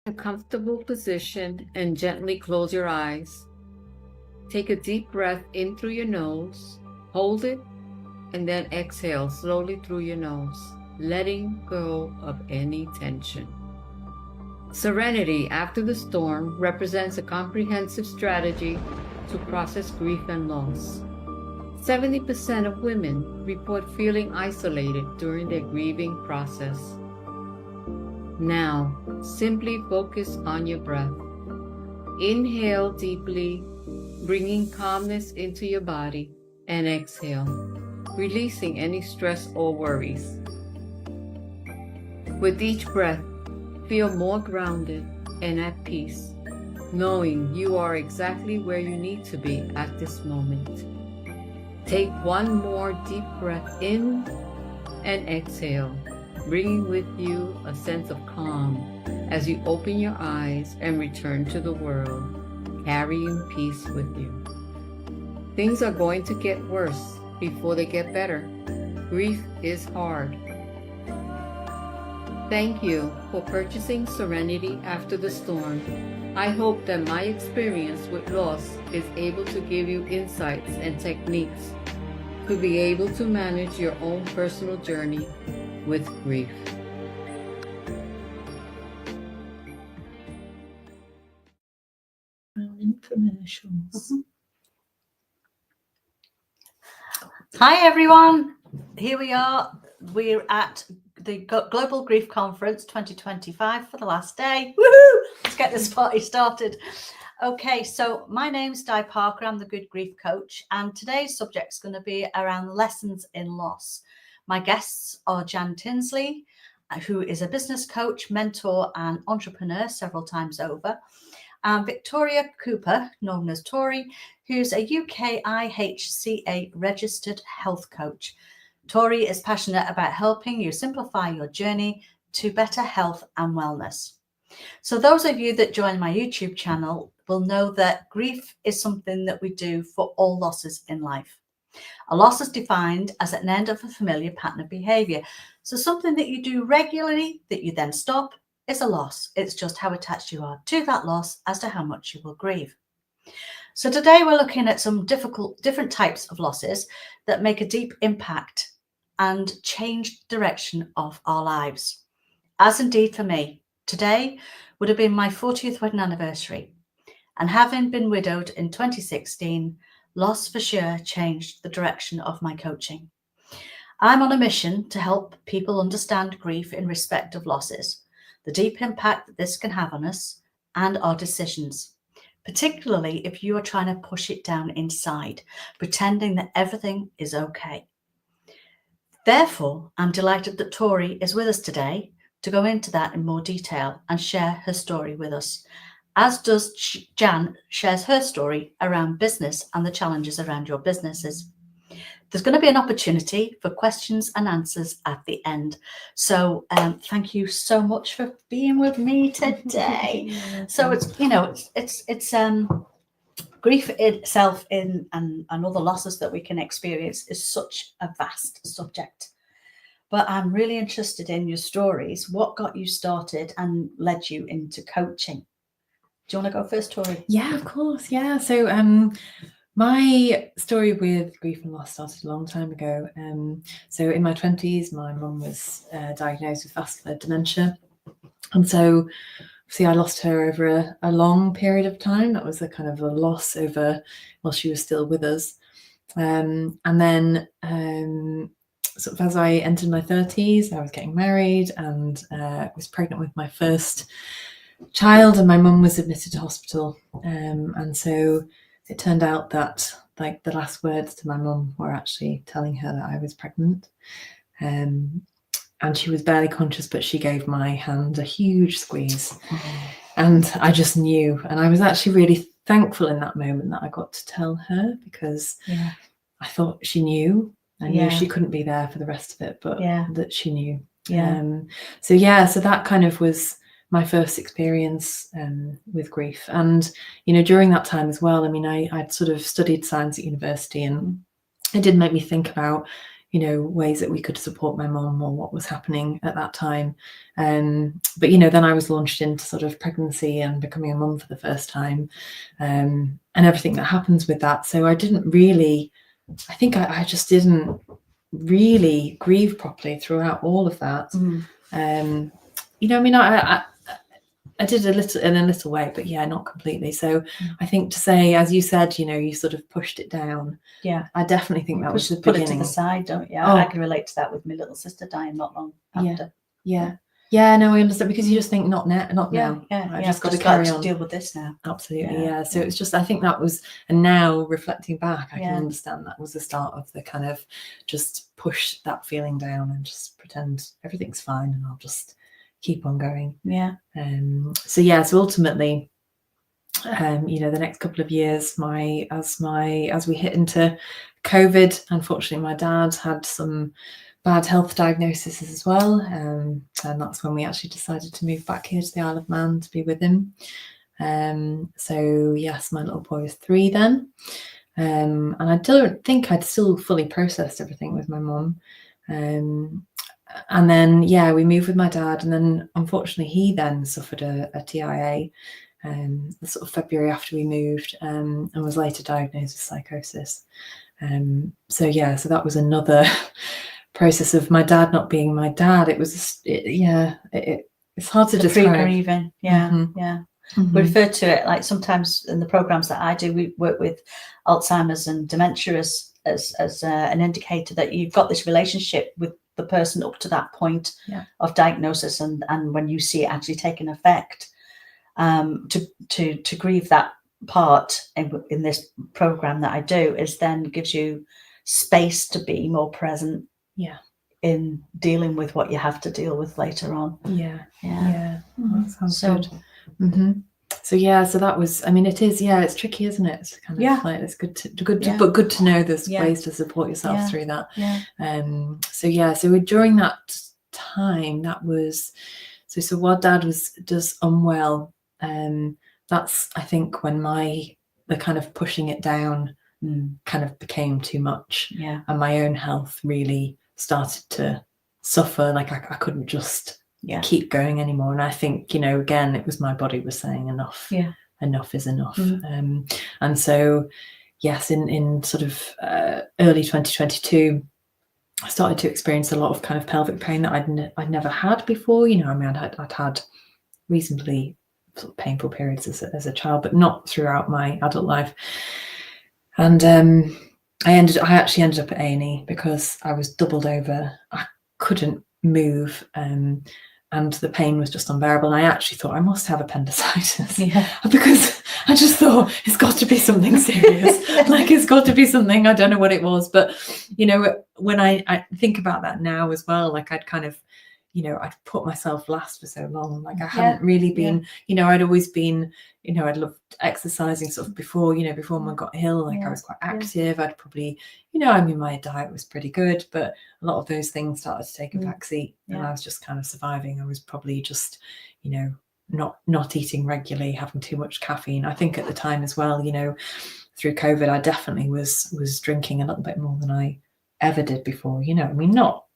a comfortable position and gently close your eyes. Take a deep breath in through your nose, hold it, and then exhale slowly through your nose, letting go of any tension. Serenity after the storm represents a comprehensive strategy to process grief and loss. 70% of women report feeling isolated during their grieving process. Now, simply focus on your breath. Inhale deeply, bringing calmness into your body, and exhale, releasing any stress or worries. With each breath, feel more grounded and at peace, knowing you are exactly where you need to be at this moment. Take one more deep breath in and exhale, bringing with you a sense of calm as you open your eyes and return to the world, carrying peace with you. Things are going to get worse before they get better. Grief is hard. Thank you for purchasing Serenity After the Storm. I hope that my experience with loss is able to give you insights and techniques to be able to manage your own personal journey with grief. Infomercials. Hi everyone, here we are. We're at the Global Grief Conference 2025 for the last day. Woohoo! Let's get this party started. Okay, so my name's Di Parker. I'm the Good Grief Coach, and today's subject is going to be around lessons in loss. My guests are Jan Tinsley, who is a business coach, mentor, and entrepreneur several times over, and Victoria Cooper, known as Tori, who's a UK IHCA registered health coach. Tori is passionate about helping you simplify your journey to better health and wellness. So those of you that join my YouTube channel will know that grief is something that we do for all losses in life. A loss is defined as an end of a familiar pattern of behavior. So something that you do regularly that you then stop is a loss. It's just how attached you are to that loss as to how much you will grieve. So today we're looking at some different types of losses that make a deep impact and change the direction of our lives. As indeed for me, today would have been my 40th wedding anniversary. And having been widowed in 2016, loss for sure changed the direction of my coaching. I'm on a mission to help people understand grief in respect of losses, the deep impact that this can have on us and our decisions, particularly if you are trying to push it down inside, pretending that everything is okay. Therefore, I'm delighted that Tori is with us today to go into that in more detail and share her story with us, as does Jan shares her story around business and the challenges around your businesses. There's going to be an opportunity for questions and answers at the end. So thank you so much for being with me today. So it's grief itself and other losses that we can experience is such a vast subject. But I'm really interested in your stories. What got you started and led you into coaching? Do you want to go first, Tori? Yeah, of course. Yeah. So my story with grief and loss started a long time ago. So in my 20s, my mum was diagnosed with vascular dementia. And so see, I lost her over a long period of time. That was a kind of a loss over while she was still with us. And then sort of as I entered my 30s, I was getting married and was pregnant with my first child, and my mum was admitted to hospital. And so it turned out that like the last words to my mum were actually telling her that I was pregnant. And she was barely conscious, but she gave my hand a huge squeeze. And I just knew. And I was actually really thankful in that moment that I got to tell her, because I thought she knew. I knew she couldn't be there for the rest of it, but that she knew. So that kind of was my first experience with grief. And, you know, during that time as well, I mean, I'd sort of studied science at university, and it did make me think about, you know, ways that we could support my mum or what was happening at that time. But, you know, then I was launched into sort of pregnancy and becoming a mum for the first time, and everything that happens with that. So I didn't really, I think I just didn't really grieve properly throughout all of that. You know, I mean, I did a little in a little way, but yeah, not completely. So I think to say, as you said, you know, you sort of pushed it down. Yeah. I definitely think that was the put beginning. it to the side, don't you? Oh. I can relate to that with my little sister dying not long after. Yeah, no, I understand, because you just think not now. I just got to carry on. Deal with this now. Absolutely, yeah. So it's just, I think that was, and now reflecting back, I can understand that was the start of the kind of just push that feeling down and just pretend everything's fine and I'll just keep on going. Yeah. So ultimately, you know, the next couple of years, as we hit into COVID, unfortunately, my dad had some bad health diagnoses as well, and that's when we actually decided to move back here to the Isle of Man to be with him. So yes, my little boy was 3 then, and I don't think I'd still fully processed everything with my mum. And then we moved with my dad, and then unfortunately he then suffered a TIA the sort of February after we moved, and was later diagnosed with psychosis. So that was another process of my dad not being my dad. It was it's hard to describe. Pre-grieving. We refer to it, like, sometimes in the programs that I do, we work with Alzheimer's and dementia as an indicator that you've got this relationship with the person up to that point of diagnosis, and when you see it actually taking effect, to grieve that part in this program that I do is then gives you space to be more present in dealing with what you have to deal with later on. That sounds good. So that was, I mean, it is, it's tricky, isn't it? It's kind of like, it's good to know there's ways to support yourself through that. So during that time, that was, so while Dad does unwell, that's, I think, when the kind of pushing it down kind of became too much, and my own health really started to suffer. Like I couldn't just keep going anymore, and I think, you know, again, it was my body was saying enough is enough. And so yes, in sort of early 2022, I started to experience a lot of kind of pelvic pain that I'd never had before. You know, I mean, I'd had reasonably sort of painful periods as a child, but not throughout my adult life. And I actually ended up at A&E because I was doubled over. I couldn't move, and the pain was just unbearable. And I actually thought I must have appendicitis, because I just thought it's got to be something serious. Like, it's got to be something, I don't know what it was. But, you know, when I think about that now as well, like, I'd kind of, you know, I'd put myself last for so long. Like, I hadn't really been, you know, I'd always been, you know, I'd loved exercising sort of before Mum got ill. Like, I was quite active. I'd probably, you know, I mean, my diet was pretty good, but a lot of those things started to take a backseat, and I was just kind of surviving. I was probably just, you know, not eating regularly, having too much caffeine. I think at the time as well, you know, through COVID, I definitely was drinking a little bit more than I ever did before. You know, I mean, not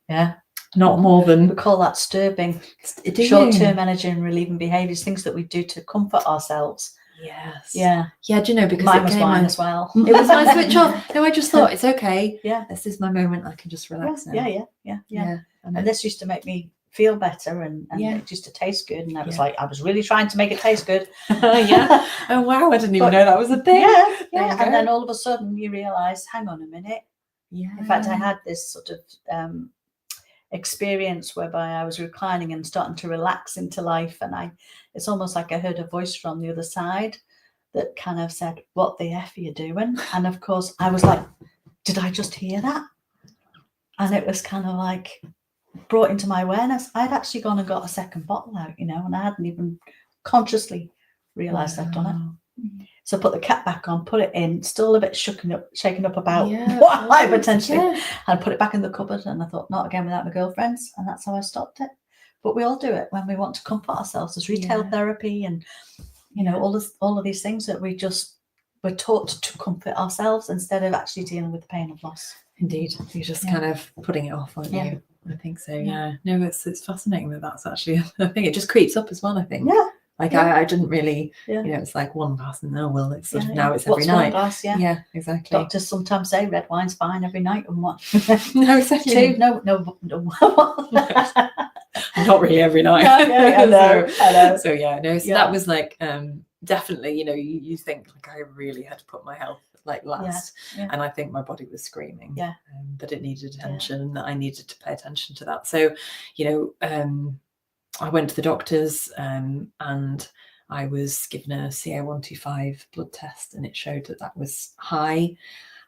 more than, we call that disturbing short-term energy and relieving behaviours, things that we do to comfort ourselves. Do you know, because mine was mine as well. It was my switch off. No, I just thought, it's okay. This is my moment. I can just relax now. And this used to make me feel better, and it used to taste good, and I was like, I was really trying to make it taste good. Oh wow, I didn't even know that was a thing. And then all of a sudden you realise, hang on a minute. In fact, I had this sort of experience whereby I was reclining and starting to relax into life, and it's almost like I heard a voice from the other side that kind of said, what the F are you doing? And of course I was like, did I just hear that? And it was kind of like brought into my awareness. I'd actually gone and got a second bottle out, you know, and I hadn't even consciously realised I'd done it. So put the cap back on, put it in, still a bit shaken up about what I potentially, and put it back in the cupboard. And I thought, not again without my girlfriends. And that's how I stopped it. But we all do it when we want to comfort ourselves. There's retail therapy, and you know, all of these things that we just we're taught to comfort ourselves instead of actually dealing with the pain of loss. Indeed, you're just Yeah. kind of putting it off, aren't Yeah. you? I think so. Yeah. Yeah. No, it's fascinating that that's actually a thing. It just creeps up as well. I think. Yeah. Like Yeah. I didn't really, Yeah. you know, it's like one glass and well, it's sort of Yeah, now yeah. it's every What's one night. glass? Yeah. Yeah, exactly. Doctors sometimes say red wine's fine every night, and what? No, exactly. Two? No. Not really every night. I know. So yeah, no, so Yeah. that was like definitely, you know, you think like I really had to put my health like last, yeah. and I think my body was screaming Yeah. that it needed attention and that I needed to pay attention to that. So, you know, I went to the doctors and I was given a CA-125 blood test, and it showed that that was high.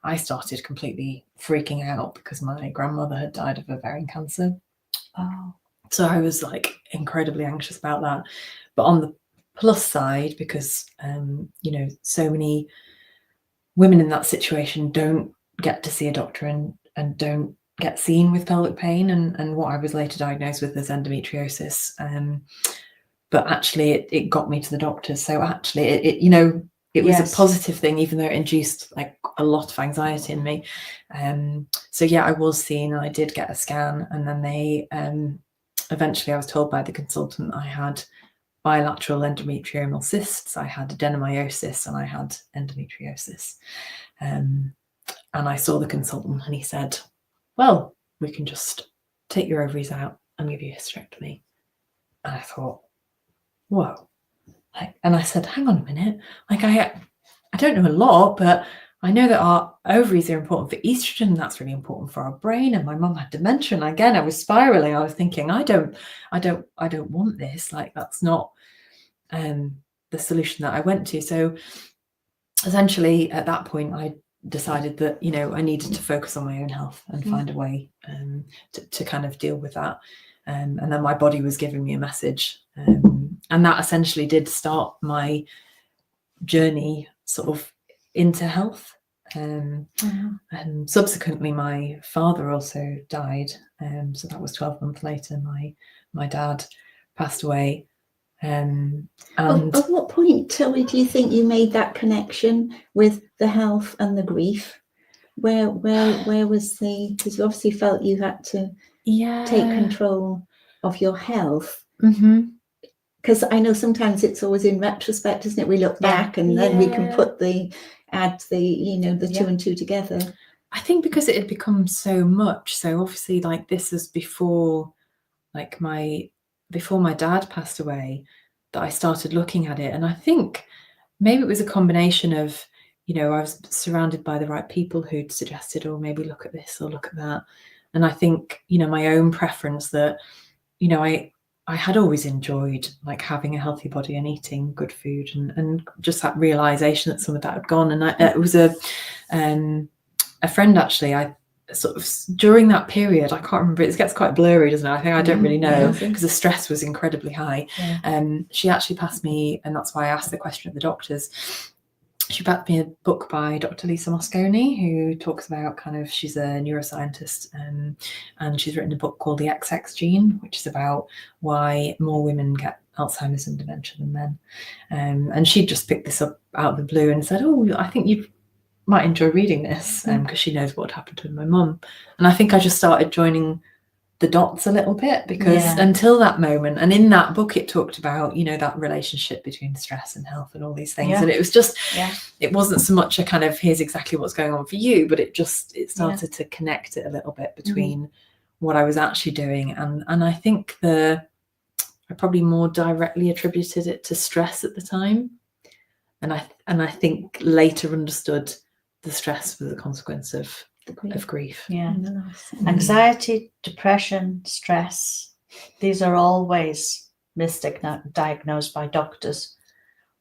I started completely freaking out because my grandmother had died of ovarian cancer. Oh. So I was like incredibly anxious about that. But on the plus side, because you know, so many women in that situation don't get to see a doctor and don't get seen with pelvic pain, and what I was later diagnosed with as endometriosis. But actually it got me to the doctors. So actually it you know, it was Yes. a positive thing, even though it induced like a lot of anxiety in me. So yeah, I was seen and I did get a scan, and then they eventually I was told by the consultant I had bilateral endometriomal cysts, I had adenomyosis, and I had endometriosis. And I saw the consultant and he said, well, we can just take your ovaries out and give you a hysterectomy. And I thought, whoa. And I said, hang on a minute. Like I don't know a lot, but I know that our ovaries are important for estrogen, and that's really important for our brain. And my mum had dementia, and again, I was spiraling. I was thinking, I don't want this. Like that's not the solution that I went to. So essentially, at that point, I decided that, you know, I needed to focus on my own health and find a way to kind of deal with that. And then my body was giving me a message, and that essentially did start my journey sort of into health. And subsequently my father also died, so that was 12 months later. My dad passed away, and At what point, Tilly, do you think you made that connection with the health and the grief? Where was because you obviously felt you had to take control of your health. Because I know sometimes it's always in retrospect, isn't it? We look back and then we can add the you know, the two and two together. I think because it had become so much. So obviously, like this was before my dad passed away, that I started looking at it. And I think maybe it was a combination of, you know, I was surrounded by the right people who'd suggested, oh, maybe look at this or look at that. And I think, you know, my own preference that, you know, I had always enjoyed like having a healthy body and eating good food, and just that realization that some of that had gone. And it was a friend actually, I sort of during that period, I can't remember, it gets quite blurry, doesn't it? I think I don't really know, because the stress was incredibly high. She actually passed me, and that's why I asked the question of the doctors, she passed me a book by Dr. Lisa Mosconi, who talks about kind of, she's a neuroscientist, and she's written a book called The XX Gene, which is about why more women get Alzheimer's and dementia than men. And she just picked this up out of the blue and said, oh, I think you might enjoy reading this, because she knows what happened to my mum. And I think I just started joining the dots a little bit, because until that moment, and in that book it talked about, you know, that relationship between stress and health and all these things, and it was just it wasn't so much a kind of here's exactly what's going on for you, but it started to connect it a little bit between what I was actually doing, and I think I probably more directly attributed it to stress at the time, and I think later understood the stress was a consequence of grief. Anxiety, depression, stress, these are always misdiagnosed by doctors,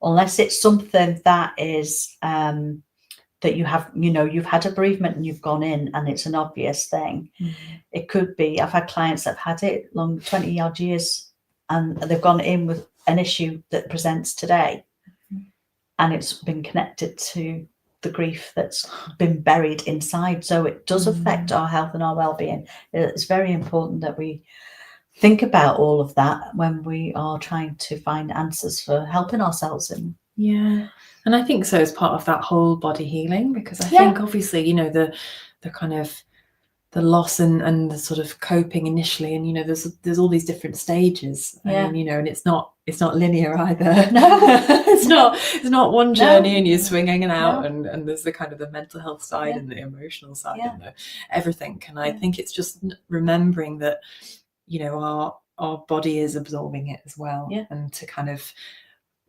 unless it's something that is that you have, you know, you've had a bereavement and you've gone in and it's an obvious thing. It could be, I've had clients that have had it long 20 odd years and they've gone in with an issue that presents today, and it's been connected to the grief that's been buried inside. So it does affect our health and our well-being. It's very important that we think about all of that when we are trying to find answers for helping ourselves in Yeah. And I think so as part of that whole body healing, because I Yeah. think obviously, you know, the kind of the loss and the sort of coping initially, and you know, there's all these different stages. Yeah. And you know, and it's not linear either. No. it's not one journey No. and you're swinging and out, No. and there's the kind of the mental health side Yeah. and the emotional side Yeah. and the everything. And I Yeah. think it's just remembering that, you know, our body is absorbing it as well. Yeah. And to kind of,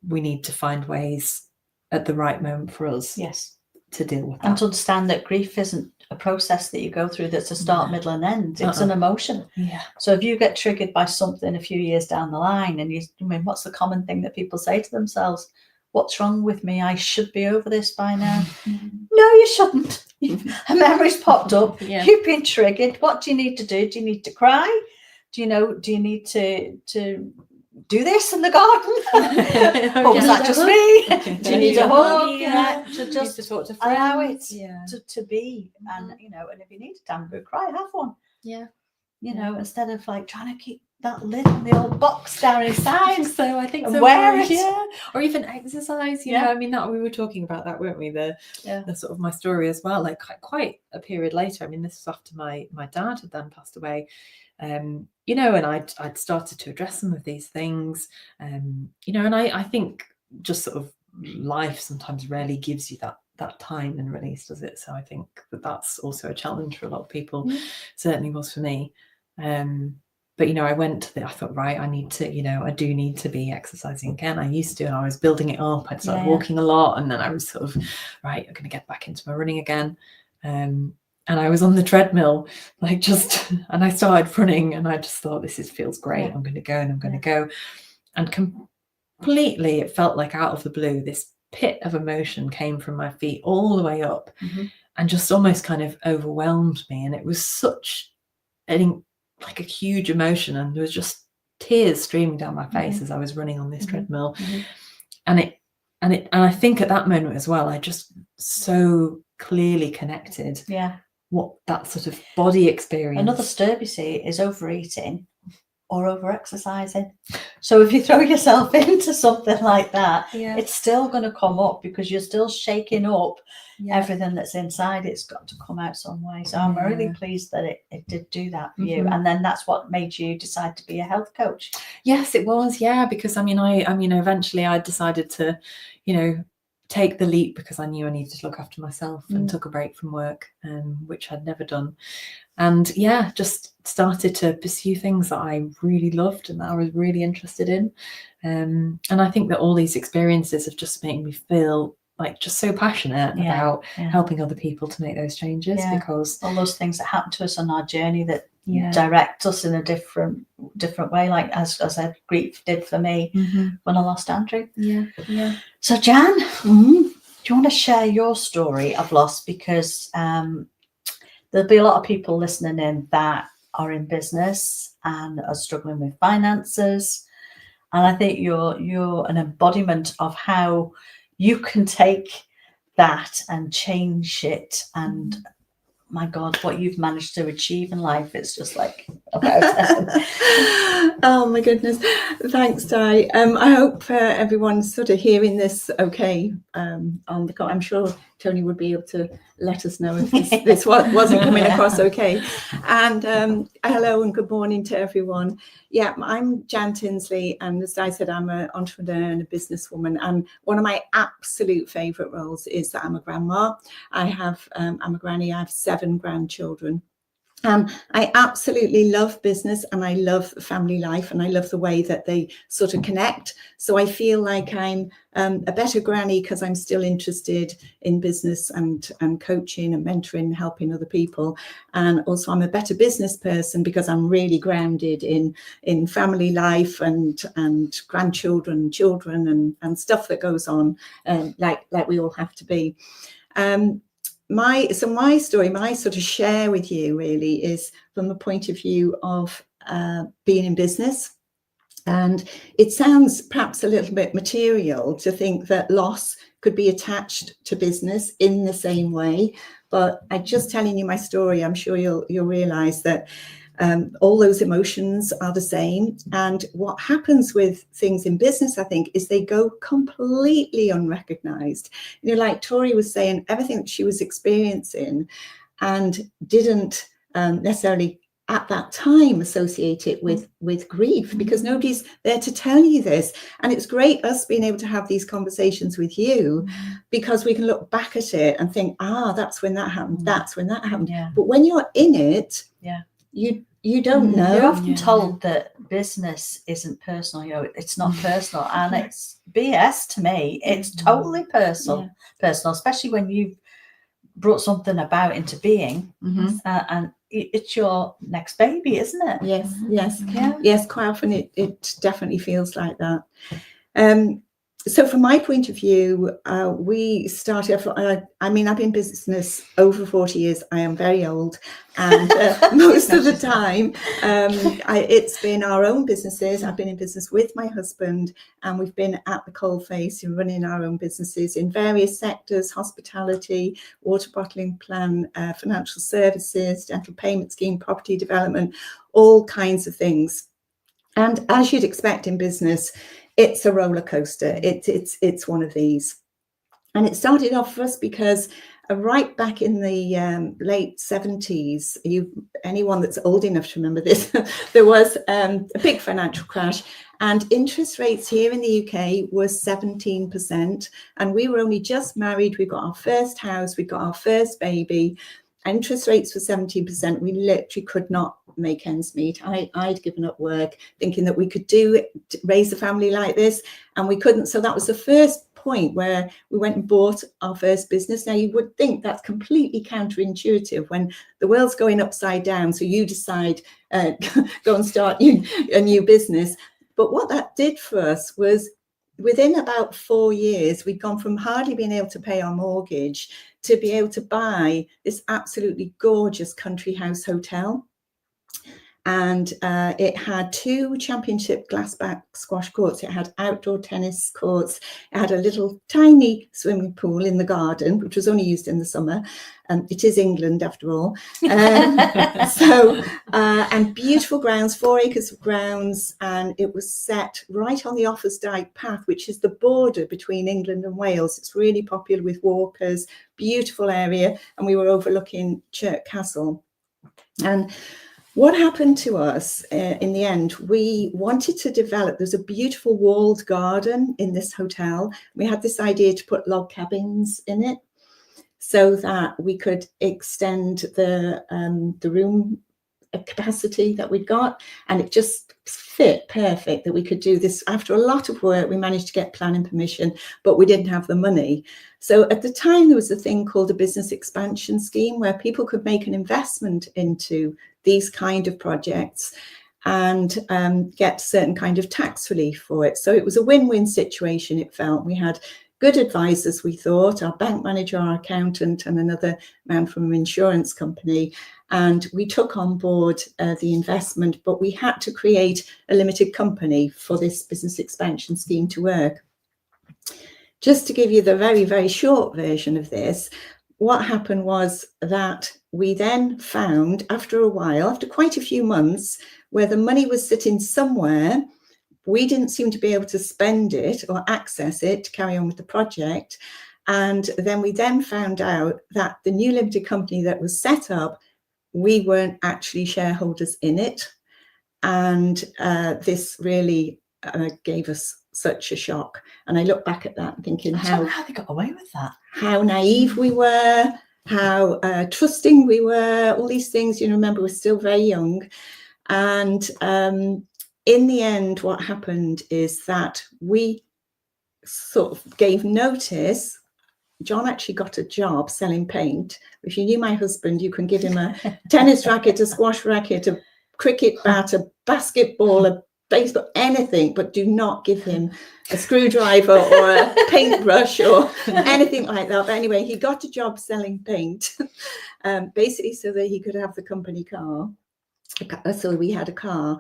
we need to find ways at the right moment for us Yes. to deal with that. And to understand that grief isn't a process that you go through that's a start, middle, and end. It's an emotion. Yeah. So if you get triggered by something a few years down the line, and what's the common thing that people say to themselves? What's wrong with me? I should be over this by now. No, you shouldn't. A memory's popped up. Yeah. You've been triggered. What do you need to do? Do you need to cry? Do you need to do this in the garden? Or was that just me? Do you need a hug? Yeah. To just talk to allow friends. it Yeah. to be. And you know, and if you need a damn good cry, have one. Yeah. You know, instead of like trying to keep that lid on the old box down inside. So I think And so. wear it. Yeah. Or even exercise. You Yeah. know, I mean, that we were talking about that, weren't we? The sort of my story as well. Like quite a period later. I mean, this was after my dad had then passed away. You know, and I'd started to address some of these things. You know, and I think just sort of life sometimes rarely gives you that time and release, does it? So I think that's also a challenge for a lot of people. Certainly was for me. But you know, I thought, right, I need to, you know, I do need to be exercising again. I used to, and I was building it up. I'd started walking a lot, and then I was sort of, right, I'm going to get back into my running again. And I was on the treadmill, like and I started running, and I just thought, this feels great. I'm going to go, and I'm going to go. And completely, it felt like out of the blue, this pit of emotion came from my feet all the way up, and just almost kind of overwhelmed me. And it was such like a huge emotion, and there was just tears streaming down my face as I was running on this treadmill. And I think at that moment as well, I just so clearly connected what that sort of body experience. Another stir, you see, is overeating or over exercising. So if you throw yourself into something like that, it's still going to come up, because you're still shaking up everything that's inside. It's got to come out some way. So I'm really pleased that it did do that for you. And then that's what made you decide to be a health coach. Yes, it was. Yeah, because I mean, eventually I decided to, you know, take the leap, because I knew I needed to look after myself, and took a break from work, which I'd never done. And just started to pursue things that I really loved and that I was really interested in. And I think that all these experiences have just made me feel like just so passionate about helping other people to make those changes, because all those things that happen to us on our journey that direct us in a different way, like as I said, grief did for me when I lost Andrew. So Jan, do you want to share your story of loss? Because there'll be a lot of people listening in that are in business and are struggling with finances, and I think you're an embodiment of how you can take that and change it. And my God, what you've managed to achieve in life, it's just like oh my goodness, thanks, Di. I hope everyone's sort of hearing this okay on the I'm sure Tony would be able to let us know if this wasn't coming across okay. And hello and good morning to everyone. I'm Jan Tinsley, and as I said, I'm an entrepreneur and a businesswoman, and one of my absolute favourite roles is that I'm a grandma. I'm a granny. I have 7 grandchildren. I absolutely love business, and I love family life, and I love the way that they sort of connect. So I feel like I'm a better granny because I'm still interested in business and coaching and mentoring, helping other people. And also I'm a better business person because I'm really grounded in family life and grandchildren, children, and stuff that goes on, like we all have to be. My story, my sort of share with you really is from the point of view of being in business. And it sounds perhaps a little bit material to think that loss could be attached to business in the same way. But I'm just telling you my story. I'm sure you'll realise that All those emotions are the same. And what happens with things in business, I think, is they go completely unrecognized. You know, like Tori was saying, everything that she was experiencing and didn't necessarily at that time associate it with grief, because nobody's there to tell you this. And it's great us being able to have these conversations with you, because we can look back at it and think, that's when that happened, that's when that happened. Yeah. But when you're in it, you don't know. You're often told that business isn't personal, you know, it's not personal, and it's BS to me. It's totally personal, especially when you've brought something about into being, and it's your next baby, isn't it? Yes, quite often it definitely feels like that. So from my point of view, we started, I've been in business over 40 years. I am very old, and most of the time it's been our own businesses. I've been in business with my husband, and we've been at the coalface and running our own businesses in various sectors: hospitality, water bottling plant, financial services, dental payment scheme, property development, all kinds of things. And as you'd expect in business, it's a roller coaster. It's one of these. And it started off for us because right back in the late 70s, anyone that's old enough to remember this, there was a big financial crash, and interest rates here in the UK was 17%. And we were only just married. We got our first house. We got our first baby. Interest rates were 17%. We literally could not make ends meet. I'd given up work thinking that we could raise a family like this, and we couldn't. So that was the first point where we went and bought our first business. Now, you would think that's completely counterintuitive when the world's going upside down. So you decide, go and start a new business. But what that did for us was, within about 4 years, we'd gone from hardly being able to pay our mortgage to be able to buy this absolutely gorgeous country house hotel. And it had 2 championship glassback squash courts. It had outdoor tennis courts. It had a little tiny swimming pool in the garden, which was only used in the summer. It is England, after all. And beautiful grounds, 4 acres of grounds. And it was set right on the Offers Dyke Path, which is the border between England and Wales. It's really popular with walkers, beautiful area. And we were overlooking Chirk Castle. And what happened to us in the end, we wanted to develop, there's a beautiful walled garden in this hotel. We had this idea to put log cabins in it so that we could extend the room capacity that we'd got, and it just fit perfect that we could do this. After a lot of work, we managed to get planning permission, but we didn't have the money. So at the time, there was a thing called a business expansion scheme where people could make an investment into these kind of projects and get certain kind of tax relief for it. So it was a win-win situation, it felt. We had good advisors, we thought, our bank manager, our accountant, and another man from an insurance company. And we took on board the investment, but we had to create a limited company for this business expansion scheme to work. Just to give you the very, very short version of this, what happened was that we then found, after a while, after quite a few months, where the money was sitting somewhere, we didn't seem to be able to spend it or access it to carry on with the project. And then we found out that the new limited company that was set up, we weren't actually shareholders in it. And this really gave us such a shock. And I look back at that thinking how they got away with that, how naive we were, how trusting we were, all these things. You know, remember, we're still very young. And in the end, what happened is that we sort of gave notice. John actually got a job selling paint. If you knew my husband, you can give him a tennis racket, a squash racket, a cricket bat, a basketball, a baseball, anything, but do not give him a screwdriver or a paintbrush or anything like that. But anyway, he got a job selling paint, basically so that he could have the company car. So we had a car.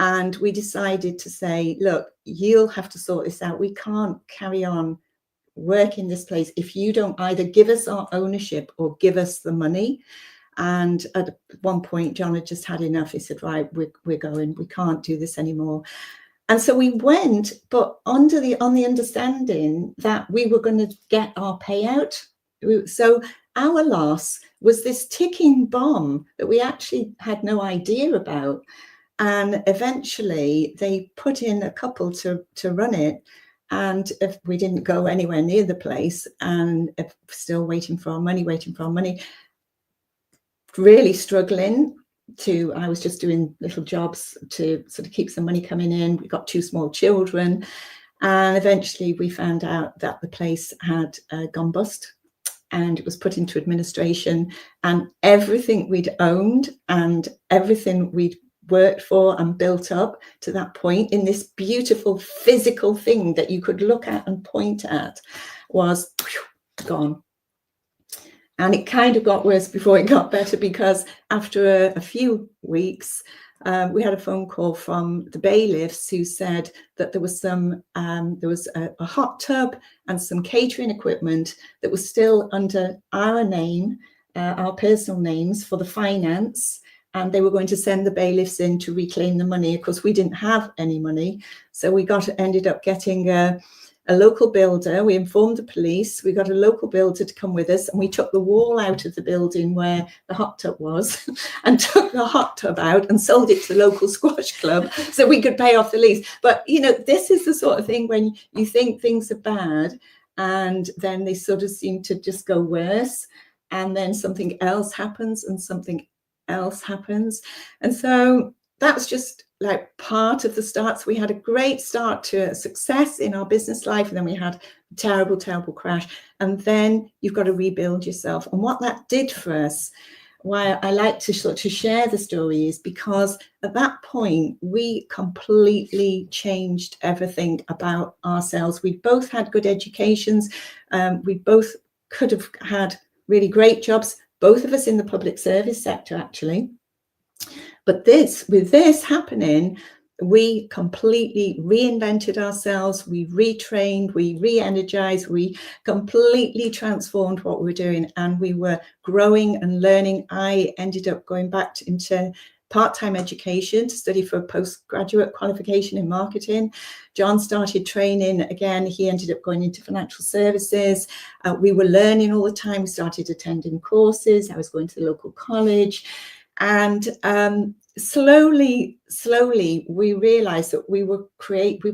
And we decided to say, look, you'll have to sort this out. We can't carry on work in this place if you don't either give us our ownership or give us the money. And at one point, John had just had enough. He said, right, we're going, we can't do this anymore. And so we went, but on the understanding that we were going to get our payout. So our loss was this ticking bomb that we actually had no idea about. And eventually they put in a couple to run it. And if we didn't go anywhere near the place, and still waiting for our money, really struggling. I was just doing little jobs to sort of keep some money coming in. We got 2 small children, and eventually we found out that the place had gone bust, and it was put into administration, and everything we'd owned and everything we'd worked for and built up to that point in this beautiful physical thing that you could look at and point at was gone. And it kind of got worse before it got better, because after a few weeks, we had a phone call from the bailiffs who said that there was a hot tub and some catering equipment that was still under our name, our personal names for the finance, and they were going to send the bailiffs in to reclaim the money. Of course, we didn't have any money, so we ended up getting a local builder. We informed the police. We got a local builder to come with us, and we took the wall out of the building where the hot tub was and took the hot tub out and sold it to the local squash club so we could pay off the lease. But, you know, this is the sort of thing when you think things are bad and then they sort of seem to just go worse, and then something else happens and something else happens. And so that's just like part of the start. So we had a great start to success in our business life, and then we had a terrible, terrible crash. And then you've got to rebuild yourself. And what that did for us, why I like to sort of share the story, is because at that point we completely changed everything about ourselves. We both had good educations. We both could have had really great jobs, both of us in the public service sector, actually. But with this happening, we completely reinvented ourselves, we retrained, we re-energized, we completely transformed what we were doing, and we were growing and learning. I ended up going back into part-time education to study for a postgraduate qualification in marketing. John started training again. He ended up going into financial services. We were learning all the time. We started attending courses. I was going to the local college. And slowly, we realized that we were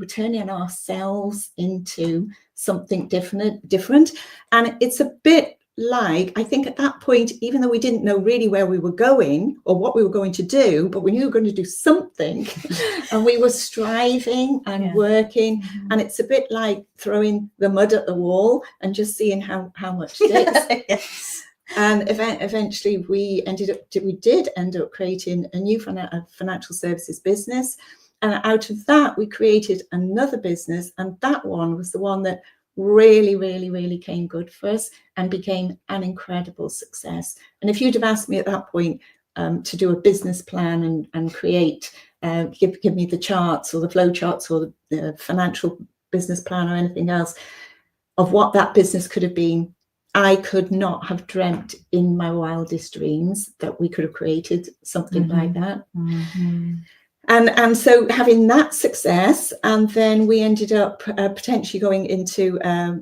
turning ourselves into something different. And it's a bit like, I think at that point, even though we didn't know really where we were going or what we were going to do, but we knew we were going to do something, and we were striving and working. And it's a bit like throwing the mud at the wall and just seeing how much sticks. Yes. And eventually we did end up creating a new financial services business. And out of that, we created another business. And that one was the one that really came good for us and became an incredible success. And if you'd have asked me at that point to do a business plan and create, give me the charts or the flow charts or the financial business plan or anything else of what that business could have been, I could not have dreamt in my wildest dreams that we could have created something like that. And so having that success, and then we ended up potentially going into,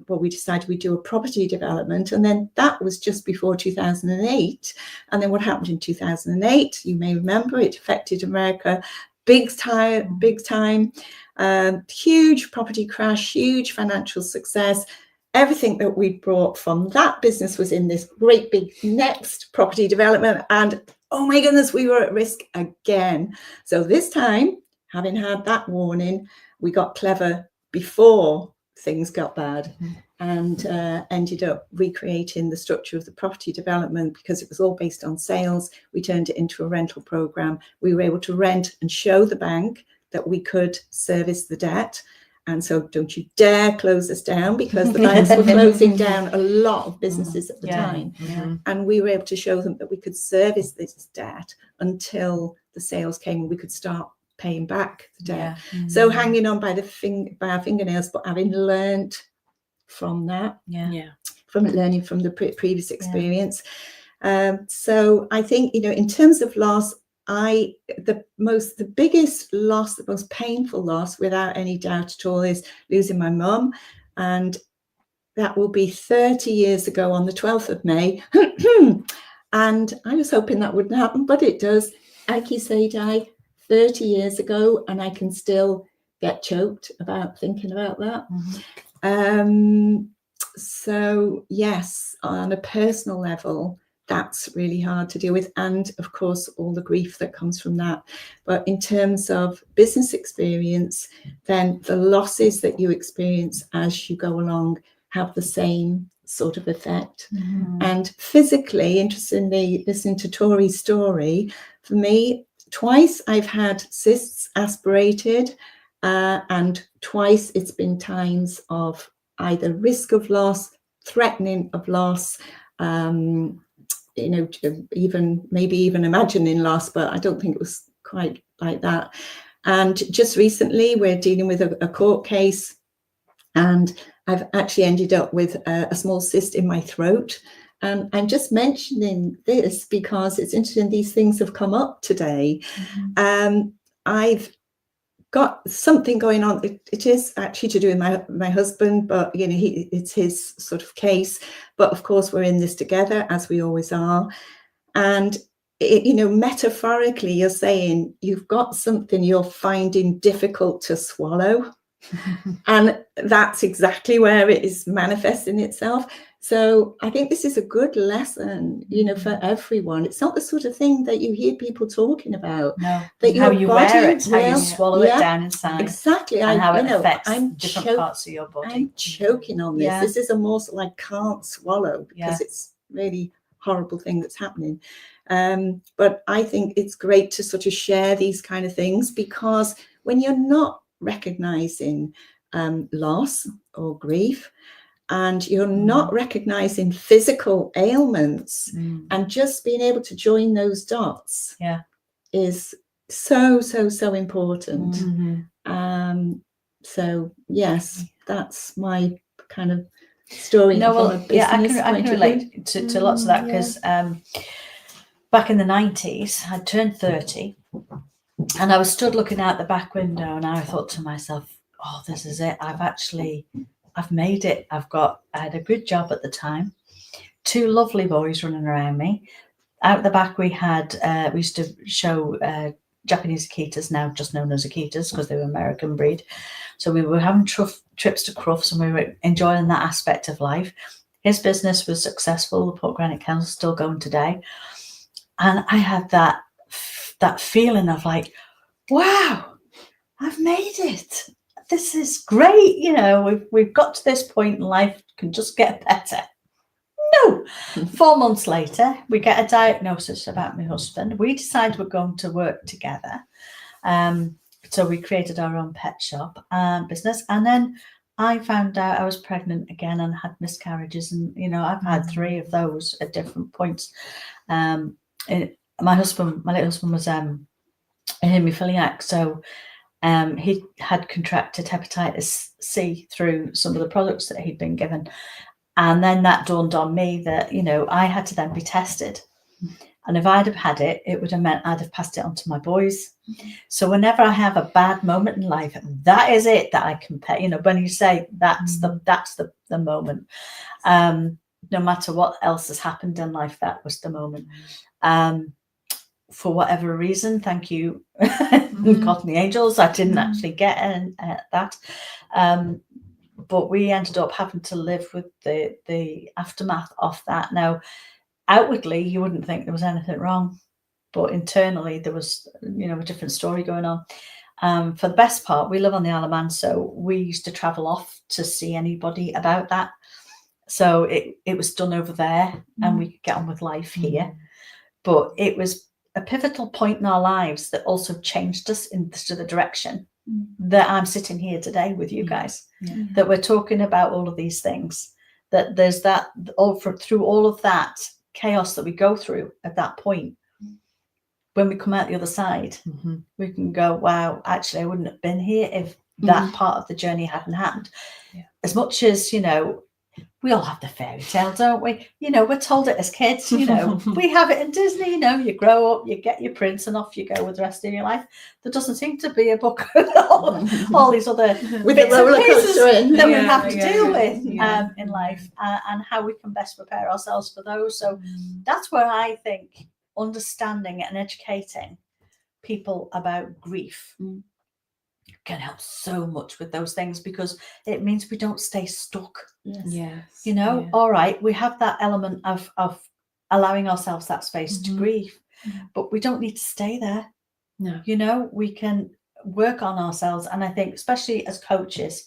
we decided we'd do a property development. And then that was just before 2008. And then what happened in 2008, you may remember, it affected America big time, huge property crash, huge financial success. Everything that we brought from that business was in this great big next property development. And oh my goodness, we were at risk again. So this time, having had that warning, we got clever before things got bad and ended up recreating the structure of the property development. Because it was all based on sales, we turned it into a rental program. We were able to rent and show the bank that we could service the debt. And so don't you dare close us down, because the banks were closing down a lot of businesses at the time. And we were able to show them that we could service this debt until the sales came and we could start paying back the debt. So hanging on by our fingernails, but having learned from that, from learning from the previous experience. So I think, in terms of loss, the biggest loss, the most painful loss, without any doubt at all, is losing my mum. And that will be 30 years ago on the 12th of May. And I was hoping that wouldn't happen, but it does. Aki Sadai, 30 years ago, and I can still get choked about thinking about that. So yes, on a personal level, that's really hard to deal with. And of course, all the grief that comes from that. But in terms of business experience, then the losses that you experience as you go along have the same sort of effect. And physically, interestingly, listening to Tori's story, for me, twice I've had cysts aspirated, and twice it's been times of either risk of loss, threatening of loss, even imagining loss, but I don't think it was quite like that. And just recently, we're dealing with a court case, and I've actually ended up with a small cyst in my throat. And I'm just mentioning this because it's interesting, these things have come up today. I've got something going on. It is actually to do with my husband, but it's his sort of case. But of course, we're in this together, as we always are. And metaphorically, you're saying you've got something you're finding difficult to swallow. And that's exactly where it is manifesting itself. So I think this is a good lesson, for everyone. It's not the sort of thing that you hear people talking about. No, that how you wear it, how you will- swallow it down inside. Exactly. And how it affects I'm different parts of your body. I'm choking on this. Yeah. This is a morsel I can't swallow because Yeah. it's really horrible thing that's happening. But I think it's great to sort of share these kind of things, because when you're not recognizing loss or grief, and you're not recognizing physical ailments, and just being able to join those dots is so important. So yes, that's my kind of story. I can relate to lots of that, because back in the 90s, I turned 30, and I was stood looking out the back window, and I thought to myself, oh, this is it. I've made it. I had a good job at the time, 2 lovely boys running around me. Out the back, we used to show Japanese Akitas, now just known as Akitas because they were American breed. So we were having trips to Crufts, and we were enjoying that aspect of life. His business was successful. The Port Granite Council is still going today. And I had that feeling of like, wow, I've made it. This is great. We've got to this point in life, can just get better. No. 4 months later, we get a diagnosis about my husband. We decide we're going to work together. So we created our own pet shop business. And then I found out I was pregnant again and had miscarriages. And, I've had 3 of those at different points. My late husband was a haemophiliac. So he had contracted hepatitis C through some of the products that he'd been given. And then that dawned on me that, I had to then be tested. And if I'd have had it, it would have meant I'd have passed it on to my boys. So whenever I have a bad moment in life, that is it that I compare. When you say that's the moment, no matter what else has happened in life, that was the moment. For whatever reason, thank you, God and the angels, I didn't actually get that. But we ended up having to live with the aftermath of that. Now, outwardly, you wouldn't think there was anything wrong, but internally there was, a different story going on. For the best part, we live on the Isle of Man, so we used to travel off to see anybody about that. So it was done over there, and we could get on with life here. But it was a pivotal point in our lives that also changed us into the direction that I'm sitting here today with you guys, that we're talking about all of these things, that there's that through all of that chaos that we go through at that point. When we come out the other side, we can go, wow, actually, I wouldn't have been here if that part of the journey hadn't happened. As much as, we all have the fairy tale, don't we? You know, we're told it as kids, you know, we have it in Disney, you know, you grow up, you get your prince and off you go with the rest of your life. There doesn't seem to be a book with all these other With the bits and roller pieces coaster in. that we Yeah, have to yeah, deal with yeah. in life, and how we can best prepare ourselves for those. So that's where I think understanding and educating people about grief can help so much with those things, because it means we don't stay stuck. Yes. You know, yeah. all right, we have that element of allowing ourselves that space to Mhm. grieve, Mhm. but we don't need to stay there. No. You know, we can work on ourselves. And I think, especially as coaches,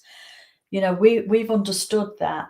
you know, we've understood that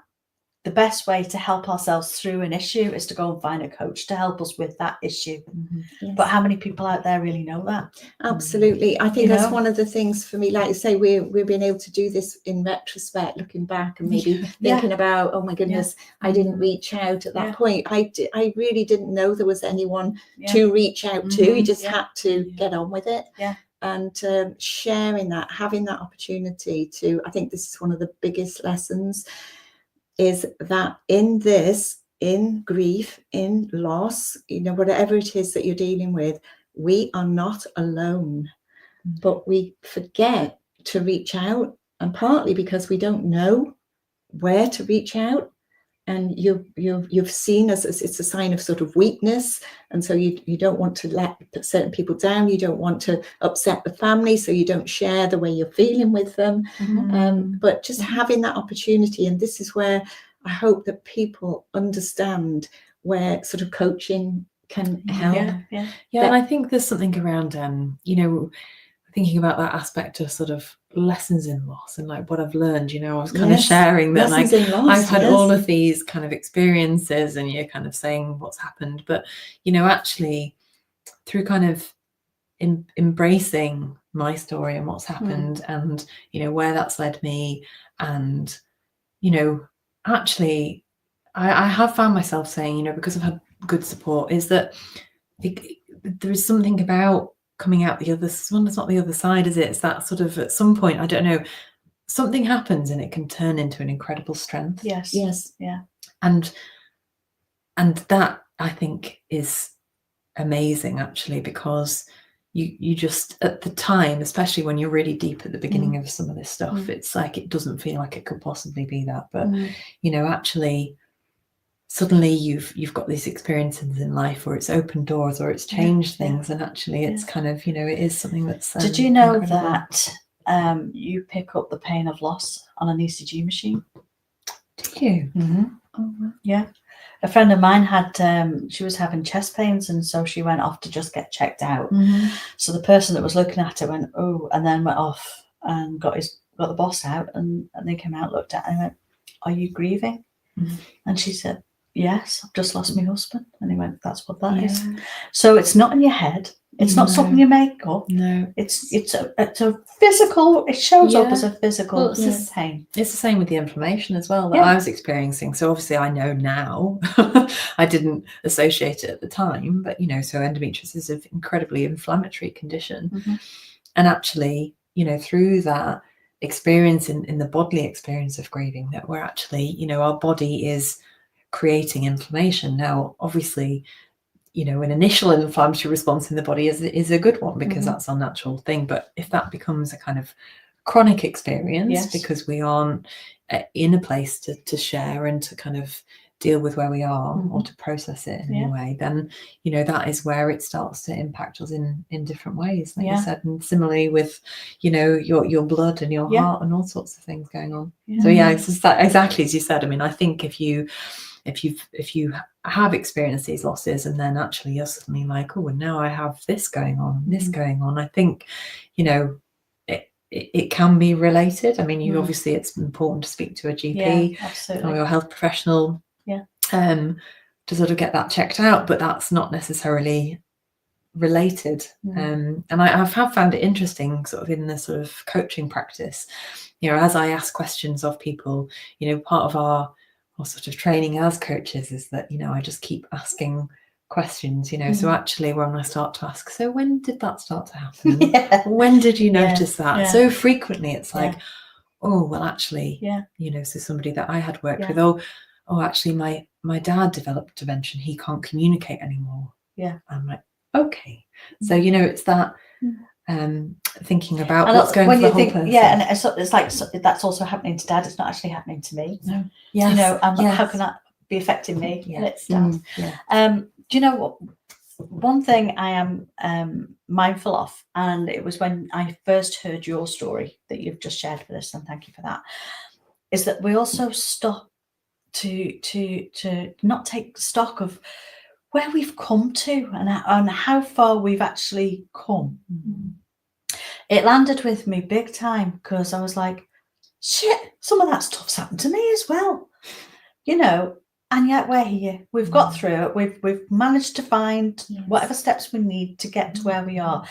the best way to help ourselves through an issue is to go and find a coach to help us with that issue. Mhm. Yes. But how many people out there really know that? Absolutely. I think You that's know? one of the things for me, like you say, we're being able to do this in retrospect, looking back and maybe Yeah. thinking about, oh my goodness, I didn't reach out at that Yeah. point. I really didn't know there was anyone Yeah. to reach out to. You Mhm. just Yeah. had to Yeah. get on with it. Yeah. And sharing that, having that opportunity to, I think this is one of the biggest lessons, is that in grief, in loss, you know, whatever it is that you're dealing with, we are not alone, but we forget to reach out, and partly because we don't know where to reach out. And you've seen as it's a sign of sort of weakness, and so you don't want to let certain people down. You don't want to upset the family, so you don't share the way you're feeling with them. But just having that opportunity, and this is where I hope that people understand where sort of coaching can help. Yeah. And I think there's something around, you know, thinking about that aspect of sort of lessons in loss and like what I've learned. You know, I was kind of sharing that, like, lessons in loss, I've had all of these kind of experiences, and you're kind of saying what's happened, but you know, actually through kind of embracing my story and what's happened, and you know where that's led me, and you know, actually I have found myself saying, you know, because I've had good support, is that there is something about coming out the other one. It's not the other side, is it? It's that sort of, at some point, I don't know, something happens and it can turn into an incredible strength. Yes. Yeah. And that, I think, is amazing, actually, because you just, at the time, especially when you're really deep at the beginning of some of this stuff, it's like it doesn't feel like it could possibly be that, but you know, actually suddenly you've got these experiences in life where it's opened doors or it's changed things, and actually it's kind of, you know, it is something that's Did you know incredible. that you pick up the pain of loss on an ECG machine? Do you? Oh, yeah. A friend of mine had she was having chest pains, and so she went off to just get checked out. So the person that was looking at her went, oh, and then went off and got the boss out, and they came out, looked at her and went, are you grieving? And she said, yes, I've just lost my husband. And he went, that's what that is. So it's not in your head. It's not something you make up. No, it's a physical. It shows up as a physical pain. It's the same with the inflammation as well that I was experiencing. So obviously I know now. I didn't associate it at the time, but you know, so endometriosis is an incredibly inflammatory condition, and actually, you know, through that experience in the bodily experience of grieving, that we're actually, you know, our body is creating inflammation. Now, obviously, you know, an initial inflammatory response in the body is a good one, because that's our natural thing. But if that becomes a kind of chronic experience, because we aren't in a place to share and to kind of deal with where we are or to process it in any way, then, you know, that is where it starts to impact us in different ways, like you said. And similarly with, you know, your blood and your heart and all sorts of things going on. So it's just that, exactly as you said. I mean, I think if you have experienced these losses, and then actually you're suddenly like, oh, and now I have this going on, going on, I think, you know, it can be related. I mean, you obviously, it's important to speak to a GP or your health professional to sort of get that checked out, but that's not necessarily related. And I have found it interesting, sort of in the sort of coaching practice, you know, as I ask questions of people, you know, part of our sort of training as coaches is that, you know, I just keep asking questions, you know. So actually when I start to ask, so when did that start to happen? When did you notice that? So frequently it's like, oh, well, actually, Yeah. so somebody that I had worked Yeah. with, oh, actually, my dad developed dementia. He can't communicate anymore. Yeah. I'm like, okay. So, it's that thinking about And what's going when for the you whole think, person. yeah, and it's like that's also happening to Dad. It's not actually happening to me. No. Yes. How can that be affecting me? Yeah. And it's Dad. Yeah. Do you know what? One thing I am mindful of, and it was when I first heard your story that you've just shared with us, and thank you for that, is that we also stop to not take stock of where we've come to and how far we've actually come. It landed with me big time because I was like, shit, some of that stuff's happened to me as well, and yet we're here. We've got through it. We've managed to find whatever steps we need to get to where we are.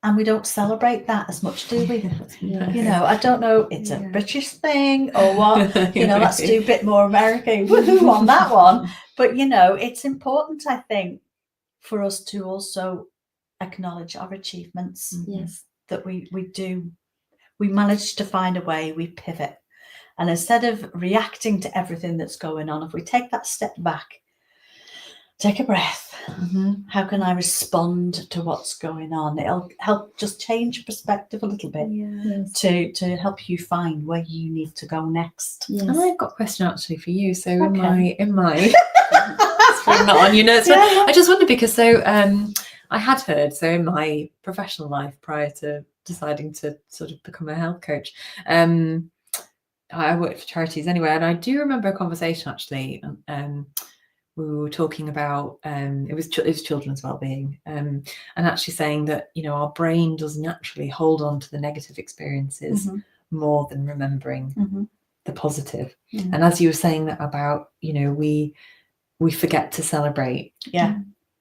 And we don't celebrate that as much, do we? I don't know, it's a British thing or what, let's do a bit more American woohoo on that one. But, it's important, I think, for us to also acknowledge our achievements. Yes. That we manage to find a way, we pivot. And instead of reacting to everything that's going on, if we take that step back, take a breath. How can I respond to what's going on? It'll help just change your perspective a little bit to help you find where you need to go next. And I've got a question actually for you. So in my I just wondered because I had heard, so in my professional life prior to deciding to sort of become a health coach, I worked for charities anyway, and I do remember a conversation actually. We were talking about it was children's well-being, and actually saying that our brain does naturally hold on to the negative experiences more than remembering the positive. And as you were saying that about we forget to celebrate.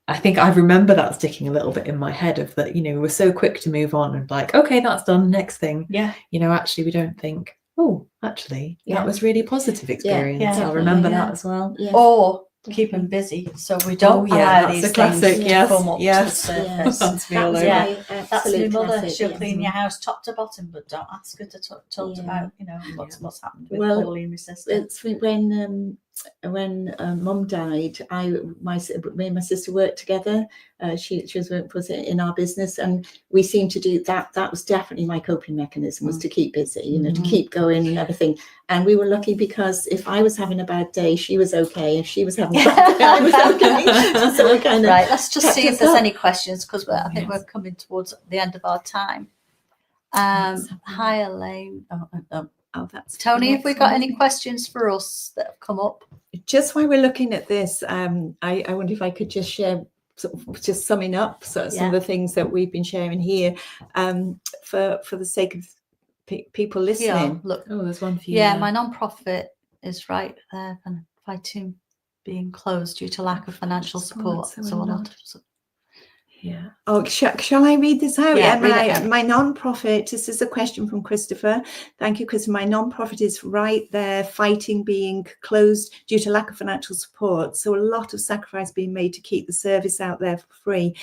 I think I remember that sticking a little bit in my head of that, we're so quick to move on and like, okay, that's done, next thing. Actually we don't think, oh, actually that was really positive experience. I'll remember that as well. Or keep them busy so we don't allow these things to come up to the surface. That's me all over. That's my mother. She'll clean your house top to bottom, but don't ask her to talk about what's happened with choline resistance. It's when Mum died, me and my sister worked together. She was working for us in our business, and we seemed to do that. That was definitely my coping mechanism, was to keep busy, to keep going and everything. And we were lucky because if I was having a bad day, she was okay. If she was having a bad day, I was okay. So we kind of right. Let's just see if there's any questions, because I think we're coming towards the end of our time. Hi, Elaine. Oh, that's Tony, have we got any questions for us that have come up? Just while we're looking at this, I wonder if I could just share, just summing up some of the things that we've been sharing here, for the sake of people listening. Yeah, look, there's one for you. Yeah, my non-profit is right there, and fighting being closed due to lack of financial support. So a lot of Yeah. Oh, shall I read this out? Yeah, my non-profit, this is a question from Christopher. Thank you, Christopher. My non-profit is right there fighting being closed due to lack of financial support. So a lot of sacrifice being made to keep the service out there for free.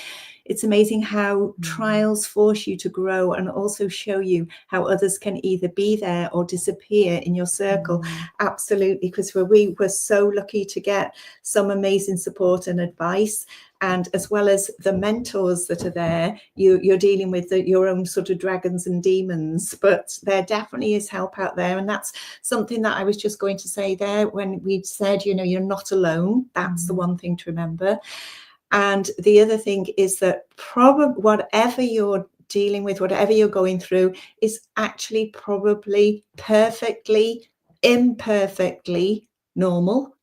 It's amazing how trials force you to grow and also show you how others can either be there or disappear in your circle. Absolutely, Christopher. We were so lucky to get some amazing support and advice. And as well as the mentors that are there, you're dealing with your own sort of dragons and demons, but there definitely is help out there. And that's something that I was just going to say there when we said, you're not alone. That's the one thing to remember. And the other thing is that probably whatever you're dealing with, whatever you're going through, is actually probably perfectly, imperfectly normal,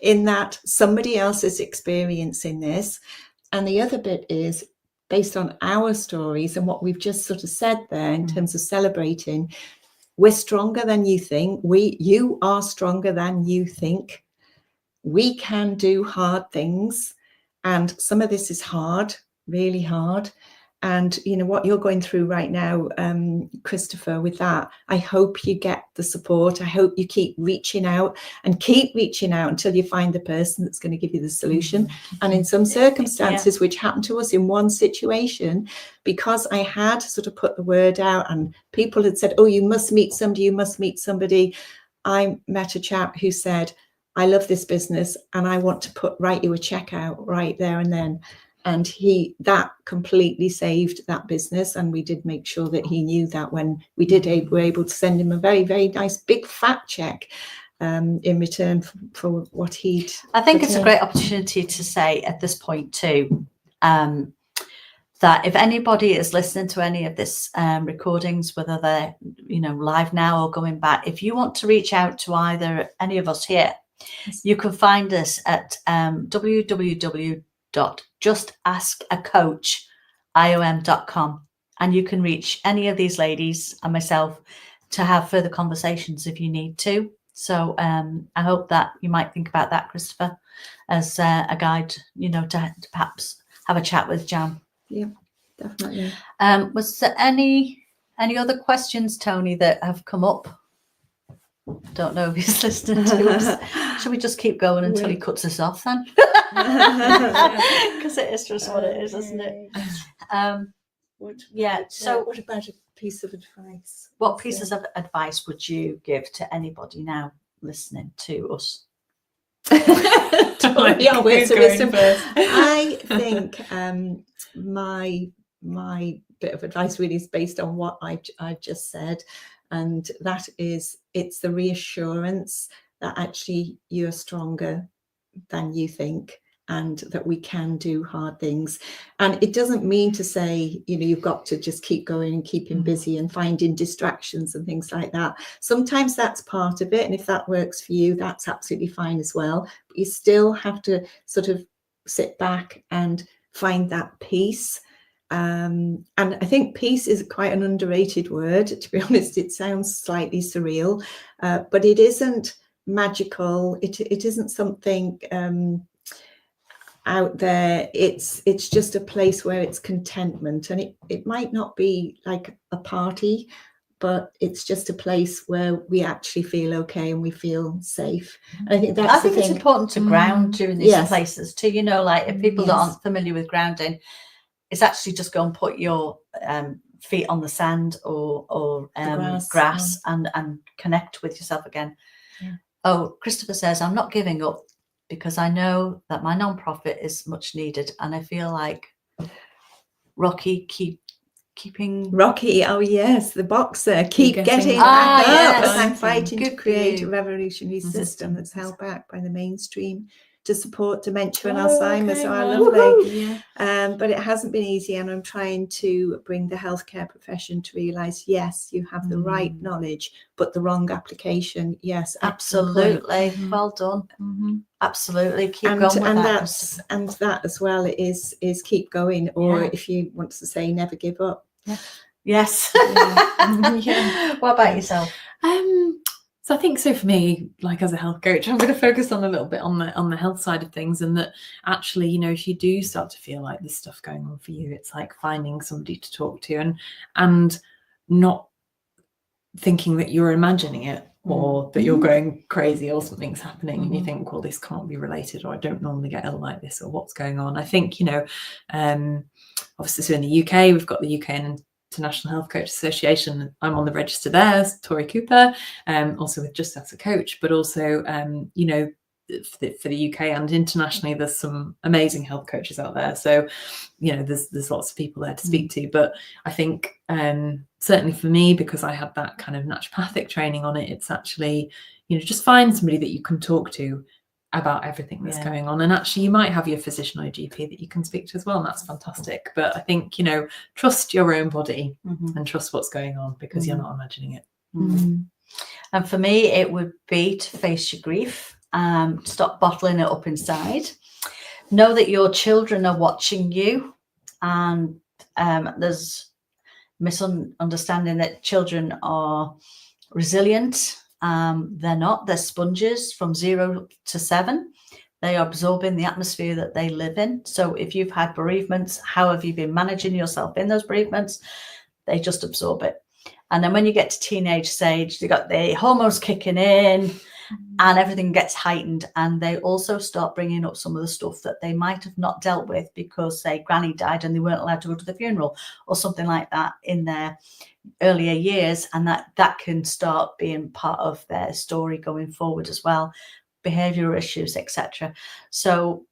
in that somebody else is experiencing this. And the other bit is based on our stories and what we've just sort of said there in terms of celebrating. We're stronger than you think. You are stronger than you think. We can do hard things, and some of this is hard, really hard. And you know what you're going through right now, Christopher, with that, I hope you get the support. I hope you keep reaching out until you find the person that's going to give you the solution. And in some circumstances, which happened to us in one situation, because I had sort of put the word out and people had said, oh, you must meet somebody. I met a chap who said, I love this business and I want to write you a check out right there and then. And that completely saved that business. And we did make sure that he knew that when we were able to send him a very, very nice big fat check in return for what he'd. I think it's a great opportunity to say at this point too, that if anybody is listening to any of this recordings, whether they're, you know, live now or going back, if you want to reach out to either any of us here, you can find us at www.justaskacoach.com, and you can reach any of these ladies and myself to have further conversations if you need to. So I hope that you might think about that, Christopher, as a guide, you know, to perhaps have a chat with Jan. Yeah, definitely. Was there any other questions, Tony, that have come up? Don't know if he's listening to us. Should we just keep going until he cuts us off then? Because it is just what it is, isn't it? So what about a piece of advice? What pieces of advice would you give to anybody now listening to us? Yeah, words of wisdom. I think my bit of advice really is based on what I've just said, and that is, it's the reassurance that actually you're stronger than you think, and that we can do hard things. And it doesn't mean to say, you know, you've got to just keep going and keeping busy and finding distractions and things like that. Sometimes that's part of it, and if that works for you, that's absolutely fine as well. But you still have to sort of sit back and find that peace. And I think peace is quite an underrated word, to be honest. It sounds slightly surreal, but it isn't magical. It isn't something out there. It's just a place where it's contentment, and it might not be like a party, but it's just a place where we actually feel okay and we feel safe. And I think it's important to ground during these places too. You know, like if people that aren't familiar with grounding, it's actually just go and put your feet on the sand or grass and connect with yourself again. Yeah. Oh, Christopher says, I'm not giving up because I know that my non-profit is much needed, and I feel like Rocky Rocky, oh yes, the boxer, keep getting back up as I'm fighting to create a revolutionary system that's held back by the mainstream to support dementia and Alzheimer's. So lovely. But it hasn't been easy, and I'm trying to bring the healthcare profession to realise, yes, you have the right knowledge, but the wrong application. Yes, absolutely. Well done. Absolutely. Keep going with that. And that as well is keep going, or if you want to say, never give up. Yes. What about yourself? So I think so for me, like as a health coach, I'm going to focus on a little bit on the health side of things, and that actually, you know, if you do start to feel like there's stuff going on for you, it's like finding somebody to talk to and not thinking that you're imagining it or that you're going crazy or something's happening and you think, well, this can't be related, or I don't normally get ill like this, or what's going on. I think, you know, obviously, so in the UK, we've got the UK International Health Coach Association. I'm on the register there, Tori Cooper, also with Just As a Coach, but also, you know, for the UK and internationally, there's some amazing health coaches out there. So, you know, there's lots of people there to speak to. But I think certainly for me, because I had that kind of naturopathic training on it, it's actually, you know, just find somebody that you can talk to about everything that's going on. And actually you might have your physician or your GP that you can speak to as well, and that's fantastic. But I think, you know, trust your own body and trust what's going on, because you're not imagining it. And for me, it would be to face your grief. Stop bottling it up inside. Know that your children are watching you, and there's misunderstanding that children are resilient. They're not. They're sponges from 0 to 7. They are absorbing the atmosphere that they live in. So if you've had bereavements, how have you been managing yourself in those bereavements? They just absorb it. And then when you get to teenage stage, you got the hormones kicking in and everything gets heightened. And they also start bringing up some of the stuff that they might have not dealt with because, say, granny died and they weren't allowed to go to the funeral or something like that in their earlier years. And that can start being part of their story going forward as well. Behavioral issues, etc. So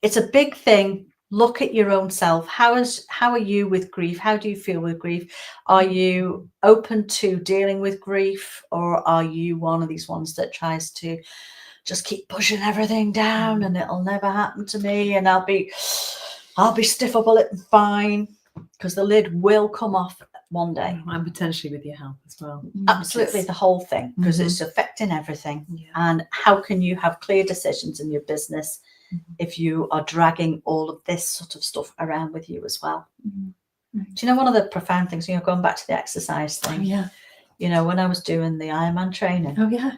it's a big thing. Look at your own self. How are you with grief? How do you feel with grief? Are you open to dealing with grief, or are you one of these ones that tries to just keep pushing everything down and it'll never happen to me and I'll be stiff upper lip and fine? Because the lid will come off one day. And potentially with your health as well. Absolutely, the whole thing, because it's affecting everything. Yeah. And how can you have clear decisions in your business if you are dragging all of this sort of stuff around with you as well? Do you know one of the profound things, going back to the exercise thing? Yeah. When I was doing the Ironman training, Oh yeah.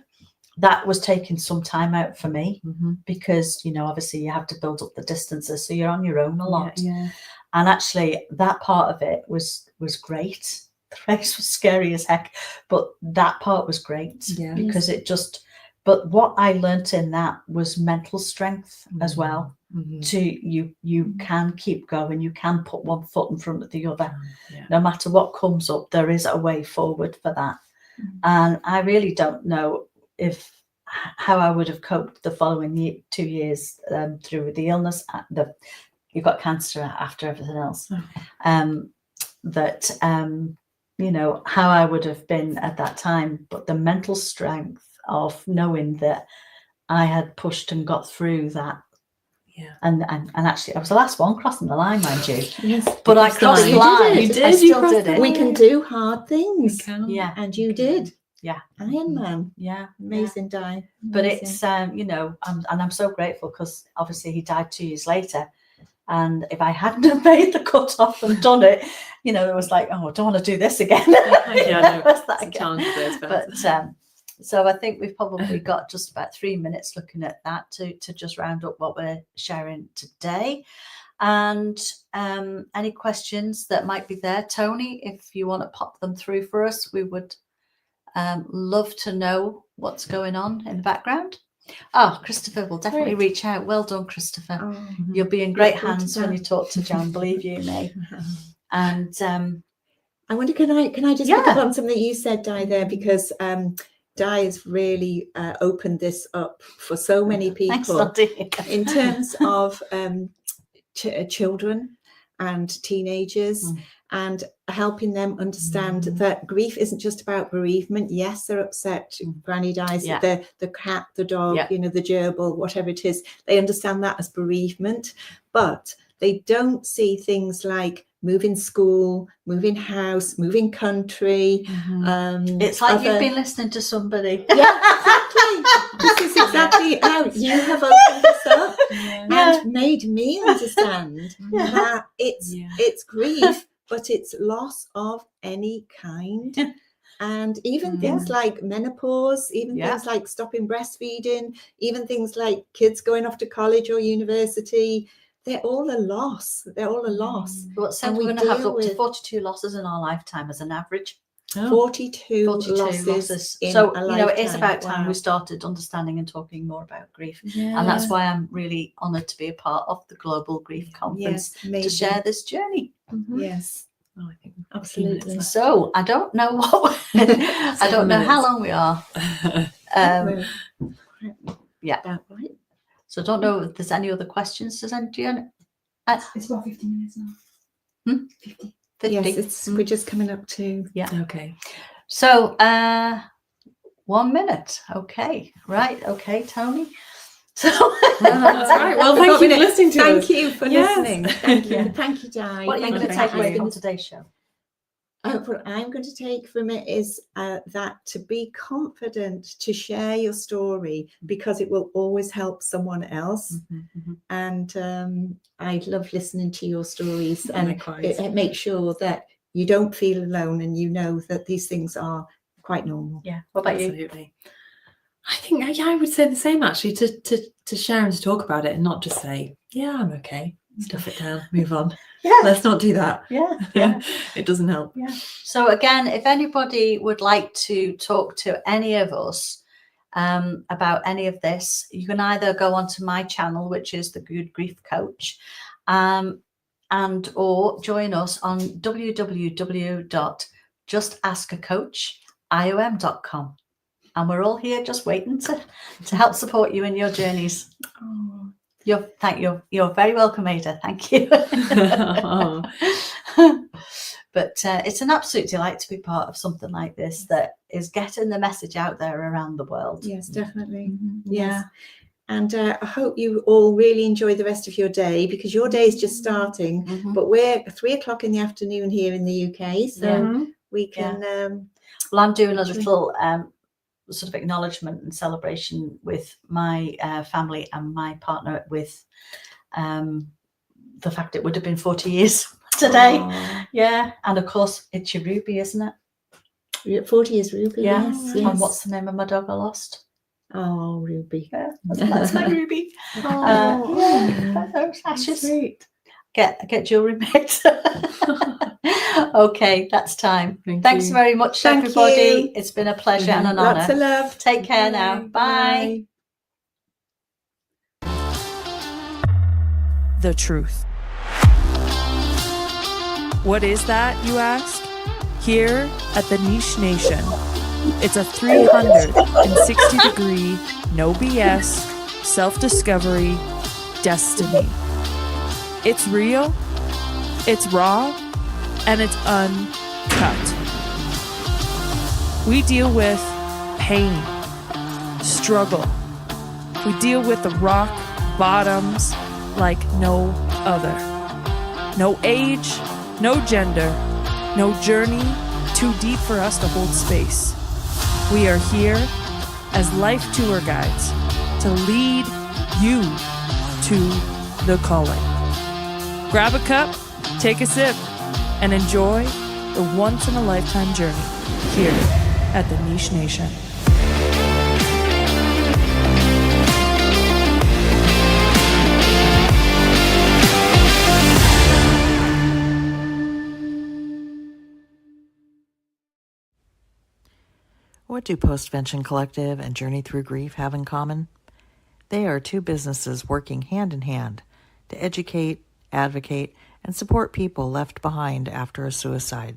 that was taking some time out for me Mm-hmm. because, obviously you have to build up the distances. So you're on your own a lot. Yeah. And actually that part of it was great. The race was scary as heck, but that part was great because it just, but what I learnt in that was mental strength as well. To you can keep going, you can put one foot in front of the other. No matter what comes up, there is a way forward for that. And I really don't know how I would have coped the following 2 years through the illness. You got cancer after everything else. How I would have been at that time, but the mental strength of knowing that I had pushed and got through that. Yeah. And actually I was the last one crossing the line, mind you. Yes. But I crossed the line. You did. I still did it. We can do hard things. Yeah. And you did. Yeah. Ironman. Yeah. Amazing, Di. But it's I'm so grateful because obviously he died 2 years later. And if I hadn't have made the cut off and done it, it was like, oh, I don't want to do this again. So I think we've probably got just about 3 minutes looking at that to just round up what we're sharing today. And any questions that might be there, Tony, if you want to pop them through for us, we would love to know what's going on in the background. Oh, Christopher will definitely reach out. Well done, Christopher. You'll be in great hands when you talk to Jan, believe you me. And I wonder, can I just pick up on something you said, Di, there, because Di has really opened this up for so many people. Thanks, in terms of children and teenagers and helping them understand that grief isn't just about bereavement. Yes, they're upset. Granny dies, the cat, the dog, the gerbil, whatever it is. They understand that as bereavement, but they don't see things like moving school, moving house, moving country. It's like you've been listening to somebody. Yeah, exactly. This is exactly how you have opened this up and made me understand that it's grief, but it's loss of any kind. And even things like menopause, even things like stopping breastfeeding, even things like kids going off to college or university, they're all a loss. They're all a loss. But so we're going to have up to 42 losses in our lifetime as an average. 42 losses So, it is about time we started understanding and talking more about grief. And that's why I'm really honoured to be a part of the Global Grief Conference to share this journey. Yes. Oh, I think absolutely. So I don't know I don't know how long we are. So I don't know if there's any other questions. Does anybody? It's about 50 minutes now. 50. 50. Yes, we're just coming up to. Yeah. Okay. So 1 minute. Okay. Right. Okay, Tony. So that's right. Well, thank you for listening to us. Thank you for listening. Thank you. Thank you, Di. What are you going to take away from today's show? What I'm going to take from it is that to be confident to share your story, because it will always help someone else. And I love listening to your stories, and it makes sure that you don't feel alone and you know that these things are quite normal. Yeah. What about you? Absolutely. I think, yeah, I would say the same actually, to share and to talk about it and not just say, yeah, I'm okay, stuff it down, move on. Yeah. Let's not do that. Yeah. It doesn't help. Yeah. So again, if anybody would like to talk to any of us about any of this, you can either go onto my channel, which is the Good Grief Coach, and or join us on www.justaskacoachiom.com. And we're all here just waiting to help support you in your journeys. Oh, You're very welcome, Ada. Thank you. Oh. But it's an absolute delight to be part of something like this that is getting the message out there around the world. yes, definitely. Mhm. Yeah. And I hope you all really enjoy the rest of your day, because your day is just starting. Mhm. But we're 3:00 in the afternoon here in the UK, so Yeah. we can. Well, I'm doing a little sort of acknowledgement and celebration with my family and my partner with the fact it would have been 40 years today. Aw. Yeah. And of course, it's your Ruby, isn't it? 40 is Ruby. Yeah. Yes, And yes. what's the name of my dog I lost? Oh, Ruby. Yeah, that's my Ruby. Oh, Yeah, those ashes. Sweet. Get jewelry made. Okay, that's time. Thanks you. very much, Thank everybody. you. It's been a pleasure and an Lots honour. of love. Take care now. Bye. The truth. What is that, you ask? Here at the Niche Nation, it's a 360-degree, no BS, self-discovery, destiny. It's real, it's raw, and it's uncut. We deal with pain, struggle. We deal with the rock bottoms like no other. No age, no gender, no journey too deep for us to hold space. We are here as life tour guides to lead you to the calling. Grab a cup, take a sip, and enjoy the once-in-a-lifetime journey here at the Niche Nation. What do Postvention Collective and Journey Through Grief have in common? They are two businesses working hand in hand to educate, advocate, and support people left behind after a suicide.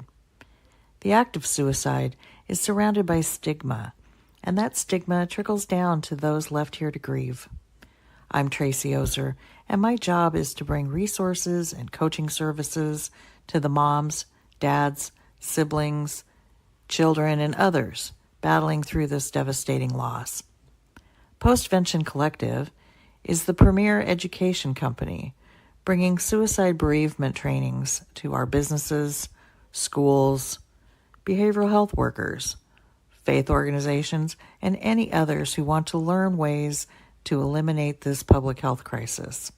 The act of suicide is surrounded by stigma, and that stigma trickles down to those left here to grieve. I'm Tracy Ozer, and my job is to bring resources and coaching services to the moms, dads, siblings, children, and others battling through this devastating loss. Postvention Collective is the premier education company bringing suicide bereavement trainings to our businesses, schools, behavioral health workers, faith organizations, and any others who want to learn ways to eliminate this public health crisis.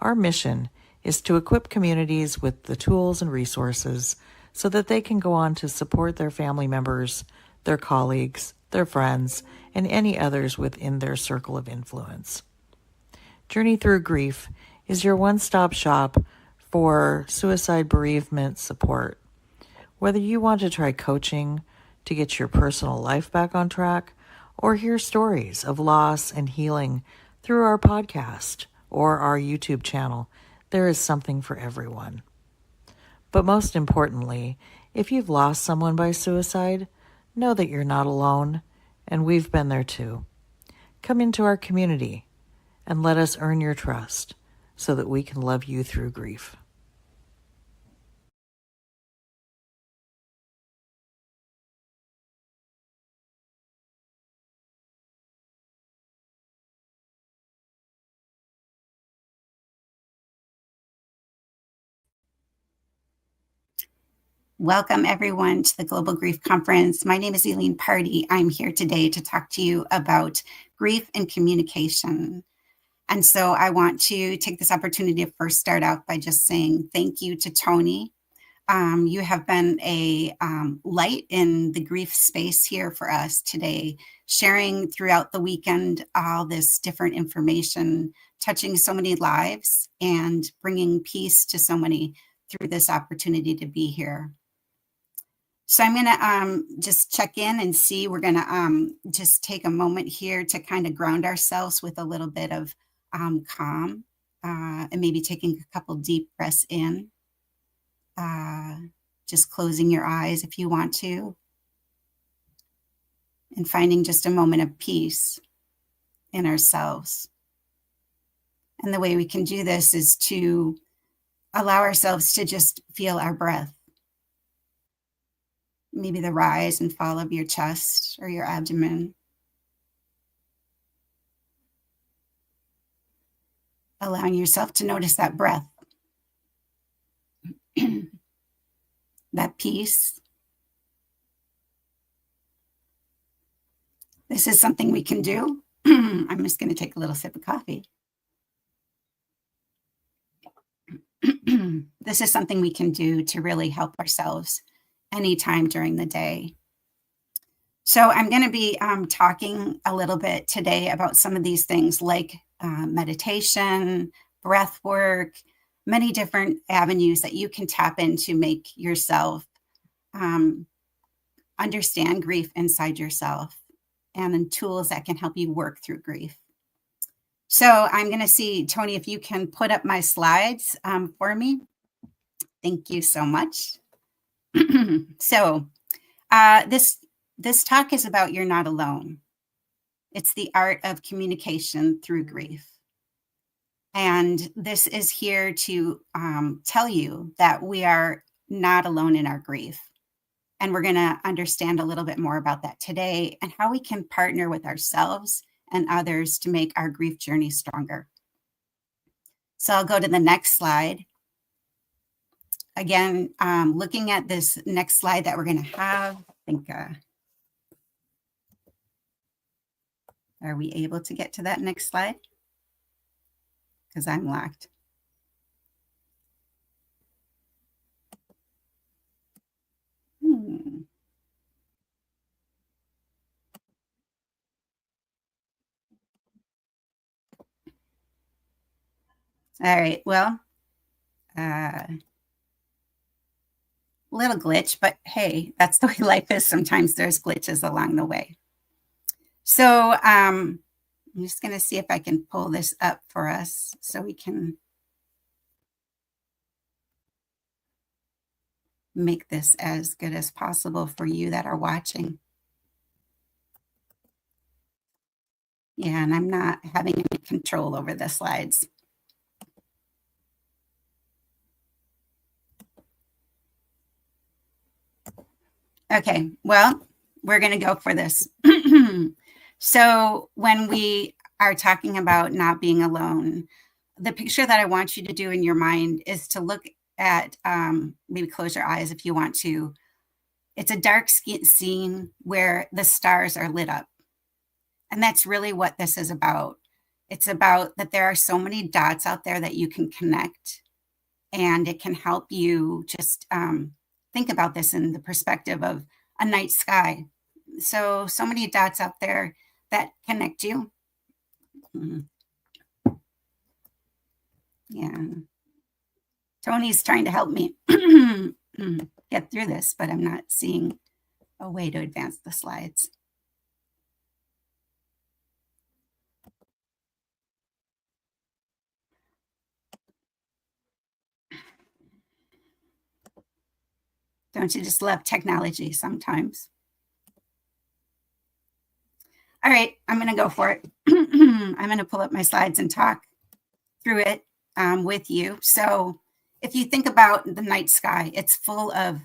Our mission is to equip communities with the tools and resources so that they can go on to support their family members, their colleagues, their friends, and any others within their circle of influence. Journey Through Grief is your one-stop shop for suicide bereavement support. Whether you want to try coaching to get your personal life back on track, or hear stories of loss and healing through our podcast or our YouTube channel, there is something for everyone. But most importantly, if you've lost someone by suicide, know that you're not alone, and we've been there too. Come into our community and let us earn your trust so that we can love you through grief. Welcome, everyone, to the Global Grief Conference. My name is Eileen Party. I'm here today to talk to you about grief and communication. And so I want to take this opportunity to first start out by just saying thank you to Tony You have been a light in the grief space here for us today, sharing throughout the weekend all this different information, touching so many lives and bringing peace to so many through this opportunity to be here. So I'm going to just check in and see. We're going to just take a moment here to kind of ground ourselves with a little bit of calm and maybe taking a couple deep breaths in. Just closing your eyes if you want to, and finding just a moment of peace in ourselves. And the way we can do this is to allow ourselves to just feel our breath. Maybe the rise and fall of your chest or your abdomen. Allowing yourself to notice that breath. That peace. This is something we can do. I'm just going to take a little sip of coffee. This is something we can do to really help ourselves anytime during the day. So I'm going to be talking a little bit today about some of these things like meditation, breath work, many different avenues that you can tap in to make yourself understand grief inside yourself, and tools that can help you work through grief. So I'm going to see, Tony, if you can put up my slides for me. Thank you so much. So this talk is about you're not alone. It's the art of communication through grief. And this is here to tell you that we are not alone in our grief. And we're going to understand a little bit more about that today and how we can partner with ourselves and others to make our grief journey stronger. So I'll go to the next slide. Again, looking at this next slide that we're going to have, I think, are we able to get to that next slide? Because I'm locked. All right, well, little glitch, but hey, that's the way life is. Sometimes there's glitches along the way. So I'm just going to see if I can pull this up for us so we can make this as good as possible for you that are watching. Yeah, and I'm not having any control over the slides. Okay, well, we're going to go for this. So when we are talking about not being alone, the picture that I want you to do in your mind is to look at, maybe close your eyes if you want to. It's a dark scene where the stars are lit up. And that's really what this is about. It's about that there are so many dots out there that you can connect, and it can help you just think about this in the perspective of a night sky. So many dots out there that connect you. Yeah. Tony's trying to help me get through this, but I'm not seeing a way to advance the slides. Don't you just love technology sometimes? All right, I'm going to go for it. I'm going to pull up my slides and talk through it with you. So if you think about the night sky, it's full of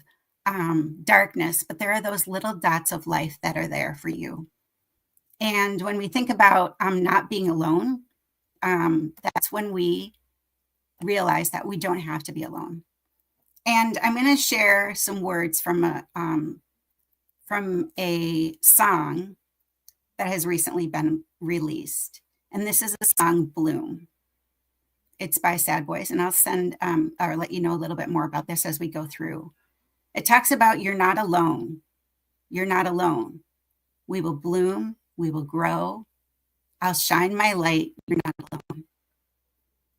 darkness, but there are those little dots of life that are there for you. And when we think about not being alone, that's when we realize that we don't have to be alone. And I'm going to share some words from a song that has recently been released. And this is the song Bloom. It's by Sad Boys, and I'll send or let you know a little bit more about this as we go through. It talks about you're not alone. You're not alone. We will bloom. We will grow. I'll shine my light. You're not alone.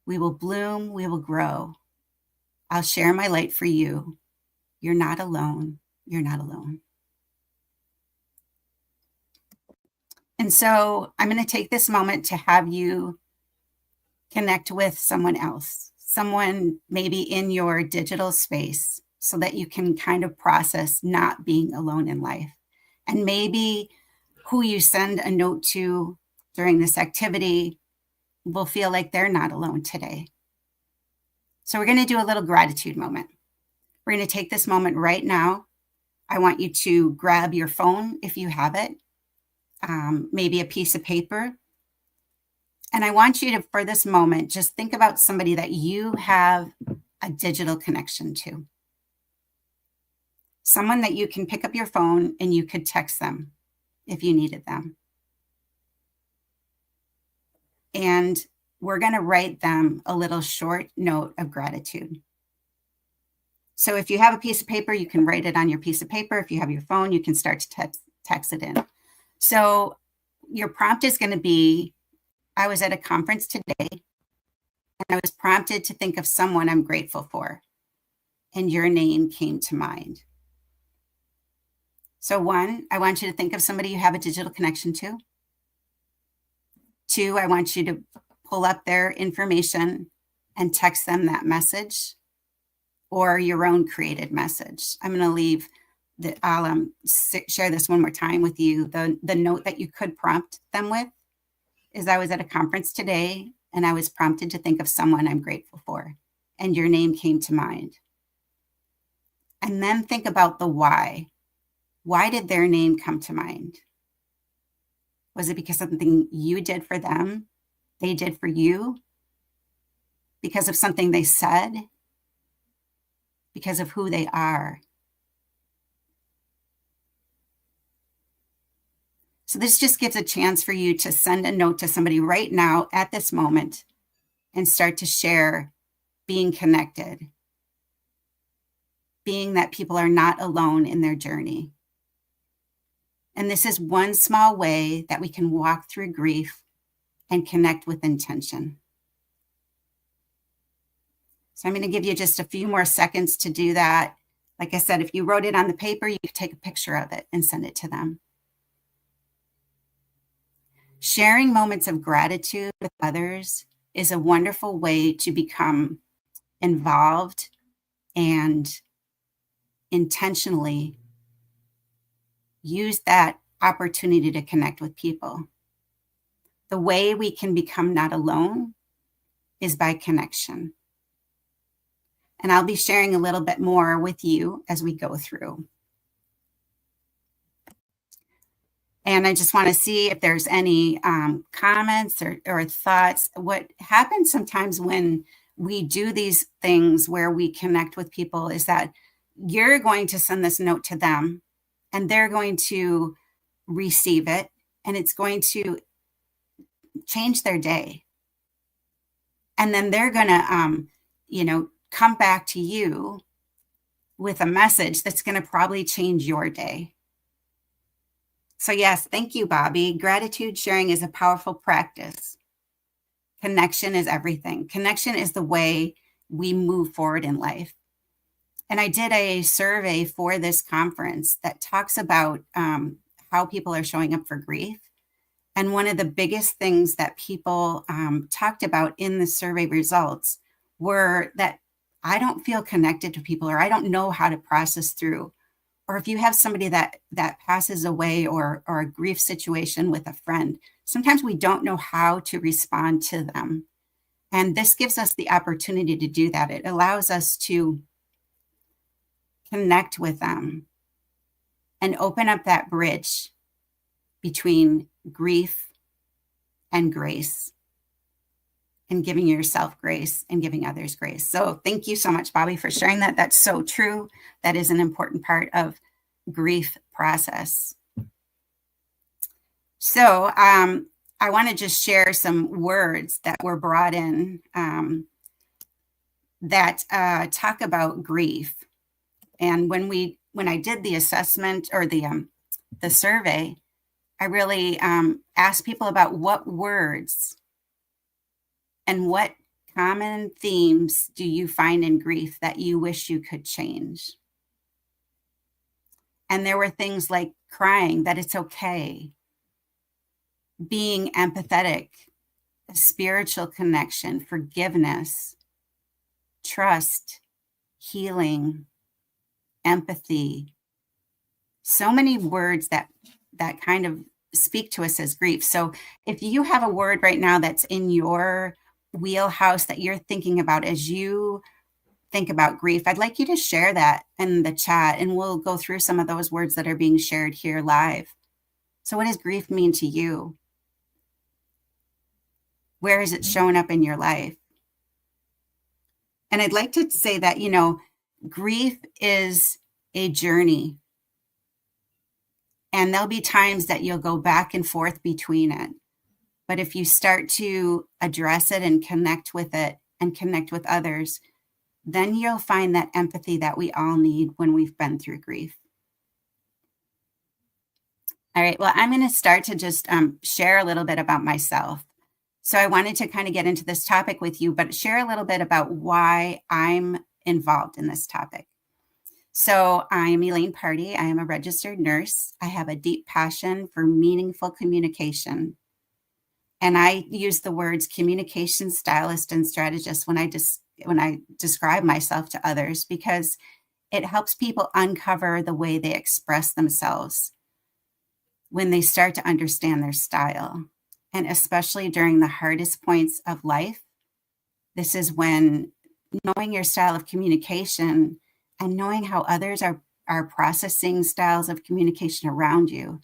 We will bloom. We will grow. I'll share my light for you. You're not alone. You're not alone. And so I'm going to take this moment to have you connect with someone else, someone maybe in your digital space, so that you can kind of process not being alone in life. And maybe who you send a note to during this activity will feel like they're not alone today. So we're going to do a little gratitude moment. We're going to take this moment right now. I want you to grab your phone if you have it, maybe a piece of paper. And I want you to, for this moment, just think about somebody that you have a digital connection to. Someone that you can pick up your phone and you could text them if you needed them. And we're going to write them a little short note of gratitude. So if you have a piece of paper, you can write it on your piece of paper. If you have your phone, you can start to text it in. So your prompt is going to be, I was at a conference today and I was prompted to think of someone I'm grateful for, and your name came to mind. So 1, I want you to think of somebody you have a digital connection to. 2, I want you to pull up their information and text them that message or your own created message. I'm going to leave I'll share this one more time with you. The note that you could prompt them with is, I was at a conference today and I was prompted to think of someone I'm grateful for, and your name came to mind. And then think about the why. Why did their name come to mind? Was it because something you did for them, they did for you? Because of something they said? Because of who they are? So this just gives a chance for you to send a note to somebody right now at this moment and start to share being connected, being that people are not alone in their journey. And this is one small way that we can walk through grief and connect with intention. So I'm going to give you just a few more seconds to do that. Like I said, if you wrote it on the paper, you could take a picture of it and send it to them. Sharing moments of gratitude with others is a wonderful way to become involved and intentionally use that opportunity to connect with people. The way we can become not alone is by connection. And I'll be sharing a little bit more with you as we go through. And I just want to see if there's any comments or thoughts. What happens sometimes when we do these things where we connect with people is that you're going to send this note to them and they're going to receive it, and it's going to change their day. And then they're going to, come back to you with a message that's going to probably change your day. So yes, thank you, Bobby. Gratitude sharing is a powerful practice. Connection is everything. Connection is the way we move forward in life. And I did a survey for this conference that talks about how people are showing up for grief. And one of the biggest things that people talked about in the survey results were that I don't feel connected to people, or I don't know how to process through. Or if you have somebody that passes away, or a grief situation with a friend, sometimes we don't know how to respond to them. And this gives us the opportunity to do that. It allows us to connect with them and open up that bridge between grief and grace, and giving yourself grace and giving others grace. So thank you so much, Bobby, for sharing that. That's so true. That is an important part of grief process. So I want to just share some words that were brought in that talk about grief. And when I did the assessment or the survey, I really asked people about what words and what common themes do you find in grief that you wish you could change? And there were things like crying, that it's okay, being empathetic, a spiritual connection, forgiveness, trust, healing, empathy. So many words that kind of speak to us as grief. So if you have a word right now that's in your wheelhouse that you're thinking about as you think about grief, I'd like you to share that in the chat, and we'll go through some of those words that are being shared here live. So what does grief mean to you? Where has it shown up in your life? And I'd like to say that, you know, grief is a journey. And there'll be times that you'll go back and forth between it. But if you start to address it and connect with it and connect with others, then you'll find that empathy that we all need when we've been through grief. All right, well, I'm going to start to just share a little bit about myself. So I wanted to kind of get into this topic with you, but share a little bit about why I'm involved in this topic. So I'm Elaine Party. I am a registered nurse. I have a deep passion for meaningful communication. And I use the words communication stylist and strategist when I describe myself to others, because it helps people uncover the way they express themselves when they start to understand their style. And especially during the hardest points of life, this is when knowing your style of communication and knowing how others are processing styles of communication around you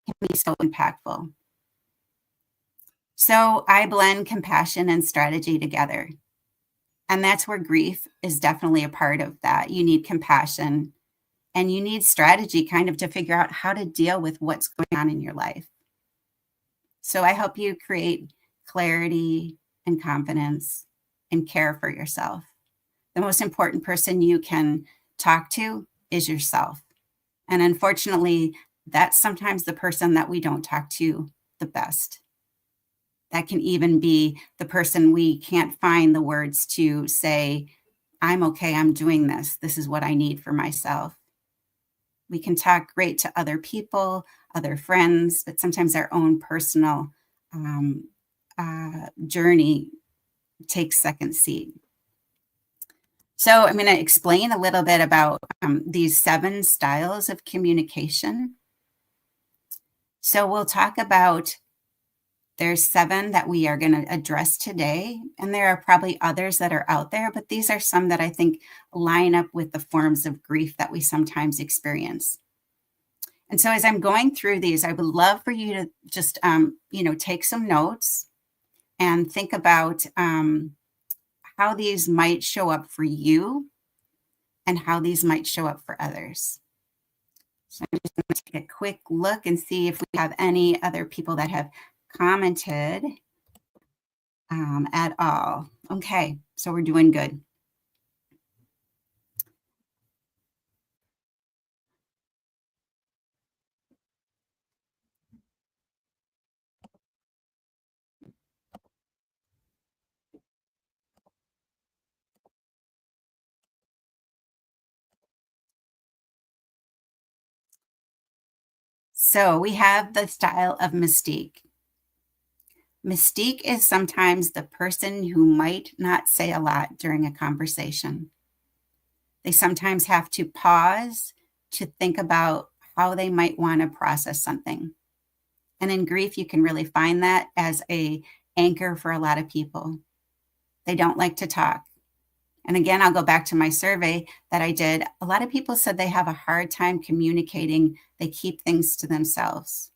can be so impactful. So I blend compassion and strategy together. And that's where grief is definitely a part of that. You need compassion and you need strategy kind of to figure out how to deal with what's going on in your life. So I help you create clarity and confidence and care for yourself. The most important person you can talk to is yourself. And unfortunately, that's sometimes the person that we don't talk to the best. That can even be the person we can't find the words to say, I'm okay, I'm doing this. This is what I need for myself. We can talk great to other people, other friends, but sometimes our own personal journey takes second seat. So I'm going to explain a little bit about these 7 styles of communication. So we'll talk about, there's 7 that we are going to address today, and there are probably others that are out there, but these are some that I think line up with the forms of grief that we sometimes experience. And so as I'm going through these, I would love for you to just, take some notes and think about how these might show up for you and how these might show up for others. So I'm just going to take a quick look and see if we have any other people that have commented at all. Okay, so we're doing good. So we have the style of Mystique. Mystique is sometimes the person who might not say a lot during a conversation. They sometimes have to pause to think about how they might want to process something. And in grief, you can really find that as an anchor for a lot of people. They don't like to talk. And again, I'll go back to my survey that I did. A lot of people said they have a hard time communicating. They keep things to themselves.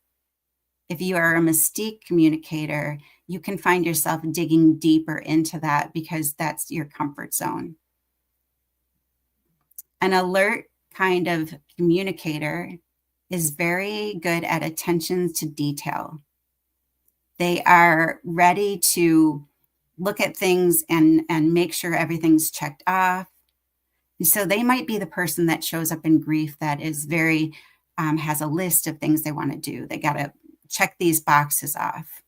If you are a Mystique communicator, you can find yourself digging deeper into that because that's your comfort zone. An alert kind of communicator is very good at attention to detail. They are ready to look at things and make sure everything's checked off. And so they might be the person that shows up in grief that is very, has a list of things they want to do. They got to check these boxes off.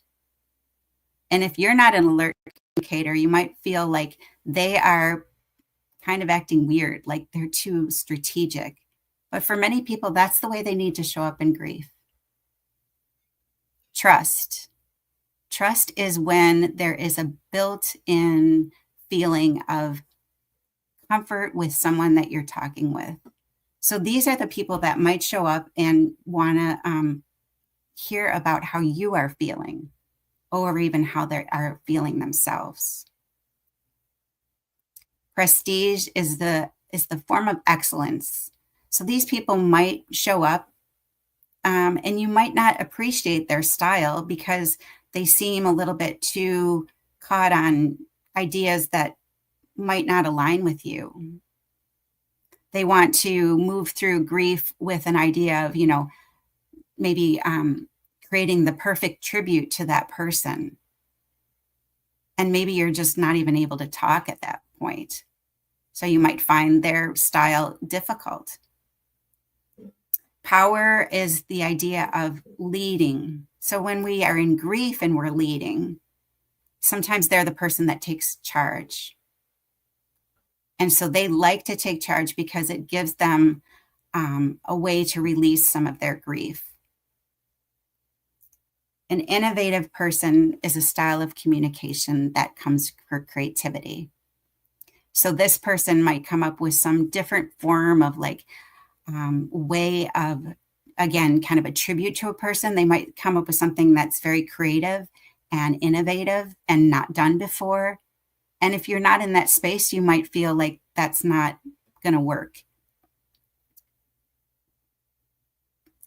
And if you're not an alert communicator, you might feel like they are kind of acting weird, like they're too strategic. But for many people, that's the way they need to show up in grief. Trust. Trust is when there is a built-in feeling of comfort with someone that you're talking with. So these are the people that might show up and want to hear about how you are feeling, or even how they are feeling themselves. Prestige is the form of excellence. So these people might show up and you might not appreciate their style because they seem a little bit too caught on ideas that might not align with you. They want to move through grief with an idea of, maybe creating the perfect tribute to that person. And maybe you're just not even able to talk at that point. So you might find their style difficult. Power is the idea of leading. So when we are in grief and we're leading, sometimes they're the person that takes charge. And so they like to take charge because it gives them a way to release some of their grief. An innovative person is a style of communication that comes from creativity. So this person might come up with some different form of way of, again, kind of a tribute to a person. They might come up with something that's very creative and innovative and not done before. And if you're not in that space, you might feel like that's not going to work.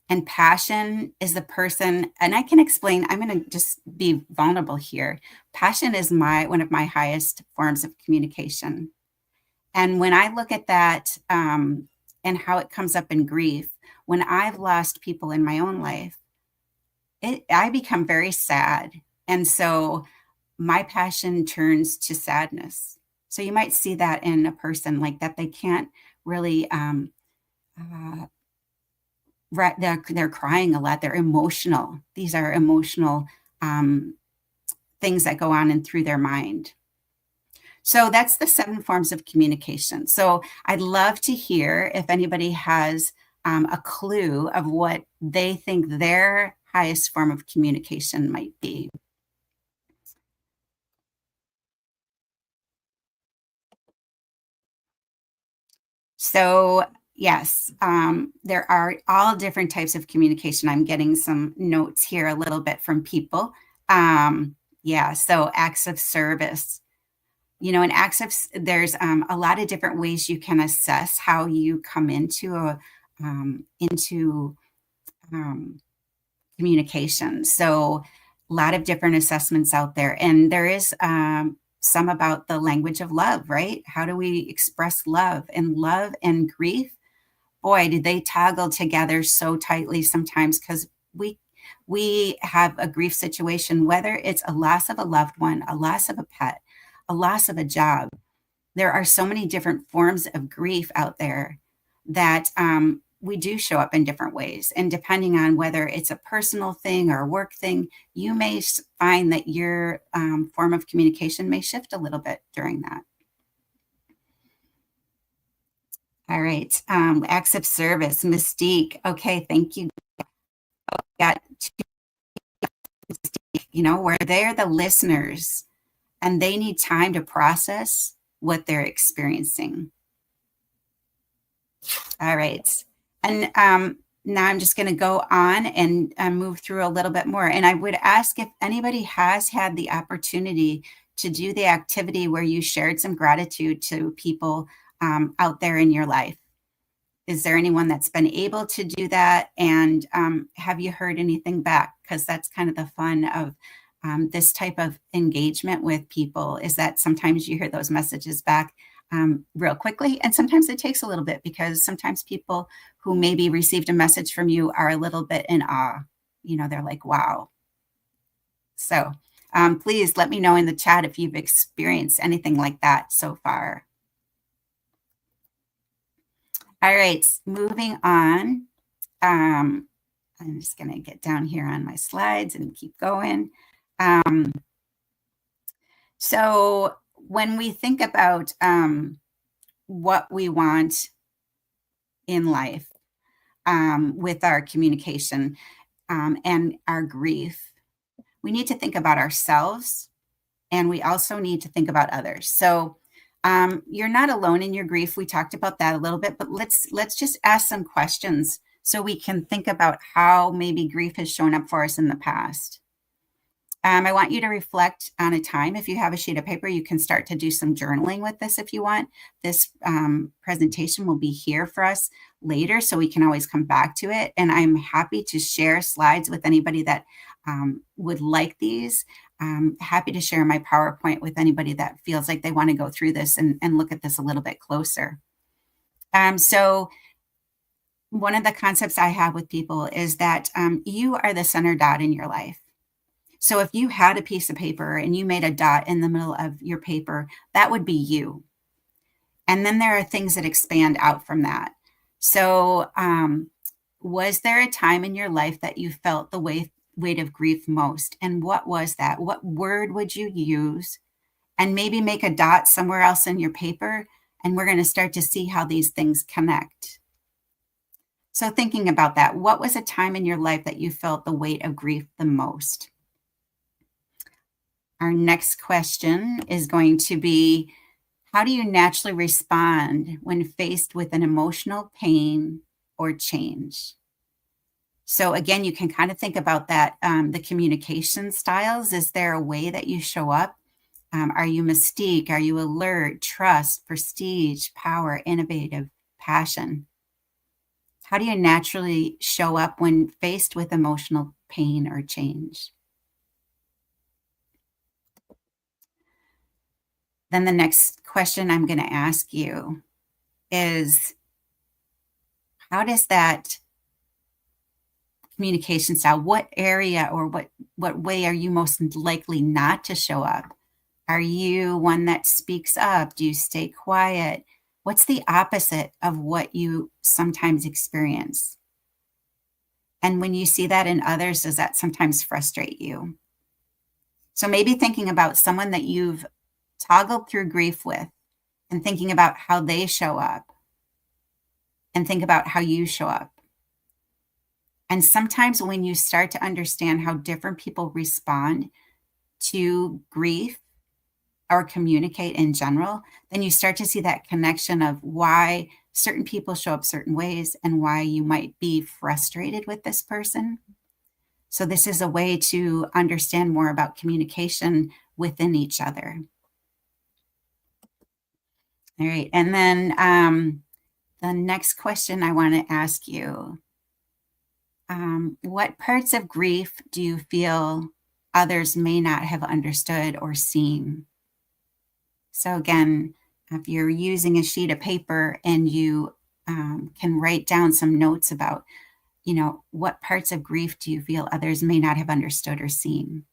And passion is the person, and I can explain, I'm going to just be vulnerable here. Passion is one of my highest forms of communication. And when I look at that and how it comes up in grief, when I've lost people in my own life, I become very sad. And so my passion turns to sadness. So you might see that in a person like that. They can't really, they're crying a lot. They're emotional. These are emotional things that go on and through their mind. So that's the 7 forms of communication. So I'd love to hear if anybody has a clue of what they think their highest form of communication might be. So yes, there are all different types of communication. I'm getting some notes here a little bit from people. So acts of service. In acts of, there's a lot of different ways you can assess how you come into communication. So a lot of different assessments out there. And there is some about the language of love, right? How do we express love? And love and grief, boy, did they toggle together so tightly sometimes, because we have a grief situation, whether it's a loss of a loved one, a loss of a pet, a loss of a job. There are so many different forms of grief out there that we do show up in different ways. And depending on whether it's a personal thing or a work thing, you may find that your form of communication may shift a little bit during that. All right, acts of service, Mystique. Okay, thank you. Got where they're the listeners and they need time to process what they're experiencing. All right. And now I'm just going to go on and move through a little bit more. And I would ask if anybody has had the opportunity to do the activity where you shared some gratitude to people out there in your life. Is there anyone that's been able to do that? And have you heard anything back? Because that's kind of the fun of this type of engagement with people, is that sometimes you hear those messages back real quickly. And sometimes it takes a little bit, because sometimes people who maybe received a message from you are a little bit in awe. They're like, wow. So, Please let me know in the chat if you've experienced anything like that so far. All right, moving on. I'm just going to get down here on my slides and keep going. So when we think about what we want in life with our communication and our grief, we need to think about ourselves, and we also need to think about others. So you're not alone in your grief. We talked about that a little bit, but let's just ask some questions so we can think about how maybe grief has shown up for us in the past. I want you to reflect on a time. If you have a sheet of paper, you can start to do some journaling with this if you want. This presentation will be here for us later, so we can always come back to it. And I'm happy to share slides with anybody that would like these. I'm happy to share my PowerPoint with anybody that feels like they want to go through this and look at this a little bit closer. So one of the concepts I have with people is that you are the center dot in your life. So if you had a piece of paper and you made a dot in the middle of your paper, that would be you. And then there are things that expand out from that. So was there a time in your life that you felt the weight of grief most? And what was that? What word would you use? And maybe make a dot somewhere else in your paper. And we're going to start to see how these things connect. So thinking about that, what was a time in your life that you felt the weight of grief the most? Our next question is going to be, how do you naturally respond when faced with an emotional pain or change? So again, you can kind of think about that, the communication styles. Is there a way that you show up? Are you mystique? Are you alert, trust, prestige, power, innovative, passion? How do you naturally show up when faced with emotional pain or change? Then the next question I'm going to ask you is, how does that communication style, what area or what way are you most likely not to show up? Are you one that speaks up? Do you stay quiet? What's the opposite of what you sometimes experience? And when you see that in others, does that sometimes frustrate you? So maybe thinking about someone that you've toggled through grief with and thinking about how they show up and think about how you show up. And sometimes when you start to understand how different people respond to grief or communicate in general, then you start to see that connection of why certain people show up certain ways and why you might be frustrated with this person. So this is a way to understand more about communication within each other. All right, and then the next question I want to ask you, what parts of grief do you feel others may not have understood or seen? So again, if you're using a sheet of paper and you can write down some notes about, what parts of grief do you feel others may not have understood or seen?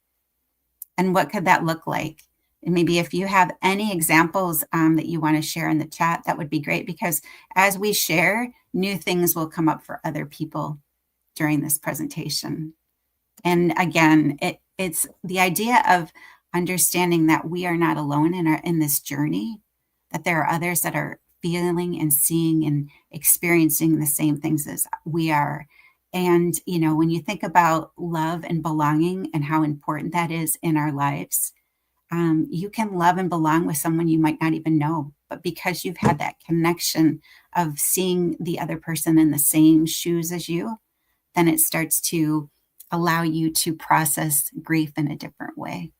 And what could that look like? And maybe if you have any examples that you want to share in the chat, that would be great, because as we share, new things will come up for other people during this presentation. And again, it's the idea of understanding that we are not alone in this journey, that there are others that are feeling and seeing and experiencing the same things as we are. And, when you think about love and belonging and how important that is in our lives, you can love and belong with someone you might not even know, but because you've had that connection of seeing the other person in the same shoes as you, then it starts to allow you to process grief in a different way.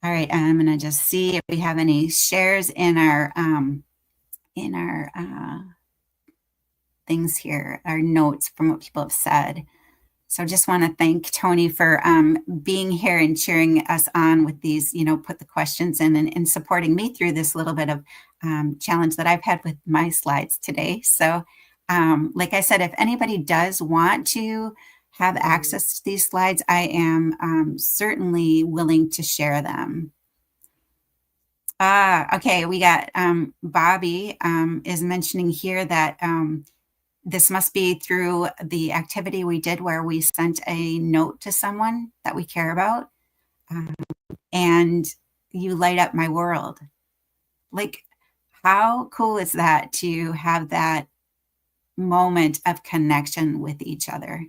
All right, I'm going to just see if we have any shares in our things here, our notes from what people have said. So just want to thank Tony for being here and cheering us on with these, put the questions in and supporting me through this little bit of challenge that I've had with my slides today. So like I said, if anybody does want to have access to these slides, I am certainly willing to share them. Okay, we got Bobby is mentioning here that this must be through the activity we did where we sent a note to someone that we care about, and you light up my world. Like, how cool is that to have that moment of connection with each other?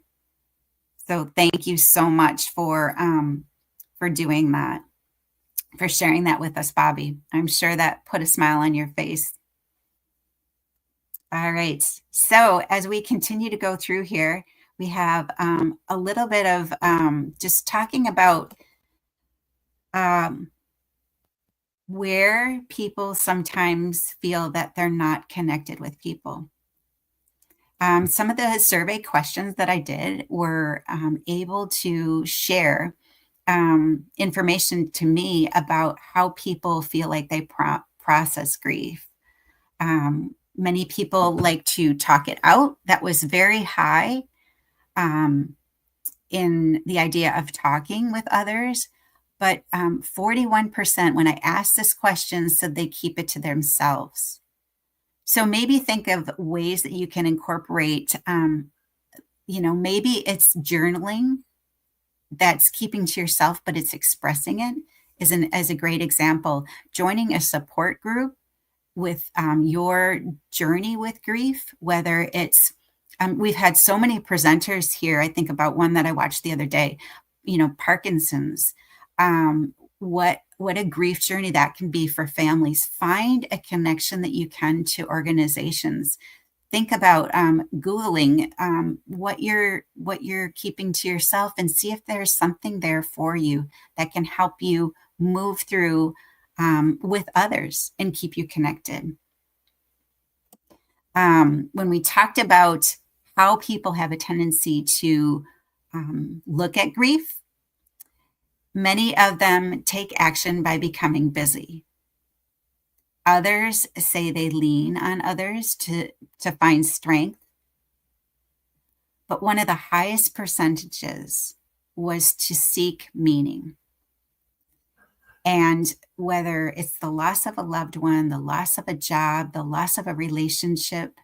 So thank you so much for doing that, for sharing that with us, Bobby. I'm sure that put a smile on your face. All right. So as we continue to go through here, we have a little bit of just talking about where people sometimes feel that they're not connected with people. Some of the survey questions that I did were able to share information to me about how people feel like they process grief. Many people like to talk it out. That was very high in the idea of talking with others. But 41%, when I asked this question, said they keep it to themselves. So maybe think of ways that you can incorporate, maybe it's journaling that's keeping to yourself, but it's expressing it as a great example. Joining a support group with your journey with grief, whether it's, we've had so many presenters here. I think about one that I watched the other day, Parkinson's. What a grief journey that can be for families. Find a connection that you can to organizations. Think about Googling what you're keeping to yourself and see if there's something there for you that can help you move through with others and keep you connected. When we talked about how people have a tendency to look at grief, many of them take action by becoming busy. Others say they lean on others to find strength. But one of the highest percentages was to seek meaning. And whether it's the loss of a loved one, the loss of a job, the loss of a relationship,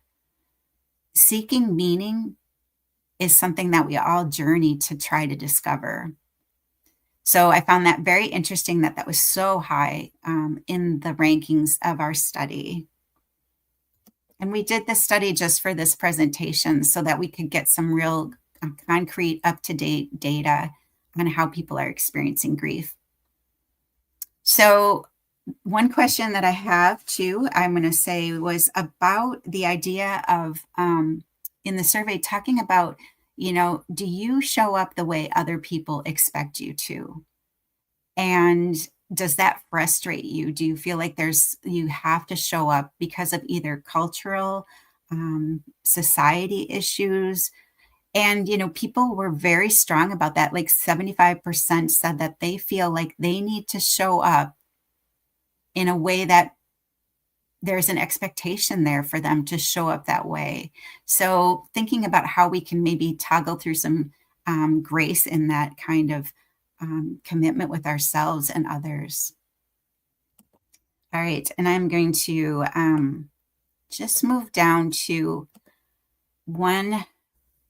seeking meaning is something that we all journey to try to discover. So I found that very interesting that was so high in the rankings of our study. And we did this study just for this presentation so that we could get some real concrete, up-to-date data on how people are experiencing grief. So one question that I have too, I'm going to say, was about the idea of, in the survey, talking about, do you show up the way other people expect you to? And does that frustrate you? Do you feel like you have to show up because of either cultural, society issues? And, people were very strong about that. Like 75% said that they feel like they need to show up in a way that there's an expectation there for them to show up that way. So thinking about how we can maybe toggle through some grace in that kind of commitment with ourselves and others. All right, and I'm going to just move down to one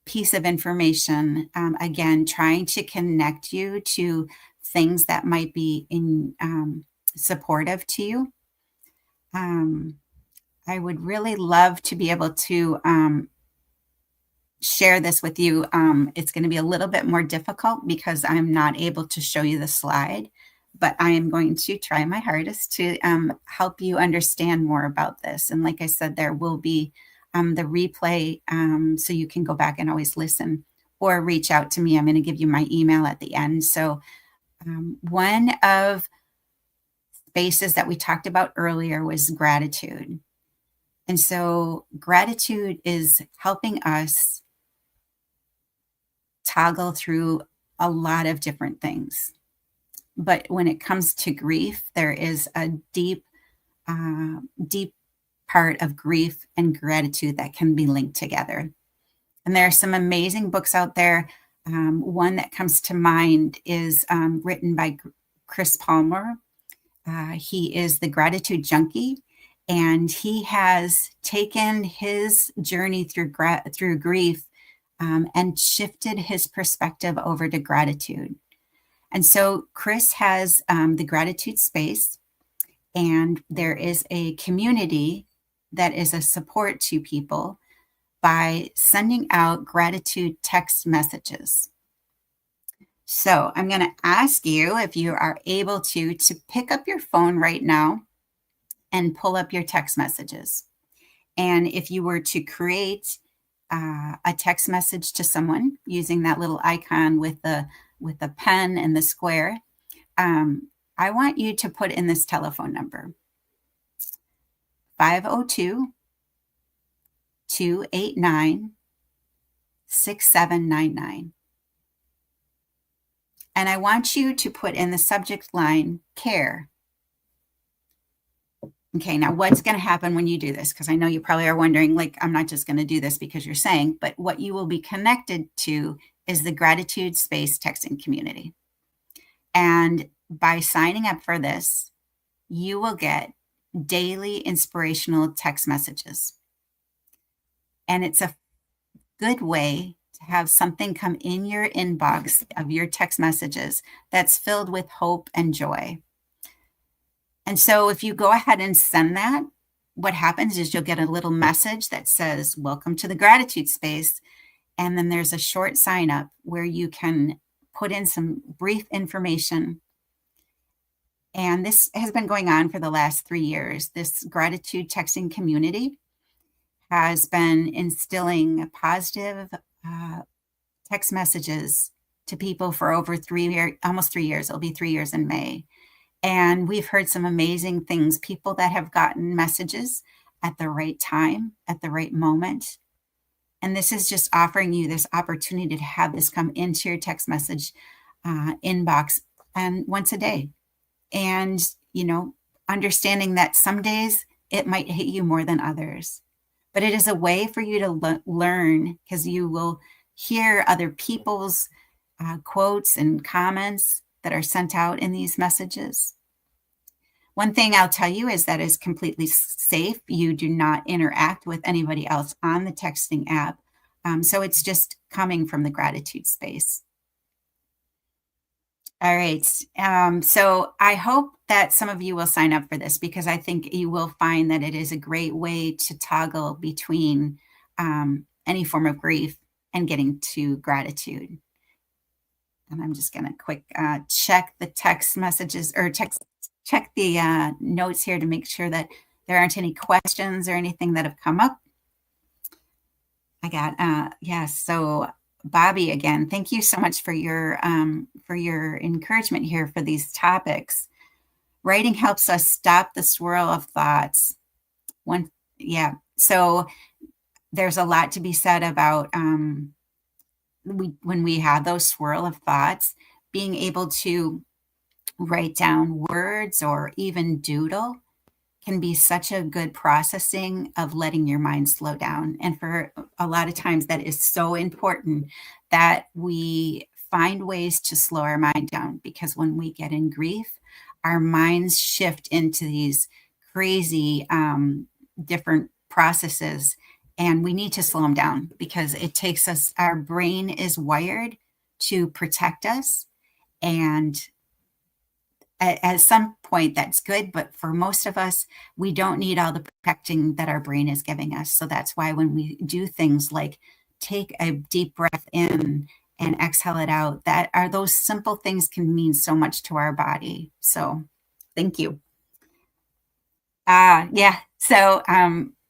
piece of information, again, trying to connect you to things that might be supportive to you. I would really love to be able to share this with you. It's going to be a little bit more difficult because I'm not able to show you the slide, but I am going to try my hardest to help you understand more about this. And like I said, there will be the replay, so you can go back and always listen or reach out to me. I'm going to give you my email at the end. So one of spaces that we talked about earlier was gratitude. And so gratitude is helping us toggle through a lot of different things. But when it comes to grief, there is a deep part of grief and gratitude that can be linked together. And there are some amazing books out there. One that comes to mind is written by Chris Palmer. He is the gratitude junkie, and he has taken his journey through grief and shifted his perspective over to gratitude. And so Chris has the gratitude space, and there is a community that is a support to people by sending out gratitude text messages. So I'm going to ask you, if you are able to pick up your phone right now and pull up your text messages. And if you were to create a text message to someone using that little icon with the pen and the square, I want you to put in this telephone number, 502-289-6799. And I want you to put in the subject line, care. Okay, now what's going to happen when you do this? Because I know you probably are wondering, like, I'm not just going to do this because you're saying, but what you will be connected to is the Gratitude Space texting community. And by signing up for this, you will get daily inspirational text messages. And it's a good way to have something come in your inbox of your text messages that's filled with hope and joy. And so if you go ahead and send that, what happens is you'll get a little message that says, welcome to the gratitude space. And then there's a short sign up where you can put in some brief information. And this has been going on for the last 3 years. This gratitude texting community has been instilling positive text messages to people for over almost 3 years. It'll be 3 years in May. And we've heard some amazing things, people that have gotten messages at the right time, at the right moment. And this is just offering you this opportunity to have this come into your text message inbox and once a day. And, you know, understanding that some days it might hit you more than others. But it is a way for you to learn, because you will hear other people's quotes and comments that are sent out in these messages. One thing I'll tell you is that it's completely safe. You do not interact with anybody else on the texting app. So it's just coming from the gratitude space. All right. So I hope that some of you will sign up for this, because I think you will find that it is a great way to toggle between any form of grief and getting to gratitude. And I'm just going to quick check the text messages, or check the notes here to make sure that there aren't any questions or anything that have come up. I got, yes. So Bobby, again, thank you so much for your encouragement here for these topics. Writing helps us stop the swirl of thoughts. So there's a lot to be said about when we have those swirl of thoughts, being able to write down words or even doodle can be such a good processing of letting your mind slow down. And for a lot of times that is so important that we find ways to slow our mind down, because when we get in grief, our minds shift into these crazy different processes, and we need to slow them down, because it takes us, our brain is wired to protect us. And at some point that's good, but for most of us, we don't need all the protecting that our brain is giving us. So that's why when we do things like take a deep breath in and exhale it out, that are those simple things can mean so much to our body. So thank you. So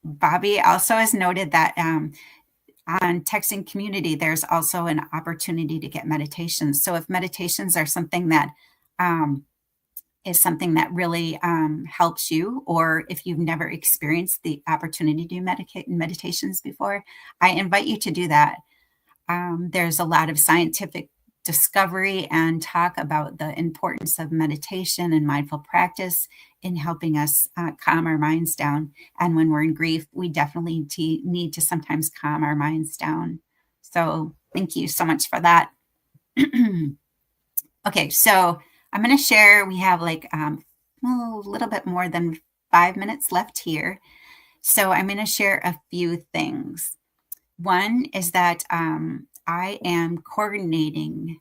Bobby also has noted that on texting community, there's also an opportunity to get meditations. So if meditations are something that is something that really helps you, or if you've never experienced the opportunity to do meditations before, I invite you to do that. There's a lot of scientific discovery and talk about the importance of meditation and mindful practice in helping us calm our minds down. And when we're in grief, we definitely need to sometimes calm our minds down. So thank you so much for that. Okay, so I'm going to share. We have like a little bit more than 5 minutes left here. So I'm going to share a few things. One is that I am coordinating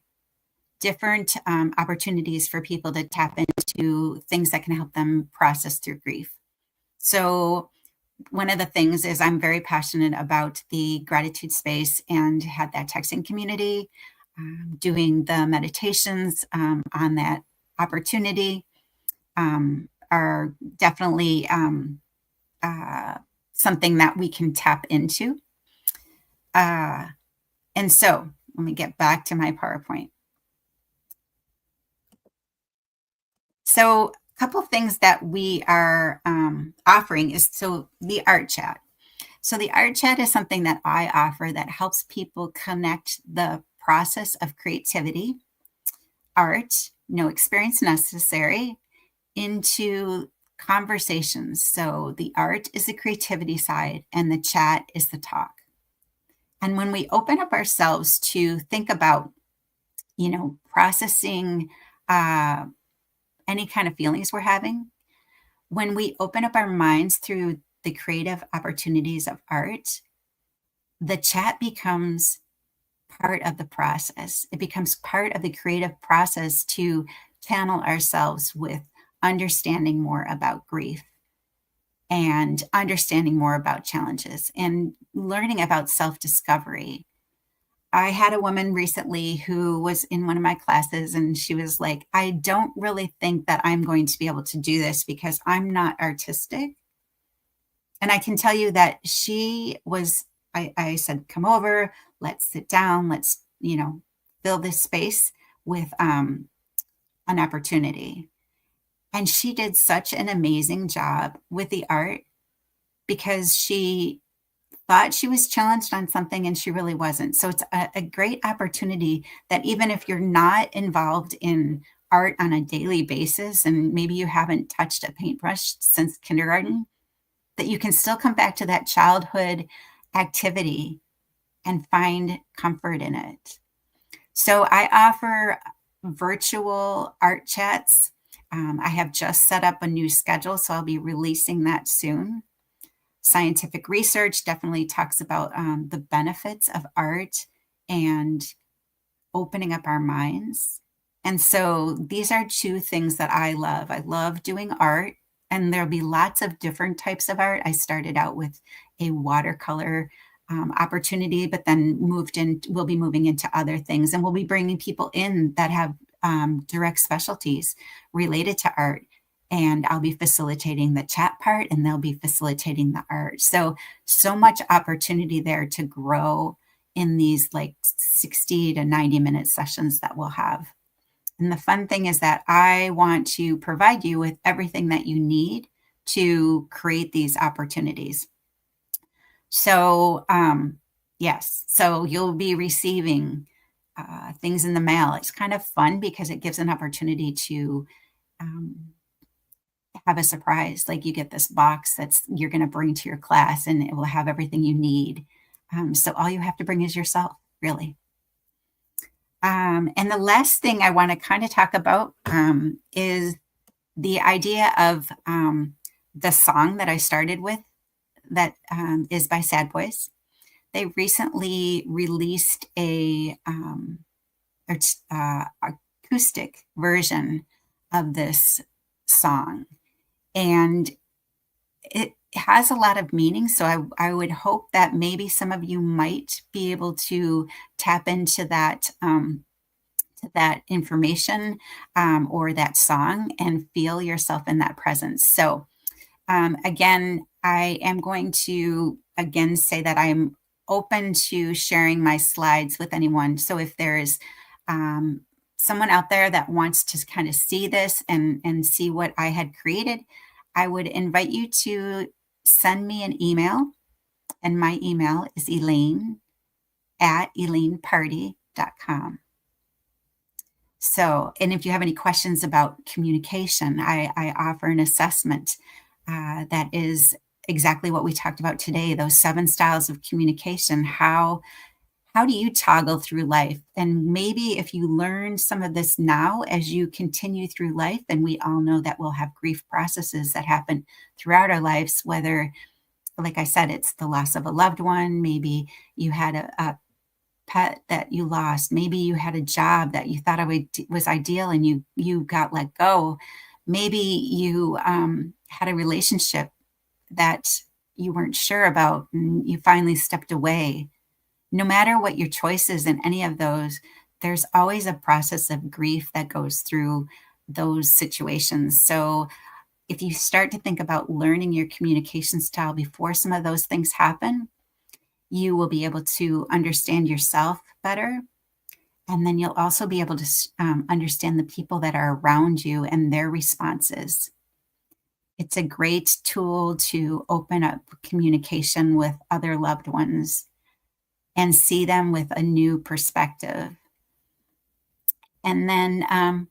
different opportunities for people to tap into things that can help them process through grief. So one of the things is I'm very passionate about the gratitude space and had that texting community, doing the meditations on that opportunity are definitely something that we can tap into. And so let me get back to my PowerPoint. So a couple of things that we are offering is the art chat. So the art chat is something that I offer that helps people connect the process of creativity, art, no experience necessary, into conversations. So the art is the creativity side and the chat is the talk. And when we open up ourselves to think about, processing any kind of feelings we're having, when we open up our minds through the creative opportunities of art, the chat becomes part of the process. It becomes part of the creative process to channel ourselves with understanding more about grief and understanding more about challenges and learning about self-discovery. I had a woman recently who was in one of my classes and she was like, I don't really think that I'm going to be able to do this because I'm not artistic. And I can tell you that she was, I said, come over, let's sit down, let's, fill this space with an opportunity. And she did such an amazing job with the art because she thought she was challenged on something and she really wasn't. So it's a great opportunity that even if you're not involved in art on a daily basis, and maybe you haven't touched a paintbrush since kindergarten, that you can still come back to that childhood activity and find comfort in it. So I offer virtual art chats. I have just set up a new schedule, so I'll be releasing that soon. Scientific research definitely talks about the benefits of art and opening up our minds. And so these are two things that I love. I love doing art, and there'll be lots of different types of art. I started out with a watercolor opportunity, but then we'll be moving into other things, and we'll be bringing people in that have direct specialties related to art. And I'll be facilitating the chat part and they'll be facilitating the art. So much opportunity there to grow in these like 60 to 90 minute sessions that we'll have. And the fun thing is that I want to provide you with everything that you need to create these opportunities. So yes, so you'll be receiving things in the mail. It's kind of fun because it gives an opportunity to have a surprise. Like you get this box you're going to bring to your class and it will have everything you need. So all you have to bring is yourself, really. And the last thing I want to kind of talk about is the idea of the song that I started with that is by Sad Boys. They recently released a acoustic version of this song. And it has a lot of meaning. So I would hope that maybe some of you might be able to tap into that information or that song and feel yourself in that presence. So again, I am going to say that I'm open to sharing my slides with anyone. So if there's someone out there that wants to kind of see this and see what I had created, I would invite you to send me an email. And my email is elaine@elaineparty.com. So, and if you have any questions about communication, I offer an assessment that is exactly what we talked about today, those 7 styles of communication. How how do you toggle through life? And maybe if you learn some of this now as you continue through life, and we all know that we'll have grief processes that happen throughout our lives, whether, like I said, it's the loss of a loved one, maybe you had a pet that you lost, maybe you had a job that you thought was ideal and you got let go, maybe you had a relationship that you weren't sure about and you finally stepped away. No matter what your choice is in any of those, there's always a process of grief that goes through those situations. So if you start to think about learning your communication style before some of those things happen, you will be able to understand yourself better. And then you'll also be able to understand the people that are around you and their responses. It's a great tool to open up communication with other loved ones and see them with a new perspective. And then,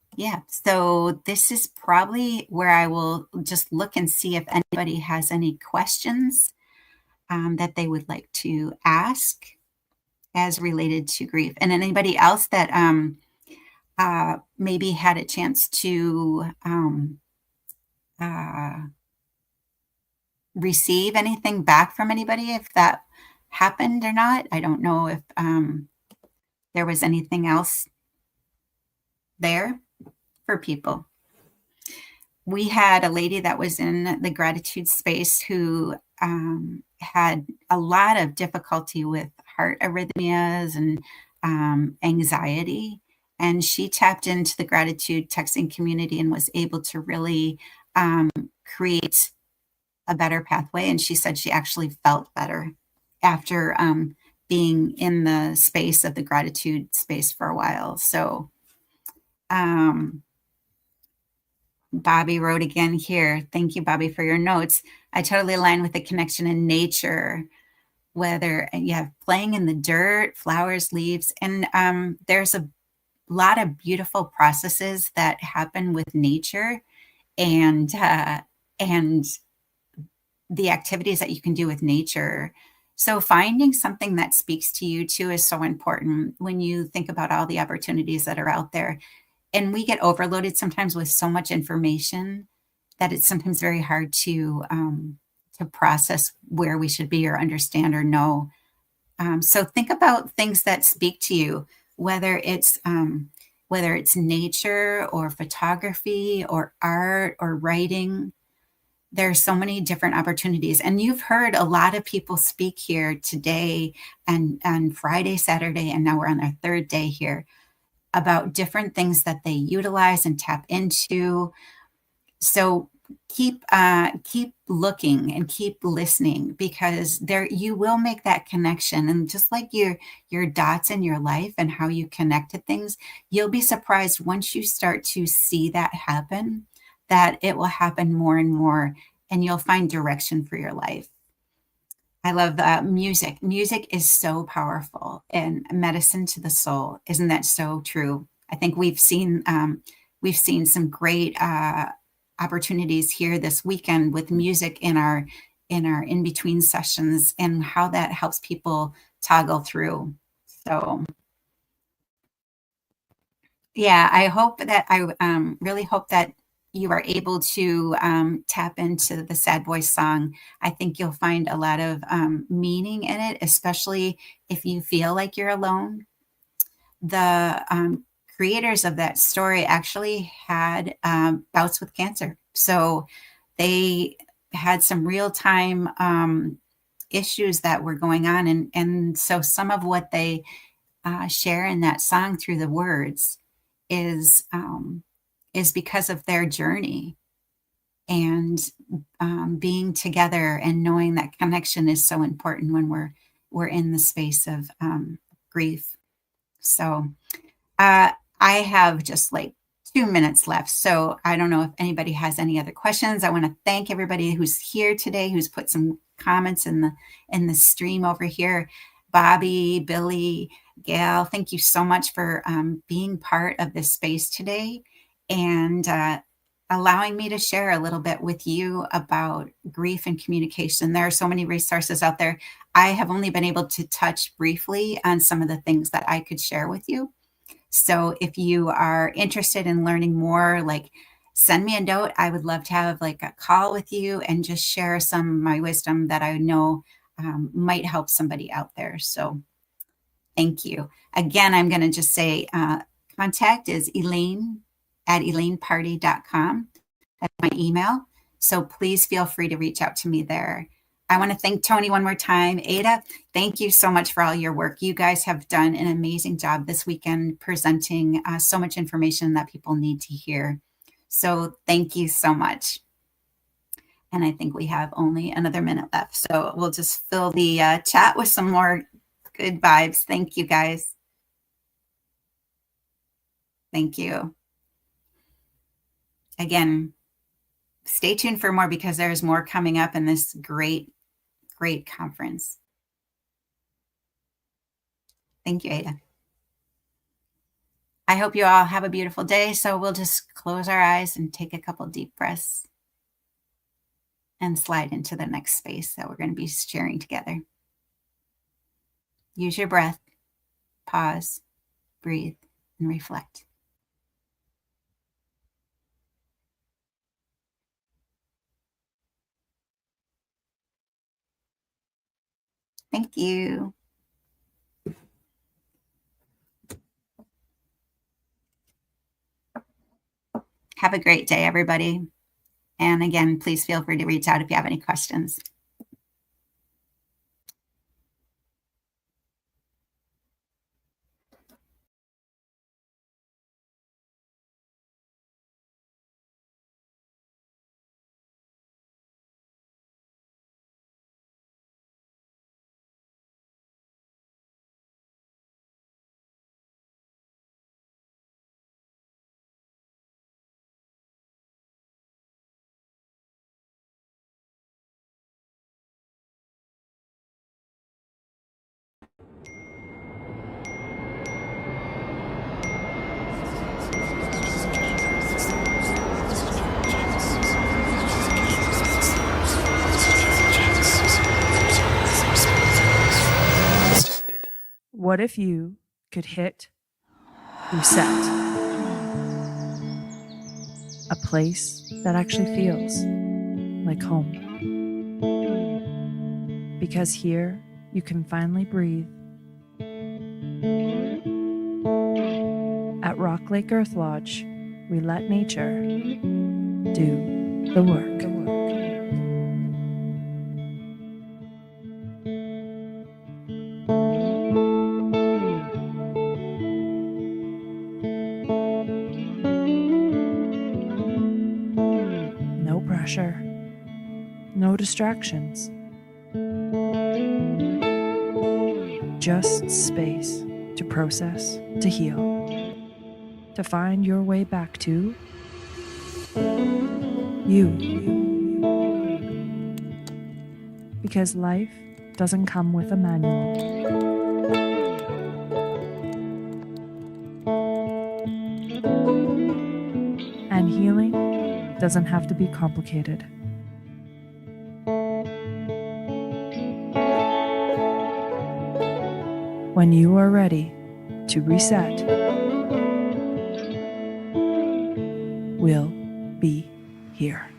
so this is probably where I will just look and see if anybody has any questions that they would like to ask as related to grief. And anybody else that maybe had a chance to receive anything back from anybody, if that happened or not. I don't know if there was anything else there for people. We had a lady that was in the gratitude space who had a lot of difficulty with heart arrhythmias and anxiety. And she tapped into the gratitude texting community and was able to really create a better pathway. And she said she actually felt better after being in the space of the gratitude space for a while. So Bobby wrote again here. Thank you, Bobby, for your notes. I totally align with the connection in nature, whether you have playing in the dirt, flowers, leaves, and there's a lot of beautiful processes that happen with nature and the activities that you can do with nature. So finding something that speaks to you too is so important when you think about all the opportunities that are out there. And we get overloaded sometimes with so much information that it's sometimes very hard to process where we should be or understand or know. So think about things that speak to you, whether it's nature or photography or art or writing. There's so many different opportunities. And you've heard a lot of people speak here today and Friday, Saturday, and now we're on our third day here about different things that they utilize and tap into. So keep looking and keep listening, because there you will make that connection. And just like your dots in your life and how you connect to things, you'll be surprised once you start to see that happen, that it will happen more and more, and you'll find direction for your life. I love music. Music is so powerful and medicine to the soul. Isn't that so true? I think we've seen some great opportunities here this weekend with music in our in-between sessions and how that helps people toggle through. So yeah, I really hope that you are able to tap into the Sad Boy song. I think you'll find a lot of meaning in it, especially if you feel like you're alone. The creators of that story actually had bouts with cancer. So they had some real-time issues that were going on. And so some of what they share in that song through the words is because of their journey, and being together and knowing that connection is so important when we're in the space of grief. So I have just like 2 minutes left. So I don't know if anybody has any other questions. I want to thank everybody who's here today, who's put some comments in the stream over here. Bobby, Billy, Gail, thank you so much for being part of this space today. And allowing me to share a little bit with you about grief and communication. There are so many resources out there. I have only been able to touch briefly on some of the things that I could share with you. So if you are interested in learning more, like send me a note. I would love to have like a call with you and just share some of my wisdom that I know might help somebody out there. So thank you. Again, I'm going to just say contact is elaine@elaineparty.com. That's my email. So please feel free to reach out to me there. I want to thank Tony one more time. Ada, thank you so much for all your work. You guys have done an amazing job this weekend presenting so much information that people need to hear. So thank you so much. And I think we have only another minute left. So we'll just fill the chat with some more good vibes. Thank you, guys. Thank you. Again, stay tuned for more because there's more coming up in this great conference. Thank you, Ada. I hope you all have a beautiful day. So we'll just close our eyes and take a couple deep breaths and slide into the next space that we're going to be sharing together. Use your breath, pause, breathe, and reflect. Thank you. Have a great day, everybody. And again, please feel free to reach out if you have any questions. What if you could hit reset? A place that actually feels like home. Because here you can finally breathe. At Rock Lake Earth Lodge, we let nature do the work. No pressure, no distractions. Just space to process, to heal, to find your way back to you. Because life doesn't come with a manual. And healing doesn't have to be complicated. When you are ready to reset, we'll be here.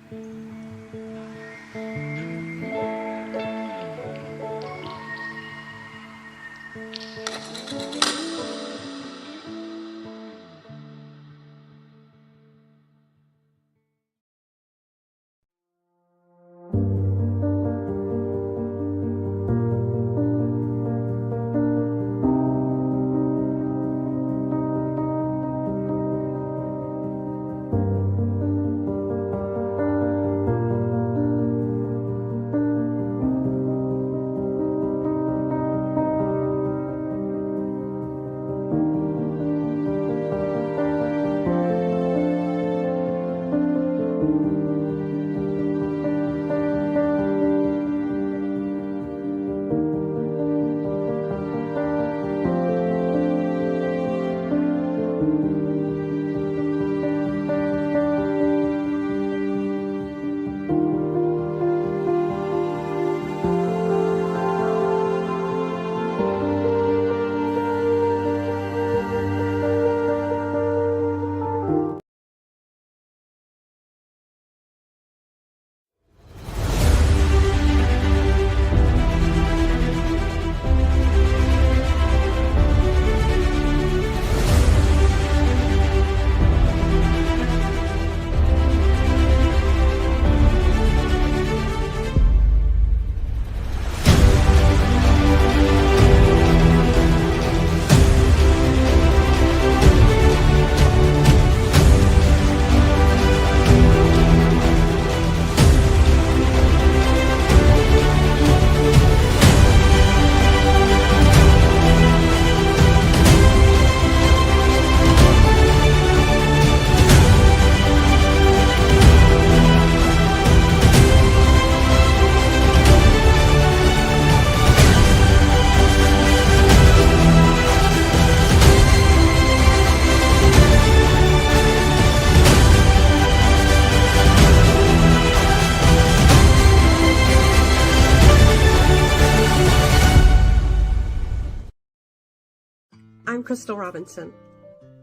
I'm Crystal Robinson.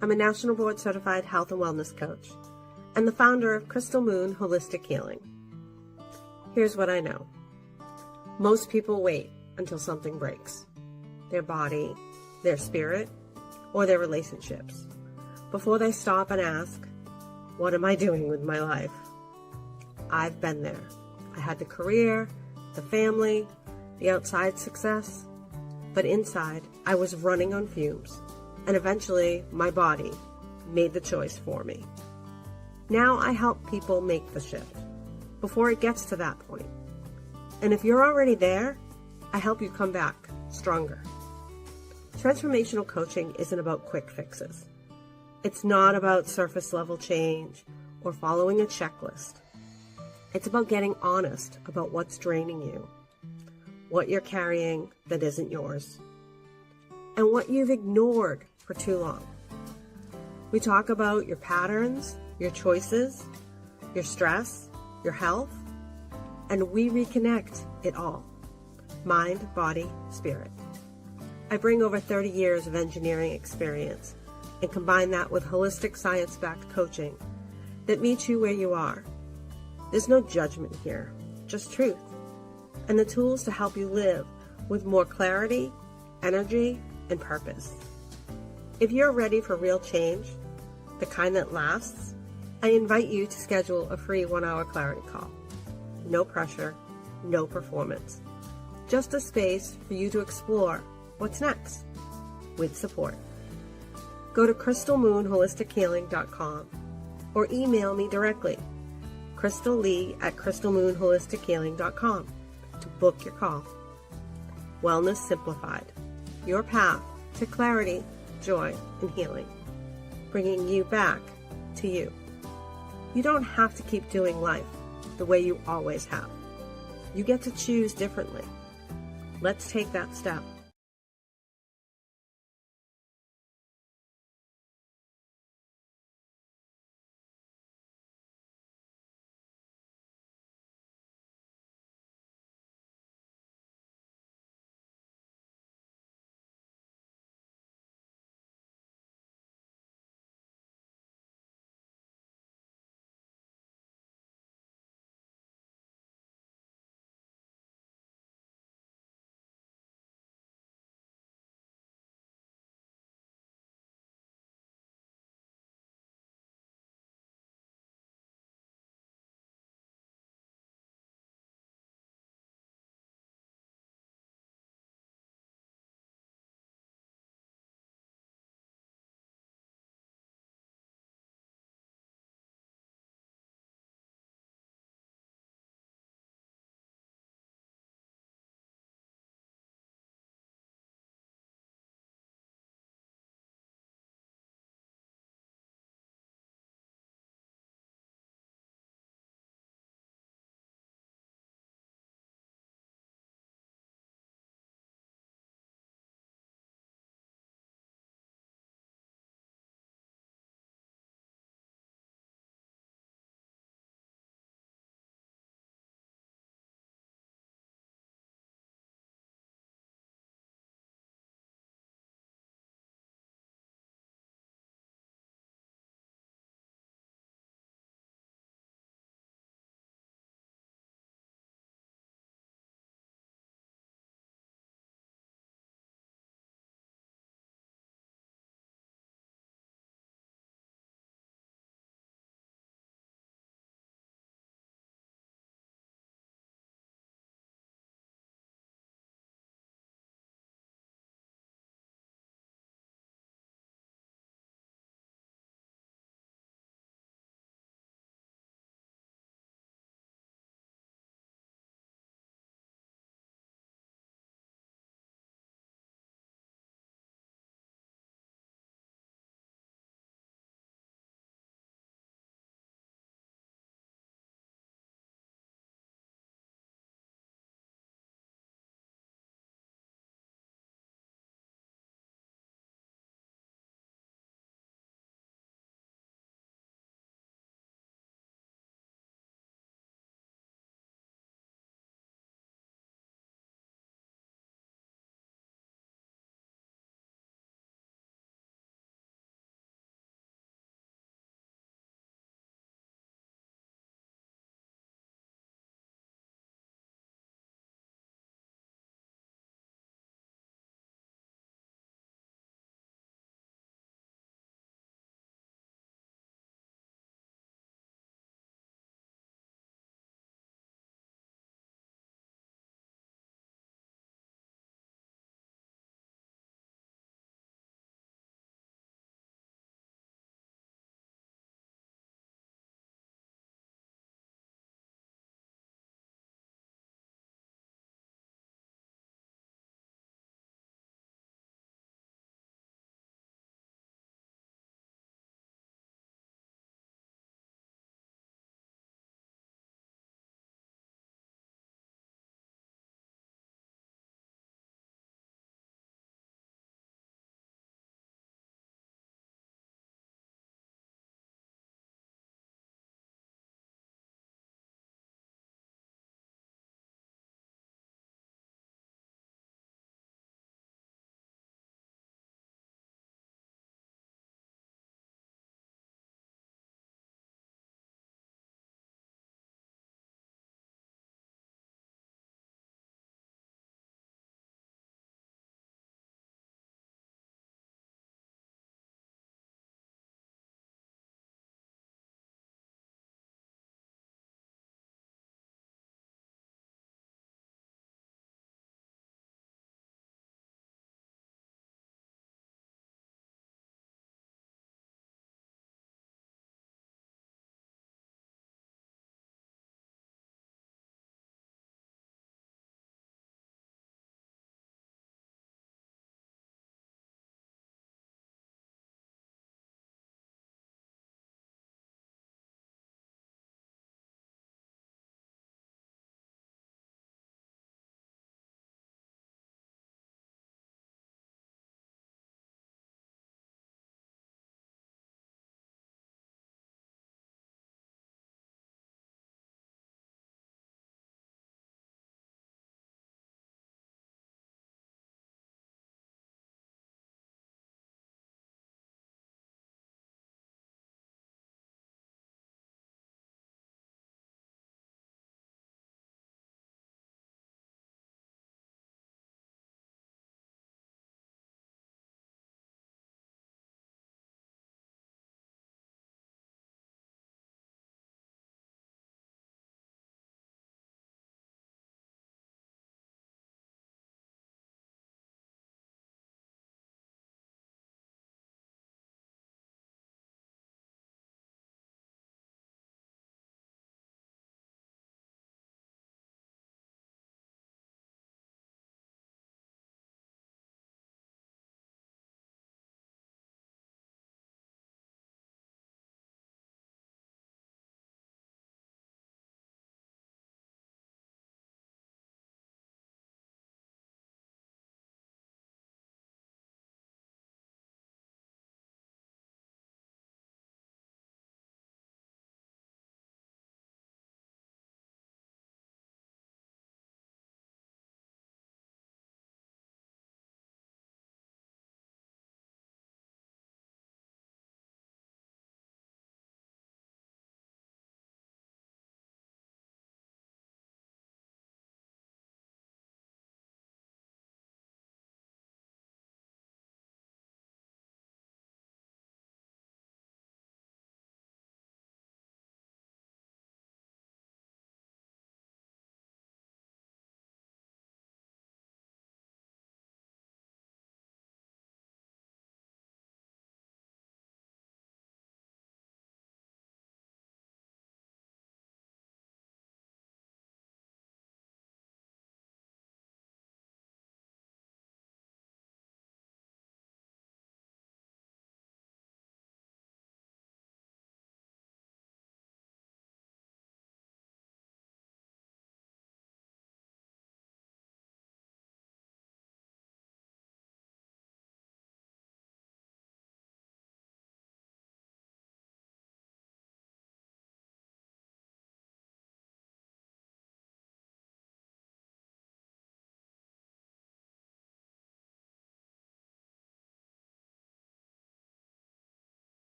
I'm a National Board Certified Health and Wellness Coach and the founder of Crystal Moon Holistic Healing. Here's what I know. Most people wait until something breaks. Their body, their spirit, or their relationships, before they stop and ask, what am I doing with my life? I've been there. I had the career, the family, the outside success, but inside I was running on fumes, and eventually my body made the choice for me. Now I help people make the shift before it gets to that point. And if you're already there, I help you come back stronger. Transformational coaching isn't about quick fixes. It's not about surface level change or following a checklist. It's about getting honest about what's draining you, what you're carrying that isn't yours, and what you've ignored for too long. We talk about your patterns, your choices, your stress, your health, and we reconnect it all. Mind, body, spirit. I bring over 30 years of engineering experience and combine that with holistic science-backed coaching that meets you where you are. There's no judgment here, just truth, and the tools to help you live with more clarity, energy, and purpose. If you're ready for real change, the kind that lasts, I invite you to schedule a free 1-hour clarity call. No pressure, no performance. Just a space for you to explore what's next with support. Go to crystalmoonholistichealing.com or email me directly, crystallee@crystalmoonholistichealing.com to book your call. Wellness Simplified, your path to clarity, joy, and healing, bringing you back to you. You don't have to keep doing life the way you always have. You get to choose differently. Let's take that step.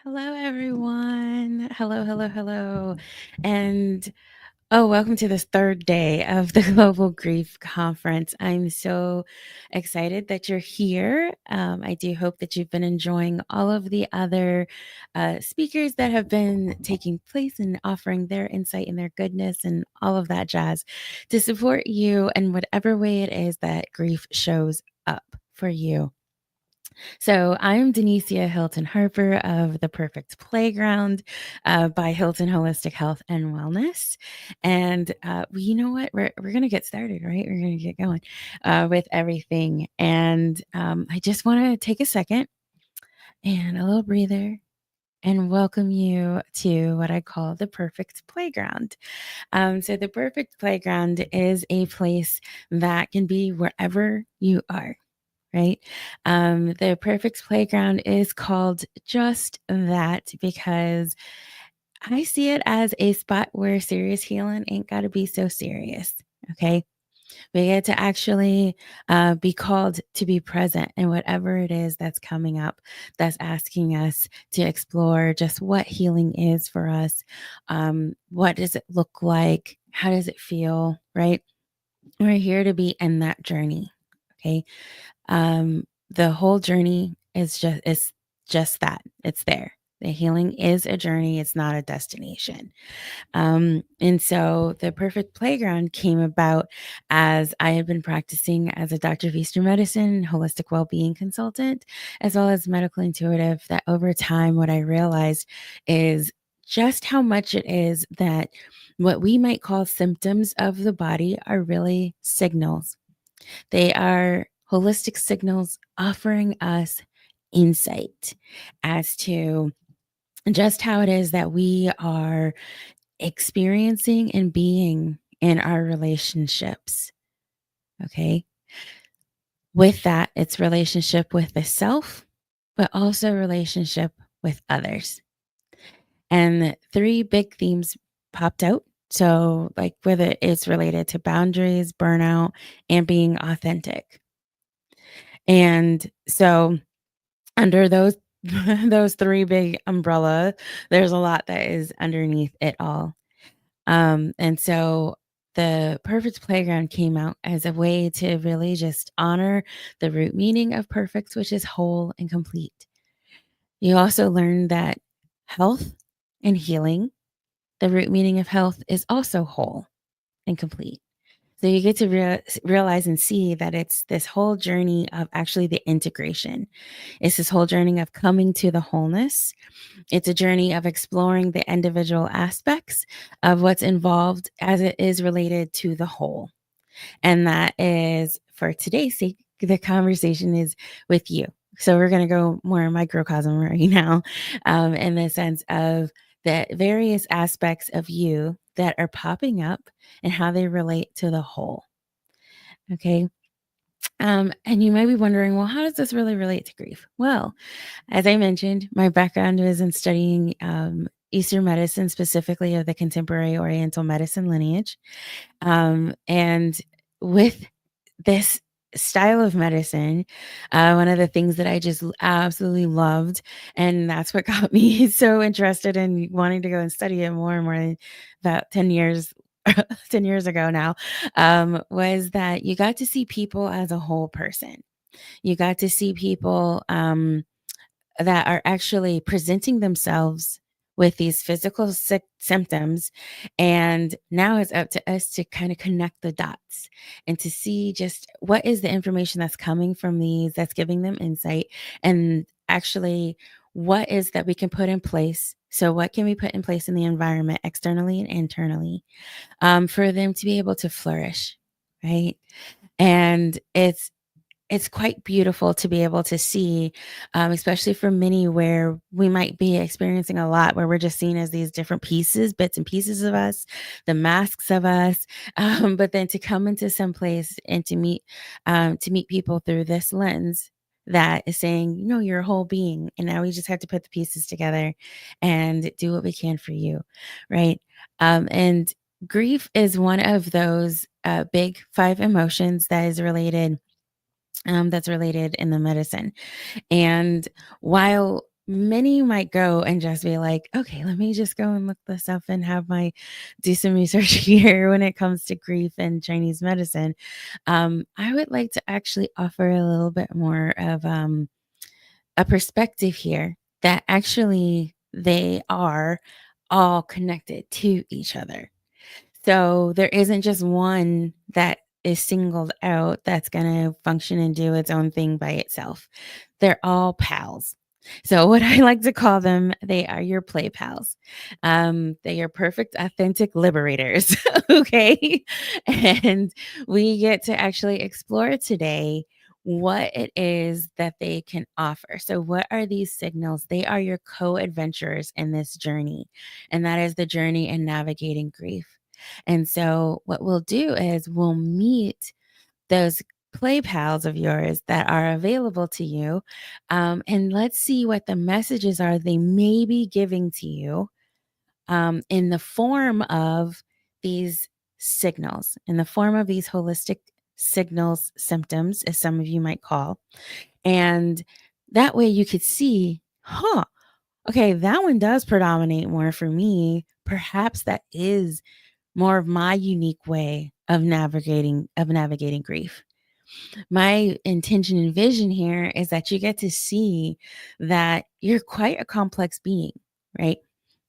Hello, everyone. Hello, hello, hello. And welcome to this third day of the Global Grief Conference. I'm so excited that you're here. I do hope that you've been enjoying all of the other speakers that have been taking place and offering their insight and their goodness and all of that jazz to support you in whatever way it is that grief shows up for you. So I'm Denicia Hilton Harper of The Perfect Playground by Hilton Holistic Health and Wellness. And you know what? We're going to get started, right? We're going to get going with everything. And I just want to take a second and a little breather and welcome you to what I call the perfect playground. So the perfect playground is a place that can be wherever you are. Right? The perfect playground is called just that because I see it as a spot where serious healing ain't got to be so serious. Okay. We get to actually be called to be present in whatever it is that's coming up, that's asking us to explore just what healing is for us. What does it look like? How does it feel? Right? We're here to be in that journey. Okay. The whole journey is just that. It's there. The healing is a journey. It's not a destination. And so the perfect playground came about as I had been practicing as a doctor of Eastern medicine, holistic well-being consultant, as well as medical intuitive, that over time, what I realized is just how much it is that what we might call symptoms of the body are really signals. They are holistic signals offering us insight as to just how it is that we are experiencing and being in our relationships. Okay. With that, it's relationship with the self, but also relationship with others. And 3 big themes popped out. So, like whether it's related to boundaries, burnout, and being authentic. And so under those those 3 big umbrella, there's a lot that is underneath it all. And so the perfect playground came out as a way to really just honor the root meaning of perfect, which is whole and complete. You also learn that health and healing, the root meaning of health is also whole and complete. So you get to realize and see that it's this whole journey of actually the integration. It's this whole journey of coming to the wholeness. It's a journey of exploring the individual aspects of what's involved as it is related to the whole. And that is, for today's sake, the conversation is with you. So we're going to go more microcosm right now, in the sense of the various aspects of you that are popping up and how they relate to the whole. Okay. And you might be wondering, well, how does this really relate to grief? Well, as I mentioned, my background is in studying Eastern medicine, specifically of the contemporary Oriental medicine lineage. And with this style of medicine, one of the things that I just absolutely loved, and that's what got me so interested in wanting to go and study it more and more, about 10 years 10 years ago now, was that you got to see people as a whole person. You got to see people that are actually presenting themselves with these physical symptoms. And now it's up to us to kind of connect the dots and to see just what is the information that's coming from these, that's giving them insight, and actually what is that we can put in place. So what can we put in place in the environment externally and internally for them to be able to flourish, right? And it's quite beautiful to be able to see, especially for many where we might be experiencing a lot where we're just seen as these different pieces, bits and pieces of us, the masks of us, but then to come into some place and to meet people through this lens that is saying, you know, you're a whole being, and now we just have to put the pieces together and do what we can for you, right? And grief is one of those big 5 emotions that is related. That's related in the medicine. And while many might go and just be like, okay, let me just go and look this up and do some research here when it comes to grief and Chinese medicine. I would like to actually offer a little bit more of a perspective here that actually they are all connected to each other. So there isn't just one that is singled out that's going to function and do its own thing by itself. They're all pals. So what I like to call them, they are your play pals. They are perfect, authentic liberators. Okay. And we get to actually explore today what it is that they can offer. So what are these signals? They are your co-adventurers in this journey. And that is the journey in navigating grief. And so what we'll do is we'll meet those play pals of yours that are available to you. And let's see what the messages are they may be giving to you in the form of these signals, in the form of these holistic signals, symptoms, as some of you might call. And that way you could see, okay, that one does predominate more for me. Perhaps that is more of my unique way of navigating grief. My intention and vision here is that you get to see that you're quite a complex being, right?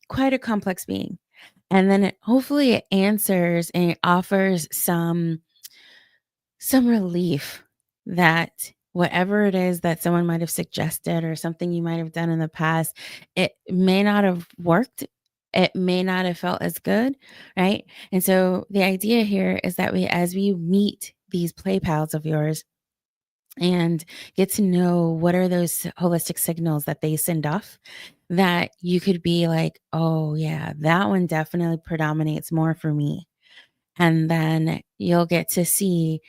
Quite a complex being. And then hopefully it answers and it offers some relief that whatever it is that someone might have suggested or something you might have done in the past, it may not have worked. It may not have felt as good, right? And so the idea here is that as we meet these play pals of yours and get to know what are those holistic signals that they send off, that you could be like, oh yeah, that one definitely predominates more for me. And then you'll get to see,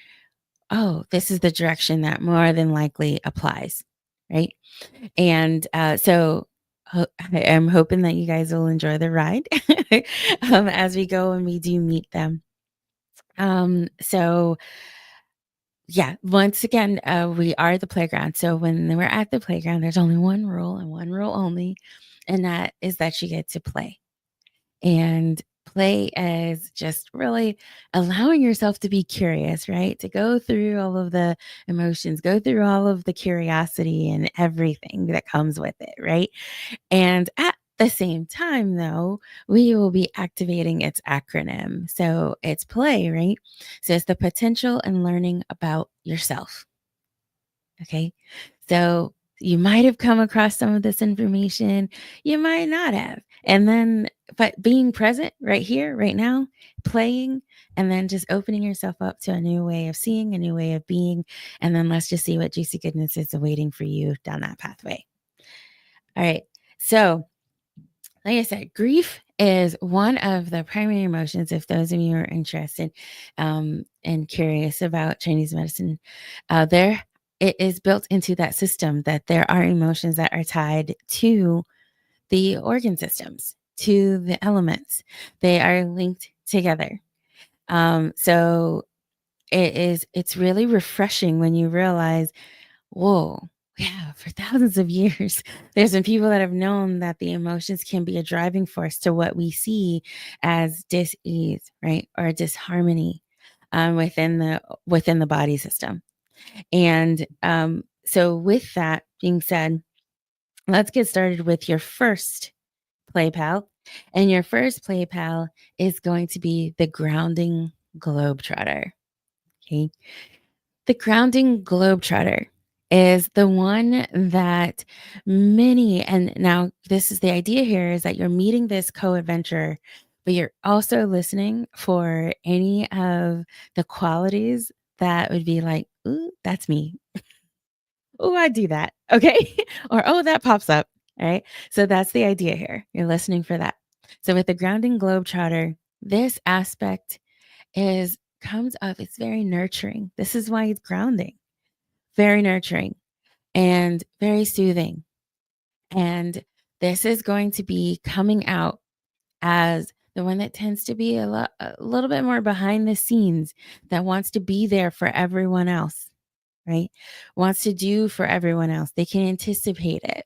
oh, this is the direction that more than likely applies, right? And so I am hoping that you guys will enjoy the ride as we go and we do meet them. So yeah, once again, we are the playground. So when we're at the playground, there's only one rule and one rule only, and that is that you get to play. And play is just really allowing yourself to be curious, right? To go through all of the emotions, go through all of the curiosity and everything that comes with it, right? And at the same time, though, we will be activating its acronym. So it's play, right? So it's the potential and learning about yourself. Okay. So you might have come across some of this information, you might not have. And then, but being present right here, right now, playing, and then just opening yourself up to a new way of seeing, a new way of being. And then let's just see what juicy goodness is awaiting for you down that pathway. All right. So, like I said, grief is one of the primary emotions. If those of you are interested and curious about Chinese medicine, it is built into that system that there are emotions that are tied to the organ systems, to the elements. They are linked together. So it's really refreshing when you realize, whoa, yeah, for thousands of years, there's been people that have known that the emotions can be a driving force to what we see as dis-ease, right? Or disharmony within the body system. And so with that being said, let's get started with your first play pal. And your first play pal is going to be the grounding globetrotter. Okay. The grounding globetrotter is the one that many, and now this is the idea here, is that you're meeting this co-adventurer, but you're also listening for any of the qualities that would be like, ooh, that's me. Oh, I do that. Okay. Or, oh, that pops up. All right. So that's the idea here. You're listening for that. So with the grounding globetrotter, this aspect comes up. It's very nurturing. This is why it's grounding. Very nurturing and very soothing. And this is going to be coming out as the one that tends to be a little bit more behind the scenes, that wants to be there for everyone else, right? Wants to do for everyone else. They can anticipate it.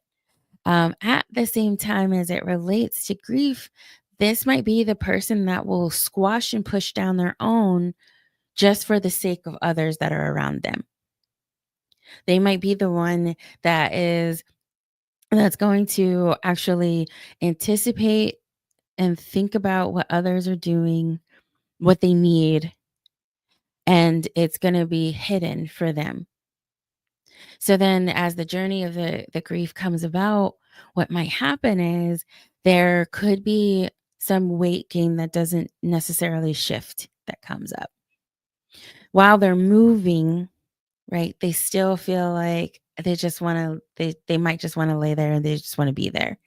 At the same time, as it relates to grief, this might be the person that will squash and push down their own just for the sake of others that are around them. They might be the one that's going to actually anticipate and think about what others are doing, what they need, and it's going to be hidden for them. So then as the journey of the grief comes about, what might happen is there could be some weight gain that doesn't necessarily shift that comes up. While they're moving, right, they still feel like they just want to, they might just want to lay there and they just want to be there.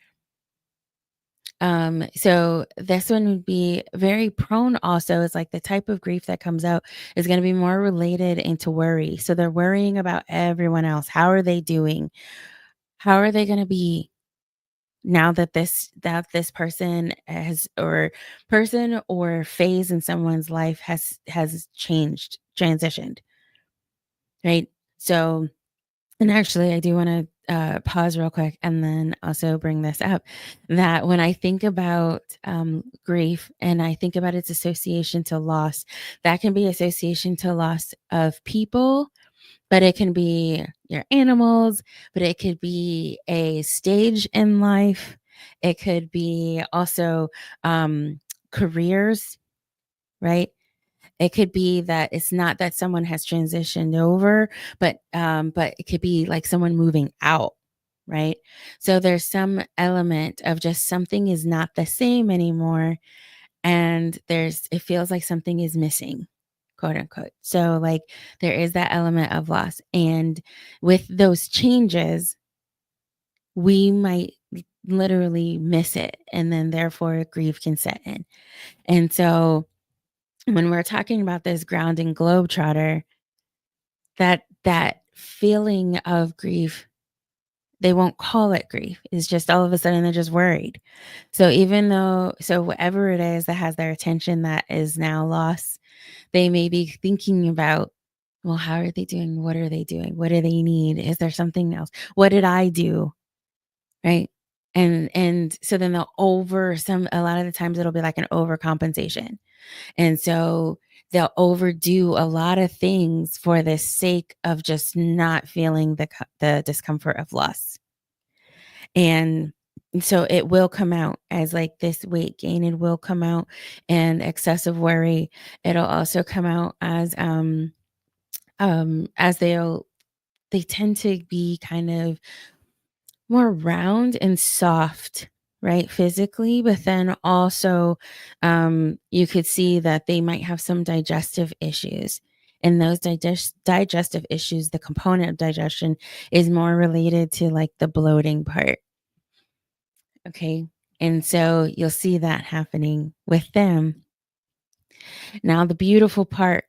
So this one would be very prone also, is like the type of grief that comes out is going to be more related into worry. So they're worrying about everyone else. How are they doing? How are they going to be now that this person or phase in someone's life has transitioned, right? So, and actually I do want to pause real quick and then also bring this up, that when I think about grief and I think about its association to loss, that can be association to loss of people, but it can be your animals, but it could be a stage in life. It could be also careers, right? It could be that it's not that someone has transitioned over, but it could be like someone moving out, right? So there's some element of just something is not the same anymore, and it feels like something is missing, quote unquote. So like there is that element of loss, and with those changes, we might literally miss it, and then therefore grief can set in. And so when we're talking about this grounding globetrotter, that feeling of grief, they won't call it grief. It's just all of a sudden they're just worried. So whatever it is that has their attention that is now lost, they may be thinking about, well, how are they doing? What are they doing? What do they need? Is there something else? What did I do? Right. And so then a lot of the times it'll be like an overcompensation. And so they'll overdo a lot of things for the sake of just not feeling the discomfort of loss. And so it will come out as like this weight gain. It will come out and excessive worry. It'll also come out as they tend to be kind of more round and soft, right, physically, but then also you could see that they might have some digestive issues. And those digestive issues, the component of digestion is more related to like the bloating part. Okay. And so you'll see that happening with them. Now, the beautiful part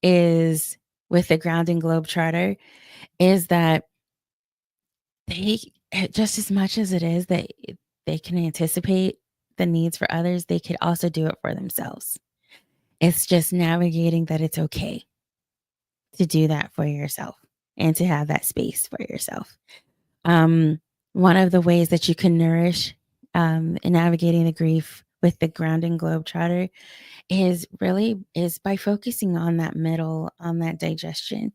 is with the grounding globetrotter is that they, just as much as it is that they can anticipate the needs for others, they could also do it for themselves. It's just navigating that it's okay to do that for yourself and to have that space for yourself. One of the ways that you can nourish in navigating the grief with the grounding globetrotter is by focusing on that middle, on that digestion.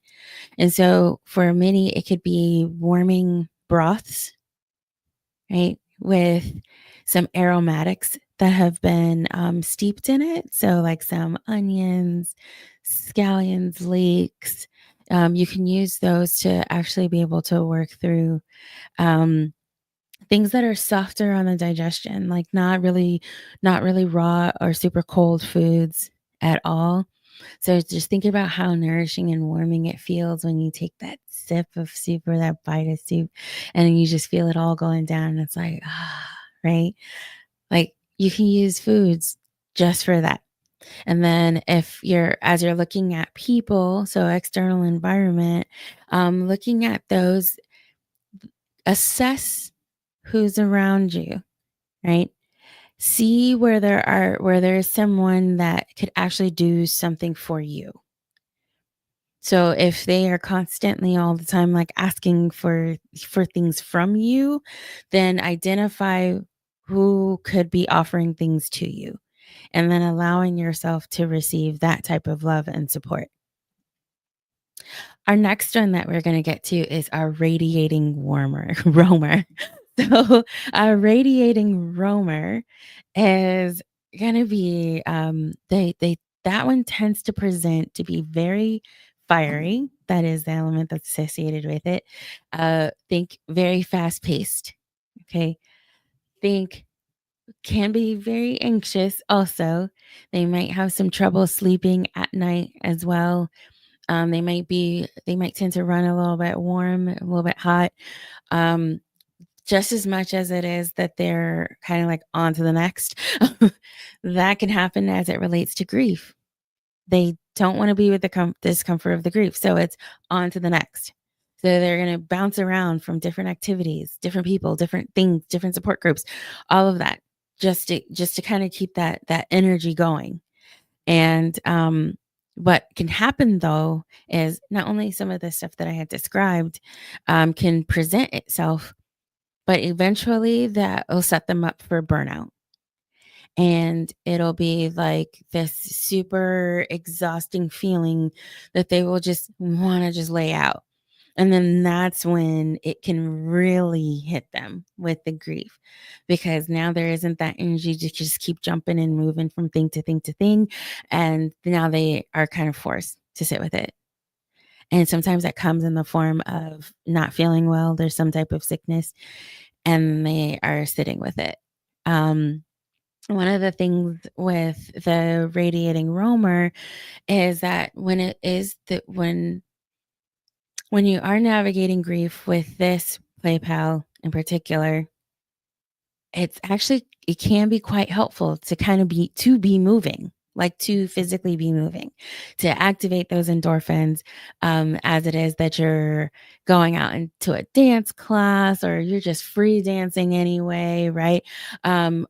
And so for many, it could be warming broths, right, with some aromatics that have been steeped in it. So like some onions, scallions, leeks. You can use those to actually be able to work through things that are softer on the digestion, like not really raw or super cold foods at all. So just think about how nourishing and warming it feels when you take that sip of soup or that bite of soup and you just feel it all going down. And it's like, right? Like you can use foods just for that. And then as you're looking at people, so external environment, looking at those, assess who's around you, right? See where there's someone that could actually do something for you. So if they are constantly all the time like asking for things from you, then identify who could be offering things to you and then allowing yourself to receive that type of love and support. Our next one that we're going to get to is our radiating roamer. So our radiating roamer is going to be that one tends to present to be very fiery. That is the element that's associated with it. Think very fast paced. Okay. Think can be very anxious also. They might have some trouble sleeping at night as well. They might tend to run a little bit warm, a little bit hot. Just as much as it is that they're kind of like on to the next. That can happen as it relates to grief. They don't want to be with the discomfort of the grief. So it's on to the next. So they're going to bounce around from different activities, different people, different things, different support groups, all of that, just to kind of keep that energy going. And what can happen though is not only some of the stuff that I had described can present itself, but eventually that will set them up for burnout. And it'll be like this super exhausting feeling that they will just want to just lay out. And then that's when it can really hit them with the grief, because now there isn't that energy to just keep jumping and moving from thing to thing to thing. And now they are kind of forced to sit with it. And sometimes that comes in the form of not feeling well. There's some type of sickness and they are sitting with it. One of the things with the radiating roamer is that when you are navigating grief with this play pal in particular, it can be quite helpful to kind of be moving, like to physically be moving, to activate those endorphins, as it is that you're going out into a dance class or you're just free dancing anyway, right?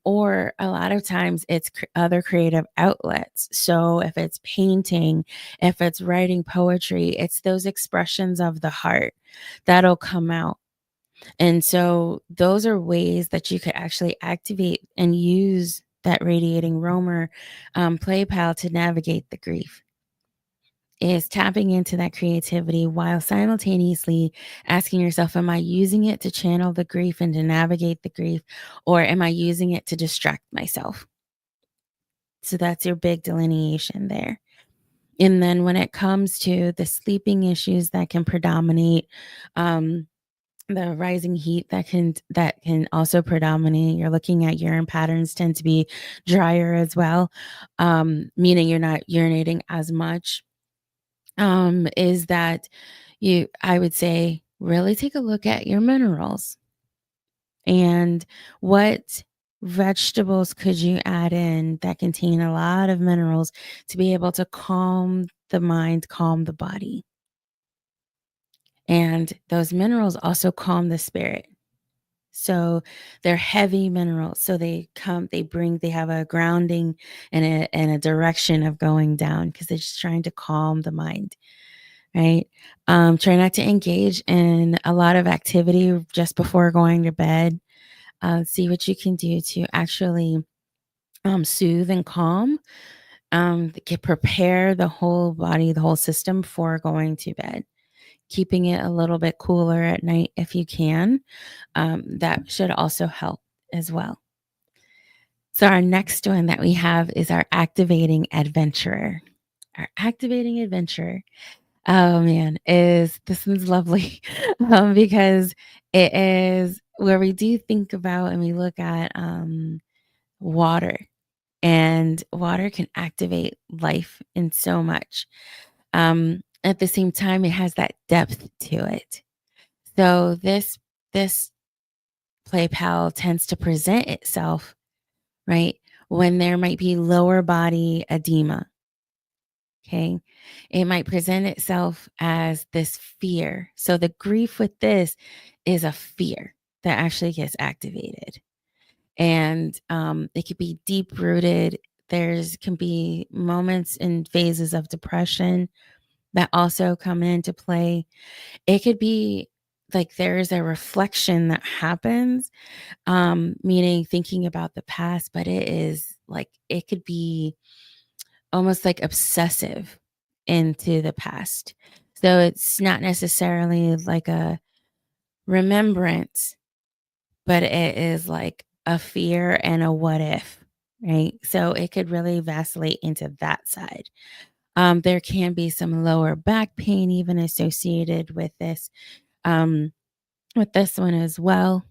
Or a lot of times it's other creative outlets. So if it's painting, if it's writing poetry, it's those expressions of the heart that'll come out. And so those are ways that you could actually activate and use that radiating roamer play pal to navigate the grief, is tapping into that creativity while simultaneously asking yourself, am I using it to channel the grief and to navigate the grief, or am I using it to distract myself? So that's your big delineation there. And then when it comes to the sleeping issues that can predominate, the rising heat that can also predominate. You're looking at urine patterns tend to be drier as well, meaning you're not urinating as much. Is that I would say, really take a look at your minerals and what vegetables could you add in that contain a lot of minerals to be able to calm the mind, calm the body. And those minerals also calm the spirit. So they're heavy minerals. So they have a grounding and a direction of going down, because they're just trying to calm the mind, right? Try not to engage in a lot of activity just before going to bed. See what you can do to actually soothe and calm, prepare the whole body, the whole system for going to bed. Keeping it a little bit cooler at night if you can. That should also help as well. So our next one that we have is our activating adventurer. Our activating adventurer. Oh man, this one's lovely because it is where we do think about and we look at water, and water can activate life in so much. At the same time, it has that depth to it. So this play pal tends to present itself, right, when there might be lower body edema. Okay. It might present itself as this fear. So the grief with this is a fear that actually gets activated. And it could be deep rooted. Can be moments and phases of depression, that also come into play. It could be like there's a reflection that happens, meaning thinking about the past, but it is like it could be almost like obsessive into the past. So it's not necessarily like a remembrance, but it is like a fear and a what if, right? So it could really vacillate into that side. There can be some lower back pain even associated with this one as well.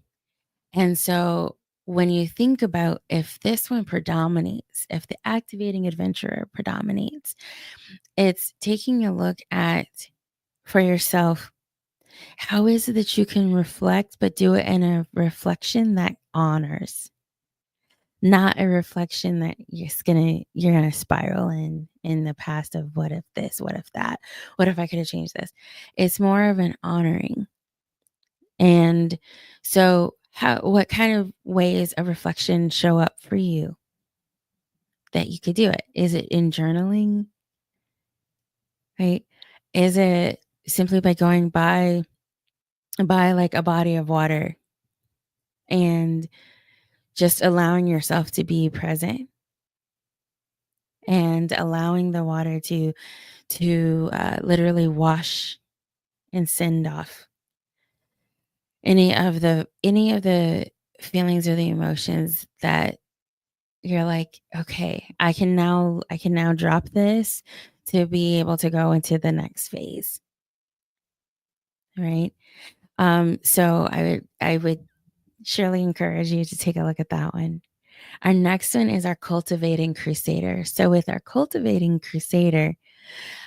And so when you think about if this one predominates, if the activating adventurer predominates, it's taking a look at for yourself, how is it that you can reflect, but do it in a reflection that honors, not a reflection that you're gonna spiral in the past of what if this, what if that, what if I could have changed this. It's more of an honoring. And so what kind of ways of reflection show up for you that you could do it? Is it in journaling? Right? Is it simply by going by like a body of water and just allowing yourself to be present and allowing the water to literally wash and send off any of the feelings or the emotions that you're like, okay, I can now drop this to be able to go into the next phase. Right? So I would surely encourage you to take a look at that one. Our next one is our Cultivating Crusader. So with our Cultivating Crusader,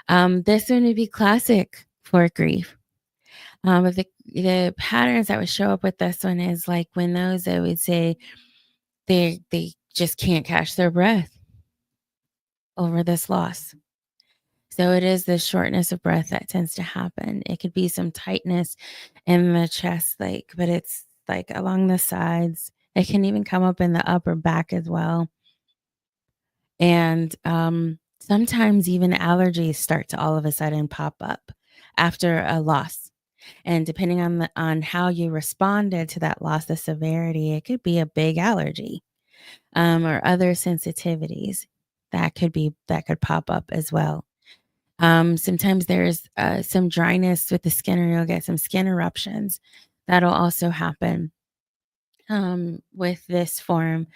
this one would be classic for grief. But the patterns that would show up with this one is like when those, I would say, they just can't catch their breath over this loss. So it is the shortness of breath that tends to happen. It could be some tightness in the chest, but it's like along the sides. It can even come up in the upper back as well. And sometimes even allergies start to all of a sudden pop up after a loss. And depending on how you responded to that loss, the severity, it could be a big allergy or other sensitivities that could pop up as well. Sometimes there's some dryness with the skin, or you'll get some skin eruptions. That'll also happen with this form.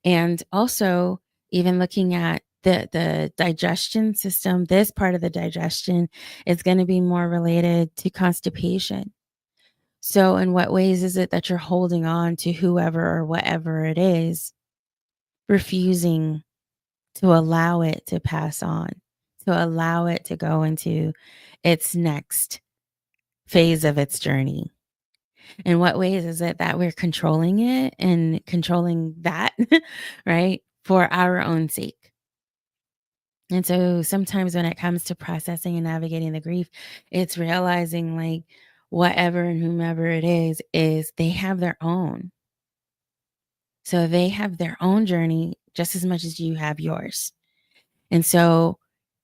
And also, even looking at the digestion system, this part of the digestion is going to be more related to constipation. So, in what ways is it that you're holding on to whoever or whatever it is, refusing to allow it to pass on, to allow it to go into its next phase of its journey? In what ways is it that we're controlling it and controlling that, right, for our own sake? And so sometimes when it comes to processing and navigating the grief, it's realizing like whatever and whomever it is they have their own. So they have their own journey just as much as you have yours. And so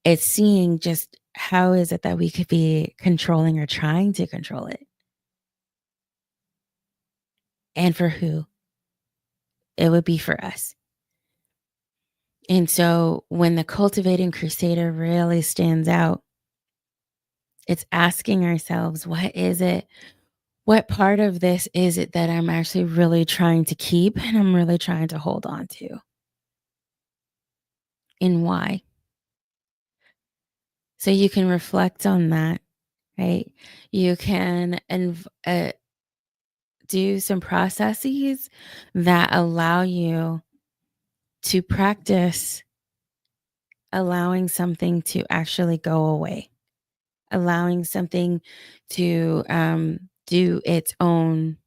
it's seeing just how is it that we could be controlling or trying to control it. And for who? It would be for us. And so when the Cultivating Crusader really stands out, it's asking ourselves, what is it? What part of this is it that I'm actually really trying to keep and I'm really trying to hold on to? And why? So you can reflect on that, right? You can do some processes that allow you to practice allowing something to actually go away, allowing something to do its own,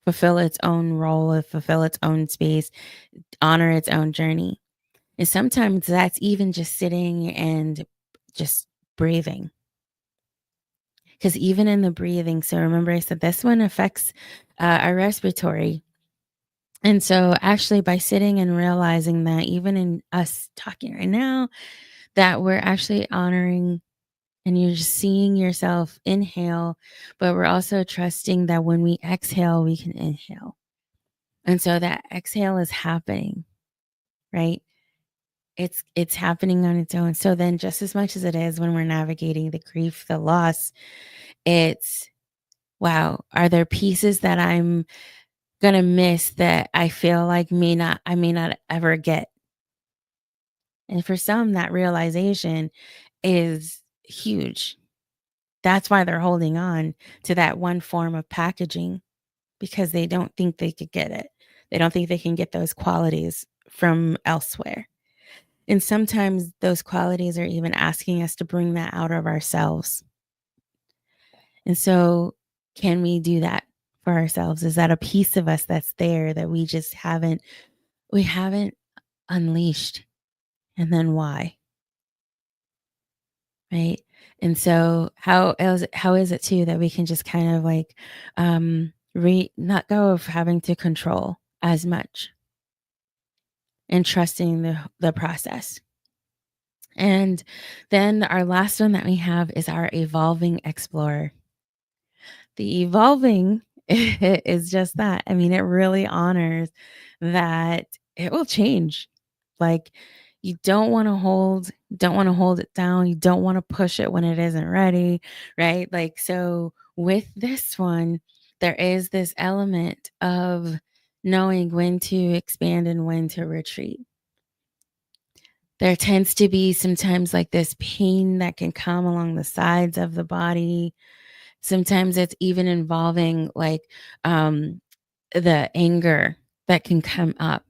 fulfill its own role, fulfill its own space, honor its own journey. And sometimes that's even just sitting and just breathing. Because even in the breathing, so remember I said this one affects our respiratory. And so actually by sitting and realizing that even in us talking right now, that we're actually honoring And you're just seeing yourself inhale, but we're also trusting that when we exhale, we can inhale. And so that exhale is happening, right? It's happening on its own. So then just as much as it is when we're navigating the grief, the loss, it's wow, are there pieces that I'm gonna miss that I feel like I may not ever get? And for some, that realization is huge. That's why they're holding on to that one form of packaging, because they don't think they could get it. They don't think they can get those qualities from elsewhere. And sometimes those qualities are even asking us to bring that out of ourselves. And so, can we do that for ourselves? Is that a piece of us that's there that we just haven't unleashed? And then why? Right? And so how is it too that we can just kind of like not go of having to control as much and trusting the process. And then our last one that we have is our evolving explorer. The evolving is just that. I mean, it really honors that it will change. Like, you don't want to hold it down. You don't want to push it when it isn't ready, right? Like, so with this one, there is this element of knowing when to expand and when to retreat. There tends to be sometimes like this pain that can come along the sides of the body. Sometimes it's even involving like the anger that can come up.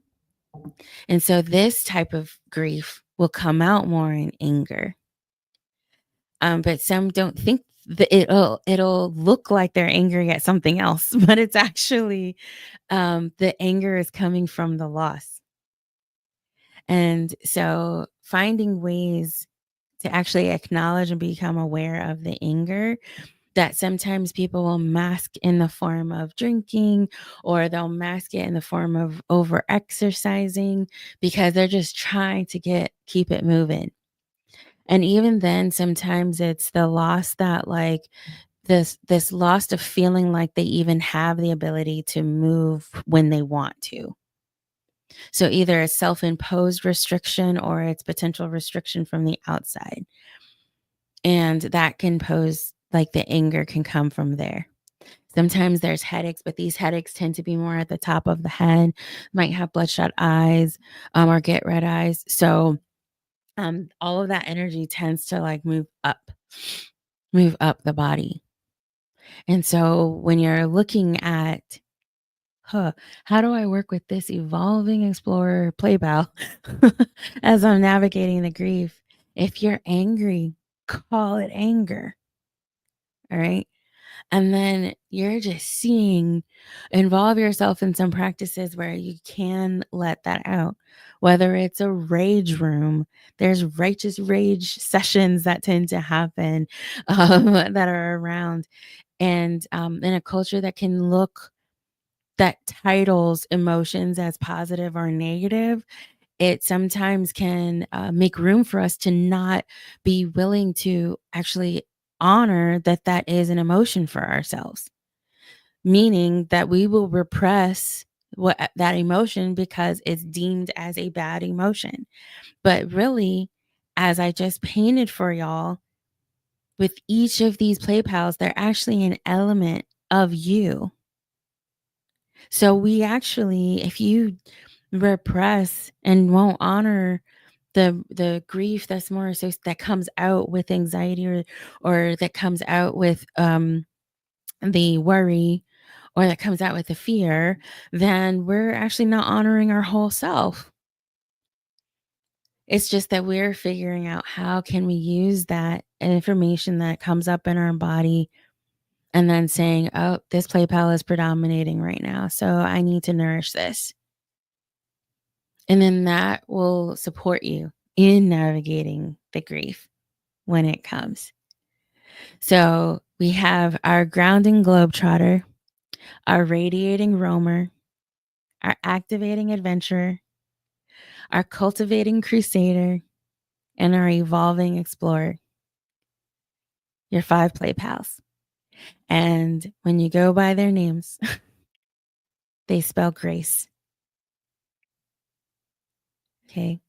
And so this type of grief will come out more in anger. But some don't think that it'll look like they're angry at something else, but it's actually the anger is coming from the loss. And so finding ways to actually acknowledge and become aware of the anger that sometimes people will mask in the form of drinking, or they'll mask it in the form of over exercising, because they're just trying to keep it moving. And even then, sometimes it's the loss that like this loss of feeling like they even have the ability to move when they want to. So either a self-imposed restriction or it's potential restriction from the outside. And that can pose, like, the anger can come from there. Sometimes there's headaches, but these headaches tend to be more at the top of the head, might have bloodshot eyes, or get red eyes. So all of that energy tends to like move up the body. And so when you're looking at, how do I work with this evolving explorer play pal as I'm navigating the grief? If you're angry, call it anger. All right. And then you're just involve yourself in some practices where you can let that out. Whether it's a rage room, there's righteous rage sessions that tend to happen that are around. And in a culture that titles emotions as positive or negative, it sometimes can make room for us to not be willing to actually honor that is an emotion for ourselves, meaning that we will repress that emotion because it's deemed as a bad emotion. But really, as I just painted for y'all, with each of these play pals, they're actually an element of you. So we actually, if you repress and won't honor the grief that's more associated, that comes out with anxiety, or that comes out with the worry, or that comes out with the fear, then we're actually not honoring our whole self. It's just that we're figuring out how can we use that information that comes up in our body, and then saying, oh, this play pal is predominating right now, so I need to nourish this. And then that will support you in navigating the grief when it comes. So we have our grounding globetrotter, our radiating roamer, our activating adventurer, our cultivating crusader, and our evolving explorer. your 5 play pals. And when you go by their names, they spell grace. Okay.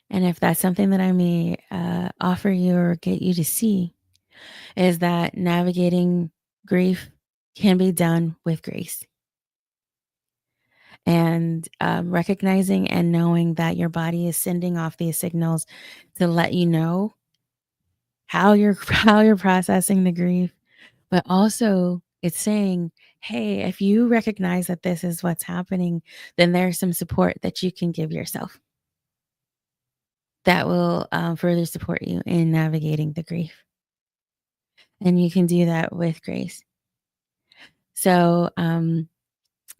And if that's something that I may offer you or get you to see, is that navigating grief can be done with grace. And recognizing and knowing that your body is sending off these signals to let you know how you're processing the grief, but also it's saying, hey, if you recognize that this is what's happening, then there's some support that you can give yourself that will further support you in navigating the grief. And you can do that with grace. So I'm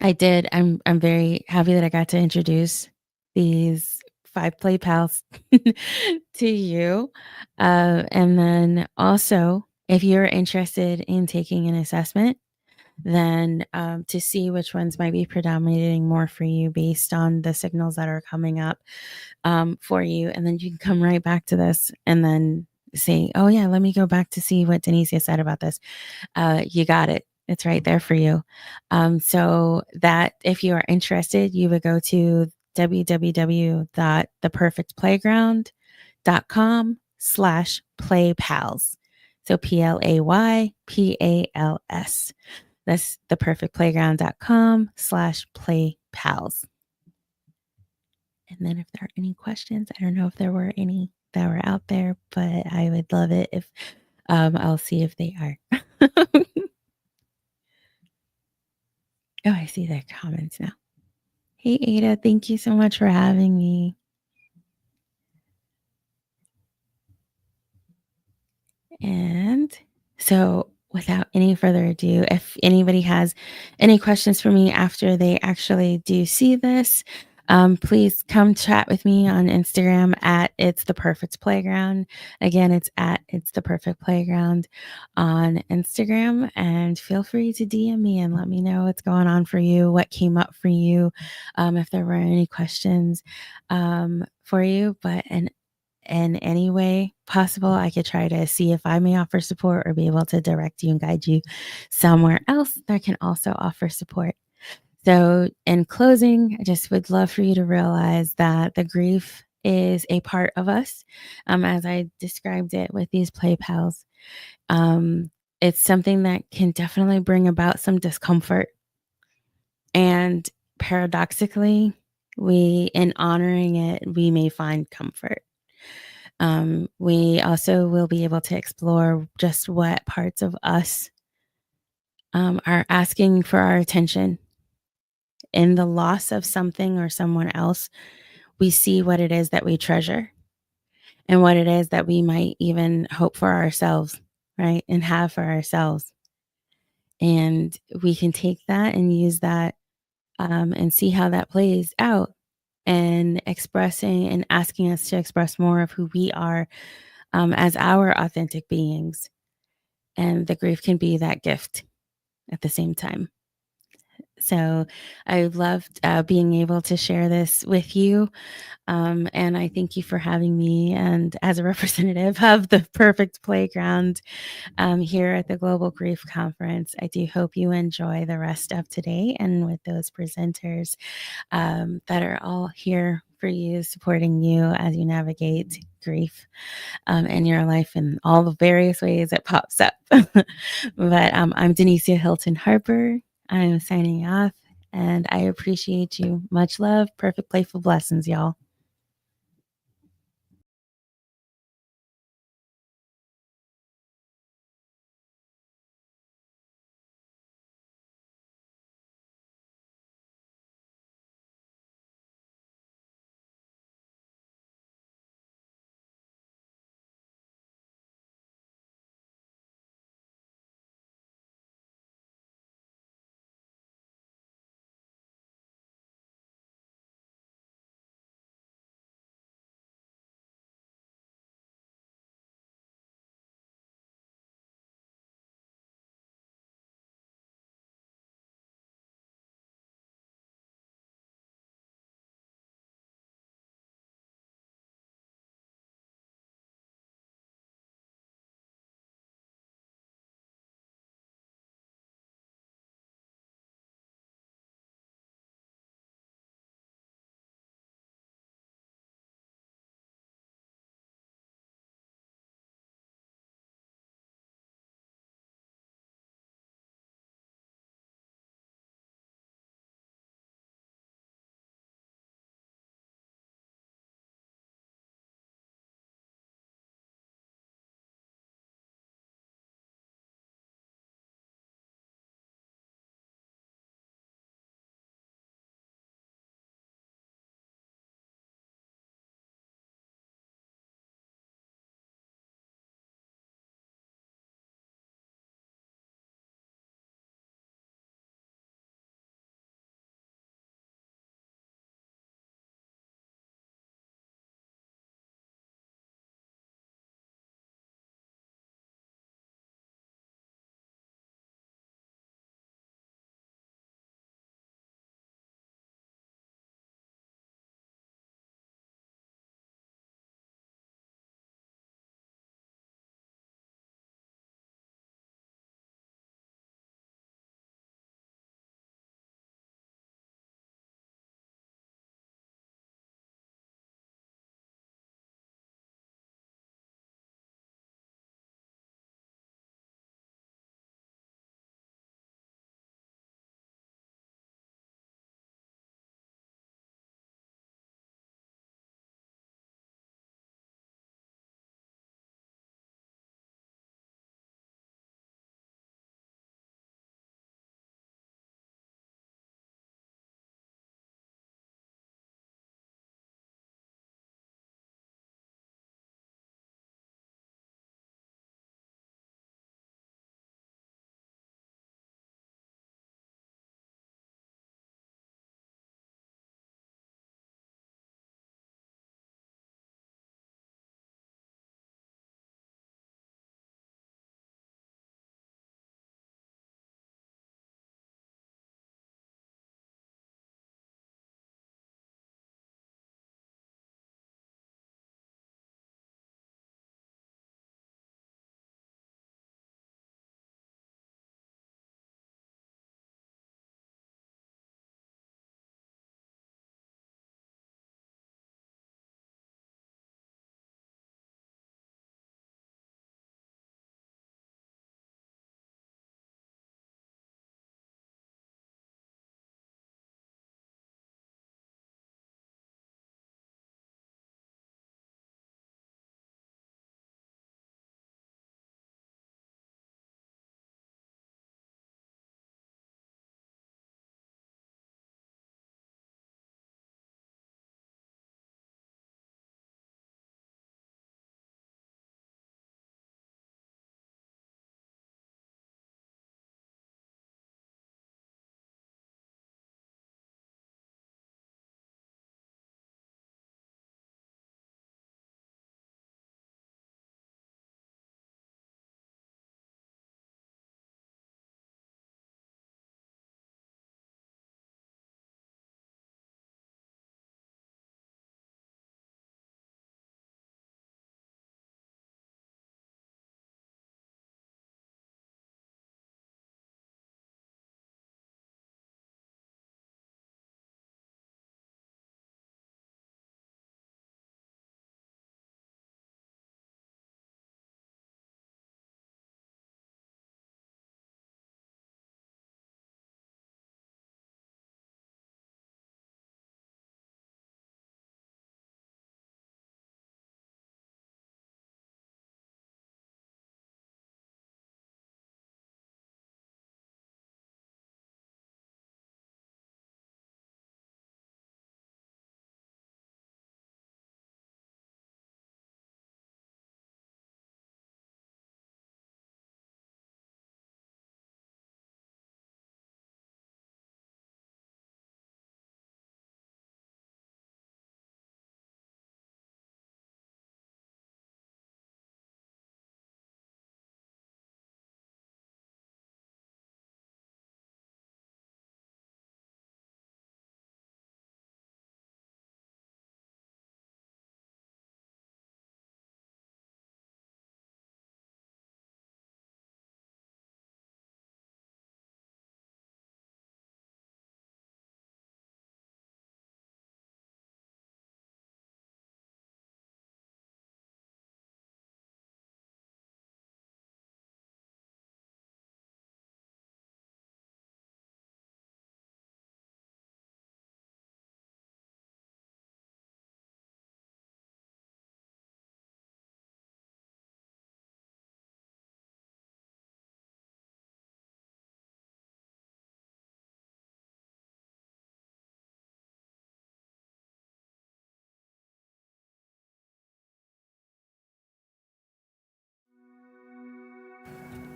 very happy that I got to introduce these 5 play pals to you. And then also, if you're interested in taking an assessment, then to see which ones might be predominating more for you based on the signals that are coming up for you. And then you can come right back to this and then say, oh, yeah, let me go back to see what Denicia said about this. You got it. It's right there for you. So that if you are interested, you would go to www.theperfectplayground.com/playpals. So PLAYPALS. That's theperfectplayground.com/playpals. And then if there are any questions, I don't know if there were any that were out there, but I would love it if I'll see if they are. Oh, I see their comments now. Hey, Ada, thank you so much for having me. And so without any further ado, if anybody has any questions for me after they actually do see this, please come chat with me on Instagram at It's the Perfect Playground. Again, it's at It's the Perfect Playground on Instagram, and feel free to DM me and let me know what's going on for you, what came up for you, if there were any questions for you. But in any way possible, I could try to see if I may offer support or be able to direct you and guide you somewhere else that can also offer support. So in closing, I just would love for you to realize that the grief is a part of us, as I described it with these play pals. It's something that can definitely bring about some discomfort. And paradoxically, in honoring it, we may find comfort. We also will be able to explore just what parts of us are asking for our attention. In the loss of something or someone else, we see what it is that we treasure and what it is that we might even hope for ourselves, right? And have for ourselves. And we can take that and use that and see how that plays out, and expressing and asking us to express more of who we are as our authentic beings. And the grief can be that gift at the same time. So I loved being able to share this with you. And I thank you for having me. And as a representative of the Perfect Playground here at the Global Grief Conference, I do hope you enjoy the rest of today and with those presenters that are all here for you, supporting you as you navigate grief in your life in all the various ways it pops up. But I'm Denicia Hilton Harper. I'm signing off, and I appreciate you. Much love. Perfect playful blessings, y'all.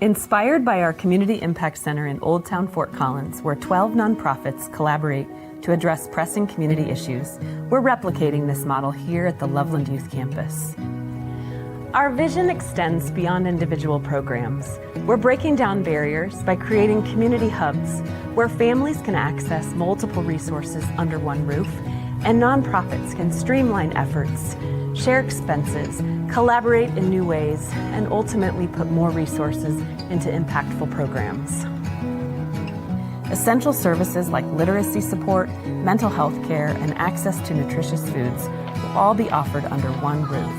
Inspired by our Community Impact Center in Old Town Fort Collins, where 12 nonprofits collaborate to address pressing community issues, we're replicating this model here at the Loveland Youth Campus. Our vision extends beyond individual programs. We're breaking down barriers by creating community hubs where families can access multiple resources under one roof, and nonprofits can streamline efforts, share expenses, collaborate in new ways, and ultimately put more resources into impactful programs. Essential services like literacy support, mental health care, and access to nutritious foods will all be offered under one roof.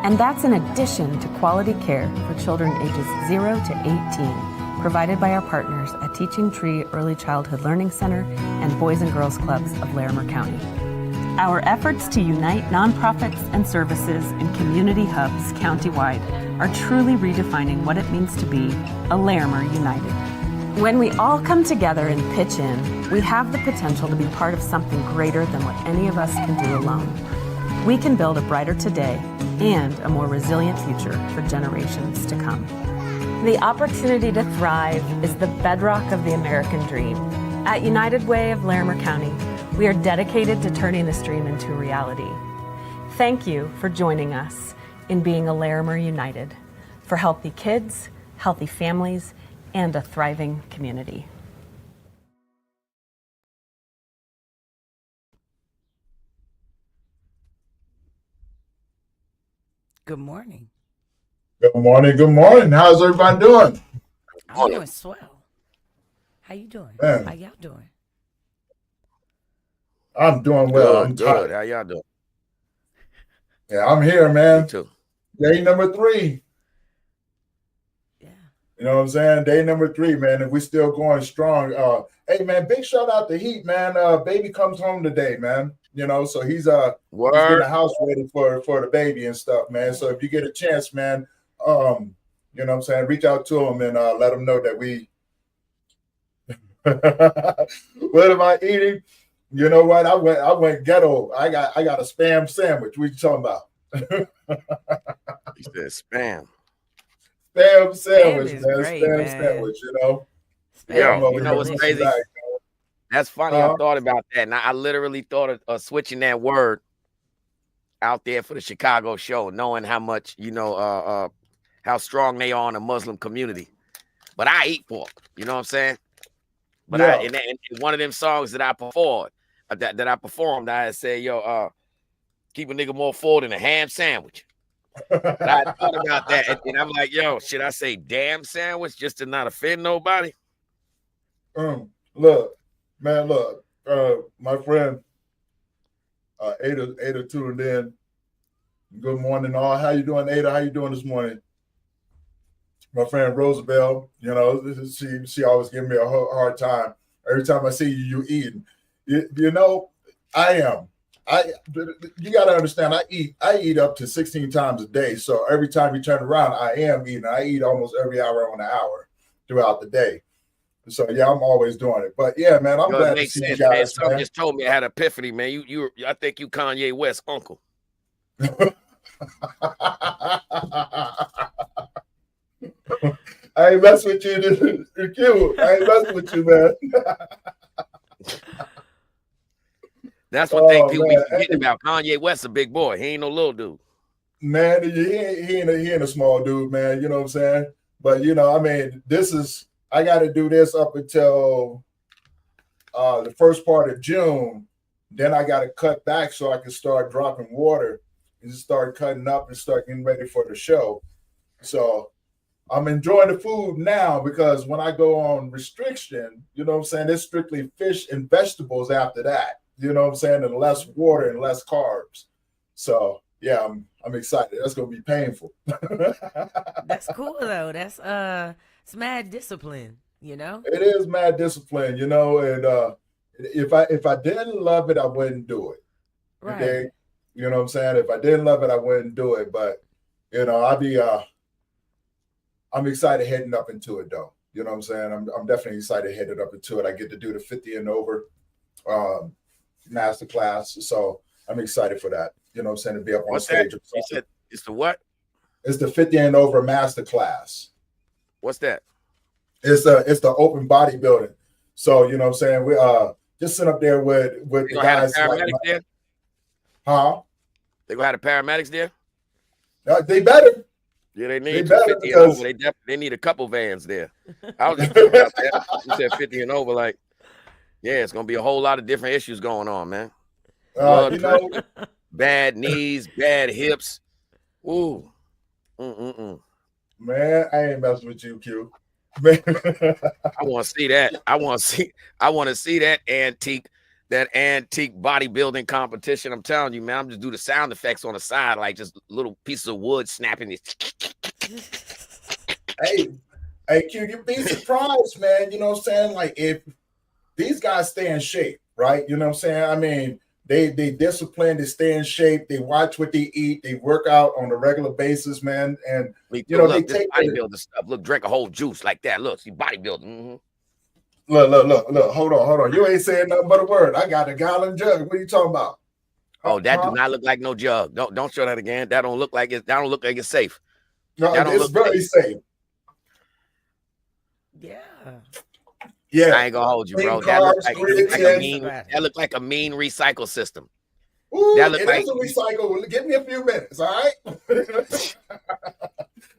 And that's in addition to quality care for children ages 0 to 18, provided by our partners at Teaching Tree Early Childhood Learning Center and Boys and Girls Clubs of Larimer County. Our efforts to unite nonprofits and services in community hubs countywide are truly redefining what it means to be a Larimer United. When we all come together and pitch in, we have the potential to be part of something greater than what any of us can do alone. We can build a brighter today and a more resilient future for generations to come. The opportunity to thrive is the bedrock of the American dream. At United Way of Larimer County, we are dedicated to turning this dream into reality. Thank you for joining us in being a Larimer United for healthy kids, healthy families, and a thriving community. Good morning. Good morning. Good morning. How's everybody doing? I'm doing swell. How you doing? Man. How y'all doing? I'm doing well. I'm Good. tired. How y'all doing? Yeah, I'm here, man. Me too. Day number 3. Yeah. You know what I'm saying? Day number 3, man. And we still going strong. Hey, man, big shout out to Heat, man. Baby comes home today, man. You know, so he's getting the house ready for the baby and stuff, man. So if you get a chance, man, you know what I'm saying, reach out to him and let him know that we. What am I eating? You know what? I went ghetto. I got a spam sandwich. What you talking about? He said spam. Spam sandwich, is man. great, Spam man. sandwich, you know. Yo, you know what's crazy? Back, That's funny. I thought about that, and I literally thought of switching that word out there for the Chicago show, knowing how much, you know, how strong they are in the Muslim community. But I eat pork. You know what I'm saying? But Yeah. in one of them songs that I performed, I said, yo, keep a nigga more full than a ham sandwich. But I thought about that, and I'm like, yo, should I say damn sandwich just to not offend nobody? Look, man, look. My friend Ada tuned in. Good morning, all. How you doing, Ada? How you doing this morning? My friend Roosevelt, you know, she always give me a hard time. Every time I see you eating. You know, you got to understand, I eat up to 16 times a day. So every time you turn around, I am eating. I eat almost every hour on the hour throughout the day. So yeah, I'm always doing it. But yeah, man, I'm glad to see you guys. Man. Something just told me I had an epiphany, man. I think you Kanye West uncle. I ain't messing with you. You're cute. I ain't messing with you, man. That's one thing people be forgetting about. Kanye West a big boy. He ain't no little dude. Man, he ain't a small dude, man. You know what I'm saying? But you know, I mean, I got to do this up until the first part of June. Then I got to cut back so I can start dropping water and just start cutting up and start getting ready for the show. So I'm enjoying the food now because when I go on restriction, you know what I'm saying, it's strictly fish and vegetables after that. You know what I'm saying? And less water and less carbs. So yeah, I'm excited. That's gonna be painful. That's cool though. That's it's mad discipline, you know? It is mad discipline, you know, and if I didn't love it, I wouldn't do it. Right. Okay? You know what I'm saying? If I didn't love it, I wouldn't do it. But you know, I'm excited heading up into it though. You know what I'm saying? I'm definitely excited headed up into it. I get to do the 50 and over master class. So I'm excited for that. You know what I'm saying? To be up on What's stage. that? You said it's the what? It's the 50 and over master class. What's that? It's the open bodybuilding. So you know what I'm saying? We just sit up there with They gonna have guys the paramedics there? Huh? They gonna have the paramedics there? They better. Yeah, they They need better 50 and because- over. They need a couple vans there. I was just thinking about that. You said 50 and over, like, yeah, it's gonna be a whole lot of different issues going on, man. Blood you know, pressure, bad knees, bad hips. Ooh. Mm-mm-mm. man, I ain't messing with you, Q. Man. I want to see that. I want to see that antique bodybuilding competition. I'm telling you, man. I'm just do the sound effects on the side, like just little pieces of wood snapping. Hey, Q, you'd be surprised, man. You know what I'm saying? Like, if these guys stay in shape, right? You know what I'm saying? I mean, they discipline, they stay in shape, they watch what they eat, they work out on a regular basis, man. And you know, look, they this take bodybuilding stuff. Look, drink a whole juice like that. Look, see bodybuilding. Mm-hmm. Look. Hold on. You ain't saying nothing but a word. I got a gallon jug. What are you talking about? Oh, that do not look like no jug. Don't show that again. That don't look like it. That don't look like it's safe. No, that don't it's look very safe. Yeah. Yeah. I ain't gonna hold you, Clean bro. That carbs, look like a mean recycle system. Ooh, That look it like is a recycle. Give me a few minutes, all right?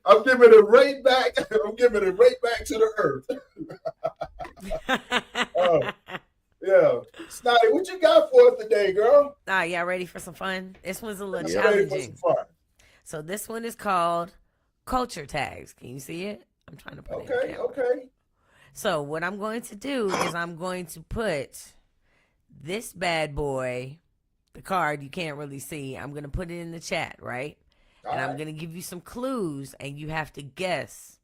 I'm giving it right back. I'm giving it right back to the earth. Yeah. Snotty, what you got for us today, girl? Y'all ready for some fun? This one's a little Yeah, ready for challenging. some fun. So this one is called culture tags. Can you see it? I'm trying to put it. Okay. So what I'm going to do is I'm going to put this bad boy, the card you can't really see. I'm going to put it in the chat, right? And I'm going to give you some clues, and you have to guess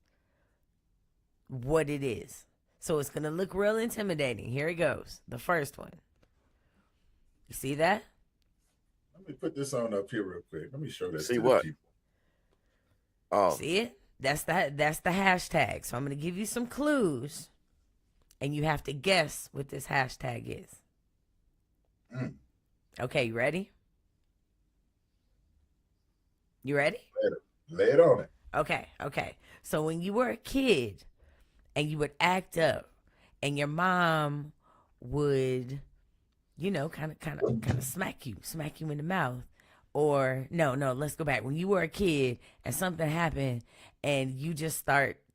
what it is. So it's going to look real intimidating. Here it goes. The first one. You see that? Let me put this on up here real quick. Let me show this. See to what? The people. Oh. See it? That's the hashtag. So I'm going to give you some clues, and you have to guess what this hashtag is. Okay, you ready? You ready? Lay it on it. Okay. So when you were a kid and you would act up and your mom would, kind of smack you in the mouth. Or no, let's go back. When you were a kid and something happened and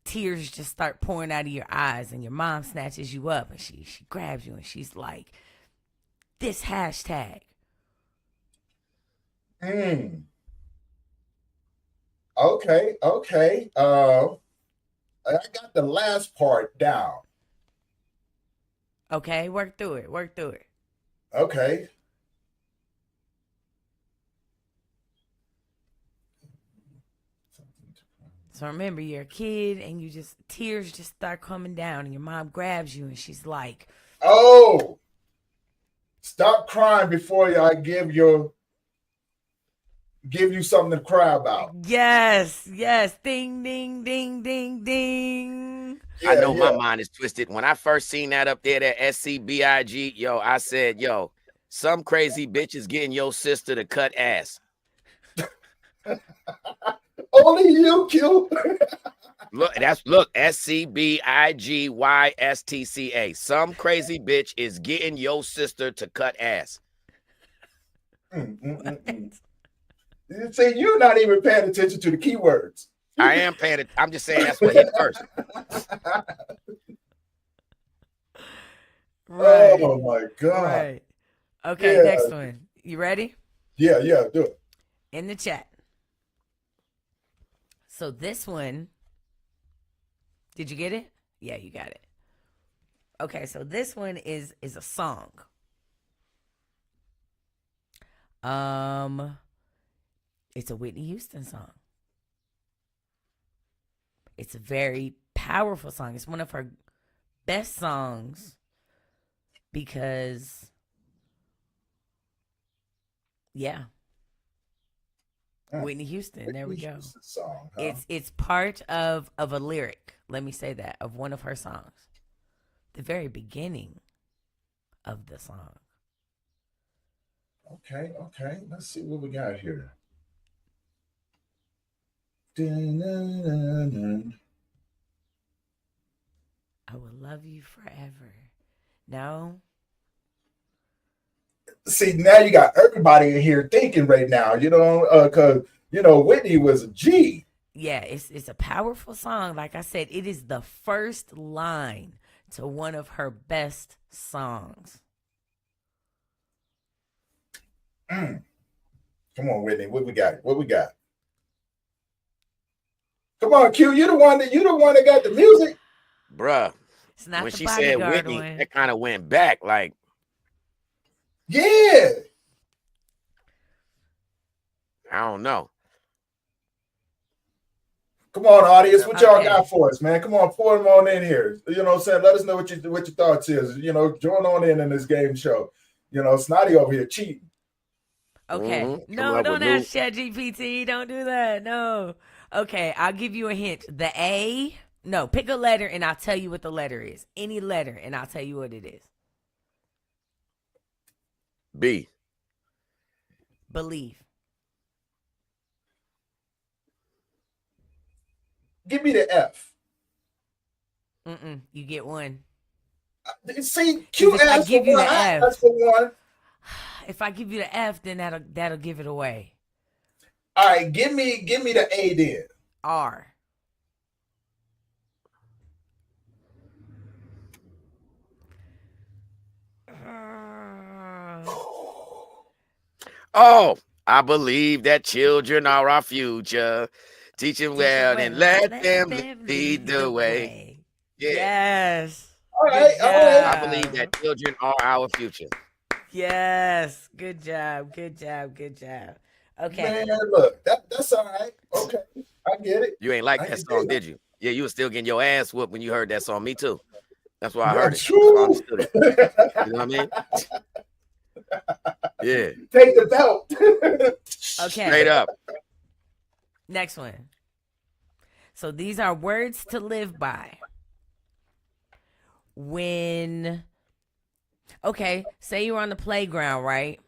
tears just start pouring out of your eyes and your mom snatches you up and she grabs you and she's like, this hashtag. Okay. I got the last part down. Okay, work through it. Okay. So remember, you're a kid and tears just start coming down and your mom grabs you and she's like, oh, stop crying before I give you something to cry about. Yes. Ding, ding, ding, ding, ding. I know my mind is twisted. When I first seen that up there, that SCBIG, I said, some crazy bitch is getting your sister to cut ass. Only you, Q. Look, SCBIGYSTCA. Some crazy bitch is getting your sister to cut ass. See, you're not even paying attention to the keywords. I am paying it. I'm just saying that's what hit first. Right. Oh my God. Right. Okay, next one. You ready? Yeah, do it. In the chat. So this one, did you get it? Yeah, you got it. Okay, so this one is a song. It's a Whitney Houston song. It's a very powerful song. It's one of her best songs because, Whitney Houston. There we go. Song, huh? It's part of a lyric. Let me say that, of one of her songs. The very beginning of the song. Okay. Let's see what we got here. I will love you forever. No? See, now you got everybody in here thinking right now, because, Whitney was a G. Yeah, it's a powerful song. Like I said, it is the first line to one of her best songs. Come on, Whitney. What we got? Come on, Q. You the one that got the music. Bruh. It's not when the she said Bodyguard Whitney, one. that kind of went back. Like, yeah. I don't know. Come on, audience. What y'all Okay. got for us, man? Come on, pour them on in here. You know what I'm saying? Let us know what your thoughts is. Join on in this game show. Snotty over here cheating. Okay. Mhm. No, Coming up don't with ask ChatGPT. Don't do that. No. Okay, I'll give you a hint. The A. No, pick a letter and I'll tell you what the letter is. Any letter and I'll tell you what it is. B. Believe. Give me the F. You get one. See, Q If I asked for give you one. the I F. asked for one. If I give you the F, then that'll give it away. All right, give me the A then. R. Oh, I believe that children are our future. Teach them well and let them lead the way. Yeah. Yes. All right, Good all right. I believe that children are our future. Yes. Good job. Good job. Good job. Okay. Man, look, that's all right. Okay, I get it. You ain't like I that get song, it. did you? Yeah, you was still getting your ass whooped when you heard that song. Me too. That's why I Yeah, heard it. That's true. why I understood it. You know what I mean? Yeah. Take the belt. Okay. Straight up. Next one. So these are words to live by. Okay, say you're on the playground, right?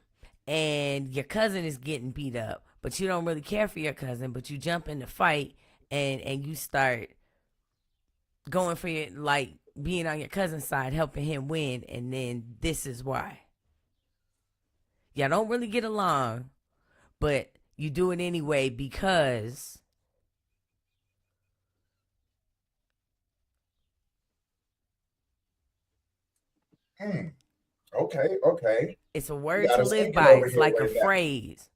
And your cousin is getting beat up, but you don't really care for your cousin, but you jump in the fight and you start going for your, like, being on your cousin's side, helping him win, and then this is why. Y'all don't really get along, but you do it anyway because Okay. it's a You word got to us live thinking by. over It's here like a right now. phrase.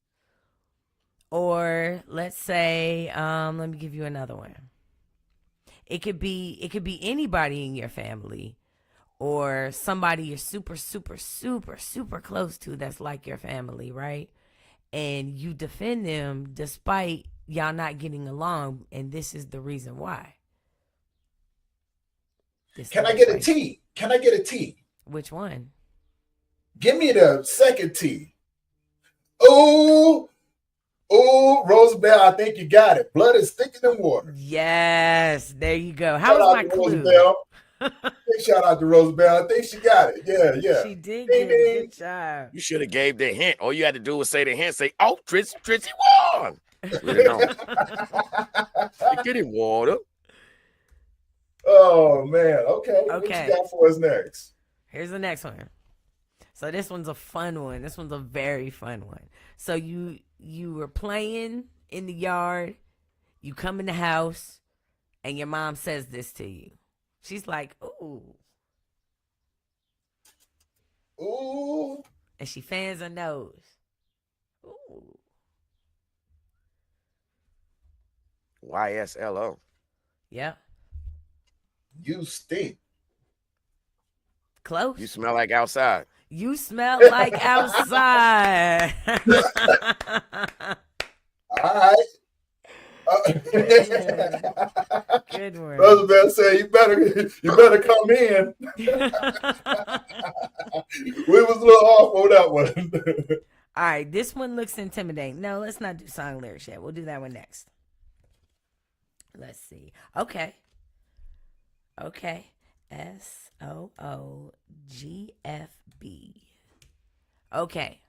Or let's say, let me give you another one. It could be anybody in your family or somebody you're super, super, super, super close to that's like your family, right? And you defend them despite y'all not getting along, and this is the reason why. Can I get a T? Can I get a T? Which one? Give me the second T. Ooh, Roosevelt, I think you got it. Blood is thicker than water. Yes, there you go. How Shout was out my to clue? Roosevelt. Big shout out to Roosevelt. I think she got it. Yeah. She did Ding, get a ding. good job. You should have gave the hint. All you had to do was say the hint. Say, oh, Trissy won. We'd have known. You getting water. Oh man. Okay. What Okay. you got for us next? Here's the next one. So this one's a fun one. This one's a very fun one. So you were playing in the yard, you come in the house, and your mom says this to you. She's like, ooh. Ooh. And she fans her nose. Ooh. YSLO. Yep. You stink. Close. You smell like outside. You smell like outside. All right. Good one. Roosevelt said, "You better come in." We was a little off on that one. All right, this one looks intimidating. No, let's not do song lyrics yet. We'll do that one next. Let's see. Okay. SOOGFB. Okay.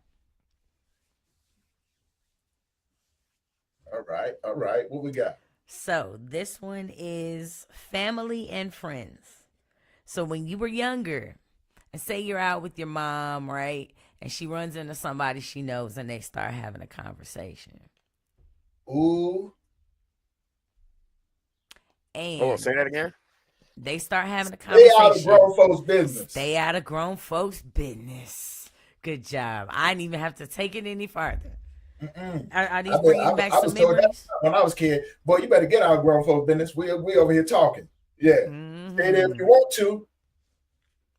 All right. What we got? So this one is family and friends. So when you were younger, and say you're out with your mom, right? And she runs into somebody she knows and they start having a conversation. Ooh. And say that again. They start having a Stay conversation. out of grown folks' business. Stay out of grown folks' business. Good job. I didn't even have to take it any farther. Are these bringing back some memories? When I was a kid, boy, you better get out of grown folks' business. We over here talking. Yeah. Stay there if you want to.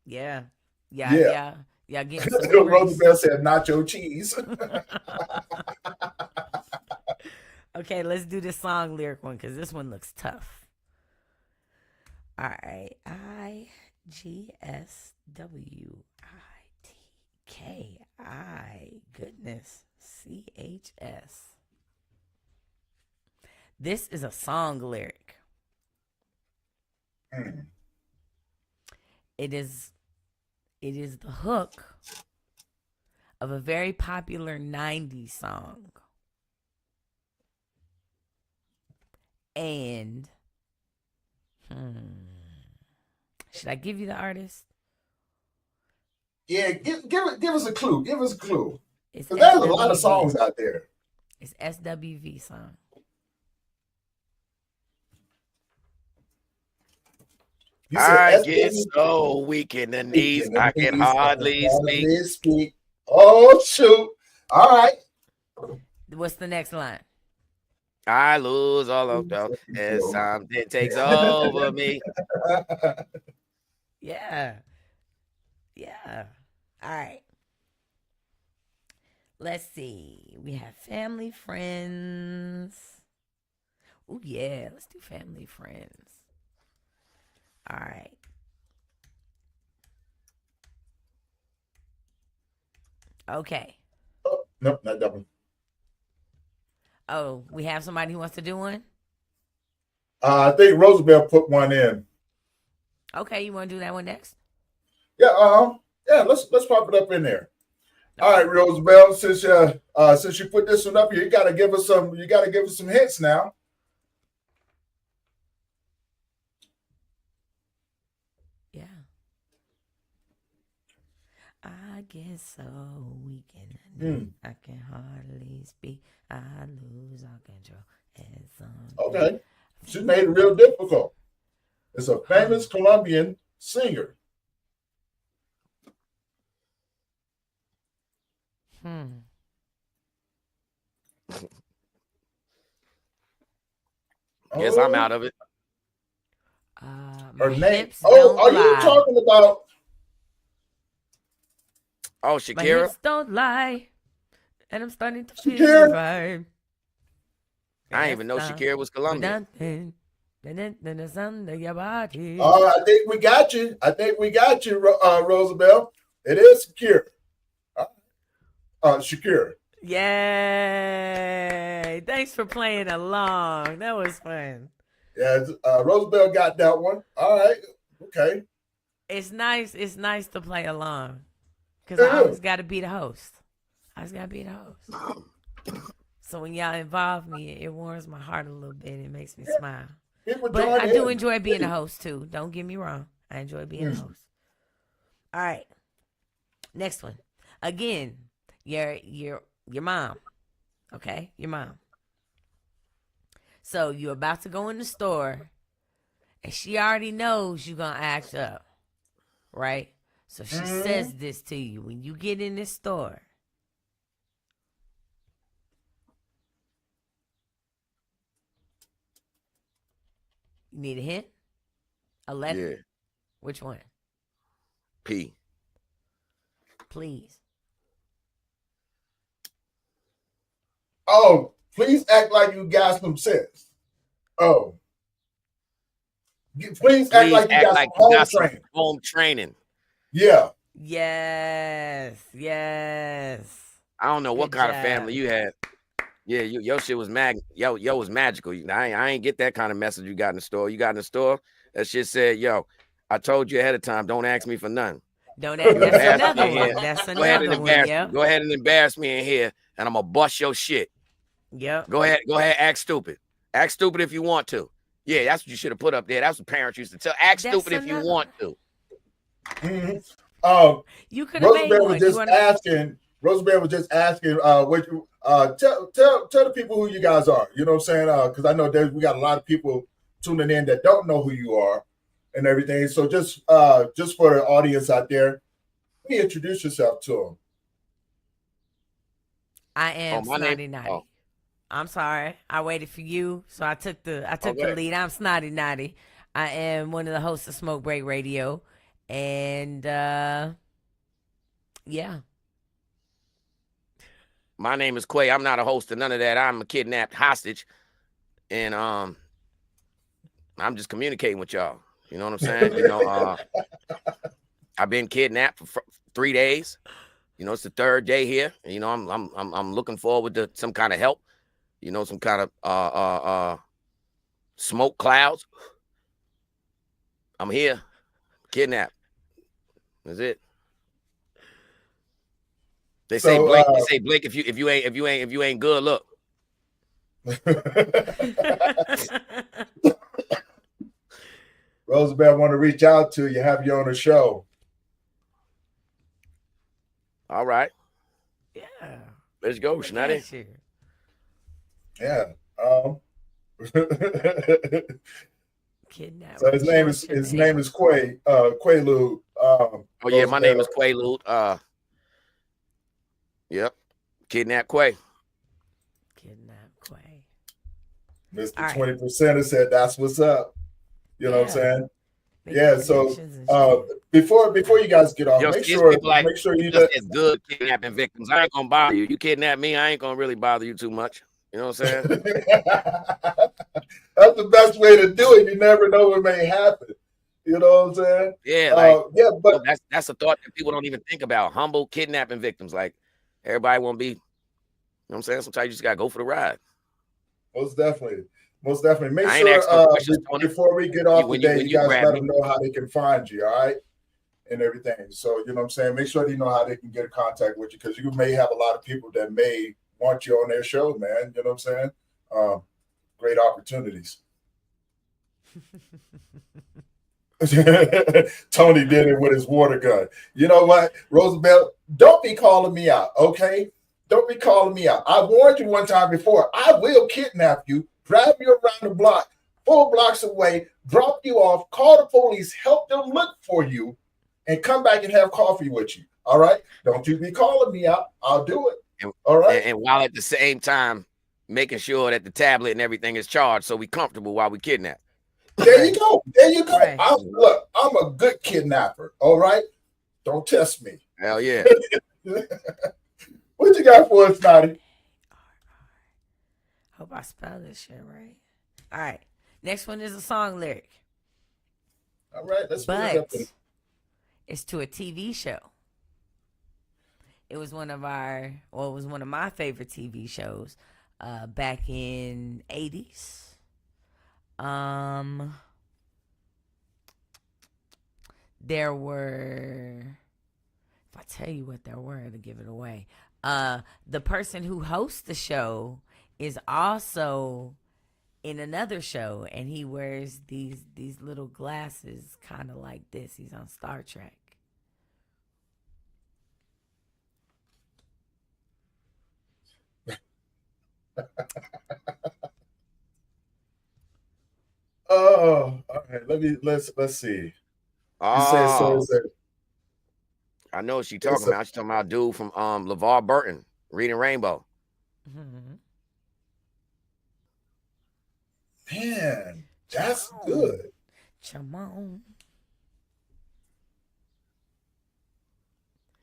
Yeah. Yeah. Getting some memories. Roosevelt said nacho cheese. Okay, let's do this song lyric one because this one looks tough. All right. IGSWITKI. Goodness. CHS. This is a song lyric. It is the hook of a very popular 90s song. And should I give you the artist? Yeah, give us a clue. Give us a clue. It's there's a lot of songs out there. It's SWV song. I get so weak in the knees, I can hardly speak. Oh, shoot. All right. What's the next line? I lose all of them as something takes over me. Yeah. All right. Let's see. We have family, friends. Oh, yeah. Let's do family, friends. All right. Okay. Oh, nope, not that one. Oh, we have somebody who wants to do one? I think Roosevelt put one in. Okay, you want to do that one next? Yeah, let's pop it up in there. All right, Roosevelt, since you put this one up here, you gotta give us some hints now. Yeah. I get so weak in the knee, I can hardly speak. I lose all control. Okay. She made it real difficult. It's a famous Colombian singer. Guess I'm out of it. Her name. Oh, are you talking about? Oh, My Shakira. hips don't lie, and I'm starting to feel the vibe. I didn't even know Shakira was Colombian. Under your body. I think we got you. Roosevelt. It is Shakira. Shakira. Yay! Thanks for playing along. That was fun. Yeah, Roosevelt got that one. All right. Okay. It's nice. It's nice to play along because I always got to be the host. So when y'all involve me, it warms my heart a little bit. It makes me smile. But I do enjoy being a host too. Don't get me wrong. I enjoy being a host. All right. Next one. Again, your mom. Okay? Your mom. So you're about to go in the store and she already knows you're going to act up. Right? So she says this to you when you get in this store. You need a hint? A letter? Yeah. Which one? P. Please. Oh, please act like you got some sense. Oh. Please act like you got some home training. Yeah. Yes. I don't know what kind of family you had. Yeah, your shit was yo was magical. I ain't get that kind of message you got in the store. You got in the store, that shit said, yo, I told you ahead of time, don't ask me for nothing. That's another one. That's another one. Yeah. Go ahead and embarrass me in here, and I'm gonna bust your shit. Yep. Go ahead, act stupid. Act stupid if you want to. Yeah, that's what you should have put up there. That's what parents used to tell. Act stupid if you want to. You could have made Rosemary one. was just asking. Rosemary was just asking. What you tell the people who you guys are. You know what I'm saying? Because I know we got a lot of people tuning in that don't know who you are and everything. So just for the audience out there, let me introduce yourself to them. I am Snotty Notty. I'm sorry. I waited for you, so I took the lead. I'm Snotty Notty. I am one of the hosts of Smoke Break Radio, and yeah. My name is Quay. I'm not a host of none of that. I'm a kidnapped hostage, and I'm just communicating with y'all. You know what I'm saying? You know, I've been kidnapped for 3 days. You know, it's the 3rd day here. You know, I'm looking forward to some kind of help. You know, some kind of smoke clouds. I'm here, kidnapped. That's it. They say Blake. They say Blake. If you ain't good, look. Roosevelt want to reach out to you, have you on the show. All right. Yeah. Let's go, Snotty. Yeah. Kidnapped. So his name is Quay. Quaalude. Oh yeah, my name is Quaalude. Yep. Kidnap Quay. Kidnap Quay. Mr. 20% said that's what's up. You know what I'm saying? Yeah. So before you guys get off, make sure you just as good kidnapping victims. I ain't gonna bother you. You kidnap me, I ain't gonna really bother you too much. You know what I'm saying? That's the best way to do it. You never know what may happen. You know what I'm saying? Yeah, but that's a thought that people don't even think about. Humble kidnapping victims. Like everybody won't be, you know what I'm saying? Sometimes you just gotta go for the ride. Most definitely. Make sure before we get off today, you guys let them know how they can find you, all right? And everything. So, you know what I'm saying? Make sure they know how they can get in contact with you, because you may have a lot of people that may want you on their show, man. You know what I'm saying? Great opportunities. Tony did it with his water gun. You know what, Roosevelt? Don't be calling me out, okay? Don't be calling me out. I warned you one time before. I will kidnap you, drive you around the block, 4 blocks away, drop you off, call the police, help them look for you, and come back and have coffee with you. All right? Don't you be calling me out. I'll do it. All right. And while at the same time making sure that the tablet and everything is charged so we comfortable while we kidnap. There you go. Right. Look, I'm a good kidnapper. All right. Don't test me. Hell yeah. What you got for us, Snotty? Hope I spell this shit right. All right. Next one is a song lyric. All right. But it's to a TV show. It was one of my favorite TV shows back in 80s. There were, if I tell you what there were to give it away, the person who hosts the show is also in another show, and he wears these little glasses kind of like this. He's on Star Trek. Oh, all right. Let's see. Oh, I know what she's talking about. She's talking about a dude from LeVar Burton, Reading Rainbow. Mm-hmm. Man, that's good. Chamon.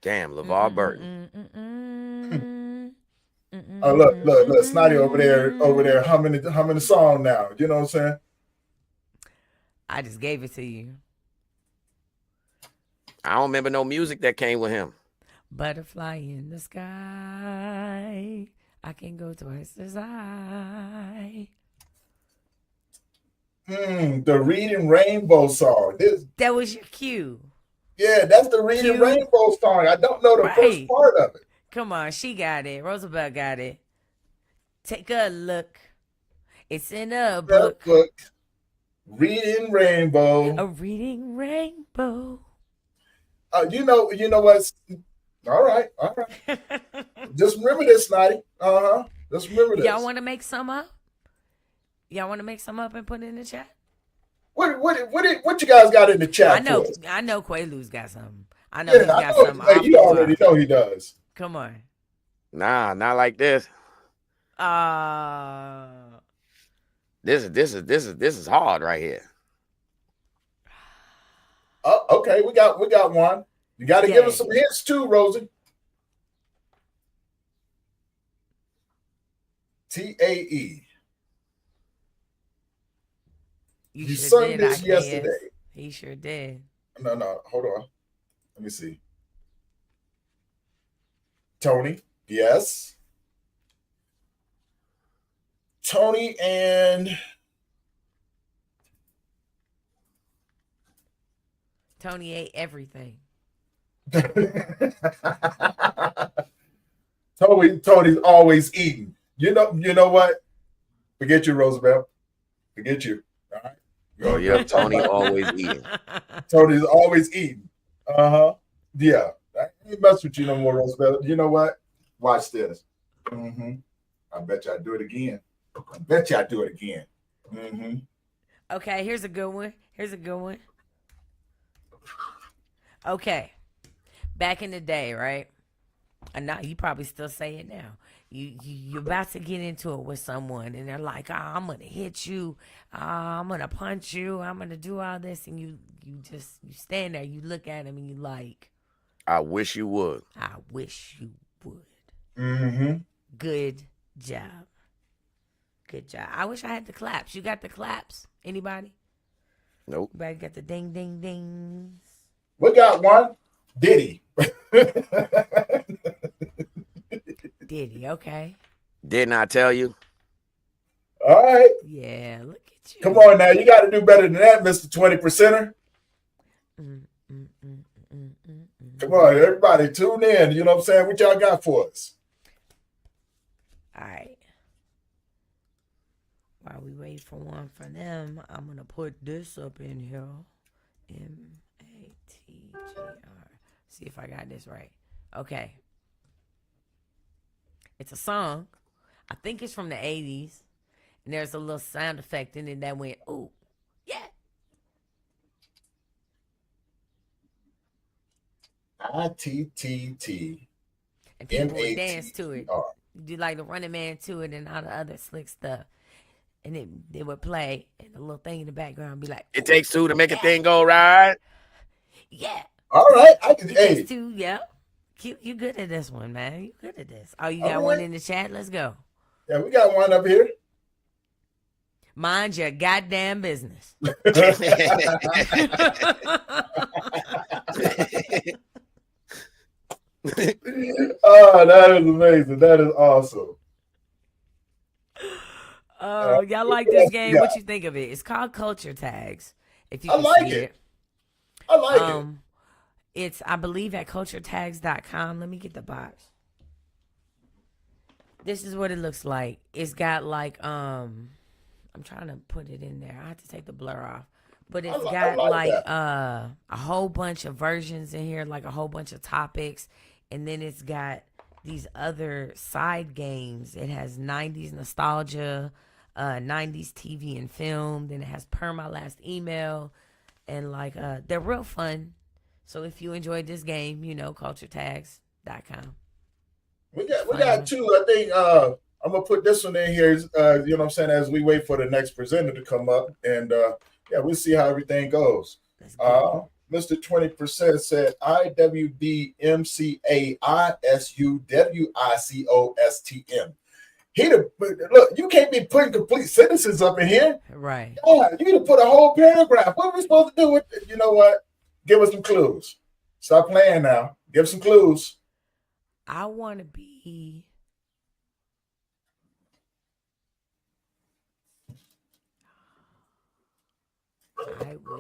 Damn, LeVar Burton. Oh, look, Snotty over there humming the song now. You know what I'm saying? I just gave it to you. I don't remember no music that came with him. Butterfly in the sky. I can go twice as high. The Reading Rainbow song. That was your cue. Yeah, that's the Reading Rainbow song. I don't know the first part of it. Come on, she got it. Roosevelt got it. Take a look. It's in a book. Reading Rainbow. A reading rainbow. You know what? All right. Just remember this, Snotty. Just remember this. Y'all want to make some up? Y'all want to make some up and put it in the chat? What you guys got in the chat? I know Quaalude's got something. I know he's got something. Hey, you already know he does. Come on. Nah, not like this. This is hard right here. Oh, okay, we got one. You got to give us some hints too, Rosie. TAE. You sure sung did, this yesterday. He sure did. No, hold on. Let me see. Tony, yes. Tony and Tony ate everything. Tony's always eating. You know what? Forget you, Roosevelt. Forget you. All right. Oh yeah, Tony always eating. Tony's always eating. Yeah. I ain't mess with you no more, Roosevelt. You know what? Watch this. I bet you I do it again. Okay, here's a good one. Okay. Back in the day, right? And now you probably still say it now. You're about to get into it with someone and they're like, I'm gonna hit you, I'm gonna punch you, I'm gonna do all this, and you stand there, you look at him and you like, I wish you would. I wish you would. Good job. Good job. I wish I had the claps. You got the claps? Anybody? Nope. Everybody got the ding ding dings. We got one. Diddy. Diddy, okay. Didn't I tell you? All right. Yeah, look at you. Come on now. You got to do better than that, Mr. 20%er. Come on, everybody. Tune in. You know what I'm saying? What y'all got for us? All right. While we wait for one for them, I'm going to put this up in here. MATGR. See if I got this right. Okay. It's a song. I think it's from the 80s. And there's a little sound effect in it that went, ooh, yeah. ITTT. And people would dance to it. You do like the Running Man to it and all the other slick stuff. And it would play, and the little thing in the background would be like, It takes two to make a thing go right. Yeah. All right. It takes two, yeah. You good at this one, man. You good at this. Oh, you got one in the chat? Let's go. Yeah, we got one up here. Mind your goddamn business. Oh, that is amazing. That is awesome. Oh, y'all like this game? What you think of it? It's called Culture Tags. If you can see it. I like it. It's, I believe, at culturetags.com. Let me get the box. This is what it looks like. It's got like, I'm trying to put it in there. I have to take the blur off. But it's got like a whole bunch of versions in here, like a whole bunch of topics. And then it's got these other side games. It has 90s nostalgia, 90s TV and film. Then it has Per My Last Email. And like, they're real fun. So if you enjoyed this game, you know, culturetags.com. We got two. I think I'm gonna put this one in here. You know what I'm saying, as we wait for the next presenter to come up, and yeah, we'll see how everything goes. Mr. 20% said IWBMCAISUWICOSTM. Look, you can't be putting complete sentences up in here. Right. God, you need to put a whole paragraph. What are we supposed to do with it? You know what? Give us some clues. Stop playing now. Give some clues. I want to be.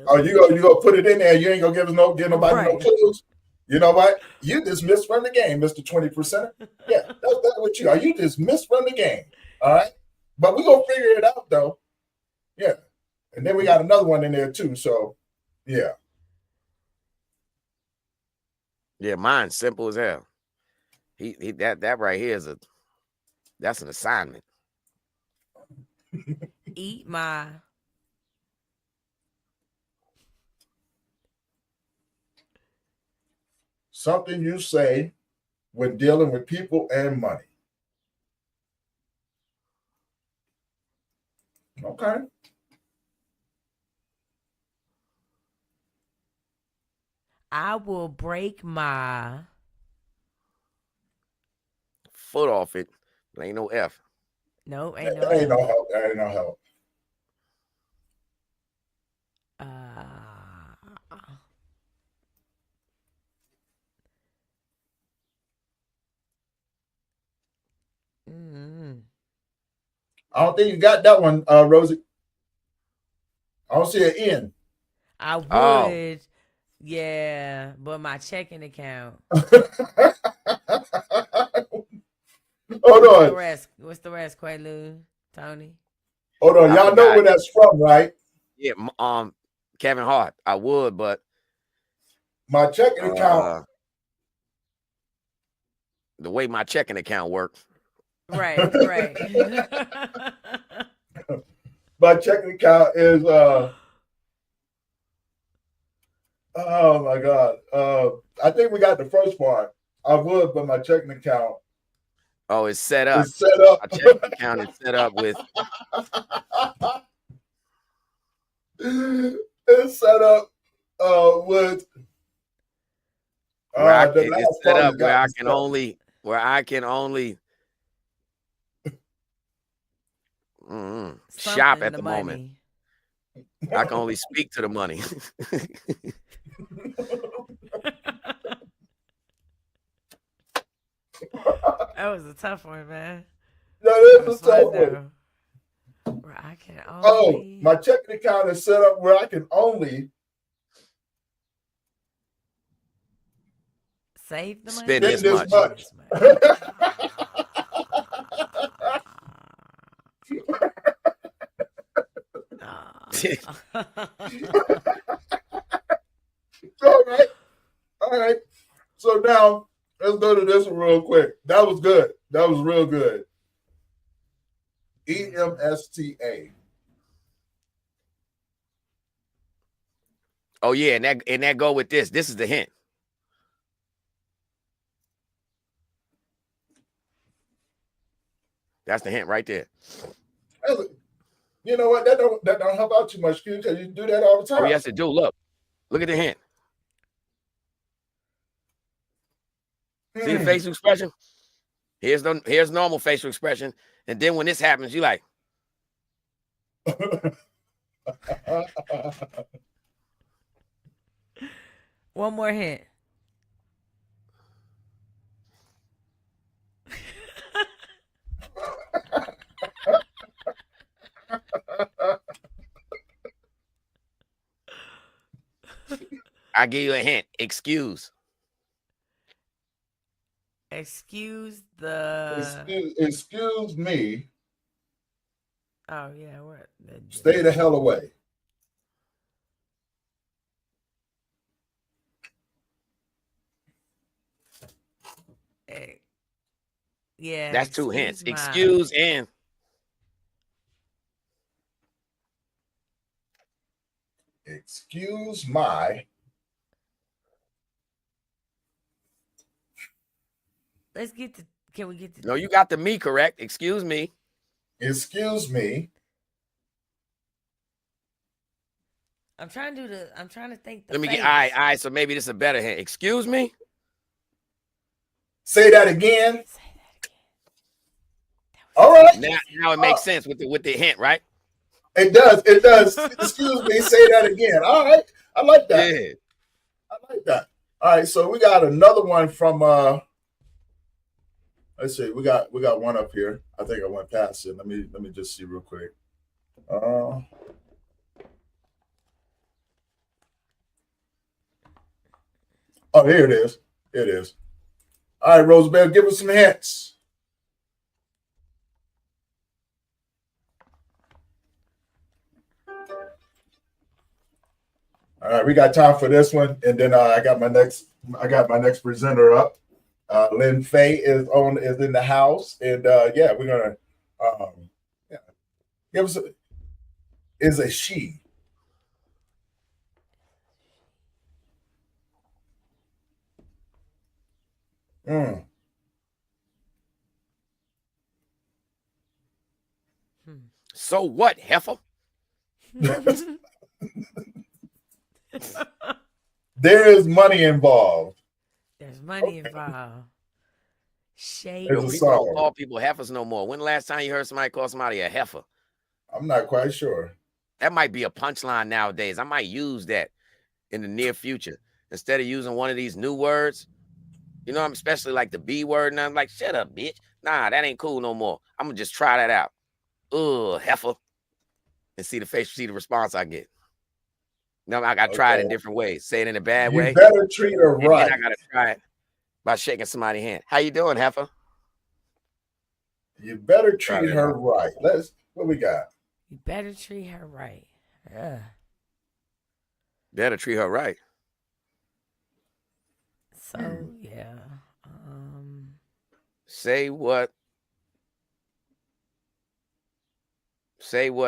Oh, you gonna put it in there? You ain't gonna give nobody no clues. You know what? You dismissed from the game, Mr. 20%. Yeah, that's what you are. You dismissed from the game. All right, but we gonna figure it out though. Yeah, and then we got another one in there too. So yeah. Yeah, mine's simple as hell. He that right here is that's an assignment. Eat my. Something you say when dealing with people and money. Okay. I will break my foot off it. There ain't no F. No, ain't no That ain't F. no help. That ain't no help. I don't think you got that one, Rosie. I don't see an N. I would, yeah, but my checking account. Hold on. What's the rest, Quaalude, Tony? Hold on. Y'all know where that's from, right? Yeah, Kevin Hart. I would, but my checking account. The way my checking account works. Right. My checking account is oh my God. I think we got the first part. I would, but my checking account. Oh, it's set up. It's set up. My checking account is set up with. It's set up with. It's set up where I can only shop at the moment. I can only speak to the money. That was a tough one, man. That is a tough one. Where I can only... my checking account is set up where I can only save the money. Spend this much. All right. So now let's go to this one real quick. That was good. That was real good. EMSTA. Oh yeah, and that go with this. This is the hint. That's the hint right there. You know what? That don't help out too much, because you do that all the time. Oh yes, it do. Look at the hint. See the facial expression? Here's normal facial expression, and then when this happens, you like. One more hint. I give you a hint. Excuse me. Oh yeah, what? Stay the hell away. Yeah. That's two hints. Excuse and. Excuse my. Let's get to. Can we get to? No, you got the me correct. Excuse me. Excuse me. I'm trying to think. Let me get. All right. So maybe this is a better hint. Excuse me. Say that again. All right. Now it makes sense with the hint, right? It does. It does. Excuse me. Say that again. All right. I like that. Yeah. I like that. All right. So we got another one from. Let's see. We got one up here. I think I went past it. Let me just see real quick. Oh, here it is. Here it is. All right, Roosevelt, give us some hints. All All right, we got time for this one, and then I got my next presenter up. Lynn Faye is in the house, and yeah, we're gonna give us is a she. So what, heifer? There is money involved. There's money involved. Shade. There's a People don't song. call people heifers no more. When the last time you heard somebody call somebody a heifer? I'm not quite sure. That might be a punchline nowadays. I might use that in the near future. Instead of using one of these new words, you know, I'm especially like the B word, and I'm like, shut up, bitch. Nah, that ain't cool no more. I'm gonna just try that out. Ugh, heifer. And see the response I get. No, I gotta try it in different ways. Say it in a bad way. You better treat her right. And then I gotta try it by shaking somebody's hand. How you doing, heifer? You better treat her right. What we got? You better treat her right. Better treat her right. So yeah. Say what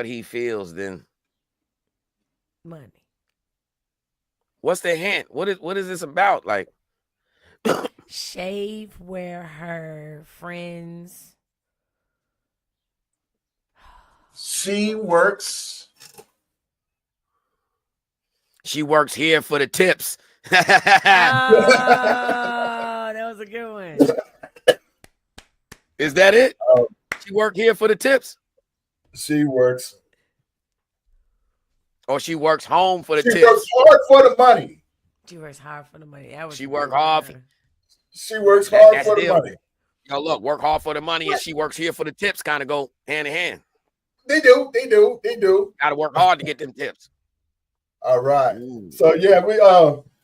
he feels, then money. What's the hint? What is this about? Like shave where her friends. She works here for the tips. Oh, that was a good one. Is that it? She work here for the tips? She works. Or she works home for the tips. She works hard for the money. She works hard for the money. She works hard. She works hard for the money. Yo, look, work hard for the money and she works here for the tips kind of go hand in hand. They do. Got to work hard to get them tips. All right. So yeah, we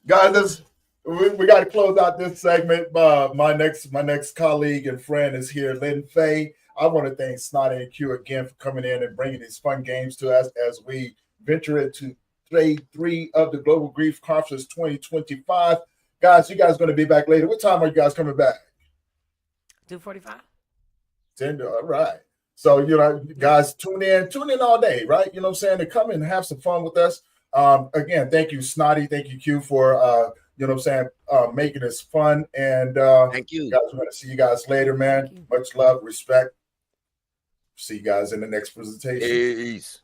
guys, we got to close out this segment. My next colleague and friend is here, Lynn Faye. I want to thank Snotty and Q again for coming in and bringing these fun games to us as we venture into day 3 of the Global Grief Conference 2025. Guys, you guys going to be back later. What time are you guys coming back? 2:45. 10. All right. So, you know, guys, tune in all day, right? You know what I'm saying? To come and have some fun with us. Again, thank you, Snotty. Thank you, Q, for, you know what I'm saying, making this fun. And thank you. Guys, we're going to see you guys later, man. Much love, respect. See you guys in the next presentation. Peace.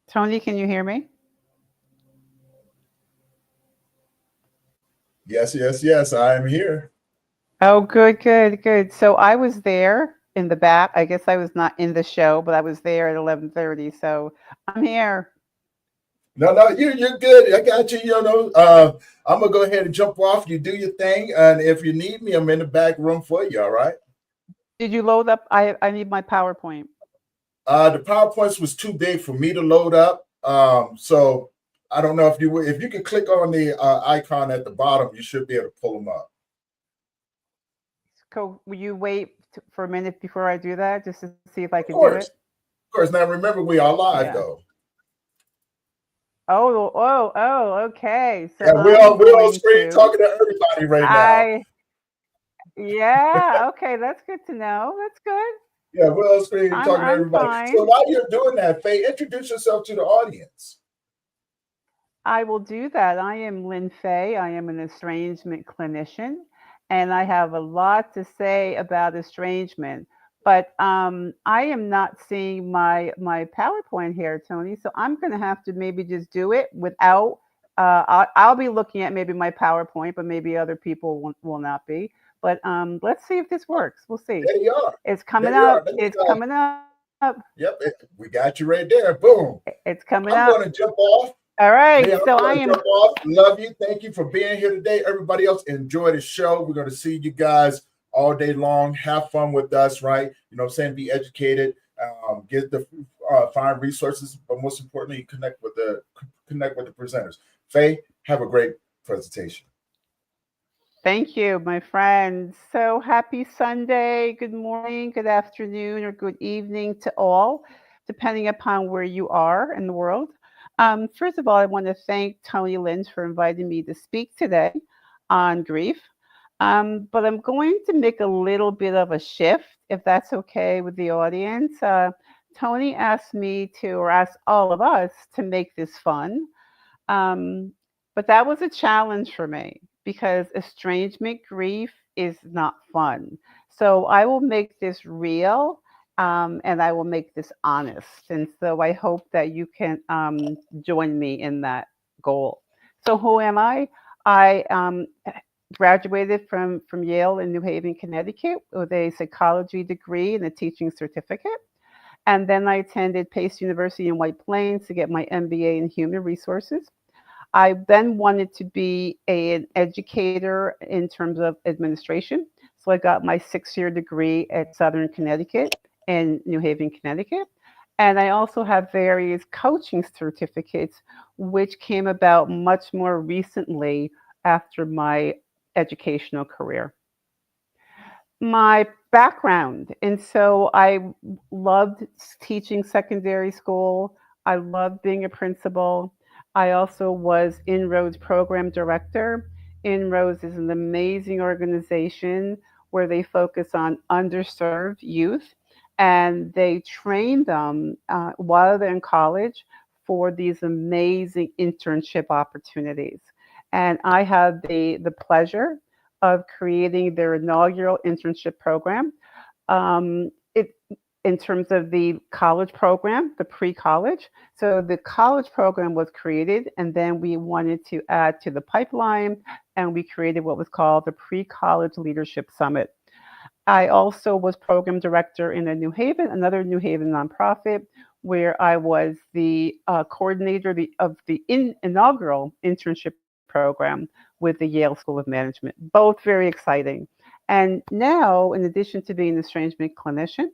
Tony, can you hear me? Yes, I am here. Oh, good. So I was there in the back. I guess I was not in the show, but I was there at 11:30. So I'm here. No, you're good. I got you. You know, I'm gonna go ahead and jump off. You do your thing, and if you need me, I'm in the back room for you. All right. Did you load up? I need my PowerPoint. The PowerPoints was too big for me to load up. So I don't know if you can click on the icon at the bottom, you should be able to pull them up. Will you wait for a minute before I do that, just to see if I can do it? Of course. Now remember, we are live though. Oh, okay. So yeah, we're on screen talking to everybody right now. Yeah, okay, that's good to know. That's good. Yeah, we're on screen talking to everybody. Fine. So while you're doing that, Faye, introduce yourself to the audience. I will do that. I am Lynn Faye. I am an estrangement clinician, and I have a lot to say about estrangement. But I am not seeing my PowerPoint here, Tony. So I'm going to have to maybe just do it without. I'll be looking at maybe my PowerPoint, but maybe other people will not be. But let's see if this works. We'll see. There you are. It's coming up. It's coming up. Yep, we got you right there. Boom. It's coming up. I'm going to jump off. All right. Hey, so I am. Jump off. Love you. Thank you for being here today. Everybody else, enjoy the show. We're going to see you guys all day long. Have fun with us, right? You know what I'm saying? Be educated, get the find resources, but most importantly, connect with the presenters. Faye, have a great presentation. Thank you, my friends. So happy Sunday. Good morning, good afternoon, or good evening to all, depending upon where you are in the world. First of all, I want to thank Tony Lynn for inviting me to speak today on grief. But I'm going to make a little bit of a shift, if that's okay with the audience. Tony asked me to, or asked all of us to make this fun. But that was a challenge for me because estrangement grief is not fun. So I will make this real and I will make this honest. And so I hope that you can join me in that goal. So who am I? I graduated from Yale in New Haven, Connecticut with a psychology degree and a teaching certificate. And then I attended Pace University in White Plains to get my MBA in human resources. I then wanted to be an educator in terms of administration. So I got my 6-year degree at Southern Connecticut in New Haven, Connecticut. And I also have various coaching certificates, which came about much more recently after my educational career. My background, and so I loved teaching secondary school. I loved being a principal. I also was Inroads program director. Inroads is an amazing organization where they focus on underserved youth, and they train them while they're in college for these amazing internship opportunities. And I had the pleasure of creating their inaugural internship program. In terms of the college program, the pre-college. So the college program was created, and then we wanted to add to the pipeline, and we created what was called the Pre-College Leadership Summit. I also was program director in another New Haven nonprofit, where I was the coordinator of the inaugural internship program with the Yale School of Management. Both very exciting. And now, in addition to being an estrangement clinician,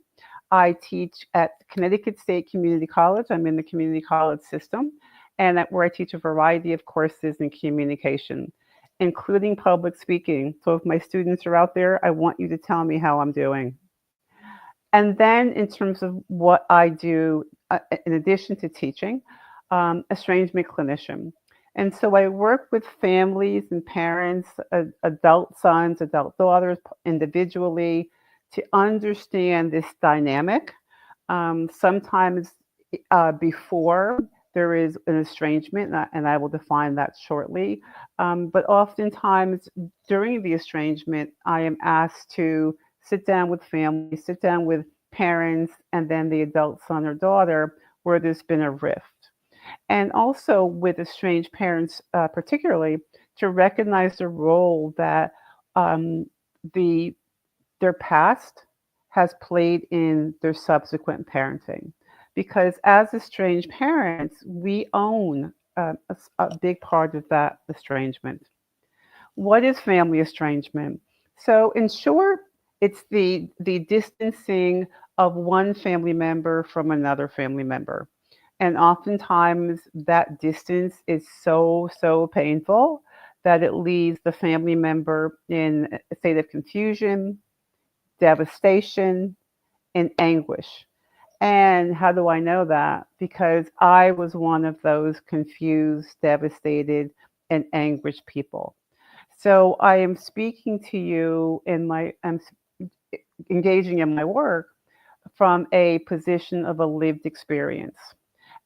I teach at Connecticut State Community College. I'm in the community college system, and where I teach a variety of courses in communication, including public speaking. So if my students are out there, I want you to tell me how I'm doing. And then in terms of what I do, in addition to teaching, estrangement clinician. And so I work with families and parents, adult sons, adult daughters, individually, to understand this dynamic. Sometimes before there is an estrangement, and I will define that shortly, but oftentimes during the estrangement, I am asked to sit down with families, sit down with parents, and then the adult son or daughter where there's been a rift. And also with estranged parents, particularly, to recognize the role that their past has played in their subsequent parenting. Because as estranged parents, we own a big part of that estrangement. What is family estrangement? So in short, it's the distancing of one family member from another family member. And oftentimes that distance is so painful that it leaves the family member in a state of confusion, devastation, and anguish. And how do I know that? Because I was one of those confused, devastated, and anguished people. So I am speaking to you I'm engaging in my work from a position of a lived experience.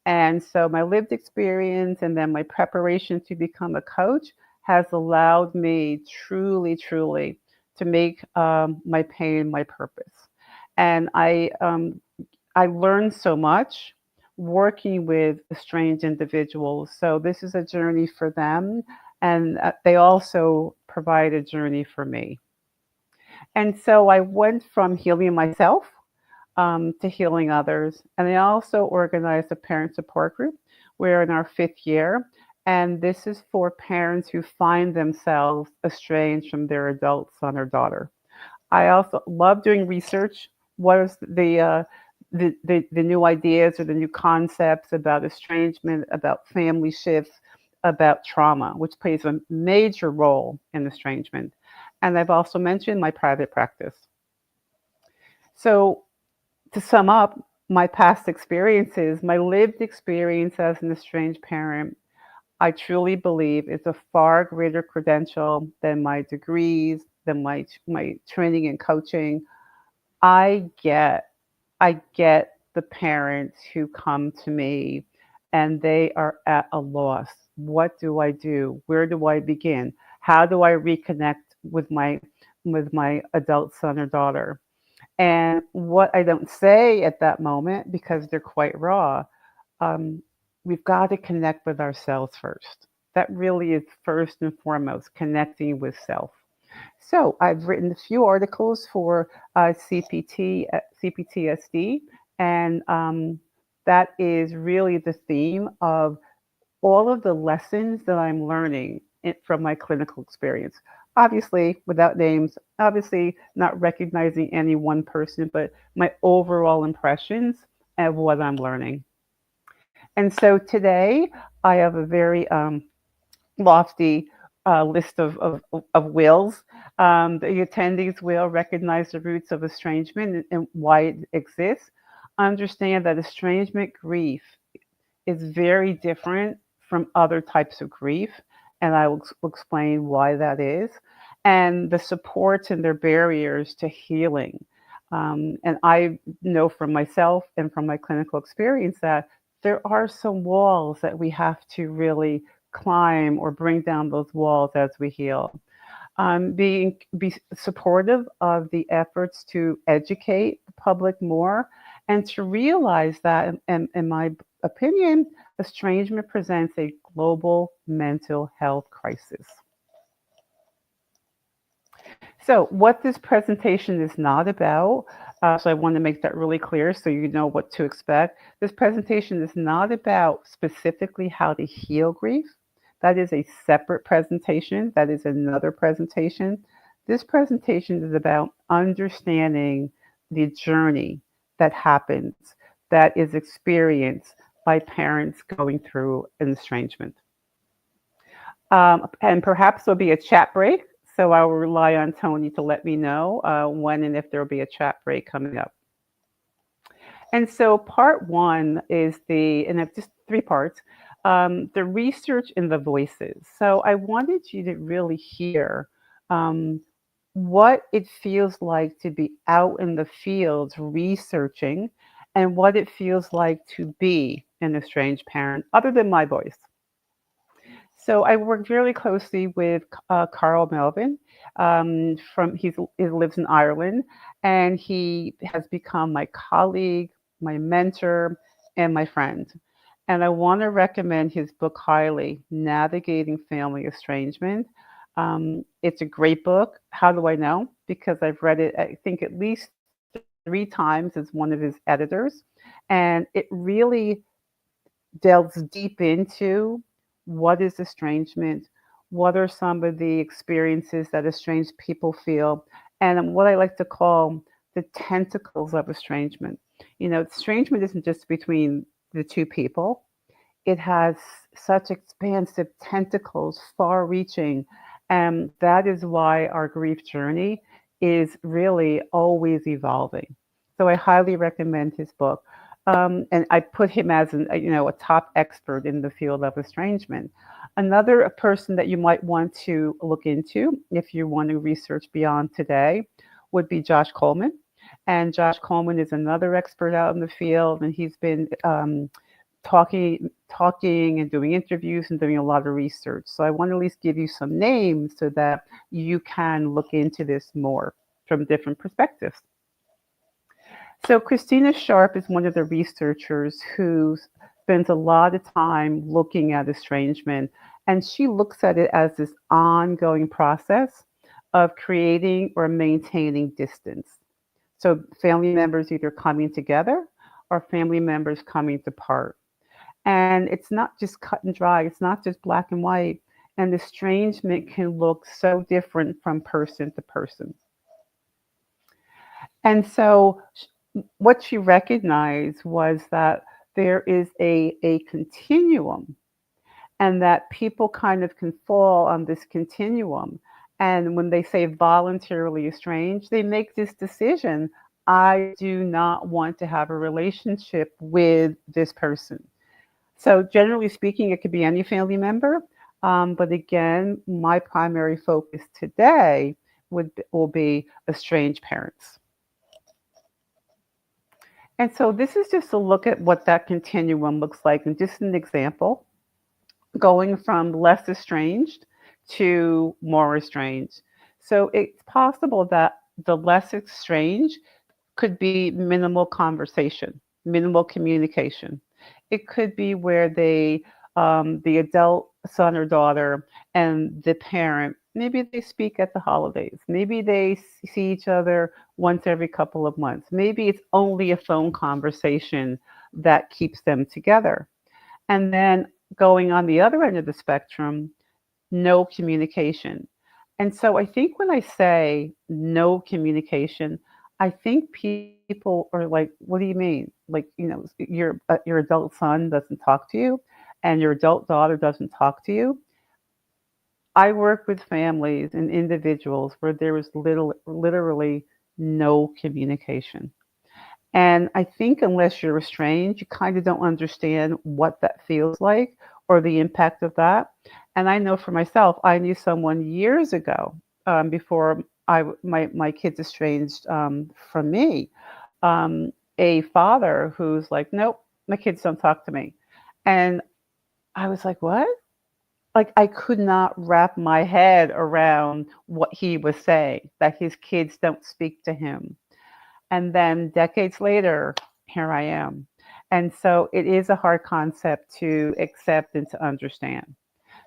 And so my lived experience and then my preparation to become a coach has allowed me truly to make my pain my purpose. And I learned so much working with estranged individuals. So this is a journey for them, and they also provide a journey for me. And so I went from healing myself to healing others. And I also organized a parent support group. We're in our 5th year. And this is for parents who find themselves estranged from their adult son or daughter. I also love doing research. What is the new ideas or the new concepts about estrangement, about family shifts, about trauma, which plays a major role in estrangement. And I've also mentioned my private practice. So to sum up, my past experiences, my lived experience as an estranged parent, I truly believe is a far greater credential than my degrees, than my training and coaching. I get the parents who come to me and they are at a loss. What do I do? Where do I begin? How do I reconnect with my adult son or daughter? And what I don't say at that moment, because they're quite raw, we've got to connect with ourselves first. That really is first and foremost, connecting with self. So I've written a few articles for CPTSD, and that is really the theme of all of the lessons that I'm learning from my clinical experience. Obviously, without names, obviously not recognizing any one person, but my overall impressions of what I'm learning. And so today I have a very lofty list of wills. The attendees will recognize the roots of estrangement and why it exists. Understand that estrangement grief is very different from other types of grief, and I will explain why that is, and the supports and their barriers to healing. And I know from myself and from my clinical experience that there are some walls that we have to really climb or bring down those walls as we heal. Be supportive of the efforts to educate the public more and to realize that, in my opinion, estrangement presents a global mental health crisis. So what this presentation is not about, so I want to make that really clear so you know what to expect. This presentation is not about specifically how to heal grief. That is a separate presentation. That is another presentation. This presentation is about understanding the journey that happens, that is experienced by parents going through an estrangement. And perhaps there'll be a chat break. So I will rely on Tony to let me know when and if there will be a chat break coming up. And so part one is and it's just 3 parts, the research and the voices. So I wanted you to really hear what it feels like to be out in the fields researching and what it feels like to be an estranged parent, other than my voice. So I work very closely with Carl Melvin. He lives in Ireland, and he has become my colleague, my mentor, and my friend. And I want to recommend his book highly, Navigating Family Estrangement. It's a great book. How do I know? Because I've read it, I think, at least 3 times as one of his editors. And it really delves deep into what is estrangement, what are some of the experiences that estranged people feel, and what I like to call the tentacles of estrangement. You know, estrangement isn't just between the 2 people. It has such expansive tentacles, far-reaching, and that is why our grief journey is really always evolving. So I highly recommend his book. And I put him as a top expert in the field of estrangement. Another person that you might want to look into if you want to research beyond today would be Josh Coleman. And Josh Coleman is another expert out in the field, and he's been talking and doing interviews and doing a lot of research. So I want to at least give you some names so that you can look into this more from different perspectives. So Christina Sharp is one of the researchers who spends a lot of time looking at estrangement, and she looks at it as this ongoing process of creating or maintaining distance. So family members either coming together or family members coming apart. And it's not just cut and dry, it's not just black and white, and estrangement can look so different from person to person. And so what she recognized was that there is a continuum, and that people kind of can fall on this continuum. And when they say voluntarily estranged, they make this decision: I do not want to have a relationship with this person. So generally speaking, it could be any family member. But again, my primary focus today will be estranged parents. And so this is just a look at what that continuum looks like, and just an example, going from less estranged to more estranged. So it's possible that the less estranged could be minimal conversation, minimal communication. It could be where the adult son or daughter and the parent, maybe they speak at the holidays. Maybe they see each other once every couple of months. Maybe it's only a phone conversation that keeps them together. And then going on the other end of the spectrum, no communication. And so I think when I say no communication, I think people are like, what do you mean? Like, your adult son doesn't talk to you and your adult daughter doesn't talk to you. I work with families and individuals where there is literally no communication. And I think unless you're estranged, you kind of don't understand what that feels like or the impact of that. And I know for myself, I knew someone years ago, before my kids estranged from me, a father who's like, nope, my kids don't talk to me. And I was like, what? Like, I could not wrap my head around what he was saying, that his kids don't speak to him. And then decades later, here I am. And so it is a hard concept to accept and to understand.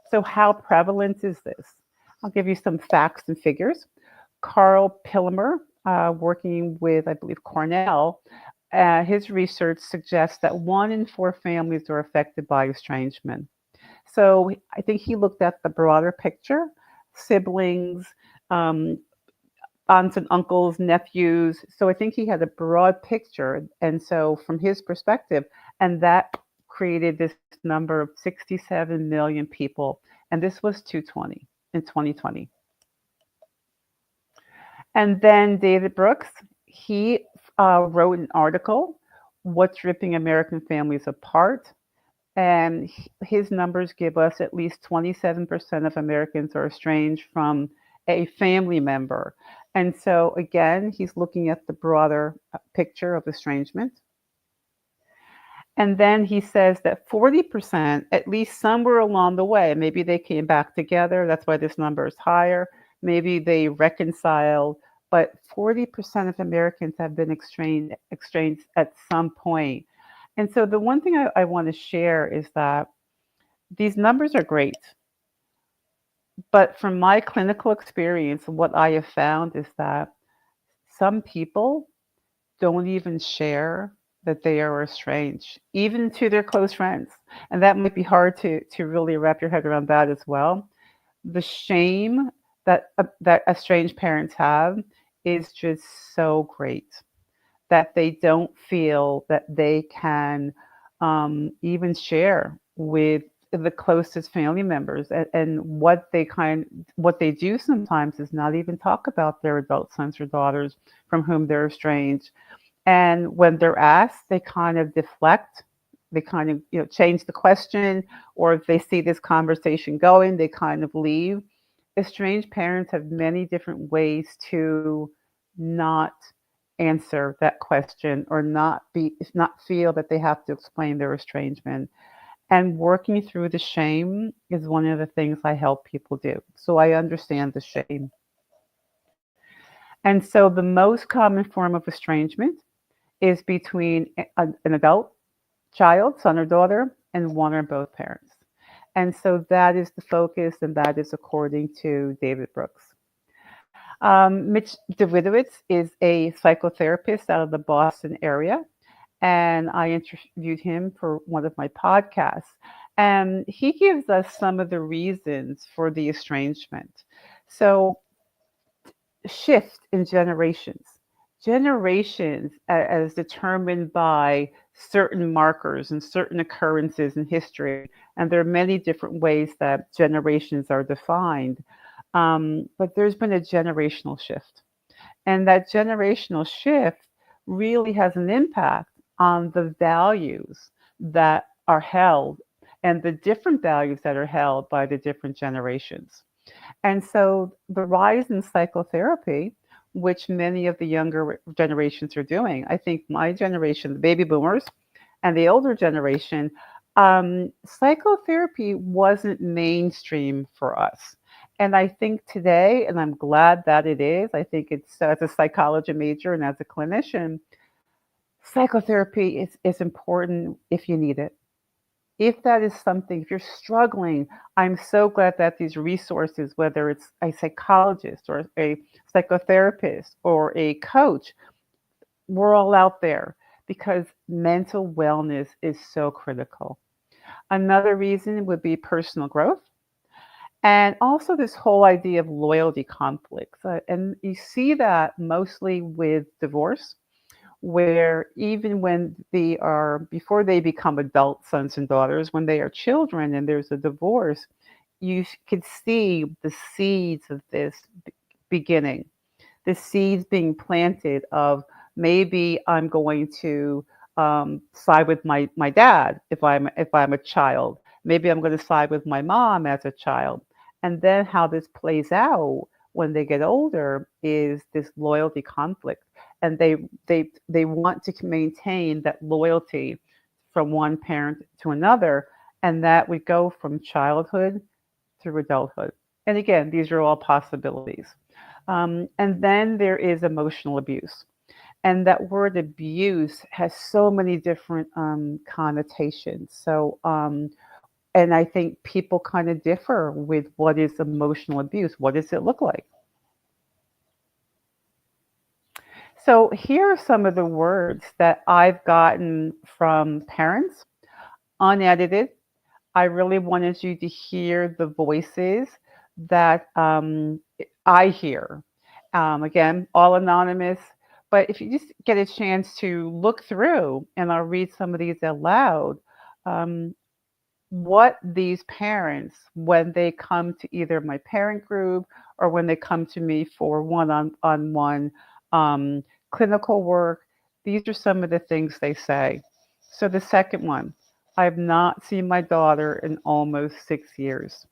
So how prevalent is this? I'll give you some facts and figures. Carl Pillemer, working with, I believe, Cornell, his research suggests that 1 in 4 families are affected by estrangement. So I think he looked at the broader picture, siblings, aunts and uncles, nephews. So I think he had a broad picture. And so from his perspective, and that created this number of 67 million people. And this was 220 in 2020. And then David Brooks, he wrote an article, What's Ripping American Families Apart? And his numbers give us at least 27% of Americans are estranged from a family member. And so again, he's looking at the broader picture of estrangement. And then he says that 40%, at least somewhere along the way, maybe they came back together, that's why this number is higher, maybe they reconciled, but 40% of Americans have been estranged at some point. And so the one thing I want to share is that these numbers are great. But from my clinical experience, what I have found is that some people don't even share that they are estranged, even to their close friends. And that might be hard to really wrap your head around that as well. The shame that estranged parents have is just so great, that they don't feel that they can even share with the closest family members. And what they do sometimes is not even talk about their adult sons or daughters from whom they're estranged. And when they're asked, they kind of deflect. They kind of change the question, or if they see this conversation going, they kind of leave. Estranged parents have many different ways to not answer that question or not feel that they have to explain their estrangement. And working through the shame is one of the things I help people do. So I understand the shame. And so the most common form of estrangement is between an adult child, son or daughter, and one or both parents. And so that is the focus, and that is according to David Brooks. Mitch Davidowitz is a psychotherapist out of the Boston area, and I interviewed him for one of my podcasts. And he gives us some of the reasons for the estrangement. So, shift in generations. generations as determined by certain markers and certain occurrences in history. And there are many different ways that generations are defined. But there's been a generational shift. And that generational shift really has an impact on the values that are held and the different values that are held by the different generations. And so the rise in psychotherapy, which many of the younger generations are doing, I think my generation, the baby boomers, and the older generation, psychotherapy wasn't mainstream for us. And I think today, and I'm glad that it is, I think it's as a psychology major and as a clinician, psychotherapy is important if you need it. If that is something, if you're struggling, I'm so glad that these resources, whether it's a psychologist or a psychotherapist or a coach, we're all out there because mental wellness is so critical. Another reason would be personal growth. And also this whole idea of loyalty conflicts. And you see that mostly with divorce, where even when they are, before they become adult sons and daughters, when they are children and there's a divorce, you could see the seeds of this beginning, the seeds being planted of maybe I'm going to side with my dad if I'm a child. Maybe I'm going to side with my mom as a child. And then how this plays out when they get older is this loyalty conflict. And they want to maintain that loyalty from one parent to another. And that would go from childhood through adulthood. And again, these are all possibilities. And then there is emotional abuse. And that word abuse has so many different connotations. So, and I think people kind of differ with what is emotional abuse. What does it look like? So here are some of the words that I've gotten from parents, unedited. I really wanted you to hear the voices that I hear. Again, all anonymous. But if you just get a chance to look through, and I'll read some of these out loud, what these parents, when they come to either my parent group or when they come to me for one-on-one clinical work, these are some of the things they say. So the second one, I have not seen my daughter in almost 6 years.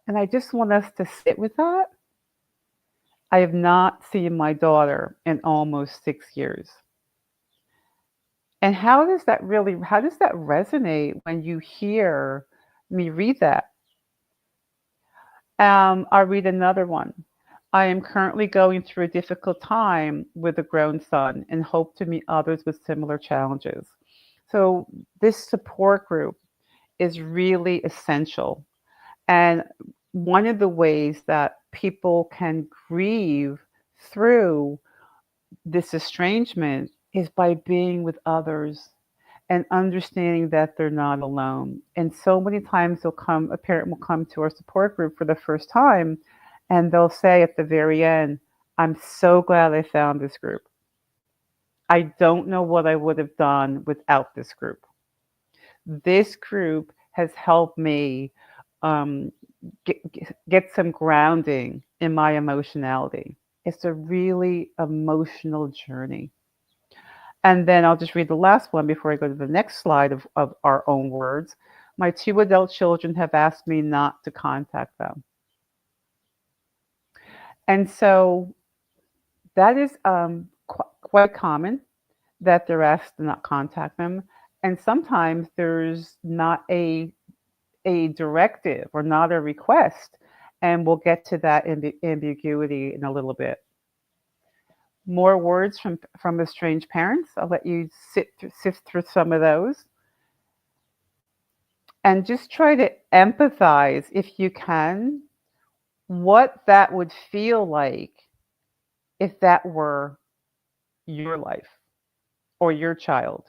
And I just want us to sit with that. I have not seen my daughter in almost 6 years. And how does that resonate when you hear me read that? I'll read another one. I am currently going through a difficult time with a grown son and hope to meet others with similar challenges. So this support group is really essential. And one of the ways that people can grieve through this estrangement is by being with others and understanding that they're not alone. And so many times a parent will come to our support group for the first time, and they'll say at the very end, I'm so glad I found this group. I don't know what I would have done without this group. This group has helped me get some grounding in my emotionality. It's a really emotional journey. And then I'll just read the last one before I go to the next slide of our own words. My 2 adult children have asked me not to contact them. And so that is quite common that they're asked to not contact them. And sometimes there's not a directive or not a request. And we'll get to that ambiguity in a little bit. More words from estranged parents. I'll let you sift through some of those. And just try to empathize, if you can, what that would feel like if that were your life or your child,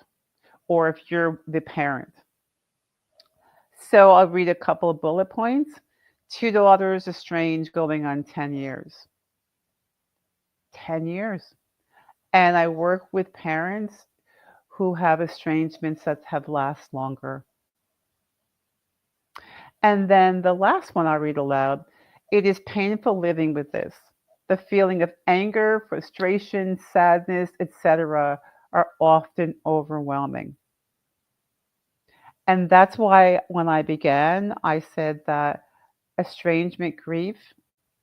or if you're the parent. So I'll read a couple of bullet points. 2 daughters estranged going on 10 years. 10 years. And I work with parents who have estrangements that have last longer. And then the last one I'll read aloud. It is painful living with this. The feeling of anger, frustration, sadness, etc. are often overwhelming. And that's why when I began, I said that estrangement grief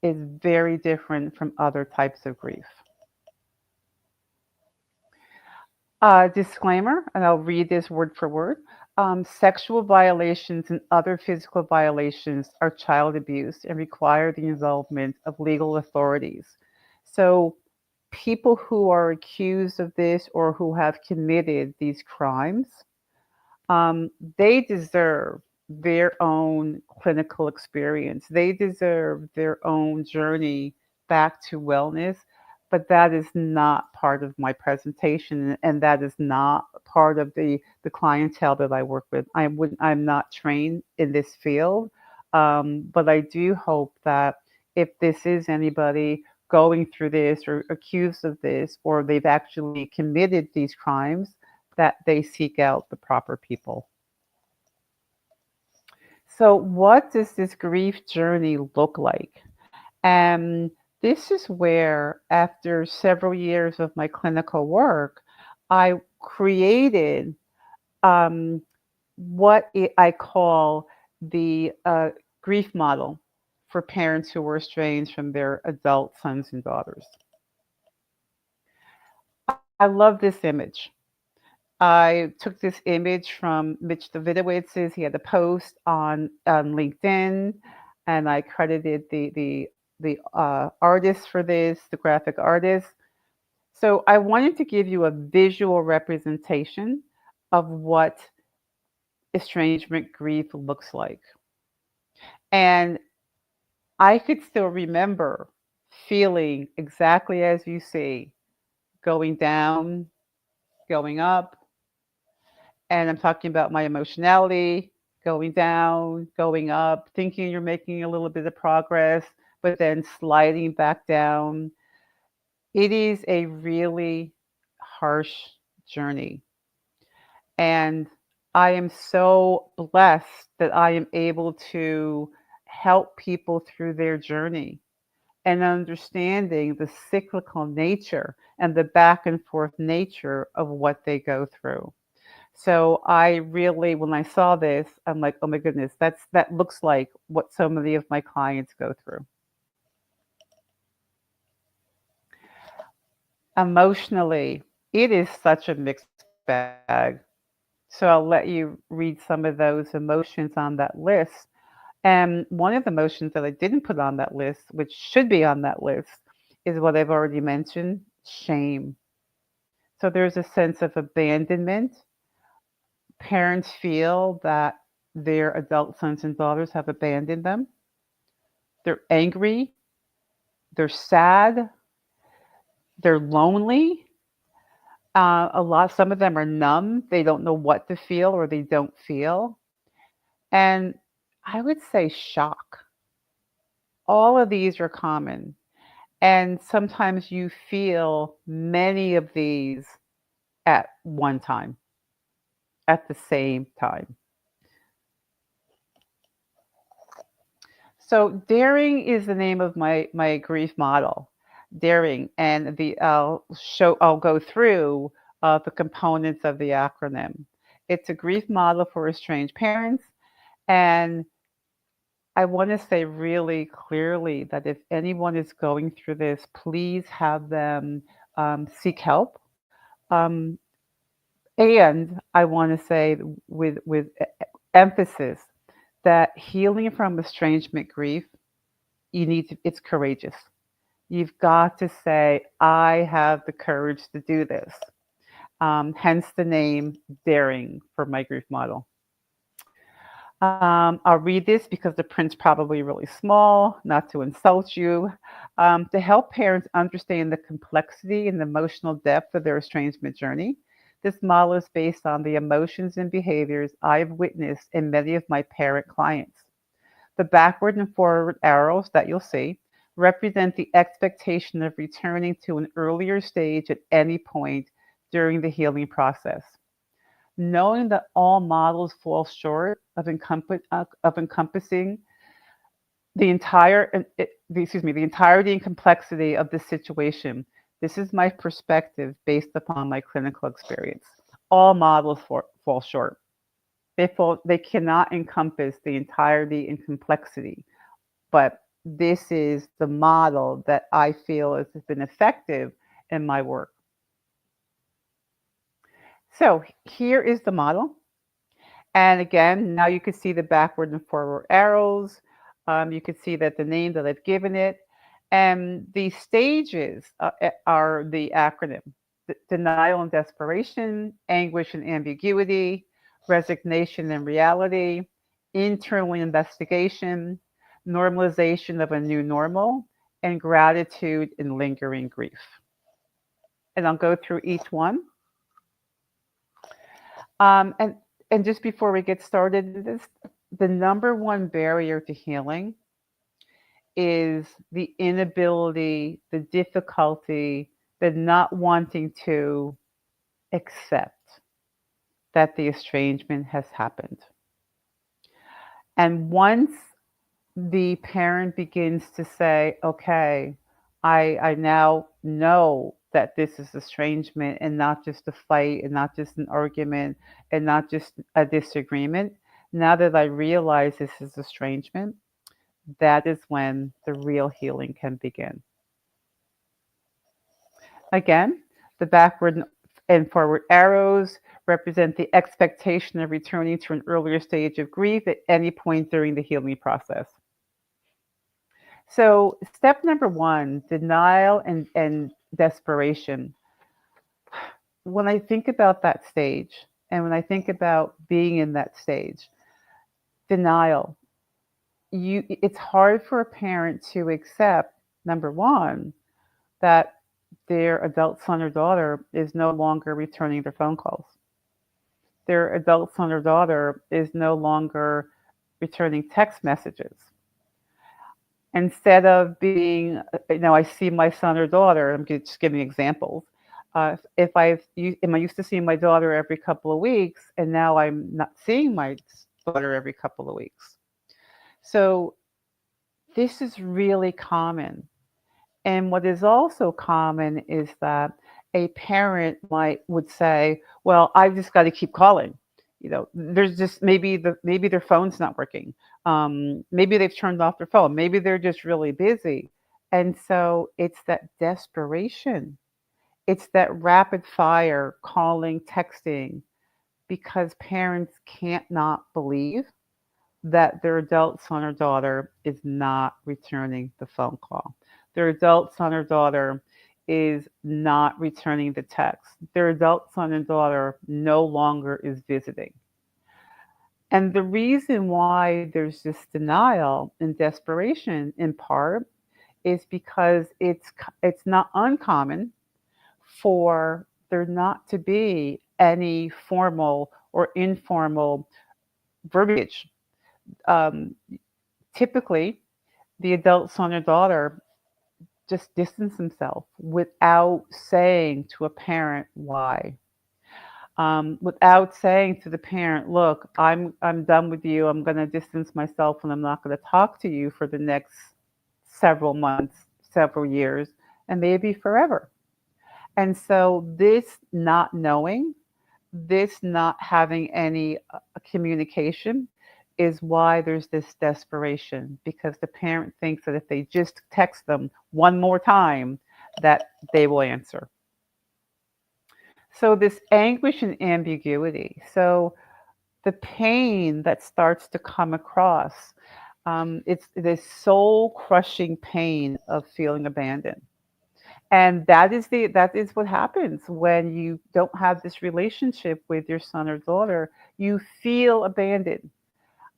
is very different from other types of grief. Disclaimer, and I'll read this word for word. Sexual violations and other physical violations are child abuse and require the involvement of legal authorities. So people who are accused of this or who have committed these crimes, they deserve their own clinical experience. They deserve their own journey back to wellness, but that is not part of my presentation, and that is not part of the clientele that I work with. I'm not trained in this field, but I do hope that if this is anybody going through this or accused of this, or they've actually committed these crimes, that they seek out the proper people. So what does this grief journey look like? And this is where, after several years of my clinical work, I created what I call the grief model for parents who were estranged from their adult sons and daughters. I love this image. I took this image from Mitch Davidowitz. He had a post on LinkedIn, and I credited the artist for this, the graphic artist. So I wanted to give you a visual representation of what estrangement grief looks like. And I could still remember feeling exactly as you see, going down, going up. And I'm talking about my emotionality, going down, going up, thinking you're making a little bit of progress, but then sliding back down. It is a really harsh journey. And I am so blessed that I am able to help people through their journey and understanding the cyclical nature and the back and forth nature of what they go through. So I really, when I saw this, I'm like, oh my goodness, that looks like what so many of my clients go through. Emotionally, it is such a mixed bag. So I'll let you read some of those emotions on that list. And one of the emotions that I didn't put on that list, which should be on that list, is what I've already mentioned, shame. So there's a sense of abandonment. Parents feel that their adult sons and daughters have abandoned them. They're angry. They're sad. They're lonely. Some of them are numb. They don't know what to feel or they don't feel. And I would say shock. All of these are common. And sometimes you feel many of these at one time, at the same time. So Daring is the name of my grief model. Daring, and I'll go through the components of the acronym. It's a grief model for estranged parents, and I want to say really clearly that if anyone is going through this, please have them seek help. And I want to say with emphasis that healing from estrangement grief, it's courageous. You've got to say, I have the courage to do this. Hence the name Daring for my grief model. I'll read this because the print's probably really small, not to insult you. To help parents understand the complexity and emotional depth of their estrangement journey, this model is based on the emotions and behaviors I've witnessed in many of my parent clients. The backward and forward arrows that you'll see represent the expectation of returning to an earlier stage at any point during the healing process. Knowing that all models fall short of encompassing the entirety and complexity of the situation. This is my perspective based upon my clinical experience. All models fall short. They cannot encompass the entirety and complexity, but this is the model that I feel has been effective in my work. So here is the model. And again, now you can see the backward and forward arrows. You can see that the name that I've given it. And the stages are the acronym: denial and desperation, anguish and ambiguity, resignation and reality, internal investigation, normalization of a new normal, and gratitude and lingering grief. And I'll go through each one. And just before we get started, the number one barrier to healing is the inability, the difficulty, the not wanting to accept that the estrangement has happened. And once the parent begins to say, okay, I now know that this is estrangement and not just a fight and not just an argument and not just a disagreement. Now that I realize this is estrangement, that is when the real healing can begin. Again, the backward and forward arrows represent the expectation of returning to an earlier stage of grief at any point during the healing process. So step number one, denial and desperation. When I think about that stage, and when I think about being in that stage, denial, it's hard for a parent to accept, number one, that their adult son or daughter is no longer returning their phone calls. Their adult son or daughter is no longer returning text messages. Instead of being, I see my son or daughter, I'm just giving examples. If am I used to seeing my daughter every couple of weeks, and now I'm not seeing my daughter every couple of weeks. So this is really common. And what is also common is that a parent would say, well, I've just got to keep calling. There's just maybe their phone's not working. Maybe they've turned off their phone. Maybe they're just really busy. And so it's that desperation. It's that rapid fire calling, texting, because parents can't not believe that their adult son or daughter is not returning the phone call. Their adult son or daughter is not returning the text. Their adult son and daughter no longer is visiting. And the reason why there's this denial and desperation in part is because it's not uncommon for there not to be any formal or informal verbiage. Typically, the adult son or daughter just distance themselves without saying to a parent why. Without saying to the parent, look, I'm done with you. I'm going to distance myself and I'm not going to talk to you for the next several months, several years, and maybe forever. And so this not knowing, this not having any communication is why there's this desperation, because the parent thinks that if they just text them one more time, that they will answer. So this anguish and ambiguity. So the pain that starts to come across, it's this soul-crushing pain of feeling abandoned. And that is what happens when you don't have this relationship with your son or daughter. You feel abandoned.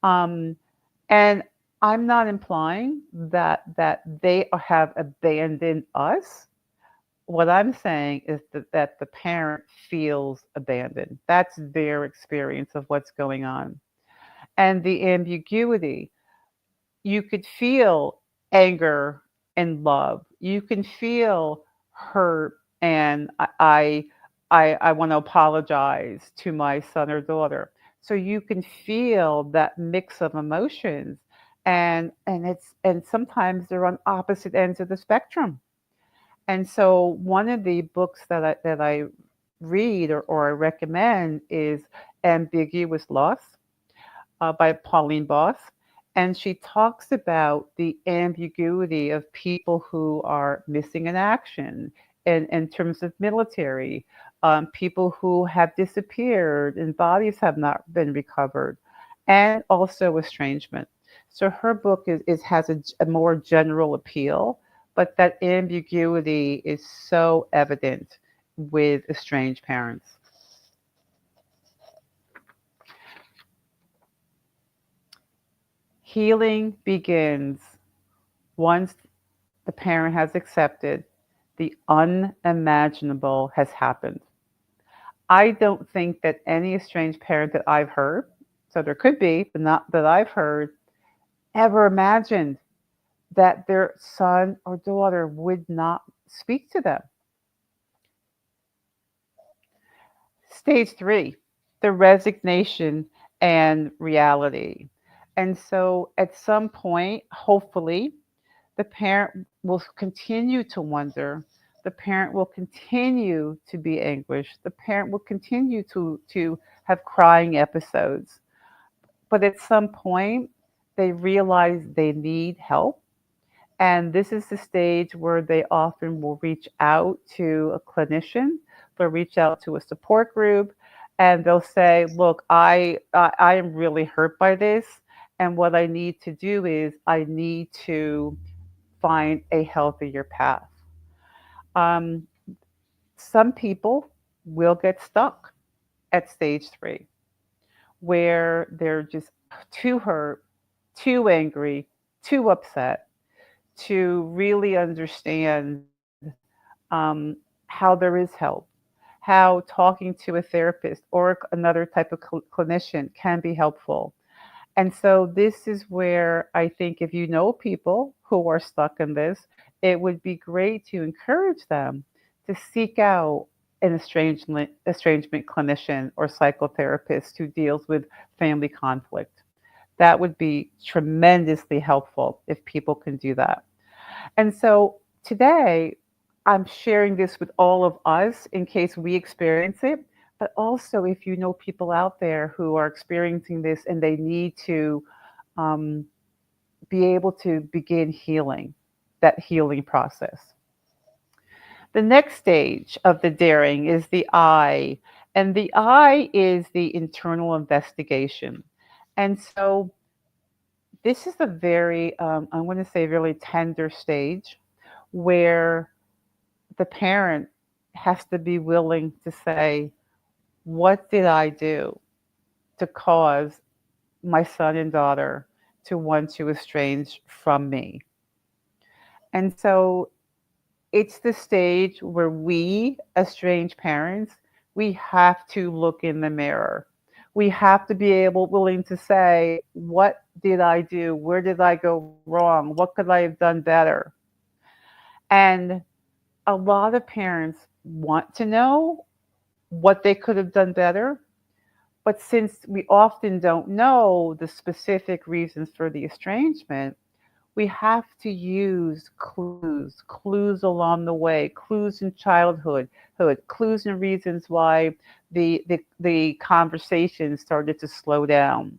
And I'm not implying that they have abandoned us. What I'm saying is that the parent feels abandoned. That's their experience of what's going on. And the ambiguity, you could feel anger and love. You can feel hurt and I want to apologize to my son or daughter. So you can feel that mix of emotions, and sometimes they're on opposite ends of the spectrum. And so one of the books that I read or I recommend is Ambiguous Loss by Pauline Boss. And she talks about the ambiguity of people who are missing in action in terms of military, people who have disappeared and bodies have not been recovered, and also estrangement. So her book has a more general appeal, but that ambiguity is so evident with estranged parents. Healing begins once the parent has accepted the unimaginable has happened. I don't think that any estranged parent that I've heard, so there could be, but not that I've heard, ever imagined that their son or daughter would not speak to them. Stage 3, the resignation and reality. And so at some point, hopefully, the parent will continue to wonder. The parent will continue to be anguished. The parent will continue to have crying episodes. But at some point, they realize they need help. And this is the stage where they often will reach out to a clinician, they'll reach out to a support group, and they'll say, look, I am really hurt by this. And what I need to do is I need to find a healthier path. Some people will get stuck at stage 3, where they're just too hurt, too angry, too upset to really understand how there is help, how talking to a therapist or another type of clinician can be helpful. And so this is where I think if you know people who are stuck in this, it would be great to encourage them to seek out an estrangement clinician or psychotherapist who deals with family conflict. That would be tremendously helpful if people can do that. And so today, I'm sharing this with all of us in case we experience it, but also if you know people out there who are experiencing this and they need to be able to begin healing, that healing process. The next stage of the daring is the I, and the I is the internal investigation. And so this is a very, I'm going to say, really tender stage where the parent has to be willing to say, what did I do to cause my son and daughter to want to estrange from me? And so it's the stage where we, estranged parents, we have to look in the mirror. We have to be willing to say, what did I do? Where did I go wrong? What could I have done better? And a lot of parents want to know what they could have done better. But since we often don't know the specific reasons for the estrangement, we have to use clues along the way, clues in childhood, clues and reasons why the conversation started to slow down.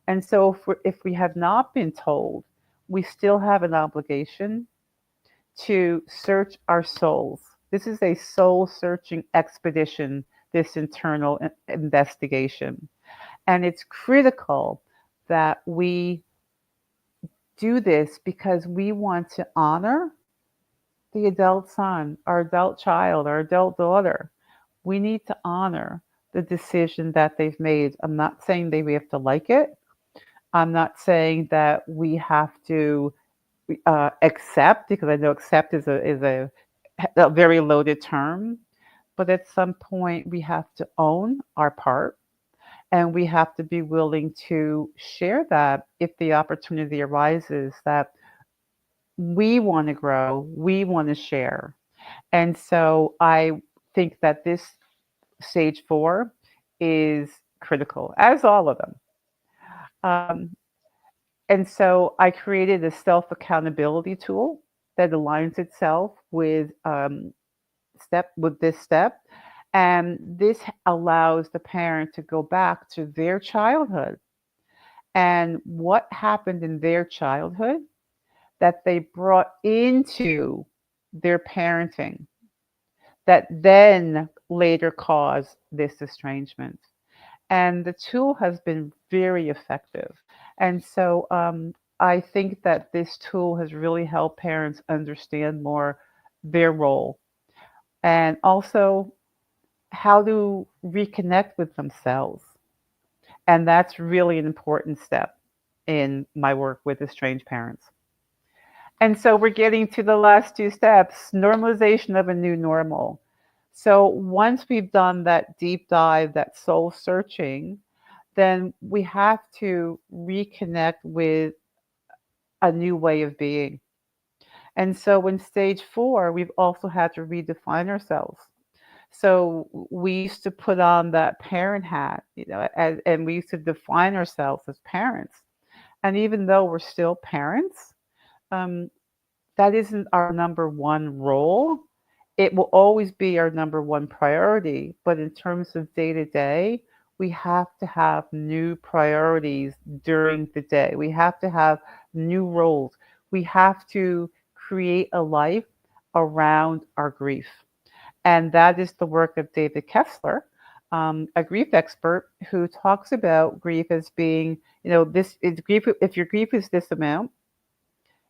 And so if we have not been told, we still have an obligation to search our souls. This is a soul searching expedition, this internal investigation. And it's critical that we do this because we want to honor the adult son, our adult child, our adult daughter. We need to honor the decision that they've made. I'm not saying that we have to like it. I'm not saying that we have to accept, because I know accept is a very loaded term. But at some point, we have to own our part. And we have to be willing to share that if the opportunity arises, that we want to grow, we want to share. And so I think that this stage 4 is critical, as all of them. And so I created a self accountability tool that aligns itself with this step. And this allows the parent to go back to their childhood and what happened in their childhood that they brought into their parenting that then later caused this estrangement. And the tool has been very effective. And so I think that this tool has really helped parents understand more their role and also how to reconnect with themselves. And that's really an important step in my work with estranged parents. And so we're getting to the last 2 steps, normalization of a new normal. So once we've done that deep dive, that soul searching, then we have to reconnect with a new way of being. And so in stage 4, we've also had to redefine ourselves. So we used to put on that parent hat, and we used to define ourselves as parents. And even though we're still parents, that isn't our number one role. It will always be our number one priority. But in terms of day to day, we have to have new priorities during the day. We have to have new roles. We have to create a life around our grief. And that is the work of David Kessler, a grief expert who talks about grief as being, this is grief. If your grief is this amount,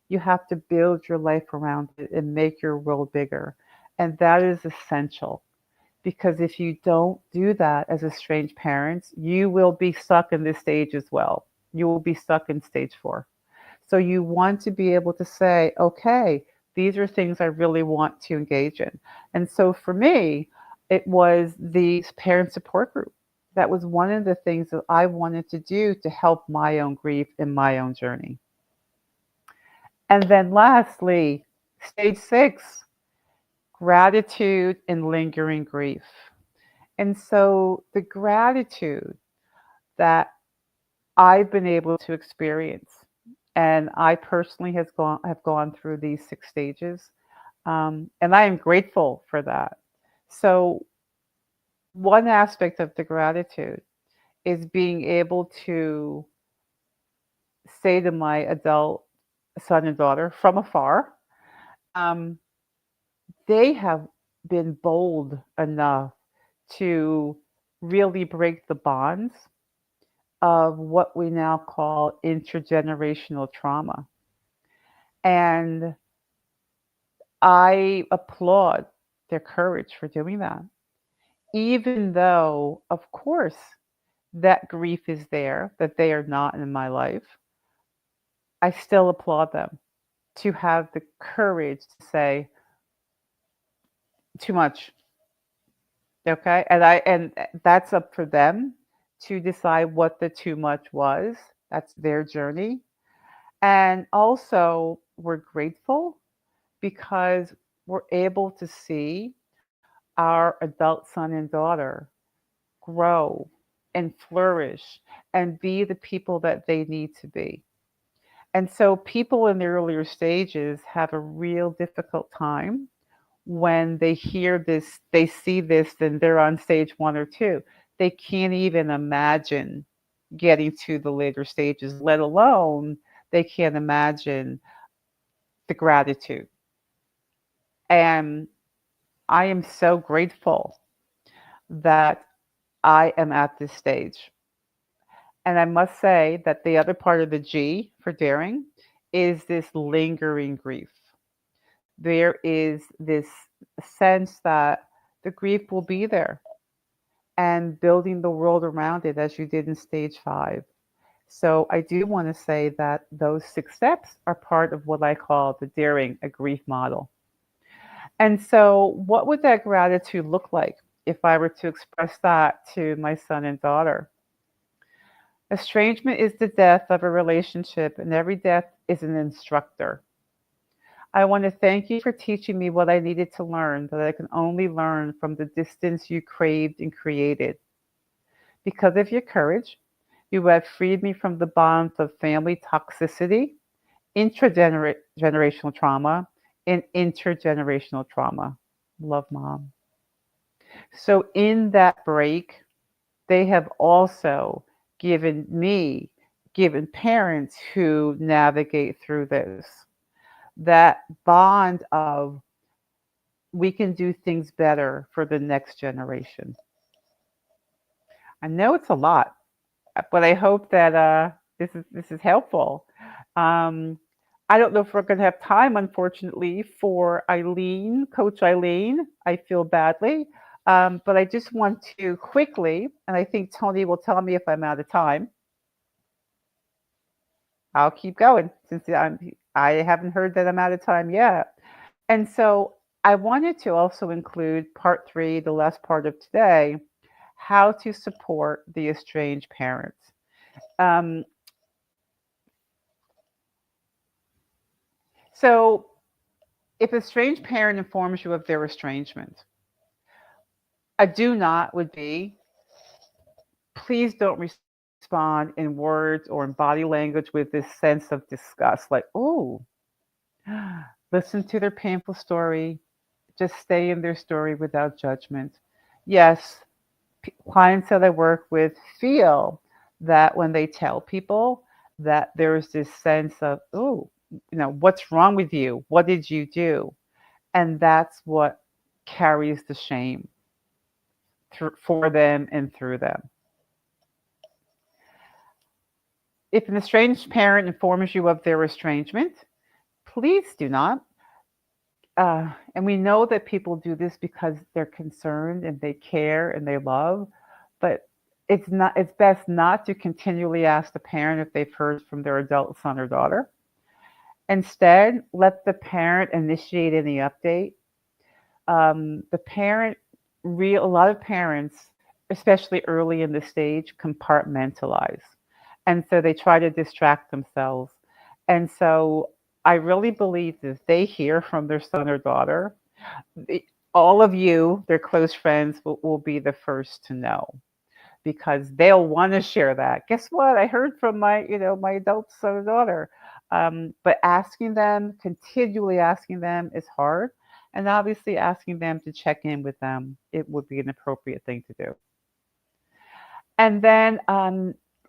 you have to build your life around it and make your world bigger. And that is essential, because if you don't do that as estranged parents, you will be stuck in this stage as well. You will be stuck in stage 4. So you want to be able to say, okay, these are things I really want to engage in. And so for me, it was the parent support group. That was one of the things that I wanted to do to help my own grief in my own journey. And then lastly, stage 6, gratitude and lingering grief. And so the gratitude that I've been able to experience, and I personally have gone through these 6 stages, and I am grateful for that. So one aspect of the gratitude is being able to say to my adult son and daughter from afar, they have been bold enough to really break the bonds of what we now call intergenerational trauma. And I applaud their courage for doing that. Even though, of course, that grief is there, that they are not in my life, I still applaud them to have the courage to say, too much. Okay? And that's up for them to decide what the too much was. That's their journey. And also, we're grateful because we're able to see our adult son and daughter grow and flourish and be the people that they need to be. And so people in the earlier stages have a real difficult time when they hear this, they see this, then they're on stage 1 or 2. They can't even imagine getting to the later stages, let alone they can't imagine the gratitude. And I am so grateful that I am at this stage. And I must say that the other part of the G for daring is this lingering grief. There is this sense that the grief will be there and building the world around it as you did in stage 5. So I do want to say that those 6 steps are part of what I call the daring a grief model. And so what would that gratitude look like if I were to express that to my son and daughter? Estrangement is the death of a relationship, and every death is an instructor. I want to thank you for teaching me what I needed to learn, that I can only learn from the distance you craved and created. Because of your courage, you have freed me from the bonds of family toxicity, intragenerational trauma, and intergenerational trauma. Love, Mom. So, in that break, they have also given parents who navigate through this, that bond of we can do things better for the next generation. I know it's a lot, but I hope that this is helpful. I don't know if we're going to have time, unfortunately, for Eileen, Coach Eileen. I feel badly, but I just want to quickly, and I think Tony will tell me if I'm out of time. I'll keep going since I haven't heard that I'm out of time yet. And so I wanted to also include part 3, the last part of today, how to support the estranged parents. So if a estranged parent informs you of their estrangement, a do not would be, please don't respond in words or in body language with this sense of disgust, like, oh, listen to their painful story. Just stay in their story without judgment. Yes, clients that I work with feel that when they tell people that there's this sense of, oh, what's wrong with you? What did you do? And that's what carries the shame for them and through them. If an estranged parent informs you of their estrangement, please do not. And we know that people do this because they're concerned and they care and they love, but it's best not to continually ask the parent if they've heard from their adult son or daughter. Instead, let the parent initiate any update. A lot of parents, especially early in the stage, compartmentalize. And so they try to distract themselves. And so I really believe that if they hear from their son or daughter, all of you, their close friends, will be the first to know, because they'll want to share that. Guess what? I heard from my adult son or daughter. But continually asking them is hard. And obviously asking them to check in with them, it would be an appropriate thing to do. And then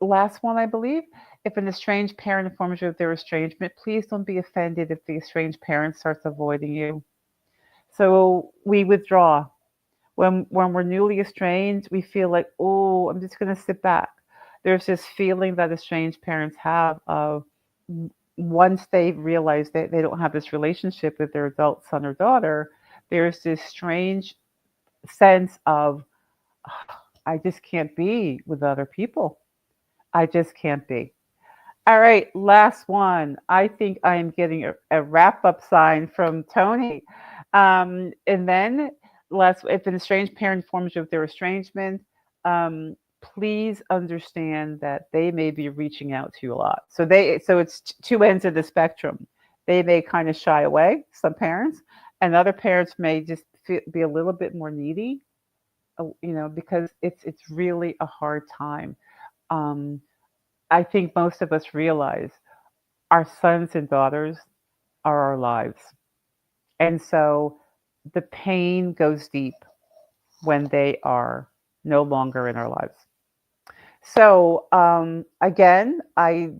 last one, I believe, if an estranged parent informs you of their estrangement, please don't be offended if the estranged parent starts avoiding you. So we withdraw. When we're newly estranged, we feel like, oh, I'm just going to sit back. There's this feeling that estranged parents have of, once they realize that they don't have this relationship with their adult son or daughter, there's this strange sense of, I just can't be with other people. I just can't be. All right, last one. I think I am getting a wrap-up sign from Tony. And then, if an estranged parent informs you of their estrangement, please understand that they may be reaching out to you a lot. So it's two ends of the spectrum. They may kind of shy away, some parents, and other parents may just be a little bit more needy, because it's really a hard time. I think most of us realize our sons and daughters are our lives. And so the pain goes deep when they are no longer in our lives. So again, I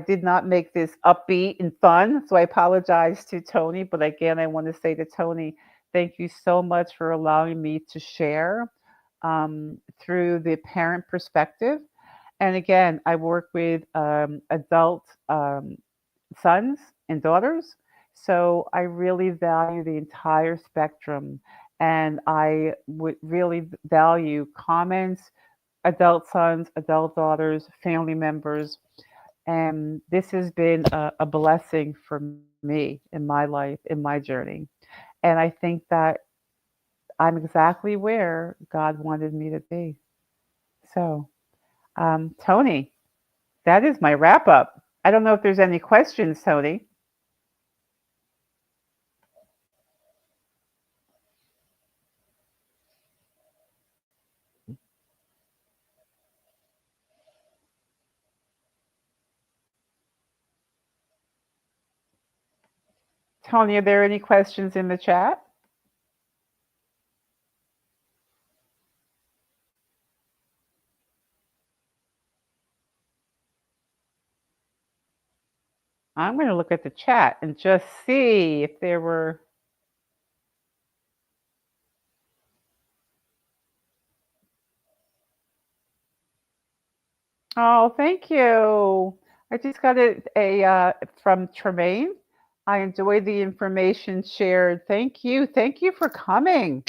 did not make this upbeat and fun, so I apologize to Tony. But again, I want to say to Tony, thank you so much for allowing me to share through the parent perspective. And again, I work with adult sons and daughters. So I really value the entire spectrum. And I would really value comments, adult sons, adult daughters, family members. And this has been a blessing for me in my life, in my journey. And I think that I'm exactly where God wanted me to be. So, Tony, that is my wrap up. I don't know if there's any questions, Tony. Tony, are there any questions in the chat? I'm going to look at the chat and just see if there were. Oh, thank you. I just got a from Tremaine. I enjoyed the information shared. Thank you. Thank you for coming.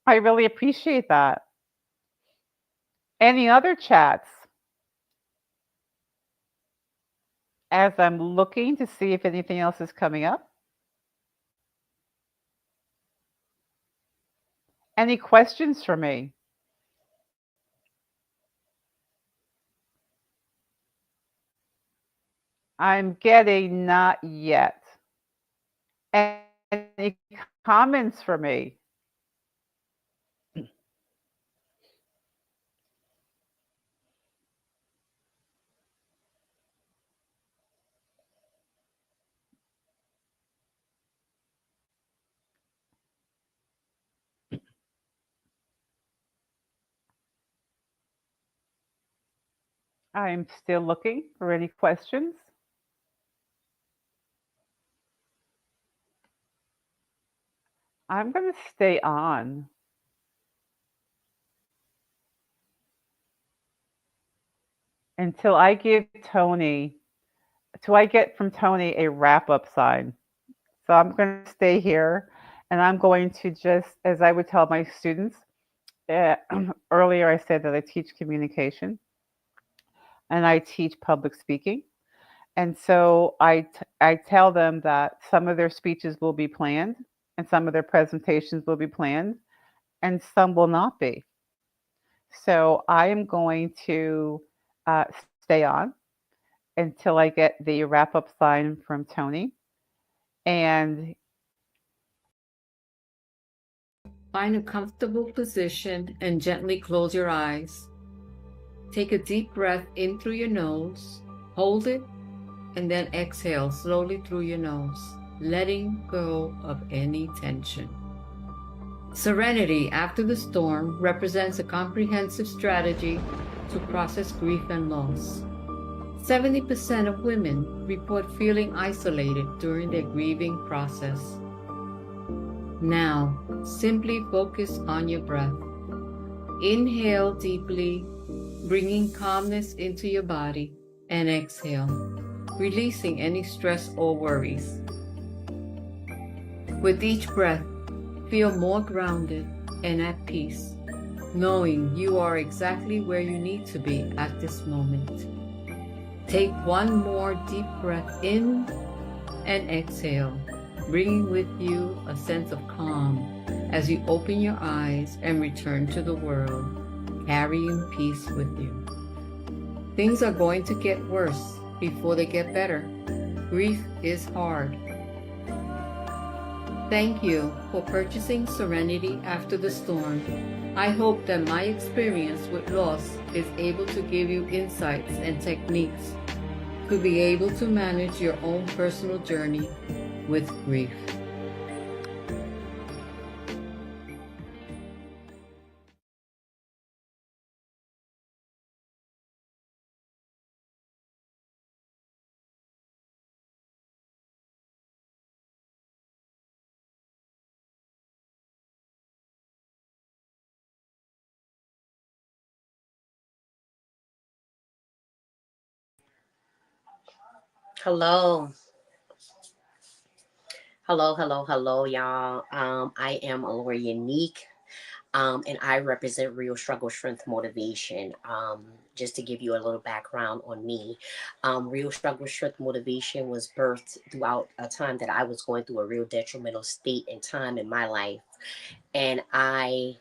I really appreciate that. Any other chats? As I'm looking to see if anything else is coming up. Any questions for me? I'm getting not yet. Any comments for me? I'm still looking for any questions. I'm going to stay on. Until I give Tony, till I get from Tony a wrap-up sign. So I'm going to stay here, and I'm going to just, as I would tell my students, earlier I said that I teach communication, and I teach public speaking. And so I tell them that some of their speeches will be planned, and some of their presentations will be planned, and some will not be. So I am going to stay on until I get the wrap-up sign from Tony. And find a comfortable position and gently close your eyes. Take a deep breath in through your nose, hold it, and then exhale slowly through your nose, letting go of any tension. Serenity after the storm represents a comprehensive strategy to process grief and loss. 70% of women report feeling isolated during their grieving process. Now, simply focus on your breath. Inhale deeply, bringing calmness into your body, and exhale, releasing any stress or worries. With each breath, feel more grounded and at peace, knowing you are exactly where you need to be at this moment. Take one more deep breath in and exhale, bringing with you a sense of calm as you open your eyes and return to the world, carrying peace with you. Things are going to get worse before they get better. Grief is hard. Thank you for purchasing Serenity After the Storm. I hope that my experience with loss is able to give you insights and techniques to be able to manage your own personal journey with grief. Hello. Hello, y'all. I am Alora Unique, and I represent Real Struggle Strength Motivation. Just to give you a little background on me, Real Struggle Strength Motivation was birthed throughout a time that I was going through a real detrimental state and time in my life, and I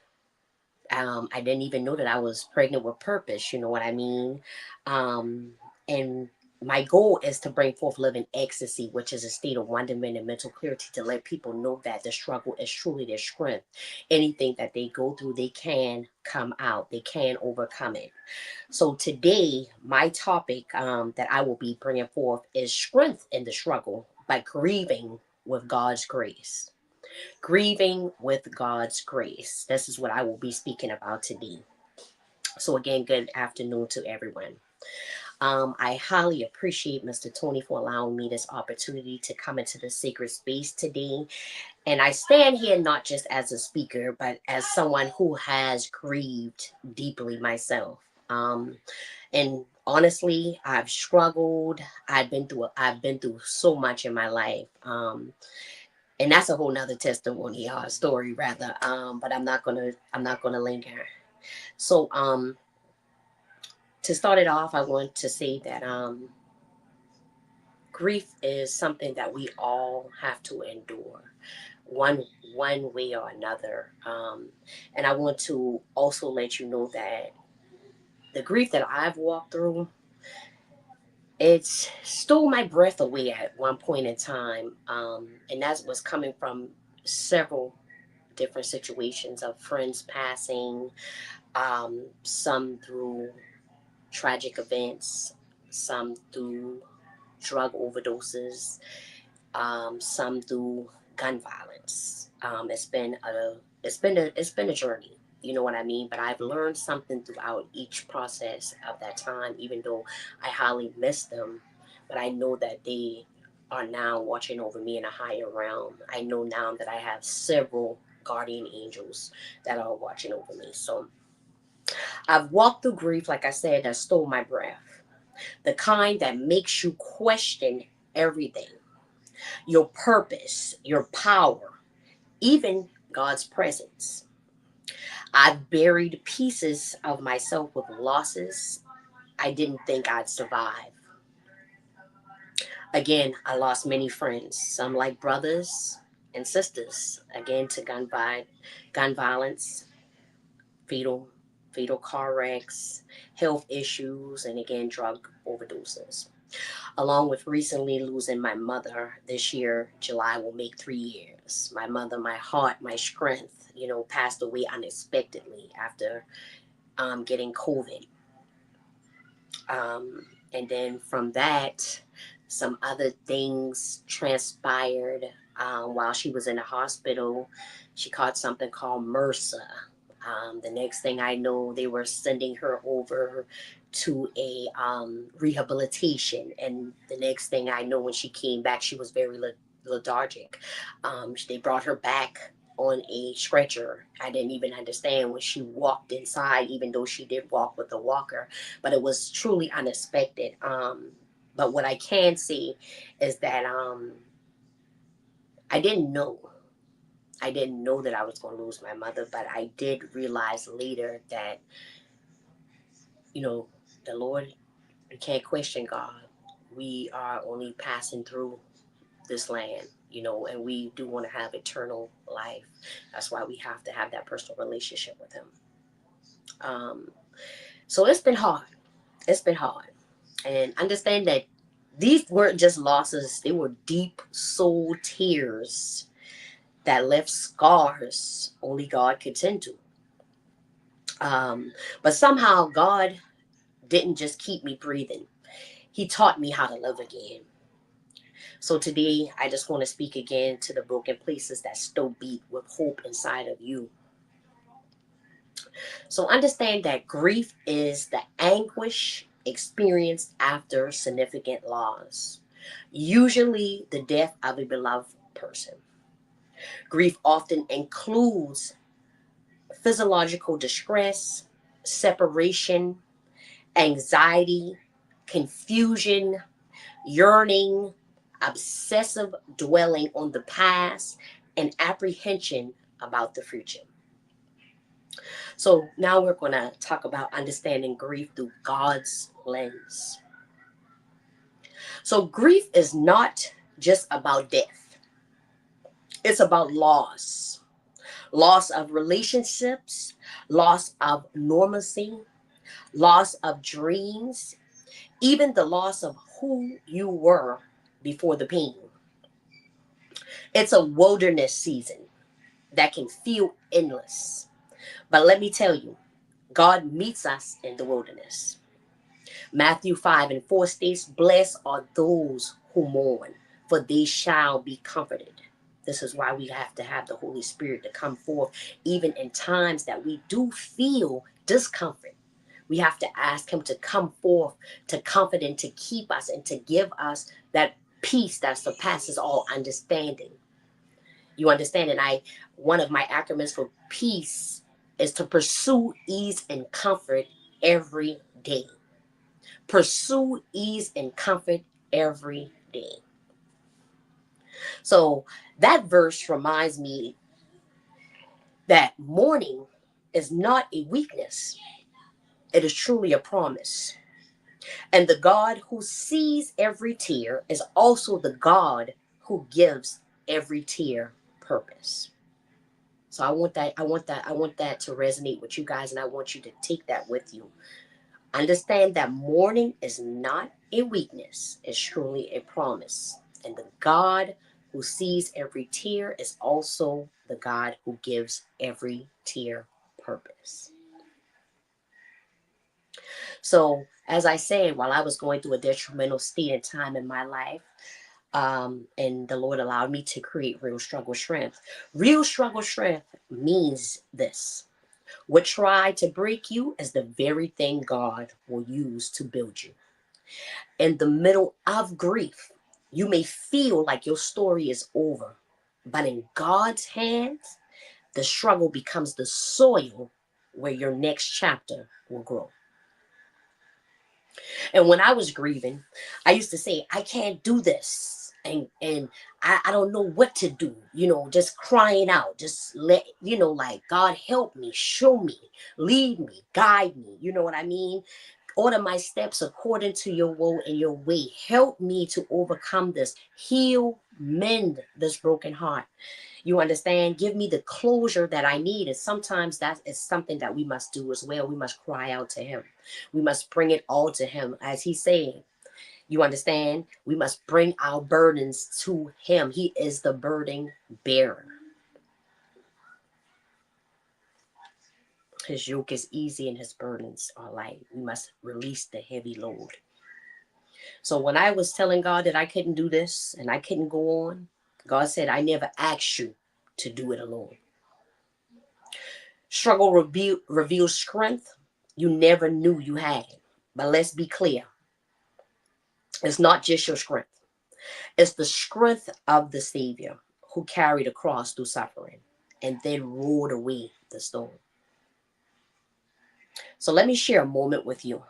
didn't even know that I was pregnant with purpose. You know what I mean? And my goal is to bring forth living ecstasy, which is a state of wonderment and mental clarity, to let people know that the struggle is truly their strength. Anything that they go through, they can come out, they can overcome it. So today, my topic that I will be bringing forth is strength in the struggle but grieving with God's grace. Grieving with God's grace. This is what I will be speaking about today. So again, good afternoon to everyone. I highly appreciate Mr. Tony for allowing me this opportunity to come into the sacred space today. And I stand here not just as a speaker, but as someone who has grieved deeply myself. And honestly, I've struggled. I've been through so much in my life. And that's a whole nother testimony, story rather. But I'm not gonna linger. So to start it off, I want to say that grief is something that we all have to endure, one way or another. And I want to also let you know that the grief that I've walked through, it stole my breath away at one point in time, and that was coming from several different situations of friends passing, some through tragic events, some through drug overdoses, some through gun violence. It's been a journey, you know what I mean? But I've learned something throughout each process of that time, even though I highly miss them. But I know that they are now watching over me in a higher realm. I know now that I have several guardian angels that are watching over me. So I've walked through grief, like I said, that stole my breath. The kind that makes you question everything. Your purpose, your power, even God's presence. I've buried pieces of myself with losses I didn't think I'd survive. Again, I lost many friends, some like brothers and sisters, again to gun violence, fatal car wrecks, health issues, and again, drug overdoses. Along with recently losing my mother this year, July will make 3 years. My mother, my heart, my strength, passed away unexpectedly after getting COVID. And then from that, some other things transpired while she was in the hospital. She caught something called MRSA. The next thing I know, they were sending her over to a rehabilitation. And the next thing I know, when she came back, she was very lethargic. They brought her back on a stretcher. I didn't even understand when she walked inside, even though she did walk with a walker. But it was truly unexpected. But what I can see is that I didn't know that I was going to lose my mother, but I did realize later that, the Lord, you can't question God. We are only passing through this land, and we do want to have eternal life. That's why we have to have that personal relationship with Him. So it's been hard. And understand that these weren't just losses, they were deep soul tears that left scars only God could tend to. But somehow God didn't just keep me breathing. He taught me how to love again. So today, I just want to speak again to the broken places that still beat with hope inside of you. So understand that grief is the anguish experienced after significant loss, usually the death of a beloved person. Grief often includes physiological distress, separation, anxiety, confusion, yearning, obsessive dwelling on the past, and apprehension about the future. So now we're going to talk about understanding grief through God's lens. So grief is not just about death. It's about loss of relationships, loss of normalcy, loss of dreams, even the loss of who you were before the pain. It's a wilderness season that can feel endless. But let me tell you, God meets us in the wilderness. Matthew 5:4 states, "Blessed are those who mourn, for they shall be comforted. This is why we have to have the Holy Spirit to come forth, even in times that we do feel discomfort. We have to ask him to come forth, to comfort and to keep us and to give us that peace that surpasses all understanding. You understand? And one of my acronyms for peace is to pursue ease and comfort every day. Pursue ease and comfort every day. So that verse reminds me that mourning is not a weakness. It is truly a promise. And the God who sees every tear is also the God who gives every tear purpose. So I want that to resonate with you guys, and I want you to take that with you. Understand that mourning is not a weakness, it's truly a promise. And the God who sees every tear is also the God who gives every tear purpose. So, as I said, while I was going through a detrimental state and time in my life, and the Lord allowed me to create Real Struggle Strength. Real Struggle Strength means this. What tried to break you is the very thing God will use to build you. In the middle of grief, you may feel like your story is over, but in God's hands, the struggle becomes the soil where your next chapter will grow. And when I was grieving, I used to say, I can't do this. And I don't know what to do, just crying out, just like, God, help me, show me, lead me, guide me. You know what I mean? Order my steps according to your will and your way. Help me to overcome this. Heal, mend this broken heart. You understand? Give me the closure that I need. And sometimes that is something that we must do as well. We must cry out to him. We must bring it all to him. As he's saying, you understand? We must bring our burdens to him. He is the burden bearer. His yoke is easy and his burdens are light. We must release the heavy load. So when I was telling God that I couldn't do this and I couldn't go on, God said, I never asked you to do it alone. Struggle reveals strength you never knew you had. But let's be clear. It's not just your strength. It's the strength of the Savior who carried the cross through suffering and then rolled away the stone. So let me share a moment with you.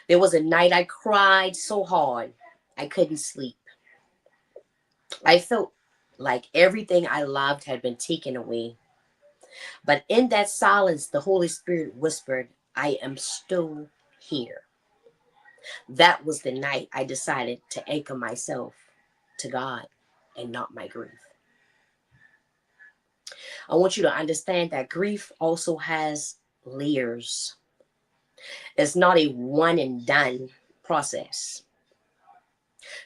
There was a night I cried so hard I couldn't sleep. I felt like everything I loved had been taken away. But in that silence, the Holy Spirit whispered, I am still here. That was the night I decided to anchor myself to God and not my grief. I want you to understand that grief also has layers. It's not a one and done process.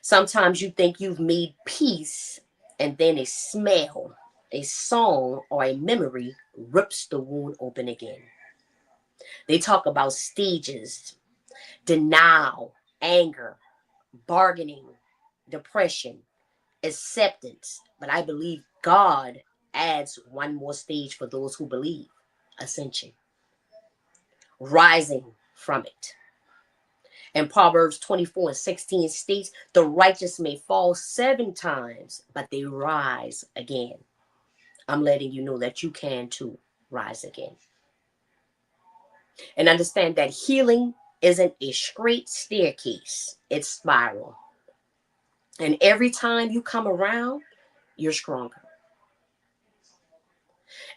Sometimes you think you've made peace and then a smell, a song, or a memory rips the wound open again. They talk about stages, denial, anger, bargaining, depression, acceptance. But I believe God adds one more stage for those who believe: ascension, rising from it. And Proverbs 24:16 states, the righteous may fall 7 times, but they rise again. I'm letting you know that you can too rise again. And understand that healing isn't a straight staircase, it's spiral. And every time you come around, you're stronger.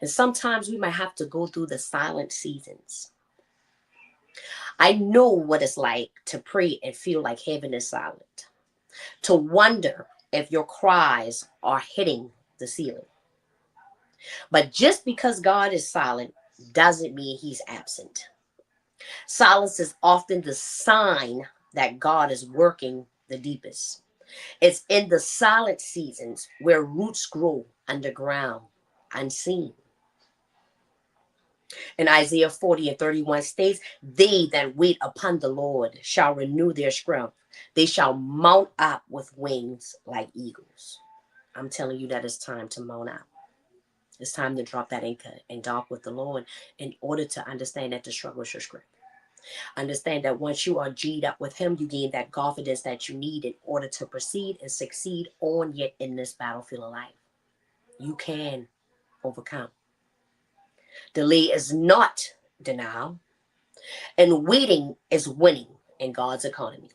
And sometimes we might have to go through the silent seasons. I know what it's like to pray and feel like heaven is silent, to wonder if your cries are hitting the ceiling. But just because God is silent doesn't mean he's absent. Silence is often the sign that God is working the deepest. It's in the silent seasons where roots grow underground, unseen. And Isaiah 40:31 states, they that wait upon the Lord shall renew their strength. They shall mount up with wings like eagles. I'm telling you that it's time to mount up. It's time to drop that anchor and dock with the Lord in order to understand that the struggle is your script. Understand that once you are G'd up with him, you gain that confidence that you need in order to proceed and succeed on yet in this battlefield of life. You can overcome. Delay is not denial, and waiting is winning in God's economy.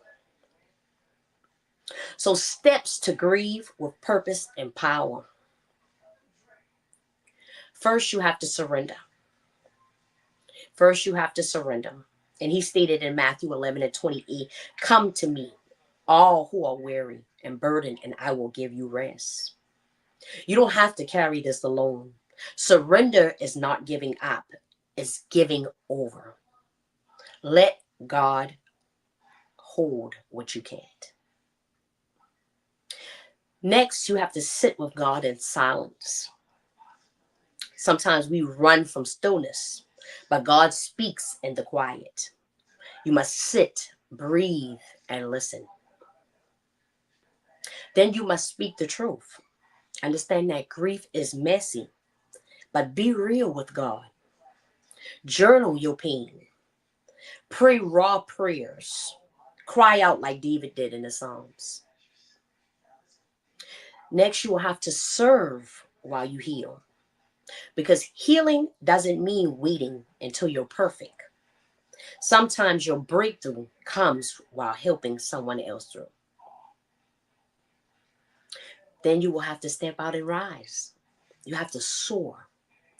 So steps to grieve with purpose and power. First, you have to surrender. First, you have to surrender. And he stated in Matthew 11:28, come to me, all who are weary and burdened, and I will give you rest. You don't have to carry this alone. Surrender is not giving up, it's giving over. Let God hold what you can't. Next, you have to sit with God in silence. Sometimes we run from stillness, but God speaks in the quiet. You must sit, breathe, and listen. Then you must speak the truth. Understand that grief is messy, but be real with God. Journal your pain. Pray raw prayers. Cry out like David did in the Psalms. Next, you will have to serve while you heal. Because healing doesn't mean waiting until you're perfect. Sometimes your breakthrough comes while helping someone else through. Then you will have to step out and rise. You have to soar.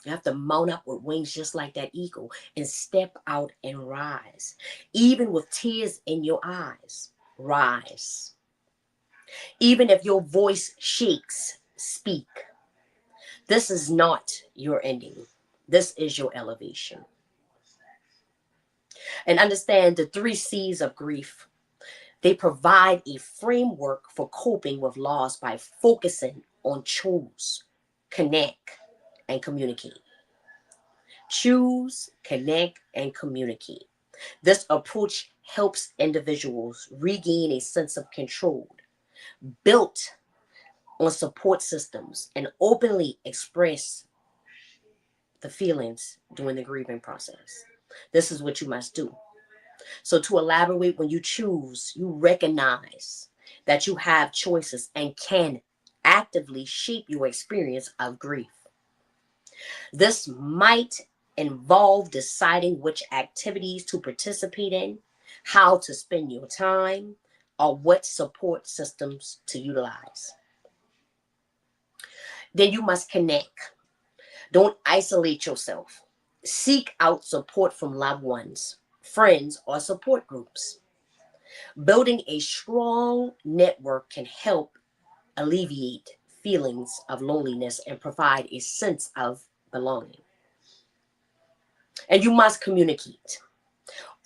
You have to mount up with wings just like that eagle and step out and rise. Even with tears in your eyes, rise. Even if your voice shakes, speak. This is not your ending. This is your elevation. And understand the 3 C's of grief. They provide a framework for coping with loss by focusing on choose, connect, and communicate. Choose, connect, and communicate. This approach helps individuals regain a sense of control, built on support systems, and openly express the feelings during the grieving process. This is what you must do. So to elaborate, when you choose, you recognize that you have choices and can actively shape your experience of grief. This might involve deciding which activities to participate in, how to spend your time, or what support systems to utilize. Then you must connect. Don't isolate yourself. Seek out support from loved ones, friends, or support groups. Building a strong network can help alleviate feelings of loneliness and provide a sense of belonging. And you must communicate.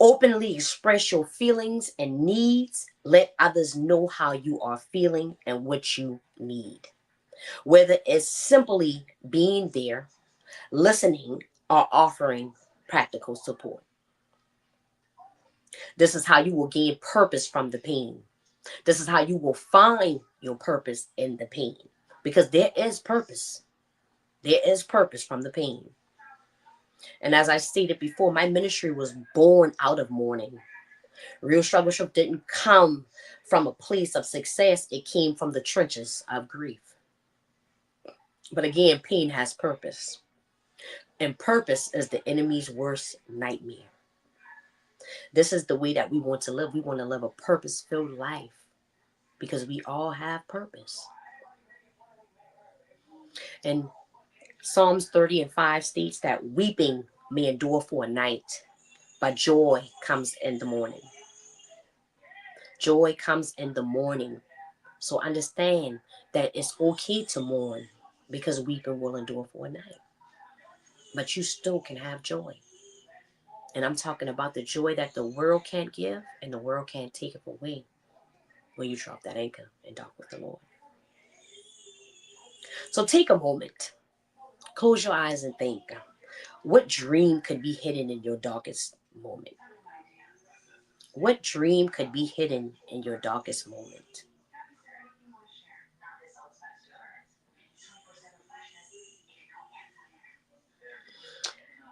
Openly express your feelings and needs. Let others know how you are feeling and what you need. Whether it's simply being there, listening, or offering practical support. This is how you will gain purpose from the pain. This is how you will find your purpose in the pain. Because there is purpose. There is purpose from the pain. And as I stated before, my ministry was born out of mourning. Real Struggle Strength didn't come from a place of success. It came from the trenches of grief. But again, pain has purpose. And purpose is the enemy's worst nightmare. This is the way that we want to live. We want to live a purpose-filled life because we all have purpose. And Psalms 30:5 states that weeping may endure for a night, but joy comes in the morning. Joy comes in the morning. So understand that it's okay to mourn because weeping will endure for a night. But you still can have joy. And I'm talking about the joy that the world can't give and the world can't take it away when you drop that anchor and dock with the Lord. So take a moment. Close your eyes and think. What dream could be hidden in your darkest moment? What dream could be hidden in your darkest moment?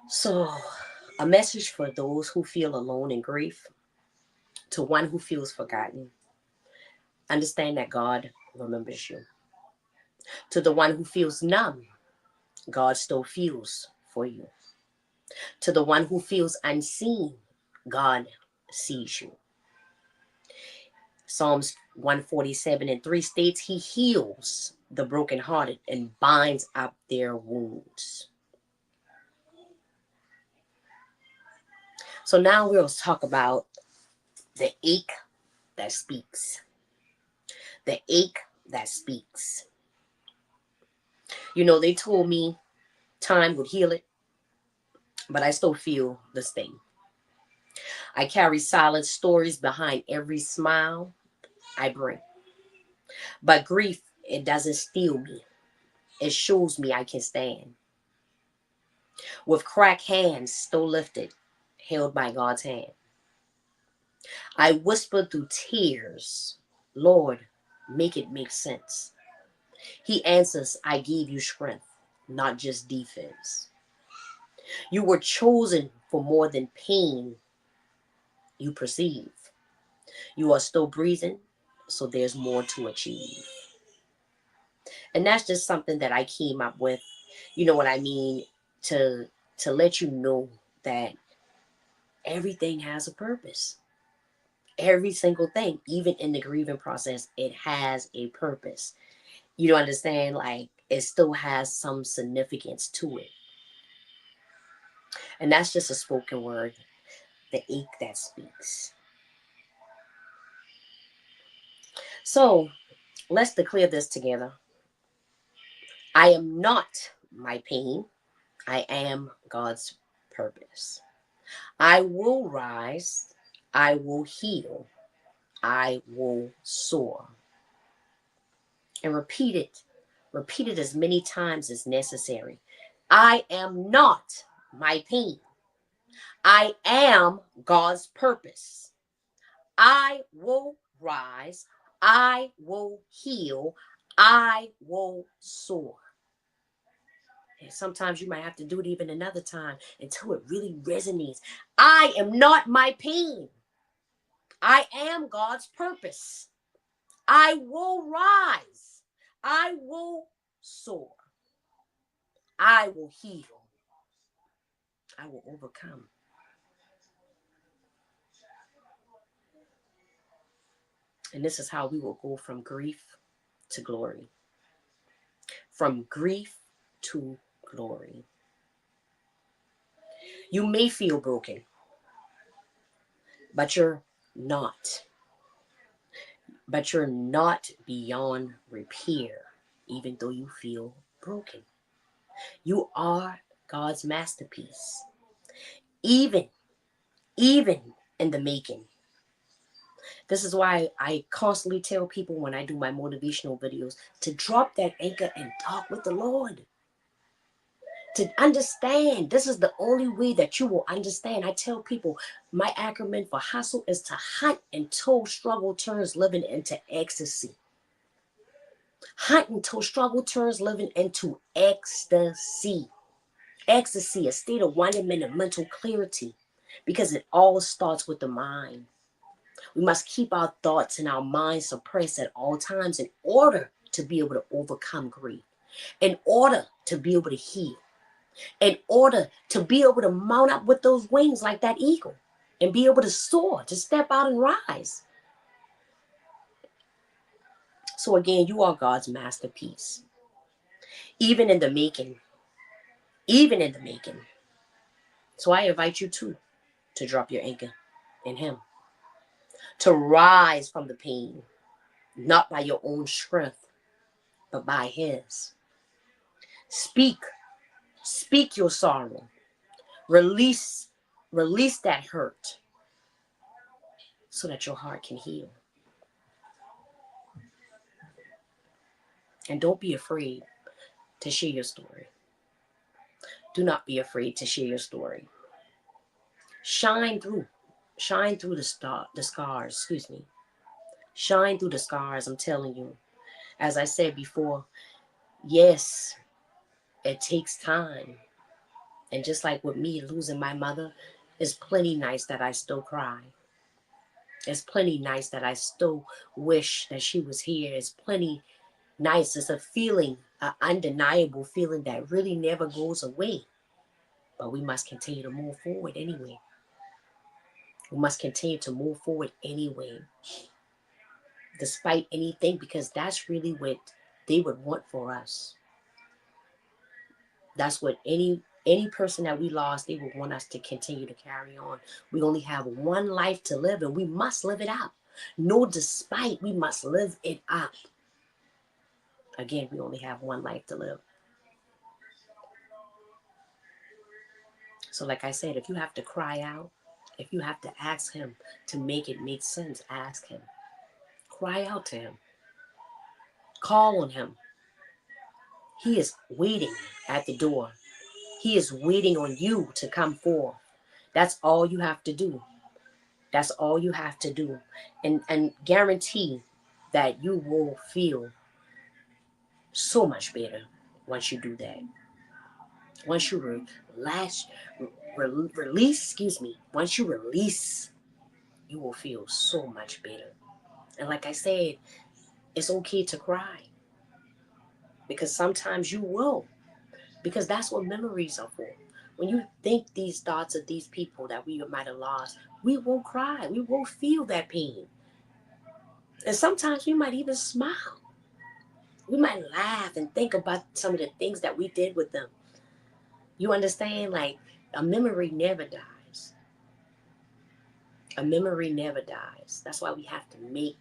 So, a message for those who feel alone in grief, to one who feels forgotten. Understand that God remembers you. To the one who feels numb, God still feels for you. To the one who feels unseen, God sees you. Psalms 147:3 states, He heals the brokenhearted and binds up their wounds. So now we'll talk about the ache that speaks. The ache that speaks. You know, they told me time would heal it, but I still feel the sting. I carry solid stories behind every smile I bring. But grief, it doesn't steal me. It shows me I can stand. With cracked hands still lifted, held by God's hand. I whisper through tears, Lord, make it make sense. He answers, I gave you strength, not just defense. You were chosen for more than pain you perceive. You are still breathing, so there's more to achieve. And that's just something that I came up with, you know what I mean, to let you know that everything has a purpose. Every single thing, even in the grieving process, it has a purpose. You understand? Like, it still has some significance to it. And that's just a spoken word, the ache that speaks. So let's declare this together. I am not my pain. I am God's purpose. I will rise. I will heal. I will soar. And repeat it. Repeat it as many times as necessary. I am not my pain. I am God's purpose. I will rise. I will heal. I will soar. And sometimes you might have to do it even another time until it really resonates. I am not my pain. I am God's purpose. I will rise. I will soar. I will heal. I will overcome. And this is how we will go from grief to glory. From grief to glory. You may feel broken, but you're not. But you're not beyond repair, even though you feel broken. You are God's masterpiece. Even in the making. This is why I constantly tell people when I do my motivational videos to drop that anchor and talk with the Lord. To understand, this is the only way that you will understand. I tell people my acronym for hustle is to hunt until struggle turns living into ecstasy. Hunt until struggle turns living into ecstasy. Ecstasy, a state of wonderment and mental clarity, because it all starts with the mind. We must keep our thoughts and our minds suppressed at all times in order to be able to overcome grief, in order to be able to heal, in order to be able to mount up with those wings like that eagle and be able to soar, to step out and rise. So again, you are God's masterpiece. Even in the making. Even in the making. So I invite you too to drop your anchor in Him. To rise from the pain, not by your own strength, but by His. Speak your sorrow. Release that hurt so that your heart can heal. And don't be afraid to share your story. Do not be afraid to share your story. Shine through the scars, excuse me. Shine through the scars, I'm telling you. As I said before, yes, it takes time. And just like with me losing my mother, it's plenty nights that I still cry. It's plenty nights that I still wish that she was here. It's plenty nights. It's a feeling, an undeniable feeling that really never goes away. But we must continue to move forward anyway. We must continue to move forward anyway, despite anything, because that's really what they would want for us. That's what any person that we lost, they would want us to continue to carry on. We only have one life to live, and we must live it out. No despite, we must live it out. Again, we only have one life to live. So like I said, if you have to cry out, if you have to ask him to make it make sense, ask him. Cry out to him. Call on him. He is waiting at the door. He is waiting on you to come forth. That's all you have to do. That's all you have to do. And guarantee that you will feel so much better once you do that. Once you once you release, you will feel so much better. And like I said, it's okay to cry. Because sometimes you will. Because that's what memories are for. When you think these thoughts of these people that we might have lost, we will cry. We will feel that pain. And sometimes we might even smile. We might laugh and think about some of the things that we did with them. You understand? Like, a memory never dies. A memory never dies. That's why we have to make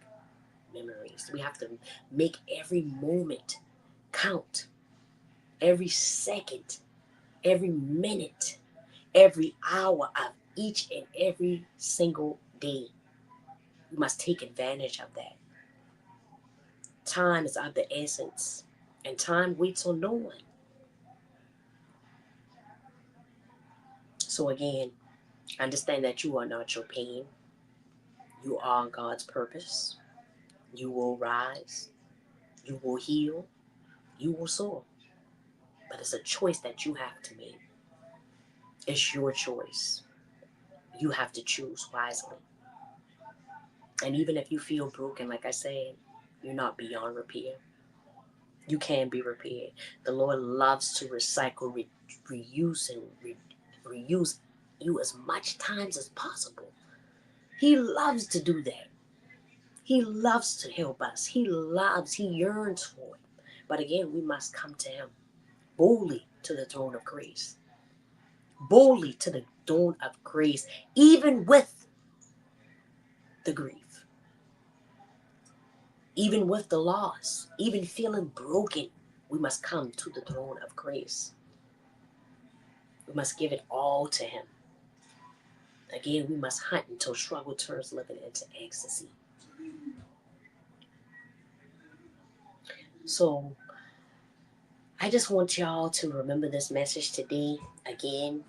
memories. We have to make every moment count. Every second, every minute, every hour of each and every single day. We must take advantage of that. Time is of the essence, and time waits on no one. So again, understand that you are not your pain. You are God's purpose. You will rise. You will heal. You will soar. But it's a choice that you have to make. It's your choice. You have to choose wisely. And even if you feel broken, like I said, you're not beyond repair. You can be repaired. The Lord loves to recycle, reuse, and reuse you as much times as possible. He loves to do that. He loves to help us. He yearns for it. But again, we must come to him boldly to the throne of grace. Boldly to the throne of grace, even with the grief, even with the loss, even feeling broken, we must come to the throne of grace. We must give it all to him. Again, we must hunt until struggle turns living into ecstasy. So I just want y'all to remember this message today. Again,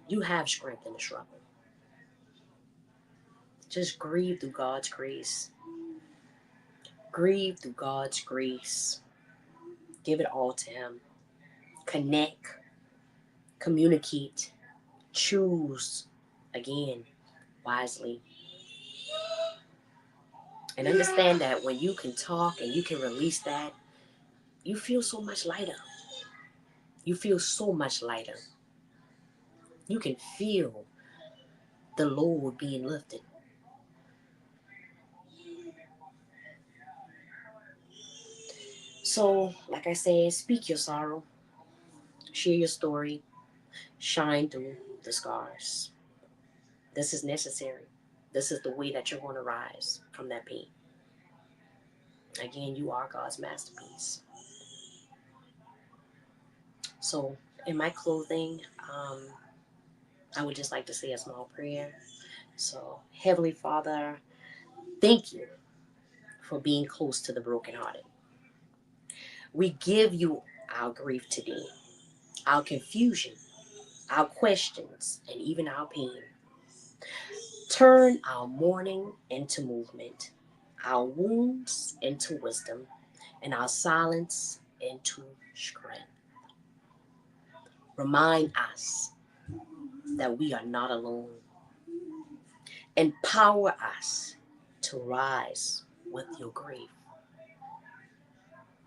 you have strength in the struggle. Just grieve through God's grace. Grieve through God's grace. Give it all to him. Connect. Communicate. Choose. Again, wisely. And understand that when you can talk and you can release that, you feel so much lighter. You feel so much lighter. You can feel the load being lifted. So, like I said, speak your sorrow. Share your story. Shine through the scars. This is necessary. This is the way that you're going to rise from that pain. Again, you are God's masterpiece. So, in my closing, I would just like to say a small prayer. So, Heavenly Father, thank you for being close to the brokenhearted. We give you our grief today, our confusion, our questions, and even our pain. Turn our mourning into movement, our wounds into wisdom, and our silence into strength. Remind us that we are not alone. Empower us to rise with your grief,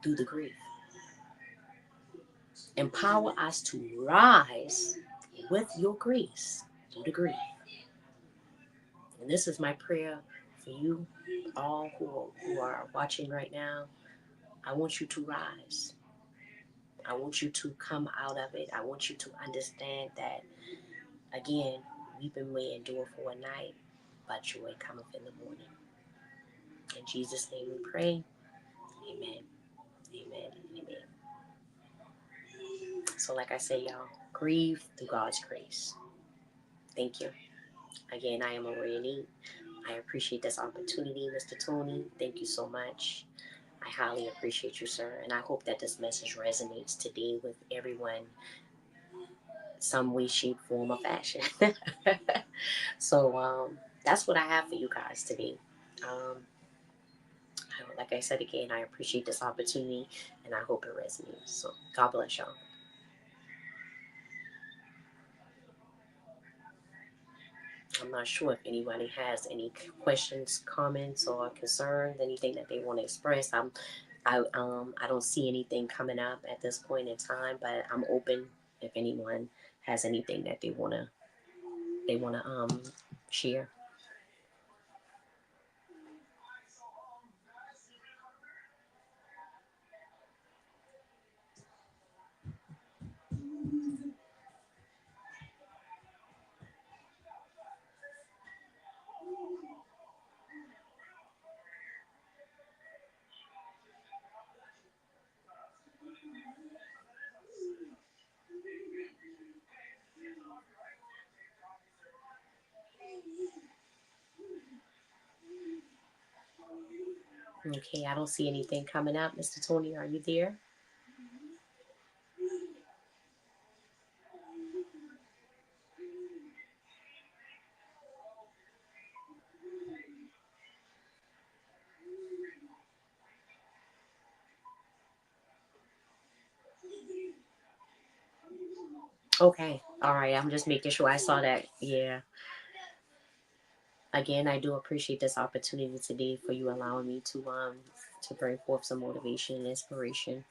through the grief. Empower us to rise with your grace through the grief. And this is my prayer for you all who are watching right now. I want you to rise. I want you to come out of it. I want you to understand that, again, weeping may endure for a night, but joy cometh in the morning. In Jesus' name we pray. Amen. Amen. Amen. So like I say, y'all, grieve through God's grace. Thank you. Again, I am Aurora Unique. I appreciate this opportunity, Mr. Tony. Thank you so much. I highly appreciate you, sir. And I hope that this message resonates today with everyone, some way, shape, form, or fashion. So that's what I have for you guys today. Like I said again, I appreciate this opportunity and I hope it resonates. So God bless y'all. I'm not sure if anybody has any questions, comments, or concerns, anything that they want to express. I don't see anything coming up at this point in time, but I'm open if anyone has anything that they wanna share. Okay, I don't see anything coming up. Mr. Tony, are you there? Okay, all right. I'm just making sure I saw that. Yeah. Again, I do appreciate this opportunity today for you allowing me to bring forth some motivation and inspiration.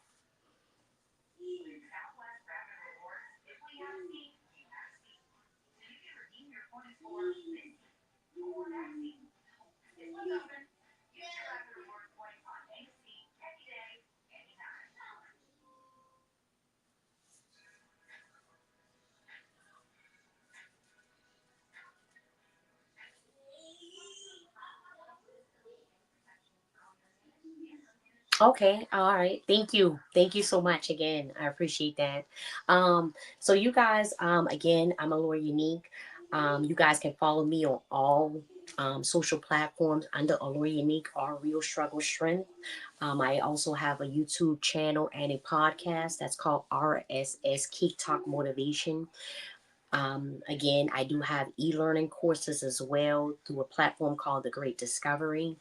Okay, all right. Thank you. Thank you so much again. I appreciate that. So you guys, again, I'm Allure Unique. You guys can follow me on all social platforms under Allure Unique or Real Struggle Strength. I also have a YouTube channel and a podcast that's called RSS Keep Talk Motivation. Again, I do have e-learning courses as well through a platform called The Great Discovery.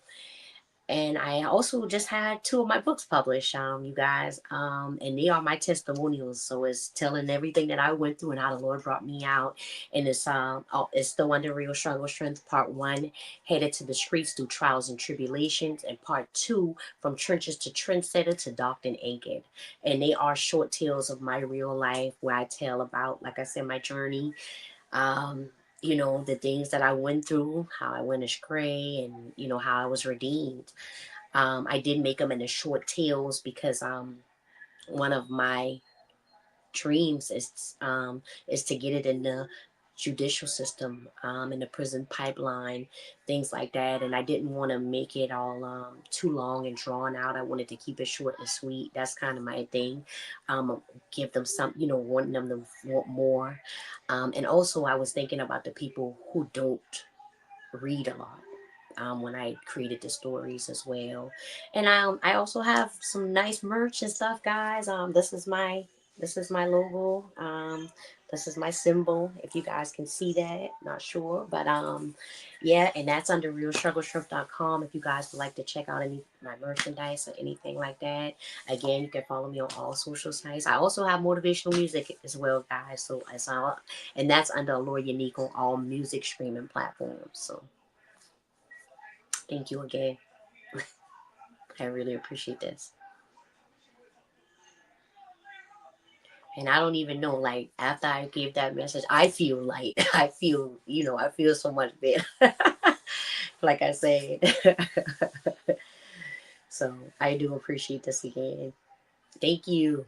And I also just had 2 of my books published, you guys, and they are my testimonials. So it's telling everything that I went through and how the Lord brought me out. And it's still under Real Struggle Strength, Part 1, Headed to the Streets Through Trials and Tribulations, and Part 2, From Trenches to Trendsetter to Docked and Anchored. And they are short tales of my real life where I tell about, like I said, my journey. You know, the things that I went through, how I went astray, and, you know, how I was redeemed. I did make them into short tales because one of my dreams is to get it in the judicial system, in the prison pipeline, things like that. And I didn't want to make it all too long and drawn out. I wanted to keep it short and sweet. That's kind of my thing. Give them some, you know, wanting them to want more. And also I was thinking about the people who don't read a lot, when I created the stories as well. And I also have some nice merch and stuff, guys. This is my logo. This is my symbol. If you guys can see that, not sure, but yeah, and that's under realstruggleshrimp.com. If you guys would like to check out any my merchandise or anything like that, again, you can follow me on all social sites. I also have motivational music as well, guys. So it's all, and that's under Allure Unique on all music streaming platforms. So thank you again. I really appreciate this. And I don't even know, like, after I give that message, I feel light. I feel, I feel so much better. Like I said. So I do appreciate this again. Thank you.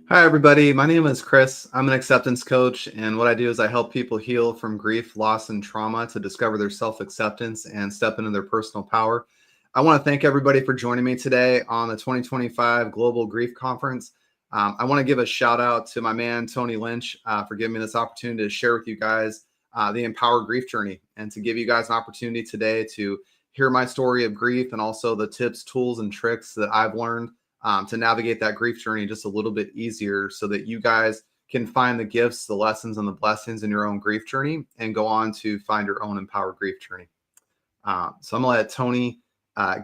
Hi, everybody. My name is Chris. I'm an acceptance coach, and what I do is I help people heal from grief, loss, and trauma to discover their self-acceptance and step into their personal power. I want to thank everybody for joining me today on the 2025 Global Grief Conference. I want to give a shout out to my man, Tony Lynch, for giving me this opportunity to share with you guys the Empower Grief Journey and to give you guys an opportunity today to hear my story of grief and also the tips, tools, and tricks that I've learned to navigate that grief journey just a little bit easier so that you guys can find the gifts, the lessons, and the blessings in your own grief journey and go on to find your own empowered grief journey. So I'm going to let Tony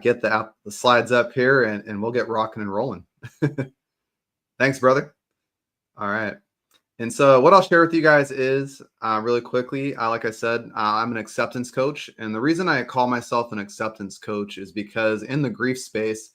get the slides up here and we'll get rocking and rolling. Thanks, brother. All right. And so what I'll share with you guys is really quickly, like I said, I'm an acceptance coach. And the reason I call myself an acceptance coach is because in the grief space,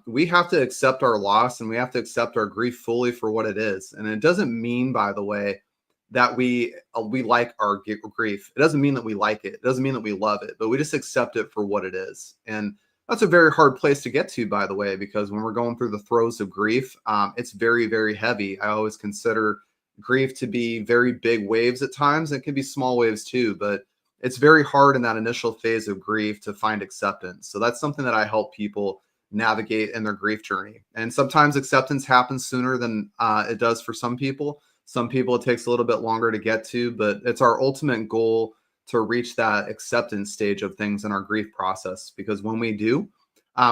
we have to accept our loss and we have to accept our grief fully for what it is. And it doesn't mean, by the way, that we like our grief. It doesn't mean that we like it. It doesn't mean that we love it, but we just accept it for what it is. And that's a very hard place to get to, by the way, because when we're going through the throes of grief, it's very, very heavy. I always consider grief to be very big waves at times. It can be small waves too, but it's very hard in that initial phase of grief to find acceptance. So that's something that I help people navigate in their grief journey. And sometimes acceptance happens sooner than it does for some people. Some people it takes a little bit longer to get to, but it's our ultimate goal to reach that acceptance stage of things in our grief process. Because when we do,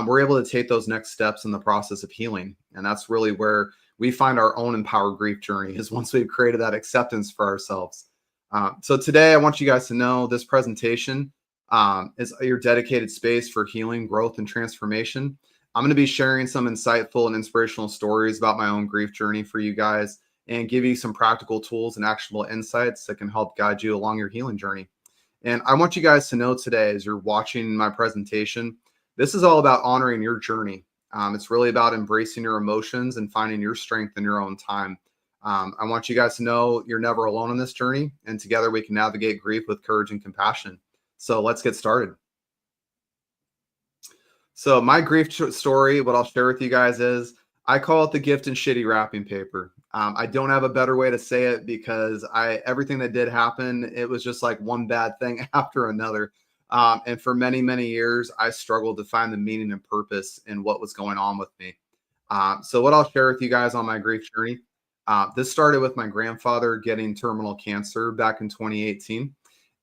we're able to take those next steps in the process of healing. And that's really where we find our own empowered grief journey, is once we've created that acceptance for ourselves. So today I want you guys to know this presentation is your dedicated space for healing, growth, and transformation. I'm going to be sharing some insightful and inspirational stories about my own grief journey for you guys and give you some practical tools and actionable insights that can help guide you along your healing journey. And I want you guys to know today, as you're watching my presentation, this is all about honoring your journey. It's really about embracing your emotions and finding your strength in your own time. I want you guys to know you're never alone on this journey, and together we can navigate grief with courage and compassion. So let's get started. So my grief story, what I'll share with you guys is, I call it the gift in shitty wrapping paper. I don't have a better way to say it because everything that did happen, it was just like one bad thing after another. And for many, many years, I struggled to find the meaning and purpose in what was going on with me. So what I'll share with you guys on my grief journey, this started with my grandfather getting terminal cancer back in 2018.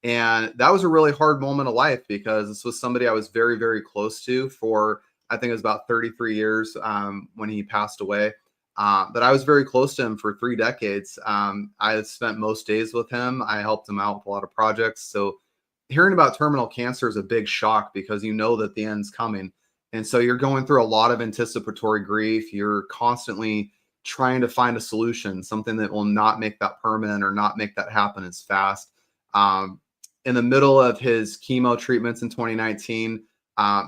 And that was a really hard moment of life because this was somebody I was very, very close to for, I think it was about 33 years when he passed away. But I was very close to him for 3 decades. I spent most days with him. I helped him out with a lot of projects. So hearing about terminal cancer is a big shock because you know that the end's coming. And so you're going through a lot of anticipatory grief. You're constantly trying to find a solution, something that will not make that permanent or not make that happen as fast. In the middle of his chemo treatments in 2019,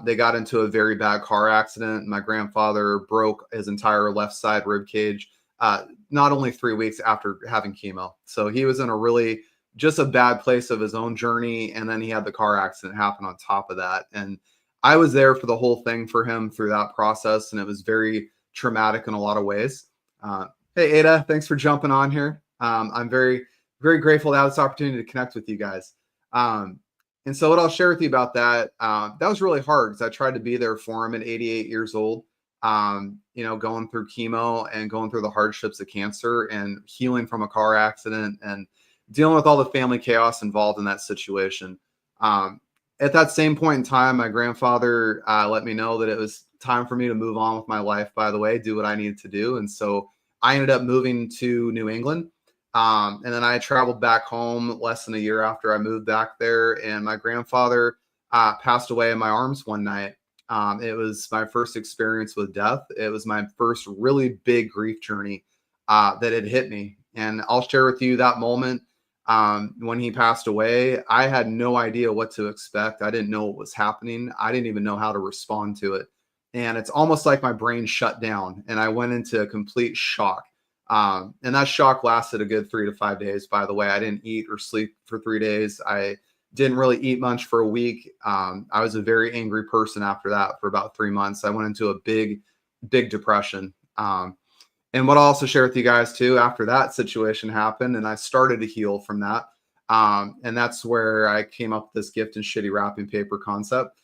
they got into a very bad car accident. My grandfather broke his entire left side rib cage, not only 3 weeks after having chemo. So he was in a really just a bad place of his own journey. And then he had the car accident happen on top of that. And I was there for the whole thing for him through that process. And it was very traumatic in a lot of ways. Hey, Ada, thanks for jumping on here. I'm very, very grateful to have this opportunity to connect with you guys. And so what I'll share with you about that, that was really hard because I tried to be there for him at 88 years old, going through chemo and going through the hardships of cancer and healing from a car accident and dealing with all the family chaos involved in that situation. At that same point in time, my grandfather let me know that it was time for me to move on with my life, by the way, do what I needed to do. And so I ended up moving to New England. And then I traveled back home less than a year after I moved back there. And my grandfather passed away in my arms one night. It was my first experience with death. It was my first really big grief journey that had hit me. And I'll share with you that moment when he passed away. I had no idea what to expect. I didn't know what was happening. I didn't even know how to respond to it. And it's almost like my brain shut down and I went into a complete shock. And that shock lasted a good 3 to 5 days, by the way. I didn't eat or sleep for 3 days. I didn't really eat much for a week. I was a very angry person after that for about 3 months. I went into a big depression. And what I'll also share with you guys too, after that situation happened and I started to heal from that, and that's where I came up with this gift and shitty wrapping paper concept.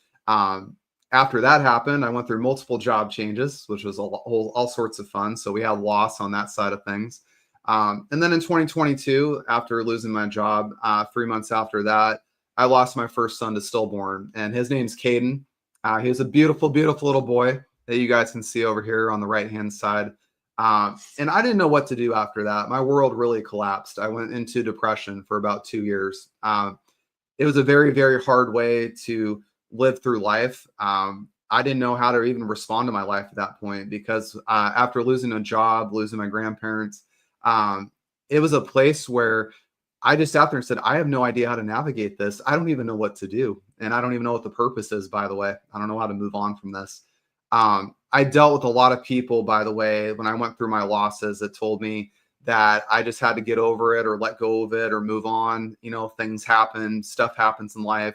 After that happened, I went through multiple job changes, which was all sorts of fun. So we had loss on that side of things. And then in 2022, after losing my job, 3 months after that, I lost my first son to stillborn, and his name's Caden. He was a beautiful, beautiful little boy that you guys can see over here on the right-hand side. And I didn't know what to do after that. My world really collapsed. I went into depression for about 2 years. It was a very, very hard way to live through life. I didn't know how to even respond to my life at that point because after losing a job, losing my grandparents, it was a place where I just sat there and said, I have no idea how to navigate this. I don't even know what to do. And I don't even know what the purpose is, by the way. I don't know how to move on from this. I dealt with a lot of people, by the way, when I went through my losses that told me that I just had to get over it or let go of it or move on. You know, things happen, stuff happens in life.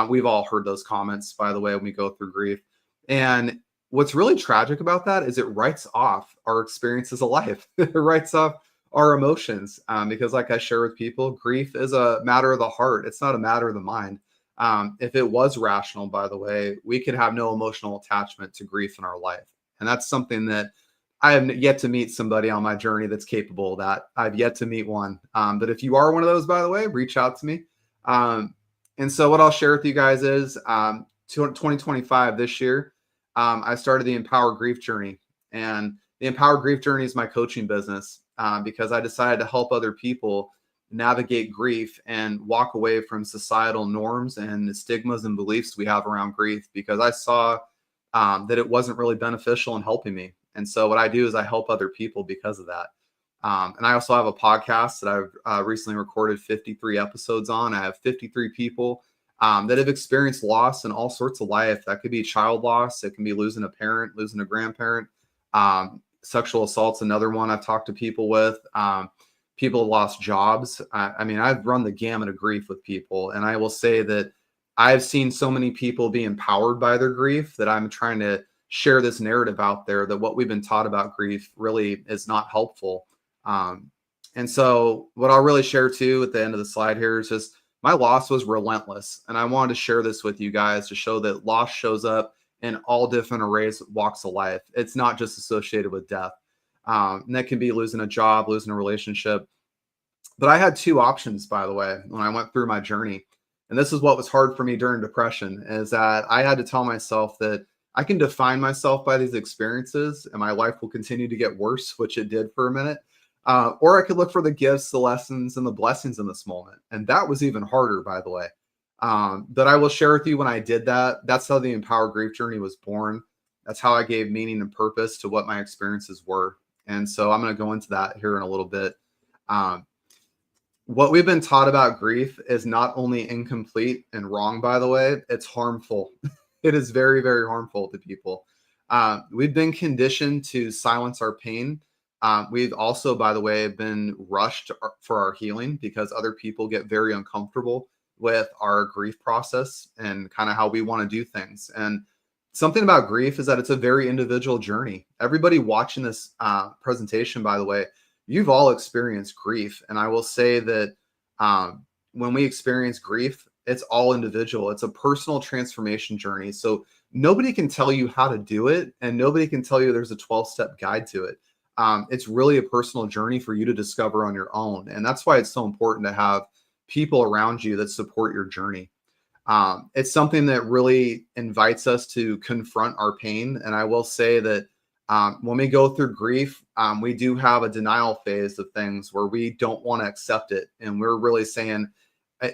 We've all heard those comments, by the way, when we go through grief. And what's really tragic about that is it writes off our experiences of life. It writes off our emotions because like I share with people, grief is a matter of the heart. It's not a matter of the mind. If it was rational, by the way, we could have no emotional attachment to grief in our life. And that's something that I have yet to meet somebody on my journey that's capable of that. I've yet to meet one. But if you are one of those, by the way, reach out to me. And so what I'll share with you guys is 2025 this year, I started the Empower Grief Journey. And the Empower Grief Journey is my coaching business because I decided to help other people navigate grief and walk away from societal norms and the stigmas and beliefs we have around grief because I saw that it wasn't really beneficial in helping me. And so what I do is I help other people because of that. And I also have a podcast that I've recently recorded 53 episodes on. I have 53 people that have experienced loss in all sorts of life. That could be child loss. It can be losing a parent, losing a grandparent. Sexual assault's another one I've talked to people with. People have lost jobs. I mean, I've run the gamut of grief with people. And I will say that I've seen so many people be empowered by their grief that I'm trying to share this narrative out there that what we've been taught about grief really is not helpful. And so what I'll really share too at the end of the slide here is just my loss was relentless. And I wanted to share this with you guys to show that loss shows up in all different arrays, walks of life. It's not just associated with death. And that can be losing a job, losing a relationship. But I had two options, by the way, when I went through my journey. And this is what was hard for me during depression, is that I had to tell myself that I can define myself by these experiences and my life will continue to get worse, which it did for a minute. Or I could look for the gifts, the lessons, and the blessings in this moment. And that was even harder, by the way. But I will share with you when I did that. That's how the Empower Grief Journey was born. That's how I gave meaning and purpose to what my experiences were. And so I'm going to go into that here in a little bit. What we've been taught about grief is not only incomplete and wrong, by the way, it's harmful. It is very, very harmful to people. We've been conditioned to silence our pain. We've also, by the way, been rushed for our healing because other people get very uncomfortable with our grief process and kind of how we want to do things. And something about grief is that it's a very individual journey. Everybody watching this presentation, by the way, you've all experienced grief. And I will say that when we experience grief, it's all individual. It's a personal transformation journey. So nobody can tell you how to do it. And nobody can tell you there's a 12-step guide to it. It's really a personal journey for you to discover on your own. And that's why it's so important to have people around you that support your journey. It's something that really invites us to confront our pain. And I will say that when we go through grief, we do have a denial phase of things where we don't want to accept it. And we're really saying,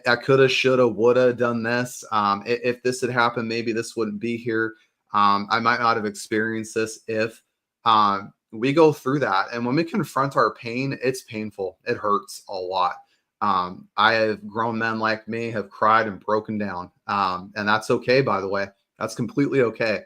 I coulda, shoulda, woulda done this. If this had happened, maybe this wouldn't be here. I might not have experienced this if we go through that. And when we confront our pain, it's painful. It hurts a lot. I have grown men like me have cried and broken down. And that's okay, by the way. That's completely okay.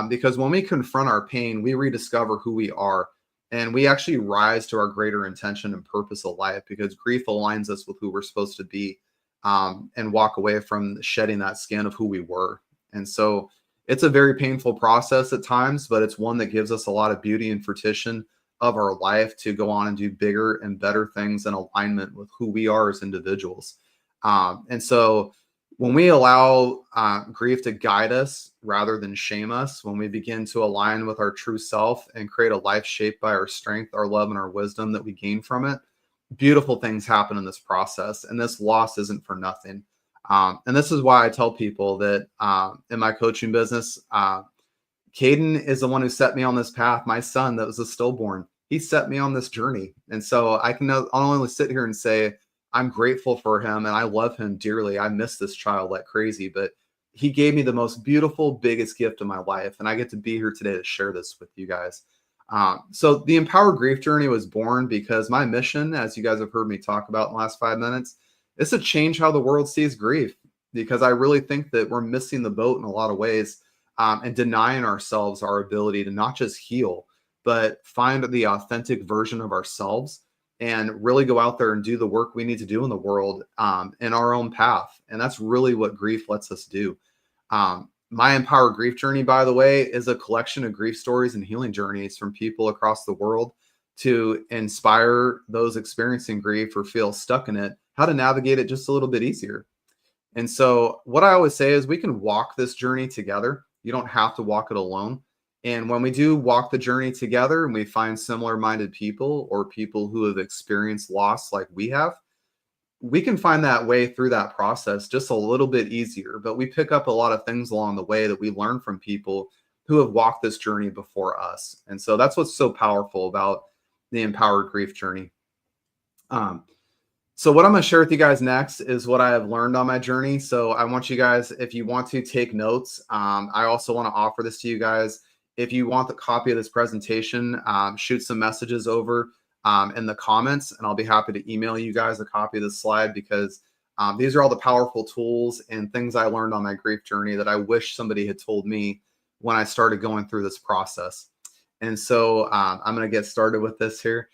Because when we confront our pain, we rediscover who we are. And we actually rise to our greater intention and purpose of life because grief aligns us with who we're supposed to be and walk away from shedding that skin of who we were. And so it's a very painful process at times, but it's one that gives us a lot of beauty and fruition of our life to go on and do bigger and better things in alignment with who we are as individuals. And so when we allow grief to guide us rather than shame us, when we begin to align with our true self and create a life shaped by our strength, our love, and our wisdom that we gain from it, beautiful things happen in this process. And this loss isn't for nothing. And this is why I tell people that in my coaching business, Caden is the one who set me on this path. My son that was a stillborn, he set me on this journey. And so I can not only sit here and say, I'm grateful for him and I love him dearly. I miss this child like crazy, but he gave me the most beautiful, biggest gift of my life. And I get to be here today to share this with you guys. So the Empowered Grief Journey was born because my mission, as you guys have heard me talk about in the last 5 minutes, is to change how the world sees grief, because I really think that we're missing the boat in a lot of ways and denying ourselves our ability to not just heal, but find the authentic version of ourselves and really go out there and do the work we need to do in the world in our own path. And that's really what grief lets us do. My Empowered Grief Journey, by the way, is a collection of grief stories and healing journeys from people across the world to inspire those experiencing grief or feel stuck in it, how to navigate it just a little bit easier. And so what I always say is we can walk this journey together. You don't have to walk it alone. And when we do walk the journey together and we find similar-minded people or people who have experienced loss like we have, we can find that way through that process just a little bit easier. But we pick up a lot of things along the way that we learn from people who have walked this journey before us. And so that's what's so powerful about the Empowered Grief Journey. So what I'm going to share with you guys next is what I have learned on my journey. So I want you guys, if you want to take notes, I also want to offer this to you guys. If you want the copy of this presentation, shoot some messages over in the comments, and I'll be happy to email you guys a copy of the slide, because these are all the powerful tools and things I learned on my grief journey that I wish somebody had told me when I started going through this process. And so I'm going to get started with this here.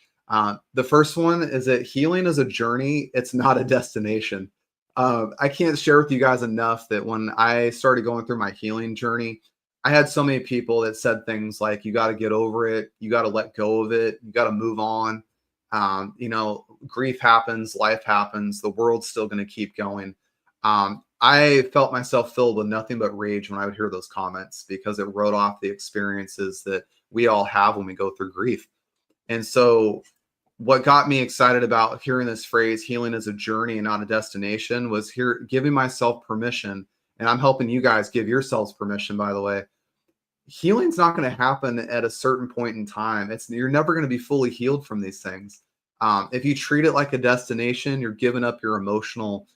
The first one is that healing is a journey. It's not a destination. I can't share with you guys enough that when I started going through my healing journey, I had so many people that said things like, you got to get over it. You got to let go of it. You got to move on. You know, grief happens, life happens. The world's still going to keep going. I felt myself filled with nothing but rage when I would hear those comments, because it wrote off the experiences that we all have when we go through grief. And so what got me excited about hearing this phrase, healing is a journey and not a destination, was giving myself permission. And I'm helping you guys give yourselves permission, by the way. Healing's not going to happen at a certain point in time. You're never going to be fully healed from these things. If you treat it like a destination, you're giving up your emotional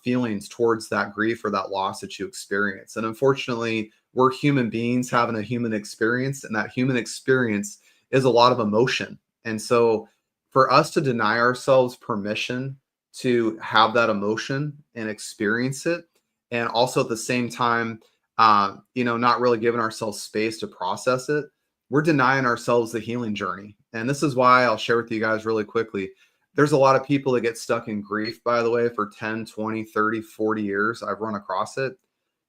feelings towards that grief or that loss that you experience. And unfortunately, we're human beings having a human experience, and that human experience is a lot of emotion. And so for us to deny ourselves permission to have that emotion and experience it, and also at the same time, not really giving ourselves space to process it, we're denying ourselves the healing journey. And this is why I'll share with you guys really quickly. There's a lot of people that get stuck in grief, by the way, for 10, 20, 30, 40 years. I've run across it.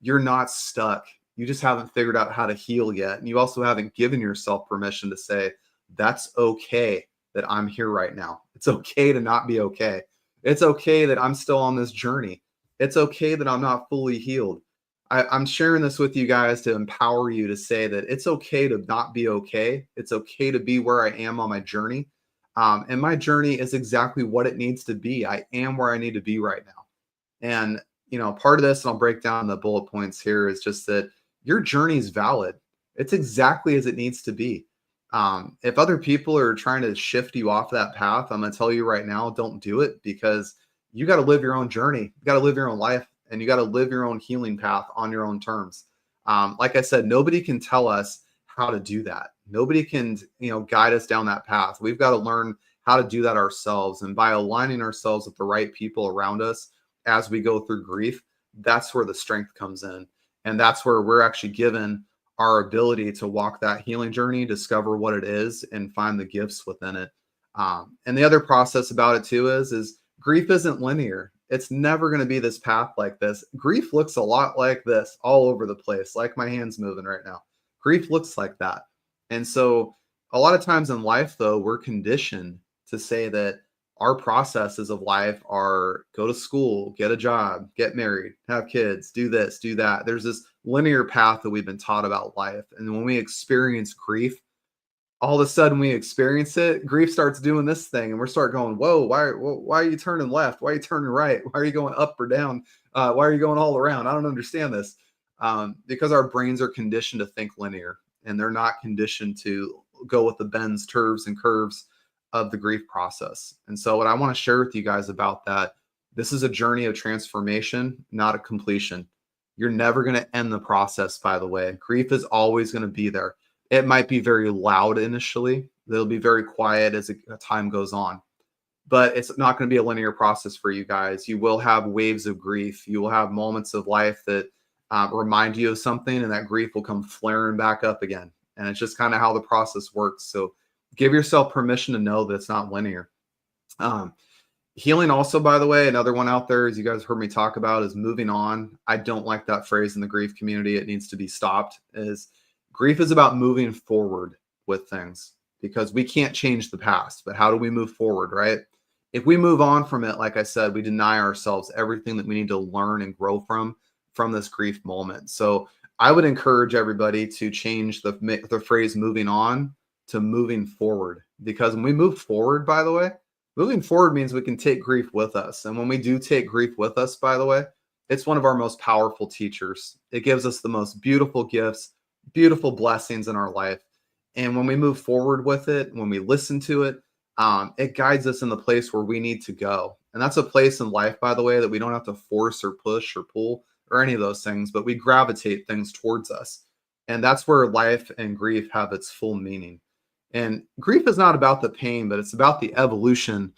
You're not stuck. You just haven't figured out how to heal yet. And you also haven't given yourself permission to say, that's okay that I'm here right now. It's okay to not be okay. It's okay that I'm still on this journey. It's okay that I'm not fully healed. I'm sharing this with you guys to empower you to say that it's okay to not be okay. It's okay to be where I am on my journey. And my journey is exactly what it needs to be. I am where I need to be right now. And, part of this, and I'll break down the bullet points here, is just that your journey is valid. It's exactly as it needs to be. If other people are trying to shift you off that path, I'm going to tell you right now, don't do it, because you got to live your own journey. You got to live your own life, and you got to live your own healing path on your own terms. Like I said, nobody can tell us how to do that. Nobody can, guide us down that path. We've got to learn how to do that ourselves. And by aligning ourselves with the right people around us as we go through grief, that's where the strength comes in. And that's where we're actually given our ability to walk that healing journey, discover what it is, and find the gifts within it. And the other process about it too is grief isn't linear. It's never going to be this path like this. Grief looks a lot like this all over the place, like my hand's moving right now. Grief looks like that. And so A lot of times in life, though, we're conditioned to say that our processes of life are go to school, get a job, get married, have kids, do this, do that. There's this linear path that we've been taught about life. And when we experience grief, all of a sudden we experience it, grief starts doing this thing, and we start going, whoa, why are you turning left? Why are you turning right? Why are you going up or down? Why are you going all around? I don't understand this. Because our brains are conditioned to think linear, and they're not conditioned to go with the bends, turns, and curves of the grief process. And so what I want to share with you guys about that, this is a journey of transformation, not a completion. You're never going to end the process, by the way. Grief is always going to be there. It might be very loud initially. It'll be very quiet as time goes on. But it's not going to be a linear process for you guys. You will have waves of grief. You will have moments of life that remind you of something, and that grief will come flaring back up again. And it's just kind of how the process works. So give yourself permission to know that it's not linear. Healing also, by the way, another one out there, as you guys heard me talk about, is moving on. I don't like that phrase in the grief community. It needs to be stopped. Grief is about moving forward with things, because we can't change the past, but how do we move forward, right? If we move on from it, like I said, we deny ourselves everything that we need to learn and grow from this grief moment. So I would encourage everybody to change the phrase moving on to moving forward, because when we move forward, by the way, moving forward means we can take grief with us. And when we do take grief with us, by the way, it's one of our most powerful teachers. It gives us the most beautiful gifts, beautiful blessings in our life. And when we move forward with it, when we listen to it, it guides us in the place where we need to go. And that's a place in life, by the way, that we don't have to force or push or pull or any of those things, but we gravitate things towards us. And that's where life and grief have its full meaning. And grief is not about the pain, but it's about the evolution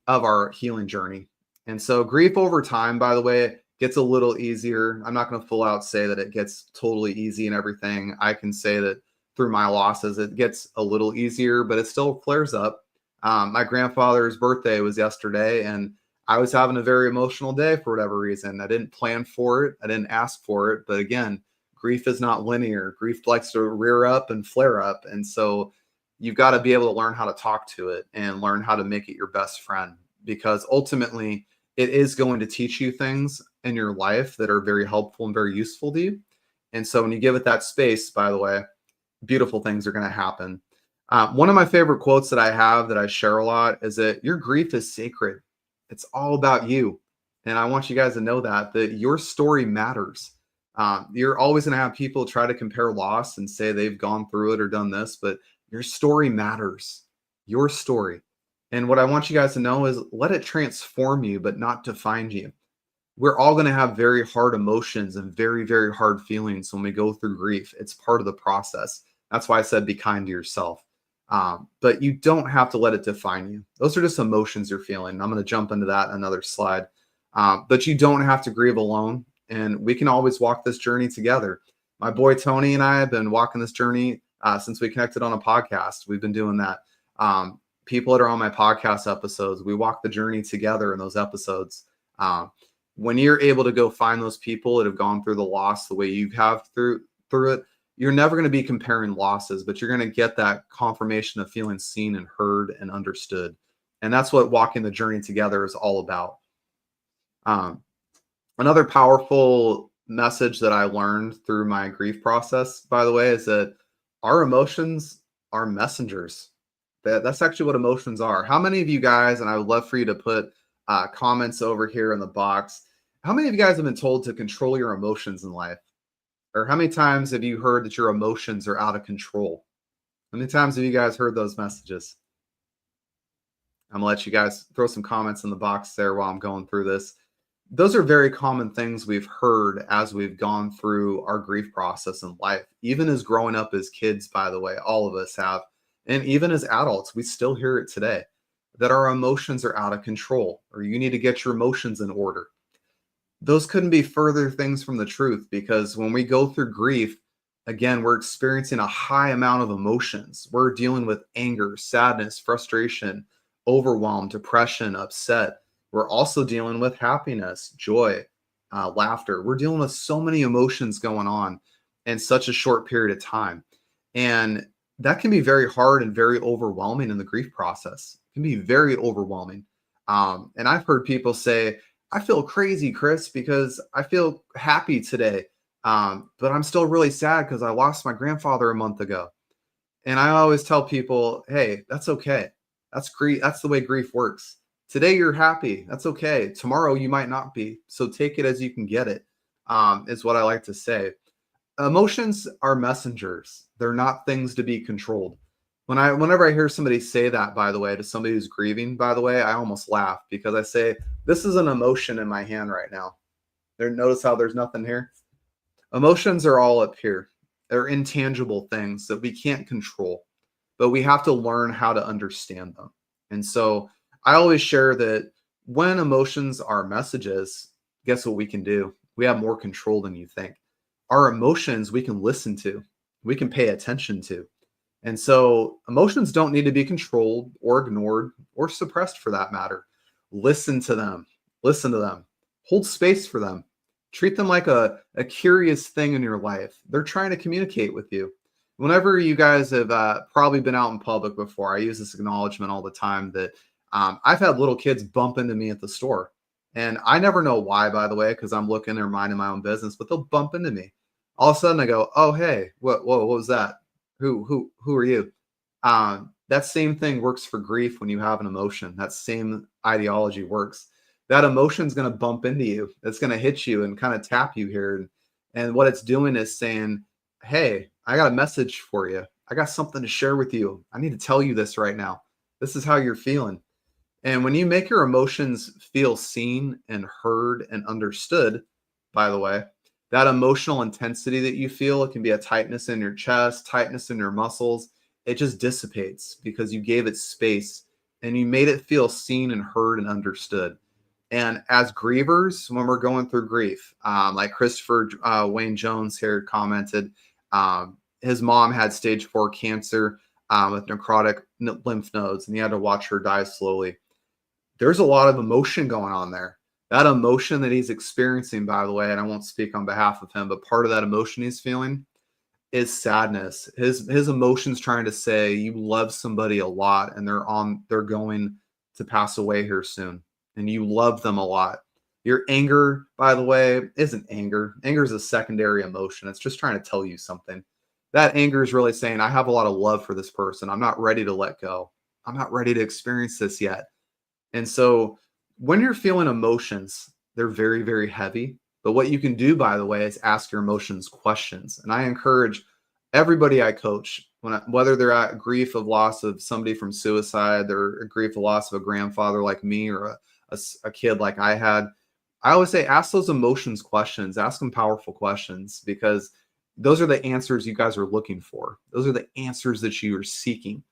of our healing journey. And so grief over time, by the way, gets a little easier. I'm not going to full out say that it gets totally easy and everything. I can say that through my losses, it gets a little easier, but it still flares up. My grandfather's birthday was yesterday, and I was having a very emotional day for whatever reason. I didn't plan for it. I didn't ask for it. But again, grief is not linear. Grief likes to rear up and flare up. And so you've got to be able to learn how to talk to it and learn how to make it your best friend, because ultimately it is going to teach you things in your life that are very helpful and very useful to you. And so when you give it that space, by the way, beautiful things are going to happen. One of my favorite quotes that I have that I share a lot is that your grief is sacred. It's all about you. And I want you guys to know that your story matters. You're always going to have people try to compare loss and say they've gone through it or done this, but your story matters. Your story. And what I want you guys to know is let it transform you, but not define you. We're all going to have very hard emotions and very, very hard feelings when we go through grief. It's part of the process. That's why I said be kind to yourself. But you don't have to let it define you. Those are just emotions you're feeling. I'm going to jump into that in another slide. But you don't have to grieve alone. And we can always walk this journey together. My boy Tony and I have been walking this journey since we connected on a podcast. We've been doing that. People that are on my podcast episodes, we walk the journey together in those episodes. When you're able to go find those people that have gone through the loss the way you have through it, you're never going to be comparing losses, but you're going to get that confirmation of feeling seen and heard and understood. And that's what walking the journey together is all about. Another powerful message that I learned through my grief process, by the way, is that our emotions are messengers. That's actually what emotions are. How many of you guys, and I would love for you to put comments over here in the box, how many of you guys have been told to control your emotions in life? Or how many times have you heard that your emotions are out of control? How many times have you guys heard those messages? I'm going to let you guys throw some comments in the box there while I'm going through this. Those are very common things we've heard as we've gone through our grief process in life. Even as growing up as kids, by the way, all of us have. And even as adults, we still hear it today, that our emotions are out of control, or you need to get your emotions in order. Those couldn't be further things from the truth, because when we go through grief, again, we're experiencing a high amount of emotions. We're dealing with anger, sadness, frustration, overwhelm, depression, upset. We're also dealing with happiness, joy, laughter. We're dealing with so many emotions going on in such a short period of time. And that can be very hard and very overwhelming in the grief process. It can be very overwhelming. And I've heard people say, I feel crazy, Chris, because I feel happy today. But I'm still really sad because I lost my grandfather a month ago. And I always tell people, hey, that's okay. That's grief. That's the way grief works. Today you're happy. That's okay. Tomorrow you might not be. So take it as you can get it, is what I like to say. Emotions are messengers. They're not things to be controlled. Whenever I hear somebody say that, by the way, to somebody who's grieving, by the way, I almost laugh because I say, this is an emotion in my hand right now. Notice how there's nothing here? Emotions are all up here. They're intangible things that we can't control, but we have to learn how to understand them. And so I always share that when emotions are messages, guess what we can do? We have more control than you think. Our emotions we can listen to, we can pay attention to. And so emotions don't need to be controlled or ignored or suppressed for that matter. Listen to them. Listen to them. Hold space for them. Treat them like a curious thing in your life. They're trying to communicate with you. Whenever you guys have probably been out in public before, I use this acknowledgement all the time that I've had little kids bump into me at the store. And I never know why, by the way, because I'm looking or minding my own business, but they'll bump into me. All of a sudden I go, oh, hey, what was that? Who are you? That same thing works for grief when you have an emotion. That same ideology works. That emotion is going to bump into you. It's going to hit you and kind of tap you here. And what it's doing is saying, hey, I got a message for you. I got something to share with you. I need to tell you this right now. This is how you're feeling. And when you make your emotions feel seen and heard and understood, by the way, that emotional intensity that you feel, it can be a tightness in your chest, tightness in your muscles. It just dissipates because you gave it space and you made it feel seen and heard and understood. And as grievers, when we're going through grief, like Christopher Wayne Jones here commented, his mom had stage 4 cancer with necrotic lymph nodes, and he had to watch her die slowly. There's a lot of emotion going on there. That emotion that he's experiencing, by the way, and I won't speak on behalf of him, but part of that emotion he's feeling is sadness. His emotions trying to say you love somebody a lot and they're going to pass away here soon. And you love them a lot. Your anger, by the way, isn't anger. Anger is a secondary emotion. It's just trying to tell you something. That anger is really saying, I have a lot of love for this person. I'm not ready to let go. I'm not ready to experience this yet. And so when you're feeling emotions, they're very, very heavy. But what you can do, by the way, is ask your emotions questions. And I encourage everybody I coach, whether they're at grief of loss of somebody from suicide, they're at grief of loss of a grandfather like me or a kid like I had, I always say, ask those emotions questions, ask them powerful questions, because those are the answers you guys are looking for. Those are the answers that you are seeking.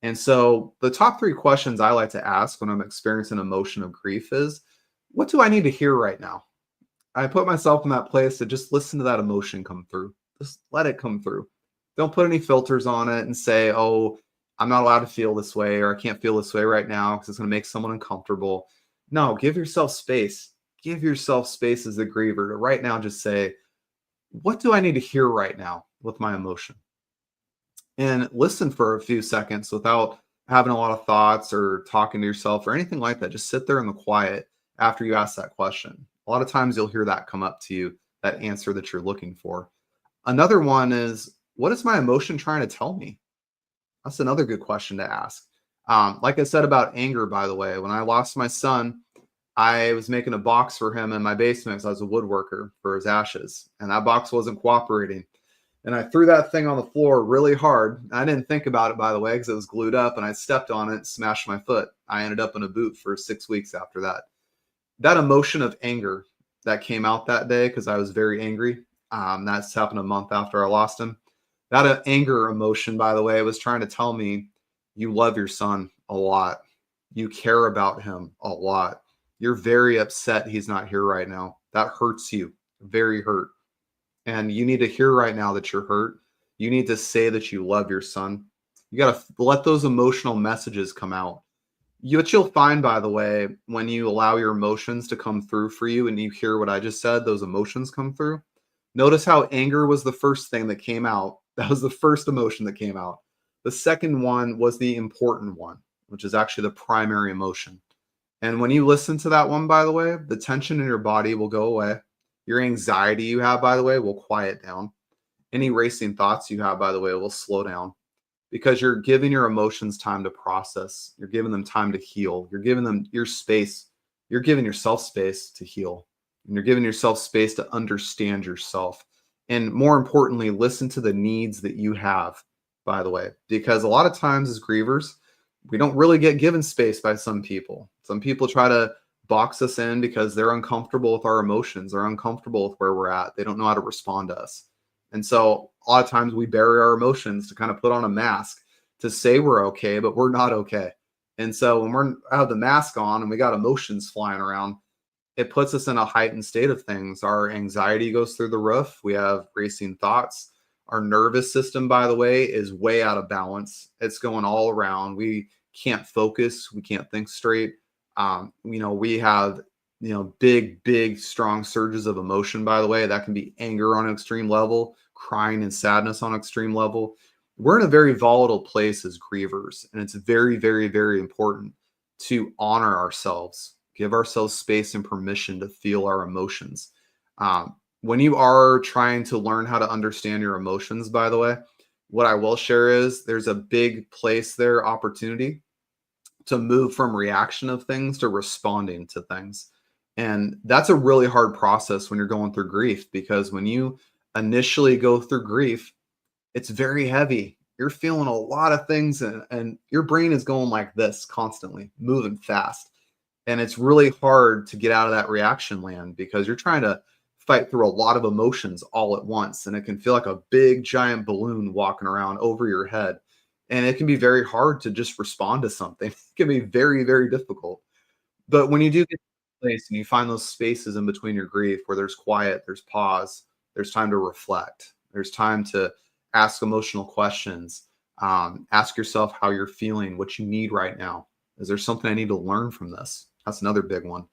And so the top 3 questions I like to ask when I'm experiencing an emotion of grief is, what do I need to hear right now? I put myself in that place to just listen to that emotion come through. Just let it come through. Don't put any filters on it and say, oh, I'm not allowed to feel this way, or I can't feel this way right now because it's going to make someone uncomfortable. No, give yourself space. Give yourself space as a griever to right now just say, what do I need to hear right now with my emotion? And listen for a few seconds without having a lot of thoughts or talking to yourself or anything like that. Just sit there in the quiet after you ask that question. A lot of times you'll hear that come up to you, that answer that you're looking for. Another one is, what is my emotion trying to tell me? That's another good question to ask. Like I said about anger, by the way, when I lost my son, I was making a box for him in my basement because I was a woodworker for his ashes, and that box wasn't cooperating. And I threw that thing on the floor really hard. I didn't think about it, by the way, because it was glued up, and I stepped on it and smashed my foot. I ended up in a boot for 6 weeks after that. That emotion of anger that came out that day, because I was very angry, that's happened a month after I lost him. That anger emotion, by the way, was trying to tell me, you love your son a lot. You care about him a lot. You're very upset he's not here right now. That hurts you, very hurt. And you need to hear right now that you're hurt. You need to say that you love your son. You got to let those emotional messages come out. What you'll find, by the way, when you allow your emotions to come through for you and you hear what I just said, those emotions come through. Notice how anger was the first thing that came out. That was the first emotion that came out. The second one was the important one, which is actually the primary emotion. And when you listen to that one, by the way, the tension in your body will go away. Your anxiety you have, by the way, will quiet down. Any racing thoughts you have, by the way, will slow down, because you're giving your emotions time to process. You're giving them time to heal. You're giving them your space. You're giving yourself space to heal. And you're giving yourself space to understand yourself. And more importantly, listen to the needs that you have, by the way, because a lot of times as grievers, we don't really get given space by some people. Some people try to box us in because they're uncomfortable with our emotions. They're uncomfortable with where we're at. They don't know how to respond to us. And so a lot of times we bury our emotions to kind of put on a mask to say we're okay, but we're not okay. And so when we have the mask on and we got emotions flying around, it puts us in a heightened state of things. Our anxiety goes through the roof. We have racing thoughts. Our nervous system, by the way, is way out of balance. It's going all around. We can't focus. We can't think straight. We have, big, strong surges of emotion, by the way. That can be anger on an extreme level, crying and sadness on an extreme level. We're in a very volatile place as grievers, and it's very, very, very important to honor ourselves, give ourselves space and permission to feel our emotions. When you are trying to learn how to understand your emotions, by the way, what I will share is there's a big place there, opportunity to move from reaction of things to responding to things. And that's a really hard process when you're going through grief, because when you initially go through grief, it's very heavy. You're feeling a lot of things, and your brain is going like this constantly, moving fast. And it's really hard to get out of that reaction land because you're trying to fight through a lot of emotions all at once. And it can feel like a big giant balloon walking around over your head. And it can be very hard to just respond to something. It can be very, very difficult. But when you do get to a place and you find those spaces in between your grief where there's quiet, there's pause, there's time to reflect, there's time to ask emotional questions, ask yourself how you're feeling, what you need right now. Is there something I need to learn from this? That's another big one.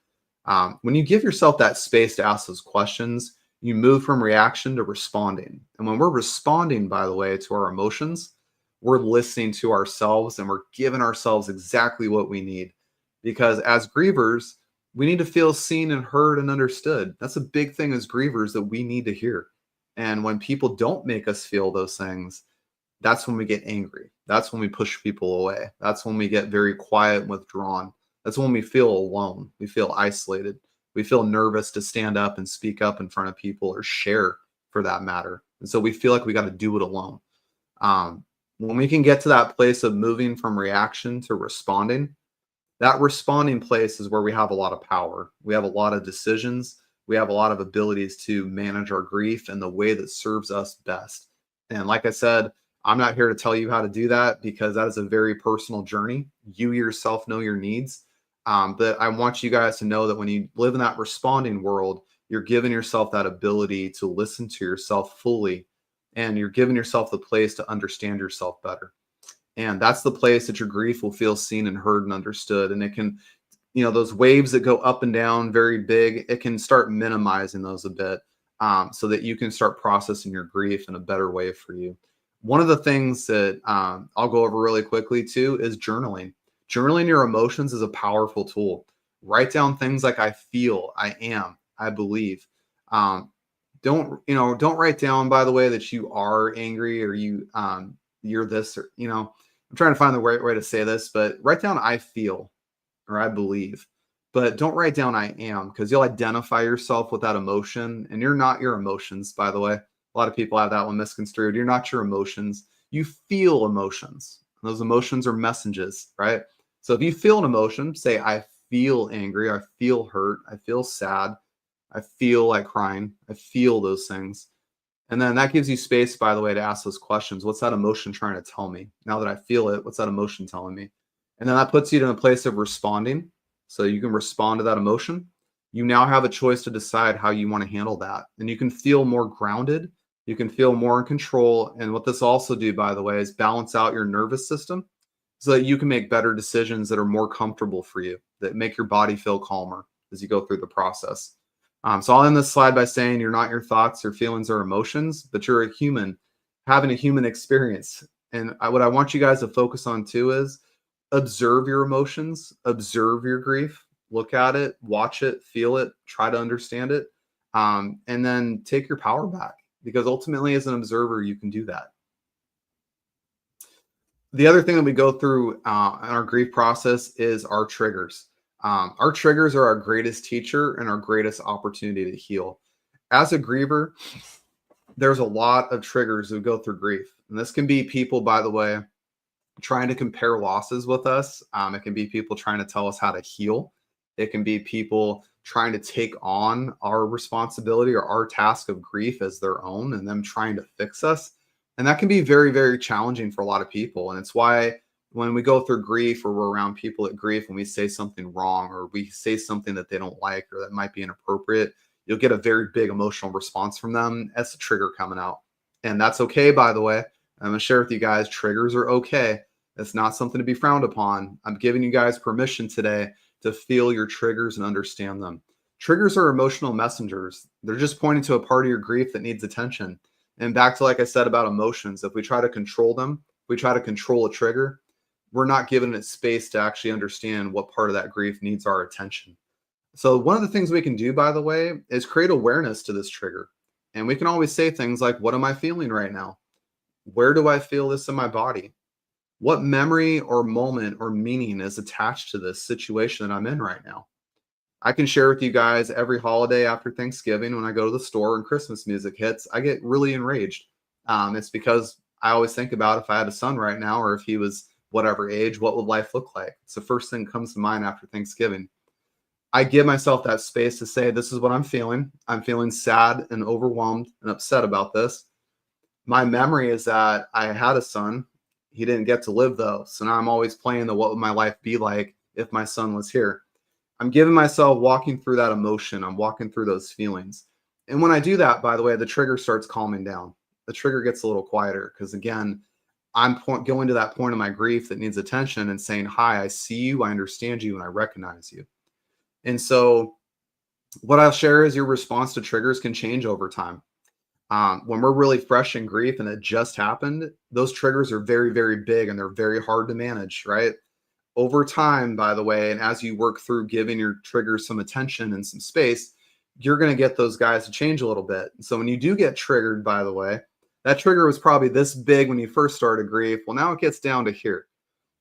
When you give yourself that space to ask those questions, you move from reaction to responding. And when we're responding, by the way, to our emotions, we're listening to ourselves and we're giving ourselves exactly what we need. Because as grievers, we need to feel seen and heard and understood. That's a big thing as grievers that we need to hear. And when people don't make us feel those things, that's when we get angry. That's when we push people away. That's when we get very quiet and withdrawn. That's when we feel alone. We feel isolated. We feel nervous to stand up and speak up in front of people or share, for that matter. And so we feel like we got to do it alone. When we can get to that place of moving from reaction to responding, that responding place is where we have a lot of power. We have a lot of decisions. We have a lot of abilities to manage our grief in the way that serves us best. And like I said, I'm not here to tell you how to do that because that is a very personal journey. You yourself know your needs. But I want you guys to know that when you live in that responding world, you're giving yourself that ability to listen to yourself fully, and you're giving yourself the place to understand yourself better. And that's the place that your grief will feel seen and heard and understood. And it can, those waves that go up and down very big, it can start minimizing those a bit so that you can start processing your grief in a better way for you. One of the things that I'll go over really quickly too is journaling. Journaling your emotions is a powerful tool. Write down things like I feel, I am, I believe. Don't write down, by the way, that you are angry or you're this, or, I'm trying to find the right way to say this, but write down I feel or I believe, but don't write down I am, because you'll identify yourself with that emotion, and you're not your emotions, by the way. A lot of people have that one misconstrued. You're not your emotions. You feel emotions. Those emotions are messages, right? So if you feel an emotion, say, I feel angry, I feel hurt, I feel sad, I feel like crying, I feel those things. And then that gives you space, by the way, to ask those questions. What's that emotion trying to tell me? Now that I feel it, what's that emotion telling me? And then that puts you in a place of responding. So you can respond to that emotion. You now have a choice to decide how you want to handle that. And you can feel more grounded. You can feel more in control. And what this also do, by the way, is balance out your nervous system so that you can make better decisions that are more comfortable for you, that make your body feel calmer as you go through the process. So I'll end this slide by saying you're not your thoughts or feelings or emotions, but you're a human having a human experience. And what I want you guys to focus on too is observe your emotions, observe your grief, look at it, watch it, feel it, try to understand it, and then take your power back, because ultimately as an observer, you can do that. The other thing that we go through in our grief process is our triggers. Our triggers are our greatest teacher and our greatest opportunity to heal. As a griever, there's a lot of triggers that go through grief. And this can be people, by the way, trying to compare losses with us. It can be people trying to tell us how to heal. It can be people trying to take on our responsibility or our task of grief as their own and them trying to fix us. And that can be very, very challenging for a lot of people. And it's why when we go through grief or we're around people at grief and we say something wrong or we say something that they don't like or that might be inappropriate, you'll get a very big emotional response from them. That's a trigger coming out. And that's okay, by the way. I'm going to share with you guys, triggers are okay. It's not something to be frowned upon. I'm giving you guys permission today to feel your triggers and understand them. Triggers are emotional messengers. They're just pointing to a part of your grief that needs attention. And back to, like I said, about emotions, if we try to control them, if we try to control a trigger, we're not giving it space to actually understand what part of that grief needs our attention. So one of the things we can do, by the way, is create awareness to this trigger. And we can always say things like, what am I feeling right now? Where do I feel this in my body? What memory or moment or meaning is attached to this situation that I'm in right now? I can share with you guys every holiday after Thanksgiving when I go to the store and Christmas music hits, I get really enraged. It's because I always think about if I had a son right now or if he was whatever age, what would life look like? It's the first thing that comes to mind after Thanksgiving. I give myself that space to say, this is what I'm feeling. I'm feeling sad and overwhelmed and upset about this. My memory is that I had a son. He didn't get to live though. So now I'm always playing the what would my life be like if my son was here. I'm giving myself walking through that emotion. I'm walking through those feelings. And when I do that, by the way, the trigger starts calming down. The trigger gets a little quieter because again, I'm going to that point of my grief that needs attention and saying, hi, I see you, I understand you, and I recognize you. And so what I'll share is your response to triggers can change over time. When we're really fresh in grief and it just happened, those triggers are very, very big and they're very hard to manage, right? Over time, by the way, and as you work through giving your triggers some attention and some space, you're going to get those guys to change a little bit. So when you do get triggered, by the way, that trigger was probably this big when you first started grief. Well, now it gets down to here.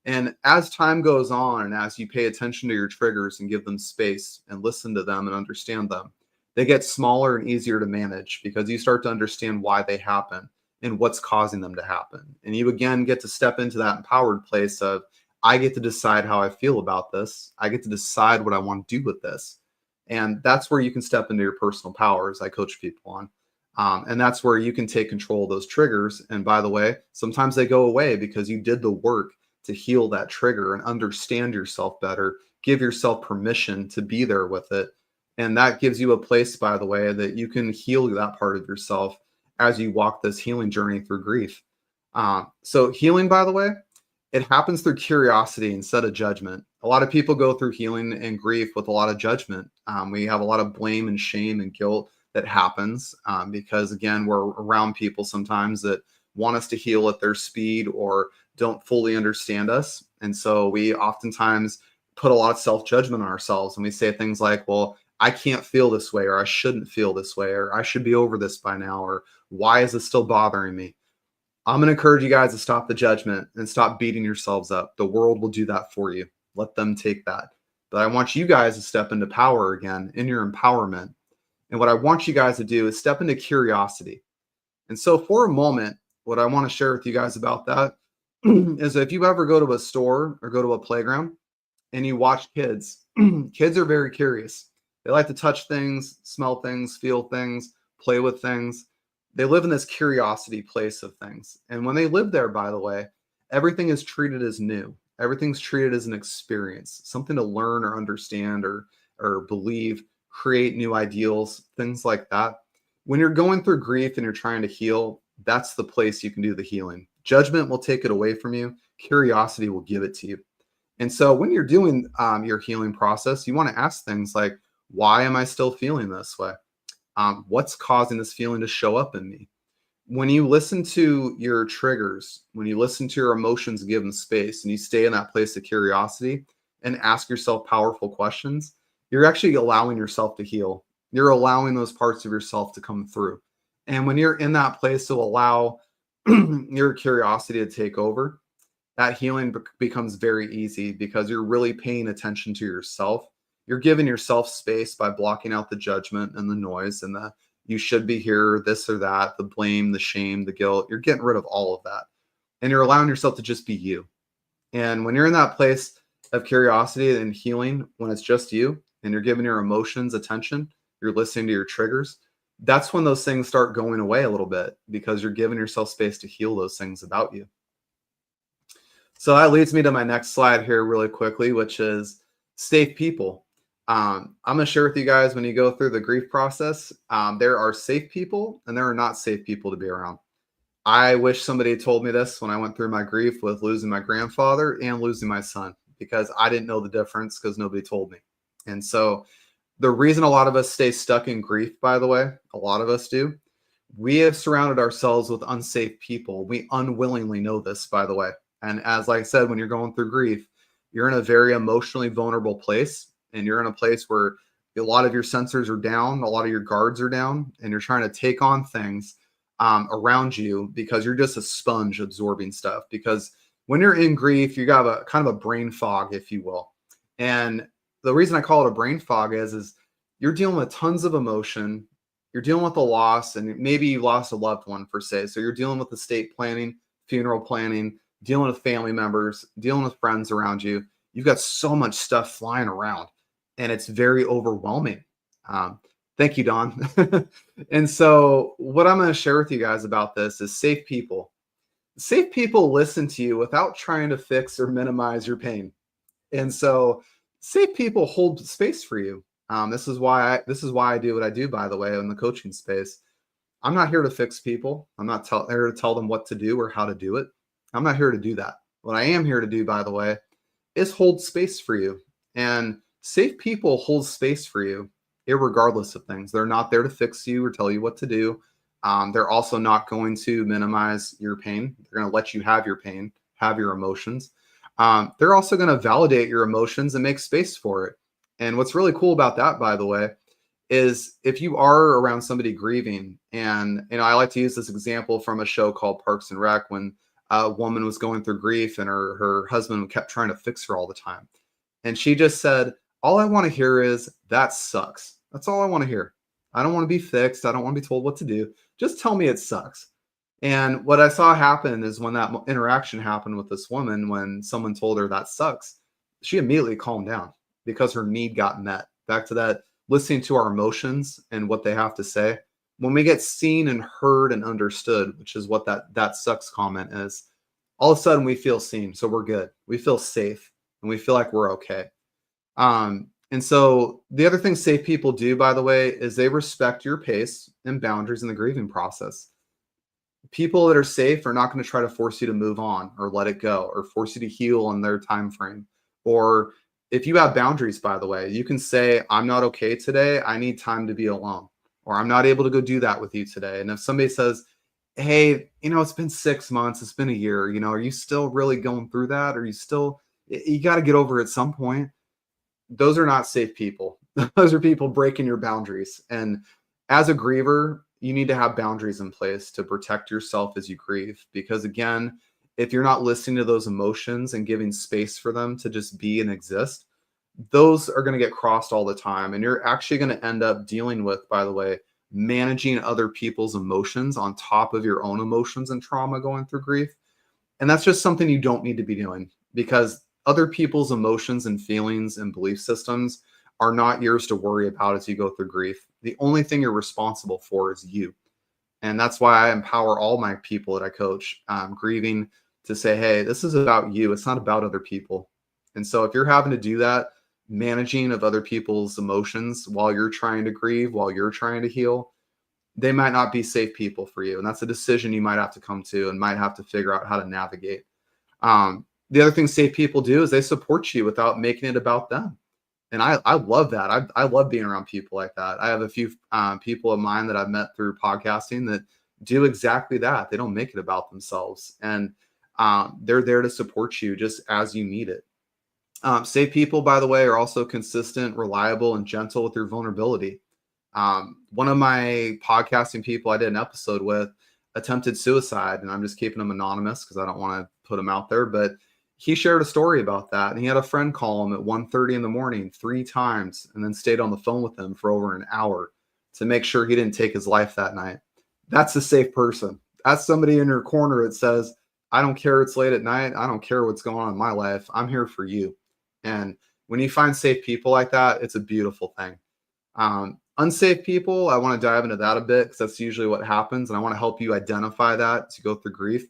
And as time goes on and as you pay attention to your triggers and give them space and listen to them and understand them, they get smaller and easier to manage because you start to understand why they happen and what's causing them to happen. And you again get to step into that empowered place of, I get to decide how I feel about this. I get to decide what I want to do with this. And that's where you can step into your personal powers I coach people on. And that's where you can take control of those triggers. And by the way, sometimes they go away because you did the work to heal that trigger and understand yourself better, give yourself permission to be there with it. And that gives you a place, by the way, that you can heal that part of yourself as you walk this healing journey through grief. So healing, by the way, it happens through curiosity instead of judgment. A lot of people go through healing and grief with a lot of judgment. We have a lot of blame and shame and guilt that happens because, again, we're around people sometimes that want us to heal at their speed or don't fully understand us. And so we oftentimes put a lot of self-judgment on ourselves and we say things like, well, I can't feel this way, or I shouldn't feel this way, or I should be over this by now, or why is this still bothering me? I'm going to encourage you guys to stop the judgment and stop beating yourselves up. The world will do that for you. Let them take that. But I want you guys to step into power again in your empowerment. And what I want you guys to do is step into curiosity. And so for a moment, what I want to share with you guys about that is if you ever go to a store or go to a playground and you watch kids, kids are very curious. They like to touch things, smell things, feel things, play with things. They live in this curiosity place of things. And when they live there, by the way, everything is treated as new. Everything's treated as an experience, something to learn or understand or believe, create new ideals, things like that. When you're going through grief and you're trying to heal, that's the place you can do the healing. Judgment will take it away from you. Curiosity will give it to you. And so when you're doing your healing process, you want to ask things like, why am I still feeling this way? What's causing this feeling to show up in me? when you listen to your triggers, when you listen to your emotions, give them space, and you stay in that place of curiosity and ask yourself powerful questions, you're actually allowing yourself to heal. You're allowing those parts of yourself to come through. And when you're in that place to allow your curiosity to take over, that healing becomes very easy because you're really paying attention to yourself. You're giving yourself space by blocking out the judgment and the noise and the you should be here, this or that, the blame, the shame, the guilt. You're getting rid of all of that. And you're allowing yourself to just be you. And when you're in that place of curiosity and healing, when it's just you and you're giving your emotions attention, you're listening to your triggers, that's when those things start going away a little bit because you're giving yourself space to heal those things about you. So that leads me to my next slide here really quickly, which is safe people. I'm going to share with you guys when you go through the grief process, there are safe people and there are not safe people to be around. I wish somebody told me this when I went through my grief with losing my grandfather and losing my son, because I didn't know the difference because nobody told me. And so the reason a lot of us stay stuck in grief, by the way, a lot of us do, we have surrounded ourselves with unsafe people. We unwillingly know this, by the way. And as like I said, when you're going through grief, you're in a very emotionally vulnerable place. And you're in a place where a lot of your sensors are down, a lot of your guards are down, and you're trying to take on things around you because you're just a sponge absorbing stuff. Because when you're in grief, you got a kind of a brain fog, if you will. And the reason I call it a brain fog is you're dealing with tons of emotion. You're dealing with a loss, and maybe you lost a loved one, per se. So you're dealing with estate planning, funeral planning, dealing with family members, dealing with friends around you. You've got so much stuff flying around. And it's very overwhelming. Thank you, Don. And so what I'm going to share with you guys about this is safe people. Safe people listen to you without trying to fix or minimize your pain. And so safe people hold space for you. This is why I do what I do, by the way, in the coaching space. I'm not here to fix people. I'm not here to tell them what to do or how to do it. I'm not here to do that. What I am here to do, by the way, is hold space for you. And safe people hold space for you, irregardless of things. They're not there to fix you or tell you what to do. They're also not going to minimize your pain. They're going to let you have your pain, have your emotions. They're also going to validate your emotions and make space for it. And what's really cool about that, by the way, is if you are around somebody grieving, and I like to use this example from a show called Parks and Rec, when a woman was going through grief and her husband kept trying to fix her all the time. And she just said, all I want to hear is, that sucks. That's all I want to hear. I don't want to be fixed. I don't want to be told what to do. Just tell me it sucks. And what I saw happen is when that interaction happened with this woman, when someone told her that sucks, she immediately calmed down because her need got met. Back to that, listening to our emotions and what they have to say. When we get seen and heard and understood, which is what that sucks comment is, all of a sudden we feel seen. So we're good. We feel safe and we feel like we're okay. And so the other thing safe people do, by the way, is they respect your pace and boundaries in the grieving process. People that are safe are not going to try to force you to move on or let it go or force you to heal on their time frame. Or if you have boundaries, by the way, you can say, I'm not okay today. I need time to be alone, or I'm not able to go do that with you today. And if somebody says, hey, it's been 6 months, it's been a year, are you still really going through that? You got to get over it at some point. Those are not safe people. Those are people breaking your boundaries. And as a griever, you need to have boundaries in place to protect yourself as you grieve. Because again, if you're not listening to those emotions and giving space for them to just be and exist, those are going to get crossed all the time. And you're actually going to end up dealing with, by the way, managing other people's emotions on top of your own emotions and trauma going through grief. And that's just something you don't need to be doing, because other people's emotions and feelings and belief systems are not yours to worry about as you go through grief. The only thing you're responsible for is you. And that's why I empower all my people that I coach grieving to say, hey, this is about you. It's not about other people. And so if you're having to do that, managing of other people's emotions while you're trying to grieve, while you're trying to heal, they might not be safe people for you. And that's a decision you might have to come to and might have to figure out how to navigate. The other thing safe people do is they support you without making it about them. And I love that. I love being around people like that. I have a few people of mine that I've met through podcasting that do exactly that. They don't make it about themselves, and they're there to support you just as you need it. Safe people, by the way, are also consistent, reliable, and gentle with your vulnerability. One of my podcasting people I did an episode with attempted suicide, and I'm just keeping him anonymous because I don't want to put him out there, but he shared a story about that. And he had a friend call him at 1:30 in the morning 3 times and then stayed on the phone with him for over an hour to make sure he didn't take his life that night. That's a safe person. That's somebody in your corner that says, I don't care it's late at night. I don't care what's going on in my life. I'm here for you. And when you find safe people like that, it's a beautiful thing. Unsafe people, I want to dive into that a bit because that's usually what happens. And I want to help you identify that as you go through grief.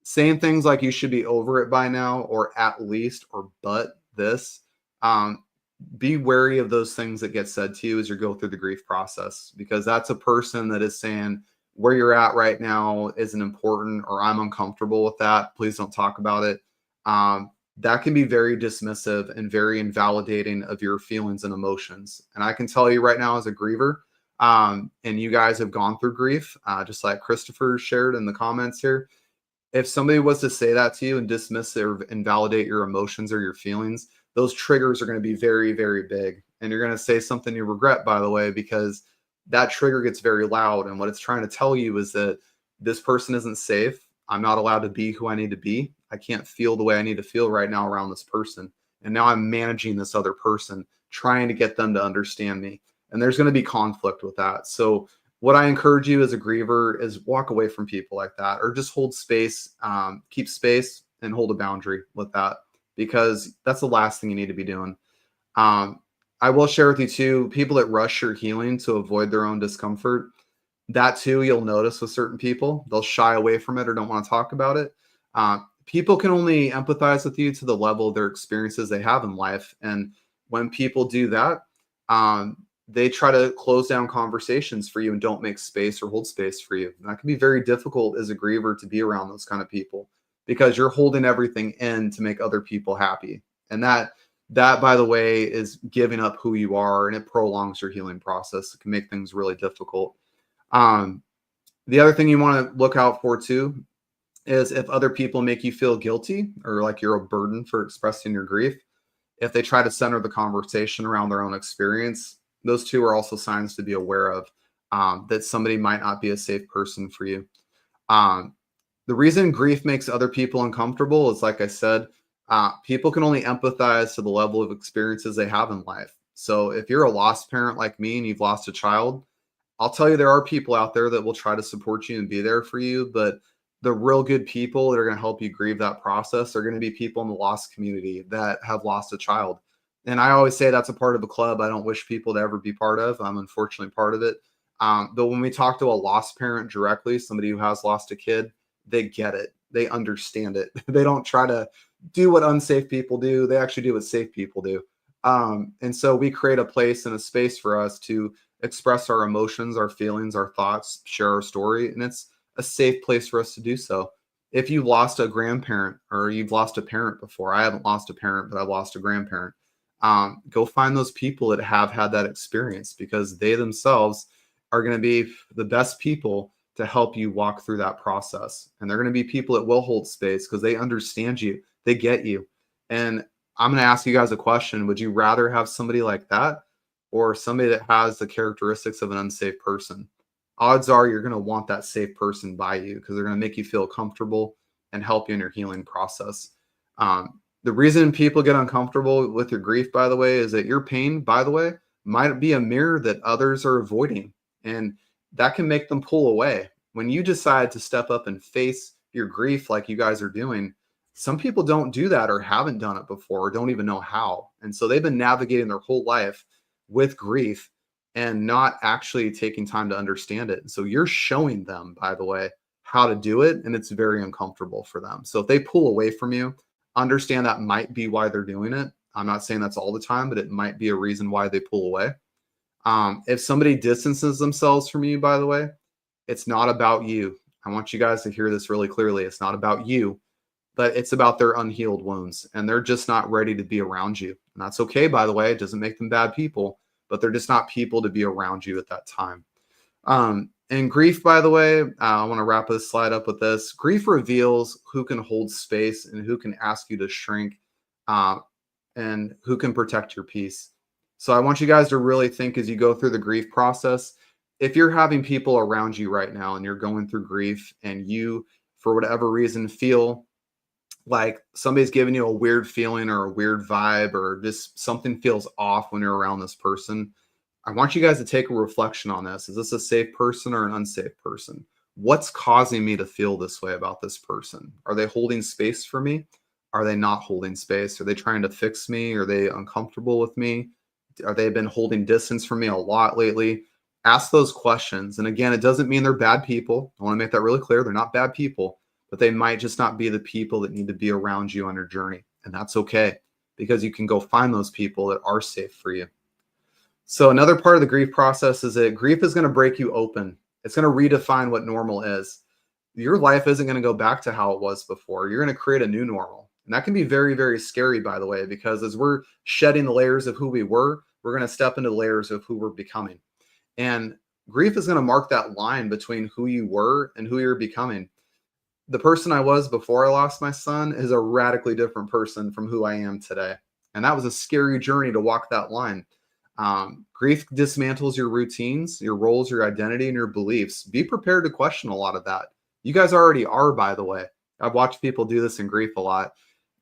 Saying things like you should be over it by now, or at least, or but this. Be wary of those things that get said to you as you go through the grief process, because that's a person that is saying where you're at right now isn't important, or I'm uncomfortable with that. Please don't talk about it. That can be very dismissive and very invalidating of your feelings and emotions. And I can tell you right now as a griever, and you guys have gone through grief, just like Christopher shared in the comments here. If somebody was to say that to you and dismiss or invalidate your emotions or your feelings, those triggers are going to be very, very big. And you're going to say something you regret, by the way, because that trigger gets very loud. And what it's trying to tell you is that this person isn't safe. I'm not allowed to be who I need to be. I can't feel the way I need to feel right now around this person. And now I'm managing this other person, trying to get them to understand me. And there's going to be conflict with that. So what I encourage you as a griever is walk away from people like that, or just hold space, keep space and hold a boundary with that, because that's the last thing you need to be doing. I will share with you too, people that rush your healing to avoid their own discomfort, that too, you'll notice with certain people, they'll shy away from it or don't want to talk about it. People can only empathize with you to the level of their experiences they have in life. And when people do that, they try to close down conversations for you and don't make space or hold space for you. And that can be very difficult as a griever to be around those kind of people, because you're holding everything in to make other people happy. And that, by the way, is giving up who you are, and it prolongs your healing process. It can make things really difficult. The other thing you want to look out for too is if other people make you feel guilty or like you're a burden for expressing your grief. If they try to center the conversation around their own experience, those two are also signs to be aware of, that somebody might not be a safe person for you. The reason grief makes other people uncomfortable is, like I said, people can only empathize to the level of experiences they have in life. So if you're a lost parent like me and you've lost a child, I'll tell you there are people out there that will try to support you and be there for you, but the real good people that are going to help you grieve that process are going to be people in the lost community that have lost a child. And I always say that's a part of a club I don't wish people to ever be part of. I'm unfortunately part of it. But when we talk to a lost parent directly, somebody who has lost a kid, they get it. They understand it. They don't try to do what unsafe people do. They actually do what safe people do. And so we create a place and a space for us to express our emotions, our feelings, our thoughts, share our story. And it's a safe place for us to do so. If you've lost a grandparent or you've lost a parent before, I haven't lost a parent, but I've lost a grandparent. Go find those people that have had that experience, because they themselves are going to be the best people to help you walk through that process. And they're going to be people that will hold space because they understand you. They get you. And I'm going to ask you guys a question. Would you rather have somebody like that or somebody that has the characteristics of an unsafe person? Odds are you're going to want that safe person by you, because they're going to make you feel comfortable and help you in your healing process. The reason people get uncomfortable with your grief, by the way, is that your pain, by the way, might be a mirror that others are avoiding. And that can make them pull away. When you decide to step up and face your grief like you guys are doing, some people don't do that or haven't done it before or don't even know how. And so they've been navigating their whole life with grief and not actually taking time to understand it. So you're showing them, by the way, how to do it, and it's very uncomfortable for them. So if they pull away from you, understand that might be why they're doing it. I'm not saying that's all the time, but it might be a reason why they pull away. If somebody distances themselves from you, by the way, it's not about you. I want you guys to hear this really clearly. It's not about you, but it's about their unhealed wounds, and they're just not ready to be around you. And that's okay, by the way. It doesn't make them bad people, but they're just not people to be around you at that time. And grief, by the way, I want to wrap this slide up with this. Grief reveals who can hold space and who can ask you to shrink, and who can protect your peace. So I want you guys to really think as you go through the grief process, if you're having people around you right now and you're going through grief and you, for whatever reason, feel like somebody's giving you a weird feeling or a weird vibe, or just something feels off when you're around this person, I want you guys to take a reflection on this. Is this a safe person or an unsafe person? What's causing me to feel this way about this person? Are they holding space for me? Are they not holding space? Are they trying to fix me? Are they uncomfortable with me? Are they been holding distance from me a lot lately? Ask those questions. And again, it doesn't mean they're bad people. I want to make that really clear. They're not bad people, but they might just not be the people that need to be around you on your journey. And that's okay, because you can go find those people that are safe for you. So another part of the grief process is that grief is going to break you open. It's going to redefine what normal is. Your life isn't going to go back to how it was before. You're going to create a new normal. And that can be very, very scary, by the way, because as we're shedding the layers of who we were, we're going to step into layers of who we're becoming. And grief is going to mark that line between who you were and who you're becoming. The person I was before I lost my son is a radically different person from who I am today. And that was a scary journey to walk that line. Grief dismantles your routines, your roles, your identity, and your beliefs. Be prepared to question a lot of that. You guys already are, by the way. I've watched people do this in grief a lot.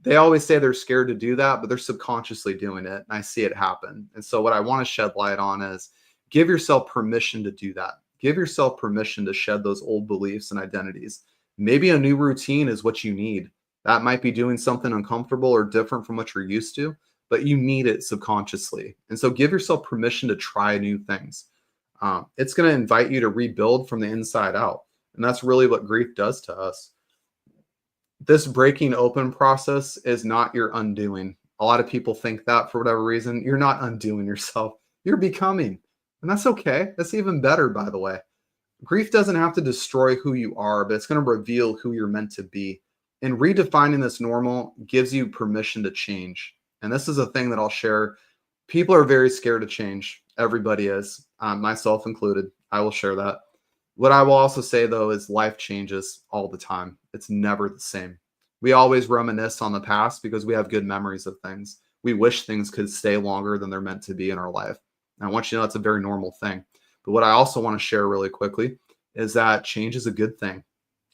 They always say they're scared to do that, but they're subconsciously doing it. And I see it happen. And so what I want to shed light on is give yourself permission to do that. Give yourself permission to shed those old beliefs and identities. Maybe a new routine is what you need. That might be doing something uncomfortable or different from what you're used to, but you need it subconsciously. And so give yourself permission to try new things. It's going to invite you to rebuild from the inside out. And that's really what grief does to us. This breaking open process is not your undoing. A lot of people think that for whatever reason. You're not undoing yourself. You're becoming. And that's okay. That's even better, by the way. Grief doesn't have to destroy who you are, but it's going to reveal who you're meant to be. And redefining this normal gives you permission to change. And this is a thing that I'll share. People are very scared to change. Everybody is, myself included. I will share that. What I will also say, though, is life changes all the time. It's never the same. We always reminisce on the past because we have good memories of things. We wish things could stay longer than they're meant to be in our life. And I want you to know that's a very normal thing. But what I also want to share really quickly is that change is a good thing.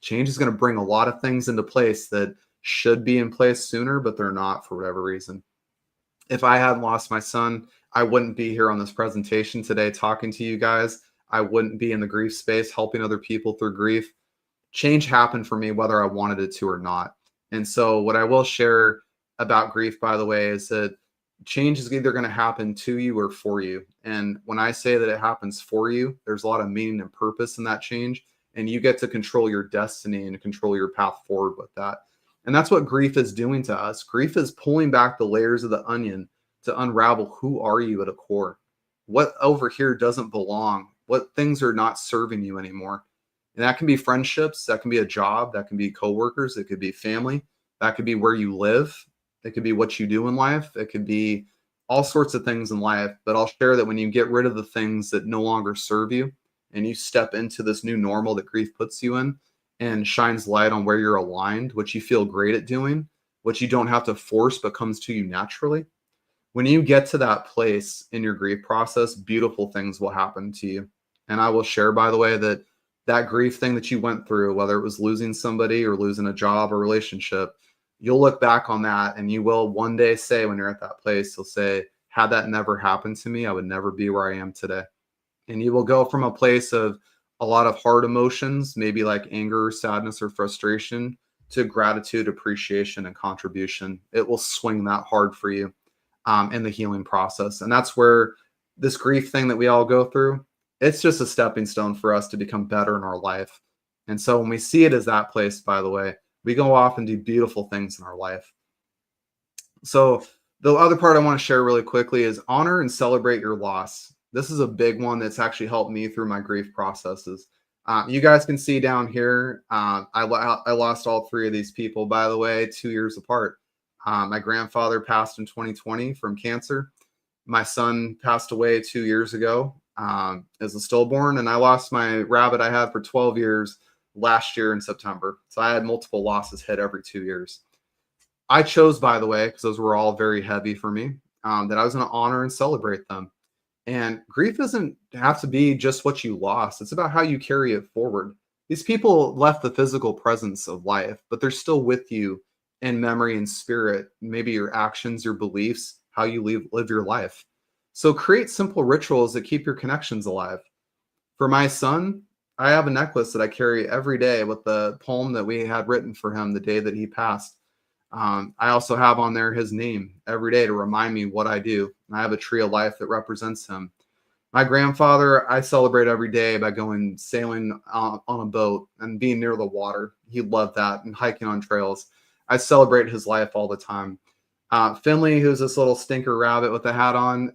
Change is going to bring a lot of things into place that should be in place sooner, but they're not for whatever reason. If I hadn't lost my son, I wouldn't be here on this presentation today talking to you guys. I wouldn't be in the grief space helping other people through grief. Change happened for me whether I wanted it to or not. And so what I will share about grief, by the way, is that change is either going to happen to you or for you. And when I say that it happens for you, there's a lot of meaning and purpose in that change. And you get to control your destiny and control your path forward with that. And that's what grief is doing to us. Grief is pulling back the layers of the onion to unravel who are you at a core. What over here doesn't belong? What things are not serving you anymore? And that can be friendships, that can be a job, that can be coworkers, it could be family, that could be where you live, it could be what you do in life, it could be all sorts of things in life. But I'll share that when you get rid of the things that no longer serve you and you step into this new normal that grief puts you in and shines light on where you're aligned, what you feel great at doing, what you don't have to force but comes to you naturally. When you get to that place in your grief process, beautiful things will happen to you. And I will share, by the way, that that grief thing that you went through, whether it was losing somebody or losing a job or relationship, you'll look back on that and you will one day say, when you're at that place, you'll say, had that never happened to me, I would never be where I am today. And you will go from a place of a lot of hard emotions, maybe like anger, sadness, or frustration, to gratitude, appreciation, and contribution. It will swing that hard for you in the healing process. And that's where this grief thing that we all go through, it's just a stepping stone for us to become better in our life. And so when we see it as that place, by the way, we go off and do beautiful things in our life. So the other part I want to share really quickly is honor and celebrate your loss. This is a big one that's actually helped me through my grief processes. You guys can see down here, I lost all three of these people, by the way, 2 years apart. My grandfather passed in 2020 from cancer. My son passed away 2 years ago as a stillborn, and I lost my rabbit I had for 12 years last year in September. So I had multiple losses hit every 2 years. I chose, by the way, because those were all very heavy for me, that I was going to honor and celebrate them. And grief doesn't have to be just what you lost. It's about how you carry it forward. These people left the physical presence of life, but they're still with you in memory and spirit, maybe your actions, your beliefs, how you live your life. So create simple rituals that keep your connections alive. For my son, I have a necklace that I carry every day with the poem that we had written for him the day that he passed. I also have on there his name every day to remind me what I do. And I have a tree of life that represents him. My grandfather, I celebrate every day by going sailing on a boat and being near the water. He loved that, and hiking on trails. I celebrate his life all the time. Finley, who's this little stinker rabbit with a hat on,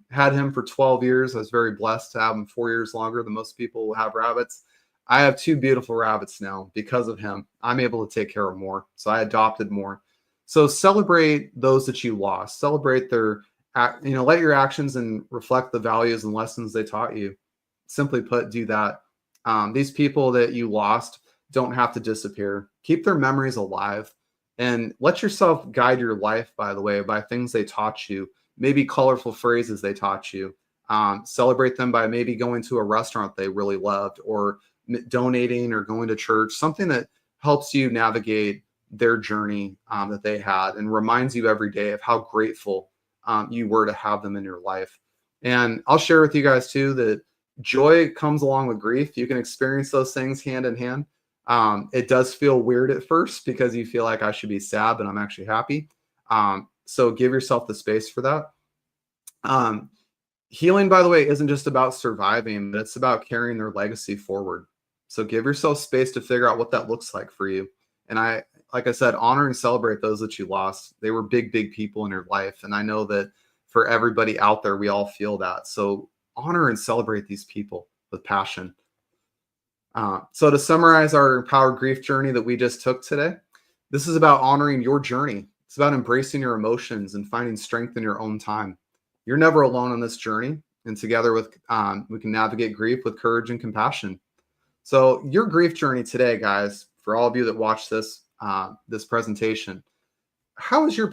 had him for 12 years. I was very blessed to have him 4 years longer than most people who have rabbits. I have 2 beautiful rabbits now because of him. I'm able to take care of more. So I adopted more. So celebrate those that you lost. Celebrate their, let your actions and reflect the values and lessons they taught you. Simply put, do that. These people that you lost don't have to disappear. Keep their memories alive. And let yourself guide your life, by the way, by things they taught you, maybe colorful phrases they taught you. Celebrate them by maybe going to a restaurant they really loved, or donating, or going to church, something that helps you navigate their journey that they had, and reminds you every day of how grateful you were to have them in your life. And I'll share with you guys too that joy comes along with grief. You can experience those things hand in hand. It does feel weird at first because you feel like I should be sad, but I'm actually happy. So give yourself the space for that. Healing, by the way, isn't just about surviving, but it's about carrying their legacy forward. So give yourself space to figure out what that looks like for you. And like I said, honor and celebrate those that you lost. They were big, big people in your life. And I know that for everybody out there, we all feel that. So honor and celebrate these people with passion. So to summarize our Empowered Grief journey that we just took today, this is about honoring your journey. It's about embracing your emotions and finding strength in your own time. You're never alone on this journey. And together we can navigate grief with courage and compassion. So your grief journey today, guys, for all of you that watch this, this presentation, how is your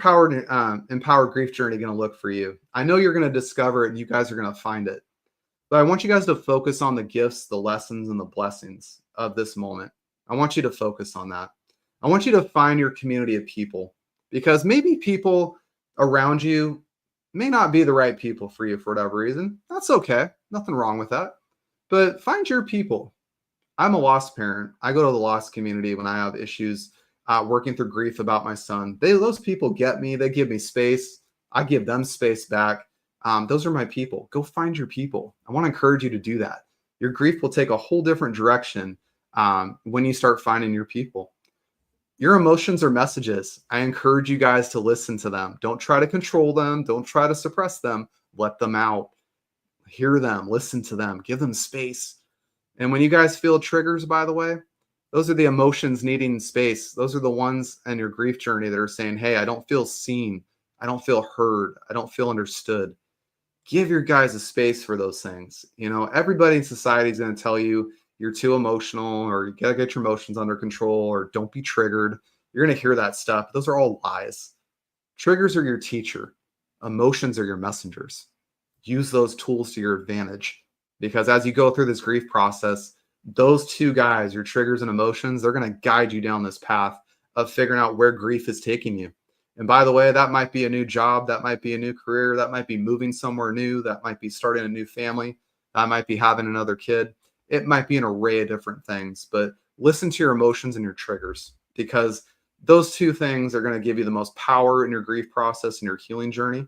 empowered grief journey going to look for you? I know you're going to discover it and you guys are going to find it. But I want you guys to focus on the gifts, the lessons, and the blessings of this moment. I want you to focus on that. I want you to find your community of people, because maybe people around you may not be the right people for you for whatever reason. That's okay. Nothing wrong with that. But find your people. I'm a lost parent. I go to the lost community when I have issues working through grief about my son. Those people get me. They give me space. I give them space back. Those are my people. Go find your people. I want to encourage you to do that. Your grief will take a whole different direction when you start finding your people. Your emotions are messages. I encourage you guys to listen to them. Don't try to control them. Don't try to suppress them. Let them out. Hear them. Listen to them. Give them space. And when you guys feel triggers, by the way, those are the emotions needing space. Those are the ones in your grief journey that are saying, hey, I don't feel seen. I don't feel heard. I don't feel understood. Give your guys a space for those things. Everybody in society is going to tell you you're too emotional, or you got to get your emotions under control, or don't be triggered. You're going to hear that stuff. Those are all lies. Triggers are your teacher. Emotions are your messengers. Use those tools to your advantage, because as you go through this grief process, those two guys, your triggers and emotions, they're going to guide you down this path of figuring out where grief is taking you. And by the way, that might be a new job. That might be a new career. That might be moving somewhere new. That might be starting a new family. That might be having another kid. It might be an array of different things, but listen to your emotions and your triggers, because those two things are going to give you the most power in your grief process and your healing journey.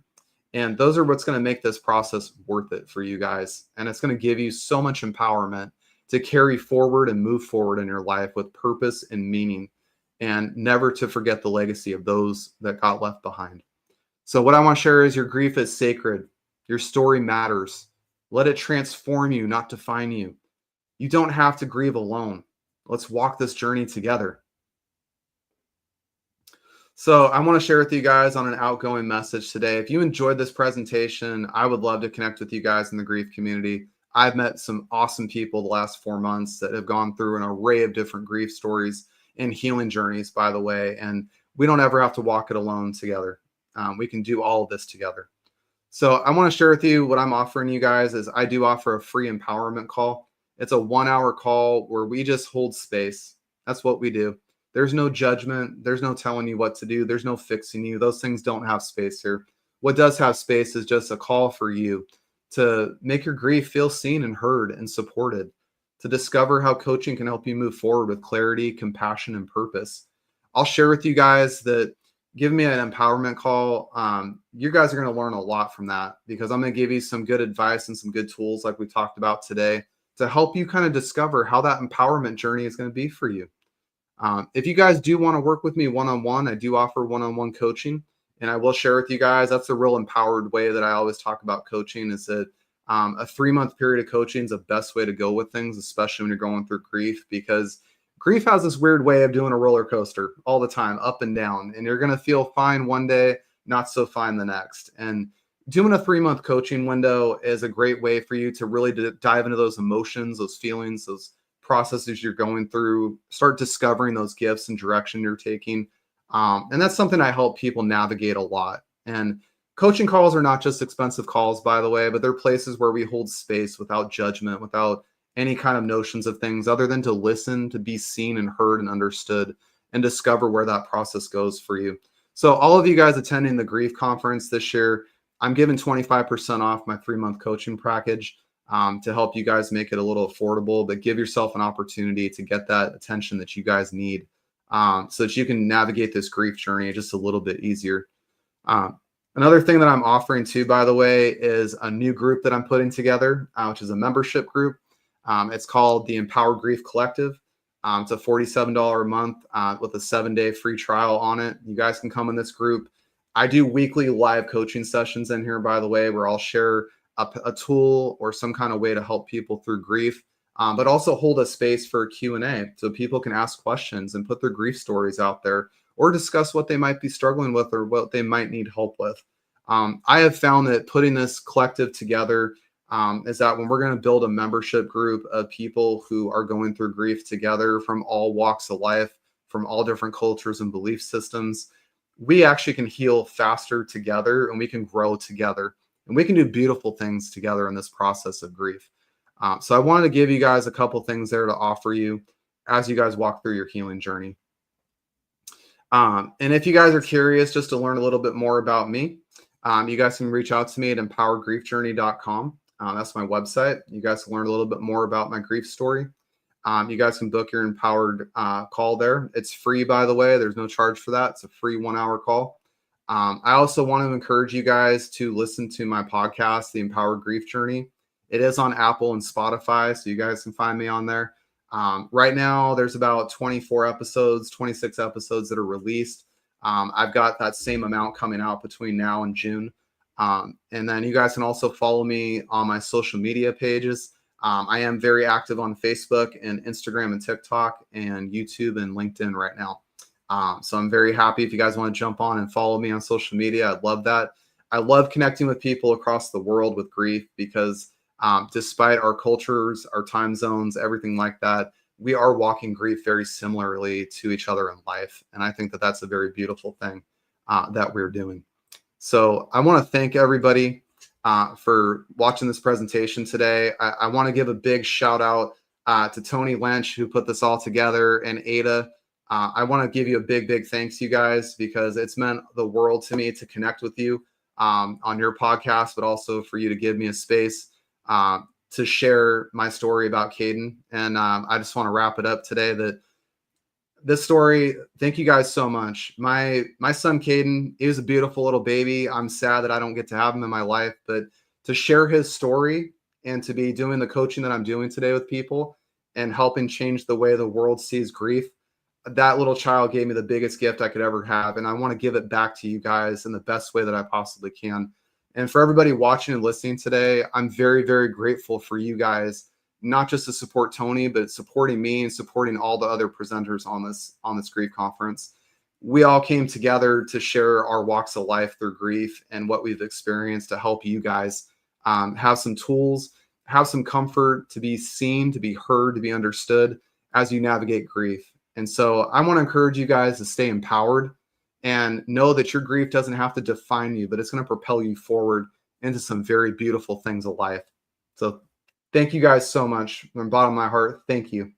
And those are what's going to make this process worth it for you guys. And it's going to give you so much empowerment to carry forward and move forward in your life with purpose and meaning, and never to forget the legacy of those that got left behind. So what I want to share is your grief is sacred. Your story matters. Let it transform you, not define you. You don't have to grieve alone. Let's walk this journey together. So I want to share with you guys on an outgoing message today. If you enjoyed this presentation, I would love to connect with you guys in the grief community. I've met some awesome people the last 4 months that have gone through an array of different grief stories and healing journeys, by the way. And we don't ever have to walk it alone together. We can do all of this together. So I want to share with you what I'm offering you guys is I do offer a free empowerment call. It's a 1-hour call where we just hold space. That's what we do. There's no judgment. There's no telling you what to do. There's no fixing you. Those things don't have space here. What does have space is just a call for you to make your grief feel seen and heard and supported, to discover how coaching can help you move forward with clarity, compassion, and purpose. I'll share with you guys that give me an empowerment call. You guys are going to learn a lot from that because I'm going to give you some good advice and some good tools like we talked about today to help you kind of discover how that empowerment journey is going to be for you. If you guys do want to work with me one-on-one, I do offer one-on-one coaching, and I will share with you guys, that's the real empowered way that I always talk about coaching is that a 3-month period of coaching is the best way to go with things, especially when you're going through grief, because grief has this weird way of doing a roller coaster all the time, up and down, and you're going to feel fine one day, not so fine the next. And doing a 3-month coaching window is a great way for you to really dive into those emotions, those feelings, those processes you're going through, start discovering those gifts and direction you're taking. And that's something I help people navigate a lot. And coaching calls are not just expensive calls, by the way, but they're places where we hold space without judgment, without any kind of notions of things other than to listen, to be seen and heard and understood and discover where that process goes for you. So all of you guys attending the grief conference this year, I'm giving 25% off my 3-month coaching package to help you guys make it a little affordable, but give yourself an opportunity to get that attention that you guys need so that you can navigate this grief journey just a little bit easier. Another thing that I'm offering too, by the way, is a new group that I'm putting together, which is a membership group. It's called the Empower Grief Collective. It's a $47 a month with a 7-day free trial on it. You guys can come in this group. I do weekly live coaching sessions in here, by the way, where I'll share a tool or some kind of way to help people through grief, but also hold a space for Q&A so people can ask questions and put their grief stories out there or discuss what they might be struggling with or what they might need help with. I have found that putting this collective together is that when we're going to build a membership group of people who are going through grief together from all walks of life, from all different cultures and belief systems, we actually can heal faster together and we can grow together. And we can do beautiful things together in this process of grief. So I wanted to give you guys a couple things there to offer you as you guys walk through your healing journey. And if you guys are curious just to learn a little bit more about me, you guys can reach out to me at empowergriefjourney.com. That's my website. You guys can learn a little bit more about my grief story. You guys can book your empowered call there. It's free, by the way. There's no charge for that. It's a free 1-hour call. I also want to encourage you guys to listen to my podcast, The Empowered Grief Journey. It is on Apple and Spotify, so you guys can find me on there. Right now, there's about 26 episodes that are released. I've got that same amount coming out between now and June. And then you guys can also follow me on my social media pages. I am very active on Facebook and Instagram and TikTok and YouTube and LinkedIn right now. So I'm very happy if you guys want to jump on and follow me on social media. I'd love that. I love connecting with people across the world with grief because despite our cultures, our time zones, everything like that, we are walking grief very similarly to each other in life. And I think that that's a very beautiful thing that we're doing. So I want to thank everybody for watching this presentation today. I want to give a big shout out to Tony Lynch, who put this all together, and Ada. I want to give you a big thanks, you guys, because it's meant the world to me to connect with you on your podcast, but also for you to give me a space to share my story about Caden. And I just want to wrap it up today that this story, thank you guys so much. My son, Caden, he was a beautiful little baby. I'm sad that I don't get to have him in my life, but to share his story and to be doing the coaching that I'm doing today with people and helping change the way the world sees grief, that little child gave me the biggest gift I could ever have. And I want to give it back to you guys in the best way that I possibly can. And for everybody watching and listening today, I'm very grateful for you guys, not just to support Tony, but supporting me and supporting all the other presenters on this grief conference. we all came together to share our walks of life through grief and what we've experienced to help you guys have some tools, have some comfort, to be seen, to be heard, to be understood as you navigate grief. And so I want to encourage you guys to stay empowered and know that your grief doesn't have to define you, but it's going to propel you forward into some very beautiful things of life. So thank you guys so much. From the bottom of my heart, thank you.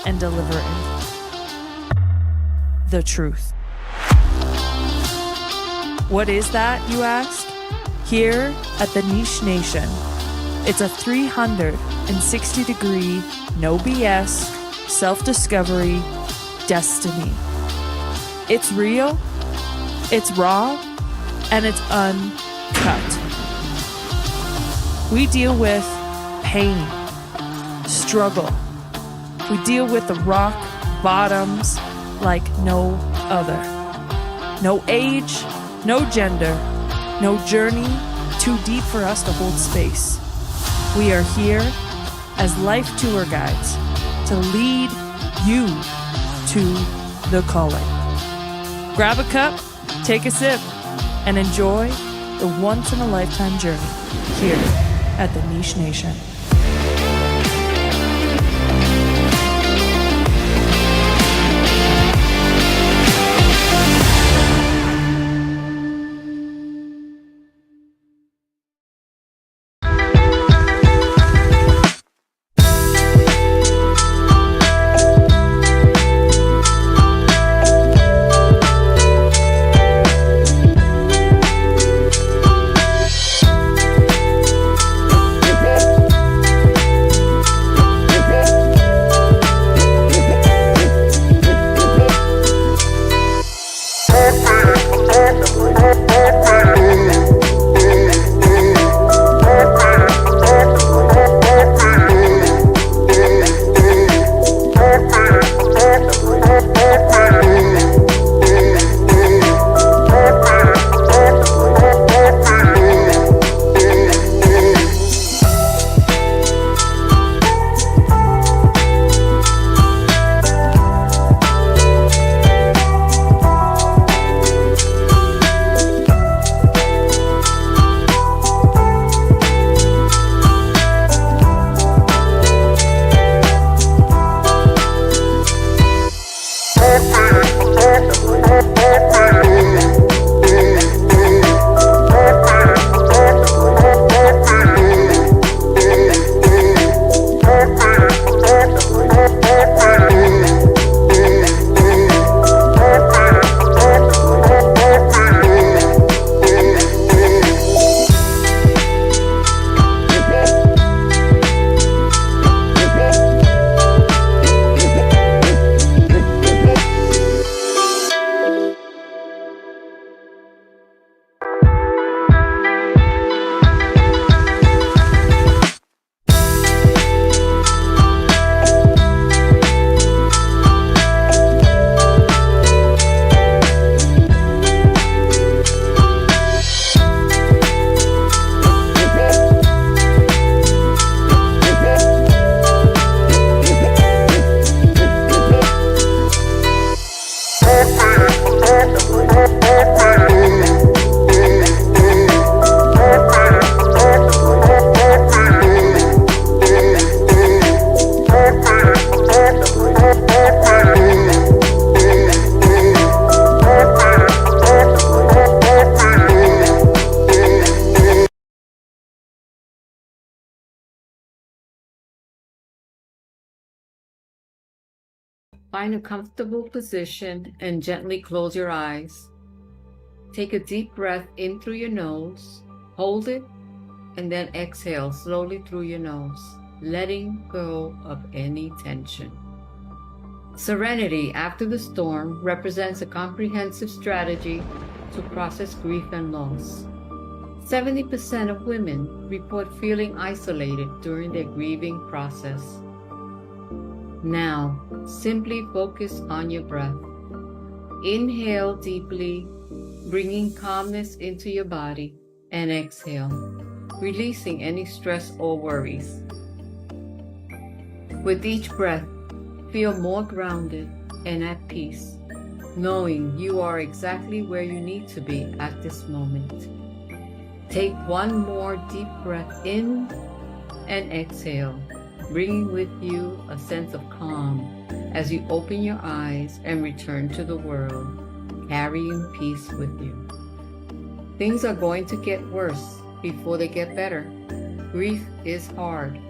And delivering the truth. What is that, you ask? Here at the Niche Nation, it's a 360-degree, no BS, self-discovery destiny. It's real, it's raw, and it's uncut. We deal with pain, struggle. We deal with the rock bottoms like no other. No age, no gender, no journey too deep for us to hold space. We are here as life tour guides to lead you to the calling. Grab a cup, take a sip, and enjoy the once-in-a-lifetime journey here at the Niche Nation. Find a comfortable position and gently close your eyes. Take a deep breath in through your nose, hold it, and then exhale slowly through your nose, letting go of any tension. Serenity after the storm represents a comprehensive strategy to process grief and loss. 70% of women report feeling isolated during their grieving process. Now, simply focus on your breath. Inhale deeply, bringing calmness into your body, and exhale, releasing any stress or worries. With each breath, feel more grounded and at peace, knowing you are exactly where you need to be at this moment. Take one more deep breath in and exhale, bringing with you a sense of calm as you open your eyes and return to the world, carrying peace with you. Things are going to get worse before they get better. Grief is hard.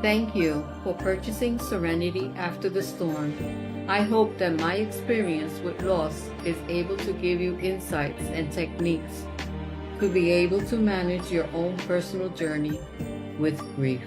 Thank you for purchasing Serenity After the Storm. I hope that my experience with loss is able to give you insights and techniques to be able to manage your own personal journey with grief.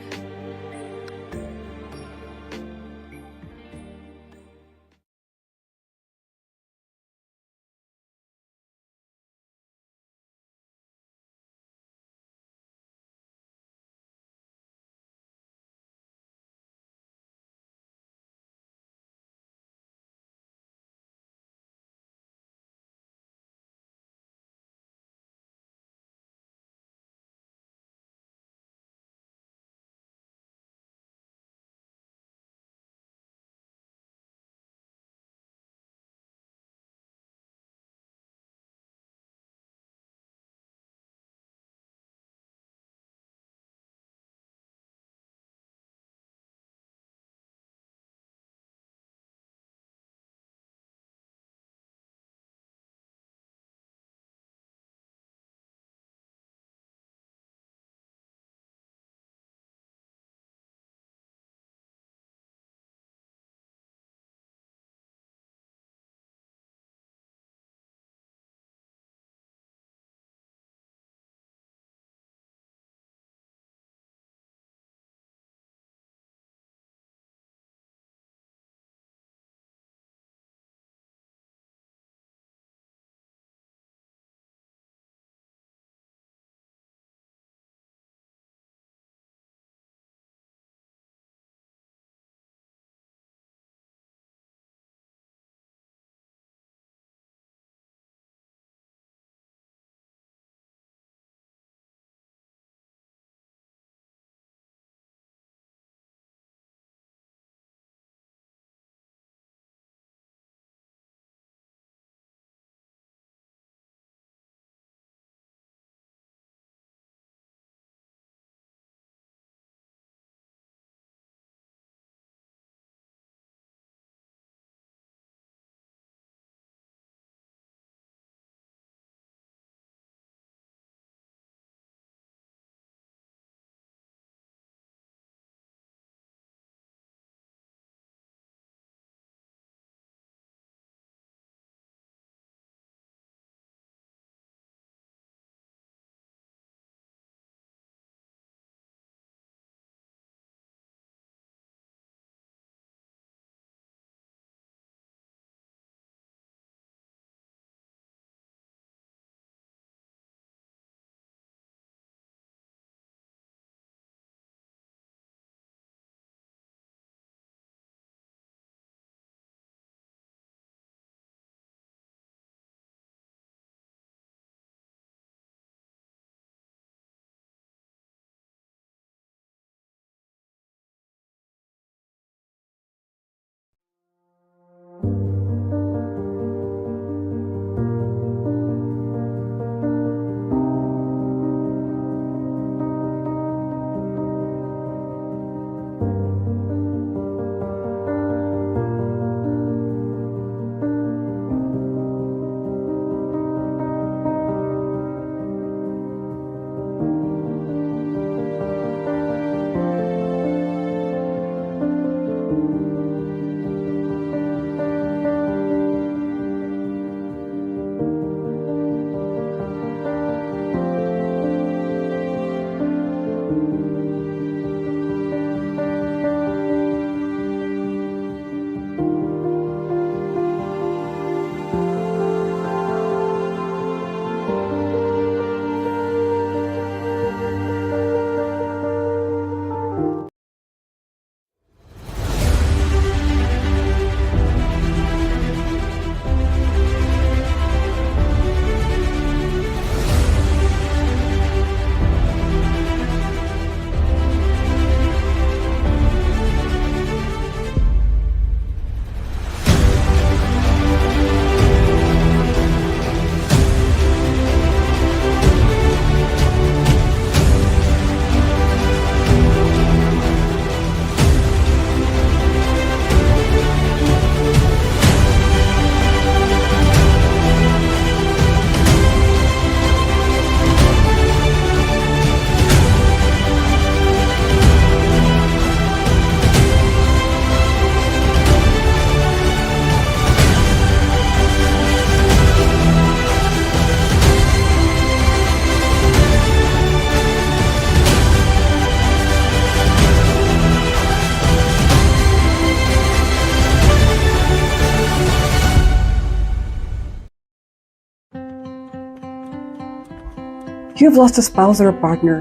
You have lost a spouse or a partner,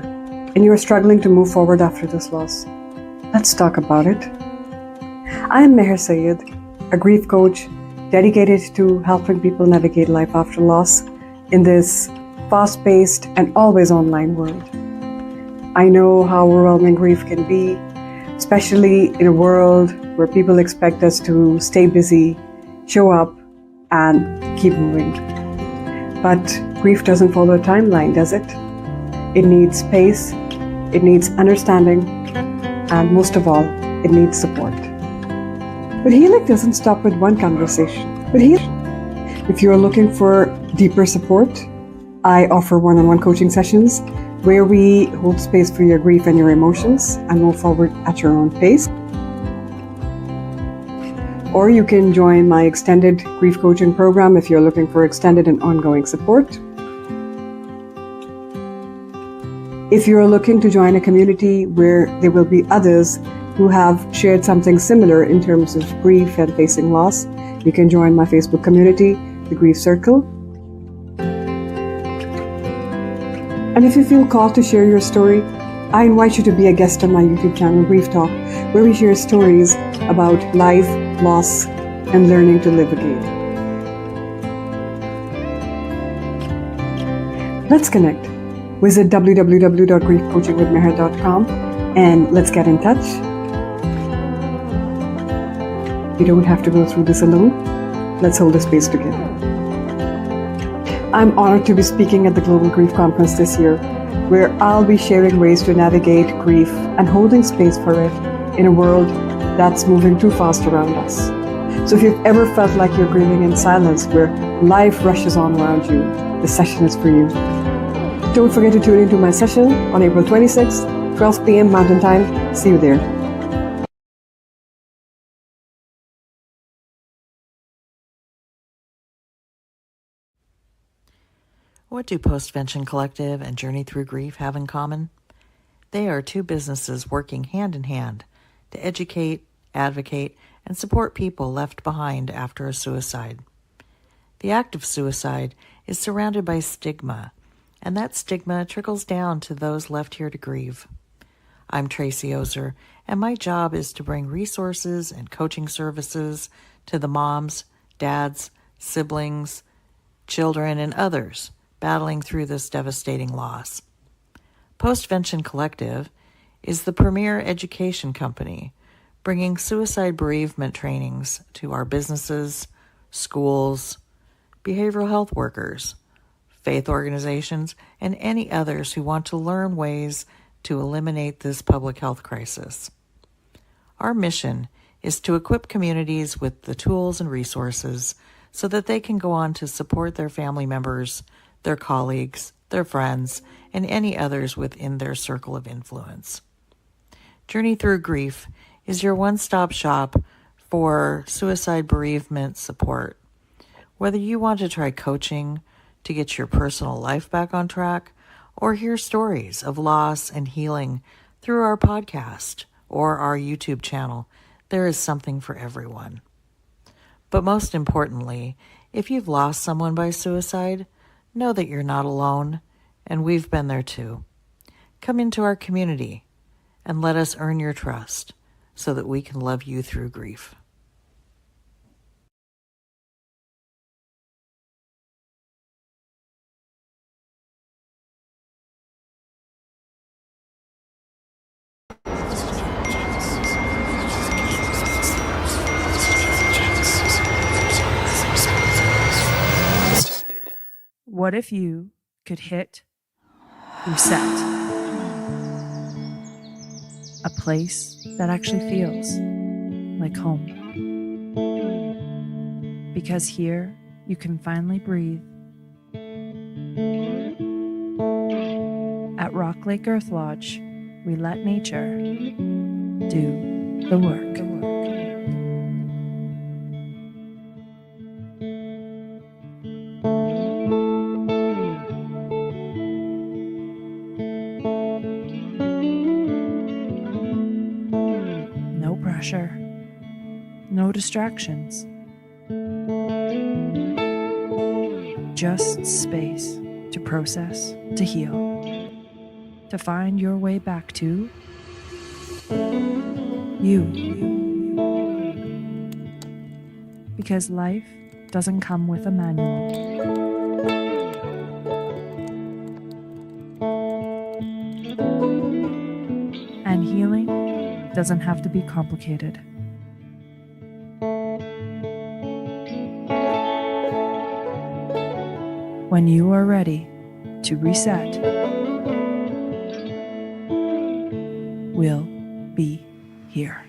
and you are struggling to move forward after this loss. Let's talk about it. I am Meher Sayed, a grief coach dedicated to helping people navigate life after loss in this fast-paced and always online world. I know how overwhelming grief can be, especially in a world where people expect us to stay busy, show up, and keep moving. But grief doesn't follow a timeline, does it? It needs space, it needs understanding, and most of all, it needs support. But healing doesn't stop with one conversation. If you're looking for deeper support, I offer one-on-one coaching sessions where we hold space for your grief and your emotions and move forward at your own pace. Or you can join my extended grief coaching program if you're looking for extended and ongoing support. If you're looking to join a community where there will be others who have shared something similar in terms of grief and facing loss, you can join my Facebook community, The Grief Circle. And if you feel called to share your story, I invite you to be a guest on my YouTube channel, Grief Talk, where we share stories about life, loss, and learning to live again. Let's connect. Visit www.griefcoachingwithmeher.com and let's get in touch. You don't have to go through this alone. Let's hold the space together. I'm honored to be speaking at the Global Grief Conference this year, where I'll be sharing ways to navigate grief and holding space for it in a world that's moving too fast around us. So if you've ever felt like you're grieving in silence, where life rushes on around you, this session is for you. Don't forget to tune into my session on April 26th, 12 p.m. Mountain Time. See you there. What do Postvention Collective and Journey Through Grief have in common? They are two businesses working hand in hand to educate, advocate, and support people left behind after a suicide. The act of suicide is surrounded by stigma, and that stigma trickles down to those left here to grieve. I'm Tracy Ozer, and my job is to bring resources and coaching services to the moms, dads, siblings, children, and others battling through this devastating loss. Postvention Collective is the premier education company bringing suicide bereavement trainings to our businesses, schools, behavioral health workers, faith organizations, and any others who want to learn ways to eliminate this public health crisis. Our mission is to equip communities with the tools and resources so that they can go on to support their family members, their colleagues, their friends, and any others within their circle of influence. Journey Through Grief is your one-stop shop for suicide bereavement support. Whether you want to try coaching to get your personal life back on track, or hear stories of loss and healing through our podcast or our YouTube channel, there is something for everyone. But most importantly, if you've lost someone by suicide, know that you're not alone, and we've been there too. Come into our community and let us earn your trust so that we can love you through grief. What if you could hit reset? A place that actually feels like home. Because here you can finally breathe. At Rock Lake Earth Lodge, we let nature do the work. No pressure, no distractions, just space to process, to heal, to find your way back to you. Because life doesn't come with a manual. And healing doesn't have to be complicated. When you are ready to reset, we'll be here.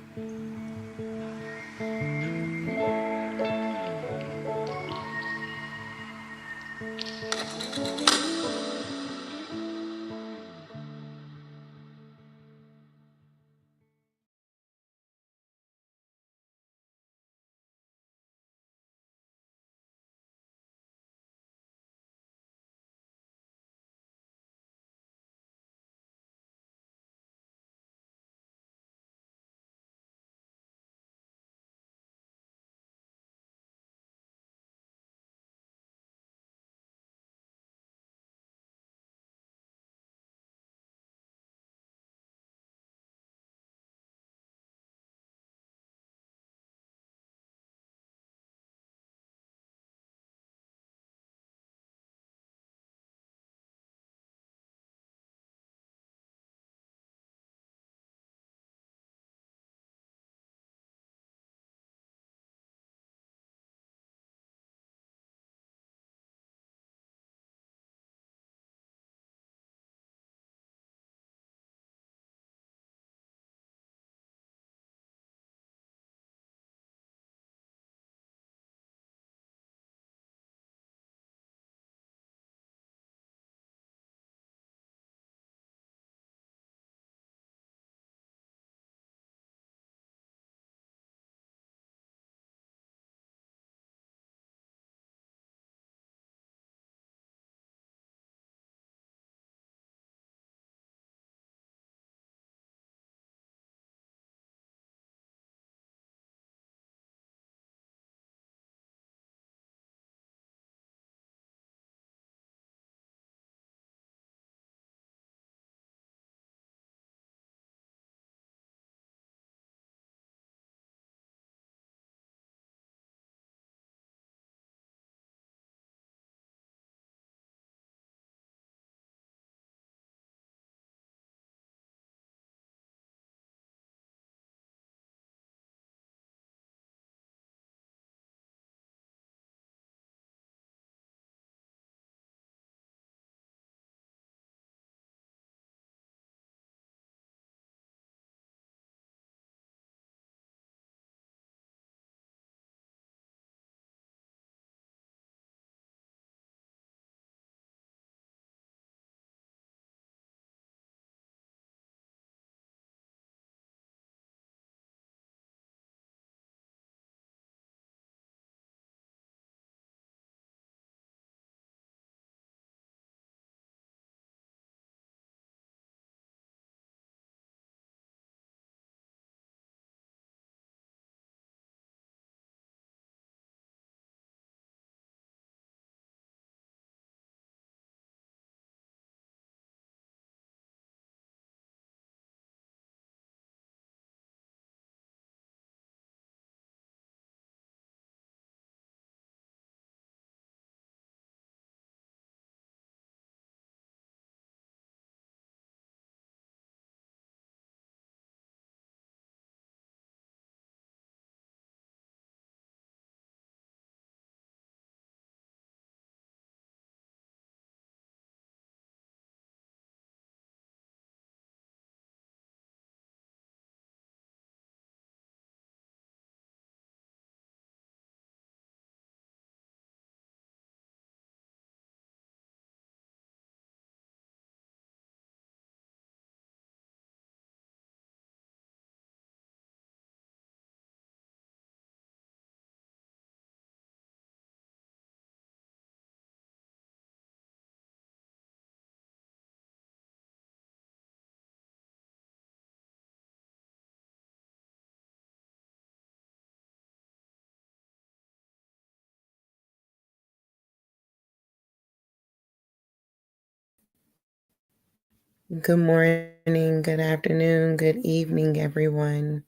Good morning, good afternoon, good evening, everyone,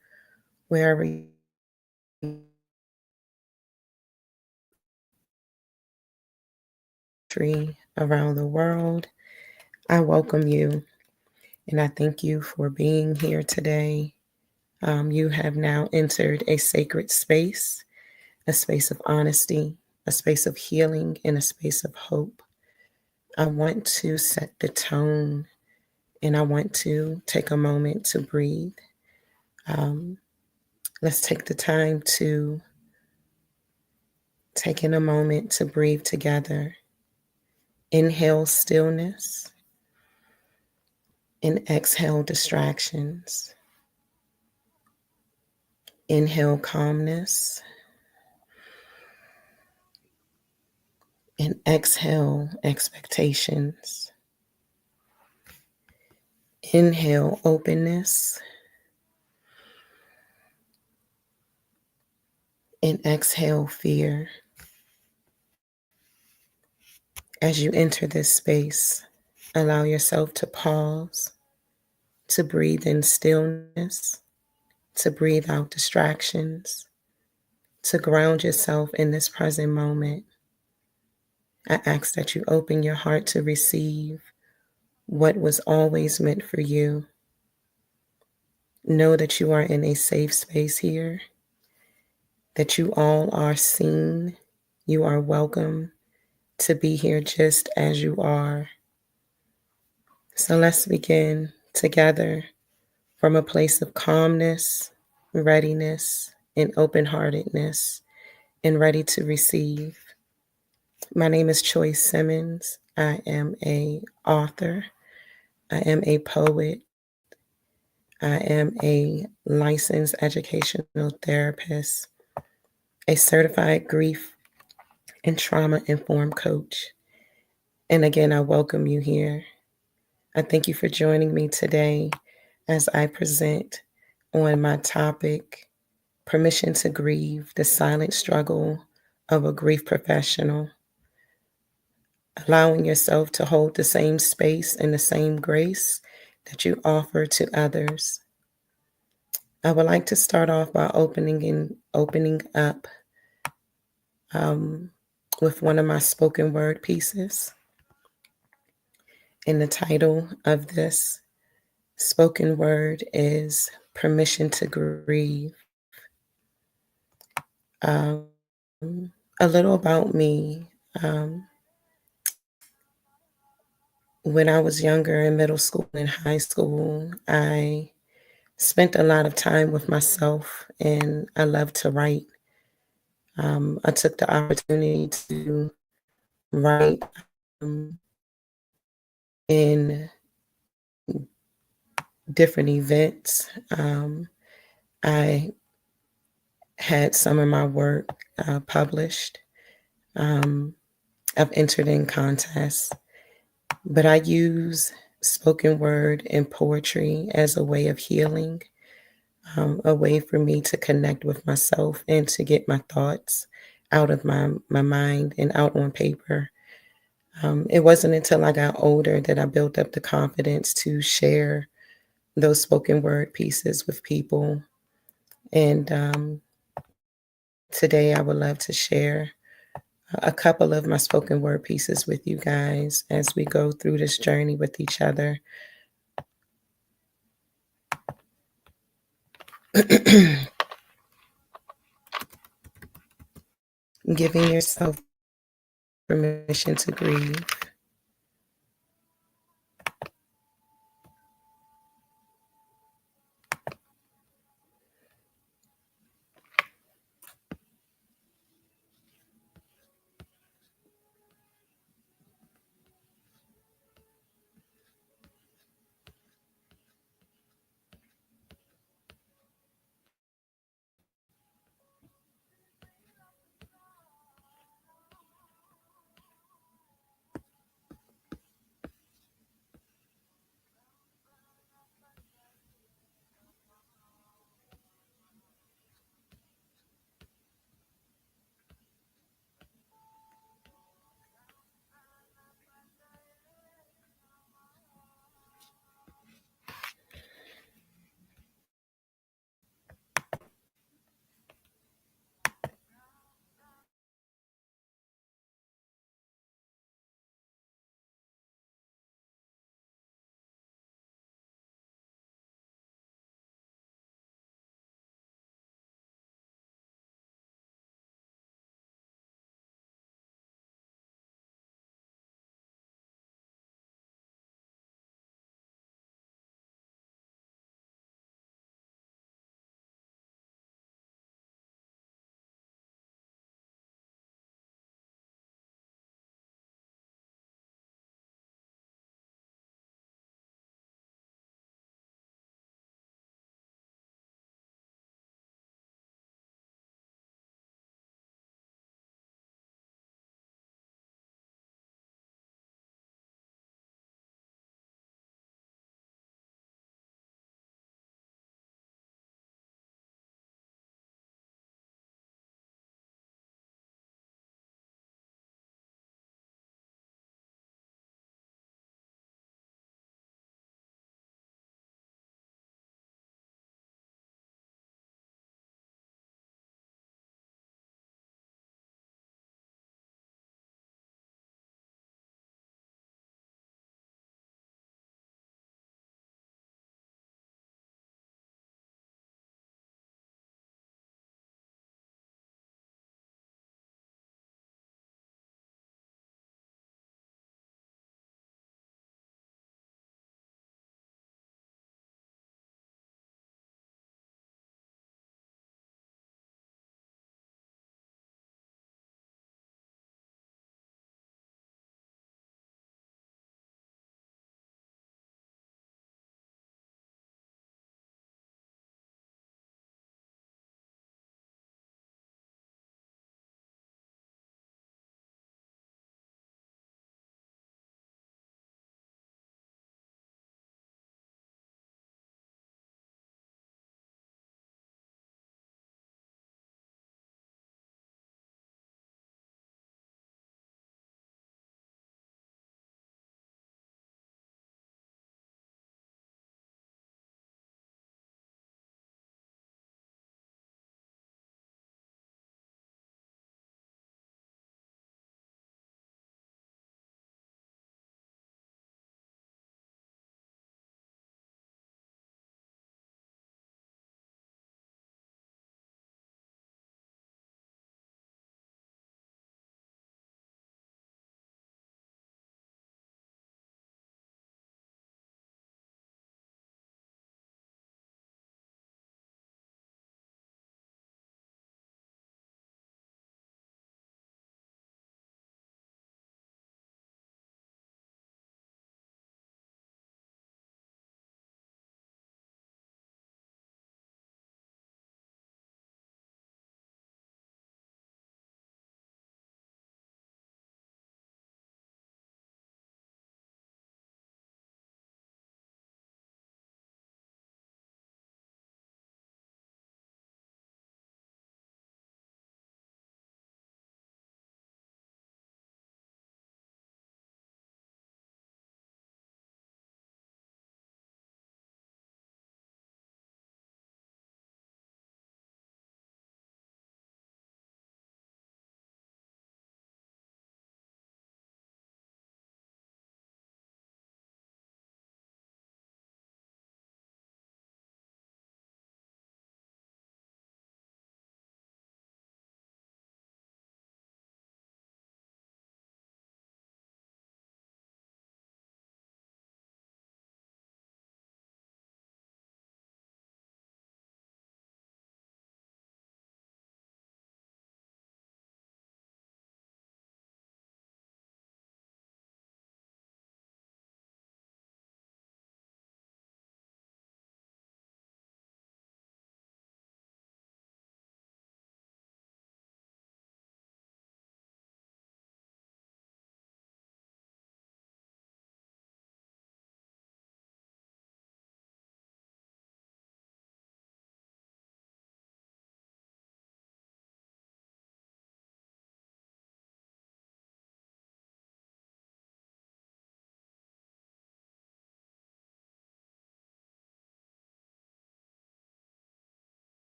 wherever you around the world. I welcome you and I thank you for being here today. You have now entered a sacred space, a space of honesty, a space of healing, and a space of hope. I want to set the tone and I want to take a moment to breathe. Let's take the time to take in a moment to breathe together. Inhale stillness and exhale distractions. Inhale calmness and exhale expectations. Inhale openness and exhale fear. As you enter this space, allow yourself to pause, to breathe in stillness, to breathe out distractions, to ground yourself in this present moment. I ask that you open your heart to receive what was always meant for you. Know that you are in a safe space here, that you all are seen, you are welcome to be here just as you are. So let's begin together from a place of calmness, readiness, and open-heartedness, and ready to receive. My name is Choice Simmons. I am an author. I am a poet. I am a licensed educational therapist, a certified grief and trauma-informed coach. And again, I welcome you here. I thank you for joining me today as I present on my topic, Permission to Grieve, the Silent Struggle of a Grief Professional. Allowing yourself to hold the same space and the same grace that you offer to others. I would like to start off by opening up with one of my spoken word pieces. And the title of this spoken word is Permission to Grieve. A little about me. When I was younger in middle school and high school, I spent a lot of time with myself and I love to write. I took the opportunity to write in different events. I had some of my work published. I've entered in contests, but I use spoken word and poetry as a way of healing, a way for me to connect with myself and to get my thoughts out of my mind and out on paper. It wasn't until I got older that I built up the confidence to share those spoken word pieces with people. And today I would love to share a couple of my spoken word pieces with you guys as we go through this journey with each other. Giving yourself permission to grieve.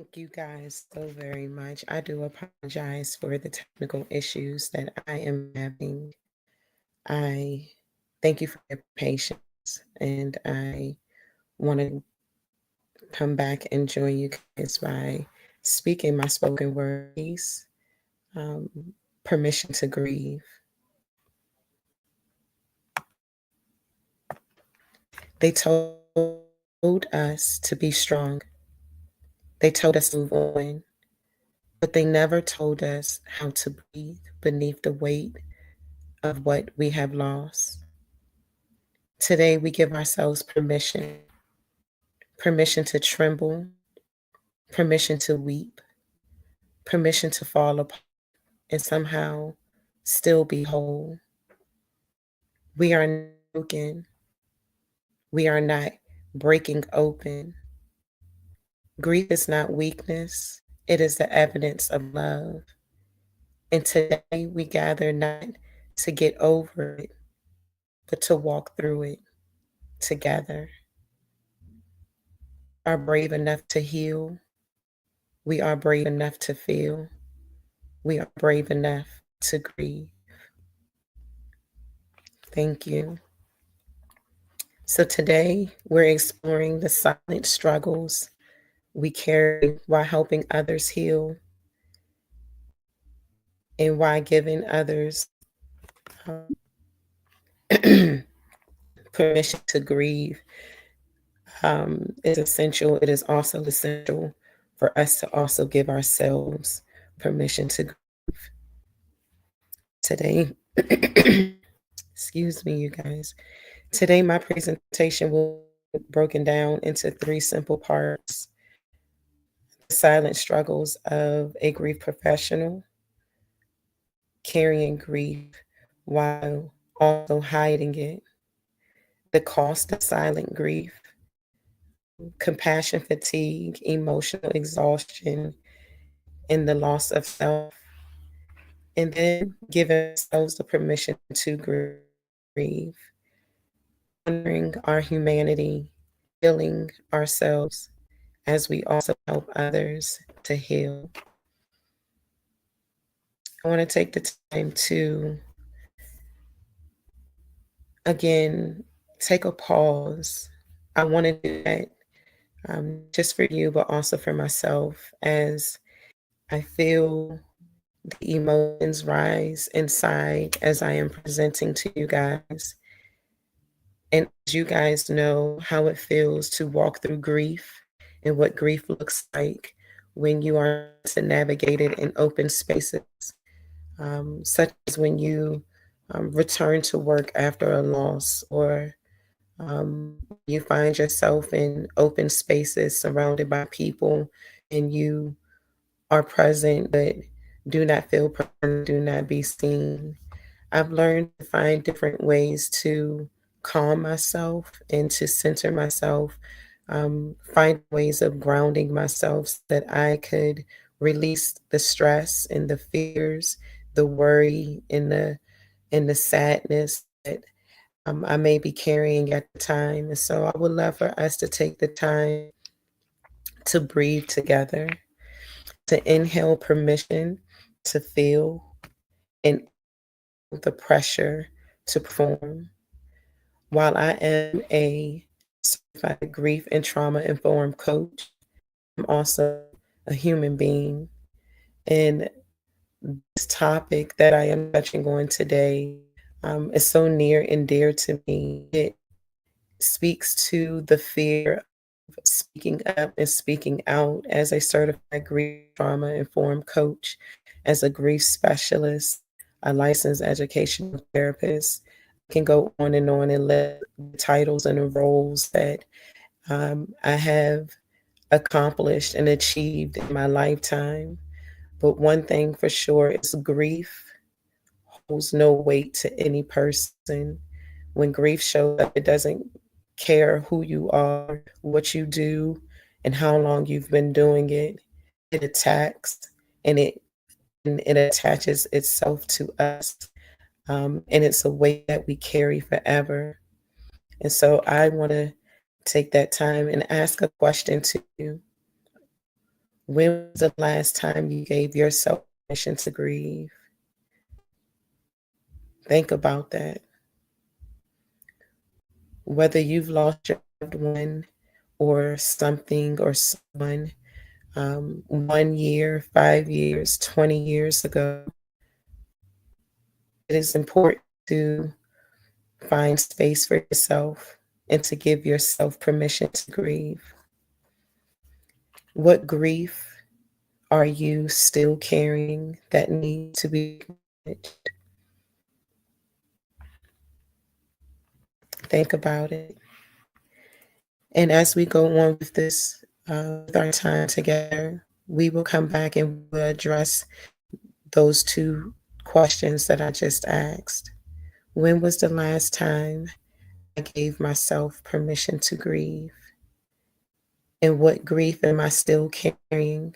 Thank you guys so very much. I do apologize for the technical issues that I am having. I thank you for your patience, and I want to come back and join you guys by speaking my spoken word piece, Permission to Grieve. They told us to be strong. They told us to move on, but they never told us how to breathe beneath the weight of what we have lost. Today, we give ourselves permission to tremble, permission to weep, permission to fall apart and somehow still be whole. We are not broken. We are not breaking open. Grief is not weakness, it is the evidence of love. And today we gather not to get over it, but to walk through it together. We are brave enough to heal. We are brave enough to feel. We are brave enough to grieve. Thank you. So today we're exploring the silent struggles we carry while helping others heal, and why giving others permission to grieve is essential. It is also essential for us to also give ourselves permission to grieve. Today, excuse me, you guys. Today, my presentation will be broken down into 3 simple parts. The silent struggles of a grief professional, carrying grief while also hiding it, the cost of silent grief, compassion fatigue, emotional exhaustion, and the loss of self, and then giving ourselves the permission to grieve, honoring our humanity, healing ourselves as we also help others to heal. I want to take the time to, again, take a pause. I want to do that just for you, but also for myself, as I feel the emotions rise inside as I am presenting to you guys. And as you guys know how it feels to walk through grief and what grief looks like when you are to navigate it in open spaces, such as when you return to work after a loss, or you find yourself in open spaces surrounded by people and you are present but do not feel present, do not be seen. I've learned to find different ways to calm myself and to center myself, find ways of grounding myself so that I could release the stress and the fears, the worry and the sadness that I may be carrying at the time. And so I would love for us to take the time to breathe together, to inhale permission to feel, and the pressure to perform. While I am a certified grief and trauma informed coach, I'm also a human being. And this topic that I am touching on today is so near and dear to me. It speaks to the fear of speaking up and speaking out as a certified grief trauma informed coach, as a grief specialist, a licensed educational therapist. I can go on and list the titles and the roles that I have accomplished and achieved in my lifetime. But one thing for sure is grief holds no weight to any person. When grief shows up, it doesn't care who you are, what you do, and how long you've been doing it. It attacks and it attaches itself to us. And it's a weight that we carry forever. And so I want to take that time and ask a question to you. When was the last time you gave yourself permission to grieve? Think about that. Whether you've lost your loved one or something or someone 1 year, 5 years, 20 years ago, it is important to find space for yourself and to give yourself permission to grieve. What grief are you still carrying that needs to be acknowledged? Think about it. And as we go on with this, with our time together, we will come back and we'll address those two questions that I just asked. When was the last time I gave myself permission to grieve? And what grief am I still carrying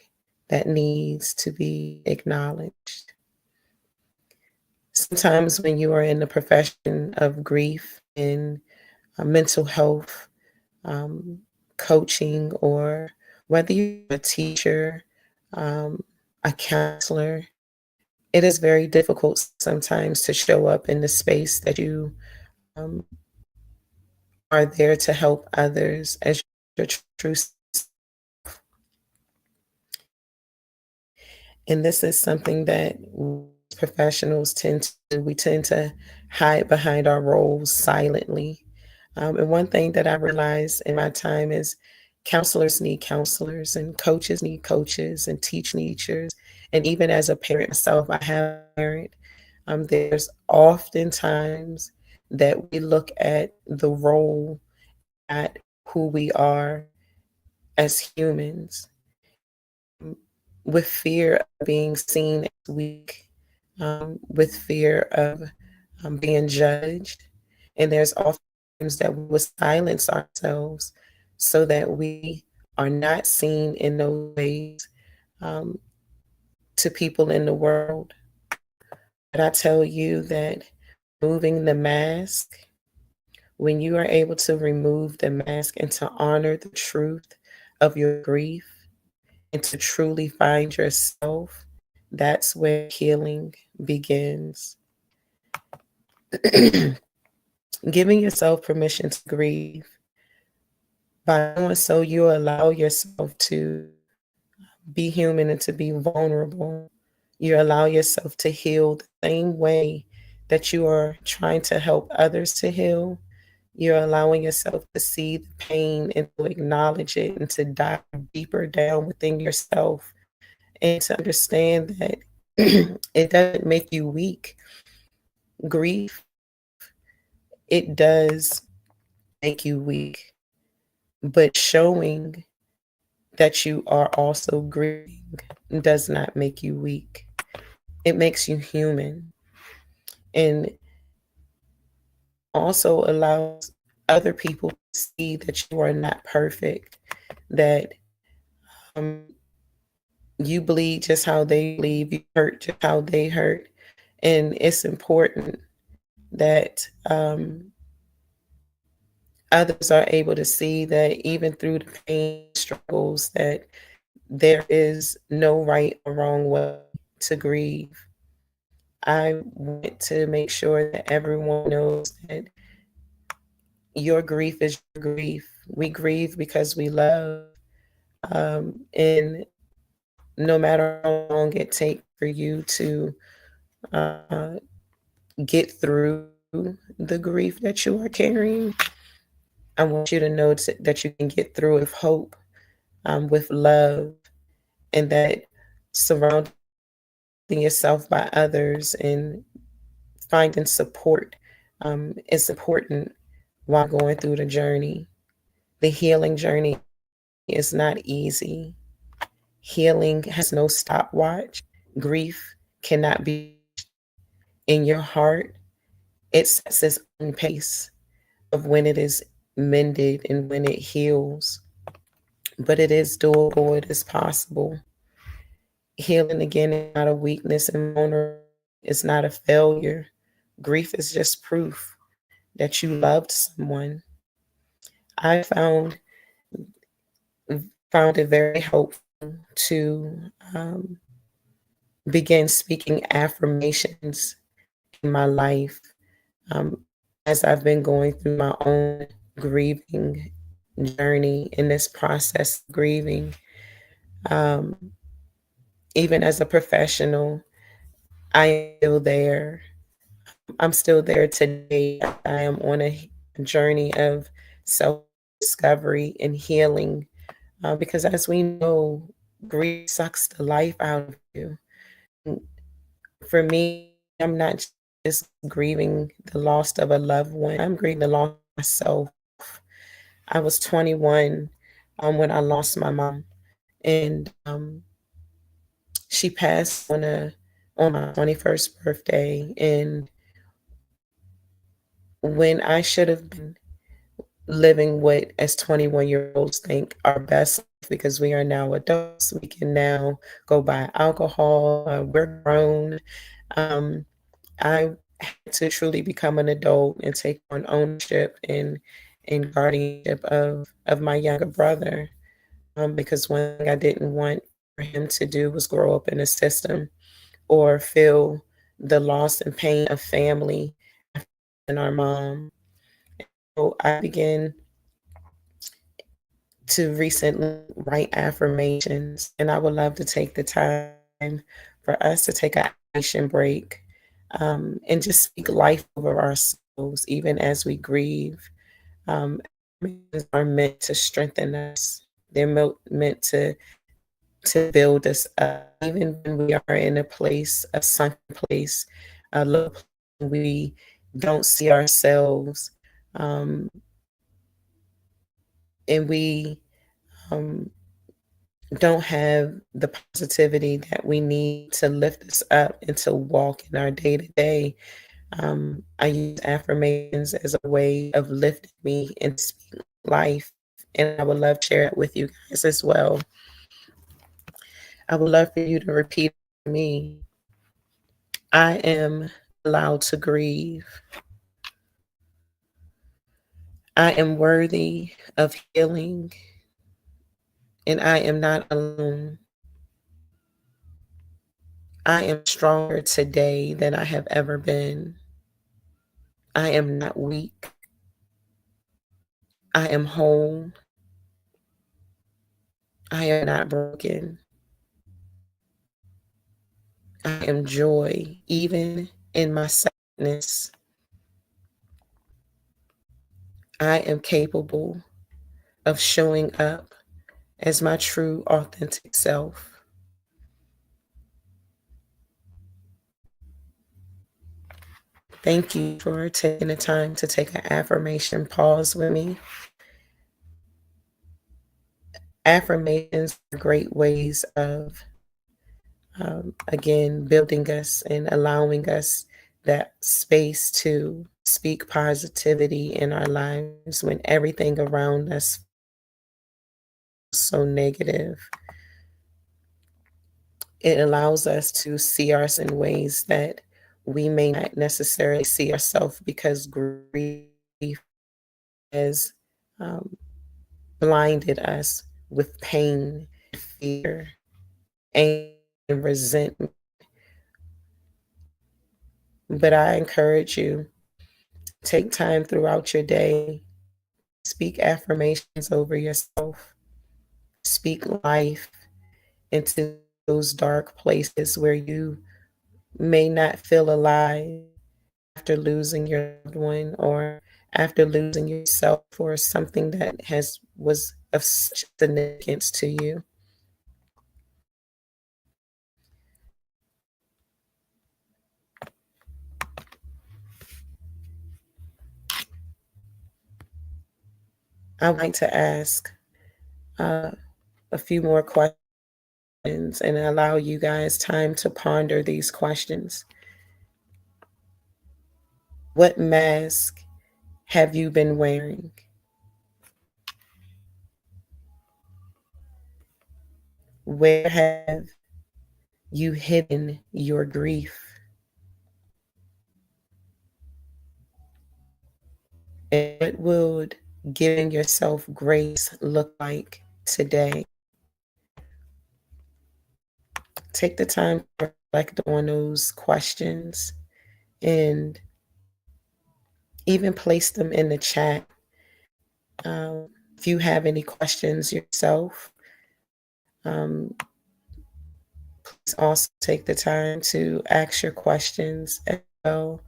that needs to be acknowledged? Sometimes when you are in the profession of grief in mental health, coaching, or whether you're a teacher, a counselor, it is very difficult sometimes to show up in the space that you are there to help others as your true self. And this is something that professionals tend to do. We tend to hide behind our roles silently. And one thing that I realized in my time is counselors need counselors, and coaches need coaches, and teachers. And even as a parent myself, I have a parent. There's often times that we look at the role, at who we are as humans, with fear of being seen as weak, with fear of being judged. And there's often times that we will silence ourselves so that we are not seen in those ways to people in the world. But I tell you that moving the mask, when you are able to remove the mask and to honor the truth of your grief and to truly find yourself, that's where healing begins. Giving yourself permission to grieve. By doing so, you allow yourself to be human and to be vulnerable. You allow yourself to heal the same way that you are trying to help others to heal. You're allowing yourself to see the pain and to acknowledge it and to dive deeper down within yourself and to understand that it doesn't make you weak. Grief, it does make you weak, but showing that you are also grieving does not make you weak. It makes you human, and also allows other people to see that you are not perfect, that you bleed just how they bleed, you hurt just how they hurt. And it's important that others are able to see that even through the pain struggles, that there is no right or wrong way to grieve. I want to make sure that everyone knows that your grief is your grief. We grieve because we love. And no matter how long it takes for you to get through the grief that you are carrying, I want you to know that you can get through with hope, with love, and that surrounding yourself by others and finding support is important while going through the journey. The healing journey is not easy. Healing has no stopwatch. Grief cannot be in your heart. It sets its own pace of when it is mended and when it heals. But it is doable. It is possible. Healing again is not a weakness, and vulnerability is not a failure. Grief is just proof that you loved someone. I found it very helpful to begin speaking affirmations in my life as I've been going through my own grieving journey in this process of grieving. Even as a professional, I am still there. I'm still there today. I am on a journey of self-discovery and healing because, as we know, grief sucks the life out of you. For me, I'm not just grieving the loss of a loved one. I'm grieving the loss of myself. I was 21 when I lost my mom, and she passed on my 21st birthday. And when I should have been living what, as 21-year-olds think, our best life, because we are now adults, we can now go buy alcohol, we're grown. I had to truly become an adult and take on ownership and guardianship of my younger brother, because one thing I didn't want for him to do was grow up in a system or feel the loss and pain of family and our mom. So I began to recently write affirmations, and I would love to take the time for us to take an affirmation break and just speak life over ourselves, even as we grieve. Affirmations are meant to strengthen us. They're meant to build us up, even when we are in a place, a sunken place, a low place, we don't see ourselves, and we don't have the positivity that we need to lift us up and to walk in our day-to-day. I use affirmations as a way of lifting me and speaking life, and I would love to share it with you guys as well. I would love for you to repeat to me. I am allowed to grieve. I am worthy of healing, and I am not alone. I am stronger today than I have ever been. I am not weak. I am whole. I am not broken. I am joy, even in my sadness. I am capable of showing up as my true, authentic self. Thank you for taking the time to take an affirmation pause with me. Affirmations are great ways of, again, building us and allowing us that space to speak positivity in our lives when everything around us is so negative. It allows us to see ourselves in ways that we may not necessarily see ourselves, because grief has blinded us with pain, fear, anger, and resentment. But I encourage you, take time throughout your day, speak affirmations over yourself, speak life into those dark places where you may not feel alive after losing your loved one or after losing yourself for something that was of such significance to you. I'd like to ask a few more questions and allow you guys time to ponder these questions. What mask have you been wearing? Where have you hidden your grief? And what would giving yourself grace look like today? take the time to reflect on those questions and even place them in the chat. If you have any questions yourself, please also take the time to ask your questions as well.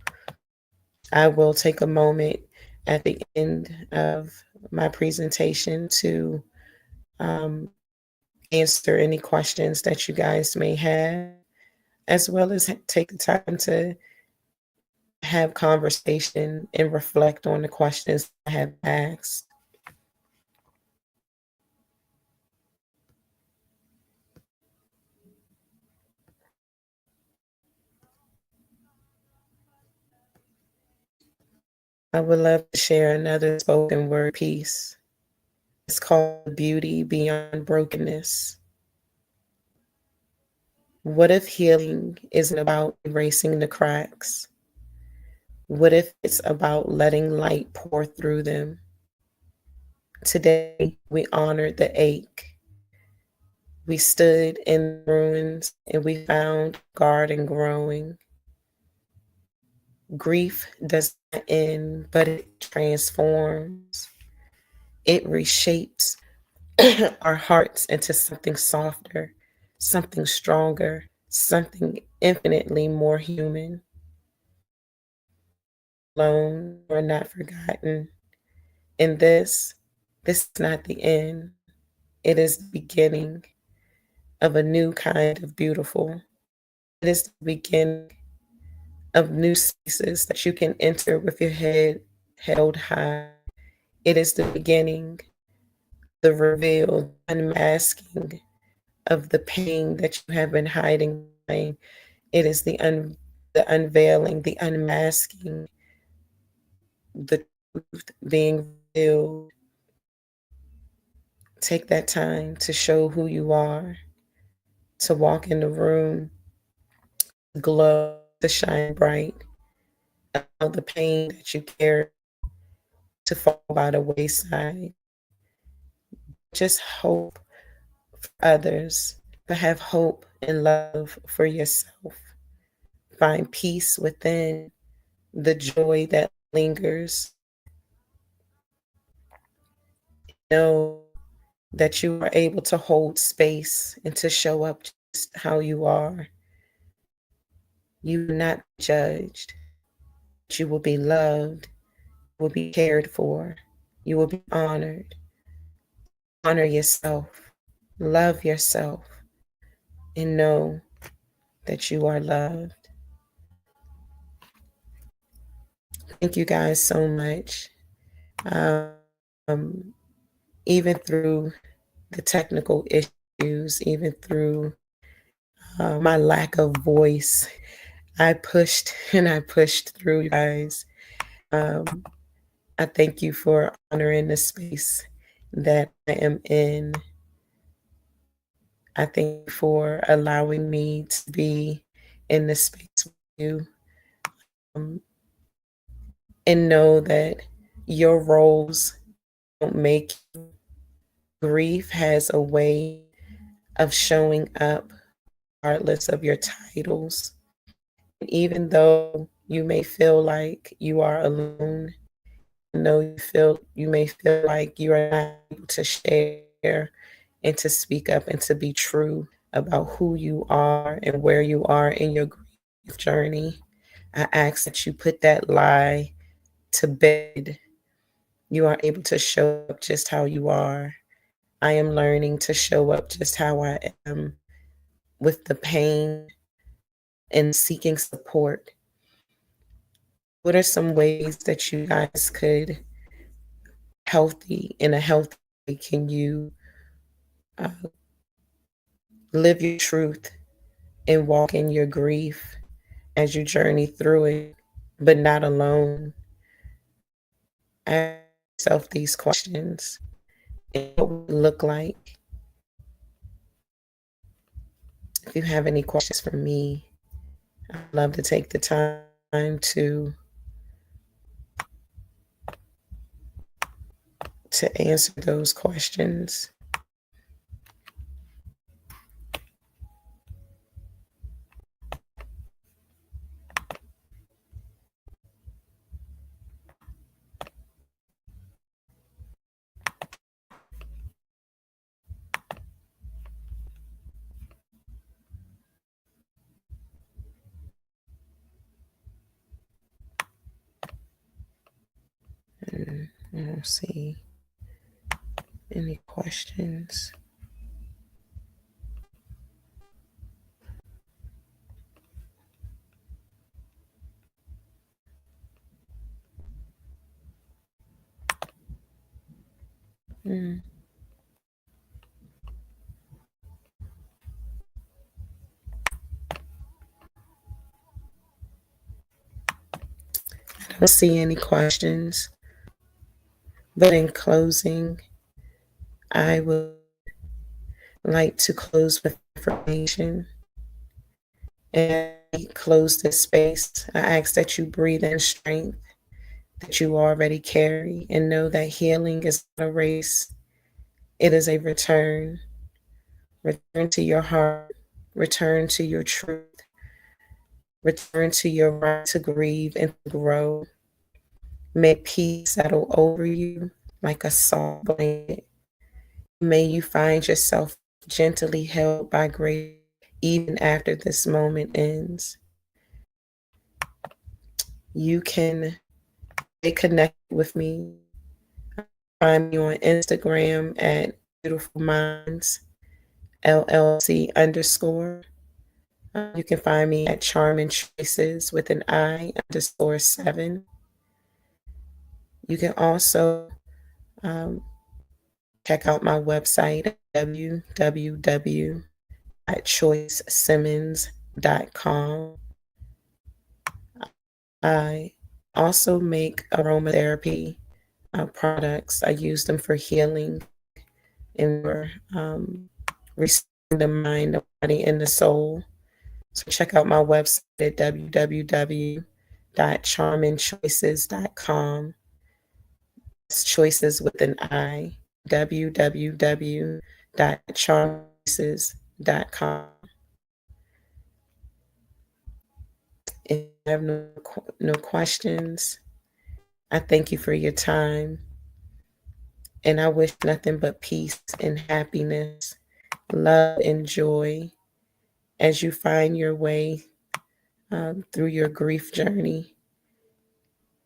I will take a moment at the end of my presentation to answer any questions that you guys may have, as well as take the time to have conversation and reflect on the questions I have asked. I would love to share another spoken word piece. It's called Beauty Beyond Brokenness. What if healing isn't about erasing the cracks? What if it's about letting light pour through them? Today, we honored the ache. We stood in ruins and we found garden growing. Grief does not end, but it transforms. It reshapes our hearts into something softer, something stronger, something infinitely more human. Alone or not forgotten. And this is not the end. It is the beginning of a new kind of beautiful. It is the beginning of new spaces that you can enter with your head held high. It is the beginning, the reveal, unmasking of the pain that you have been hiding behind. It is the unveiling, the unmasking, the truth being revealed. Take that time to show who you are, to walk in the room, glow, to shine bright, allow the pain that you carry to fall by the wayside. Just hope for others, but have hope and love for yourself. Find peace within, the joy that lingers. Know that you are able to hold space and to show up just how you are. You will not be judged. You will be loved. You will be cared for. You will be honored. Honor yourself. Love yourself. And know that you are loved. Thank you guys so much. Even through the technical issues, even through my lack of voice, I pushed and I pushed through, you guys. I thank you for honoring the space that I am in. I thank you for allowing me to be in this space with you. And know that your roles don't make you. Grief has a way of showing up regardless of your titles. Even though you may feel like you are alone, you may feel like you are not able to share and to speak up and to be true about who you are and where you are in your grief journey. I ask that you put that lie to bed. You are able to show up just how you are. I am learning to show up just how I am, with the pain and seeking support. What are some ways that you guys could in a healthy way, can you live your truth and walk in your grief as you journey through it, but not alone? Ask yourself these questions. And what would it look like? If you have any questions for me, I'd love to take the time to answer those questions. Let's see. Any questions? Mm. I don't see any questions. But in closing, I would like to close with affirmation. And close this space. I ask that you breathe in strength that you already carry and know that healing is not a race. It is a return. Return to your heart. Return to your truth. Return to your right to grieve and grow. May peace settle over you like a soft blanket. May you find yourself gently held by grace even after this moment ends. You can stay connected with me. Find me on Instagram at Beautiful Minds LLC _. You can find me at Charming Choices with an I _7. You can also check out my website at www.choicesimmons.com. I also make aromatherapy products. I use them for healing and for restoring the mind, the body, and the soul. So check out my website at www.charmingchoices.com. It's choices with an I. www.charmingchoices.com. If you have no questions, I thank you for your time. And I wish nothing but peace and happiness, love and joy as you find your way through your grief journey.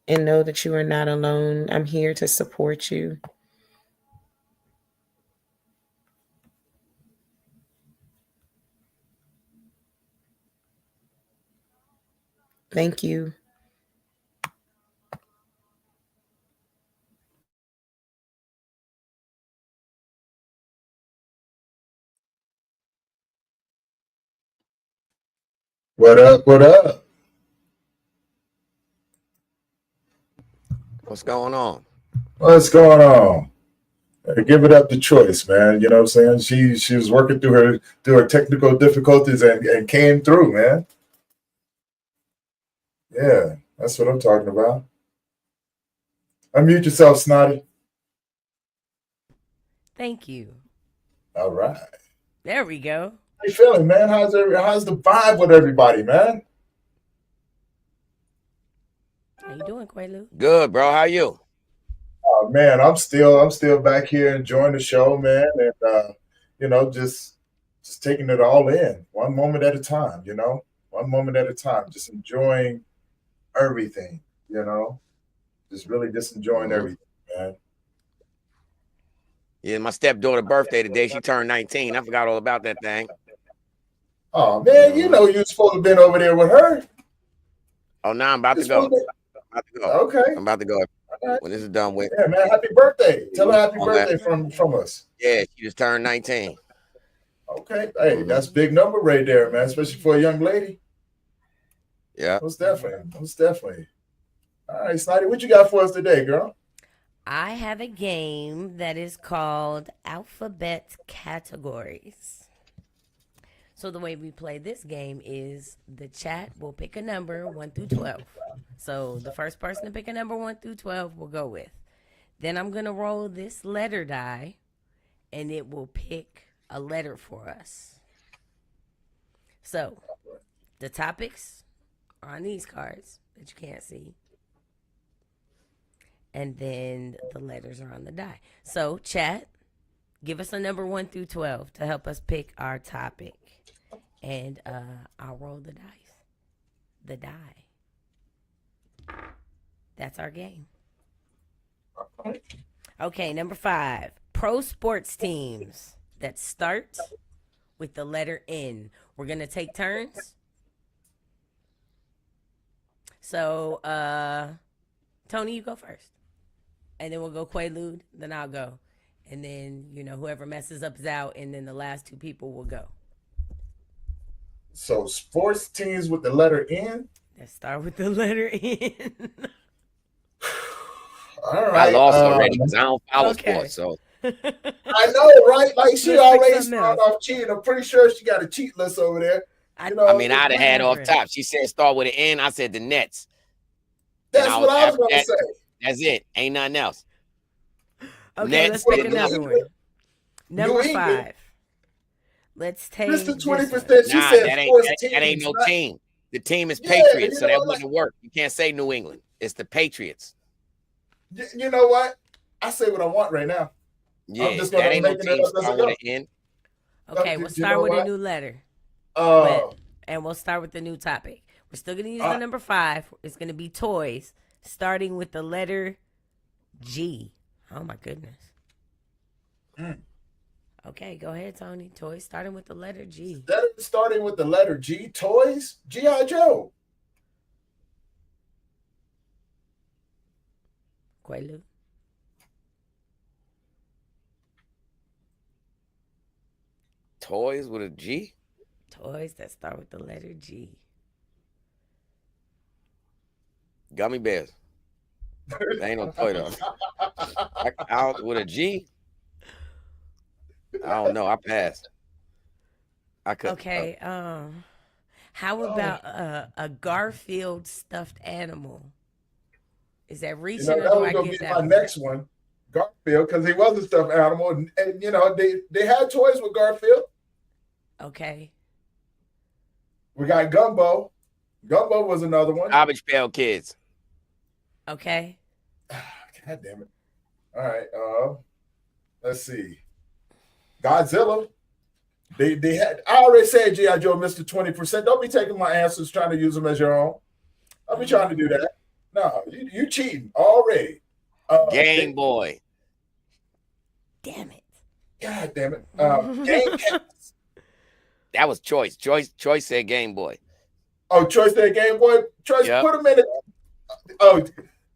And know that you are not alone. I'm here to support you. Thank you. What up? What up? What's going on? What's going on? Give it up to Choice, man. You know what I'm saying? She was working through her technical difficulties and came through, man. Yeah, that's what I'm talking about. Unmute yourself, Snotty. Thank you. All right. There we go. How you feeling, man? How's the vibe with everybody, man? How you doing, Quaalude? Good, bro. How you? Oh man, I'm still back here enjoying the show, man, and just taking it all in, one moment at a time, one moment at a time, just enjoying everything, just really just enjoying everything, man. Yeah, my stepdaughter's birthday today. She turned 19. I forgot all about that thing. Oh man, you're supposed to have been over there with her. Oh, now I'm about to go. Okay. I'm about to go. When this is done with. Yeah, man, happy birthday. Tell her happy birthday from us. Yeah, she just turned 19. Okay. Hey, that's a big number right there, man, especially for a young lady. Yeah. Most definitely. All right, Snotty, what you got for us today, girl? I have a game that is called Alphabet Categories. So the way we play this game is the chat will pick a number 1 through 12. So the first person to pick a number 1 through 12 will go with. Then I'm going to roll this letter die, and it will pick a letter for us. So the topics are on these cards that you can't see. And then the letters are on the die. So chat, give us a number 1 through 12 to help us pick our topic. And I'll roll the dice. The die. That's our game. Okay, number 5. Pro sports teams that start with the letter N. We're gonna take turns. So, Tony, you go first, and then we'll go Quaalude. Then I'll go, and then whoever messes up is out, and then the last 2 people will go. So sports teams with the letter N? Let's start with the letter N. All right. I lost already because I don't follow sports, so. I know, right? Like she Let's pick already something started else. off cheating. I'm pretty sure she got a cheat list over there. I mean, I'd have had off top. She said start with an N. I said the Nets. That's what I was going to say. That's it. Ain't nothing else. Okay, Nets, let's pick another one. Number 5. Let's take Mr. 20%. She Nah, said that ain't no right? team. The team is Yeah, Patriots, so that wouldn't work. You can't say New England. It's the Patriots. You know what? I say what I want right now. Yeah, I'm just that gonna ain't no make it team up as I start go. with an N. Okay, we'll start with a new letter. And we'll start with the new topic. We're still going to use the number 5. It's going to be toys, starting with the letter G. Oh, my goodness. Okay, go ahead, Tony. Toys starting with the letter G. Starting with the letter G, toys, G.I. Joe. Quaalude. Toys with a G? Toys that start with the letter G. Gummy bears. That ain't no toy though. Out with a G? I don't know. I passed. I could. Okay. How about a Garfield stuffed animal? Is that reaching? That or do was I going to get be that my one? next one. Garfield, because he was a stuffed animal. And they had toys with Garfield. Okay. We got Gumbo. Gumbo was another one. Garbage Pail Kids. Okay. God damn it. All right. Let's see. Godzilla. They had. I already said G.I. Joe, Mr. 20%. Don't be taking my answers, trying to use them as your own. I'll be trying to do that. No, you cheating already. Game Boy. Damn it. God damn it. Game Cats. That was Choice. Choice said Game Boy. Oh, Choice said Game Boy. Choice, put them in it. Oh,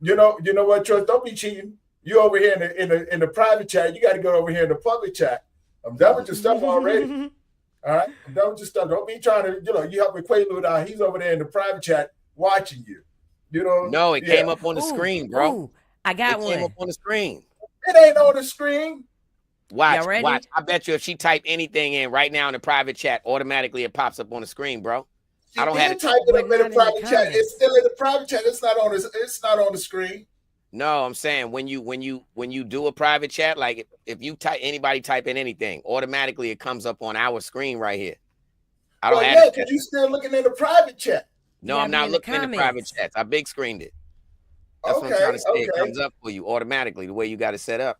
you know what, Choice? Don't be cheating. You over here in the private chat. You got to go over here in the public chat. I'm done with your stuff already. All right, I'm done with your stuff. Don't be trying to, you help me Quaalude out. He's over there in the private chat watching you. No, it came up on the screen, bro. Ooh, I got one. It came up on the screen. It ain't on the screen. Watch. ready? I bet you if she type anything in right now in the private chat, automatically it pops up on the screen, bro. I don't have to type it up in the private chat. It's still in the private chat. It's not on the screen. No, I'm saying when you do a private chat, like if you anybody type in anything, automatically it comes up on our screen right here. I don't have because you still looking in the private chat. No, I'm not looking in the private chats. I big screened it. That's what I'm trying to say. It comes up for you automatically the way you got it set up.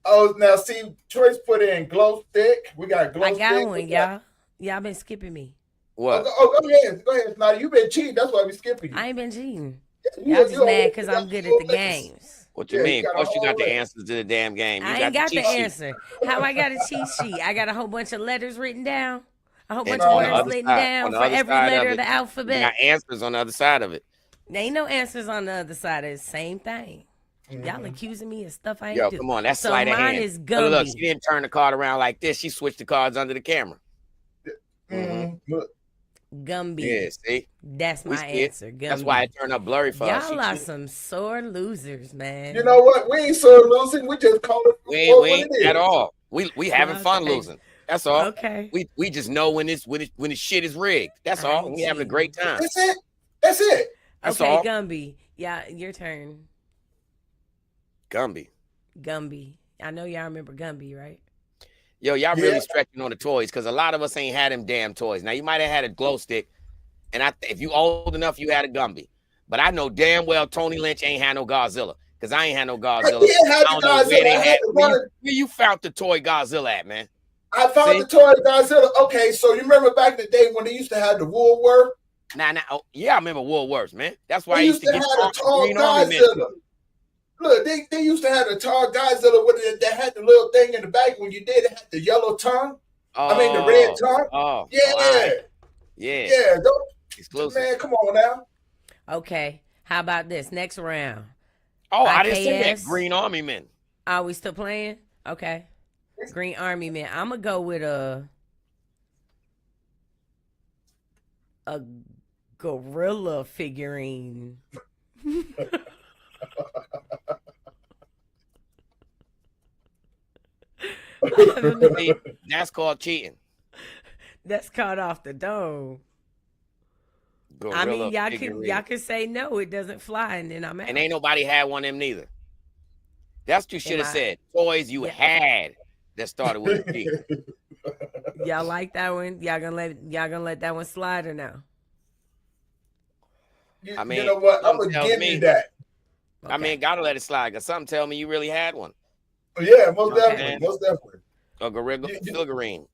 Oh, now see, Choice put in glow stick. We got glow stick. I got one, y'all. Y'all been skipping me. What? Go ahead. Now you've been cheating. That's why we skipping you. I ain't been cheating. Y'all just mad because I'm good at the games. What you mean? Of course you got the answers to the damn game. You I ain't got the cheat sheet. answer. How I got a cheat sheet? I got a whole bunch of letters written down. A whole bunch And of on the words other written side- down on the for other every side letter of it, the You alphabet. got answers on the other side of it. There ain't no answers on the other side of the same thing. Y'all accusing me of stuff I ain't Yo, do. come on, that's so sleight of mine hand. is Look, Gumby. look, she didn't turn the card around like this. She switched the cards under the camera. Gumby. Yeah, see? That's We my see it. answer. Gumby. That's why it turned up blurry for us. Y'all are some sore losers, man. You know what? We ain't so losing. We just call it. We ain't at all. We having fun Okay. losing. That's all. Okay. We just know when the shit is rigged. That's all. We having a great time. That's it. That's it. That's Okay, all. Gumby. Yeah, your turn. Gumby. Gumby. I know y'all remember Gumby, right? Yo, y'all really stretching on the toys because a lot of us ain't had them damn toys. Now you might have had a glow stick, and if you old enough, you had a Gumby. But I know damn well Tony Lynch ain't had no Godzilla because I ain't had no Godzilla. did have I don't the know where Godzilla. they I had had. the Where one- you found the toy Godzilla at, man? I found See? the toy Godzilla. Okay, so you remember back in the day when they used to have the Nah. Oh, yeah, I remember Woolworths, man. That's why They I used to get have a tall Green Army men. Godzilla. Look, they used to have the tall guys that had the little thing in the back. When you did, it had the yellow tongue. I mean, the red tongue. Yeah. All right. Yeah. Yeah. Don't, exclusive. Man, come on now. Okay. How about this? Next round. Oh, I didn't say IKS. that. Green Army Men. Are we still playing? Okay. Green Army Men. I'm going to go with a gorilla figurine. That's called cheating. That's caught off the dome. Gorilla I mean, figurine. y'all can say no, it doesn't fly, and then I'm out. And ain't nobody had one of them neither. That's what you should have I- said. Toys you had that started with a G. Y'all like that one? Y'all gonna let that one slide or no? I mean, you know what? I'm something gonna tells give me- you that. I mean, gotta let it slide because something tell me you really had one. Yeah, most Okay. definitely, most definitely. A gorilla figurine.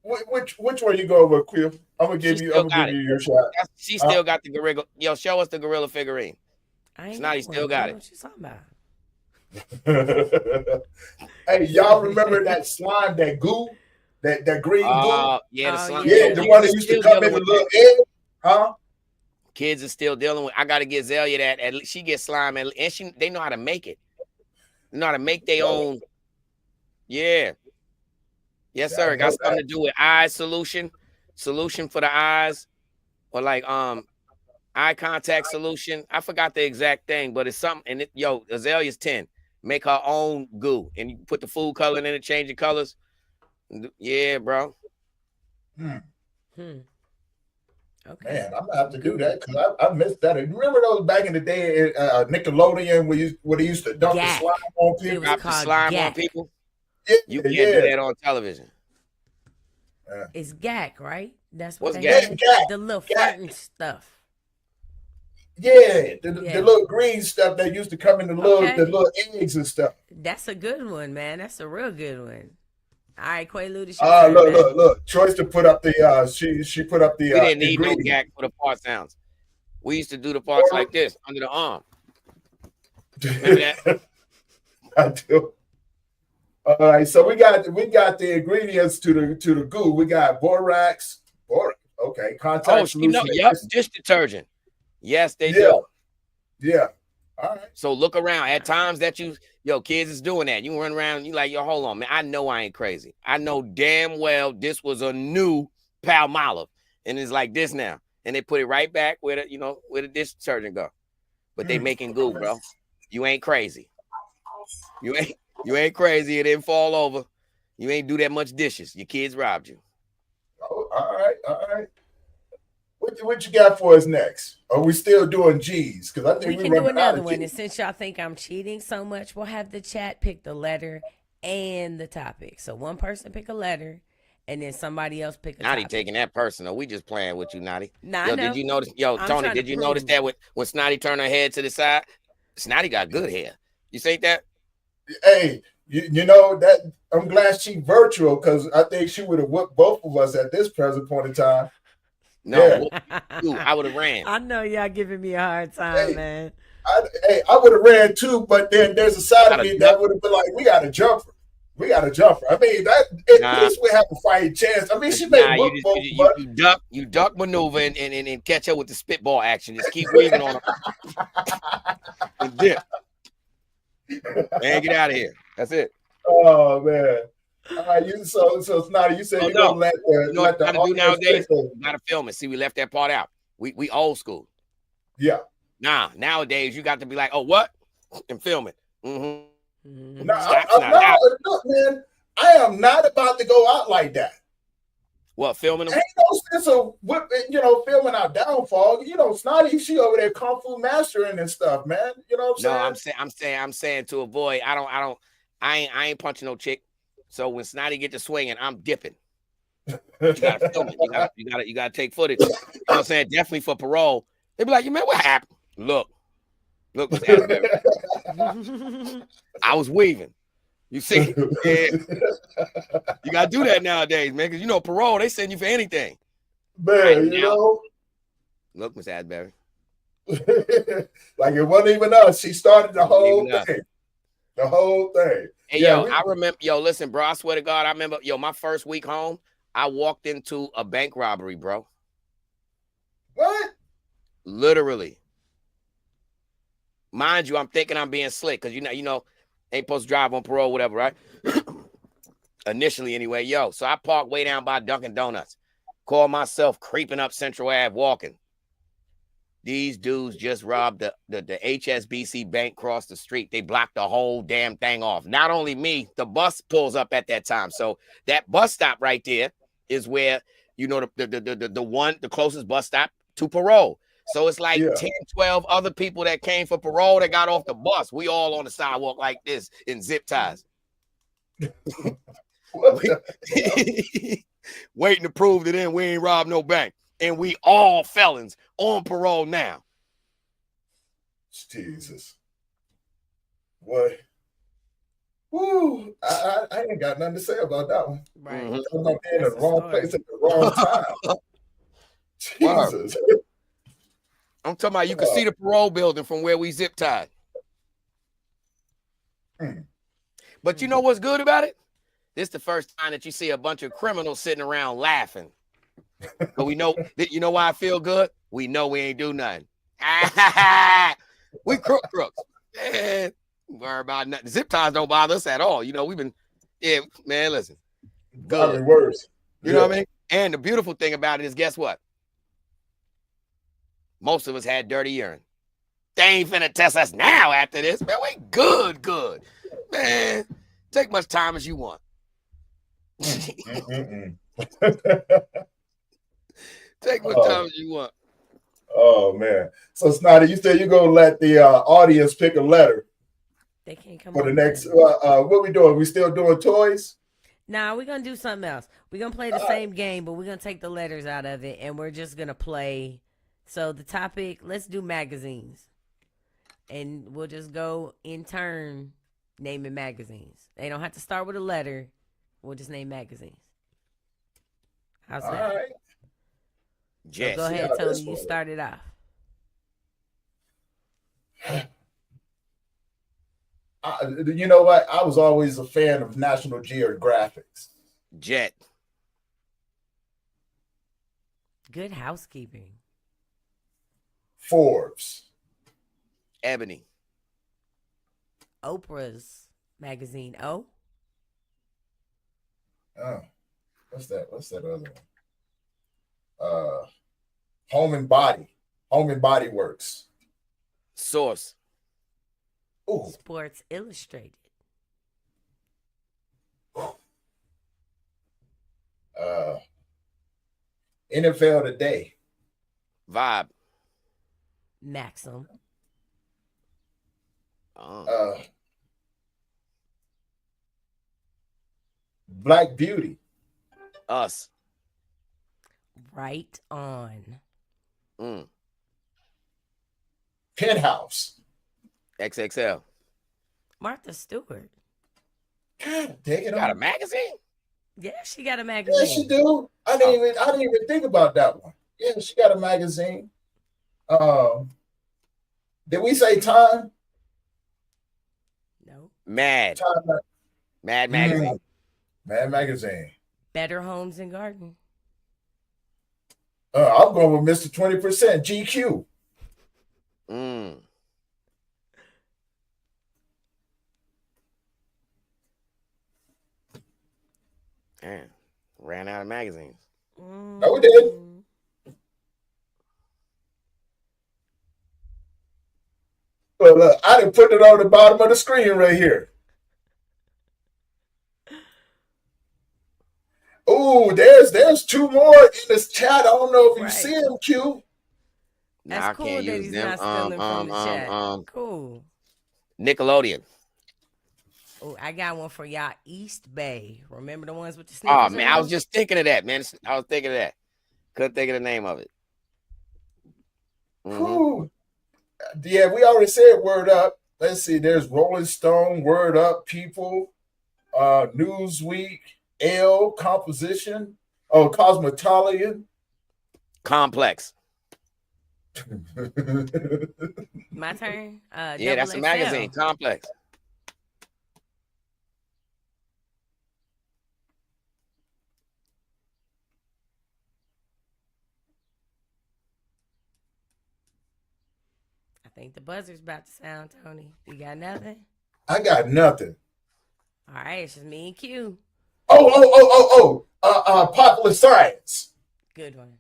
Which one you go with, Quill? I'm gonna give She you. still I'm got gonna give it. you your shot. She still got the gorilla. Yo, show us the gorilla figurine. I ain't Snotty got still one. got What it. you talking about? Hey, y'all remember that slime, that goo, that green goo? Yeah, the slime. Yeah, the one that used to come in the little egg, huh? Kids are still dealing with. I got to get Zelia that. At least she gets slime, and they know how to make it. They know how to make their own. Yeah. Yes, sir. It got something to do with eye solution for the eyes, or like eye contact solution. I forgot the exact thing, but it's something. And Azalea's 10. Make her own goo, and you put the food color in it, change the colors. Yeah, bro. Okay. Man, I'm gonna have to do that because I missed that. Remember those back in the day at Nickelodeon where they used to dump the slime on people? Drop the slime on people. Yeah, You can't do that on television. It's GAC, right? That's what What's they GAC? have. GAC. The little farting stuff. Yeah, the little green stuff that used to come in the little eggs and stuff. That's a good one, man. That's a real good one. All right, Quaalude, it's your Ah, turn, man. look. Choice to put up the she put up the We didn't need no ingredient. GAC for the part sounds. We used to do the parts like this under the arm. Remember that? I do. All right, so we got the ingredients to the goo. We got borax. Okay, contact Oh, solution. yep, dish detergent. Yes, they do. Yeah. All right. So look around. At times that kids is doing that. You run around, you like, yo, hold on, man. I know I ain't crazy. I know damn well this was a new Palmolive, and it's like this now. And they put it right back where the dish detergent go. But they making goo, bro. You ain't crazy. You ain't crazy. It didn't fall over. You ain't do that much dishes. Your kids robbed you. Oh, all right. What you got for us next? Are we still doing G's? Because I think We we can do running out another of one. G's. And since y'all think I'm cheating so much, we'll have the chat pick the letter and the topic. So one person pick a letter, and then somebody else pick a Naughty topic. taking that personal. We just playing with you, Naughty. Nah, I Yo, know. did you notice? Yo, I'm Tony, trying to did you notice prove that when Snotty turned her head to the side? Snotty got good hair. You say that? Hey, you know that I'm glad she virtual because I think she would have whooped both of us at this present point in time. No, dude, I would have ran. I know y'all giving me a hard time, man. I would have ran too, but then there's a side of me that would have been like, we got a jumper. I mean, at least we have a fighting chance. I mean, she may whoop both of us. You duck maneuver and catch her with the spitball action. Just keep weaving on her. And dip. Man, get out of here. That's it. Oh man. All right, so Snotty, you said you're gonna let You know what the you gotta do audience nowadays? pick You gotta film it. See, we left that part out. We old school. Yeah. Nah, nowadays you got to be like, oh, what? And film it. Mm-hmm. Look, man, I am not about to go out like that. What, filming them? Ain't no sense of filming our downfall. Snotty, she over there kung fu mastering and stuff, man. You know what I'm saying? No, I'm saying to avoid. I ain't punching no chick. So when Snotty get to swinging, I'm dipping. You gotta film it. You gotta take footage. You know what I'm saying? Definitely for parole. They be like, you man, what happened? Look, Miss Asbury. I was weaving. You see? Yeah. You gotta do that nowadays, man, because parole, they send you for anything. Man, Look, Miss Asbury. Like it wasn't even us. She started the whole Even us. thing. The whole thing. Hey, Yeah, yo, I remember, listen, bro, I swear to God, I remember, my first week home, I walked into a bank robbery, bro. What? Literally. Mind you, I'm thinking I'm being slick because, you know, ain't supposed to drive on parole, whatever, right? Initially, anyway, so I parked way down by Dunkin' Donuts. Call myself creeping up Central Ave walking. These dudes just robbed the HSBC bank across the street. They blocked the whole damn thing off. Not only me, the bus pulls up at that time. So that bus stop right there is where, you know, the closest bus stop to parole. So it's like 10, 12 other people that came for parole that got off the bus. We all on the sidewalk like this in zip ties. Waiting to prove to them we ain't robbed no bank. And we all felons on parole now. Jesus. What? Woo. I ain't got nothing to say about that one. Right. Talking about being in the wrong place at the wrong time. Jesus. I'm talking about you can see the parole building from where we zip tied. But you know what's good about it? This is the first time that you see a bunch of criminals sitting around laughing. But we know that, you know why I feel good? We know we ain't do nothing. We crooks. Man, worry about nothing. Zip ties don't bother us at all. You know, we've been, man, listen. Good. Worse. You know what I mean? And the beautiful thing about it is, guess what? Most of us had dirty urine. They ain't finna test us now after this. Man, we good. Man, take much time as you want. Take what time you want. Oh man. So Snotty, you said you're gonna let the audience pick a letter. They can't come for the up next with what we doing? We still doing toys? Nah, we're gonna do something else. We're gonna play the same game, but we're gonna take the letters out of it and we're just gonna play. So the topic, let's do magazines. And we'll just go in turn naming magazines. They don't have to start with a letter. We'll just name magazines. How's that? All right. So go ahead, Tony. You start it off. You know what? I was always a fan of National Geographics. Jet. Good housekeeping. Forbes. Ebony. Oprah's magazine. Oh, what's that? What's that other one? Home and Body. Home and Body Works. Source. Ooh. Sports Illustrated. NFL Today. Vibe. Maxim. Black Beauty. Us. Right on. Penthouse. XXL. Martha Stewart. God dang it! Got a magazine? Yeah, she got a magazine. Yeah, she do. I didn't even think about that one. Yeah, she got a magazine. Did we say Time? No. Mad. Time. Mad magazine. Mad magazine. Better Homes and Garden. I'm going with Mr. 20%. GQ. Man, ran out of magazines. No, we did. Well, look, I didn't put it on the bottom of the screen right here. Oh, there's two more in this chat. I don't know if you see them, Q. That's cool that he's not stealing from the chat. Cool. Nickelodeon. Oh, I got one for y'all. East Bay. Remember the ones with the sneakers? Oh man, I was just thinking of that, man. I was thinking of that. Couldn't think of the name of it. Ooh. Yeah, we already said Word Up. Let's see. There's Rolling Stone, Word Up, People, Newsweek, Elle, Composition, Cosmetology, Complex. My turn. Yeah, that's a magazine. Complex. I think the buzzer's about to sound, Tony. You got nothing? I got nothing. All right, it's just me and Q. Popular science. Good one.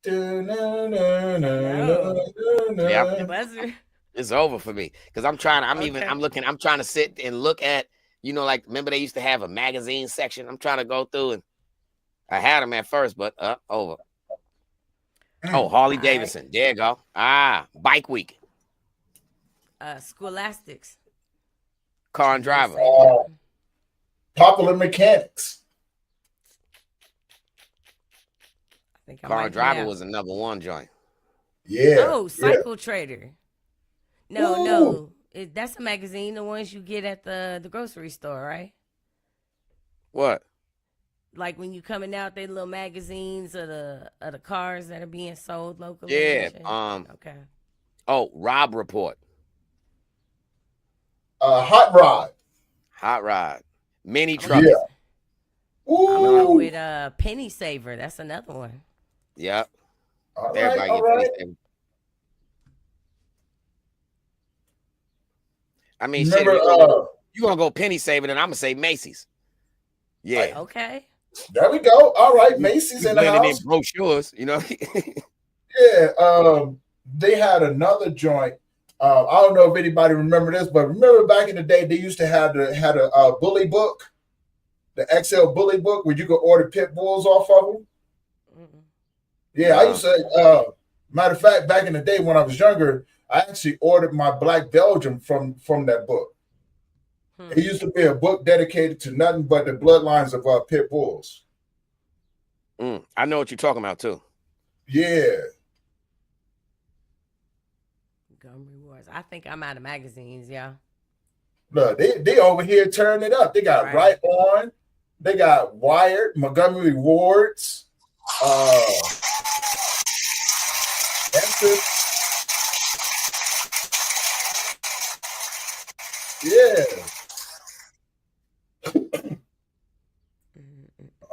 Yeah, The buzzer. It's over for me because I'm trying. I'm trying to sit and look at. Like remember they used to have a magazine section. I'm trying to go through and I had them at first, but over. Oh, Harley Davidson. There you go. Bike Week. Scholastics. Car and Driver. Popular Mechanics. I think I Car might and Driver have. was a number one joint. Yeah. Oh, Cycle Trader. No. That's a magazine. The ones you get at the grocery store, right? What? Like when you coming out, they little magazines of the cars that are being sold locally. Yeah. Okay. Oh, Rob Report. Hot Rod. Hot Rod. Mini Truck. Yeah. I'm gonna go Ooh. with Penny Saver. That's another one. Yep. All Everybody right. get Penny Saver. I mean, Remember, you gonna go Penny Saver, then I'm gonna say Macy's. Yeah. Okay. There we go. All right, Macy's in the Blending house. in brochures, Yeah. They had another joint. I don't know if anybody remember this, but remember back in the day they used to have a bully book, the XL bully book, where you could order pit bulls off of them. Yeah, I used to. Matter of fact, back in the day when I was younger, I actually ordered my Black Belgium from that book. It used to be a book dedicated to nothing but the bloodlines of pit bulls. I know what you're talking about too. Yeah. Gum Rewards. I think I'm out of magazines, y'all. Look, they over here turning it up. They got Right On. They got Wired, Montgomery Rewards. Yeah.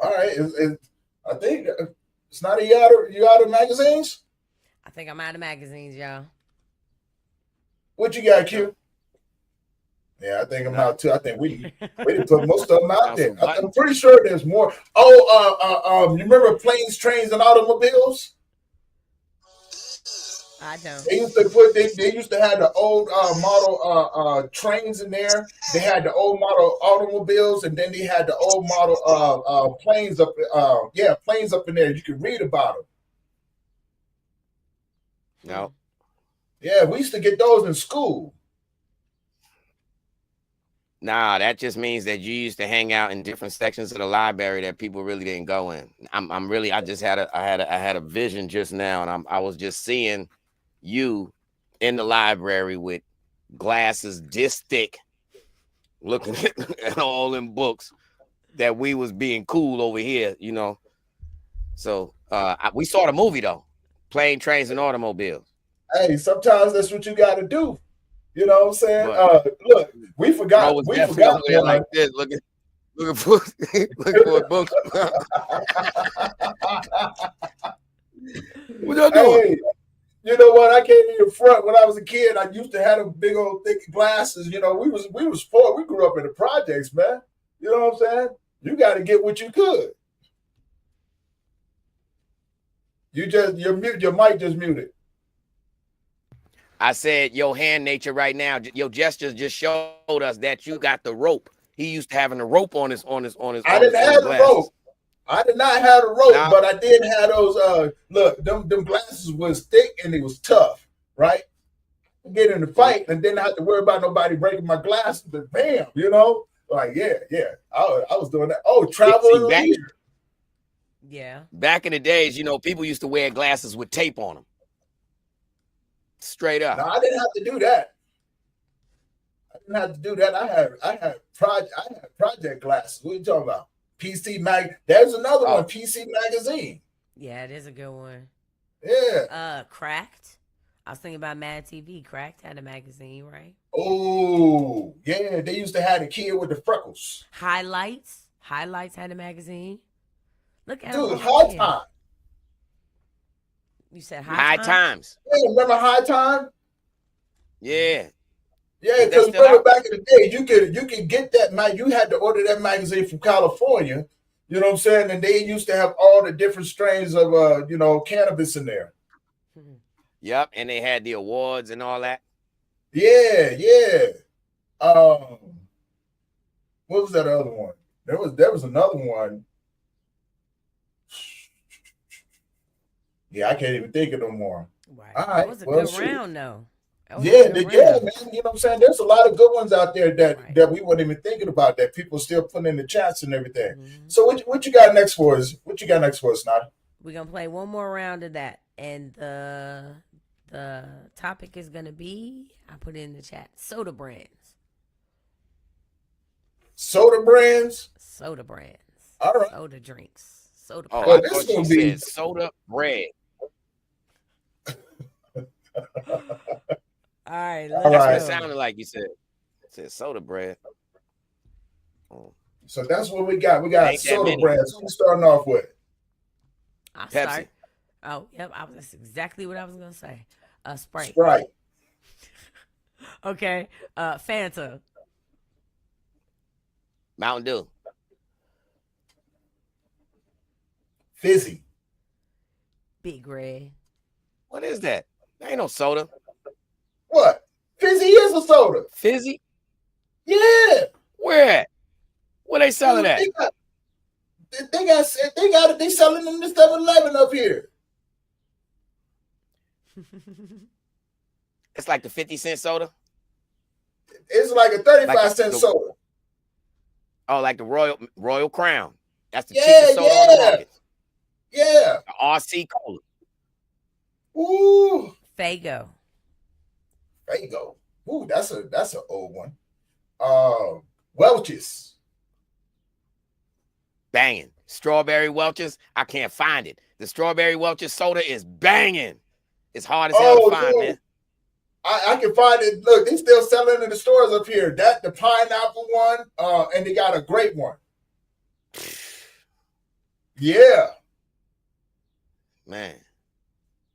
All right. I think it's not you out of magazines. I think I'm out of magazines, y'all. What you got, Q? Yeah, I think I'm out too. I think we didn't put most of them out there. I'm pretty sure there's more. You remember Planes, Trains, and Automobiles? I don't. They used to have the old model trains in there. They had the old model automobiles, and then they had the old model planes up. Planes up in there. You could read about them. No. Yeah, we used to get those in school. Nah, that just means that you used to hang out in different sections of the library that people really didn't go in. I just had a vision just now, and I was just seeing you in the library with glasses this thick, looking at all them books that we was being cool over here, So we saw the movie though, Plane, Trains, and Automobiles. Hey, sometimes that's what you got to do. You know what I'm saying? Look, we forgot. We forgot like this, looking for a book. What y'all doing? Hey, you know what? I came in the front when I was a kid. I used to have them big old thick glasses. We was poor. We grew up in the projects, man. You know what I'm saying? You got to get what you could. Your mic just muted. I said your hand nature right now, your gestures just showed us that you got the rope. He used to having the rope on his. I didn't have the rope. I did not have the rope, but I did have those. Look, them glasses was thick and they was tough, right? Get in the fight and didn't have to worry about nobody breaking my glasses. But bam, like yeah. I was doing that. Oh, travel and leisure. Yeah. Back in the days, people used to wear glasses with tape on them. Straight up. No, I didn't have to do that. I didn't have to do that. I had project glasses. What are you talking about? PC Mag. There's another one, PC Magazine. Yeah, it is a good one. Yeah. Cracked. I was thinking about Mad TV. Cracked had a magazine, right? Oh, yeah. They used to have the kid with the freckles. Highlights had a magazine. Look at Dude, High Time. You said High Times. Yeah, remember High Time? Yeah. Yeah, because remember back in the day, you could get that mag. You had to order that magazine from California. You know what I'm saying? And they used to have all the different strains of cannabis in there. Yep, and they had the awards and all that. Yeah. What was that other one? There was another one. Yeah, I can't even think of no more. Right. All right. That was a good round, though. Yeah, man. You know what I'm saying? There's a lot of good ones out there that we weren't even thinking about that people still putting in the chats and everything. Mm-hmm. So what you got next for us? What you got next for us, Nada? We're gonna play one more round of that, and the topic is gonna be, I put it in the chat, soda brands. Soda brands. Soda brands. All right. Soda drinks. Soda. Oh, brands. I thought you said soda bread. All right, That's what it sounded like. You said soda bread. Oh. So that's what we got. We got Ain't that soda many. brands. Who's starting off with? I'll Pepsi. start. Oh, yep. That's exactly what I was gonna say. Sprite. Sprite. Okay. Fanta. Mountain Dew. Fizzy. Big Red. What is that? That ain't no soda. What? Fizzy is a soda. Fizzy? Yeah. Where at? Where they selling that? They selling them in the 7-Eleven up here. It's like the 50-cent soda. It's like a 35-cent soda. Oh, like the Royal Crown. That's the Yeah, cheapest soda on the market. Yeah. The RC Cola. Ooh. Faygo. Ooh, that's an old one. Welch's. Banging. Strawberry Welch's. I can't find it. The Strawberry Welch's soda is banging. It's hard as hell to find, man. I can find it. Look, they still selling in the stores up here. The pineapple one, and they got a grape one. Yeah. Man.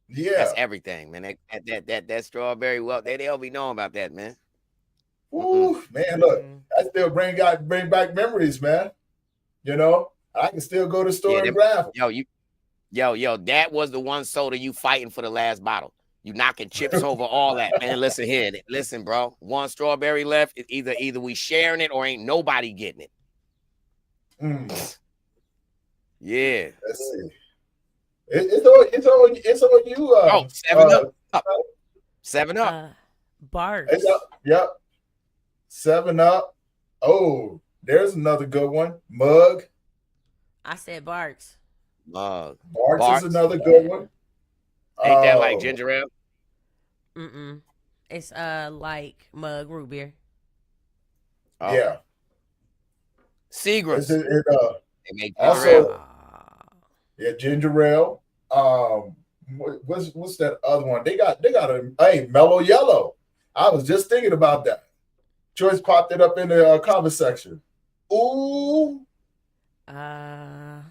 Yeah. That's everything, man. That Strawberry Welch, they'll be knowing about that, man. Ooh, man, look, that still bring back memories, man. You know, I can still go to the store and grab them. Yo, that was the one soda you fighting for the last bottle. You knocking chips over all that, man. Listen, bro. One strawberry left. It's either we sharing it or ain't nobody getting it. Yeah. Let's see. It's on you. 7 Up. 7 Up. Bars. Yep. 7 Up. Oh, there's another good one. Mug. I said Barks. Mug. Barks is another good one. Ain't that like ginger ale? Mm-mm. It's like Mug root beer. Oh. Yeah. Seagram's. They make ginger also, ale. Yeah, ginger ale. What's that other one? They got a Mellow Yellow. I was just thinking about that. Joyce popped it up in the comment section. Ooh. I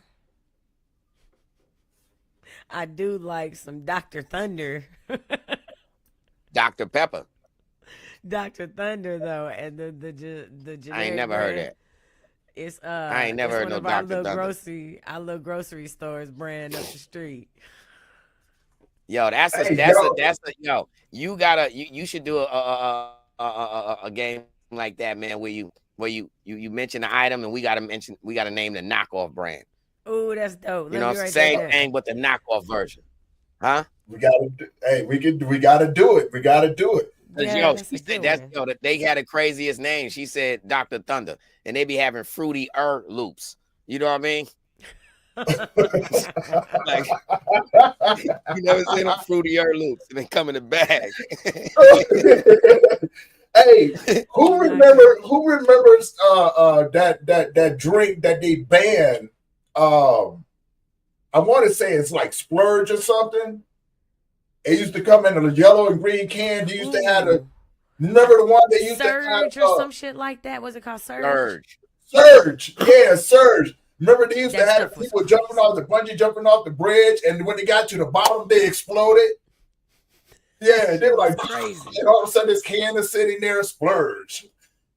do like some Dr. Thunder. Dr. Pepper. Dr. Thunder though, and the generic I ain't never heard brand, that. It's I ain't never heard no Dr. Thunder. Our little grocery stores brand up the street. Yo, you should do a game like that, man, where you mention the item and we gotta name the knockoff brand. Oh, that's dope. You know, same thing but the knockoff version. Huh? We gotta do it. We gotta do it. They had the craziest name. She said Dr. Thunder, and they be having fruity loops. You know what I mean? Like, you never seen them fruity loops, and they come in a bag. Hey, who remembers that drink that they banned? I want to say it's like Splurge or something. It used to come in a yellow and green can. You used to have remember the one they used Surge to have or some shit like that. Was it called Surge? Surge. Yeah, Surge. Remember they used to have people jumping off the bungee, jumping off the bridge, and when they got to the bottom, they exploded. Yeah, they were like crazy. And all of a sudden, this can is sitting there, Splurge.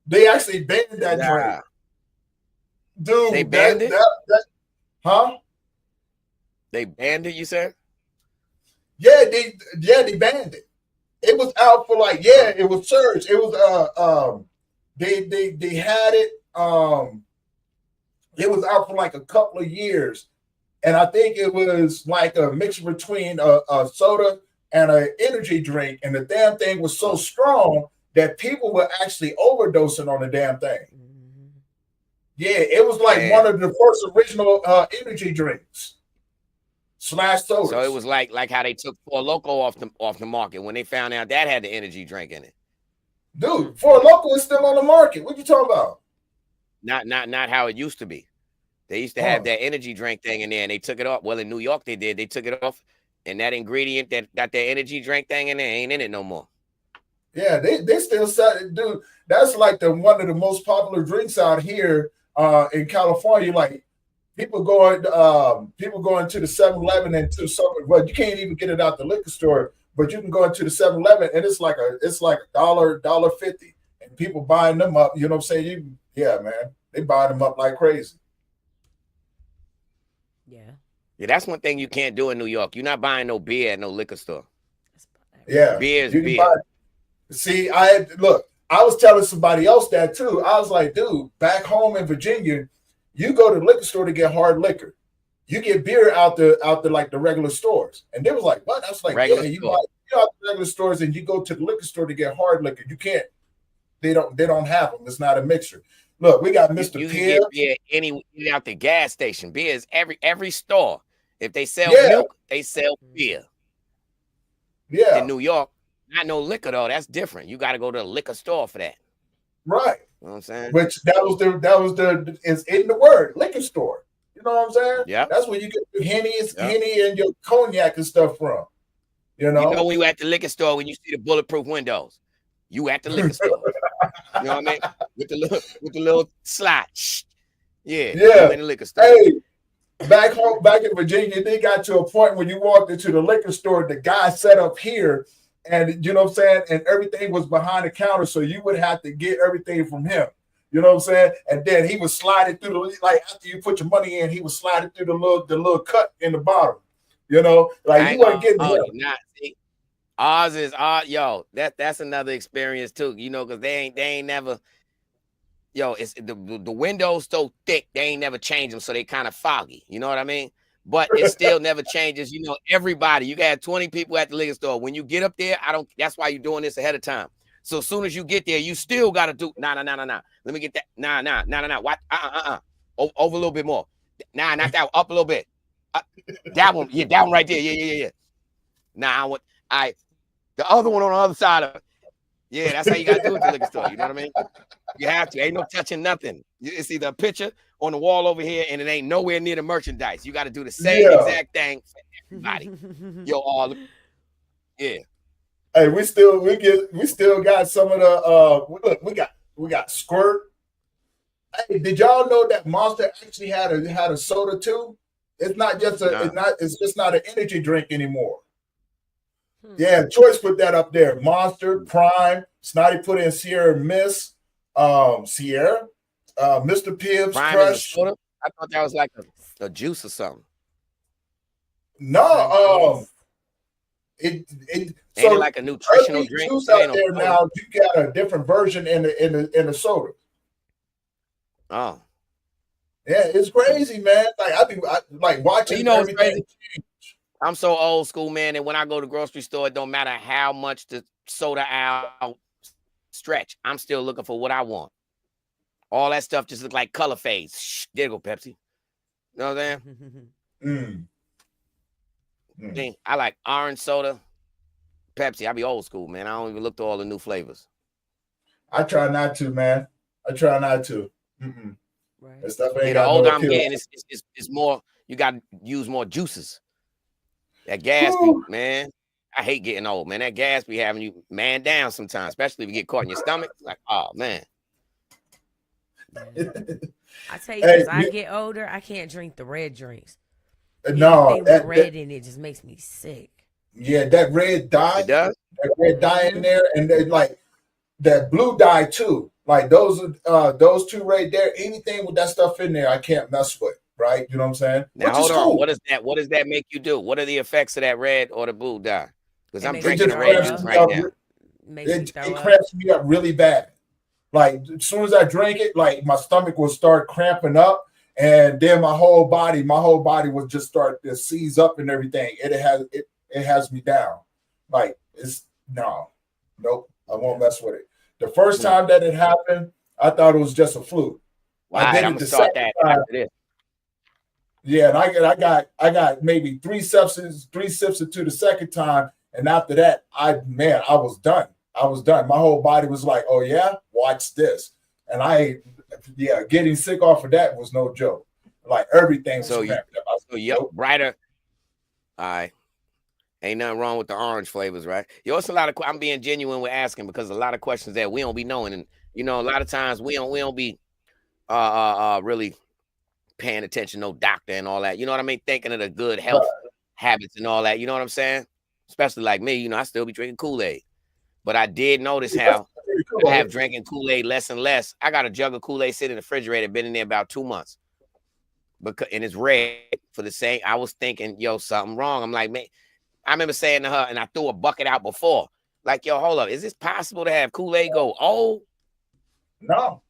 They actually banned that drink. Dude, they banned it? Huh? They banned it, you said? Yeah, they banned it. It was out for like, it was Surge. It was they had it. It was out for like a couple of years. And I think it was like a mixture between a soda and an energy drink. And the damn thing was so strong that people were actually overdosing on the damn thing. Yeah, it was like one of the first original energy drinks / sodas. So it was like how they took Four Loko off the market when they found out that had the energy drink in it. Dude, Four Loko is still on the market. What you talking about? Not how it used to be. They used to have that energy drink thing in there, and they took it off. Well, in New York, they did. They took it off, and that ingredient that got that energy drink thing in there ain't in it no more. Yeah, they still sell it, dude. That's like one of the most popular drinks out here in California. Like people going to the 7-Eleven and to some. Well, you can't even get it out the liquor store, but you can go into the 7-Eleven and it's like $1.50, and people buying them up. You know what I'm saying? Yeah, man, they buy them up like crazy. Yeah, that's one thing you can't do in New York. You're not buying no beer at no liquor store. Yeah, beer is beer. See, I was telling somebody else that too. I was like, dude, back home in Virginia, you go to the liquor store to get hard liquor. You get beer out the like the regular stores. And they was like, what? I was like, you go out the regular stores and you go to the liquor store to get hard liquor. You can't. They don't have them. It's not a mixture. Look, we got Mr. You Pibb. can get beer out the gas station. Beer is every store. If they sell milk, they sell beer. Yeah. In New York, not no liquor though. That's different. You got to go to the liquor store for that. Right. You know what I'm saying? Which that was it's in the word liquor store. You know what I'm saying? Yeah. That's where you get your Henny and your cognac and stuff from. You know when you at the liquor store when you see the bulletproof windows, you at the liquor store. You know what I mean? With the little slot. Yeah. Yeah. In the liquor store. Hey, back in Virginia, they got to a point when you walked into the liquor store, the guy set up here, and you know what I'm saying, and everything was behind the counter, so you would have to get everything from him. You know what I'm saying? And then he was sliding through after you put your money in, he was sliding through the little cut in the bottom. You know, like you weren't getting ours is that's another experience too, you know, because they ain't never it's the windows so thick, they ain't never changed them, so they kind of foggy, you know what I mean? But it still never changes, you know. Everybody, you got 20 people at the liquor store. When you get up there, that's why you're doing this ahead of time. So as soon as you get there, you still got to do nah. Let me get that. Nah. What? Over a little bit more. Nah, not that. Up a little bit. That one. Yeah, that one right there. Yeah. Nah, the other one on the other side of it. Yeah, that's how you got to do it at the liquor store. You know what I mean? You have to. Ain't no touching nothing. It's either a picture on the wall over here, and it ain't nowhere near the merchandise. You got to do the same exact thing for everybody. Yeah. Hey, we still got some of the look, we got Squirt. Hey, did y'all know that Monster actually had a soda too? It's not just it's just not an energy drink anymore. Yeah, Choice put that up there. Monster, Prime, Snotty put in Sierra Mist, Mr. Pibb's Prime Crush. Soda? I thought that was like a juice or something. No, So like a nutritional drink juice out there now. You got a different version in the soda. Oh, yeah, it's crazy, man. Like I watching. You know what's everything. crazy? I'm so old school, man. And when I go to the grocery store, it don't matter how much the soda aisle stretch. I'm still looking for what I want. All that stuff just look like color fades. Shh, there you go, Pepsi. You know what I'm saying? I like orange soda, Pepsi. I be old school, man. I don't even look through all the new flavors. I try not to, man. I try not to. Mm-mm. Right. That stuff ain't The got no older I'm appeal. getting, it's more. You got to use more juices. That gas, be, man. I hate getting old, man. That gas be having you man down sometimes, especially if you get caught in your stomach. Like, oh man. I tell you, Hey, as I get older, I can't drink the red drinks. No, Anything with red in it just makes me sick. yeah, that red dye, It does? that red dye in there, and then like that blue dye too. Like those two right there. Anything with that stuff in there, I can't mess with. Right? You know what I'm saying? Now Which hold is on. cool. What is that? What does that make you do? What are the effects of that red or the blue dye? Because I'm makes drinking you the red throw juice up. right now. It cramps me up really bad. Like as soon as I drink it, like my stomach will start cramping up, and then my whole body will just start to seize up and everything. It has me down. Like it's nope, I won't mess with it. The first time that it happened, I thought it was just a fluke. All I right, did I'm it gonna the start second that time. after this. Yeah, and I got maybe three sips into the second time, and after that, I was done. I was done. My whole body was like, "Oh yeah, watch this," and getting sick off of that was no joke. Like everything was cramped up. So yo, brighter. All right. Ain't nothing wrong with the orange flavors, right? Yo, it's a lot of. I'm being genuine with asking because a lot of questions that we don't be knowing, and you know, a lot of times we don't be really paying attention, no doctor and all that. You know what I mean? Thinking of the good health habits and all that. You know what I'm saying? Especially like me, you know, I still be drinking Kool-Aid. But I did notice how I have drinking Kool-Aid less and less. I got a jug of Kool-Aid sitting in the refrigerator, been in there about 2 months. And it's red for the same. I was thinking, yo, something wrong. I'm like, man, I remember saying to her, and I threw a bucket out before. Like, yo, hold up. Is this possible to have Kool-Aid go old? No.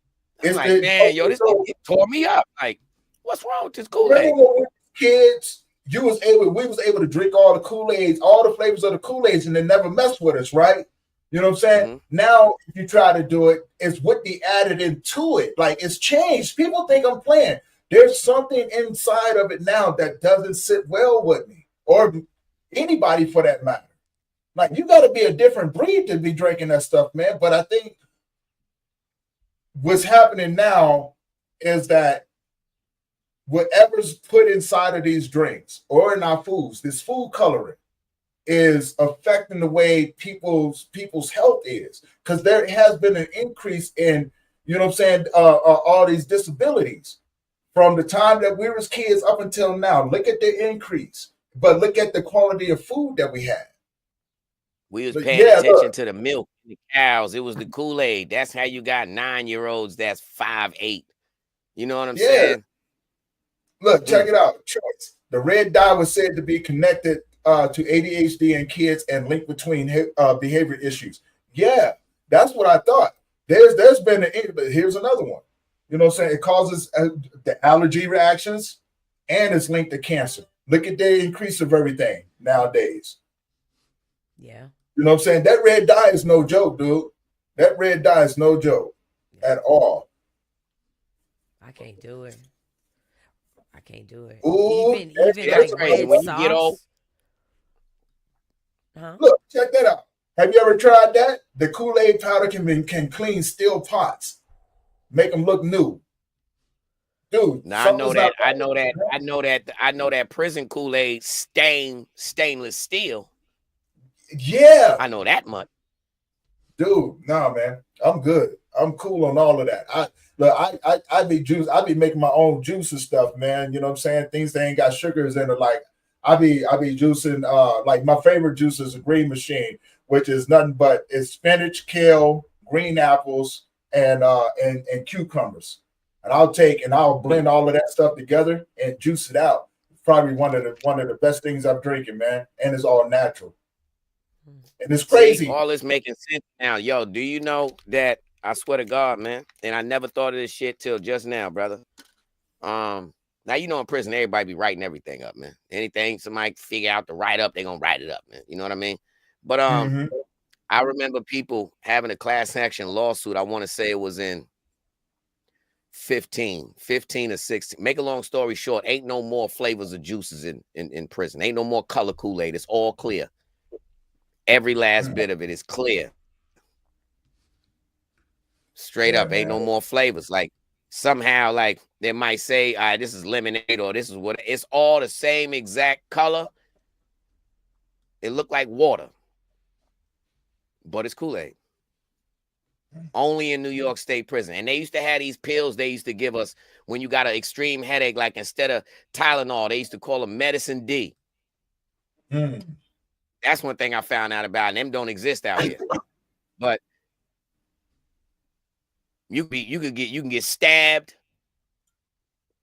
It's like, man, yo, this it tore me up. Like, what's wrong with this Kool-Aid? Remember when we were kids, we was able to drink all the Kool-Aids, all the flavors of the Kool-Aids, and they never messed with us, right? You know what I'm saying? Now, if you try to do it, it's what they added into it. Like it's changed. People think I'm playing. There's something inside of it now that doesn't sit well with me or anybody for that matter. Like you got to be a different breed to be drinking that stuff, man. But I think what's happening now is that whatever's put inside of these drinks or in our foods, this food coloring is affecting the way people's health is. Because there has been an increase in, you know what I'm saying, all these disabilities from the time that we were kids up until now. Look at the increase, but look at the quality of food that we had. We was paying attention to the milk, the cows. It was the Kool-Aid. That's how you got 9-year-olds that's 5'8". You know what I'm saying? Look, check it out. Choice. The red dye was said to be connected to ADHD in kids and linked between behavior issues. Yeah, that's what I thought. There's been but here's another one. You know what I'm saying? It causes the allergy reactions and it's linked to cancer. Look at the increase of everything nowadays. Yeah. You know what I'm saying? That red dye is no joke, dude. That red dye is no joke at all. I can't do it. I can't do it. Ooh, even that's like crazy. red When you sauce. get old. Huh? Look, check that out. Have you ever tried that? The Kool-Aid powder can clean steel pots, make them look new. Dude, Now I know that prison Kool-Aid stainless steel. Yeah. I know that much. Dude, nah, man. I'm good. I'm cool on all of that. I be making my own juice and stuff, man. You know what I'm saying? Things that ain't got sugars in it. Like I be juicing like my favorite juice is a green machine, which is nothing but it's spinach, kale, green apples, and cucumbers. And I'll blend all of that stuff together and juice it out. Probably one of the best things I'm drinking, man. And it's all natural. And it's crazy. See, all this making sense now. Yo, do you know that I swear to God, man, and I never thought of this shit till just now, brother. Now you know in prison, everybody be writing everything up, man. Anything somebody figure out to write up, they gonna write it up, man. You know what I mean? But I remember people having a class action lawsuit. I want to say it was in 15 or 16. Make a long story short, ain't no more flavors of juices in prison. Ain't no more color Kool-Aid. It's all clear. Every last bit of it is clear. Straight up, ain't no more flavors. Like somehow, like they might say, all right, this is lemonade or this is what. It's all the same exact color. It looked like water, but it's Kool-Aid. Only in New York State prison. And they used to have these pills they used to give us when you got an extreme headache, like instead of Tylenol, they used to call them Medicine D. That's one thing I found out about, and them don't exist out here. But you can get stabbed,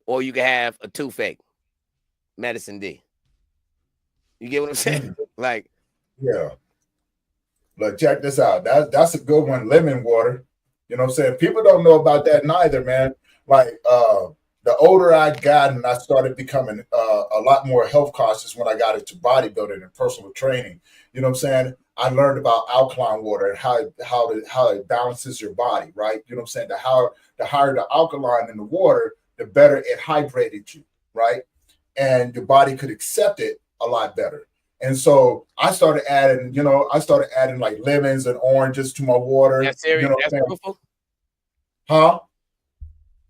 or you can have a toothache. Medicine D. You get what I'm saying? Like, yeah. Look, check this out. That's a good one. Lemon water. You know what I'm saying? People don't know about that neither, man. Like the older I got, and I started becoming a lot more health conscious when I got into bodybuilding and personal training. You know what I'm saying? I learned about alkaline water and how it balances your body, right? You know what I'm saying? The higher the alkaline in the water, the better it hydrated you, right? And your body could accept it a lot better. And so I started adding like lemons and oranges to my water. That's serious. You know That's truthful. Huh?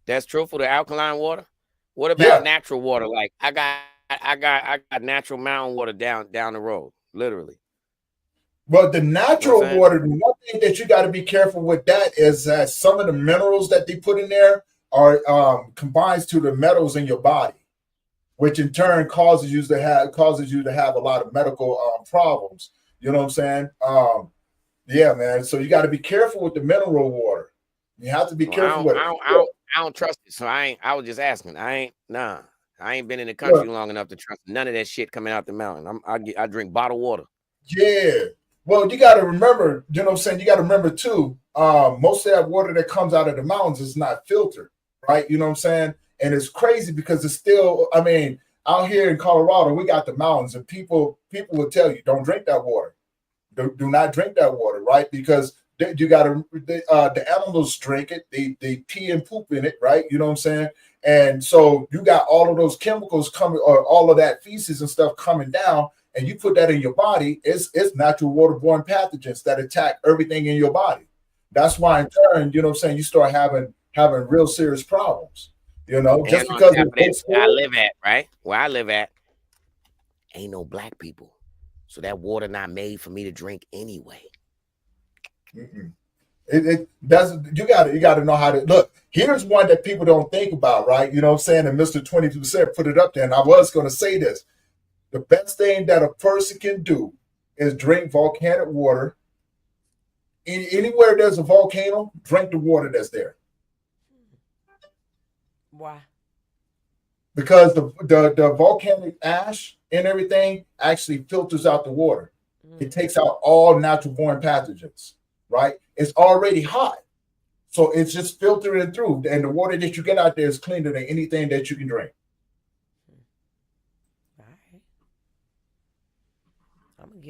That's truthful. The alkaline water. What about natural water? Like I got natural mountain water down the road, literally. Well, the natural water, the one thing that you got to be careful with that is that some of the minerals that they put in there are combines to the metals in your body, which in turn causes you to have a lot of medical problems. You know what I'm saying? Yeah, man. So you got to be careful with the mineral water. You have to be careful with it. I don't trust it. So I was just asking. I ain't been in the country long enough to trust none of that shit coming out the mountain. I drink bottled water. Yeah. Well, you got to remember, you know what I'm saying? You got to remember too, most of that water that comes out of the mountains is not filtered, right? You know what I'm saying? And it's crazy because it's still, I mean, out here in Colorado, we got the mountains and people will tell you, don't drink that water. Do not drink that water, right? Because the animals drink it. They pee and poop in it, right? You know what I'm saying? And so you got all of those chemicals coming, or all of that feces and stuff coming down, and you put that in your body, it's natural waterborne pathogens that attack everything in your body. That's why in turn, you know what I'm saying, you start having real serious problems. You know, just because where I live at, right? Where I live at, ain't no black people. So that water not made for me to drink anyway. It doesn't. You got to know how to look. Here's one that people don't think about, right? You know what I'm saying? And Mr. 22% put it up there, and I was going to say this. The best thing that a person can do is drink volcanic water. Anywhere there's a volcano, drink the water that's there. Why? Because the volcanic ash and everything actually filters out the water. It takes out all natural born pathogens, right? It's already hot. So it's just filtering through. And the water that you get out there is cleaner than anything that you can drink.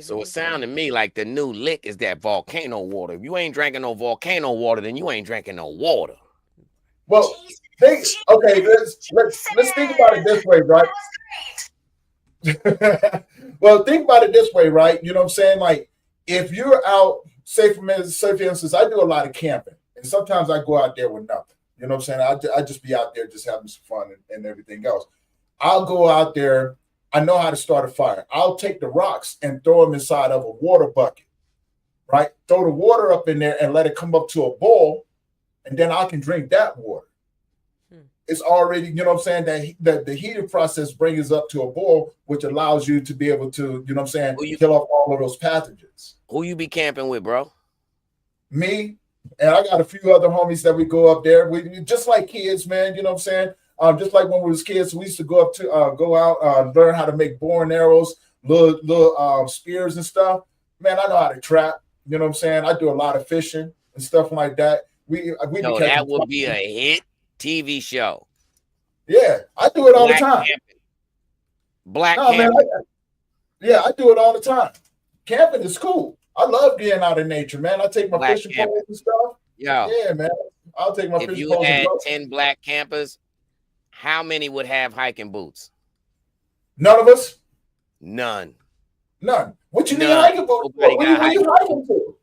So it sounded to me like the new lick is that volcano water. If you ain't drinking no volcano water, then you ain't drinking no water. Well, let's think about it this way, right? Well, think about it this way, right? You know what I'm saying? Like, if you're out, say for instance, I do a lot of camping, and sometimes I go out there with nothing. You know what I'm saying? I just be out there just having some fun and everything else. I'll go out there. I know how to start a fire. I'll take the rocks and throw them inside of a water bucket, right? Throw the water up in there and let it come up to a boil, and then I can drink that water. It's already, you know what I'm saying, that the heating process brings it up to a boil, which allows you to be able to, you know what I'm saying, kill off all of those pathogens. Who you be camping with, bro? Me, and I got a few other homies that we go up there. We just like kids, man, you know what I'm saying? Just like when we was kids, we used to go out, learn how to make bow and arrows, little spears and stuff. Man, I know how to trap. You know what I'm saying? I do a lot of fishing and stuff like that. No, that would be a hit TV show. Yeah, I do it all the time. Black camping. Man, I do it all the time. Camping is cool. I love getting out in nature, man. I take my fishing poles and stuff. Yeah, man. I'll take my fishing poles. If you had 10 black campers, how many would have hiking boots? None of us. None. What you need hiking boots? Where are you hiking to?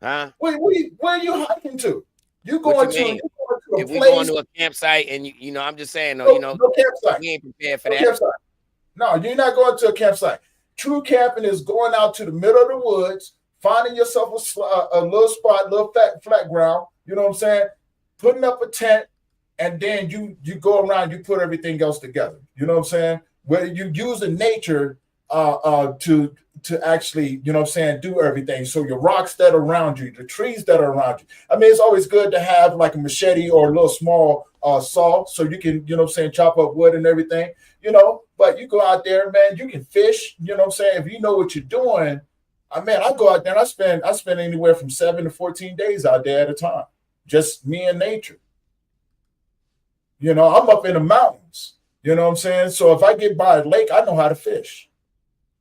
Huh? Where are you hiking to? You What going you to mean? a If we going place? to a campsite and you know, I'm just saying, though, No, you know, no campsite. we ain't prepared for No that. campsite. No, you're not going to a campsite. True camping is going out to the middle of the woods, finding yourself a little spot, little flat ground. You know what I'm saying? Putting up a tent, and then you go around. You put everything else together. You know what I'm saying? Where you using nature to actually, you know what I'm saying, do everything. So your rocks that are around you, the trees that are around you. I mean, it's always good to have like a machete or a little small saw so you can, you know what I'm saying, chop up wood and everything, you know. But you go out there, man, you can fish, you know what I'm saying, if you know what you're doing. I go out there and I spend anywhere from 7 to 14 days out there at a time. Just me and nature. You know, I'm up in the mountains, you know what I'm saying? So if I get by a lake, I know how to fish.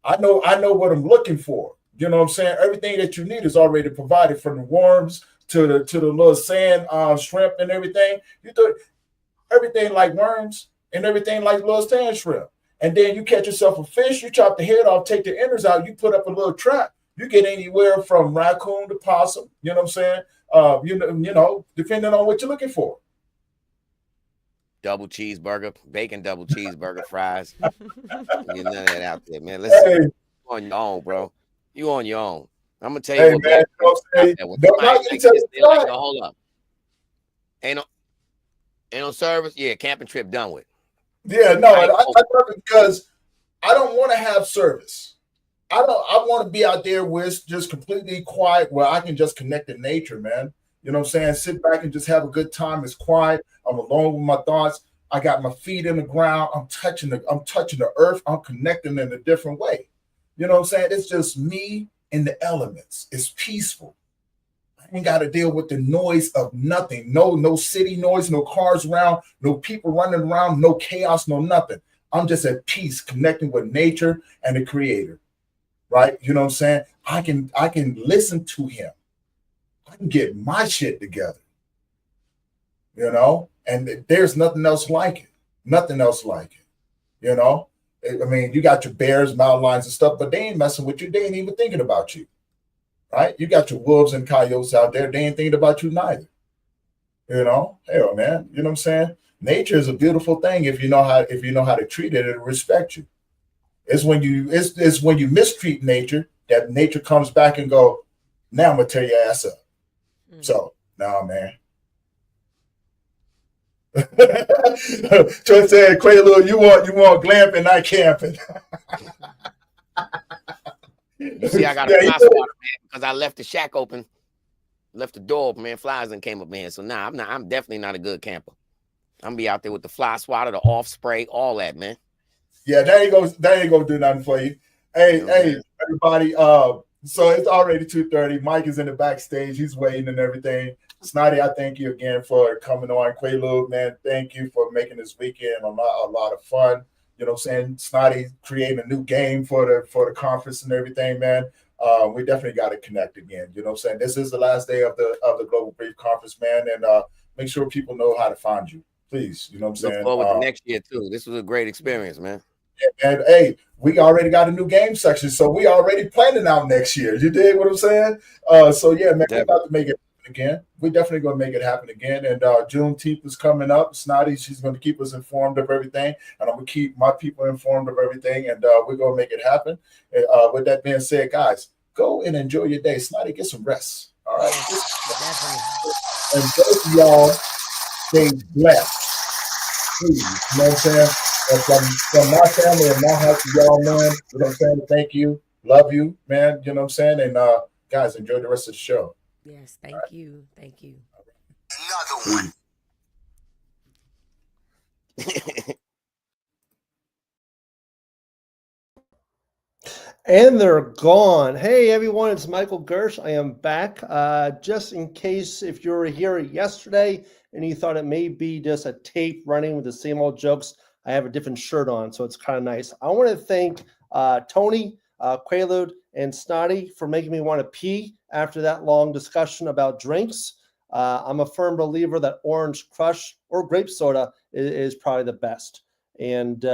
I know what I'm looking for. You know what I'm saying? Everything that you need is already provided, from the worms to the little sand shrimp and everything. You do everything like worms and everything like little sand shrimp. And then you catch yourself a fish, you chop the head off, take the innards out, you put up a little trap. You get anywhere from raccoon to possum, you know what I'm saying? You know, depending on what you're looking for. Double cheeseburger, bacon double cheeseburger, fries. Get none of that out there, man. Listen, Hey. you on your own, bro. You on your own. I'm gonna tell you Hey, what, man, you know what I'm saying? Hold up. Ain't no service. Yeah, camping trip done with. Yeah, no, I love it because I don't want to have service. I want to be out there where it's just completely quiet, where I can just connect to nature, man. You know what I'm saying? Sit back and just have a good time. It's quiet. I'm alone with my thoughts. I got my feet in the ground. I'm touching the earth. I'm connecting in a different way. You know what I'm saying? It's just me and the elements. It's peaceful. I ain't got to deal with the noise of nothing. No city noise, no cars around, no people running around, no chaos, no nothing. I'm just at peace, connecting with nature and the creator. Right? You know what I'm saying? I can listen to him. I can get my shit together. You know? And there's nothing else like it. Nothing else like it. You know? I mean, you got your bears, mountain lions and stuff, but they ain't messing with you. They ain't even thinking about you. Right? You got your wolves and coyotes out there. They ain't thinking about you neither. You know? Hell, man. You know what I'm saying? Nature is a beautiful thing if you know how to treat it and respect you. It's when you mistreat nature that nature comes back and go, now I'm gonna tear your ass up. So, nah, man. Troy said, Quaalude, you want glamping, not camping. You see, I got a fly swatter, man, because I left the shack open, left the door open, man. Flies and came up, man. So now I'm definitely not a good camper. I'm gonna be out there with the fly swatter, the off spray, all that, man. Yeah, that ain't gonna do nothing for you. Hey, everybody. So it's already 2:30. Mike is in the backstage. He's waiting and everything. Snotty, I thank you again for coming on. Quaalude, man, thank you for making this weekend a lot of fun. You know what I'm saying? Snotty creating a new game for the conference and everything, man. We definitely got to connect again. You know what I'm saying? This is the last day of the Global Brief Conference, man, and make sure people know how to find you, please. You know what I'm saying? Look forward to next year too. This was a great experience, man. And hey, we already got a new game section, so we already planning out next year. You dig what I'm saying? So yeah, man, we're about to make it happen again. We're definitely going to make it happen again. And Juneteenth is coming up. Snotty, she's going to keep us informed of everything, and I'm going to keep my people informed of everything, and we're going to make it happen. With that being said, guys, go and enjoy your day. Snotty, get some rest. All right. And both of y'all stay blessed. Please, you know what I'm saying? And from my family and my heart to y'all, man, you know what I'm saying? Thank you. Love you, man. You know what I'm saying? And guys, enjoy the rest of the show. Yes, thank you. Thank you. Another one. And they're gone. Hey, everyone, it's Michael Gersh. I am back. Just in case if you were here yesterday and you thought it may be just a tape running with the same old jokes, I have a different shirt on, so it's kind of nice. I want to thank Tony, Quaalude, and Snotty for making me want to pee after that long discussion about drinks. I'm a firm believer that Orange Crush or grape soda is probably the best. And,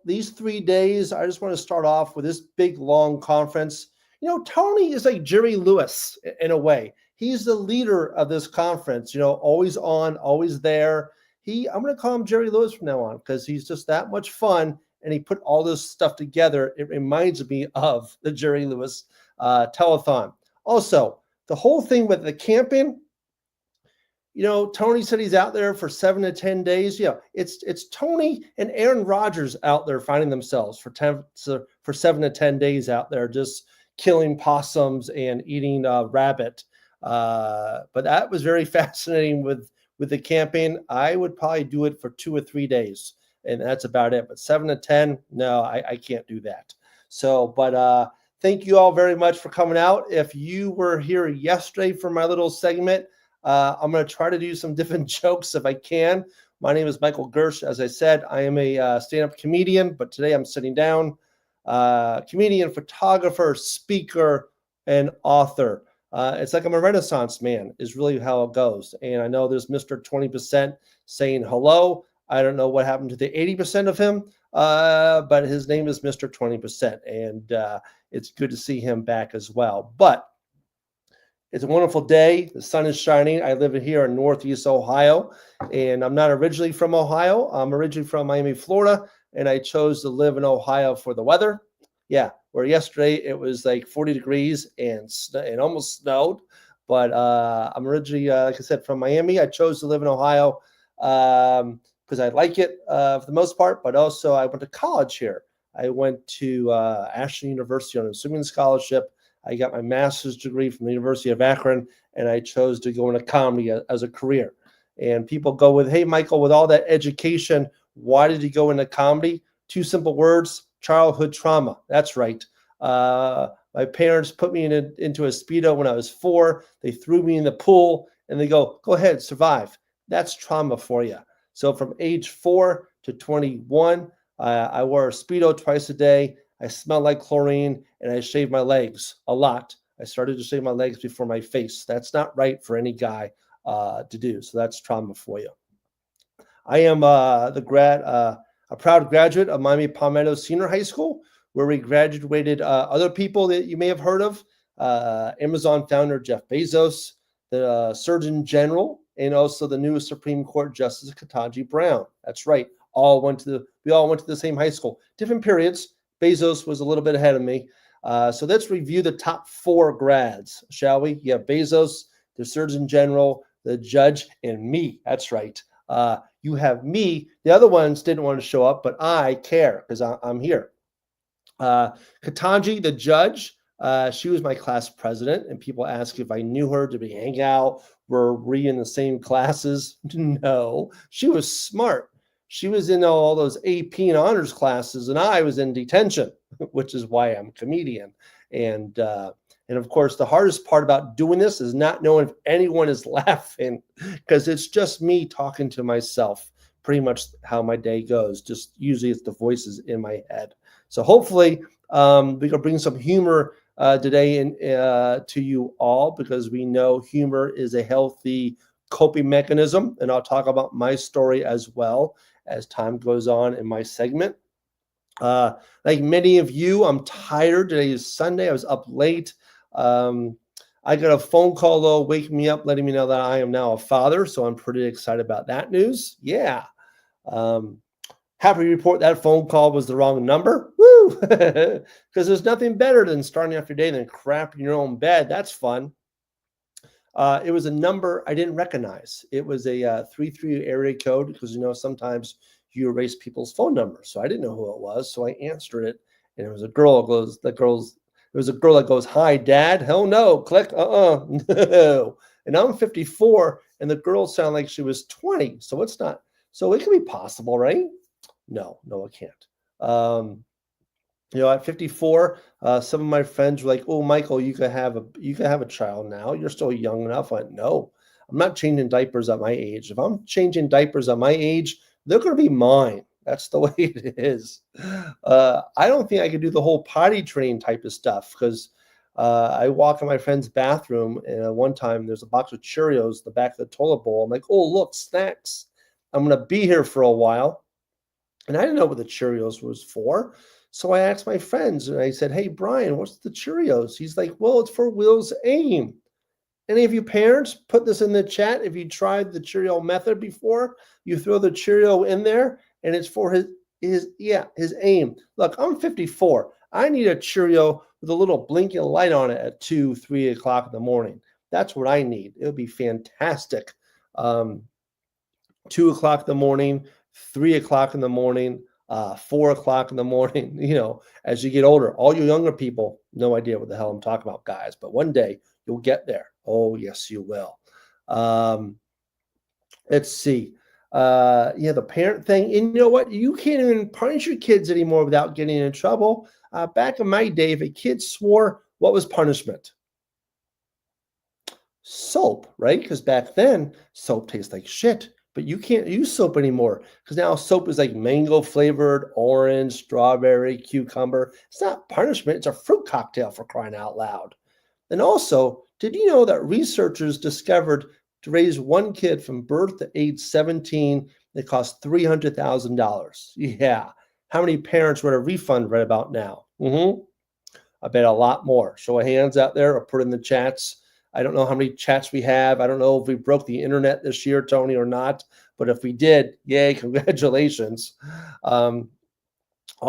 these 3 days, I just want to start off with this big, long conference. Tony is like Jerry Lewis in a way. He's the leader of this conference, always on, always there. I'm going to call him Jerry Lewis from now on because he's just that much fun. And he put all this stuff together. It reminds me of the Jerry Lewis telethon. Also, the whole thing with the camping, Tony said he's out there for 7 to 10 days. Yeah, it's Tony and Aaron Rodgers out there finding themselves for 7 to 10 days out there, just killing possums and eating rabbit. But that was very fascinating with the camping. I would probably do it for 2 or 3 days, and that's about it. But 7 to 10, no, I can't do that. So, but thank you all very much for coming out. If you were here yesterday for my little segment, I'm going to try to do some different jokes if I can. My name is Michael Gersh. As I said, I am a stand-up comedian, but today I'm sitting down. Comedian, photographer, speaker, and author. It's like I'm a Renaissance man is really how it goes. And I know there's Mr. 20% saying hello. I don't know what happened to the 80% of him, but his name is Mr. 20%. And it's good to see him back as well. But it's a wonderful day. The sun is shining. I live here in Northeast Ohio, and I'm not originally from Ohio. I'm originally from Miami, Florida, and I chose to live in Ohio for the weather. Yeah, where yesterday it was like 40 degrees and almost snowed. But I'm originally, like I said, from Miami. I chose to live in Ohio because I like it for the most part, but also I went to college here. I went to Ashland University on a swimming scholarship. I got my master's degree from the University of Akron, and I chose to go into comedy as a career. And people go with, hey, Michael, with all that education, why did you go into comedy? 2 simple words, childhood trauma. That's right. My parents put me into a Speedo when I was 4. They threw me in the pool, and they go ahead, survive. That's trauma for you. So from age 4 to 21, I wore a Speedo twice a day. I smelled like chlorine, and I shaved my legs a lot. I started to shave my legs before my face. That's not right for any guy to do. So that's trauma for you. I am a proud graduate of Miami Palmetto Senior High School, where we graduated other people that you may have heard of. Amazon founder Jeff Bezos, the Surgeon General, and also the new Supreme Court Justice Ketanji Brown. That's right. We all went to the same high school. Different periods. Bezos was a little bit ahead of me. So let's review the top 4 grads, shall we? You have Bezos, the Surgeon General, the judge, and me. That's right. You have me. The other ones didn't want to show up, but I care because I'm here. Ketanji, the judge, she was my class president, and people ask if I knew her. Did we hang out? Were we in the same classes? No. She was smart. She was in all those AP and honors classes, and I was in detention, which is why I'm a comedian. And of course, the hardest part about doing this is not knowing if anyone is laughing, because it's just me talking to myself, pretty much how my day goes. Just usually it's the voices in my head. So hopefully we can bring some humor today to you all, because we know humor is a healthy coping mechanism. And I'll talk about my story as well as time goes on in my segment. Like many of you, I'm tired. Today is Sunday. I was up late. I got a phone call, though, waking me up, letting me know that I am now a father. So I'm pretty excited about that news. Yeah. Happy to report that phone call was the wrong number. Woo! Because there's nothing better than starting off your day than crapping in your own bed. That's fun. It was a number I didn't recognize. It was a 33 area code, because sometimes you erase people's phone numbers. So I didn't know who it was. So I answered it, and it was a girl. It was a girl that goes, "Hi, Dad." Hell no. Click. No. And I'm 54, and the girl sounded like she was 20. So it's not. So it can be possible, right? No, it can't. At 54, some of my friends were like, "Oh, Michael, you could have a child now. You're still young enough." I went, "No, I'm not changing diapers at my age. If I'm changing diapers at my age, they're going to be mine. That's the way it is." I don't think I could do the whole potty training type of stuff, because I walk in my friend's bathroom, and one time there's a box of Cheerios in the back of the toilet bowl. I'm like, "Oh, look, snacks. I'm going to be here for a while." And I didn't know what the Cheerios was for. So I asked my friends, and I said, "Hey, Brian, what's the Cheerios?" He's like, "Well, it's for Will's aim." Any of you parents, put this in the chat. If you tried the Cheerio method before, you throw the Cheerio in there, and it's for his aim. Look, I'm 54. I need a Cheerio with a little blinking light on it at 2, 3 o'clock in the morning. That's what I need. It would be fantastic. 2 o'clock in the morning, 3 o'clock in the morning, 4 o'clock in the morning. You know, as you get older, all you younger people, no idea what the hell I'm talking about, guys. But one day you'll get there. Oh, yes, you will. Let's see. The parent thing. And you know what? You can't even punish your kids anymore without getting in trouble. Back in my day, if a kid swore, what was punishment? Soap, right? Because back then, soap tastes like shit. But you can't use soap anymore because now soap is like mango flavored, orange, strawberry, cucumber. It's not punishment. It's a fruit cocktail, for crying out loud. And also, did you know that researchers discovered to raise one kid from birth to age 17, it costs $300,000? Yeah. How many parents would a refund right about now? I bet a lot more. Show of hands out there or put in the chats. I don't know how many chats we have. I don't know if we broke the internet this year, Tony, or not. But if we did, yay, congratulations. I'll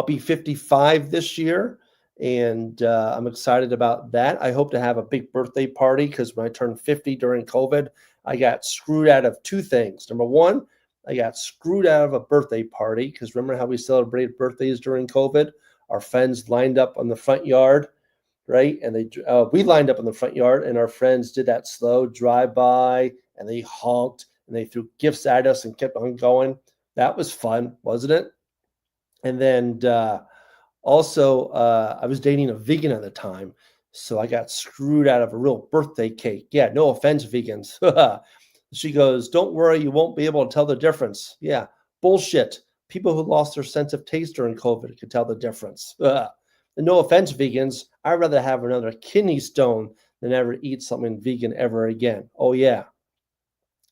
be 55 this year, and I'm excited about that. I hope to have a big birthday party because when I turned 50 during COVID, I got screwed out of two things. Number one, I got screwed out of a birthday party because remember how we celebrated birthdays during COVID? Our friends lined up on the front yard, right? And we lined up in the front yard, and our friends did that slow drive-by, and they honked, and they threw gifts at us and kept on going. That was fun, wasn't it? And then also, I was dating a vegan at the time, so I got screwed out of a real birthday cake. Yeah, no offense, vegans. She goes, don't worry, you won't be able to tell the difference. Yeah, bullshit. People who lost their sense of taste during COVID could tell the difference. And no offense, vegans, I'd rather have another kidney stone than ever eat something vegan ever again. Oh, yeah.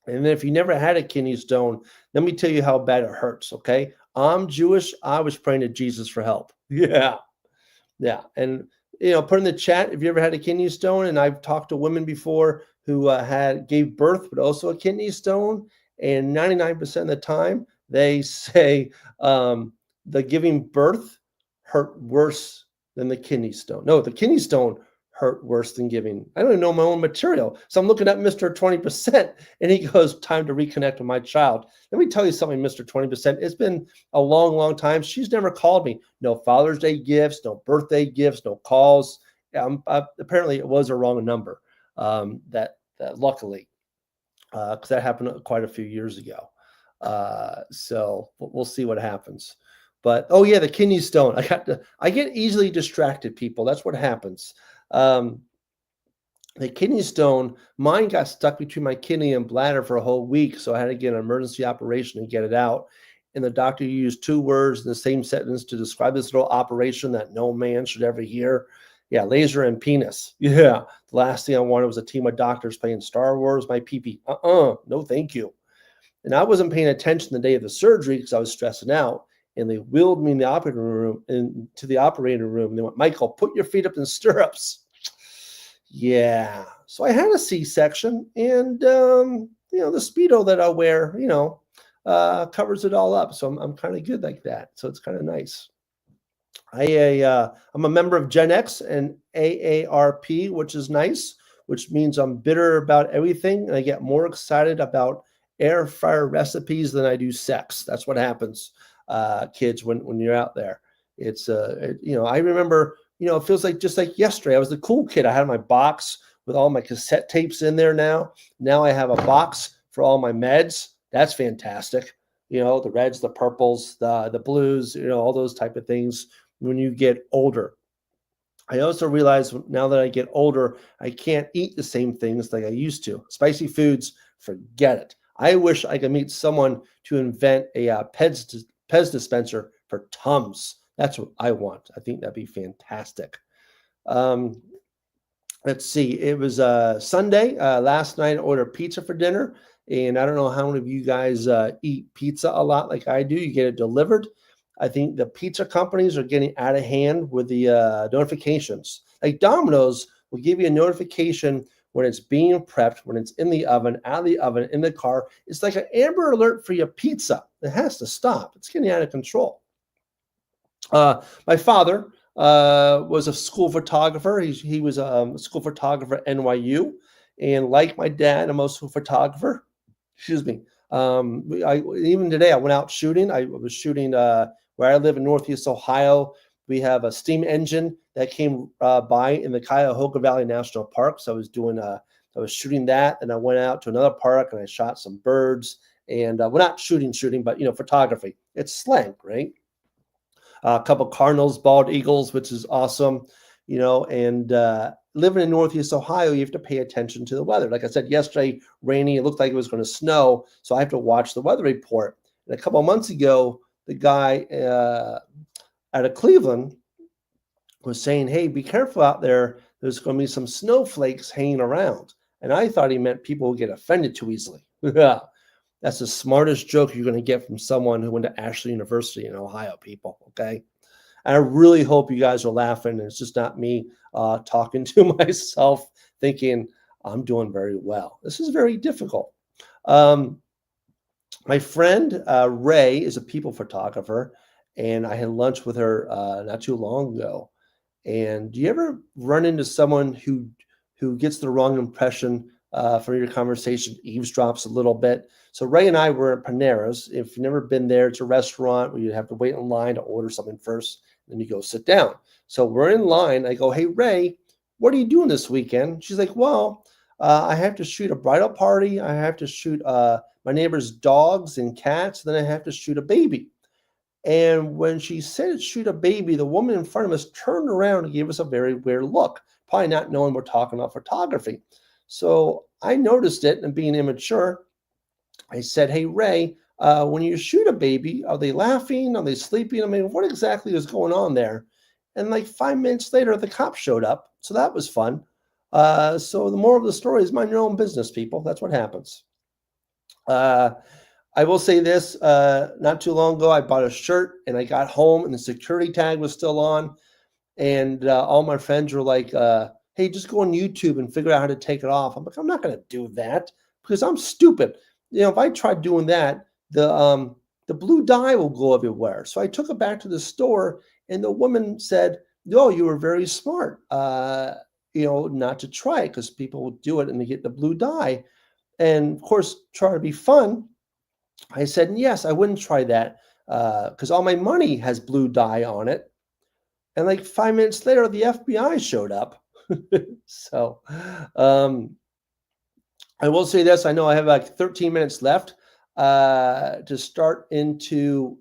And then if you never had a kidney stone, let me tell you how bad it hurts, okay? I'm Jewish. I was praying to Jesus for help. Yeah. Yeah. And, put in the chat if you ever had a kidney stone. And I've talked to women before who gave birth, but also a kidney stone. And 99% of the time, they say the giving birth hurt worse than the kidney stone. No, the kidney stone hurt worse than giving. I don't even know my own material. So I'm looking at Mr. 20%, and he goes, time to reconnect with my child. Let me tell you something, Mr. 20%. It's been a long, long time. She's never called me. No Father's Day gifts, no birthday gifts, no calls. Apparently, it was a wrong number, that luckily, because that happened quite a few years ago. So we'll see what happens. But, oh, yeah, the kidney stone. I get easily distracted, people. That's what happens. The kidney stone, mine got stuck between my kidney and bladder for a whole week, so I had to get an emergency operation to get it out. And the doctor used 2 words in the same sentence to describe this little operation that no man should ever hear. Yeah, laser and penis. Yeah, the last thing I wanted was a team of doctors playing Star Wars, my pee-pee. No thank you. And I wasn't paying attention the day of the surgery because I was stressing out. And they wheeled me in the operating room into the operating room. And they went, Michael, put your feet up in stirrups. Yeah. So I had a C-section, and the Speedo that I wear, covers it all up. So I'm kind of good like that. So it's kind of nice. I'm a member of Gen X and AARP, which is nice, which means I'm bitter about everything, and I get more excited about air fryer recipes than I do sex. That's what happens. Kids, when you're out there, it's I remember, it feels like just like yesterday. I was the cool kid. I had my box with all my cassette tapes in there. Now I have a box for all my meds. That's fantastic. The reds, the purples, the blues, all those type of things. When you get older, I also realize now that I get older, I can't eat the same things like I used to. Spicy foods, forget it. I wish I could meet someone to invent a Pez dispenser for Tums. That's what I want. I think that'd be fantastic. Let's see. It was Sunday. Last night I ordered pizza for dinner. And I don't know how many of you guys eat pizza a lot like I do. You get it delivered. I think the pizza companies are getting out of hand with the notifications. Like Domino's will give you a notification when it's being prepped, when it's in the oven, out of the oven, in the car. It's like an Amber Alert for your pizza. It has to stop. It's getting out of control. My father was a school photographer. He was a school photographer at NYU. And like my dad, I'm also a photographer. Excuse me. Even today, I went out shooting. I was shooting where I live in Northeast Ohio. We have a steam engine that came by in the Cuyahoga Valley National Park. So I was shooting that, and I went out to another park and I shot some birds. And we're not shooting, but photography. It's slang, right? A couple cardinals, bald eagles, which is awesome, and living in Northeast Ohio, you have to pay attention to the weather. Like I said, yesterday, rainy, it looked like it was going to snow, so I have to watch the weather report. And a couple of months ago, the guy out of Cleveland was saying, hey, be careful out there. There's going to be some snowflakes hanging around. And I thought he meant people would get offended too easily. That's the smartest joke you're going to get from someone who went to Ashley University in Ohio, people, okay? And I really hope you guys are laughing, and it's just not me talking to myself thinking I'm doing very well. This is very difficult. My friend Ray is a people photographer, and I had lunch with her not too long ago. And do you ever run into someone who gets the wrong impression from your conversation, eavesdrops a little bit? So Ray and I were at Panera's. If you've never been there, it's a restaurant where you have to wait in line to order something first, then you go sit down. So we're in line. I go, hey, Ray, what are you doing this weekend? She's like, well, I have to shoot a bridal party. I have to shoot my neighbor's dogs and cats. Then I have to shoot a baby. And when she said shoot a baby, the woman in front of us turned around and gave us a very weird look, probably not knowing we're talking about photography. So I noticed it, and being immature, I said, hey, Ray, when you shoot a baby, are they laughing? Are they sleeping? I mean, what exactly is going on there? And like 5 minutes later, the cop showed up. So that was fun. So the moral of the story is mind your own business, people. That's what happens. I will say this, not too long ago, I bought a shirt and I got home and the security tag was still on. And all my friends were like, hey, just go on YouTube and figure out how to take it off. I'm like, I'm not going to do that because I'm stupid. If I try doing that, the blue dye will go everywhere. So I took it back to the store, and the woman said, no, you were very smart, not to try it because people will do it and they get the blue dye. And of course, try to be fun. I said, yes, I wouldn't try that because all my money has blue dye on it. And like 5 minutes later, the FBI showed up. So I will say this. I know I have like 13 minutes left to start into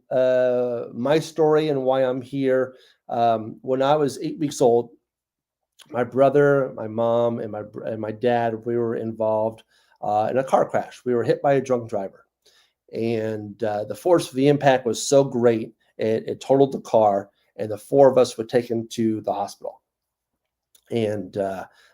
my story and why I'm here. When I was 8 weeks old, my brother, my mom, and my dad, we were involved in a car crash. We were hit by a drunk driver. And the force of the impact was so great, it totaled the car, and the four of us were taken to the hospital. And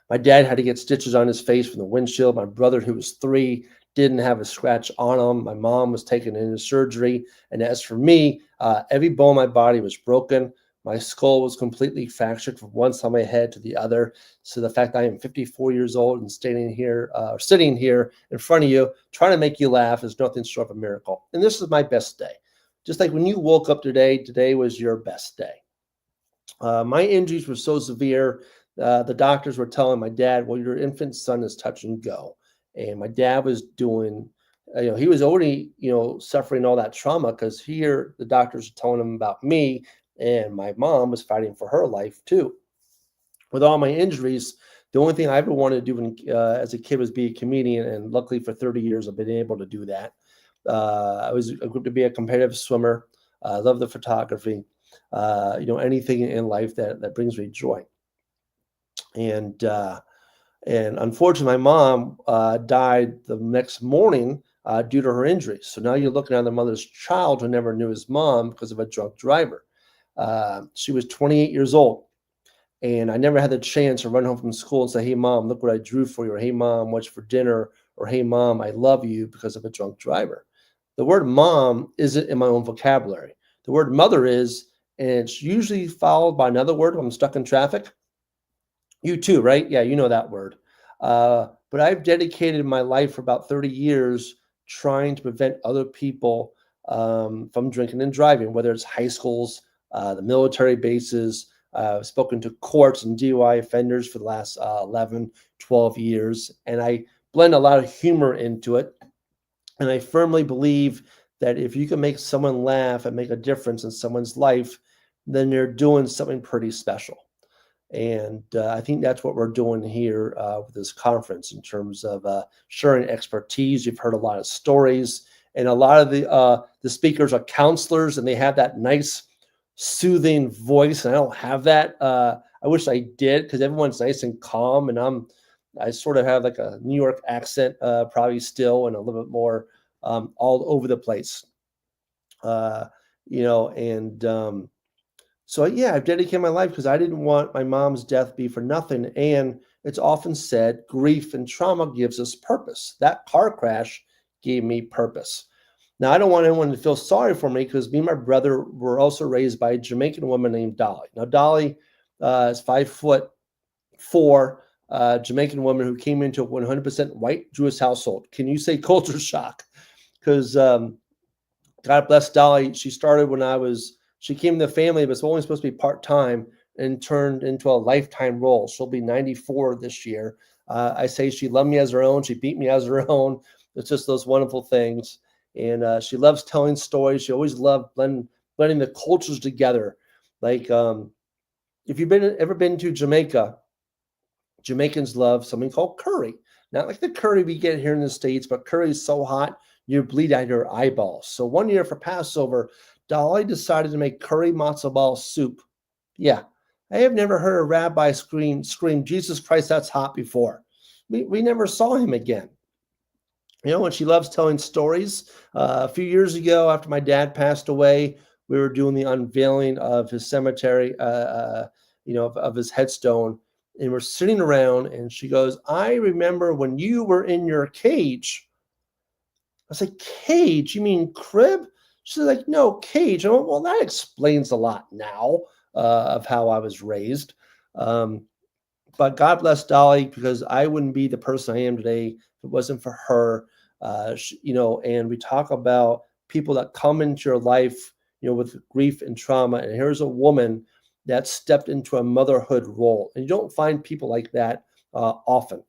my dad had to get stitches on his face from the windshield. My brother, who was 3, didn't have a scratch on him. My mom was taken into surgery. And as for me, every bone in my body was broken. My skull was completely fractured from one side of my head to the other. So the fact that I am 54 years old and sitting here in front of you, trying to make you laugh is nothing short of a miracle. And this is my best day. Just like when you woke up today was your best day. My injuries were so severe. The doctors were telling my dad, well, your infant son is touch and go. And my dad was doing, he was already, suffering all that trauma because here the doctors were telling him about me. And my mom was fighting for her life too. With all my injuries, the only thing I ever wanted to do as a kid was be a comedian. And luckily for 30 years, I've been able to do that. I was equipped to be a competitive swimmer. I love the photography, anything in life that brings me joy. And unfortunately, my mom died the next morning due to her injuries. So now you're looking at the mother's child who never knew his mom because of a drunk driver. She was 28 years old, and I never had the chance to run home from school and say, hey, Mom, look what I drew for you, or hey, Mom, what's for dinner, or hey, Mom, I love you because of a drunk driver. The word mom isn't in my own vocabulary. The word mother is, and it's usually followed by another word when I'm stuck in traffic. You too, right? Yeah, you know that word. But I've dedicated my life for about 30 years trying to prevent other people from drinking and driving, whether it's high schools, the military bases. I've spoken to courts and DUI offenders for the last 11, 12 years, and I blend a lot of humor into it. And I firmly believe that if you can make someone laugh and make a difference in someone's life, then you're doing something pretty special. And I think that's what we're doing here with this conference in terms of sharing expertise. You've heard a lot of stories, and a lot of the speakers are counselors, and they have that nice, soothing voice. And I don't have that. I wish I did, because everyone's nice and calm, and I sort of have like a New York accent, probably still, and a little bit more all over the place, So yeah, I've dedicated my life because I didn't want my mom's death be for nothing. And it's often said grief and trauma gives us purpose. That car crash gave me purpose. Now, I don't want anyone to feel sorry for me, because me and my brother were also raised by a Jamaican woman named Dolly. Now, Dolly is 5'4", Jamaican woman who came into a 100% white Jewish household. Can you say culture shock? Because God bless Dolly. She started she came in the family, but it's only supposed to be part-time, and turned into a lifetime role. She'll be 94 this year. I say she loved me as her own. She beat me as her own. It's just those wonderful things. And she loves telling stories. She always loved blending the cultures together. Like if you've ever been to Jamaica, Jamaicans love something called curry. Not like the curry we get here in the States, but curry is so hot, you bleed out your eyeballs. So one year for Passover, Dolly decided to make curry matzo ball soup. Yeah, I have never heard a rabbi scream, Jesus Christ, that's hot before. We never saw him again. And she loves telling stories. A few years ago, after my dad passed away, we were doing the unveiling of his cemetery, of his headstone. And we're sitting around, and she goes, I remember when you were in your cage. I was like, cage? You mean crib? She's like, no, cage. I went, well, that explains a lot now of how I was raised. But God bless Dolly, because I wouldn't be the person I am today if it wasn't for her. And we talk about people that come into your life, with grief and trauma. And here's a woman that stepped into a motherhood role. And you don't find people like that often.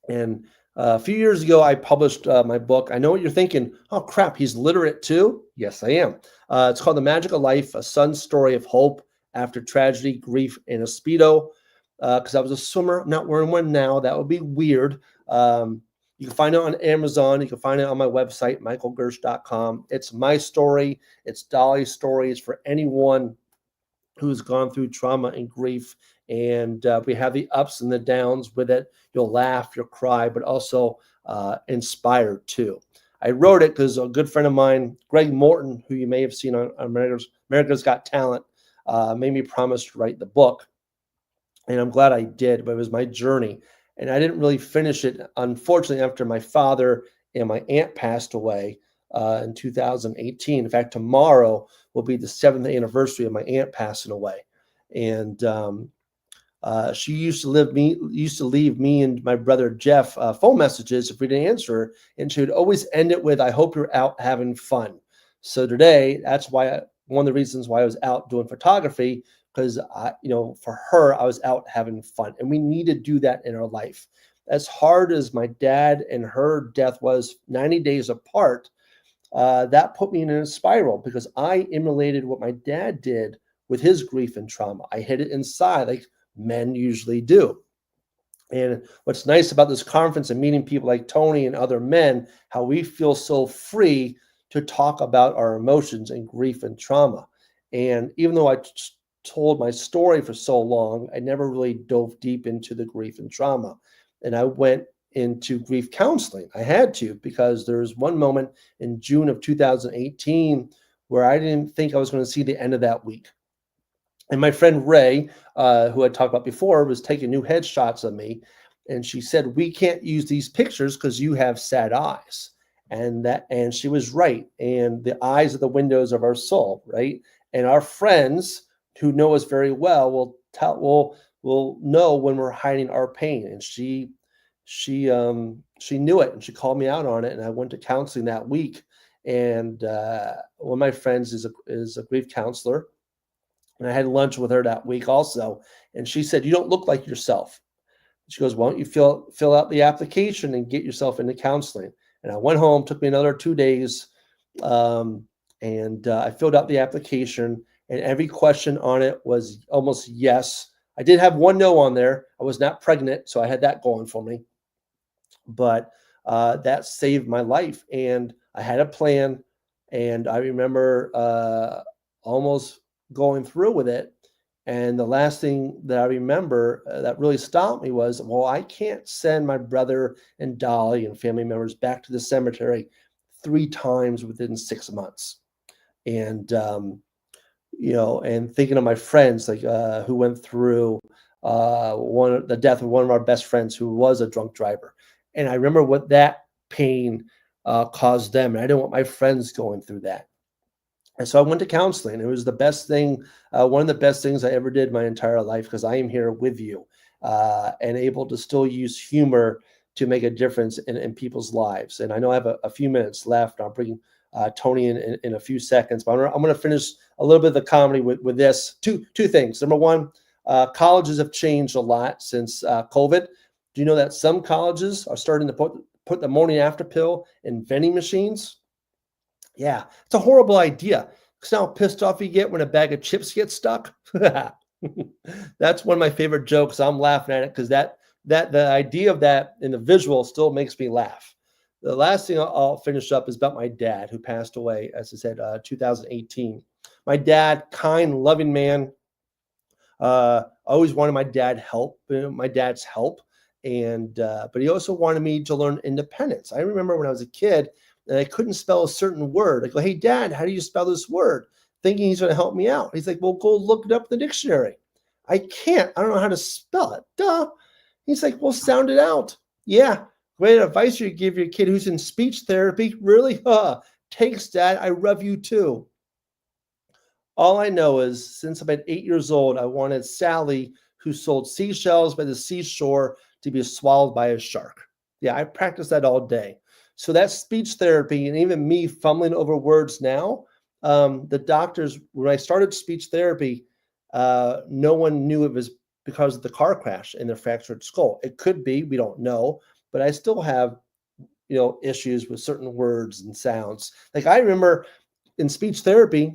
And a few years ago, I published my book. I know what you're thinking. Oh, crap, he's literate too? Yes, I am. It's called The Magic of Life, A Son's Story of Hope After Tragedy, Grief, and a Speedo. Because I was a swimmer. I'm not wearing one now. That would be weird. You can find it on Amazon. You can find it on my website, michaelgersh.com. It's my story. It's Dolly's story. It's for anyone who's gone through trauma and grief. And we have the ups and the downs with it. You'll laugh, you'll cry, but also inspired too. I wrote it because a good friend of mine, Greg Morton, who you may have seen on America's Got Talent, made me promise to write the book. And I'm glad I did, but it was my journey. And I didn't really finish it, unfortunately, after my father and my aunt passed away in 2018. In fact, tomorrow will be the 7th anniversary of my aunt passing away. And she used to leave me and my brother Jeff phone messages if we didn't answer her, and she would always end it with, "I hope you're out having fun." So today, that's why one of the reasons why I was out doing photography, because for her, I was out having fun, and we need to do that in our life. As hard as my dad and her death was 90 days apart, that put me in a spiral, because I emulated what my dad did with his grief and trauma. I hid it inside like men usually do. And what's nice about this conference and meeting people like Tony and other men, how we feel so free to talk about our emotions and grief and trauma. And even though I told my story for so long, I never really dove deep into the grief and trauma. And I went into grief counseling. I had to, because there was one moment in June of 2018 where I didn't think I was going to see the end of that week. And my friend Ray, who I talked about before, was taking new headshots of me. And she said, "We can't use these pictures because you have sad eyes." And she was right. And the eyes are the windows of our soul, right? And our friends who know us very well will know when we're hiding our pain. And she she knew it and she called me out on it, and I went to counseling that week. And one of my friends is a grief counselor, and I had lunch with her that week also. And she said, "You don't look like yourself." She goes, "Why don't you fill out the application and get yourself into counseling?" And I went home. Took me another 2 days, and I filled out the application. And every question on it was almost yes. I did have one no on there. I was not pregnant, so I had that going for me. But that saved my life, and I had a plan. And I remember almost going through with it. And the last thing that I remember that really stopped me was, well, I can't send my brother and Dolly and family members back to the cemetery 3 times within 6 months. And and thinking of my friends, like who went through the death of one of our best friends who was a drunk driver. And I remember what that pain caused them. And I didn't want my friends going through that. And so I went to counseling. It was the best thing, one of the best things I ever did my entire life, because I am here with you and able to still use humor to make a difference in people's lives. And I know I have a few minutes left. I'll bring Tony in a few seconds, but I'm going to finish a little bit of the comedy with this. Two things. Number one, colleges have changed a lot since COVID. Do you know that some colleges are starting to put the morning after pill in vending machines? Yeah, it's a horrible idea. Because how pissed off you get when a bag of chips gets stuck. That's one of my favorite jokes. I'm laughing at it because that the idea of that in the visual still makes me laugh. The last thing I'll finish up is about my dad, who passed away, as I said, 2018. My dad, kind, loving man. Always wanted my dad's help, and but he also wanted me to learn independence. I remember when I was a kid and I couldn't spell a certain word. I go, "Hey, Dad, how do you spell this word?" Thinking he's going to help me out. He's like, "Well, go look it up in the dictionary." I can't. I don't know how to spell it. Duh. He's like, "Well, sound it out." Yeah. Great advice you give your kid who's in speech therapy. Really? Thanks, Dad. I love you too. All I know is since about 8 years old, I wanted Sally, who sold seashells by the seashore, to be swallowed by a shark. Yeah, I practiced that all day. So that's speech therapy, and even me fumbling over words now, the doctors, when I started speech therapy, no one knew it was because of the car crash and the fractured skull. It could be, we don't know, but I still have, issues with certain words and sounds. Like I remember in speech therapy,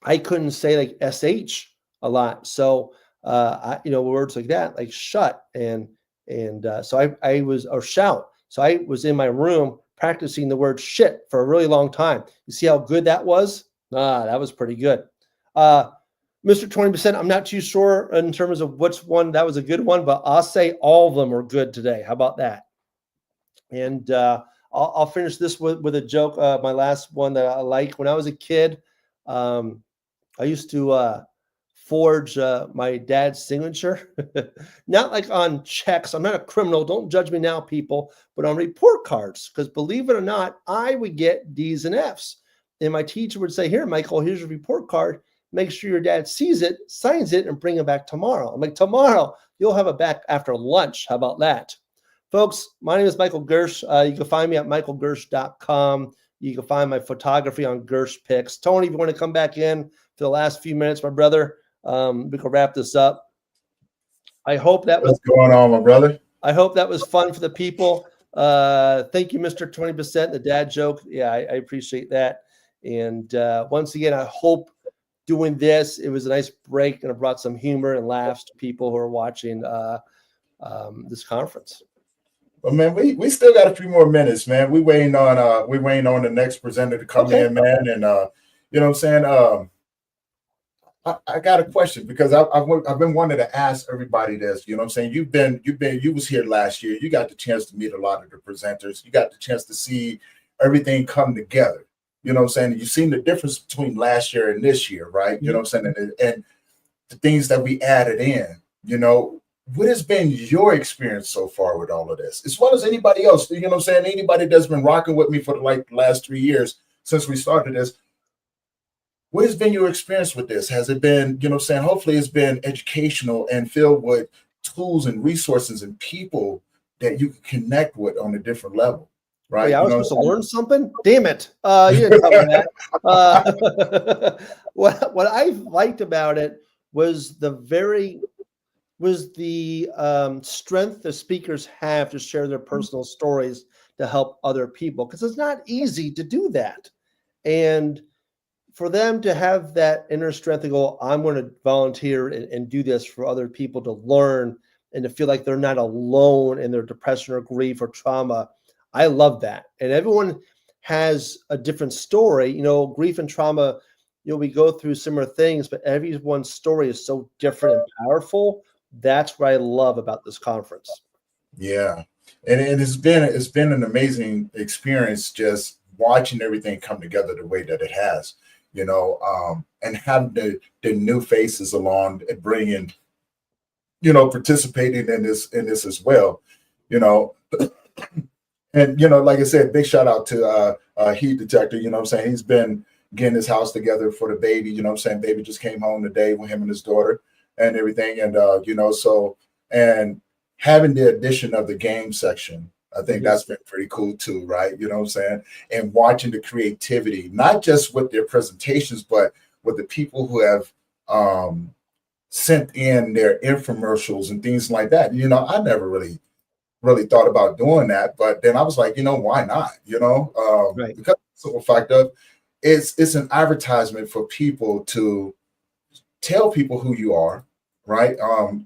I couldn't say like SH a lot. So, words like that, like shut so I was, or shout. So I was in my room practicing the word shit for a really long time. You see how good that was? That was pretty good. Mr. 20%, I'm not too sure in terms of which one that was a good one, but I'll say all of them are good today. How about that? And I'll finish this with a joke. My last one that I like. When I was a kid, I used to forge my dad's signature, not like on checks. I'm not a criminal. Don't judge me now, people, but on report cards. Because believe it or not, I would get D's and F's. And my teacher would say, "Here, Michael, here's your report card. Make sure your dad sees it, signs it, and bring it back tomorrow." I'm like, "Tomorrow? You'll have it back after lunch. How about that?" Folks, my name is Michael Gersh. You can find me at michaelgersh.com. You can find my photography on Gersh Pics. Tony, if you want to come back in for the last few minutes, my brother, we can wrap this up. I hope that was what's going on, my brother. I hope that was fun for the people. Thank you, Mr. 20%, the dad joke. Yeah, I appreciate that. And once again, I hope doing this, it was a nice break and it brought some humor and laughs to people who are watching this conference. Well, man, we still got a few more minutes, man. We're waiting on the next presenter to come in, man. And you know what I'm saying? I got a question because I've been wanting to ask everybody this. You know what I'm saying? You was here last year. You got the chance to meet a lot of the presenters. You got the chance to see everything come together. You know what I'm saying? You've seen the difference between last year and this year, right? You know what I'm saying? And the things that we added in, what has been your experience so far with all of this, as well as anybody else? You know what I'm saying? Anybody that's been rocking with me for the last 3 years since we started this. What has been your experience with this? Has it been, hopefully it's been educational and filled with tools and resources and people, that you can connect with on a different level, right? Wait, I was You know, supposed to learn something? Damn it. You didn't tell me that. What I liked about it was the strength the speakers have to share their personal stories to help other people, because it's not easy to do that. And for them to have that inner strength to go, I'm going to volunteer and do this for other people to learn and to feel like they're not alone in their depression or grief or trauma. I love that. And everyone has a different story. You know, grief and trauma, you know, we go through similar things, but everyone's story is so different and powerful. That's what I love about this conference. Yeah. And it's been an amazing experience just watching everything come together the way that it has, you know, and having the new faces along and bringing, you know, participating in this as well, you know. And, you know, like I said, big shout out to Heat Detector, you know what I'm saying? He's been getting his house together for the baby, you know what I'm saying? Baby just came home today with him and his daughter and everything. And, you know, so, and having the addition of the game section, I think that's been pretty cool too, right? You know what I'm saying? And watching the creativity, not just with their presentations, but with the people who have sent in their infomercials and things like that. You know, I never really thought about doing that, but then I was like, you know, why not? You know, right. Because the simple fact of it's an advertisement for people to tell people who you are, right?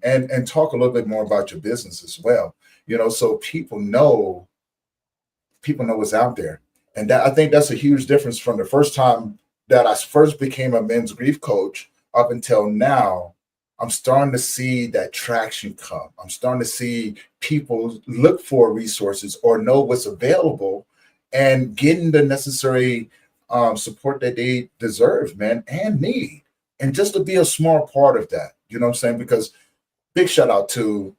And talk a little bit more about your business as well. You know, so people know what's out there. And that, I think that's a huge difference from the first time that I first became a men's grief coach up until now. I'm starting to see that traction come. I'm starting to see people look for resources or know what's available and getting the necessary support that they deserve, man, and need. And just to be a small part of that, you know what I'm saying? Because big shout out to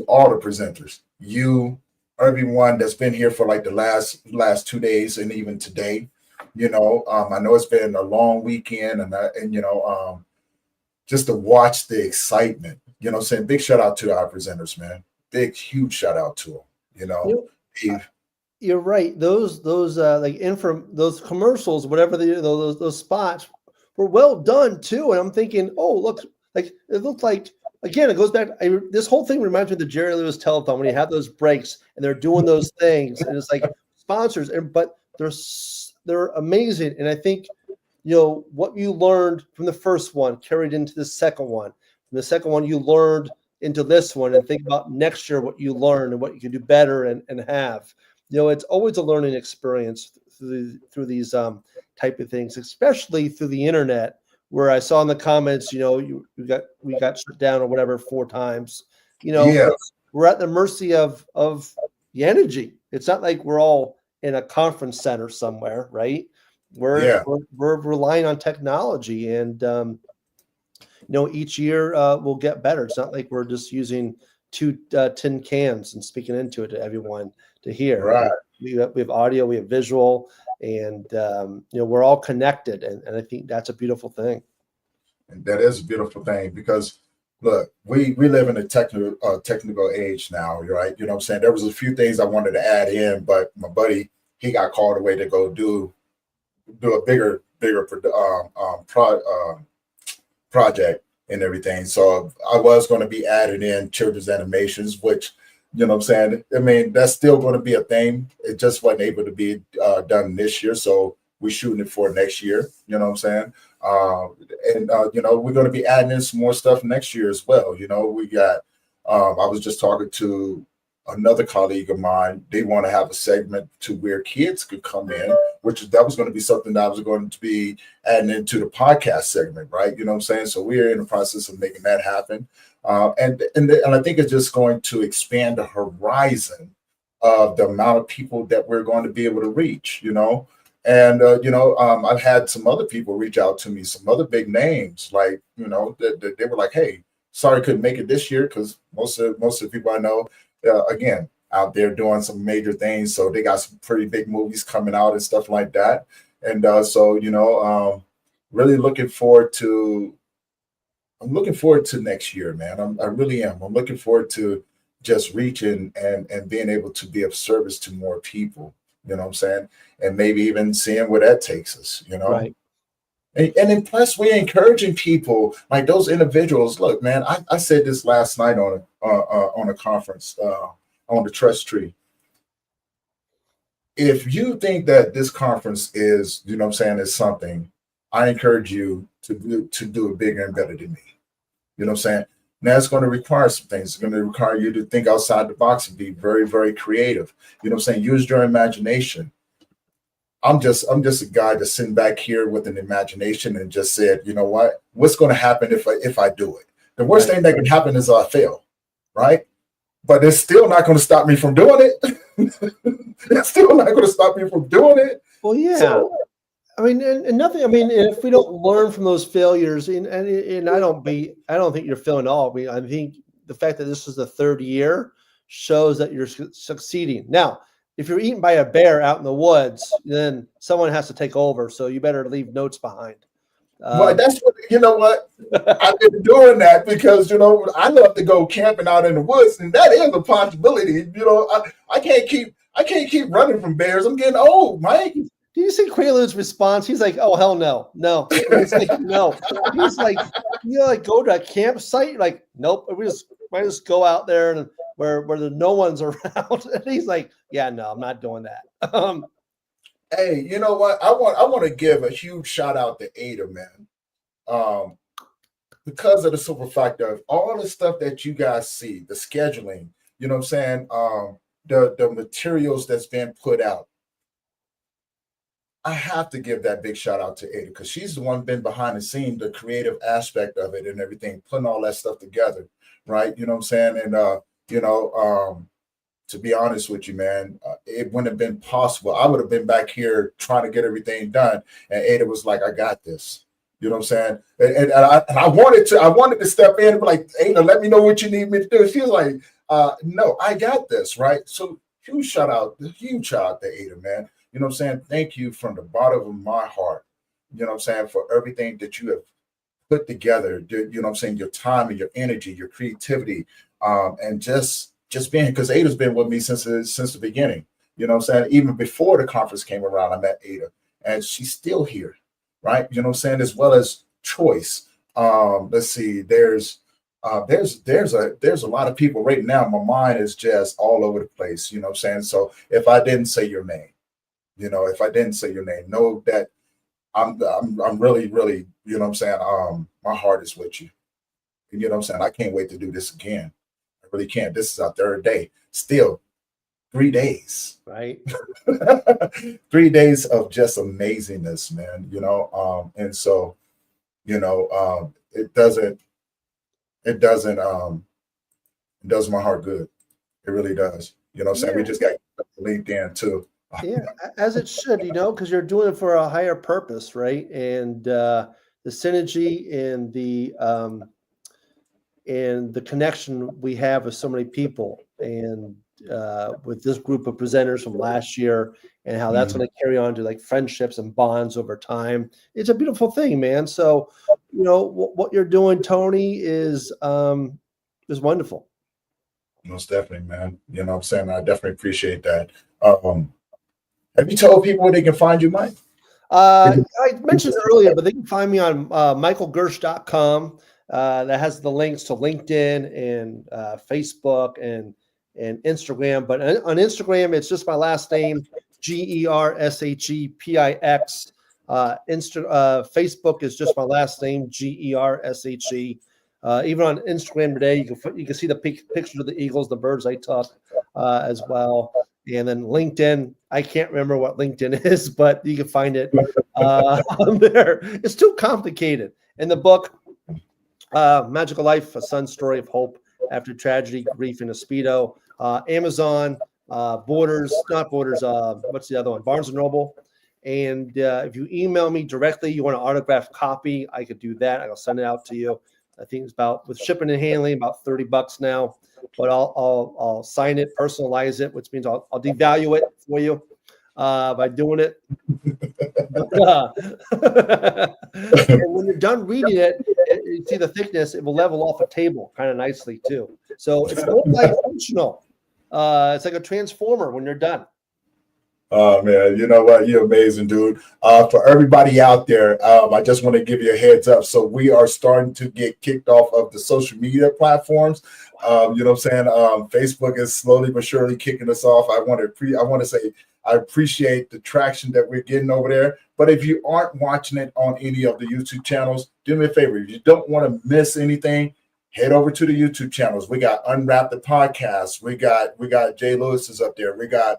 all the presenters, you, everyone that's been here for like the last 2 days and even today. You know, I know it's been a long weekend and you know, just to watch the excitement, you know what I'm saying? Big shout out to our presenters, man. Big, huge shout out to them, you know. You're right. Those those commercials, whatever those spots were well done too. And I'm thinking, oh, look, like it looked like, again, it goes back. This whole thing reminds me of the Jerry Lewis telethon when you have those breaks and they're doing those things, and it's like sponsors, but they're amazing. And I think, you know, what you learned from the first one carried into the second one. From the second one, you learned into this one, and think about next year what you learned and what you can do better and have. You know, it's always a learning experience through these type of things, especially through the internet, where I saw in the comments, you know, we got shut down or whatever 4 times. You know, we're at the mercy of the energy. It's not like we're all in a conference center somewhere, right? We're relying on technology, and you know, each year we'll get better. It's not like we're just using 2 tin cans and speaking into it to everyone to hear. Right. We have audio, we have visual, and you know, we're all connected, and I think that's a beautiful thing. And that is a beautiful thing, because look, we live in a technical age now, right? You know what I'm saying? There was a few things I wanted to add in, but my buddy, he got called away to go do a bigger project and everything. So I was going to be adding in children's animations, which, you know what I'm saying? I mean, that's still going to be a thing. It just wasn't able to be done this year. So we're shooting it for next year. You know what I'm saying? You know, we're going to be adding in some more stuff next year as well. You know, we got, I was just talking to another colleague of mine. They want to have a segment to where kids could come in, that was going to be something that I was going to be adding into the podcast segment, right? You know what I'm saying? So we're in the process of making that happen. And I think it's just going to expand the horizon of the amount of people that we're going to be able to reach, you know? And, you know, I've had some other people reach out to me, some other big names, like, you know, that they were like, hey, sorry, couldn't make it this year, because most of the people I know, again, out there doing some major things. So they got some pretty big movies coming out and stuff like that. And so, you know, really looking forward to next year, man. I really am. I'm looking forward to just reaching and being able to be of service to more people, you know what I'm saying? And maybe even seeing where that takes us, you know? Right. And then plus we're encouraging people like those individuals. Look, man, I said this last night on a conference on the Trust Tree. If you think that this conference is, you know what I'm saying, is something, I encourage you to do it bigger and better than me. You know what I'm saying? Now it's going to require some things. It's going to require you to think outside the box and be very, very creative. You know what I'm saying? Use your imagination. I'm just a guy that's sitting back here with an imagination and just said, you know what? What's going to happen if I do it? The worst thing that can happen is I fail, right? But it's still not going to stop me from doing it. It's still not going to stop me from doing it. Well, yeah. So, I mean, and nothing. I mean, if we don't learn from those failures, and I don't think you're failing at all. I mean, I think the fact that this is the third year shows that you're succeeding. Now, if you're eaten by a bear out in the woods, then someone has to take over. So you better leave notes behind. Well, that's what, you know what? I've been doing that because, you know, I love to go camping out in the woods, and that is a possibility. You know, I can't keep running from bears. I'm getting old, Mike. Do you see Quaalude's response? He's like, "Oh hell no, no." He's like, "No." He's like, "You know, like go to a campsite." You're like, "Nope." We might just go out there and where no one's around. And he's like, "Yeah, no, I'm not doing that." Hey, you know what? I want to give a huge shout out to Ada, man. Because of the super factor of all the stuff that you guys see, the scheduling, you know what I'm saying? The materials that's been put out. I have to give that big shout out to Ada because she's the one been behind the scene, the creative aspect of it and everything, putting all that stuff together, right? You know what I'm saying? And you know, to be honest with you, man, it wouldn't have been possible. I would have been back here trying to get everything done, and Ada was like, "I got this." You know what I'm saying? And I wanted to step in and be like, "Ada, let me know what you need me to do." She was like, "No, I got this." Right? So huge shout out to Ada, man. You know what I'm saying? Thank you from the bottom of my heart. You know what I'm saying? For everything that you have put together. You know what I'm saying? Your time and your energy, your creativity, and just being, because Ada's been with me since the beginning. You know what I'm saying? Even before the conference came around, I met Ada, and she's still here, right? You know what I'm saying? As well as Choice. Let's see. There's a lot of people right now. My mind is just all over the place. You know what I'm saying? So if I didn't say your name, know that I'm really, really, you know what I'm saying? My heart is with you. You know what I'm saying? I can't wait to do this again. I really can't. This is our third day. Still 3 days. Right. 3 days of just amazingness, man. You know, and so, you know, it does my heart good. It really does. You know what I'm saying? We just got LinkedIn too. Yeah, as it should, you know, because you're doing it for a higher purpose, right? And the synergy and the connection we have with so many people, and with this group of presenters from last year, and how that's going to carry on to like friendships and bonds over time. It's a beautiful thing, man. So, you know, what you're doing, Tony, is wonderful. Most definitely, man. You know what I'm saying? I definitely appreciate that. Have you told people where they can find you, Mike? I mentioned earlier, but they can find me on michaelgersh.com. That has the links to LinkedIn and Facebook and Instagram. But on Instagram, it's just my last name, GERSHEPIX. Facebook is just my last name, GERSHE. Even on Instagram today, you can see the pictures of the eagles, the birds I took as well. And then LinkedIn, I can't remember what LinkedIn is, but you can find it on there. It's too complicated. In the book, Magical Life, A Son's Story of Hope After Tragedy, Grief, and a Speedo. Amazon, Borders, not Borders, what's the other one? Barnes & Noble. And if you email me directly, you want an autographed copy, I could do that. I'll send it out to you. I think it's about, with shipping and handling, about $30 now. But I'll sign it, personalize it, which means I'll devalue it for you by doing it. And when you're done reading it, you see the thickness, it will level off a table kind of nicely too. So it's multifunctional. It's like a transformer when you're done. Oh man, you know what? You're amazing, dude. For everybody out there, I just want to give you a heads up. So we are starting to get kicked off of the social media platforms. You know what I'm saying? Facebook is slowly but surely kicking us off. I want to say I appreciate the traction that we're getting over there. But if you aren't watching it on any of the YouTube channels, do me a favor. If you don't want to miss anything, head over to the YouTube channels. We got Unwrap the Podcast. We got Jay Lewis is up there. We got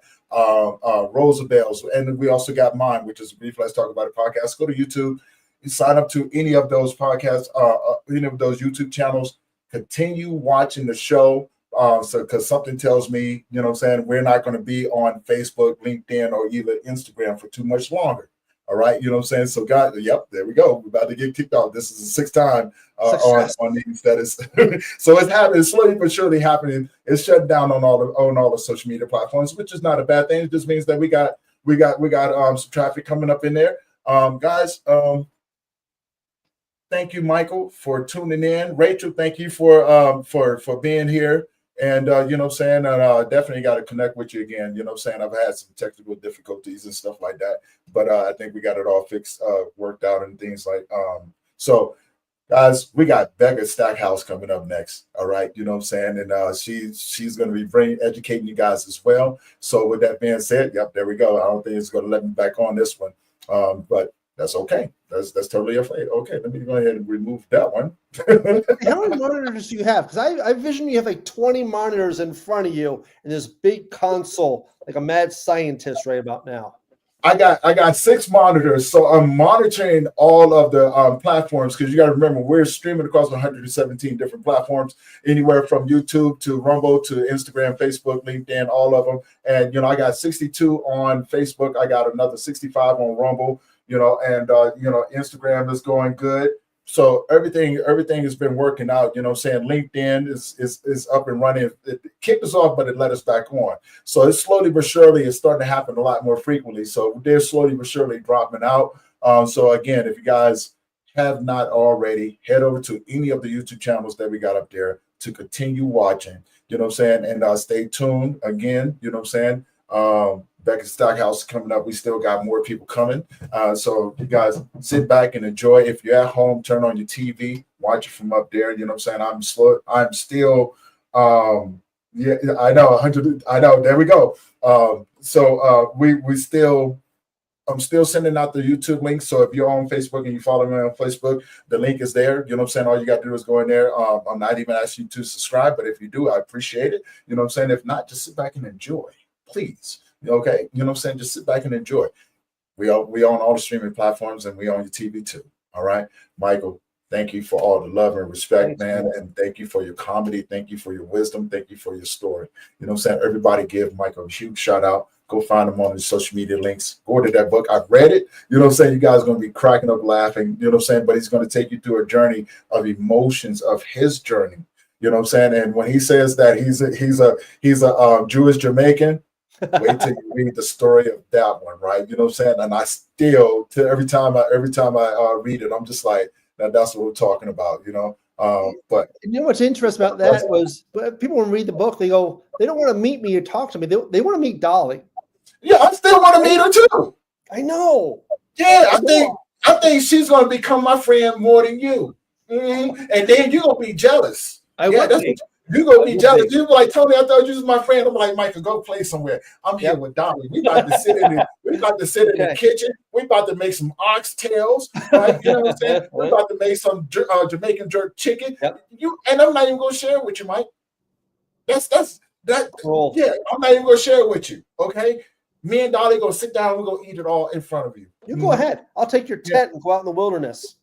Roosevelt, and we also got mine, which is Brief Let's Talk About It podcast. Go to YouTube, you sign up to any of those podcasts, any of those YouTube channels. Continue watching the show, because something tells me, you know what I'm saying, we're not going to be on Facebook, LinkedIn, or even Instagram for too much longer. All right, you know what I'm saying? So, guys, yep, there we go. We're about to get kicked off. This is the sixth time on these that is. So it's happening. It's slowly but surely happening. It's shut down on all the social media platforms, which is not a bad thing. It just means that we got some traffic coming up in there. Guys, thank you, Michael, for tuning in. Rachel, thank you for being here. And you know what I'm saying, and definitely got to connect with you again. You know what I'm saying, I've had some technical difficulties and stuff like that, but I think we got it all fixed, worked out, and things like so. Guys, we got Becca Stackhouse coming up next. All right, you know what I'm saying, and she's going to be educating you guys as well. So with that being said, yep, there we go. I don't think it's going to let me back on this one, but that's okay. That's totally okay. Okay, let me go ahead and remove that one. How many monitors do you have? Because I envision you have like 20 monitors in front of you and this big console, like a mad scientist right about now. I got 6 monitors, so I'm monitoring all of the platforms, because you got to remember we're streaming across 117 different platforms, anywhere from YouTube to Rumble to Instagram, Facebook, LinkedIn, all of them. And you know, I got 62 on Facebook. I got another 65 on Rumble. You know, and you know, Instagram is going good. So everything has been working out. You know what I'm saying? LinkedIn is up and running. It kicked us off, but it let us back on. So it's slowly but surely it's starting to happen a lot more frequently. So they're slowly but surely dropping out. So again, if you guys have not already, head over to any of the YouTube channels that we got up there to continue watching. You know what I'm saying? And stay tuned again. You know what I'm saying? Becca Stackhouse coming up. We still got more people coming. So you guys sit back and enjoy. If you're at home, turn on your TV, watch it from up there. You know what I'm saying? I'm still yeah, I know 100. I know. There we go. I'm still sending out the YouTube link. So if you're on Facebook and you follow me on Facebook, the link is there. You know what I'm saying? All you got to do is go in there. I'm not even asking you to subscribe, but if you do, I appreciate it. You know what I'm saying? If not, just sit back and enjoy, please. Okay, you know what I'm saying? Just sit back and enjoy. We on all the streaming platforms, and we on your TV too. All right, Michael, thank you for all the love and respect, man, and thank you for your comedy. Thank you for your wisdom. Thank you for your story. You know what I'm saying? Everybody give Michael a huge shout out. Go find him on his social media links. Go to that book. I've read it. You know what I'm saying? You guys are going to be cracking up laughing. You know what I'm saying? But he's going to take you through a journey of emotions of his journey. You know what I'm saying? And when he says that he's a Jewish Jamaican, wait till you read the story of that one, right? You know what I'm saying? And I still, every time I read it, I'm just like, that's what we're talking about, you know? But you know what's interesting about that was people when read the book, they go, they don't want to meet me or talk to me. They want to meet Dolly. Yeah, I still want to meet her too. I know. Yeah, I think she's going to become my friend more than you. Mm-hmm. And then you're going to be jealous. You're going to be jealous. You're like, Tony, I thought you was my friend. I'm like, Michael, go play somewhere. I'm here with Dolly. We about to sit in the kitchen. We about to make some oxtails, right? You know what I'm saying? We're about to make some Jamaican jerk chicken. And I'm not even going to share it with you, Mike. That's cool. Yeah, I'm not even going to share it with you, okay? Me and Dolly going to sit down and we're going to eat it all in front of you. You go ahead. I'll take your tent and go out in the wilderness.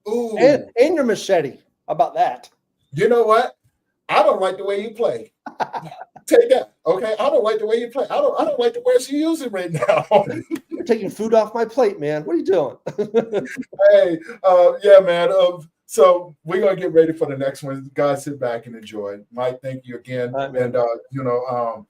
Ooh. And your machete. How about that? You know what? I don't like the way you play. Take that, okay? I don't like the way you play. I don't like the words you're using right now. You're taking food off my plate, man. What are you doing? Hey, yeah, man. So we're gonna get ready for the next one. Guys, sit back and enjoy. Mike, thank you again. And you know,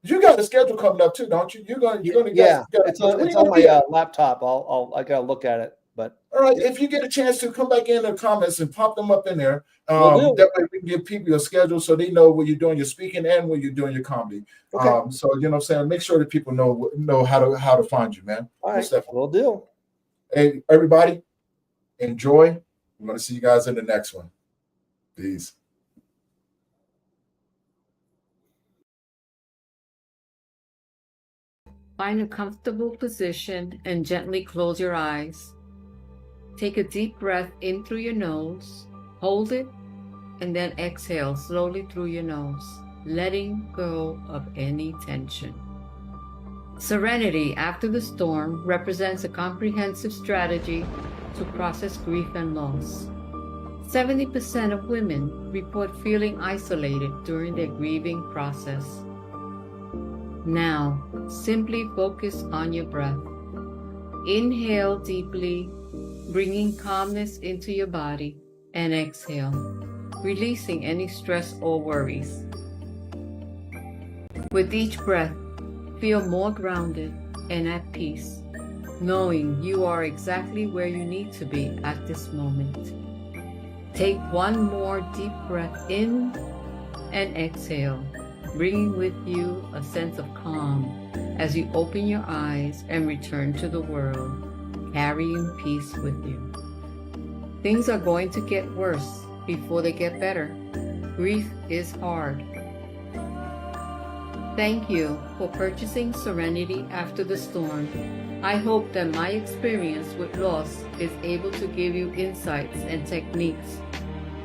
you got a schedule coming up too, don't you? You're gonna get it's on my laptop. I gotta look at it. But all right, if you get a chance to come back in the comments and pop them up in there, Will do. that way we can give people your schedule so they know when you're doing your speaking and when you're doing your comedy. Okay. So you know what I'm saying, make sure that people know how to find you, man. All right, will do. Hey, everybody, enjoy. We're going to see you guys in the next one. Peace. Find a comfortable position and gently close your eyes. Take a deep breath in through your nose, hold it, and then exhale slowly through your nose, letting go of any tension. Serenity after the storm represents a comprehensive strategy to process grief and loss. 70% of women report feeling isolated during their grieving process. Now, simply focus on your breath. Inhale deeply, bringing calmness into your body, and exhale, releasing any stress or worries. With each breath, feel more grounded and at peace, knowing you are exactly where you need to be at this moment. Take one more deep breath in and exhale, bringing with you a sense of calm as you open your eyes and return to the world, carrying peace with you. Things are going to get worse before they get better. Grief is hard. Thank you for purchasing Serenity After the Storm. I hope that my experience with loss is able to give you insights and techniques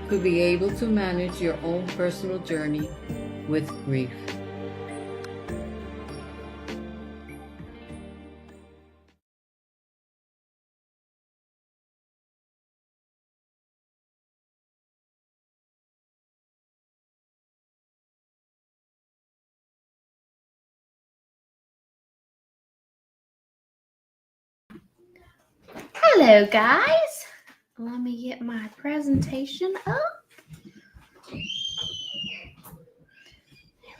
to be able to manage your own personal journey with grief. Hello guys, let me get my presentation up. There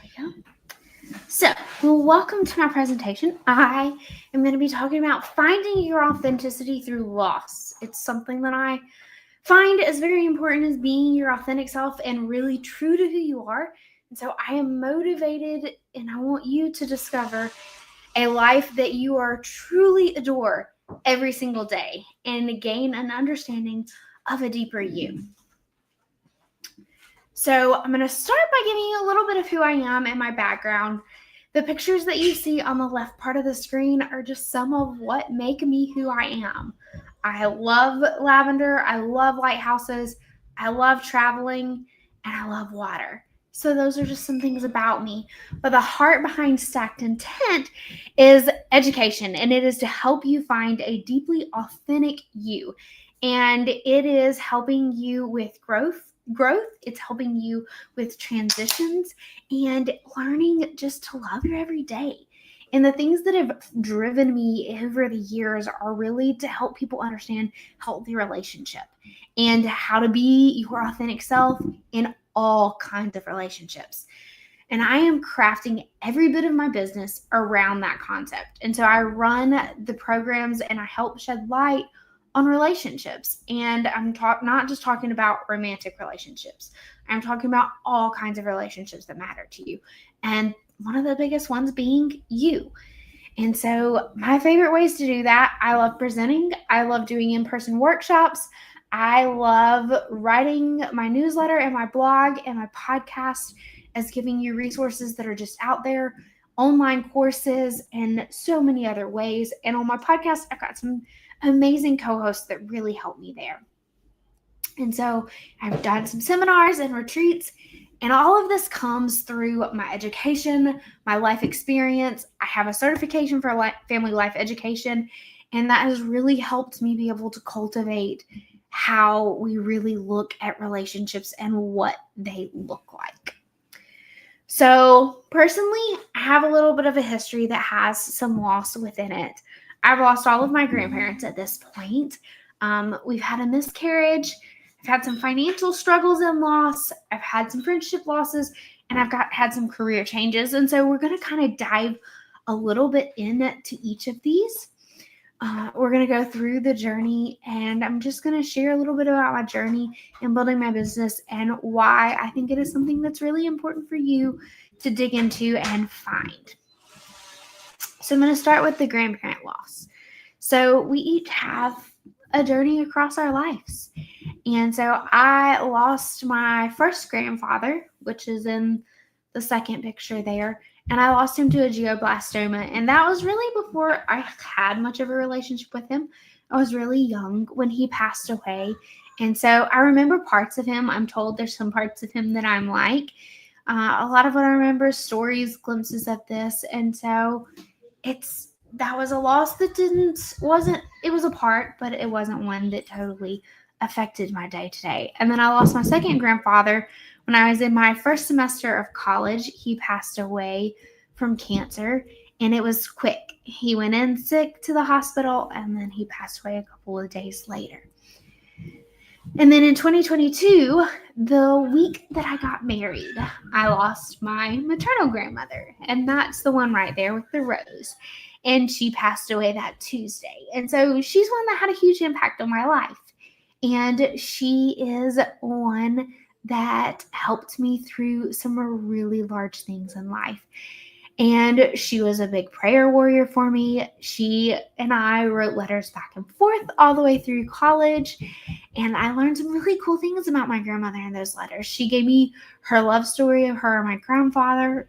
we go. So, welcome to my presentation. I am going to be talking about finding your authenticity through loss. It's something that I find is very important, as being your authentic self and really true to who you are. And so I am motivated, and I want you to discover a life that you are truly adore every single day and gain an understanding of a deeper you. So I'm going to start by giving you a little bit of who I am and my background. The pictures that you see on the left part of the screen are just some of what make me who I am. I love lavender, I love lighthouses, I love traveling, and I love water. So those are just some things about me. But the heart behind Stacked Intent is education, and it is to help you find a deeply authentic you. And it is helping you with growth. It's helping you with transitions and learning just to love your everyday. And the things that have driven me over the years are really to help people understand healthy relationship and how to be your authentic self in all kinds of relationships. And I am crafting every bit of my business around that concept. And so I run the programs and I help shed light on relationships. And I'm not just talking about romantic relationships. I'm talking about all kinds of relationships that matter to you. And one of the biggest ones being you. And so my favorite ways to do that, I love presenting. I love doing in-person workshops. I love writing my newsletter and my blog and my podcast as giving you resources that are just out there, online courses, and so many other ways. And on my podcast, I've got some amazing co-hosts that really help me there. And so I've done some seminars and retreats, and all of this comes through my education, my life experience. I have a certification for family life education, and that has really helped me be able to cultivate how we really look at relationships and what they look like. So personally, I have a little bit of a history that has some loss within it. I've lost all of my grandparents at this point. We've had a miscarriage. I've had some financial struggles and loss. I've had some friendship losses, and I've had some career changes. And so we're going to kind of dive a little bit into each of these. We're going to go through the journey, and I'm just going to share a little bit about my journey in building my business and why I think it is something that's really important for you to dig into and find. So I'm going to start with the grandparent loss. So we each have a journey across our lives. And so I lost my first grandfather, which is in the second picture there. And I lost him to a glioblastoma. And that was really before I had much of a relationship with him. I was really young when he passed away. And so I remember parts of him. I'm told there's some parts of him that I'm like. A lot of what I remember is stories, glimpses of this. And so that was a loss that it was a part, but it wasn't one that totally affected my day to day. And then I lost my second grandfather when I was in my first semester of college. He passed away from cancer, and it was quick. He went in sick to the hospital, and then he passed away a couple of days later. And then in 2022, the week that I got married, I lost my maternal grandmother, and that's the one right there with the rose. And she passed away that Tuesday. And so she's one that had a huge impact on my life. And she is one that helped me through some really large things in life. And she was a big prayer warrior for me. She and I wrote letters back and forth all the way through college. And I learned some really cool things about my grandmother in those letters. She gave me her love story of her and my grandfather.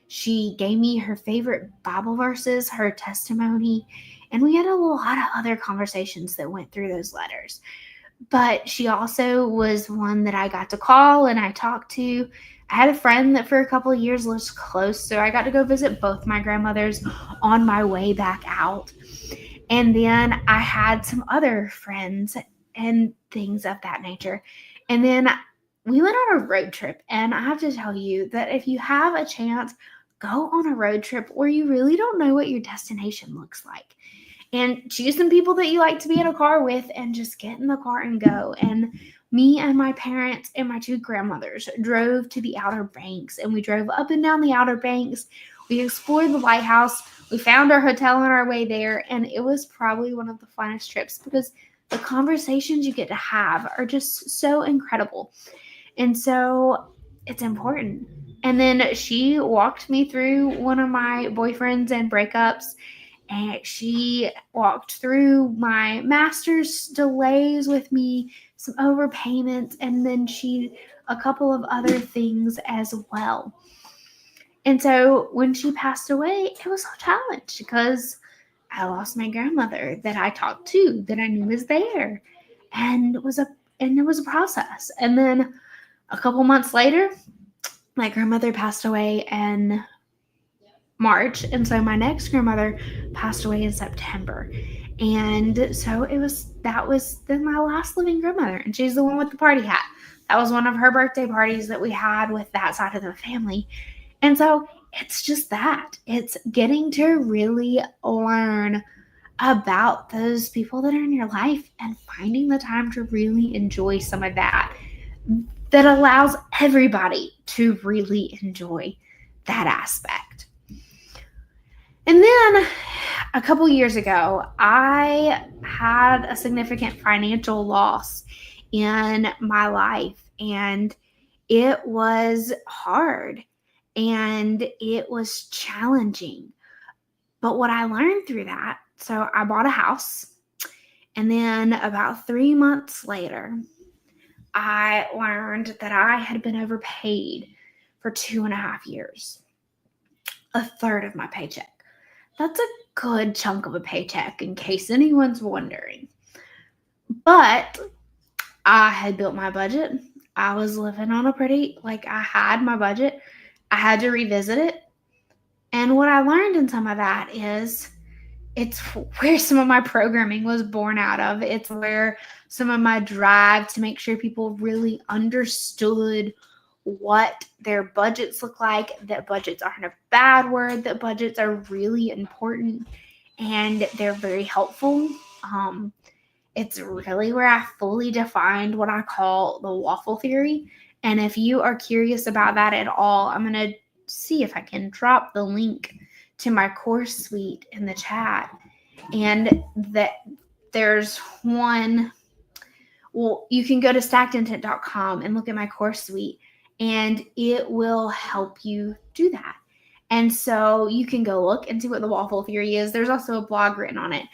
She gave me her favorite Bible verses, her testimony, and we had a lot of other conversations that went through those letters. But she also was one that I got to call and I talked to. I had a friend that for a couple of years lived close, so I got to go visit both my grandmothers on my way back out. And then I had some other friends and things of that nature. And then we went on a road trip, and I have to tell you that if you have a chance, go on a road trip where you really don't know what your destination looks like. And choose some people that you like to be in a car with and just get in the car and go. And me and my parents and my two grandmothers drove to the Outer Banks, and we drove up and down the Outer Banks. We explored the lighthouse. We found our hotel on our way there, and it was probably one of the funnest trips because the conversations you get to have are just so incredible. And so it's important. And then she walked me through one of my boyfriends and breakups, and she walked through my master's delays with me, some overpayments, and then a couple of other things as well. And so when she passed away, it was a challenge because I lost my grandmother that I talked to, that I knew was there, and it was a process. And then a couple months later, my grandmother passed away in March, and so my next grandmother passed away in September. And so that was then my last living grandmother, and she's the one with the party hat. That was one of her birthday parties that we had with that side of the family. And so it's just that. It's getting to really learn about those people that are in your life and finding the time to really enjoy some of that allows everybody to really enjoy that aspect. And then a couple years ago, I had a significant financial loss in my life, and it was hard and it was challenging. But what I learned through that, so I bought a house, and then about 3 months later, I learned that I had been overpaid for 2.5 years, a third of my paycheck. That's a good chunk of a paycheck in case anyone's wondering. But I had built my budget. I was living on I had my budget. I had to revisit it. And what I learned in some of that is it's where some of my programming was born out of. It's where some of my drive to make sure people really understood what their budgets look like, that budgets aren't a bad word, that budgets are really important and they're very helpful. It's really where I fully defined what I call the waffle theory. And if you are curious about that at all, I'm going to see if I can drop the link to my course suite in the chat. And that there's one, well, you can go to stackedintent.com and look at my course suite, and it will help you do that. And so you can go look and see what the waffle theory is. There's also a blog written on it,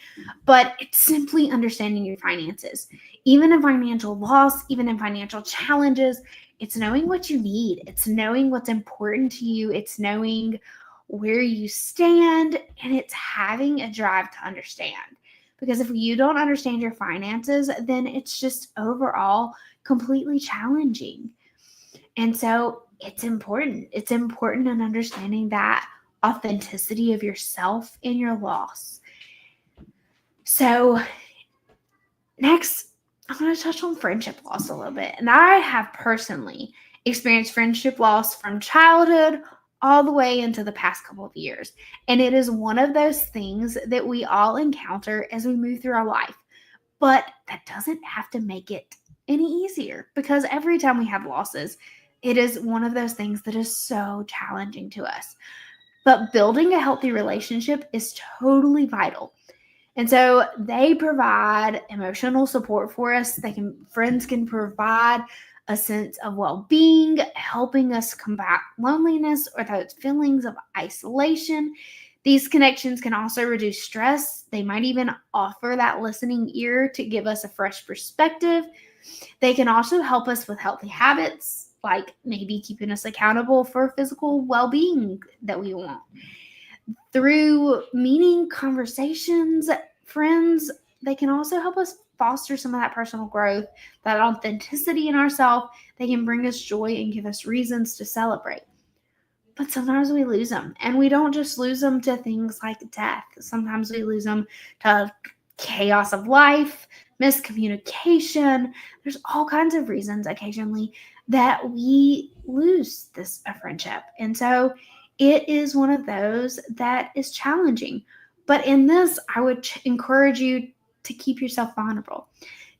but it's simply understanding your finances. Even in financial loss, even in financial challenges, it's knowing what you need. It's knowing what's important to you. It's knowing where you stand, and it's having a drive to understand. Because if you don't understand your finances, then it's just overall completely challenging. And so it's important. It's important in understanding that authenticity of yourself in your loss. So next, I'm going to touch on friendship loss a little bit. And I have personally experienced friendship loss from childhood all the way into the past couple of years. And it is one of those things that we all encounter as we move through our life. But that doesn't have to make it any easier, because every time we have losses, it is one of those things that is so challenging to us. But building a healthy relationship is totally vital. And so they provide emotional support for us. Friends can provide a sense of well-being, helping us combat loneliness or those feelings of isolation. These connections can also reduce stress. They might even offer that listening ear to give us a fresh perspective. They can also help us with healthy habits, like maybe keeping us accountable for physical well-being that we want. Through meaning conversations, friends, they can also help us foster some of that personal growth, that authenticity in ourselves. They can bring us joy and give us reasons to celebrate. But sometimes we lose them, and we don't just lose them to things like death. Sometimes we lose them to chaos of life, miscommunication. There's all kinds of reasons occasionally that we lose a friendship. And so it is one of those that is challenging. But in this, I would encourage you to keep yourself vulnerable.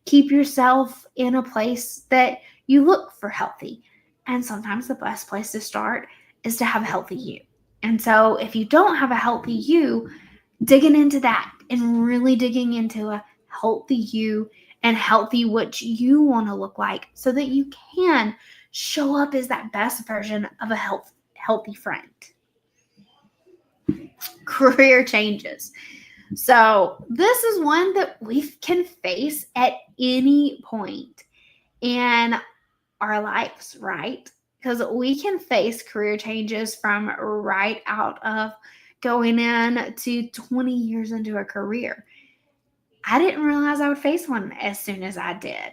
Keep yourself in a place that you look for healthy. And sometimes the best place to start is to have a healthy you. And so if you don't have a healthy you, digging into that and really digging into a healthy you and healthy what you want to look like, so that you can show up as that best version of a healthy friend. Career changes. So this is one that we can face at any point in our lives, right? Because we can face career changes from right out of going in to 20 years into a career. I didn't realize I would face one as soon as I did.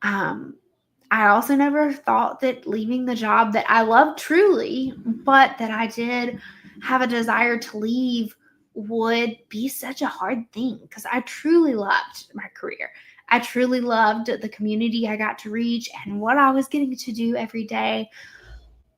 I also never thought that leaving the job that I love truly, but that I did have a desire to leave, would be such a hard thing, because I truly loved my career. I truly loved the community I got to reach and what I was getting to do every day.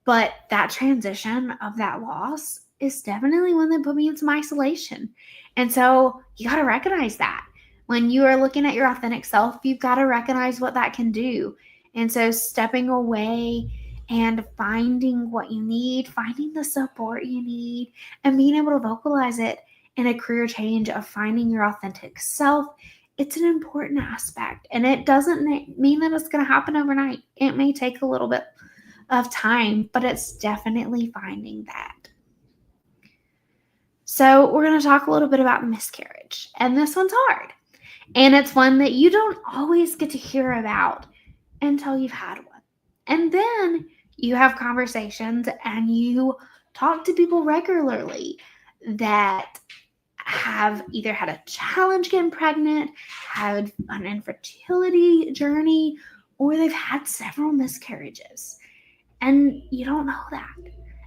But that transition of that loss is definitely one that put me in some isolation. And so you got to recognize that. When you are looking at your authentic self, you've got to recognize what that can do. And so stepping away and finding what you need, finding the support you need, and being able to vocalize it in a career change of finding your authentic self, it's an important aspect. And it doesn't mean that it's going to happen overnight. It may take a little bit of time, but it's definitely finding that. So we're going to talk a little bit about miscarriage. And this one's hard. And it's one that you don't always get to hear about until you've had one. And then you have conversations and you talk to people regularly that have either had a challenge getting pregnant, had an infertility journey, or they've had several miscarriages. And you don't know that.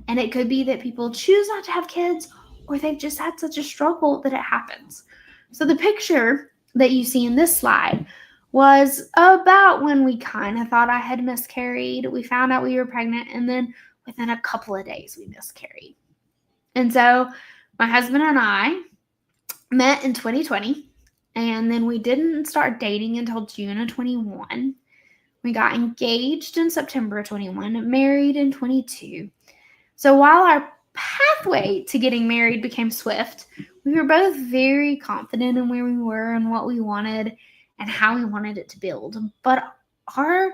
And it could be that people choose not to have kids, or they've just had such a struggle that it happens. So the picture that you see in this slide was about when we kind of thought I had miscarried. We found out we were pregnant, and then within a couple of days we miscarried. And so my husband and I met in 2020, and then we didn't start dating until June of 21. We got engaged in September of 21, married in 22. So while our pathway to getting married became swift, We were both very confident in where we were and what we wanted and how we wanted it to build. But our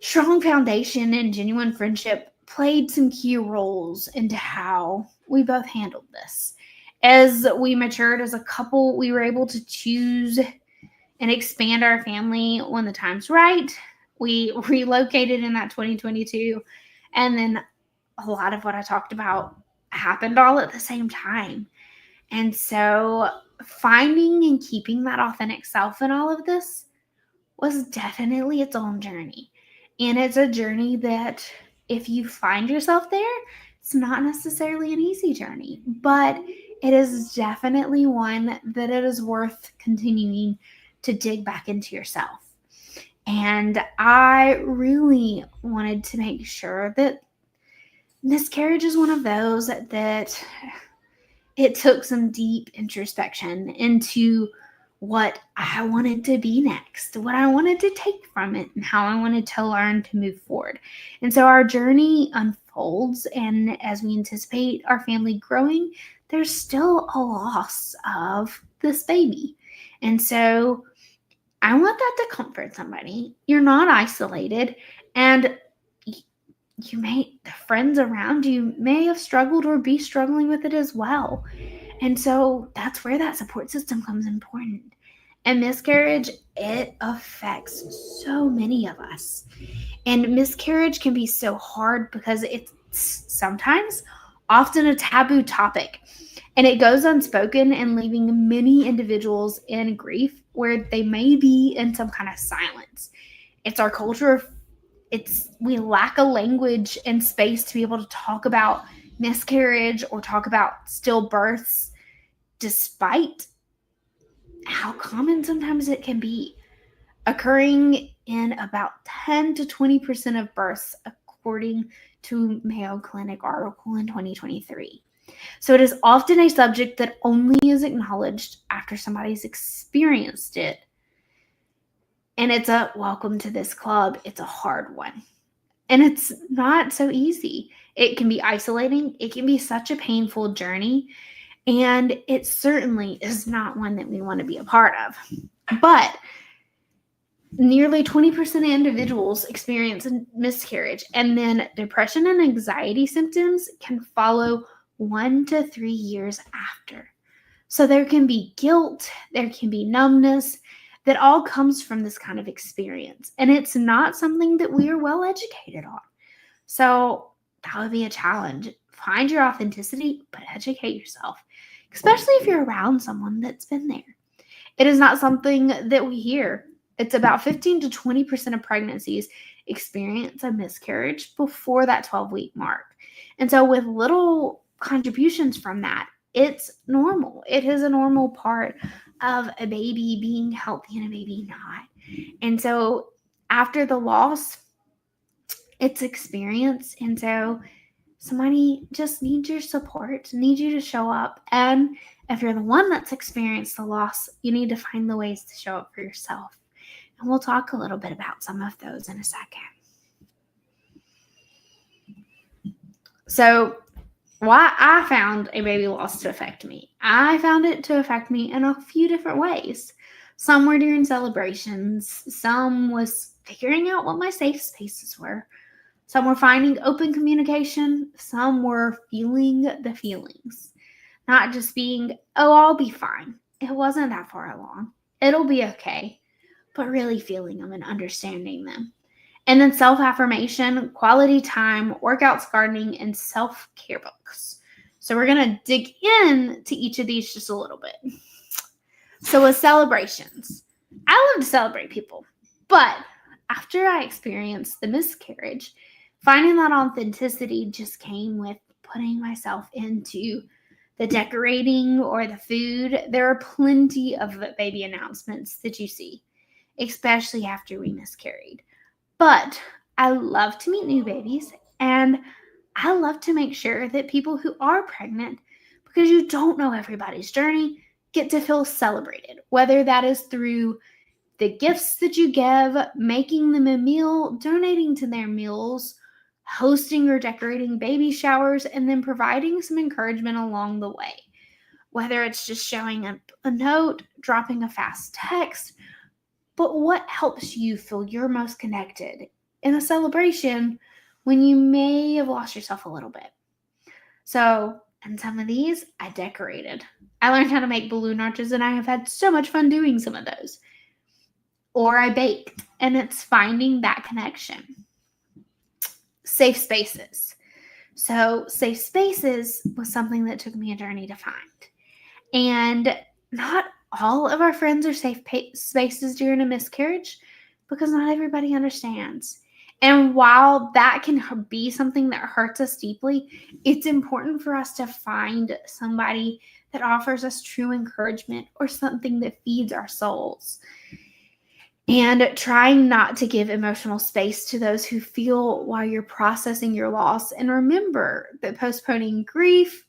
strong foundation and genuine friendship played some key roles into how we both handled this. As we matured as a couple, we were able to choose and expand our family when the time's right. We relocated in that 2022, and then a lot of what I talked about happened all at the same time. And so finding and keeping that authentic self in all of this was definitely its own journey. And it's a journey that if you find yourself there, it's not necessarily an easy journey, but it is definitely one that it is worth continuing to dig back into yourself. And I really wanted to make sure that miscarriage is one of those that it took some deep introspection into what I wanted to be next, what I wanted to take from it, and how I wanted to learn to move forward. And so our journey unfolds, and as we anticipate our family growing, there's still a loss of this baby. And so I want that to comfort somebody. You're not isolated, and the friends around you may have struggled or be struggling with it as well. And so that's where that support system comes important. And miscarriage, it affects so many of us. And miscarriage can be so hard because it's sometimes often a taboo topic. And it goes unspoken and leaving many individuals in grief where they may be in some kind of silence. It's our culture. We lack a language and space to be able to talk about miscarriage or talk about stillbirths, despite how common sometimes it can be, occurring in about 10 to 20% of births, according to Mayo Clinic article in 2023. So it is often a subject that only is acknowledged after somebody's experienced it. And it's a welcome to this club. It's a hard one. And it's not so easy. It can be isolating. It can be such a painful journey. And it certainly is not one that we want to be a part of. But nearly 20% of individuals experience a miscarriage. And then depression and anxiety symptoms can follow 1 to 3 years after. So there can be guilt. There can be numbness. That all comes from this kind of experience. And it's not something that we are well educated on. So that would be a challenge. Find your authenticity, but educate yourself, especially if you're around someone that's been there. It is not something that we hear. It's about 15 to 20% of pregnancies experience a miscarriage before that 12-week mark. And so with little contributions from that, it's normal. It is a normal part of a baby being healthy and a baby not. And so after the loss, it's experience. And so somebody just needs your support, needs you to show up. And if you're the one that's experienced the loss, you need to find the ways to show up for yourself. And we'll talk a little bit about some of those in a second. So why I found a baby loss to affect me. I found it to affect me in a few different ways. Some were during celebrations. Some was figuring out what my safe spaces were. Some were finding open communication. Some were feeling the feelings. Not just being, oh, I'll be fine. It wasn't that far along. It'll be okay. But really feeling them and understanding them. And then self-affirmation, quality time, workouts, gardening, and self-care books. So we're going to dig in to each of these just a little bit. So with celebrations, I love to celebrate people. But after I experienced the miscarriage, finding that authenticity just came with putting myself into the decorating or the food. There are plenty of baby announcements that you see, especially after we miscarried. But I love to meet new babies, and I love to make sure that people who are pregnant, because you don't know everybody's journey, get to feel celebrated, whether that is through the gifts that you give, making them a meal, donating to their meals, hosting or decorating baby showers, and then providing some encouragement along the way. whether it's just showing a note, dropping a fast text, but what helps you feel you're most connected in a celebration when you may have lost yourself a little bit. So, and some of these I decorated. I learned how to make balloon arches, and I have had so much fun doing some of those. Or I baked, and it's finding that connection. Safe spaces. So safe spaces was something that took me a journey to find. And not all of our friends are safe spaces during a miscarriage, because not everybody understands. And while that can be something that hurts us deeply, it's important for us to find somebody that offers us true encouragement or something that feeds our souls. And trying not to give emotional space to those who feel while you're processing your loss. And remember that postponing grief,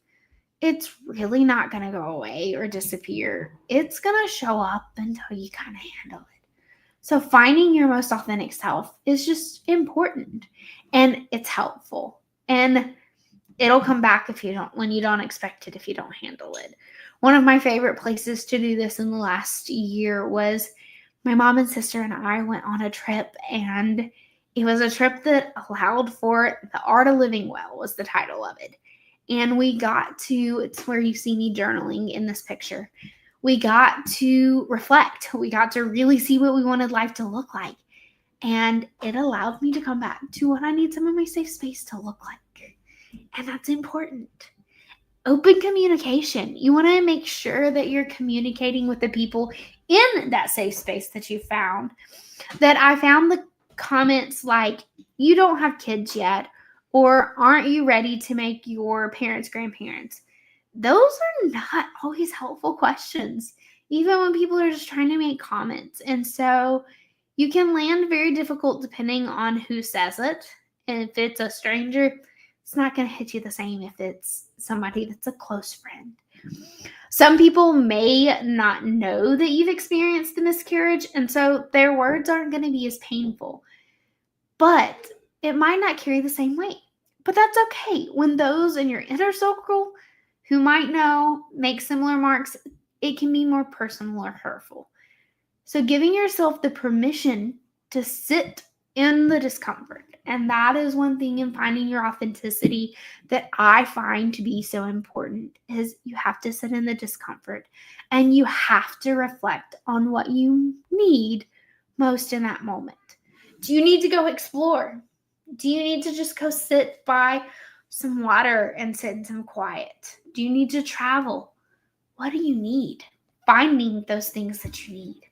it's really not going to go away or disappear. It's going to show up until you kind of handle it. So finding your most authentic self is just important, and it's helpful. And it'll come back when you don't expect it, if you don't handle it. One of my favorite places to do this in the last year was my mom and sister and I went on a trip, and it was a trip that allowed for The Art of Living Well was the title of it. And we got to, it's where you see me journaling in this picture. We got to reflect. We got to really see what we wanted life to look like. And it allowed me to come back to what I need some of my safe space to look like. And that's important. Open communication. You want to make sure that you're communicating with the people in that safe space that you found. That I found the comments like, you don't have kids yet, or aren't you ready to make your parents grandparents? Those are not always helpful questions, even when people are just trying to make comments. And so you can land very difficult depending on who says it. And if it's a stranger, it's not going to hit you the same if it's somebody that's a close friend. Some people may not know that you've experienced the miscarriage, and so their words aren't going to be as painful. But it might not carry the same weight. But that's okay. When those in your inner circle who might know make similar marks, it can be more personal or hurtful. So giving yourself the permission to sit in the discomfort. And that is one thing in finding your authenticity that I find to be so important, is you have to sit in the discomfort and you have to reflect on what you need most in that moment. Do you need to go explore? Do you need to just go sit by some water and sit in some quiet? Do you need to travel? What do you need? Finding those things that you need.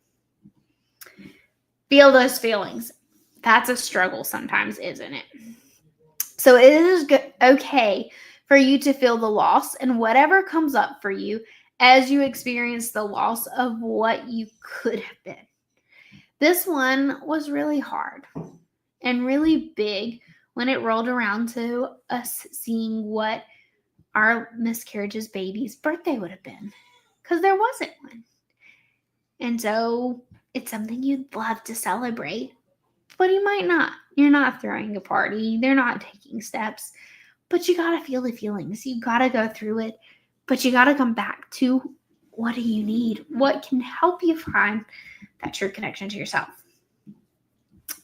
Feel those feelings. That's a struggle sometimes, isn't it? So it is okay for you to feel the loss and whatever comes up for you as you experience the loss of what you could have been. This one was really hard and really big when it rolled around to us seeing what our miscarriage's baby's birthday would have been, because there wasn't one. And so it's something you'd love to celebrate, but you might not. You're not throwing a party. They're not taking steps, but you got to feel the feelings. You got to go through it, but you got to come back to, what do you need? What can help you find that true connection to yourself?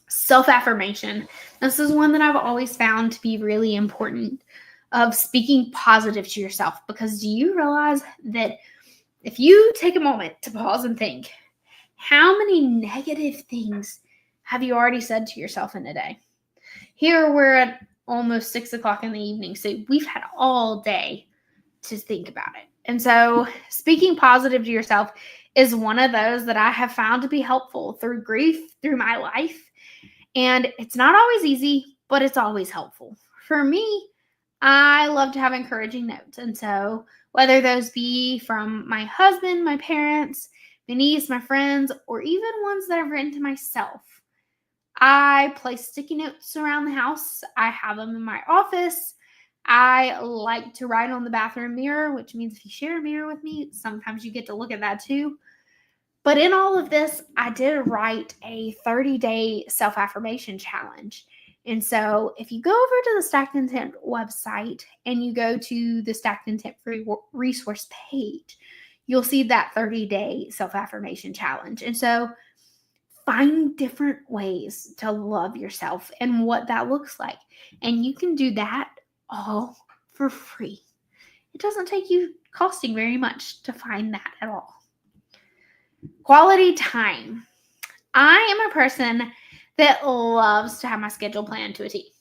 Self-affirmation. This is one that I've always found to be really important, of speaking positive to yourself, because do you realize that if you take a moment to pause and think, how many negative things have you already said to yourself in a day? Here we're at almost 6 o'clock in the evening, so we've had all day to think about it. And so speaking positive to yourself is one of those that I have found to be helpful through grief, through my life. And it's not always easy, but it's always helpful. For me, I love to have encouraging notes. And so whether those be from my husband, my parents, my niece, my friends, or even ones that I've written to myself, I place sticky notes around the house. I have them in my office. I like to write on the bathroom mirror, which means if you share a mirror with me, sometimes you get to look at that too. But in all of this, I did write a 30-day self-affirmation challenge. And so if you go over to the Stacked Intent website and you go to the Stacked Intent free resource page, you'll see that 30-day self-affirmation challenge. And so find different ways to love yourself and what that looks like. And you can do that all for free. It doesn't take you costing very much to find that at all. Quality time. I am a person that loves to have my schedule planned to a T.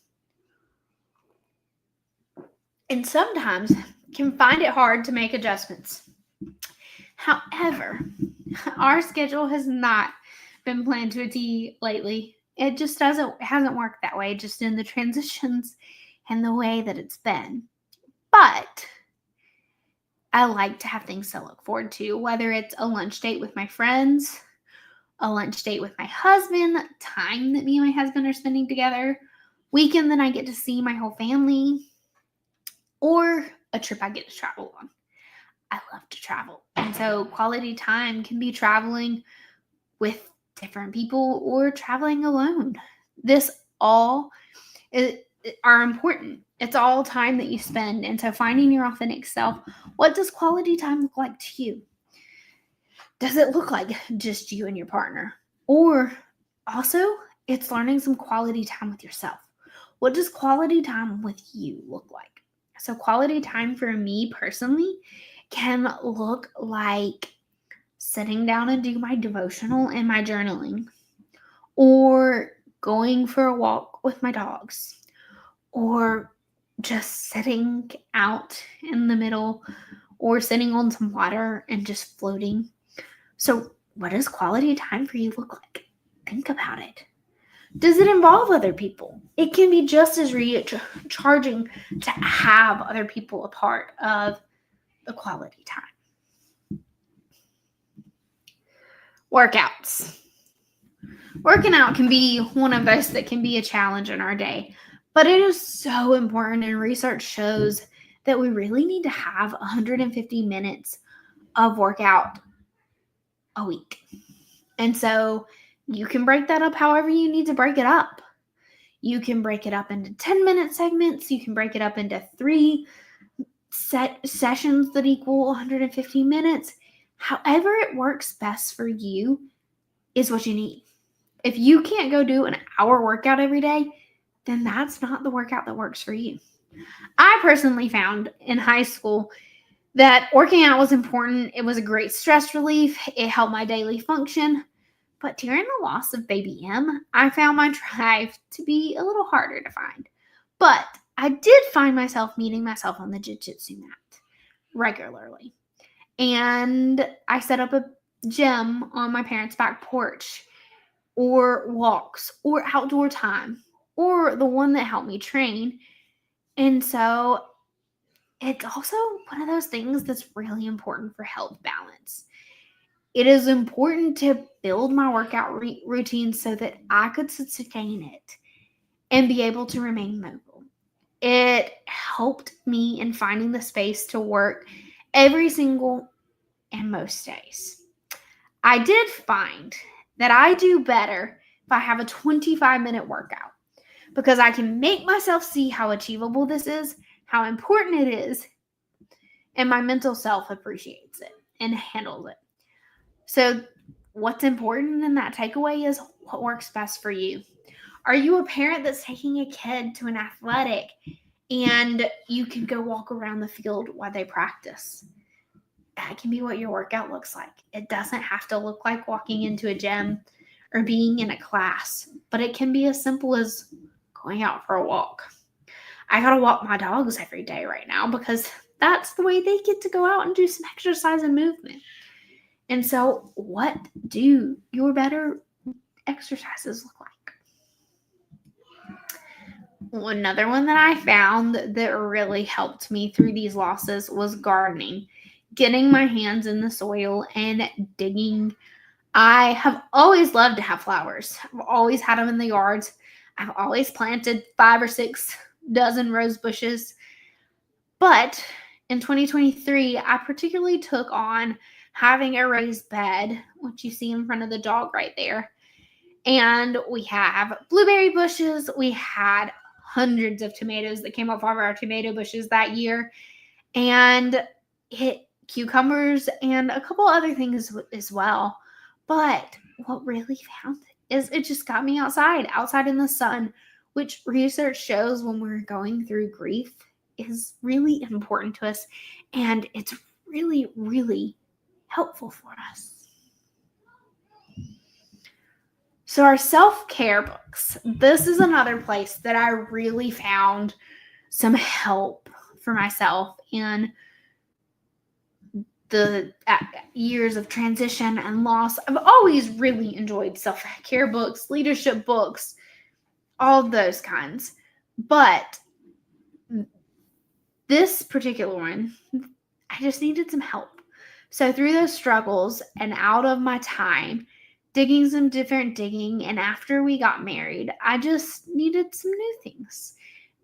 And sometimes can find it hard to make adjustments. However, our schedule has not been planned to a T lately. It just hasn't worked that way, just in the transitions and the way that it's been. But I like to have things to look forward to, whether it's a lunch date with my friends, a lunch date with my husband, time that me and my husband are spending together, weekend that I get to see my whole family, or a trip I get to travel on. I love to travel. And so quality time can be traveling with different people or traveling alone. This all are important. It's all time that you spend. And so finding your authentic self, what does quality time look like to you? Does it look like just you and your partner? Or also, it's learning some quality time with yourself. What does quality time with you look like? So quality time for me personally can look like sitting down and do my devotional and my journaling, or going for a walk with my dogs, or just sitting out in the middle, or sitting on some water and just floating. So what does quality time for you look like? Think about it. Does it involve other people? It can be just as recharging to have other people a part of the quality time. Workouts. Working out can be one of those that can be a challenge in our day, but it is so important, and research shows that we really need to have 150 minutes of workout a week. And so you can break that up however you need to break it up. You can break it up into 10-minute segments. You can break it up into 3 sessions that equal 150 minutes. However it works best for you is what you need. If you can't go do an hour workout every day, then that's not the workout that works for you. I personally found in high school that working out was important. It was a great stress relief. It helped my daily function. But during the loss of baby M, I found my drive to be a little harder to find. But I did find myself meeting myself on the jiu-jitsu mat regularly. And I set up a gym on my parents' back porch, or walks, or outdoor time, or the one that helped me train. And so it's also one of those things that's really important for health balance. It is important to build my workout routine so that I could sustain it and be able to remain mobile. It helped me in finding the space to work every single and most days. I did find that I do better if I have a 25-minute workout, because I can make myself see how achievable this is, how important it is, and my mental self appreciates it and handles it. So what's important in that takeaway is what works best for you. Are you a parent that's taking a kid to an athletic and you can go walk around the field while they practice? That can be what your workout looks like. It doesn't have to look like walking into a gym or being in a class, but it can be as simple as going out for a walk. I gotta walk my dogs every day right now because that's the way they get to go out and do some exercise and movement. And so what do your better exercises look like? Another one that I found that really helped me through these losses was gardening, getting my hands in the soil and digging. I have always loved to have flowers. I've always had them in the yards. I've always planted 5 or 6 dozen rose bushes. But in 2023, I particularly took on having a raised bed, which you see in front of the dog right there. And we have blueberry bushes. We had hundreds of tomatoes that came up off our tomato bushes that year, and cucumbers and a couple other things as well. But what really found it is it just got me outside in the sun, which research shows when we're going through grief is really important to us, and it's really, really helpful for us. So our self-care books, this is another place that I really found some help for myself in the years of transition and loss. I've always really enjoyed self-care books, leadership books, all those kinds. But this particular one, I just needed some help. So through those struggles and out of my time, digging some different digging, and after we got married, I just needed some new things.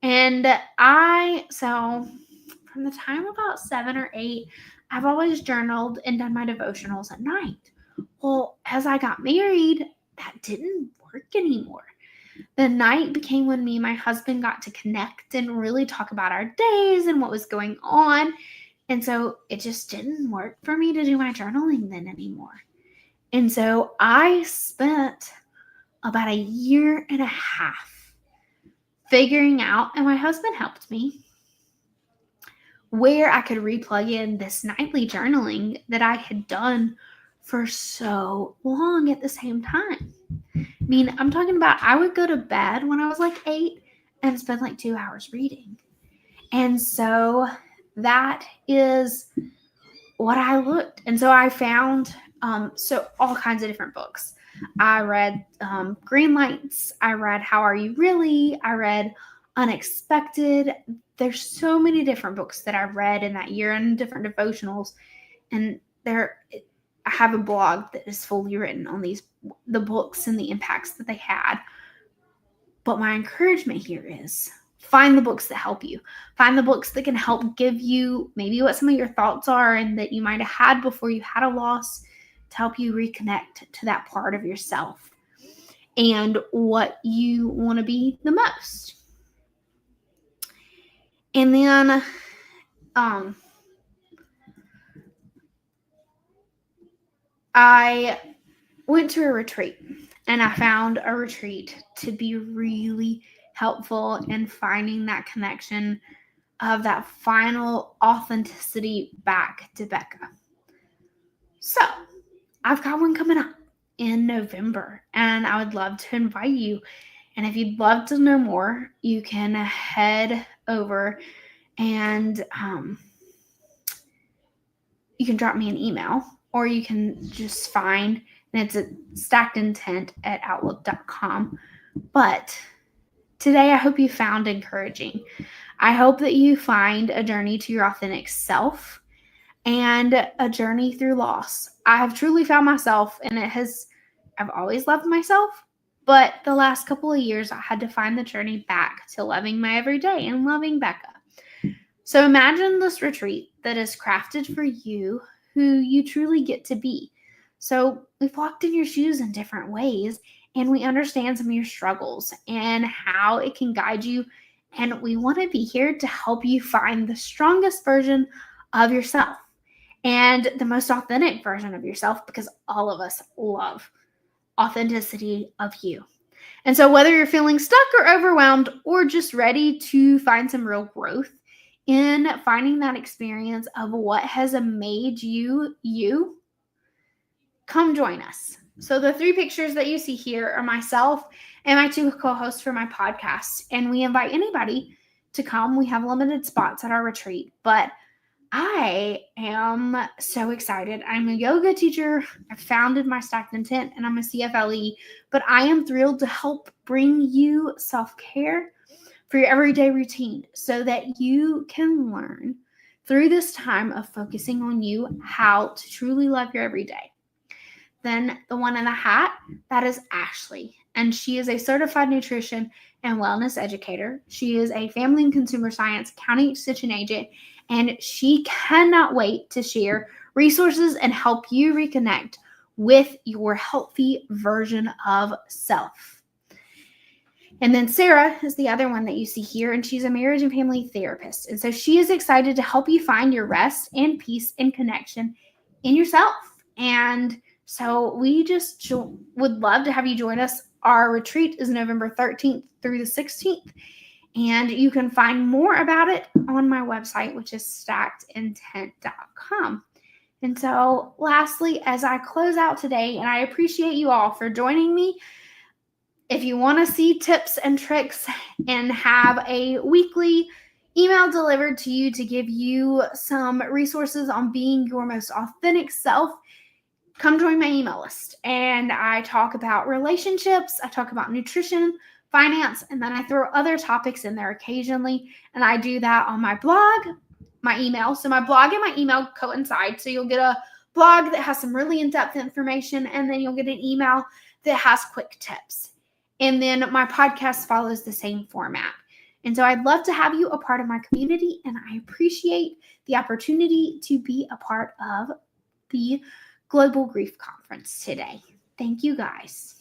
And so from the time about 7 or 8, I've always journaled and done my devotionals at night. Well, as I got married, that didn't work anymore. The night became when me and my husband got to connect and really talk about our days and what was going on. And so it just didn't work for me to do my journaling then anymore. And so I spent about 1.5 years figuring out, and my husband helped me, where I could replug in this nightly journaling that I had done for so long at the same time. I mean, I'm talking about I would go to bed when I was like 8 and spend like 2 hours reading. And so that is what I looked. And so I found so all kinds of different books. I read Green Lights. I read How Are You Really? I read Unexpected. There's so many different books that I read in that year and different devotionals. And I have a blog that is fully written on the books and the impacts that they had. But my encouragement here is find the books that help you. Find the books that can help give you maybe what some of your thoughts are and that you might have had before you had a loss, to help you reconnect to that part of yourself and what you want to be the most. And then I went to a retreat, and I found a retreat to be really helpful in finding that connection of that final authenticity back to Becca. So I've got one coming up in November, and I would love to invite you. And if you'd love to know more, you can head over and you can drop me an email, or you can just find, and it's at stackedintent@outlook.com. But today, I hope you found encouraging. I hope that you find a journey to your authentic self and a journey through loss. I have truly found myself, and I've always loved myself, but the last couple of years, I had to find the journey back to loving my everyday and loving Becca. So imagine this retreat that is crafted for you, who you truly get to be. So we've walked in your shoes in different ways, and we understand some of your struggles and how it can guide you. And we want to be here to help you find the strongest version of yourself and the most authentic version of yourself, because all of us love authenticity of you. And so whether you're feeling stuck or overwhelmed, or just ready to find some real growth in finding that experience of what has made you, come join us. So the 3 pictures that you see here are myself and my 2 co-hosts for my podcast. And we invite anybody to come. We have limited spots at our retreat, but I am so excited. I'm a yoga teacher. I founded my Stacked Intent, and I'm a CFLE, but I am thrilled to help bring you self-care for your everyday routine so that you can learn through this time of focusing on you how to truly love your everyday. Then the one in the hat, that is Ashley, and she is a certified nutrition and wellness educator. She is a family and consumer science county extension agent, and she cannot wait to share resources and help you reconnect with your healthy version of self. And then Sarah is the other one that you see here, and she's a marriage and family therapist. And so she is excited to help you find your rest and peace and connection in yourself. And so we just would love to have you join us. Our retreat is November 13th through the 16th. And you can find more about it on my website, which is stackedintent.com. And so lastly, as I close out today, and I appreciate you all for joining me, if you want to see tips and tricks and have a weekly email delivered to you to give you some resources on being your most authentic self, come join my email list. And I talk about relationships, I talk about nutrition, finance, and then I throw other topics in there occasionally. And I do that on my blog, my email. So my blog and my email coincide. So you'll get a blog that has some really in-depth information, and then you'll get an email that has quick tips. And then my podcast follows the same format. And so I'd love to have you a part of my community, and I appreciate the opportunity to be a part of the Global Grief Conference today. Thank you, guys.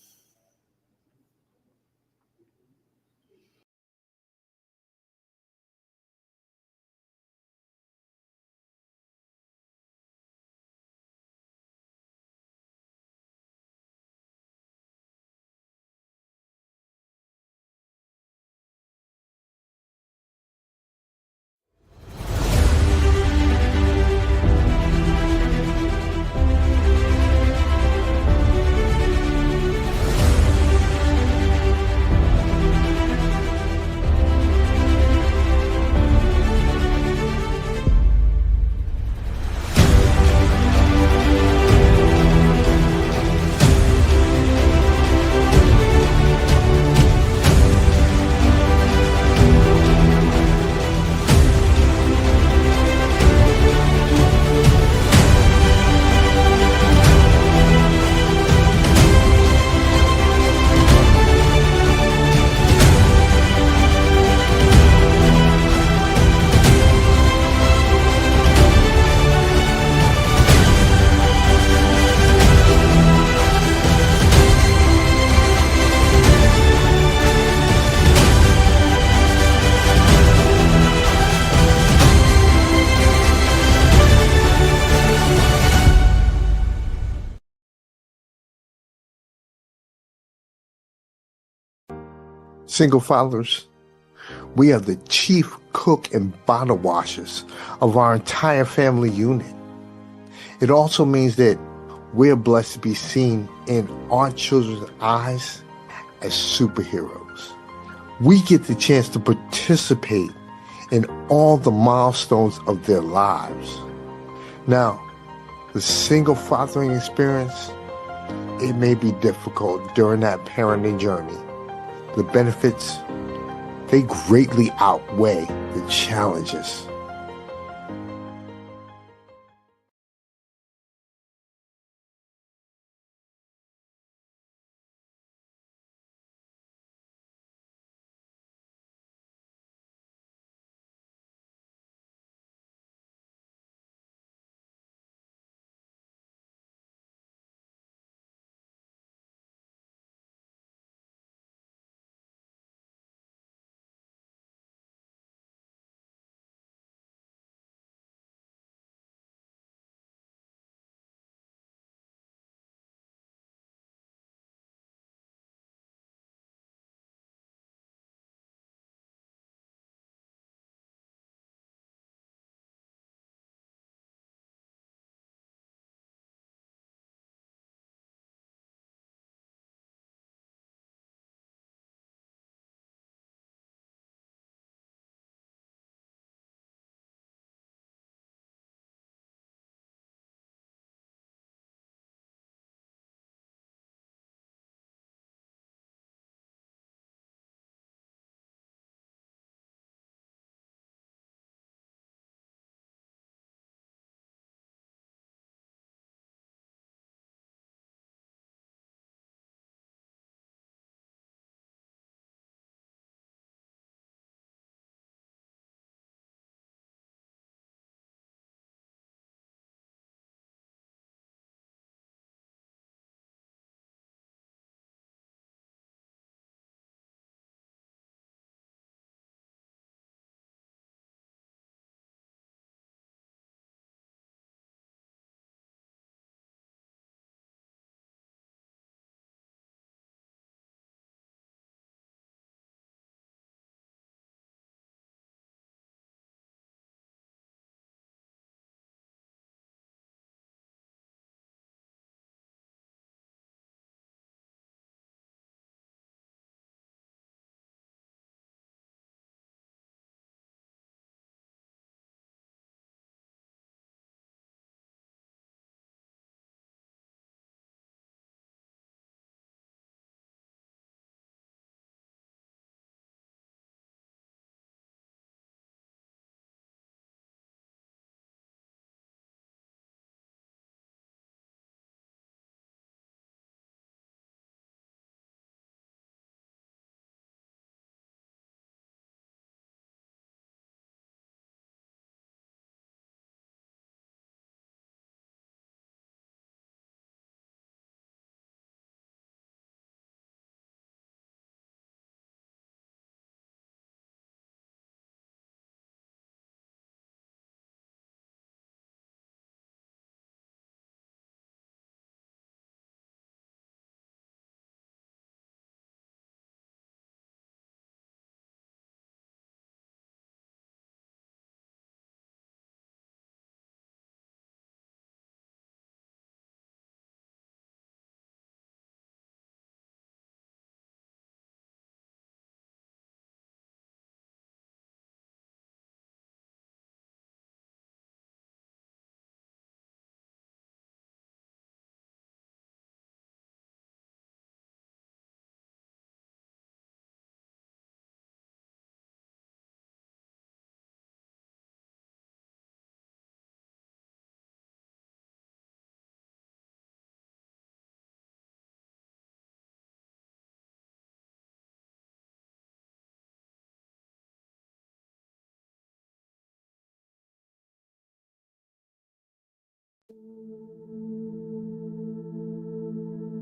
Single fathers, we are the chief cook and bottle washers of our entire family unit. It also means that we're blessed to be seen in our children's eyes as superheroes. We get the chance to participate in all the milestones of their lives. Now, the single fathering experience, it may be difficult during that parenting journey. The benefits, they greatly outweigh the challenges.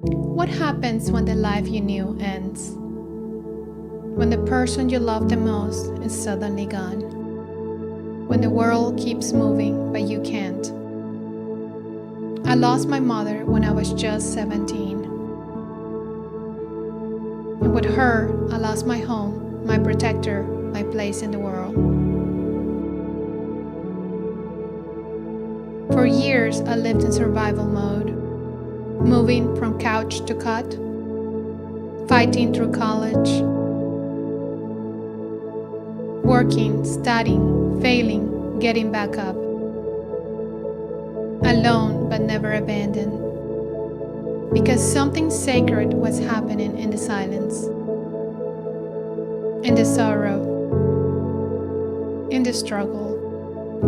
What happens when the life you knew ends? When the person you love the most is suddenly gone? When the world keeps moving but you can't? I lost my mother when I was just 17. And with her, I lost my home, my protector, my place in the world. For years, I lived in survival mode, moving from couch to cot, fighting through college, working, studying, failing, getting back up. Alone but never abandoned. Because something sacred was happening in the silence, in the sorrow, in the struggle.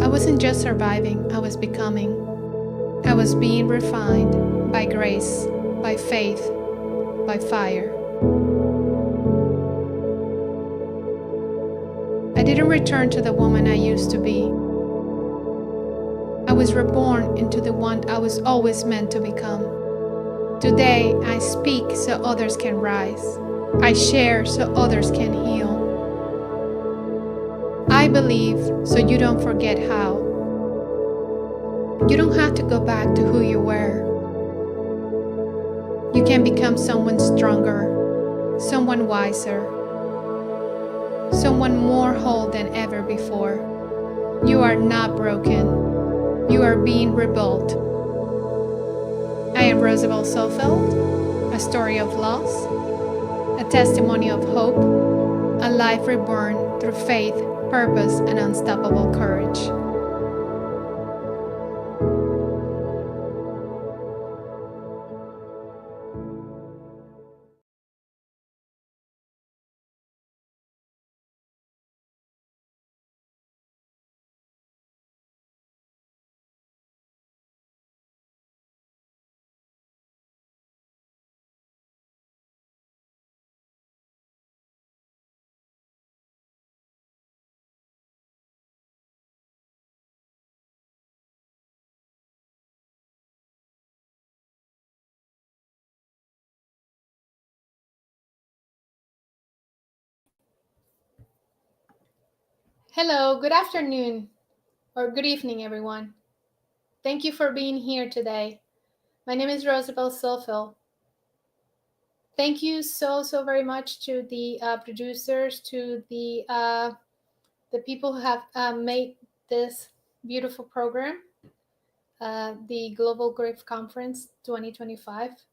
I wasn't just surviving, I was becoming. I was being refined by grace, by faith, by fire. I didn't return to the woman I used to be. I was reborn into the one I was always meant to become. Today, I speak so others can rise. I share so others can heal. I believe so you don't forget how. You don't have to go back to who you were. You can become someone stronger, someone wiser, someone more whole than ever before. You are not broken. You are being rebuilt. I am Roosevelt Sofeld, a story of loss, a testimony of hope, a life reborn through faith, purpose, and unstoppable courage. Hello, good afternoon, or good evening, everyone. Thank you for being here today. My name is Roosevelt Sofeld. Thank you so very much to the producers, to the people who have made this beautiful program, the Global Grief Conference 2025,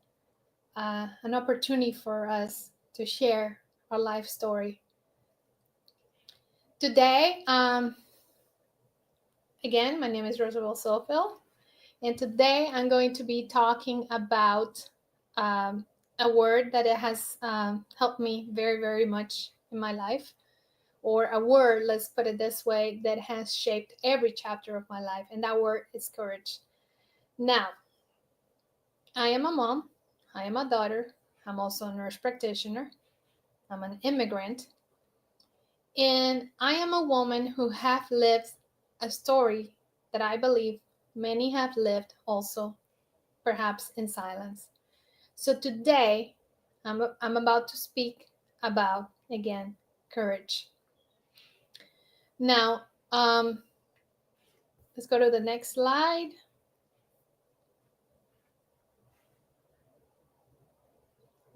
an opportunity for us to share our life story. Today, again, my name is Roosevelt Sofeld, and today I'm going to be talking about a word that it has helped me very much in my life, or a word, let's put it this way, that has shaped every chapter of my life, and that word is courage. Now, I am a mom, I am a daughter, I'm also a nurse practitioner, I'm an immigrant, and I am a woman who have lived a story that I believe many have lived also, perhaps in silence. So today, I'm about to speak about, again, courage. Now, let's go to the next slide.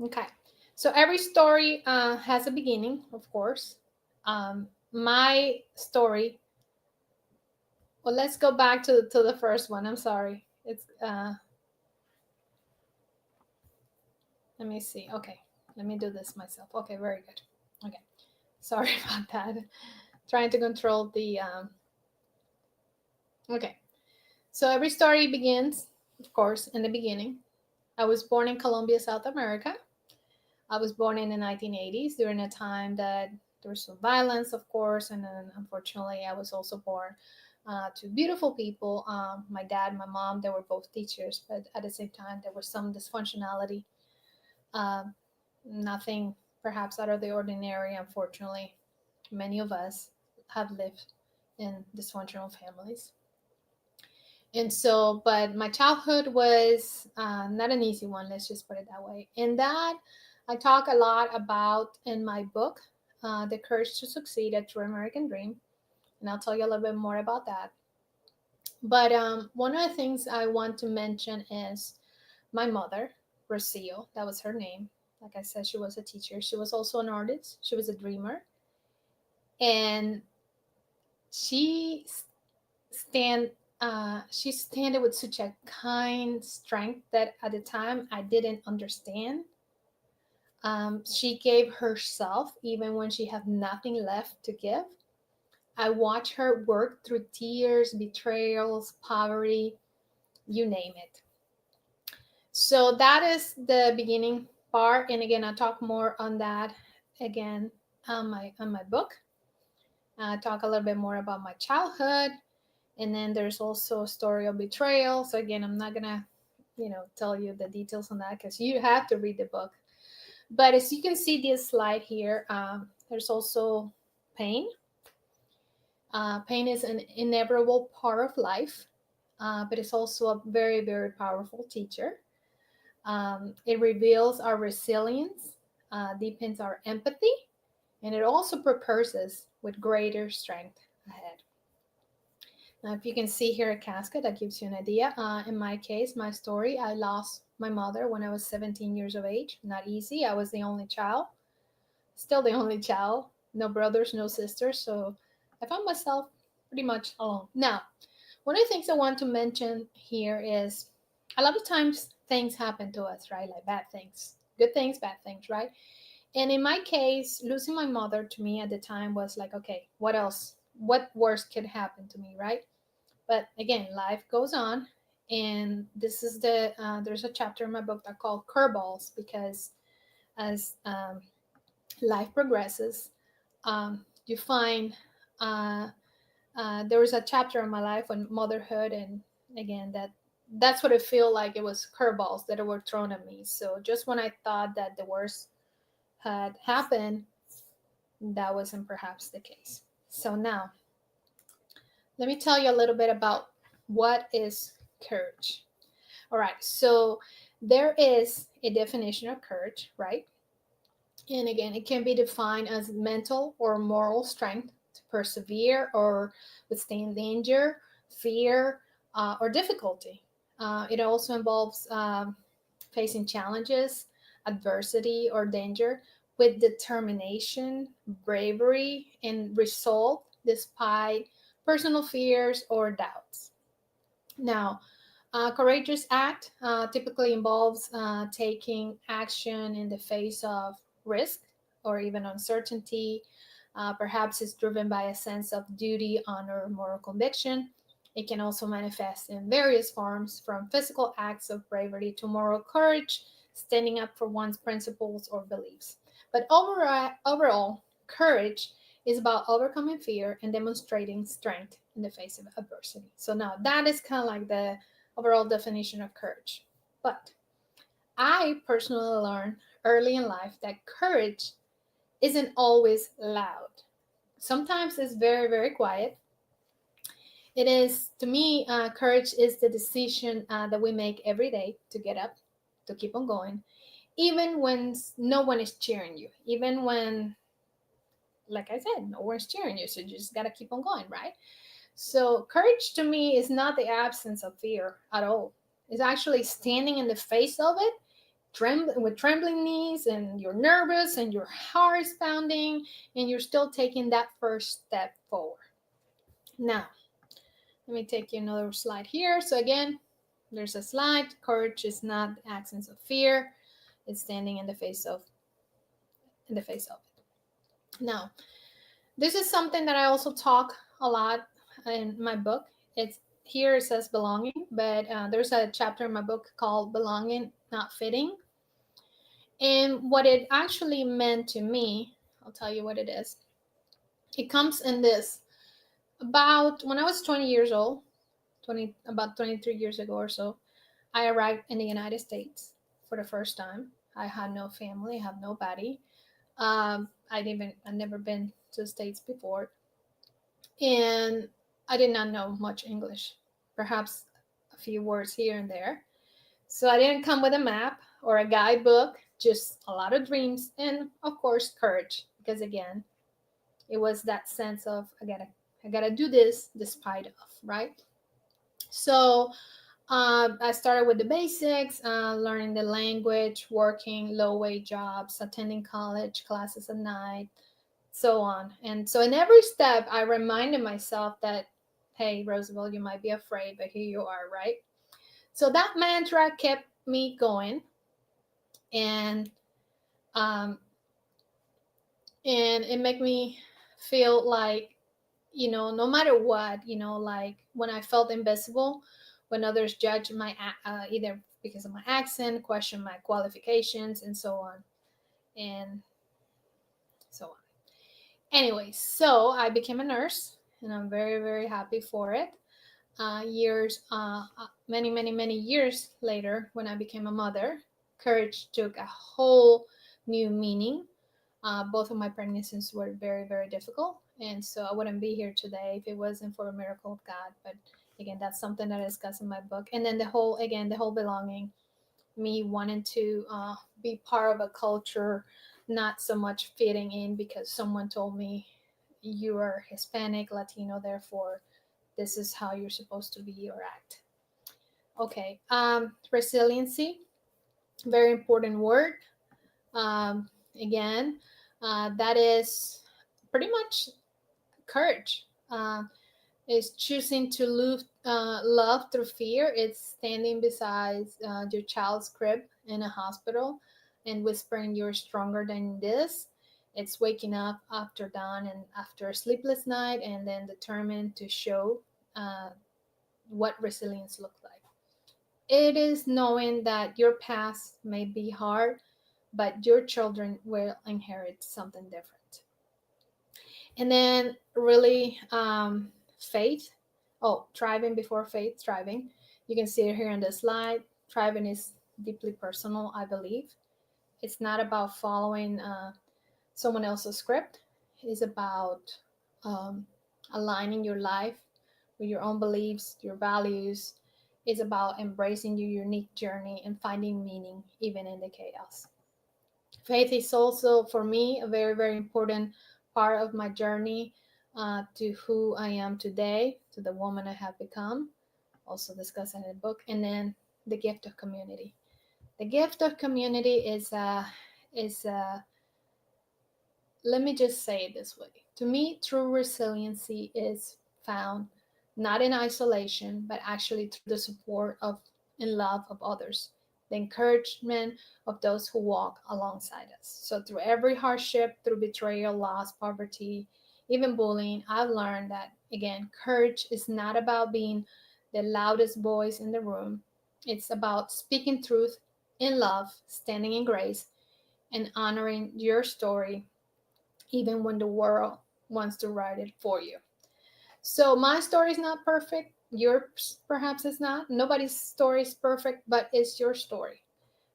Okay, so every story has a beginning, of course. My story, well, let's go back to the first one. I'm sorry. It's, let me see. Okay, let me do this myself. Okay, very good. Okay, sorry about that. Trying to control the, okay. So every story begins, of course, in the beginning. I was born in Colombia, South America. I was born in the 1980s during a time that there was some violence, of course, and then unfortunately I was also born to beautiful people. My dad, my mom, they were both teachers, but at the same time there was some dysfunctionality. Nothing perhaps out of the ordinary, unfortunately. Many of us have lived in dysfunctional families. And so, but my childhood was not an easy one, let's just put it that way. And that I talk a lot about in my book, The Courage to Succeed, A True American Dream. And I'll tell you a little bit more about that. But one of the things I want to mention is my mother, Rocio, that was her name. Like I said, she was a teacher. She was also an artist. She was a dreamer. And she she standed with such a kind strength that at the time I didn't understand. She gave herself even when she had nothing left to give. I watched her work through tears, betrayals, poverty, you name it. So that is the beginning part. And again, I'll talk more on that again on my book. Talk a little bit more about my childhood. And then there's also a story of betrayal. So again, I'm not gonna, tell you the details on that because you have to read the book. But as you can see this slide here, there's also pain. Pain is an inevitable part of life, but it's also a very, very powerful teacher. It reveals our resilience, deepens our empathy, and it also prepares us with greater strength ahead. Now, if you can see here a casket, that gives you an idea. In my case, my story, I lost my mother when I was 17 years of age. Not easy. I was the only child, still the only child, no brothers, no sisters. So I found myself pretty much alone. Now, one of the things I want to mention here is a lot of times things happen to us, right? Like bad things, good things, bad things, right? And in my case, losing my mother to me at the time was like, okay, what else? What worse could happen to me, right? But again, life goes on. And this is there's a chapter in my book that called Curveballs, because as life progresses, you find there was a chapter in my life on motherhood, and again, that's what it felt like. It was curveballs that were thrown at me. So just when I thought that the worst had happened, that wasn't perhaps the case. So now, let me tell you a little bit about what is courage. All right, so there is a definition of courage, right? And again, it can be defined as mental or moral strength to persevere or withstand danger, fear, or difficulty. It also involves facing challenges, adversity, or danger with determination, bravery, and resolve despite personal fears or doubts. Now, a courageous act typically involves taking action in the face of risk or even uncertainty. Perhaps it's driven by a sense of duty, honor, moral conviction. It can also manifest in various forms, from physical acts of bravery to moral courage, standing up for one's principles or beliefs. But overall, courage is about overcoming fear and demonstrating strength in the face of adversity. So now that is kind of like the overall definition of courage. But I personally learned early in life that courage isn't always loud. Sometimes it's very, very quiet. It is, to me, courage is the decision that we make every day to get up, to keep on going, even when no one is cheering you, even when, like I said, no one's cheering you. So you just got to keep on going, right? So courage to me is not the absence of fear at all. It's actually standing in the face of it, with trembling knees, and you're nervous and your heart is pounding, and you're still taking that first step forward. Now, let me take you another slide here. So again, there's a slide. Courage is not the absence of fear. It's standing in the face of it. Now, this is something that I also talk a lot in my book. It's here it says belonging, but there's a chapter in my book called Belonging, Not Fitting. And what it actually meant to me, I'll tell you what it is. It comes in this. About when I was 20 years old, about 23 years ago or so, I arrived in the United States for the first time. I had no family, I have nobody. I'd never been to the States before. And I did not know much English. Perhaps few words here and there. So I didn't come with a map or a guidebook, just a lot of dreams and, of course, courage. Because again, it was that sense of I gotta do this despite of, right? So I started with the basics, learning the language, working low-wage jobs, attending college classes at night, so on. And so in every step, I reminded myself that, hey, Roosevelt, you might be afraid, but here you are, right? So that mantra kept me going, and it made me feel like, no matter what, like when I felt invisible, when others judged my either because of my accent, question my qualifications, and so on, and so on. Anyway, so I became a nurse, and I'm very, very happy for it. Many years later, when I became a mother, courage took a whole new meaning. Both of my pregnancies were very, very difficult. And so I wouldn't be here today if it wasn't for a miracle of God. But again, that's something that I discuss in my book. And then the whole belonging, me wanting to be part of a culture, not so much fitting in because someone told me you are Hispanic, Latino, therefore this is how you're supposed to be or act. Okay, resiliency, very important word. Again, that is pretty much courage. It's choosing to love through fear. It's standing beside your child's crib in a hospital and whispering, "You're stronger than this." It's waking up after dawn and after a sleepless night and then determined to show what resilience looks like. It is knowing that your past may be hard, but your children will inherit something different. And then really faith. Oh, thriving before faith, thriving. You can see it here on the slide. Thriving is deeply personal, I believe. It's not about following someone else's script. It's about aligning your life with your own beliefs, your values. It's about embracing your unique journey and finding meaning even in the chaos. Faith is also, for me, a very, very important part of my journey to who I am today, to the woman I have become, also discussed in the book, and then the gift of community. The gift of community is let me just say it this way. To me, true resiliency is found not in isolation, but actually through the support of and love of others, the encouragement of those who walk alongside us. So through every hardship, through betrayal, loss, poverty, even bullying, I've learned that, again, courage is not about being the loudest voice in the room. It's about speaking truth in love, standing in grace, and honoring your story, even when the world wants to write it for you. So my story is not perfect. Yours perhaps is not. Nobody's story is perfect, but it's your story,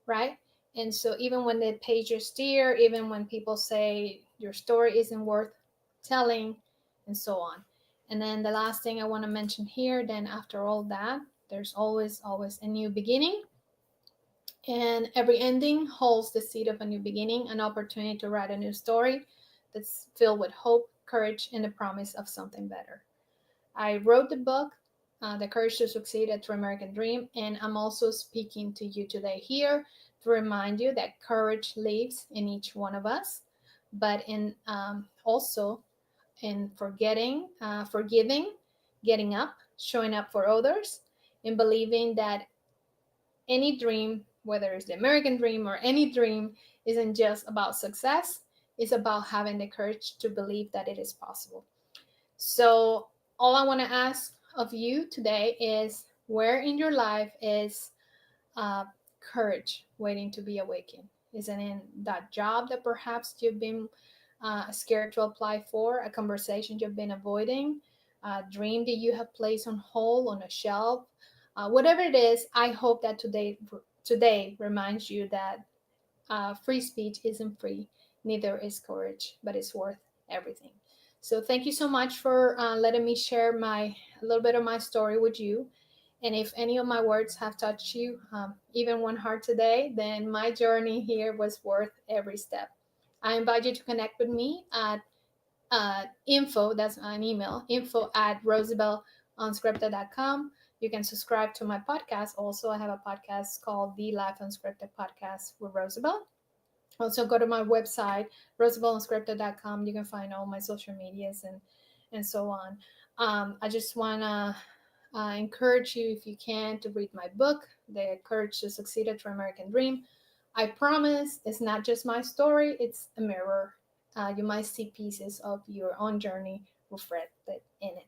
right? And so even when the pages steer, even when people say your story isn't worth telling, and so on. And then the last thing I want to mention here, then after all that, there's always a new beginning. And every ending holds the seed of a new beginning, an opportunity to write a new story that's filled with hope, courage, and the promise of something better. I wrote the book, The Courage to Succeed, a True American Dream, and I'm also speaking to you today here to remind you that courage lives in each one of us, but in also in forgiving, getting up, showing up for others, and believing that any dream, whether it's the American dream or any dream, isn't just about success. It's about having the courage to believe that it is possible. So all I want to ask of you today is, where in your life is courage waiting to be awakened? Is it in that job that perhaps you've been scared to apply for, a conversation you've been avoiding, a dream that you have placed on hold, on a shelf? Whatever it is, I hope that today reminds you that free speech isn't free, neither is courage, but it's worth everything. So thank you so much for letting me share a little bit of my story with you. And if any of my words have touched you, even one heart today, then my journey here was worth every step. I invite you to connect with me at info, that's an email, info@rosabellunscripted.com. You can subscribe to my podcast. Also, I have a podcast called The Life Unscripted Podcast with Rosabel. Also, go to my website, rosabellunscripted.com. You can find all my social medias and so on. I just want to encourage you, if you can, to read my book, The Courage to Succeed at Your American Dream. I promise it's not just my story, it's a mirror. You might see pieces of your own journey reflected in it.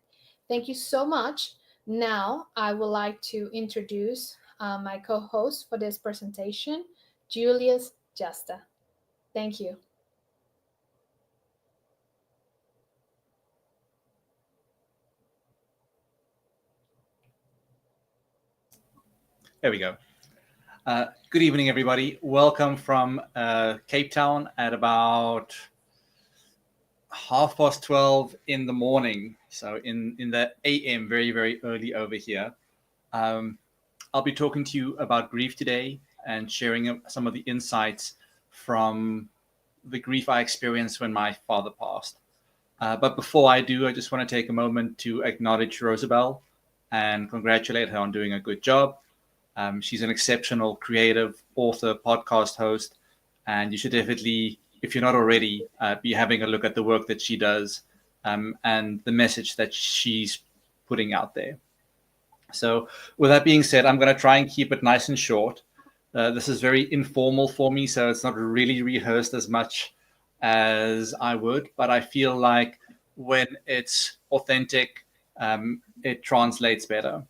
Thank you so much. Now, I would like to introduce my co-host for this presentation, Julius Justa. Thank you. There we go. Good evening, everybody. Welcome from Cape Town at about 12:30 in the morning. So in the AM, very, very early over here. I'll be talking to you about grief today and sharing some of the insights from the grief I experienced when my father passed. But before I do, I just want to take a moment to acknowledge Rosabel and congratulate her on doing a good job. She's an exceptional creative author, podcast host, and you should definitely, if you're not already, be having a look at the work that she does and the message that she's putting out there. So with that being said, I'm going to try and keep it nice and short. This is very informal for me, so it's not really rehearsed as much as I would, but I feel like when it's authentic, it translates better.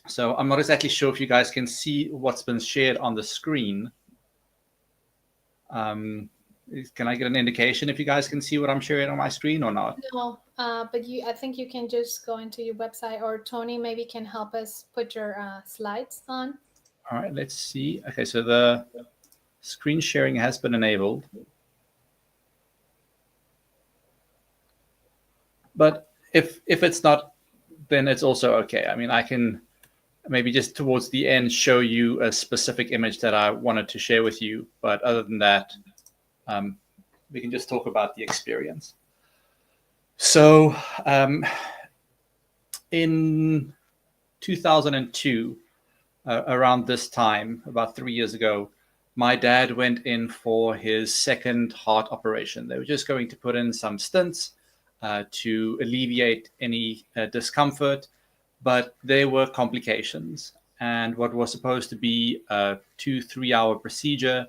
So I'm not exactly sure if you guys can see what's been shared on the screen. Can I get an indication if you guys can see what I'm sharing on my screen or not? No, but I think you can just go into your website, or Tony maybe can help us put your slides on. All right, let's see. Okay, so the screen sharing has been enabled. But if it's not, then it's also okay. I mean, I can maybe just towards the end show you a specific image that I wanted to share with you. But other than that, we can just talk about the experience. So in 2002, around this time, about 3 years ago, my dad went in for his second heart operation. They were just going to put in some stents to alleviate any discomfort, but there were complications. And what was supposed to be a 2-3 hour procedure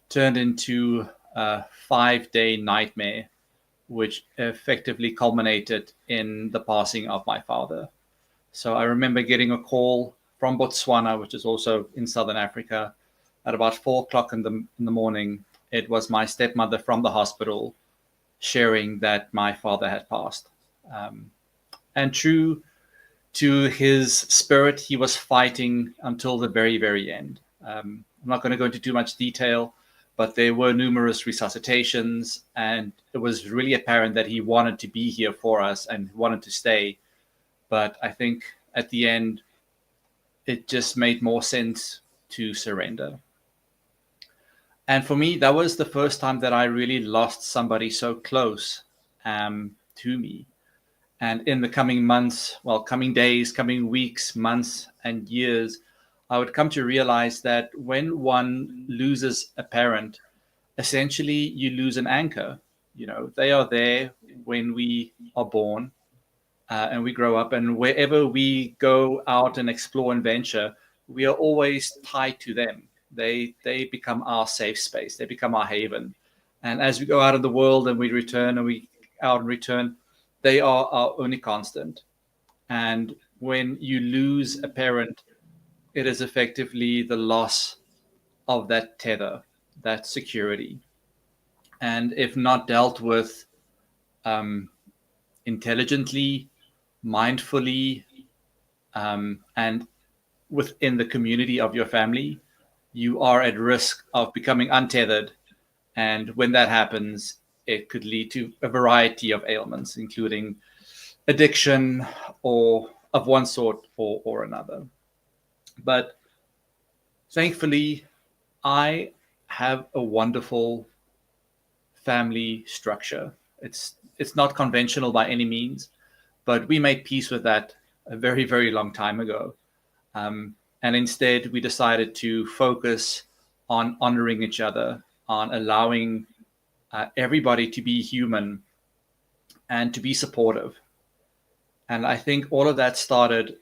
turned into a 5-day nightmare, which effectively culminated in the passing of my father. So I remember getting a call from Botswana, which is also in Southern Africa, at about 4 o'clock in the morning. It was my stepmother from the hospital sharing that my father had passed. And true to his spirit, he was fighting until the very, very end. I'm not going to go into too much detail, but there were numerous resuscitations, and it was really apparent that he wanted to be here for us and wanted to stay. But I think at the end, it just made more sense to surrender. And for me, that was the first time that I really lost somebody so close to me. And in the coming months, well, coming days, coming weeks, months, and years, I would come to realize that when one loses a parent, essentially you lose an anchor. You know, they are there when we are born and we grow up, and wherever we go out and explore and venture, we are always tied to them. They become our safe space. They become our haven. And as we go out of the world and we return and we out and return, they are our only constant. And when you lose a parent, it is effectively the loss of that tether, that security. And if not dealt with intelligently, mindfully, and within the community of your family, you are at risk of becoming untethered. And when that happens, it could lead to a variety of ailments, including addiction or of one sort or another. But thankfully, I have a wonderful family structure. It's not conventional by any means, but we made peace with that a very, very long time ago. And instead, we decided to focus on honoring each other, on allowing everybody to be human and to be supportive. And I think all of that started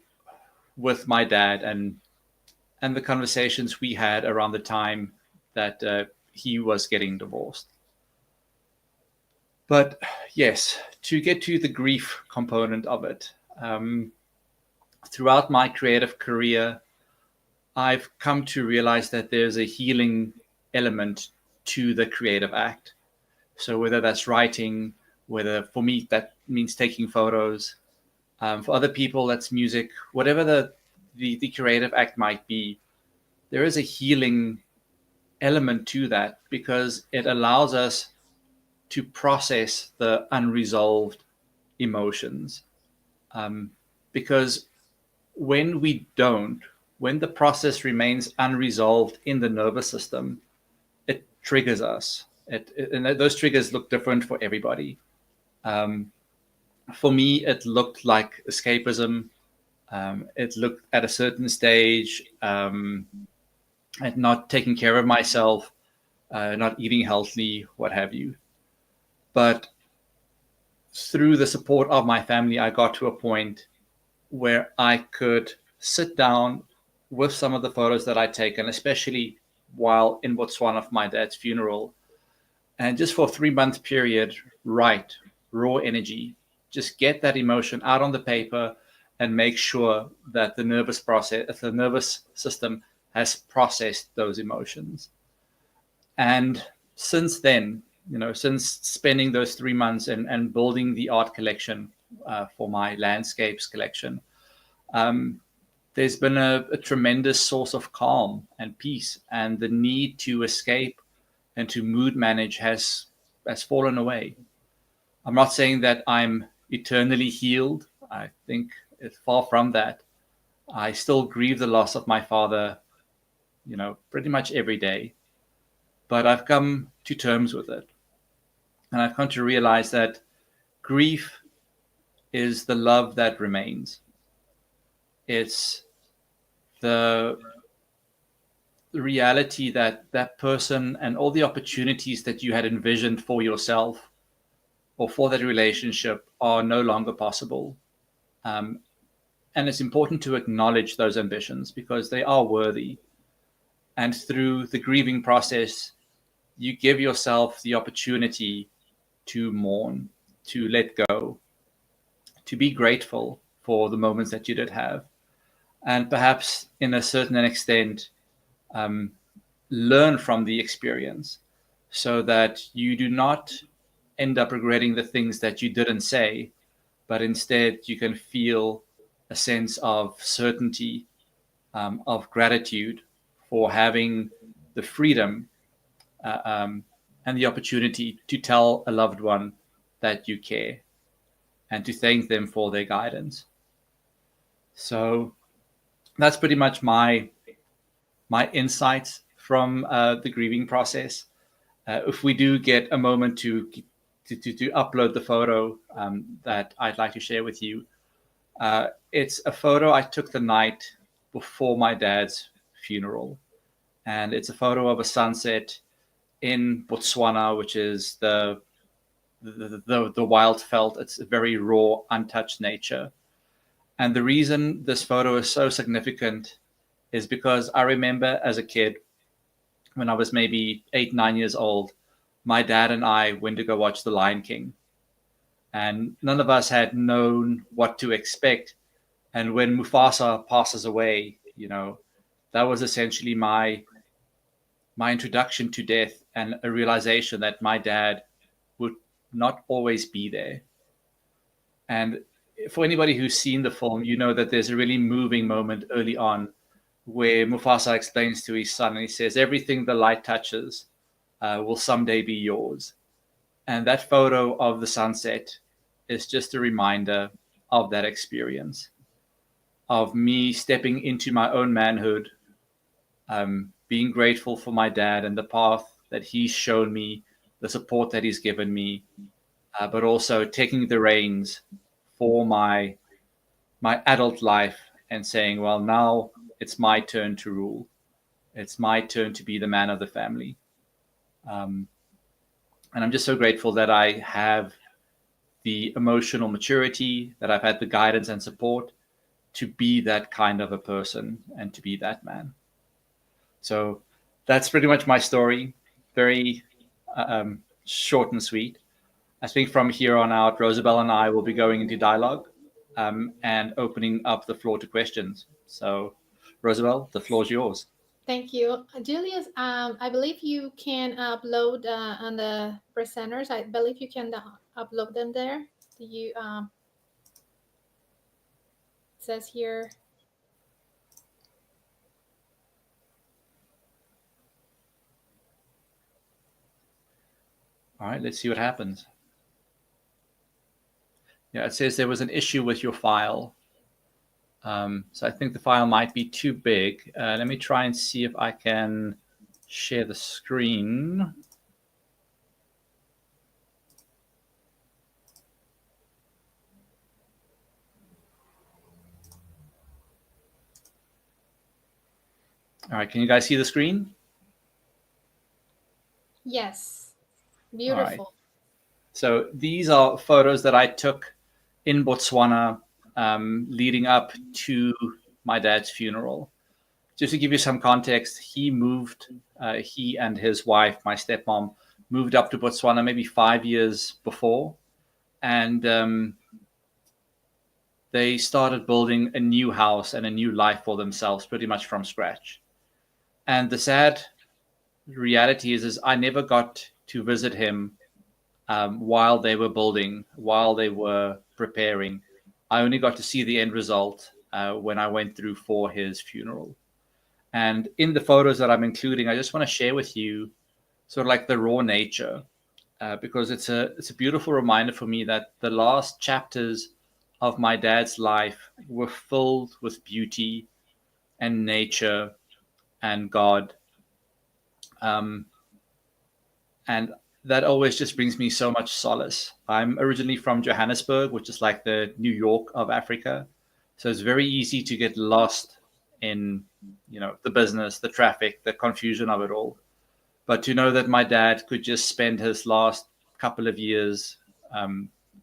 with my dad and the conversations we had around the time that he was getting divorced. But yes, to get to the grief component of it, throughout my creative career, I've come to realize that there's a healing element to the creative act. So whether that's writing, whether for me that means taking photos, for other people that's music, whatever the creative act might be, there is a healing element to that because it allows us to process the unresolved emotions. Because when the process remains unresolved in the nervous system, it triggers us. And those triggers look different for everybody. For me, it looked like escapism. It looked at a certain stage at not taking care of myself, not eating healthily, what have you. But through the support of my family, I got to a point where I could sit down with some of the photos that I'd taken, especially while in Botswana for my dad's funeral, and just for a 3-month period, write raw energy, just get that emotion out on the paper and make sure that the nervous system has processed those emotions. And since then, since spending those 3 months and building the art collection for my landscapes collection, there's been a tremendous source of calm and peace, and the need to escape and to mood manage has fallen away. I'm not saying that I'm eternally healed. I think it's far from that. I still grieve the loss of my father, pretty much every day, but I've come to terms with it. And I've come to realize that grief is the love that remains. It's the reality that that person and all the opportunities that you had envisioned for yourself or for that relationship are no longer possible. And it's important to acknowledge those ambitions because they are worthy. And through the grieving process, you give yourself the opportunity to mourn, to let go, to be grateful for the moments that you did have. And perhaps in a certain extent, learn from the experience so that you do not end up regretting the things that you didn't say, but instead you can feel a sense of certainty, of gratitude for having the freedom and the opportunity to tell a loved one that you care and to thank them for their guidance. So that's pretty much my insights from the grieving process. If we do get a moment to upload the photo that I'd like to share with you, it's a photo I took the night before my dad's funeral, and it's a photo of a sunset in Botswana, which is the wild veld. It's a very raw, untouched nature. And the reason this photo is so significant is because I remember as a kid, when I was maybe 8-9 years old, my dad and I went to go watch The Lion King. And none of us had known what to expect. And when Mufasa passes away, that was essentially my introduction to death and a realization that my dad would not always be there. And for anybody who's seen the film, that there's a really moving moment early on where Mufasa explains to his son, and he says, everything the light touches will someday be yours. And that photo of the sunset is just a reminder of that experience. of me stepping into my own manhood, being grateful for my dad and the path that he's shown me, the support that he's given me, but also taking the reins for my adult life and saying, well, now it's my turn to rule. It's my turn to be the man of the family. And I'm just so grateful that I have the emotional maturity, that I've had the guidance and support to be that kind of a person and to be that man. So that's pretty much my story. Very short and sweet. I think from here on out, Rosabelle and I will be going into dialogue and opening up the floor to questions. So, Rosabelle, the floor is yours. Thank you. Julius, I believe you can upload on the presenters. I believe you can upload them there. Do you, it says here. All right, let's see what happens. Yeah, it says there was an issue with your file. So I think the file might be too big. Let me try and see if I can share the screen. All right, can you guys see the screen? Yes, beautiful. Right. So these are photos that I took in Botswana leading up to my dad's funeral. Just to give you some context, he and his wife, my stepmom, moved up to Botswana maybe 5 years before. And they started building a new house and a new life for themselves pretty much from scratch. And the sad reality is I never got to visit him while they were building, while they were preparing. I only got to see the end result when I went through for his funeral. And in the photos that I'm including, I just want to share with you sort of like the raw nature, because it's a beautiful reminder for me that the last chapters of my dad's life were filled with beauty and nature and God. And that always just brings me so much solace. I'm originally from Johannesburg, which is like the New York of Africa. So it's very easy to get lost in, the business, the traffic, the confusion of it all. But to know that my dad could just spend his last couple of years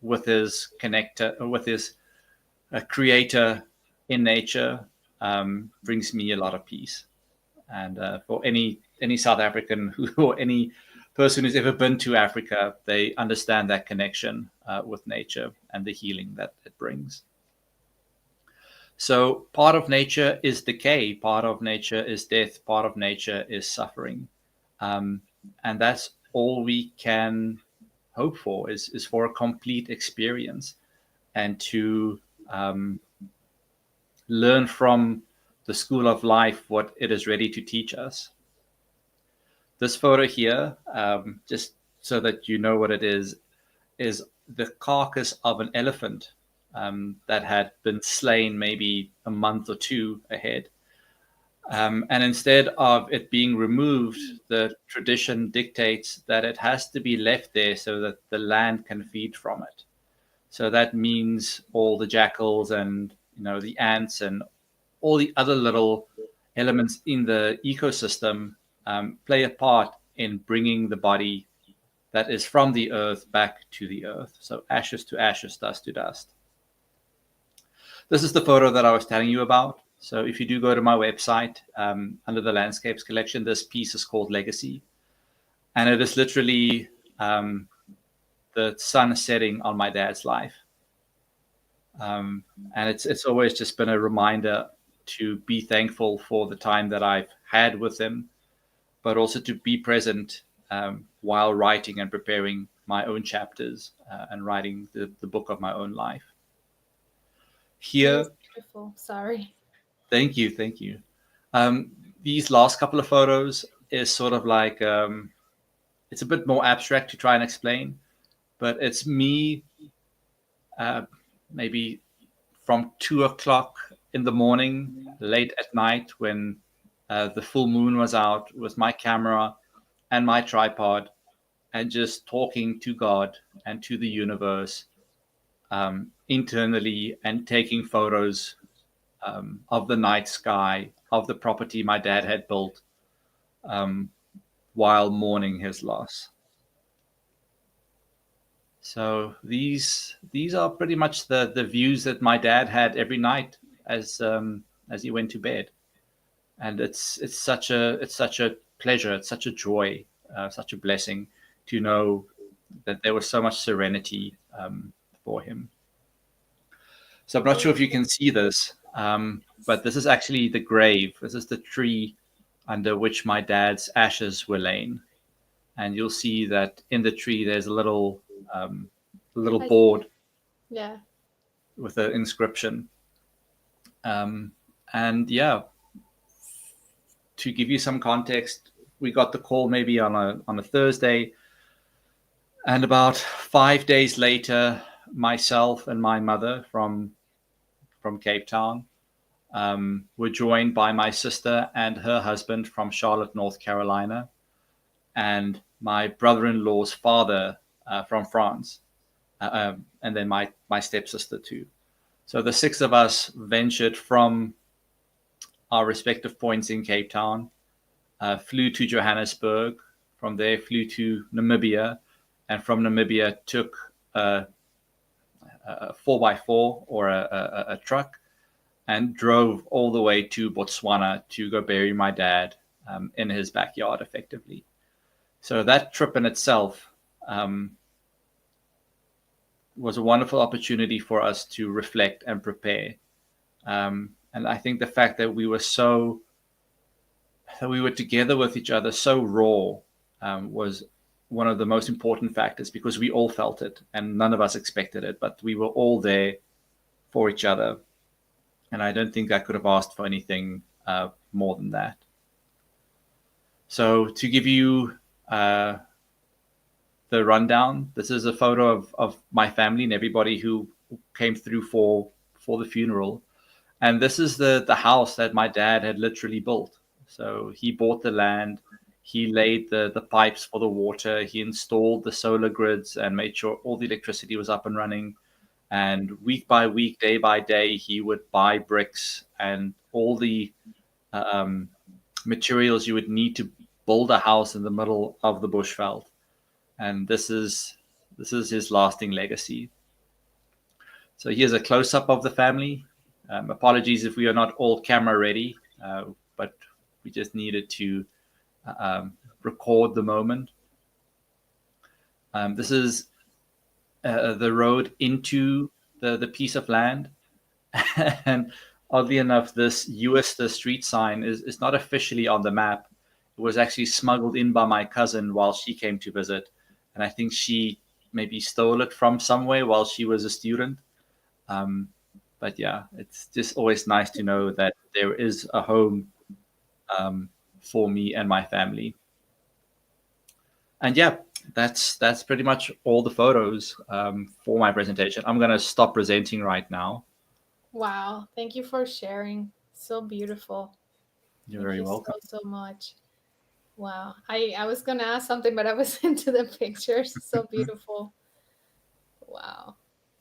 with his creator in nature brings me a lot of peace. And for any South African or any person who's ever been to Africa, they understand that connection with nature and the healing that it brings. So part of nature is decay, part of nature is death, part of nature is suffering. And that's all we can hope for is for a complete experience and to learn from the school of life what it is ready to teach us. This photo here, just so that you know what it is the carcass of an elephant that had been slain maybe a month or two ahead. And instead of it being removed, the tradition dictates that it has to be left there so that the land can feed from it. So that means all the jackals and the ants and all the other little elements in the ecosystem play a part in bringing the body that is from the earth back to the earth. So ashes to ashes, dust to dust. This is the photo that I was telling you about. So if you do go to my website, under the landscapes collection, this piece is called Legacy. And it is literally the sun setting on my dad's life. And it's always just been a reminder to be thankful for the time that I've had with him, but also to be present while writing and preparing my own chapters and writing the book of my own life. Here, beautiful. Sorry. Thank you. These last couple of photos is sort of like it's a bit more abstract to try and explain, but it's me maybe from 2 o'clock in the morning, late at night, when the full moon was out, with my camera and my tripod, and just talking to God and to the universe internally, and taking photos of the night sky, of the property my dad had built, while mourning his loss. So these are pretty much the views that my dad had every night as he went to bed, and it's such a pleasure, it's such a joy, such a blessing to know that there was so much serenity for him. So I'm not sure if you can see this, but this is actually the grave. This is the tree under which my dad's ashes were laid. And you'll see that in the tree there's a little board Yeah. with an inscription. And yeah, to give you some context, we got the call maybe on a Thursday, and about 5 days later, myself and my mother from Cape Town were joined by my sister and her husband from Charlotte, North Carolina, and my brother-in-law's father from France, and then my stepsister too. So the six of us ventured from our respective points in Cape Town, flew to Johannesburg, from there flew to Namibia, and from Namibia took a 4x4 or a truck and drove all the way to Botswana to go bury my dad in his backyard, effectively. So that trip in itself was a wonderful opportunity for us to reflect and prepare. And I think the fact that we were together with each other so raw was one of the most important factors, because we all felt it and none of us expected it, but we were all there for each other. And I don't think I could have asked for anything more than that. So to give you the rundown, this is a photo of my family and everybody who came through for the funeral. And this is the house that my dad had literally built. So he bought the land, he laid the pipes for the water, he installed the solar grids and made sure all the electricity was up and running. And week by week, day by day, he would buy bricks and all the materials you would need to build a house in the middle of the bushveld. And this is his lasting legacy. So here's a close-up of the family. Apologies if we are not all camera ready, but we just needed to record the moment. This is the road into the piece of land. And oddly enough, this Uester street sign is not officially on the map. It was actually smuggled in by my cousin while she came to visit. And I think she maybe stole it from somewhere while she was a student. But yeah, it's just always nice to know that there is a home for me and my family. And yeah, that's pretty much all the photos for my presentation. I'm going to stop presenting right now. Wow. Thank you for sharing. So beautiful. You're very welcome. So much. Wow. I was going to ask something, but I was into the pictures. So beautiful. Wow.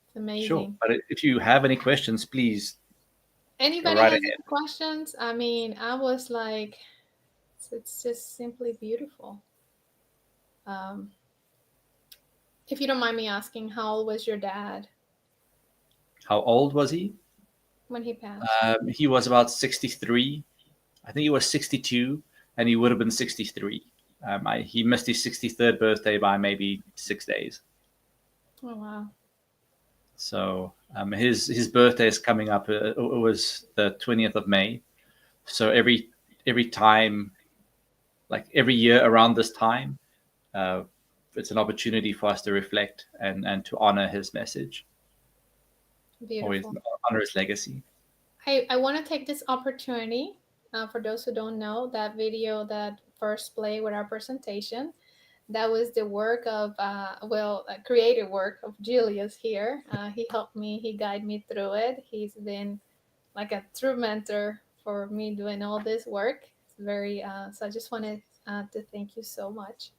It's amazing. Sure. But if you have any questions, please. Anybody right has ahead. any questions? I mean, I was like, it's just simply beautiful. If you don't mind me asking, how old was your dad How old was he? when he passed? He was about 63. I think he was 62, and he would have been 63. He missed his 63rd birthday by maybe 6 days. Oh, wow. So his birthday is coming up. It was the 20th of May. So every time, like every year around this time, it's an opportunity for us to reflect and to honor his message. Beautiful. Or honor his legacy. I want to take this opportunity, for those who don't know, that video that first played with our presentation, that was the work of, creative work of Julius here. He helped me, he guided me through it. He's been like a true mentor for me doing all this work. It's very so I just wanted to thank you so much.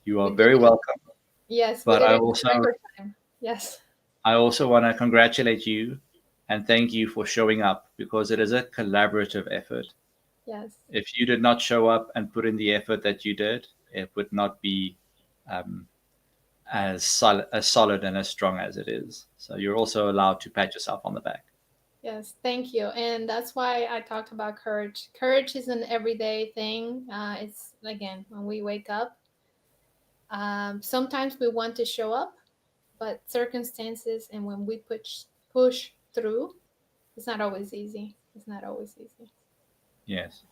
You are We very did it. welcome. Yes, we But did it in record time. Yes. I also want to congratulate you and thank you for showing up, because it is a collaborative effort. Yes. If you did not show up and put in the effort that you did, it would not be as solid and as strong as it is. So you're also allowed to pat yourself on the back. Yes, thank you. And that's why I talked about courage. Courage is an everyday thing. It's, again, when we wake up, sometimes we want to show up, but circumstances and when we push through, it's not always easy. It's not always easy. Yes.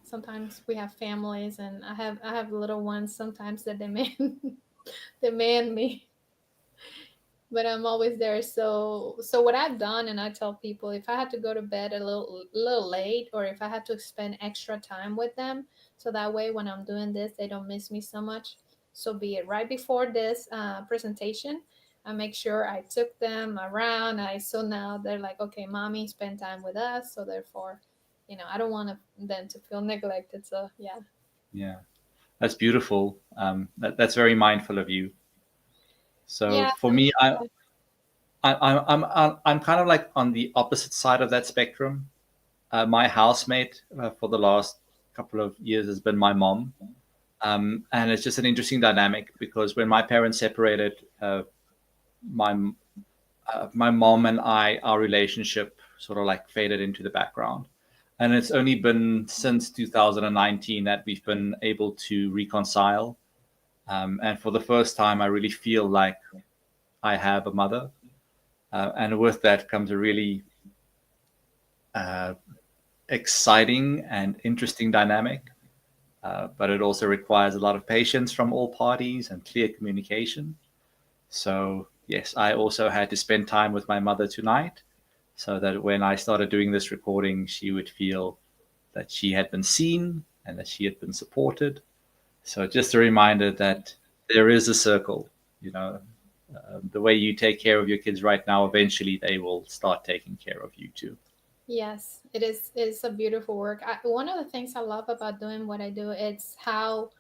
Sometimes we have families, and I have little ones sometimes that demand me, but I'm always there. So what I've done, and I tell people, if I had to go to bed a little late, or if I had to spend extra time with them, so that way when I'm doing this, they don't miss me so much. So be it right before this presentation, I make sure I took them around. So now they're like, okay, mommy, spend time with us. So therefore, I don't want them to feel neglected. So yeah. Yeah, that's beautiful. That's very mindful of you. So Yeah. for me, I'm kind of like on the opposite side of that spectrum. My housemate for the last couple of years has been my mom. And it's just an interesting dynamic, because when my parents separated, my mom and our relationship sort of like faded into the background. And it's only been since 2019 that we've been able to reconcile. And for the first time, I really feel like I have a mother. And with that comes a really exciting and interesting dynamic. But it also requires a lot of patience from all parties and clear communication. So yes, I also had to spend time with my mother tonight, so that when I started doing this recording, she would feel that she had been seen and that she had been supported. So just a reminder that there is a circle. The way you take care of your kids right now, eventually they will start taking care of you too. Yes, it is. It's a beautiful work. One of the things I love about doing what I do, it's how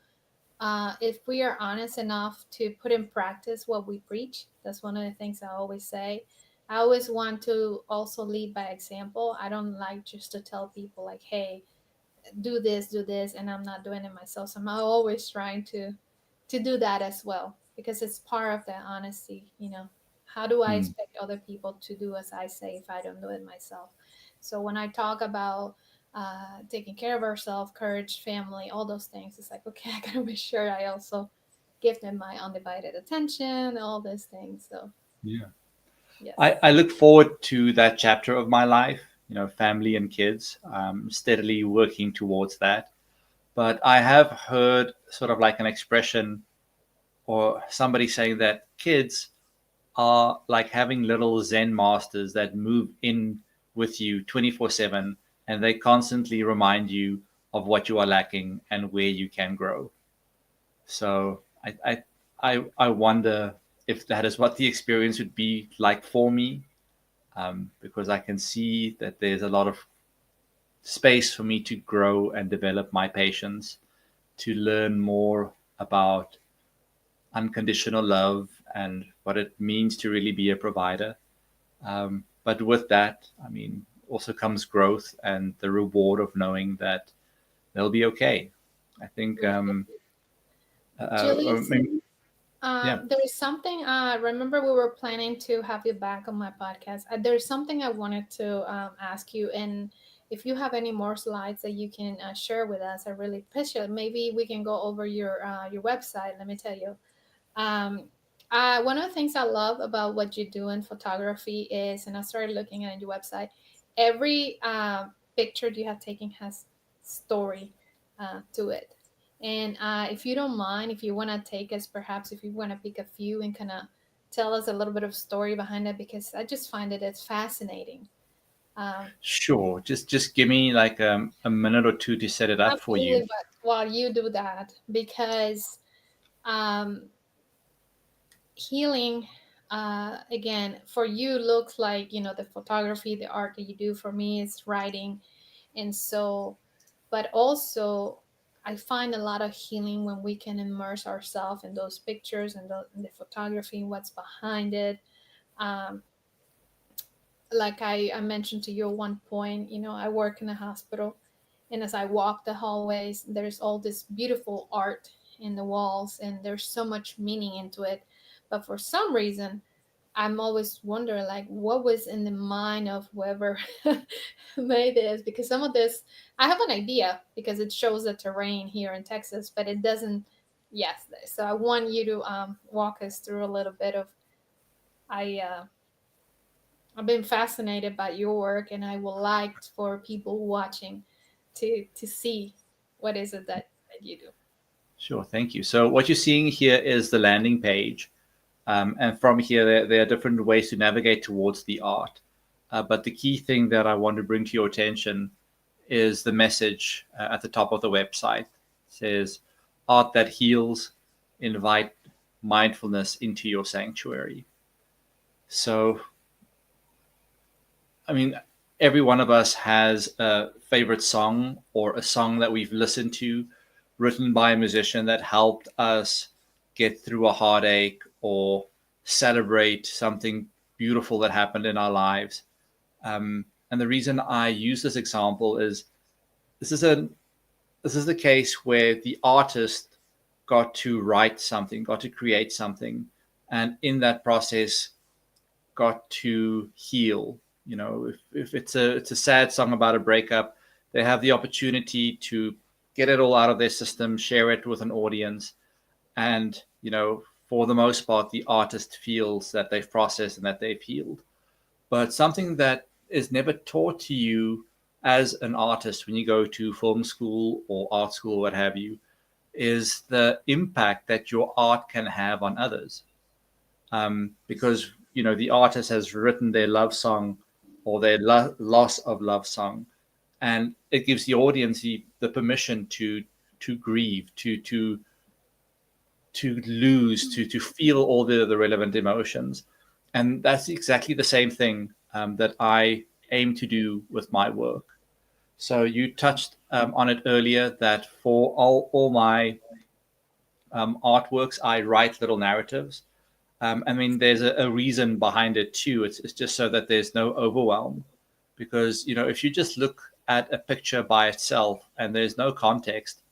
if we are honest enough to put in practice what we preach. That's one of the things I always say. I always want to also lead by example. I don't like just to tell people like, hey, do this, and I'm not doing it myself. So I'm always trying to do that as well, because it's part of the honesty. How do I expect other people to do as I say if I don't do it myself? So when I talk about taking care of ourselves, courage, family, all those things, it's like, okay, I gotta make sure I also give them my undivided attention, all these things. So yeah. Yes. I look forward to that chapter of my life, family and kids, steadily working towards that. But I have heard sort of like an expression or somebody saying that kids are like having little Zen masters that move in with you 24/7, and they constantly remind you of what you are lacking and where you can grow. So I wonder if that is what the experience would be like for me, because I can see that there's a lot of space for me to grow and develop my patience, to learn more about unconditional love and what it means to really be a provider. But with that, also comes growth and the reward of knowing that they'll be okay. I think. Julie, Yeah. there is something. Remember, we were planning to have you back on my podcast. There's something I wanted to ask you, and if you have any more slides that you can share with us, I really appreciate it. Maybe we can go over your website. Let me tell you. One of the things I love about what you do in photography is, and I started looking at your website, every picture you have taken has story to it. And if you don't mind, if you want to take us, perhaps if you want to pick a few and kind of tell us a little bit of story behind it, because I just find it's fascinating. Sure. Just give me like a minute or two to set it up for you. But while you do that, because healing, again, for you looks like, you know, the photography, the art that you do. For me, it's writing. And so, but also I find a lot of healing when we can immerse ourselves in those pictures and the photography and what's behind it. um, like I mentioned to you at one point, you know, I work in a hospital, and as I walk the hallways, there's all this beautiful art in the walls, and there's so much meaning into it. But for some reason, I'm always wondering, like, what was in the mind of whoever made this? Because some of this, I have an idea because it shows the terrain here in Texas, but it doesn't. Yes, so I want you to walk us through a little bit of. I've been fascinated by your work, and I would like for people watching to see what is it that you do. Sure, thank you. So what you're seeing here is the landing page. And from here, there are different ways to navigate towards the art. But the key thing that I want to bring to your attention is the message at the top of the website. It says, art that heals, invite mindfulness into your sanctuary. So, I mean, every one of us has a favorite song or a song that we've listened to written by a musician that helped us get through a heartache or celebrate something beautiful that happened in our lives. And the reason I use this example is this is the case where the artist got to write something, got to create something, and in that process got to heal. You know, if it's a sad song about a breakup, they have the opportunity to get it all out of their system, share it with an audience, and, you know, for the most part, the artist feels that they've processed and that they've healed. But something that is never taught to you as an artist when you go to film school or art school, what have you, is the impact that your art can have on others. Because, you know, the artist has written their love song or their loss of love song, and it gives the audience the permission to grieve, to lose, to feel all the relevant emotions. And that's exactly the same thing that I aim to do with my work. So you touched on it earlier that for all my artworks, I write little narratives. I mean, there's a reason behind it too. It's just so that there's no overwhelm. Because, you know, if you just look at a picture by itself and there's no context,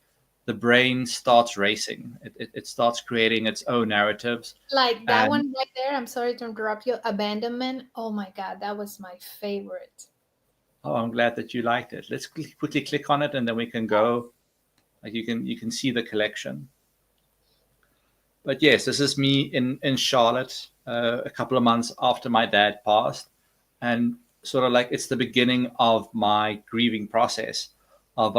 the brain starts racing. It starts creating its own narratives. Like that one right there, I'm sorry to interrupt you, Abandonment. Oh my God, that was my favorite. Oh, I'm glad that you liked it. Let's quickly click on it and then we can go. Like you can see the collection. But yes, this is me in Charlotte a couple of months after my dad passed. And sort of like it's the beginning of my grieving process of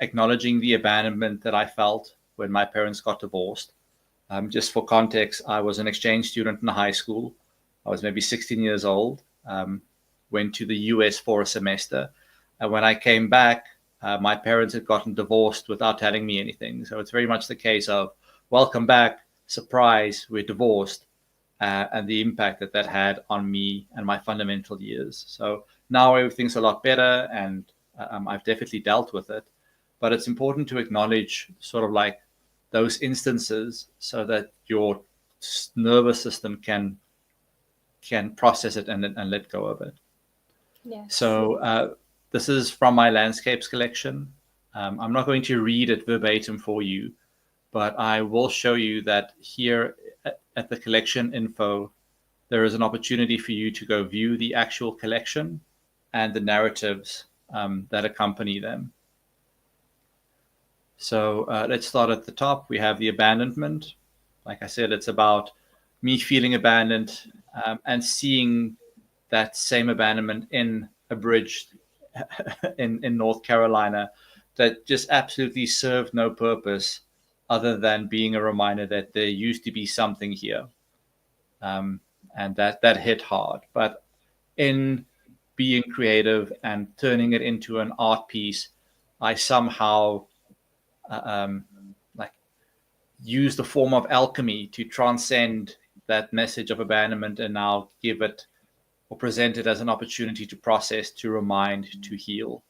acknowledging the abandonment that I felt when my parents got divorced. Just for context, I was an exchange student in high school. I was maybe 16 years old, went to the US for a semester. And when I came back, my parents had gotten divorced without telling me anything. So it's very much the case of, welcome back, surprise, we're divorced, and the impact that had on me and my fundamental years. So now everything's a lot better, and I've definitely dealt with it. But it's important to acknowledge sort of like those instances so that your nervous system can process it and let go of it. Yes. So this is from my landscapes collection. I'm not going to read it verbatim for you, but I will show you that here at the collection info, there is an opportunity for you to go view the actual collection and the narratives that accompany them. So let's start at the top. We have the abandonment. Like I said, it's about me feeling abandoned and seeing that same abandonment in a bridge in North Carolina that just absolutely served no purpose other than being a reminder that there used to be something here. And that hit hard. But in being creative and turning it into an art piece, I somehow like use the form of alchemy to transcend that message of abandonment and now give it or present it as an opportunity to process, to remind, to heal.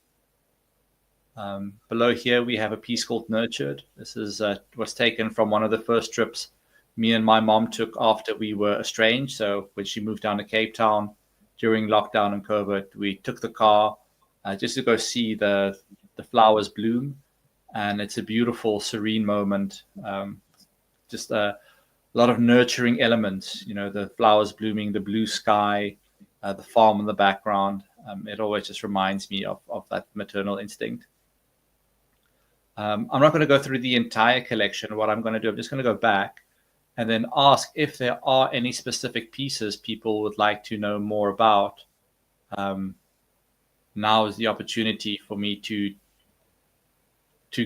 Below here, we have a piece called Nurtured. This was taken from one of the first trips me and my mom took after we were estranged. So when she moved down to Cape Town during lockdown and COVID, we took the car just to go see the flowers bloom. And it's a beautiful, serene moment. Just a lot of nurturing elements, the flowers blooming, the blue sky, the farm in the background. It always just reminds me of that maternal instinct. I'm not going to go through the entire collection. What I'm going to do, I'm just going to go back and then ask if there are any specific pieces people would like to know more about. Now is the opportunity for me to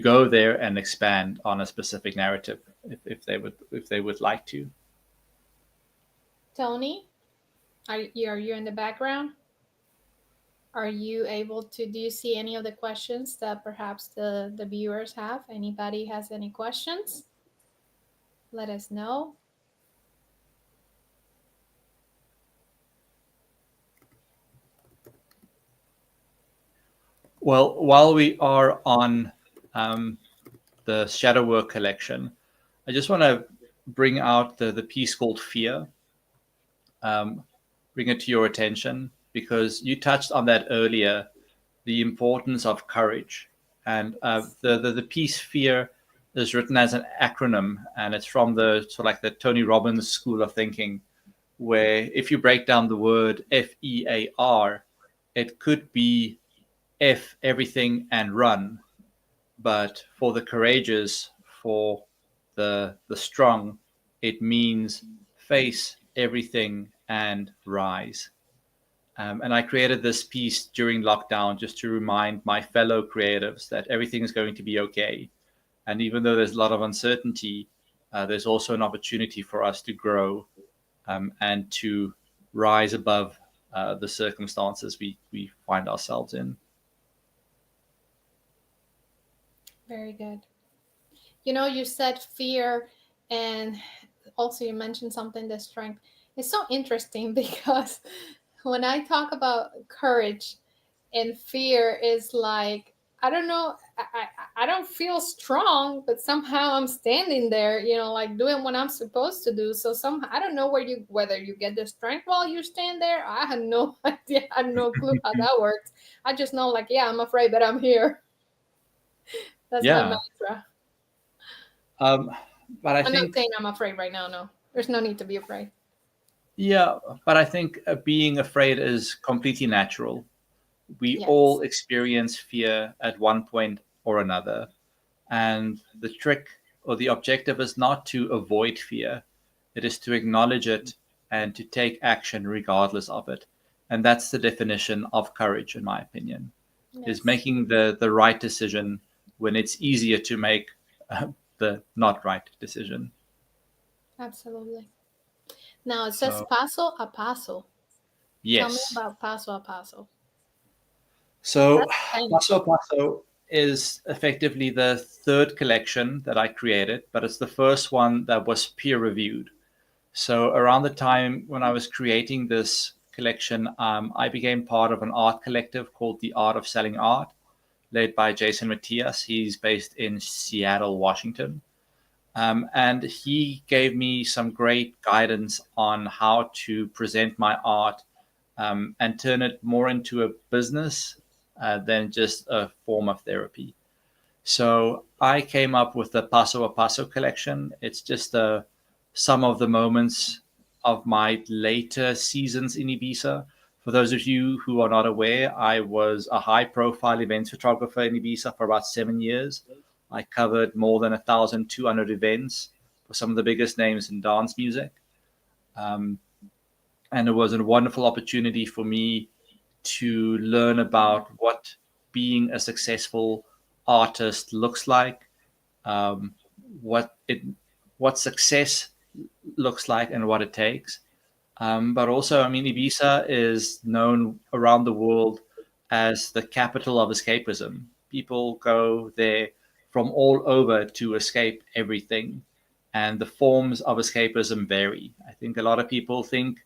go there and expand on a specific narrative if they would like to. Tony, are you in the background? Are you able to, do you see any of the questions that perhaps the viewers have? Anybody has any questions? Let us know. Well, while we are on the Shadow Work collection, I just want to bring out the piece called Fear. Bring it to your attention because you touched on that earlier, the importance of courage. And the piece Fear is written as an acronym, and it's from the sort of like the Tony Robbins school of thinking, where if you break down the word FEAR, it could be F everything and run. But for the courageous, for the strong, it means face everything and rise. And I created this piece during lockdown just to remind my fellow creatives that everything is going to be okay. And even though there's a lot of uncertainty, there's also an opportunity for us to grow and to rise above the circumstances we find ourselves in. Very good. You said fear, and also you mentioned something, the strength. It's so interesting because when I talk about courage and fear is like, I don't know, I don't feel strong, but somehow I'm standing there, like doing what I'm supposed to do. So I don't know whether you get the strength while you stand there. I had no idea, I had no clue how that works. I just know, like, yeah, I'm afraid, but I'm here. That's my mantra. But I'm not saying I'm afraid right now. No, there's no need to be afraid. Yeah, but I think being afraid is completely natural. We all experience fear at one point or another. And the trick or the objective is not to avoid fear. It is to acknowledge it and to take action regardless of it. And that's the definition of courage, in my opinion, is making the right decision when it's easier to make the not right decision. Absolutely. Now it says paso a paso. Yes. Tell me about paso a paso. So Paso a Paso is effectively the third collection that I created, but it's the first one that was peer reviewed. So around the time when I was creating this collection, I became part of an art collective called The Art of Selling Art, led by Jason Matias. He's based in Seattle, Washington. And he gave me some great guidance on how to present my art and turn it more into a business than just a form of therapy. So I came up with the Paso a Paso collection. It's just some of the moments of my later seasons in Ibiza. For those of you who are not aware, I was a high-profile events photographer in Ibiza for about 7 years. I covered more than 1,200 events for some of the biggest names in dance music. And it was a wonderful opportunity for me to learn about what being a successful artist looks like, what success looks like and what it takes. But also, Ibiza is known around the world as the capital of escapism. People go there from all over to escape everything. and the forms of escapism vary. I think a lot of people think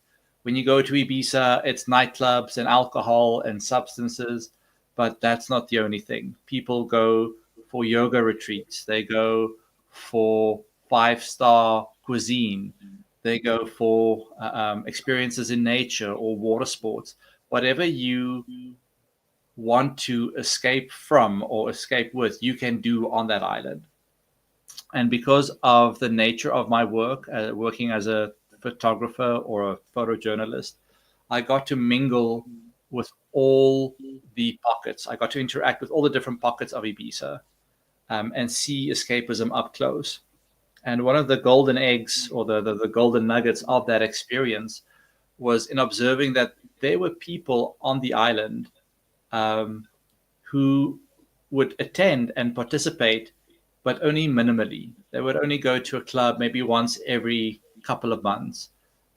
when you go to Ibiza, it's nightclubs and alcohol and substances, but that's not the only thing. People go for yoga retreats. They go for 5-star cuisine. They go for experiences in nature or water sports. Whatever you want to escape from or escape with, you can do on that island. And because of the nature of my work, working as a photographer or a photojournalist, I got to mingle with all the pockets. I got to interact with all the different pockets of Ibiza and see escapism up close. And one of the golden eggs or the golden nuggets of that experience was in observing that there were people on the island who would attend and participate, but only minimally. They would only go to a club maybe once every couple of months.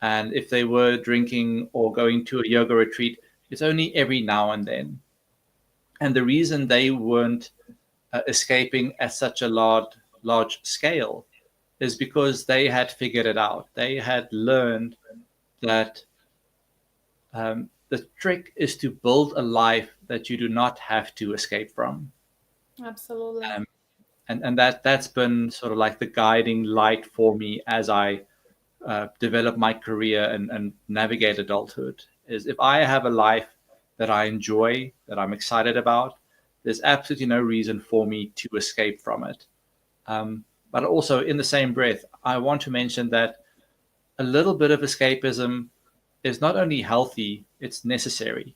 And if they were drinking or going to a yoga retreat, it's only every now and then. And the reason they weren't escaping at such a large scale is because they had figured it out. They had learned that the trick is to build a life that you do not have to escape from. Absolutely. And that's been sort of like the guiding light for me as I develop my career and navigate adulthood, is if I have a life that I enjoy, that I'm excited about, there's absolutely no reason for me to escape from it. But also in the same breath, I want to mention that a little bit of escapism is not only healthy, it's necessary,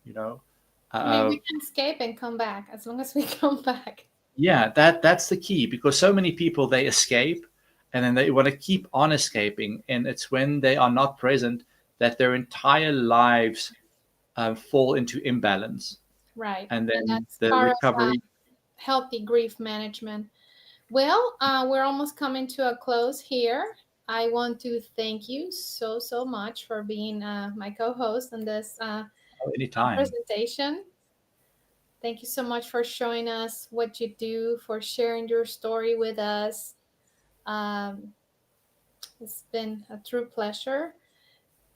you know. I mean, we can escape and come back as long as we come back. Yeah, that's the key, because so many people, they escape and then they want to keep on escaping. And it's when they are not present that their entire lives fall into imbalance. Right. And then that's the part recovery. of healthy grief management. Well, we're almost coming to a close here. I want to thank you so much for being my co-host in this Anytime. presentation. Thank you so much for showing us what you do, for sharing your story with us. It's been a true pleasure.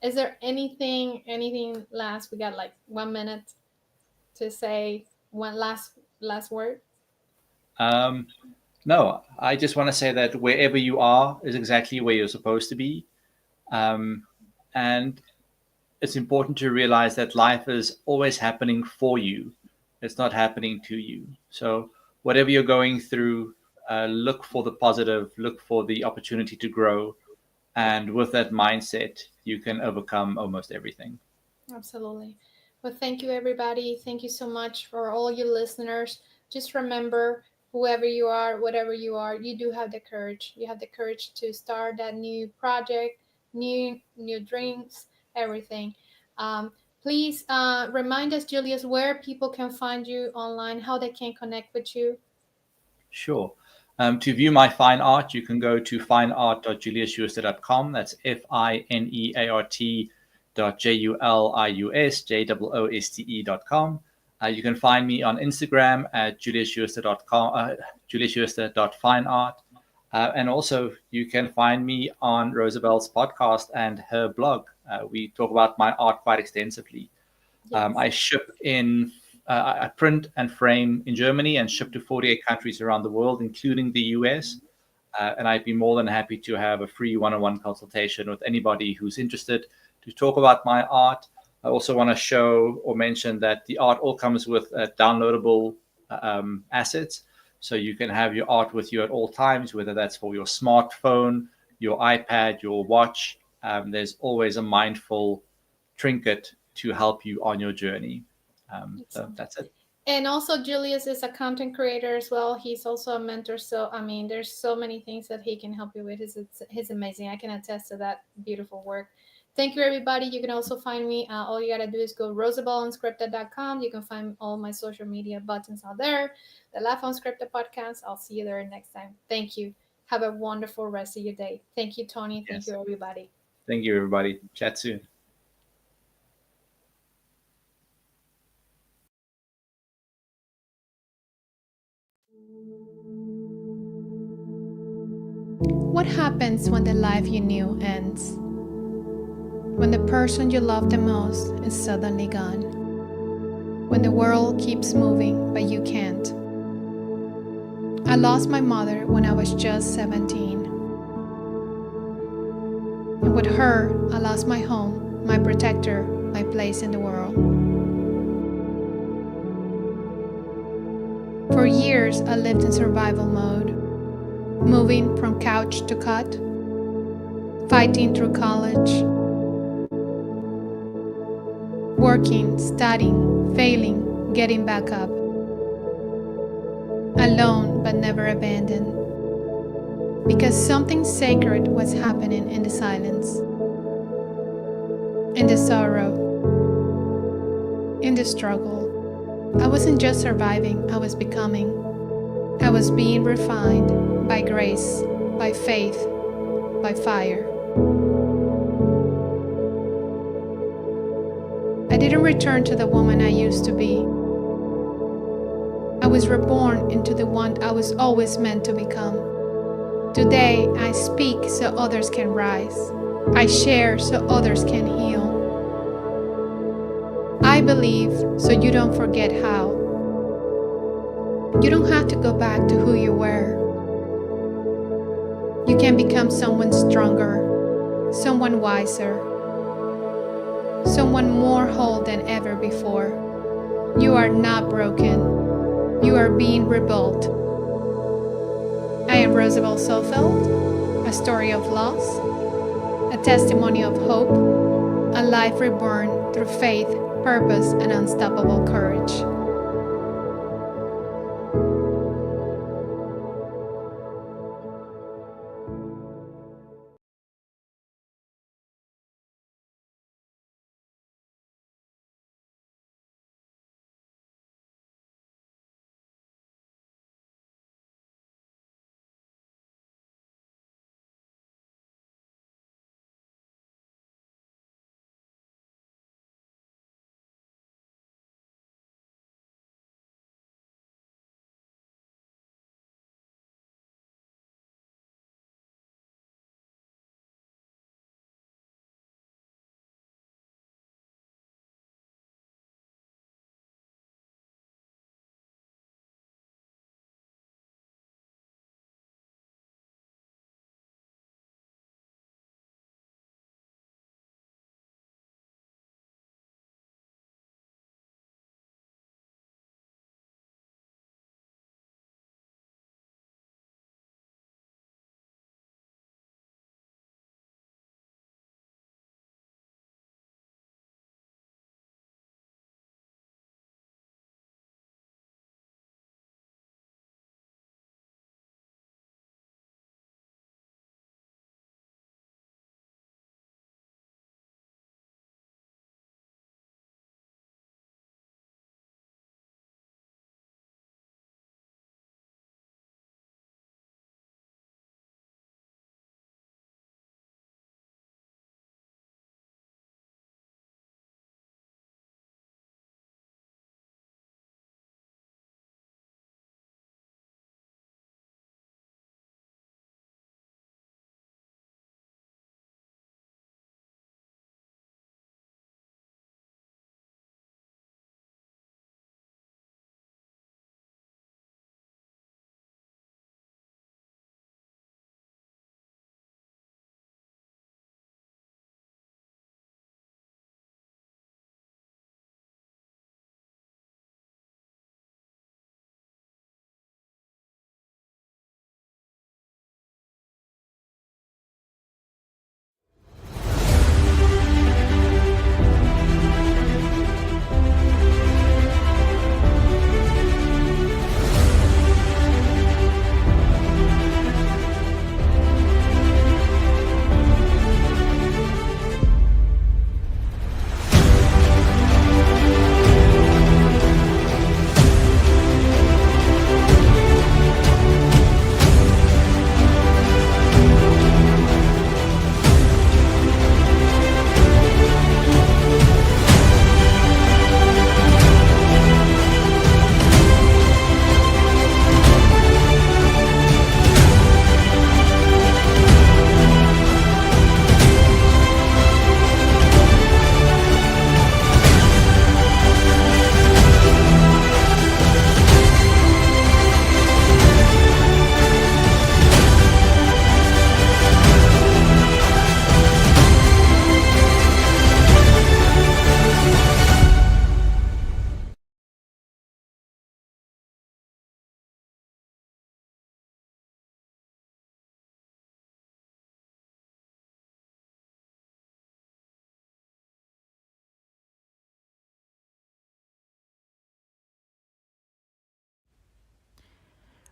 Is there anything last? We got like 1 minute to say one last word. No, I just want to say that wherever you are is exactly where you're supposed to be. And it's important to realize that life is always happening for you. It's not happening to you. So whatever you're going through, look for the positive, look for the opportunity to grow. And with that mindset, you can overcome almost everything. Absolutely. Well, thank you, everybody. Thank you so much for all you listeners. Just remember, whoever you are, whatever you are, you do have the courage. You have the courage to start that new project, new dreams, everything. Please remind us, Julius, where people can find you online, how they can connect with you. Sure. To view my fine art, you can go to fineart.juliusjooste.com. That's fineart.juliusjooste.com. You can find me on Instagram at juliusjooste.com, juliusjooste.fineart. And also, you can find me on Rosabel's podcast and her blog. We talk about my art quite extensively. Yes. I ship in, I print and frame in Germany and ship to 48 countries around the world, including the US. And I'd be more than happy to have a free one-on-one consultation with anybody who's interested to talk about my art. I also want to show or mention that the art all comes with downloadable assets. So you can have your art with you at all times, whether that's for your smartphone, your iPad, your watch. There's always a mindful trinket to help you on your journey. So that's it. And also, Julius is a content creator as well. He's also a mentor. So, I mean, there's so many things that he can help you with. He's amazing. I can attest to that beautiful work. Thank you, everybody. You can also find me. All you got to do is go rosabel.unscripted.com. You can find all my social media buttons out there. The Laugh Unscripted podcast. I'll see you there next time. Thank you. Have a wonderful rest of your day. Thank you, Tony. Thank you, everybody. Thank you, everybody. Chat soon. What happens when the life you knew ends? When the person you love the most is suddenly gone? When the world keeps moving but you can't? I lost my mother when I was just 17. And with her, I lost my home, my protector, my place in the world. For years, I lived in survival mode, moving from couch to cot, fighting through college, working, studying, failing, getting back up. Alone but never abandoned. Because something sacred was happening in the silence, in the sorrow, in the struggle. I wasn't just surviving, I was becoming. I was being refined by grace, by faith, by fire. I didn't return to the woman I used to be. I was reborn into the one I was always meant to become. Today, I speak so others can rise. I share so others can heal. I believe so you don't forget how. You don't have to go back to who you were. You can become someone stronger, someone wiser, someone more whole than ever before. You are not broken. You are being rebuilt. I am Rosabelle Sofeld, a story of loss, a testimony of hope, a life reborn through faith, purpose, and unstoppable courage.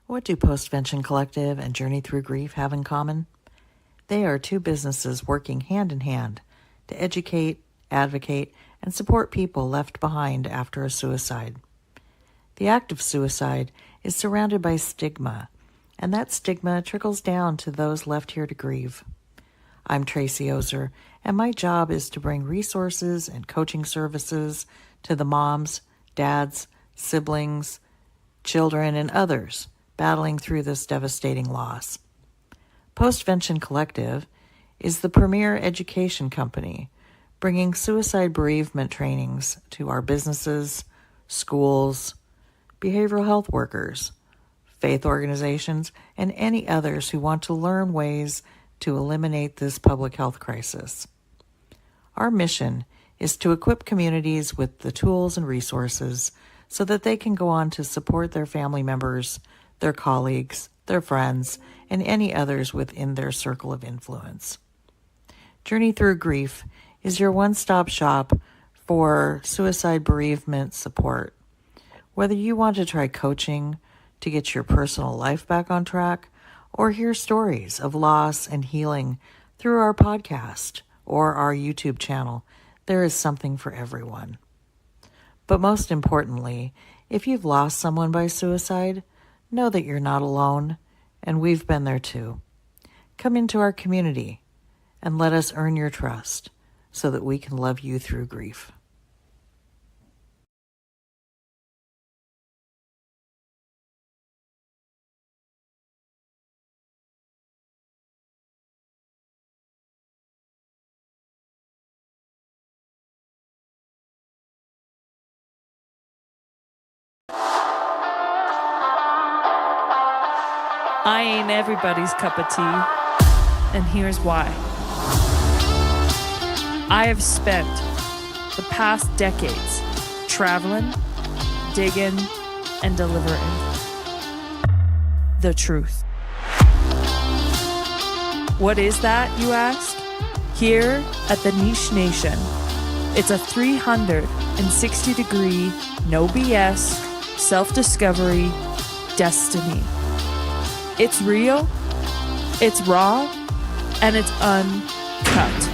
What do Postvention Collective and Journey Through Grief have in common? They are two businesses working hand in hand to educate, advocate, and support people left behind after a suicide. The act of suicide is surrounded by stigma, and that stigma trickles down to those left here to grieve. I'm Tracy Ozer, and my job is to bring resources and coaching services to the moms, dads, siblings, children, and others battling through this devastating loss. Postvention Collective is the premier education company bringing suicide bereavement trainings to our businesses, schools, behavioral health workers, faith organizations, and any others who want to learn ways to eliminate this public health crisis. Our mission is to equip communities with the tools and resources so that they can go on to support their family members, their colleagues, their friends, and any others within their circle of influence. Journey Through Grief is your one-stop shop for suicide bereavement support. Whether you want to try coaching to get your personal life back on track, or hear stories of loss and healing through our podcast or our YouTube channel, there is something for everyone. But most importantly, if you've lost someone by suicide, know that you're not alone, and we've been there too. Come into our community and let us earn your trust so that we can love you through grief. I ain't everybody's cup of tea, and here's why. I have spent the past decades traveling, digging, and delivering the truth. What is that, you ask? Here at the Niche Nation, it's a 360-degree, no BS, self-discovery destiny. It's real, it's raw, and it's uncut.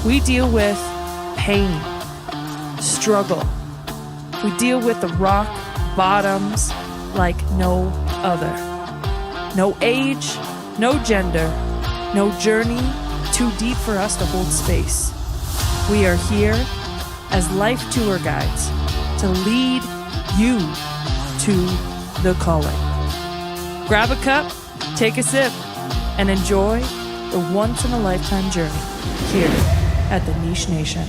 We deal with pain, struggle. We deal with the rock bottoms like no other. No age, no gender, no journey too deep for us to hold space. We are here as life tour guides to lead you to the calling. Grab a cup, take a sip, and enjoy the once-in-a-lifetime journey here at the Niche Nation.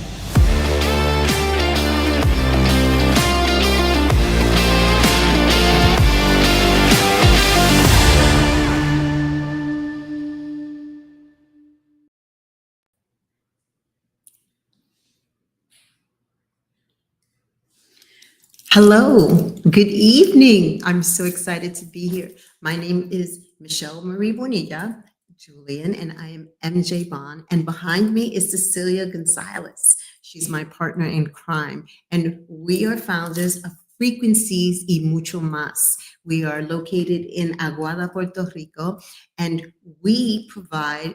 Hello, good evening. I'm so excited to be here. My name is Michelle Marie Bonilla Julian, and I am MJ Bond. And behind me is Cecilia Gonzalez. She's my partner in crime. And we are founders of Frequencies y Mucho Más. We are located in Aguada, Puerto Rico, and we provide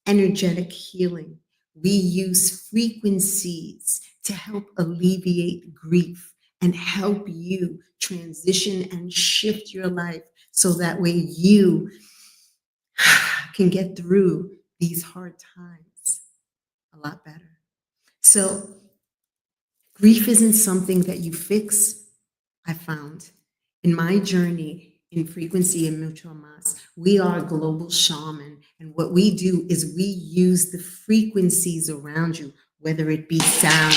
energetic healing. We use frequencies to help alleviate grief and help you transition and shift your life so that way you can get through these hard times a lot better. So grief isn't something that you fix. I found in my journey in Frequency and Mucho Más, we are a global shaman. And what we do is we use the frequencies around you, whether it be sound,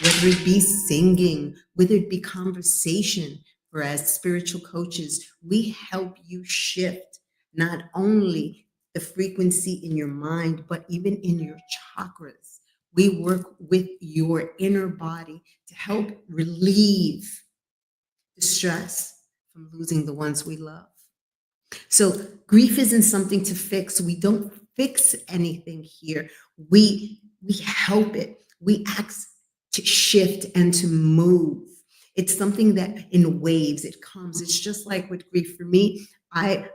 whether it be singing, whether it be conversation. For as spiritual coaches, we help you shift not only the frequency in your mind, but even in your chakras. We work with your inner body to help relieve the stress from losing the ones we love. So grief isn't something to fix. We don't fix anything here. We help it. We ask to shift and to move. It's something that in waves, it comes. It's just like with grief. For me,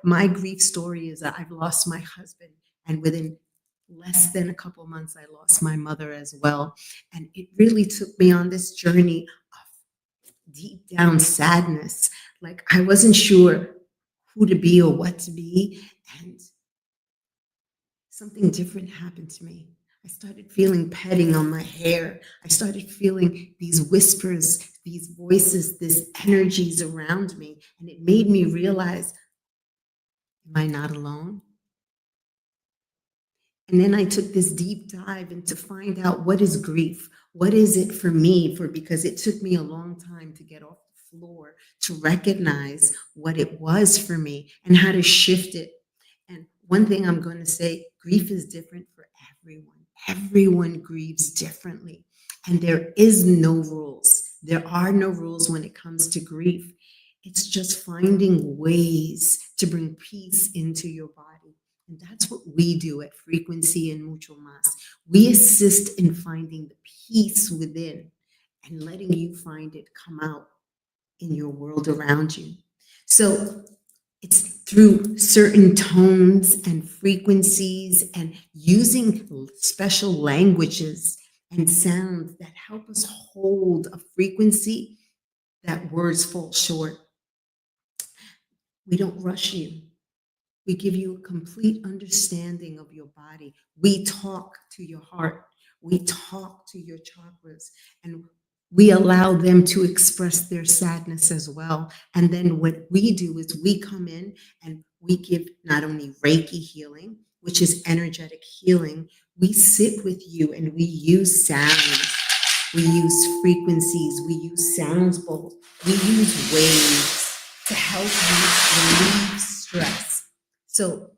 my grief story is that I've lost my husband, and within less than a couple months, I lost my mother as well. And it really took me on this journey of deep down sadness. Like I wasn't sure who to be or what to be. And something different happened to me. I started feeling petting on my hair. I started feeling these whispers, these voices, these energies around me. And it made me realize, am I not alone? And then I took this deep dive into find out what is grief? What is it for me? Because it took me a long time to get off the floor to recognize what it was for me and how to shift it. And one thing I'm going to say, grief is different for everyone. Everyone grieves differently. And there is no rules. There are no rules when it comes to grief. It's just finding ways to bring peace into your body. And that's what we do at Frequency and Mucho Mas. We assist in finding the peace within and letting you find it come out in your world around you. So it's through certain tones and frequencies and using special languages and sounds that help us hold a frequency that words fall short. We don't rush you. We give you a complete understanding of your body. We talk to your heart. We talk to your chakras, and we allow them to express their sadness as well. And then what we do is we come in and we give not only Reiki healing, which is energetic healing, we sit with you and we use sounds, we use frequencies, we use sounds bowls, we use waves to help you relieve stress. So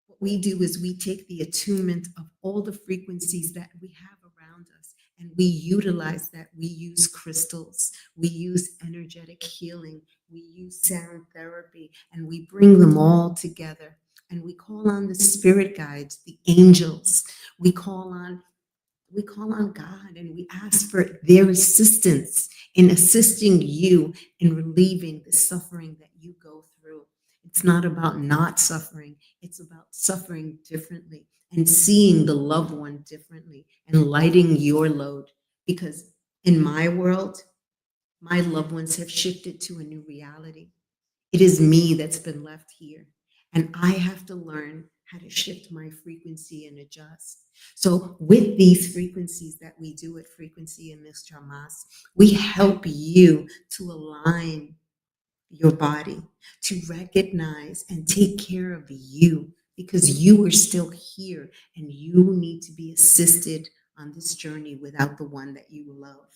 what we do is we take the attunement of all the frequencies that we have around us, and we utilize that. We use crystals, we use energetic healing, we use sound therapy, and we bring them all together. And we call on the spirit guides, the angels. We call on God, and we ask for their assistance in assisting you in relieving the suffering that you go through. It's not about not suffering. It's about suffering differently and seeing the loved one differently and lighting your load. Because in my world, my loved ones have shifted to a new reality. It is me that's been left here. And I have to learn how to shift my frequency and adjust. So with these frequencies that we do at Frequency and Mucho Mas, we help you to align your body, to recognize and take care of you, because you are still here and you need to be assisted on this journey without the one that you love.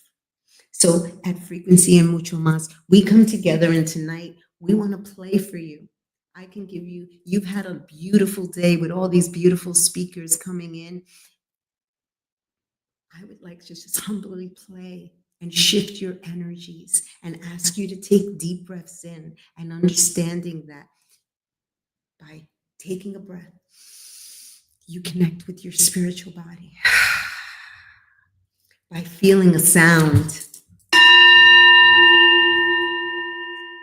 So at Frequency and Mucho Mas, we come together, and tonight we want to play for you. I can give you, you've had a beautiful day with all these beautiful speakers coming in. I would like to just humbly play and shift your energies and ask you to take deep breaths in, and understanding that by taking a breath, you connect with your spiritual body. By feeling a sound,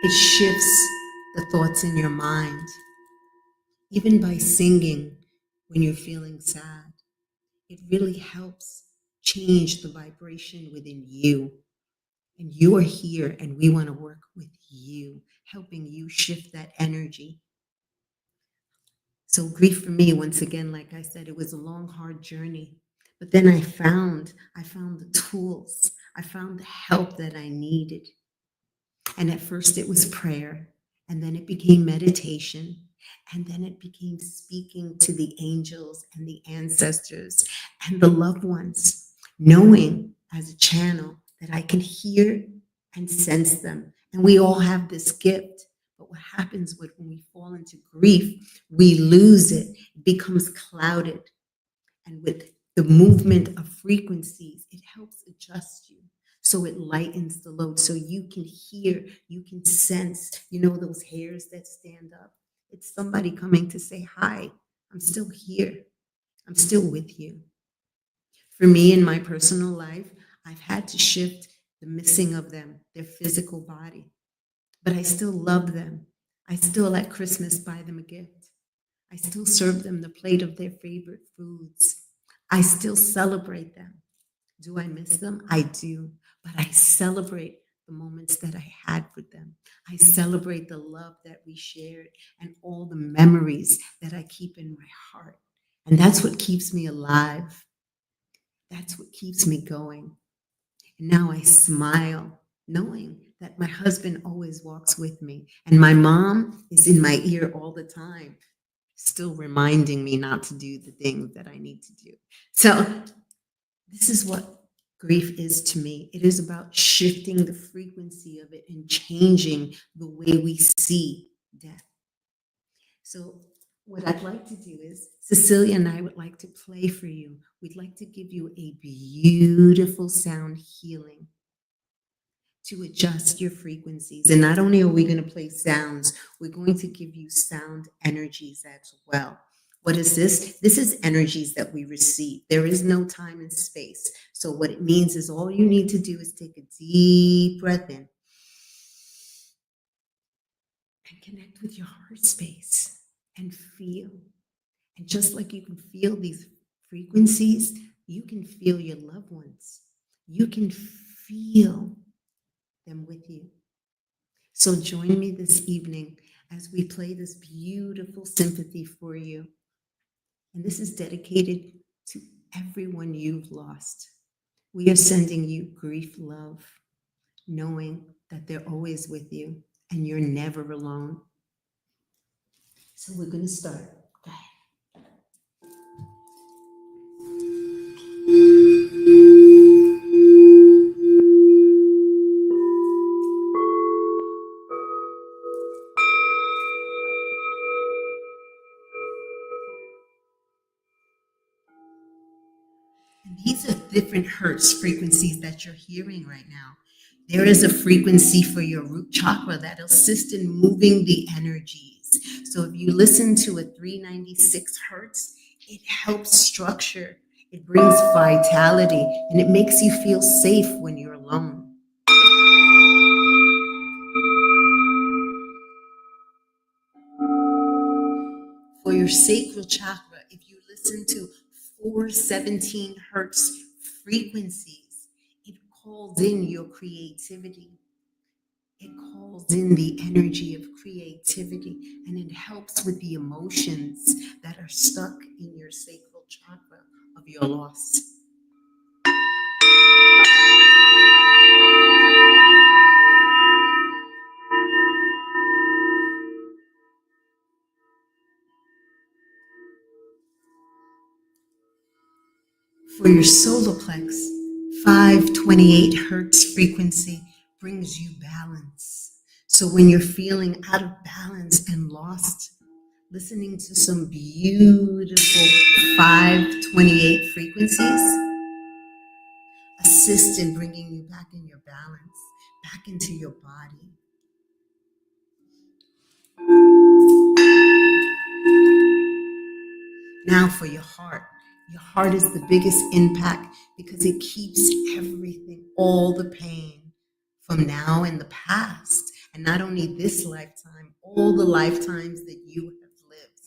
it shifts the thoughts in your mind. Even by singing when you're feeling sad, it really helps change the vibration within you. And you are here, and we want to work with you, helping you shift that energy. So grief for me, once again, like I said, it was a long, hard journey. But then I found the tools. I found the help that I needed. And at first it was prayer, and then it became meditation, and then it became speaking to the angels and the ancestors and the loved ones, knowing as a channel that I can hear and sense them. And we all have this gift. But what happens when we fall into grief, we lose it. It becomes clouded. And with the movement of frequencies, it helps adjust you. So it lightens the load, so you can hear, you can sense, those hairs that stand up. It's somebody coming to say, hi, I'm still here. I'm still with you. For me in my personal life, I've had to shift the missing of them, their physical body. But I still love them. I still at Christmas buy them a gift. I still serve them the plate of their favorite foods. I still celebrate them. Do I miss them? I do. But I celebrate the moments that I had with them. I celebrate the love that we shared and all the memories that I keep in my heart. And that's what keeps me alive. That's what keeps me going. And now I smile knowing that my husband always walks with me and my mom is in my ear all the time, still reminding me not to do the things that I need to do. So this is what grief is to me. It is about shifting the frequency of it and changing the way we see death. So what I'd like to do is, Cecilia and I would like to play for you. We'd like to give you a beautiful sound healing to adjust your frequencies. And not only are we going to play sounds, we're going to give you sound energies as well. What is this? This is energies that we receive. There is no time and space. So what it means is all you need to do is take a deep breath in and connect with your heart space and feel. And just like you can feel these frequencies, you can feel your loved ones. You can feel them with you. So join me this evening as we play this beautiful sympathy for you. And this is dedicated to everyone you've lost. We are sending you grief love, knowing that they're always with you and you're never alone. So we're going to start. Go ahead. These are different hertz frequencies that you're hearing right now. There is a frequency for your root chakra that assists in moving the energies. So if you listen to a 396 hertz, it helps structure, it brings vitality, and it makes you feel safe when you're alone. For your sacral chakra, if you listen to 417 hertz frequencies, it calls in your creativity. It calls in the energy of creativity, and it helps with the emotions that are stuck in your sacral chakra of your loss. For your solar plex, 528 hertz frequency brings you balance. So when you're feeling out of balance and lost, listening to some beautiful 528 frequencies assist in bringing you back in your balance, back into your body. Now for your heart. Your heart is the biggest impact because it keeps everything, all the pain from now and the past. And not only this lifetime, all the lifetimes that you have lived.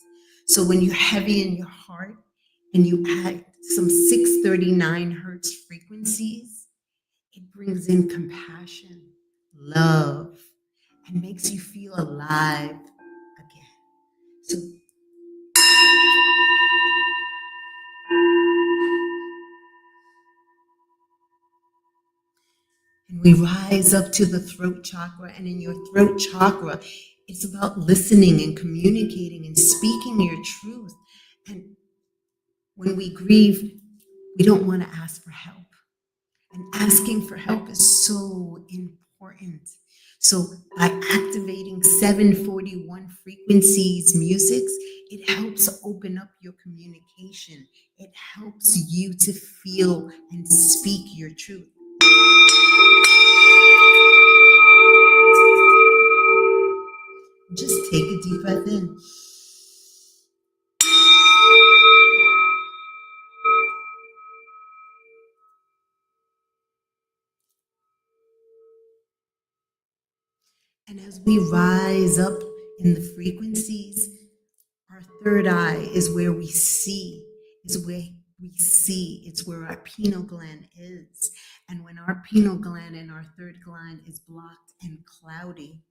So when you're heavy in your heart and you add some 639 hertz frequencies, it brings in compassion, love, and makes you feel alive again. So and we rise up to the throat chakra, and in your throat chakra, it's about listening and communicating and speaking your truth. And when we grieve, we don't want to ask for help. And asking for help is so important. So by activating 741 frequencies musics, it helps open up your communication. It helps you to feel and speak your truth. Just take a deep breath in. And as we rise up in the frequencies, our third eye is where we see, it's where our pineal gland is. And when our pineal gland and our third gland is blocked and cloudy,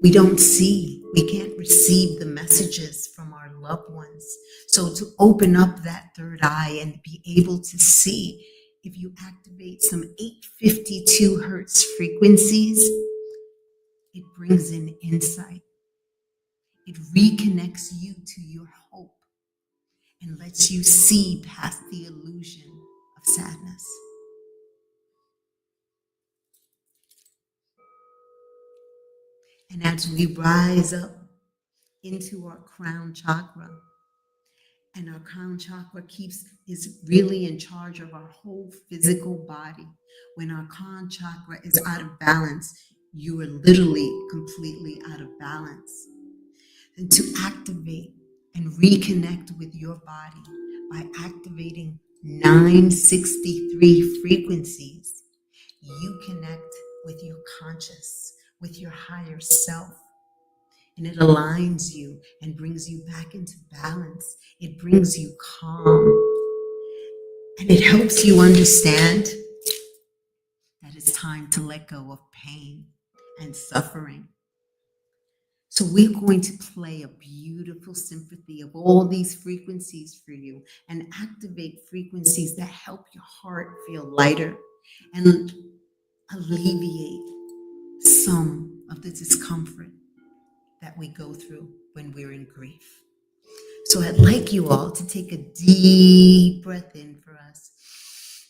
we don't see, we can't receive the messages from our loved ones. So to open up that third eye and be able to see, if you activate some 852 hertz frequencies, it brings in insight. It reconnects you to your hope and lets you see past the illusion of sadness. And as we rise up into our crown chakra, and our crown chakra is really in charge of our whole physical body. When our crown chakra is out of balance, you are literally completely out of balance. And to activate and reconnect with your body by activating 963 frequencies, you connect with your conscious, with your higher self. And it aligns you and brings you back into balance. It brings you calm. And it helps you understand that it's time to let go of pain and suffering. So we're going to play a beautiful symphony of all these frequencies for you and activate frequencies that help your heart feel lighter and alleviate some of the discomfort that we go through when we're in grief. So I'd like you all to take a deep breath in for us.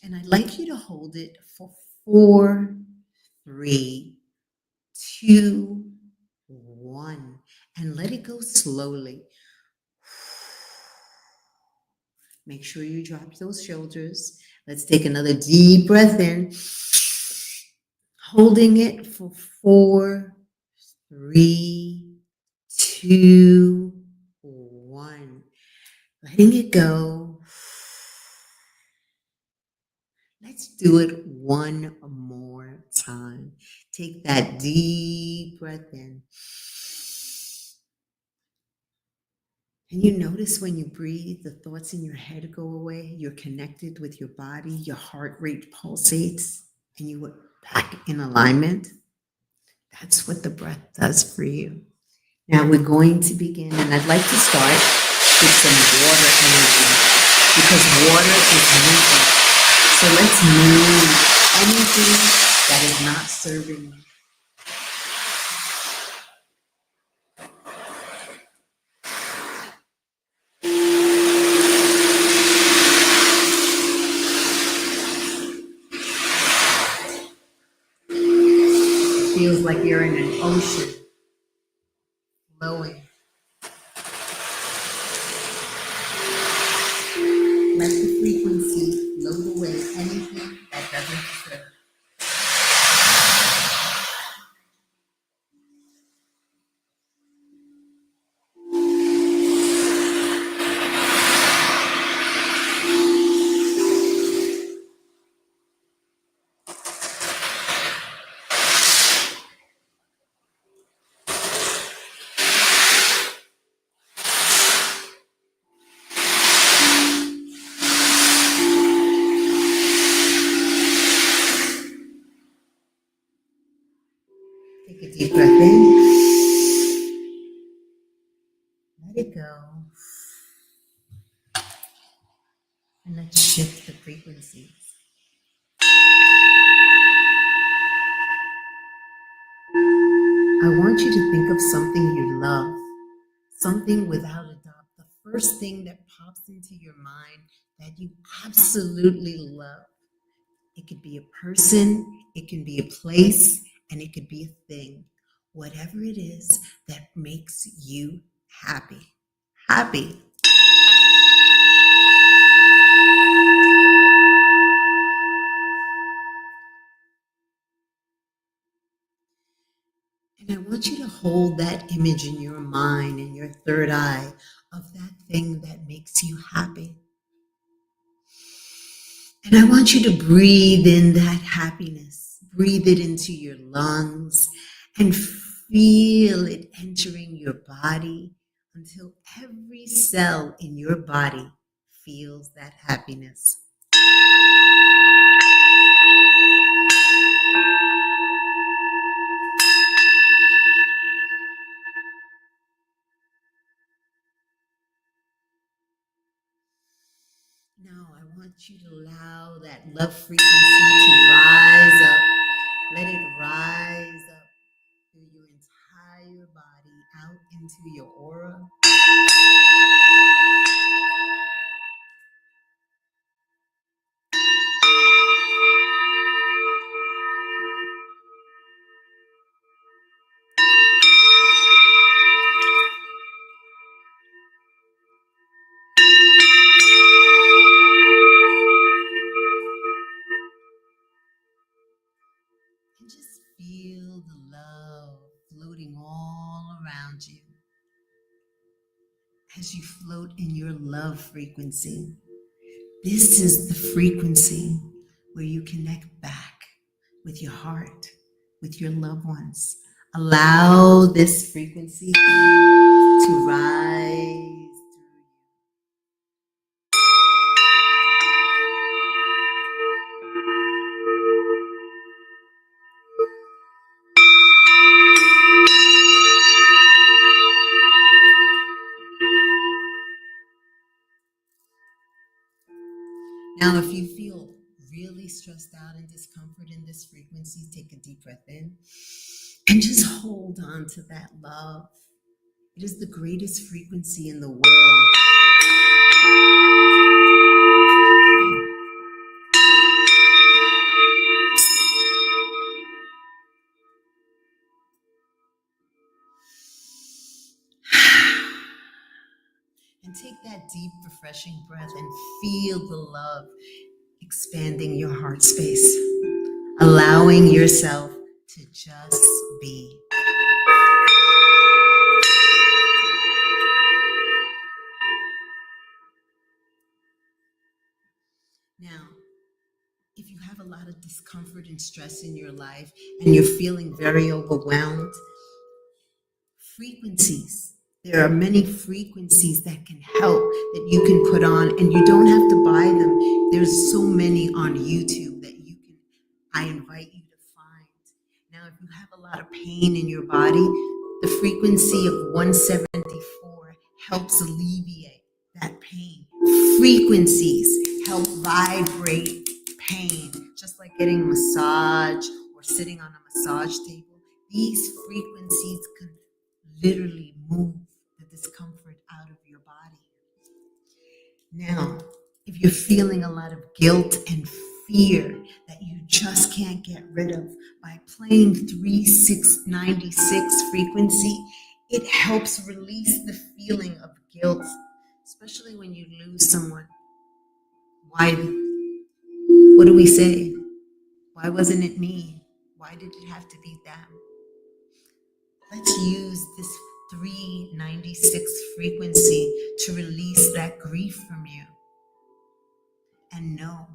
And I'd like you to hold it for 4, 3, 2, 1. And let it go slowly. Make sure you drop those shoulders. Let's take another deep breath in. Holding it for 4, 3, 2, 1. Letting it go. Let's do it one more time. Take that deep breath in. And you notice when you breathe, the thoughts in your head go away. You're connected with your body. Your heart rate pulsates and you are back in alignment. That's what the breath does for you. Now we're going to begin, and I'd like to start with some water energy because water is movement. So let's move anything that is not serving you. It feels like you're in an ocean. Flowing. Let the frequency float away anything that doesn't serve. Take a deep breath in. Let it go. And let's shift the frequencies. I want you to think of something you love, something without a doubt, the first thing that pops into your mind that you absolutely love. It could be a person, it can be a place, and it could be a thing. Whatever it is that makes you happy. Happy. And I want you to hold that image in your mind, in your third eye, of that thing that makes you happy. And I want you to breathe in that happiness. Breathe it into your lungs and feel it entering your body until every cell in your body feels that happiness. Now I want you to allow that love frequency to rise up. Let it rise up through your entire body, out into your aura. And just feel the love floating all around you as you float in your love frequency. This is the frequency where you connect back with your heart, with your loved ones. Allow this frequency to rise. Now, if you feel really stressed out and discomfort in this frequency, take a deep breath in and just hold on to that love. It is the greatest frequency in the world. And take that deep, refreshing breath and feel the love expanding your heart space, allowing yourself to just be. Now, if you have a lot of discomfort and stress in your life and you're feeling very overwhelmed, frequencies. There are many frequencies that can help, that you can put on, and you don't have to buy them. There's so many on YouTube that I invite you to find. Now, if you have a lot of pain in your body, the frequency of 174 helps alleviate that pain. Frequencies help vibrate pain, just like getting a massage or sitting on a massage table. These frequencies can literally move the discomfort out of your body. Now, if you're feeling a lot of guilt and fear that you just can't get rid of, by playing 3696 frequency, it helps release the feeling of guilt, especially when you lose someone. Why? What do we say? Why wasn't it me? Why did it have to be them? Let's use this 396 frequency to release that grief from you. And know,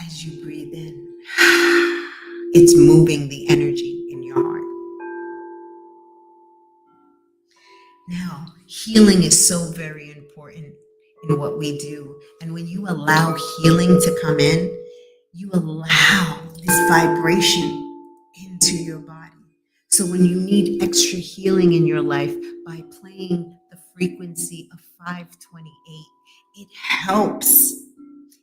as you breathe in, it's moving the energy in your heart. Now, healing is so very important in what we do. And when you allow healing to come in, you allow this vibration into your body. So when you need extra healing in your life, by playing the frequency of 528, it helps.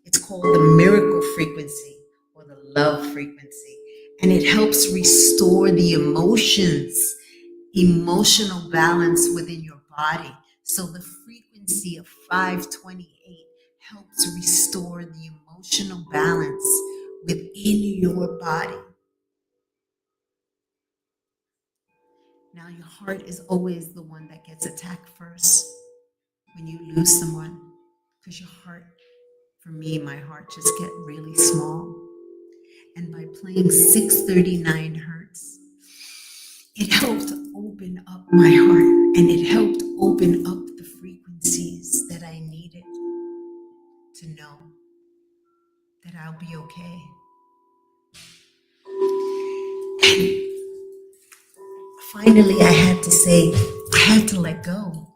It's called the miracle frequency or the love frequency. And it helps restore the emotional balance within your body. So the frequency of 528 helps restore the emotional balance within your body. Now, your heart is always the one that gets attacked first when you lose someone, because your heart, for me, my heart just gets really small. And by playing 639 hertz, it helped open up my heart, and it helped open up the frequencies that I needed to know that I'll be okay. And finally, I had to say, I had to let go.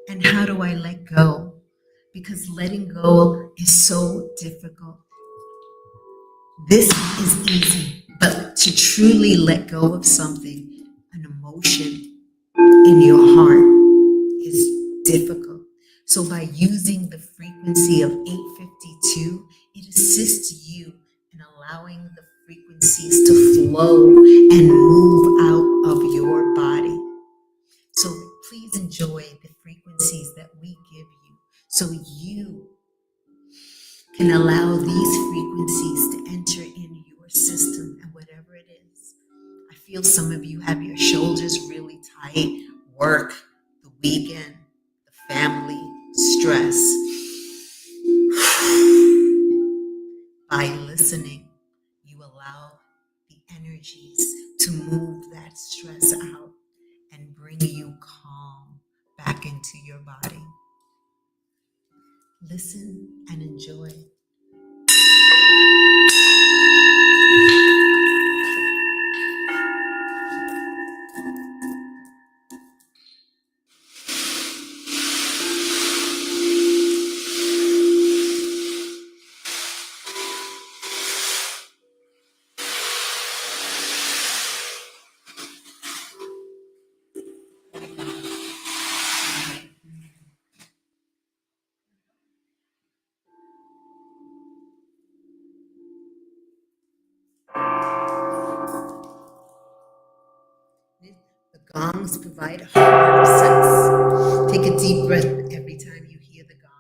And how do I let go? Because letting go is so difficult. This is easy, but to truly let go of something, an emotion in your heart, is difficult. So by using the frequency of 852, it assists you in allowing the frequencies to flow and move out of your body. So please enjoy the frequencies that we give you so you can allow these frequencies to enter in your system and whatever it is. I feel some of you have your shoulders really tight, work, the weekend, the family, stress. By listening, you allow the energies to move that stress out and bring you calm back into your body. Listen and enjoy. The gongs provide a harmonic sense. Take a deep breath every time you hear the gong.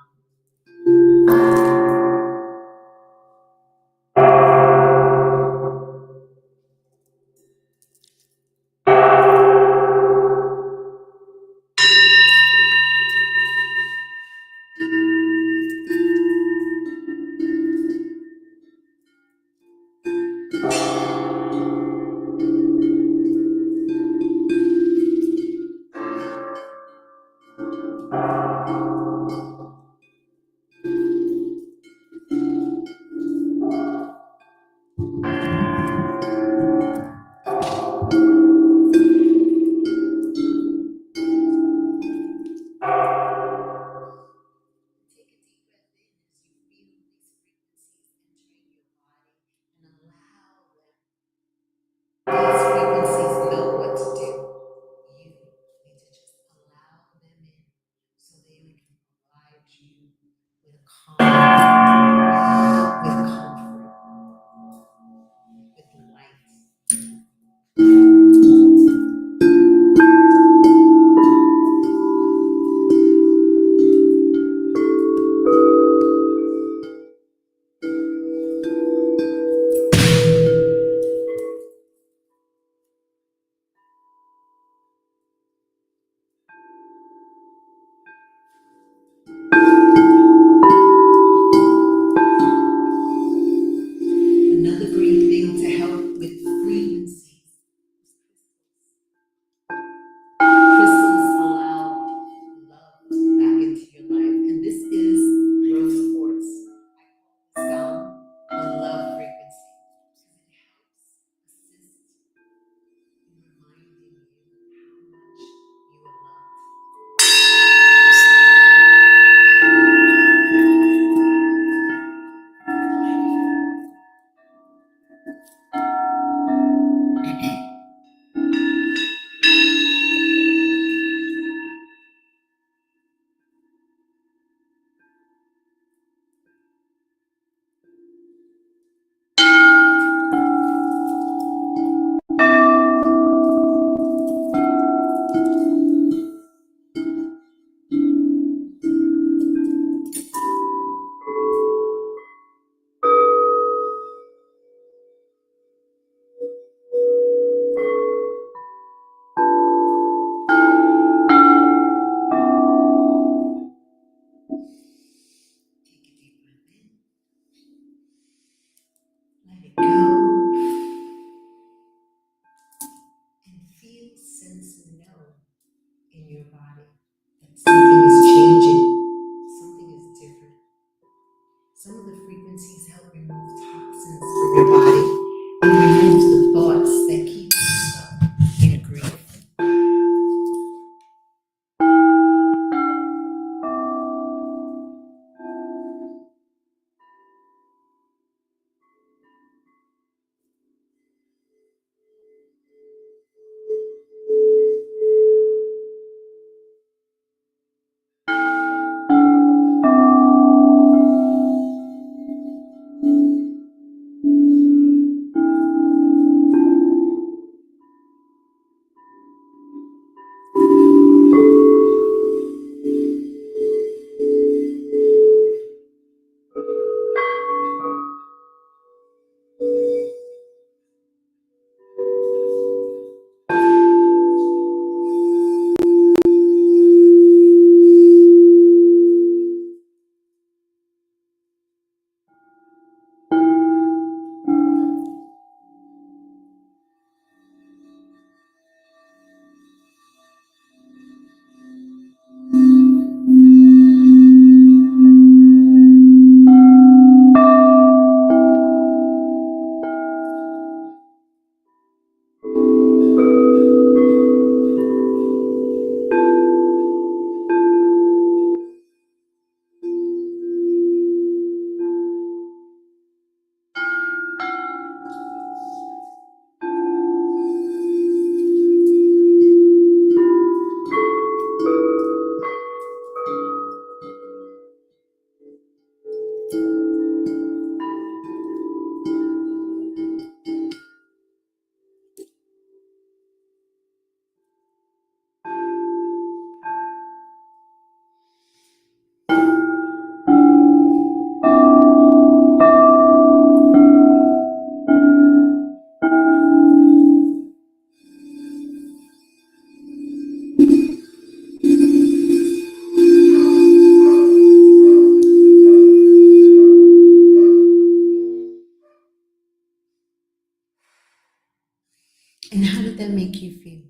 And how did that make you feel,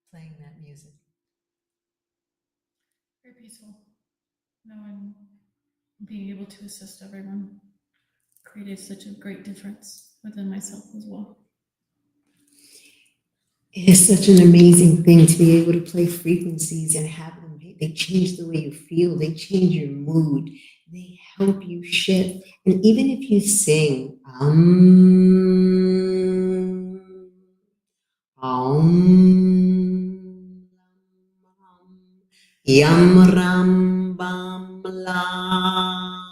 playing that music? Very peaceful. Knowing being able to assist everyone created such a great difference within myself as well. It is such an amazing thing to be able to play frequencies and have them. They change the way you feel. They change your mood. They help you shift. And even if you sing, Yam Ram Bam Lam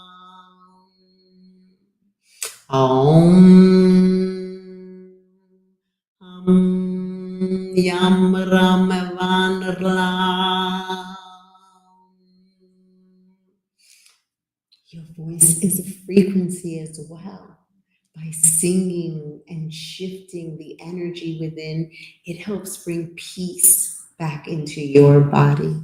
Yam Ram Van Lam. Your voice is a frequency as well. By singing and shifting the energy within, it helps bring peace back into your body.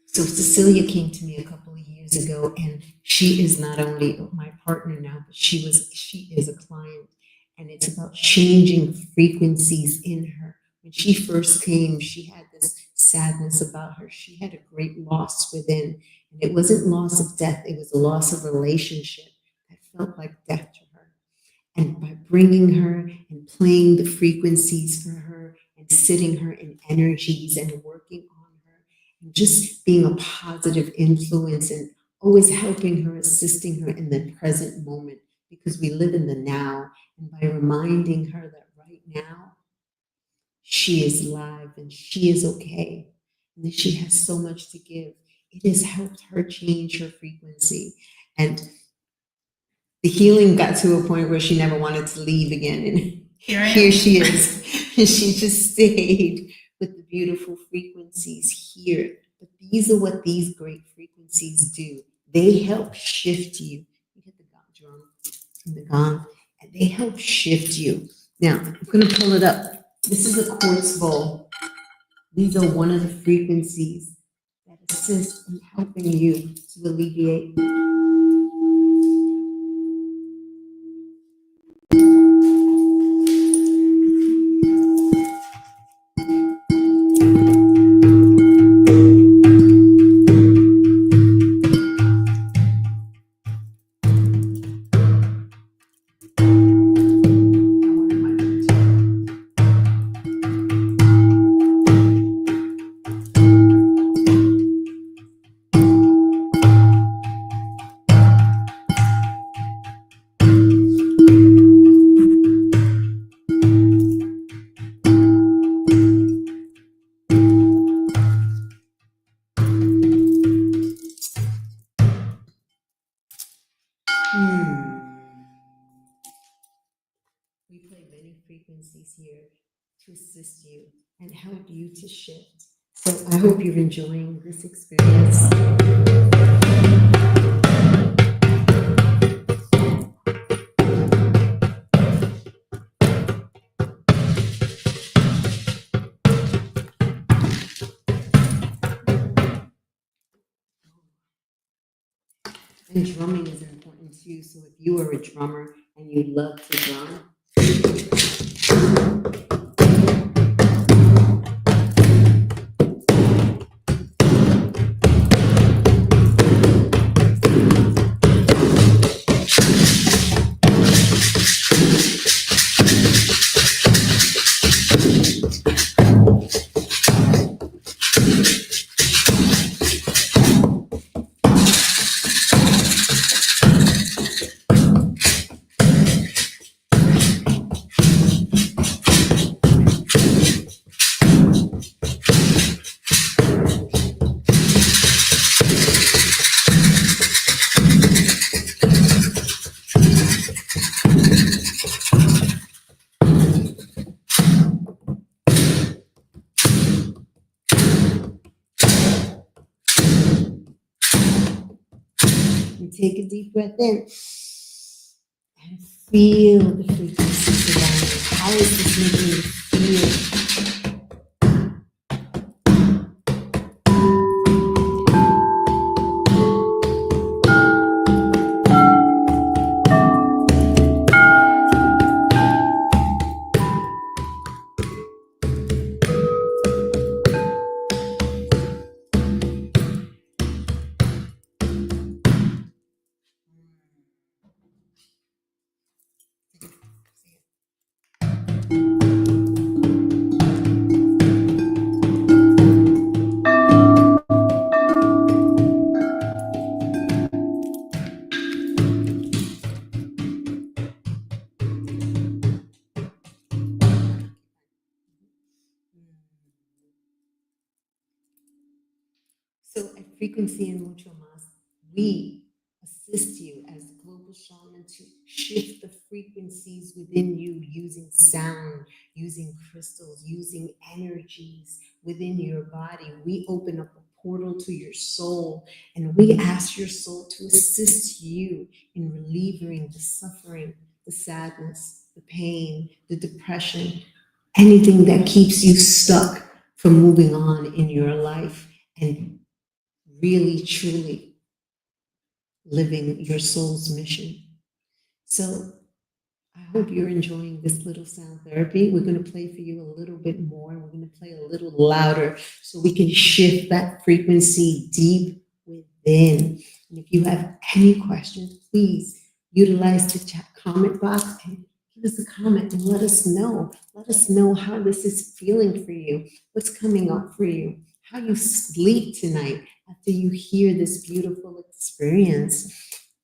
So Cecilia came to me a couple of years ago, and she is not only my partner now, but she is a client. And it's about changing frequencies in her. When she first came, she had this sadness about her. She had a great loss within. And it wasn't loss of death, it was a loss of relationship that felt like death to her. And by bringing her and playing the frequencies for her and sitting her in energies and working on her, and just being a positive influence and always helping her, assisting her in the present moment, because we live in the now. And by reminding her that right now, she is alive and she is okay, and that she has so much to give, it has helped her change her frequency. And the healing got to a point where she never wanted to leave again. And here she is. And she just stayed with the beautiful frequencies here. But these are what these great frequencies do. They help shift you. You hit the drum and the gong, and they help shift you. Now, I'm going to pull it up. This is a quartz bowl. These are one of the frequencies that assist in helping you to alleviate. We play many frequencies here to assist you and help you to shift. So I hope you're enjoying this experience. And drumming is important too. So if you are a drummer and you love to drum, take a deep breath in and feel the frequencies around you. How is this making you feel? Frequency and Mucho Mas, we assist you as global shaman to shift the frequencies within you using sound, using crystals, using energies within your body. We open up a portal to your soul, and we ask your soul to assist you in relieving the suffering, the sadness, the pain, the depression, anything that keeps you stuck from moving on in your life and really, truly living your soul's mission. So I hope you're enjoying this little sound therapy. We're going to play for you a little bit more. We're going to play a little louder so we can shift that frequency deep within. And if you have any questions, please utilize the chat comment box and give us a comment and let us know. Let us know how this is feeling for you, what's coming up for you, how you sleep tonight after you hear this beautiful experience.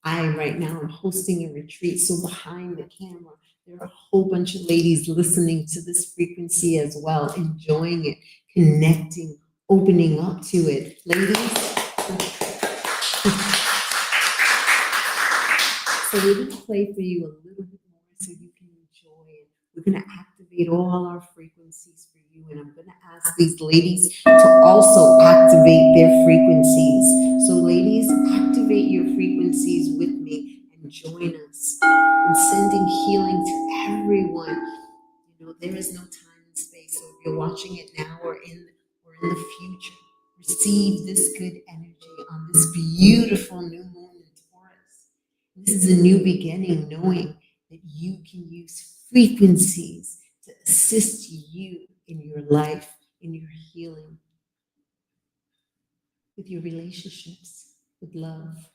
Right now, I'm hosting a retreat. So behind the camera, there are a whole bunch of ladies listening to this frequency as well, enjoying it, connecting, opening up to it. Ladies, so we're going to play for you a little bit more so you can enjoy it. We're going to activate all our frequencies for you, and I'm going to ask these ladies to also activate their frequencies. So ladies, activate your frequencies with me and join us in sending healing to everyone. You know, there is no time and space, so if you're watching it now or in the future, receive this good energy on this beautiful new moon in Taurus. This is a new beginning, knowing that you can use frequencies to assist you in your life, in your healing, with your relationships, with love.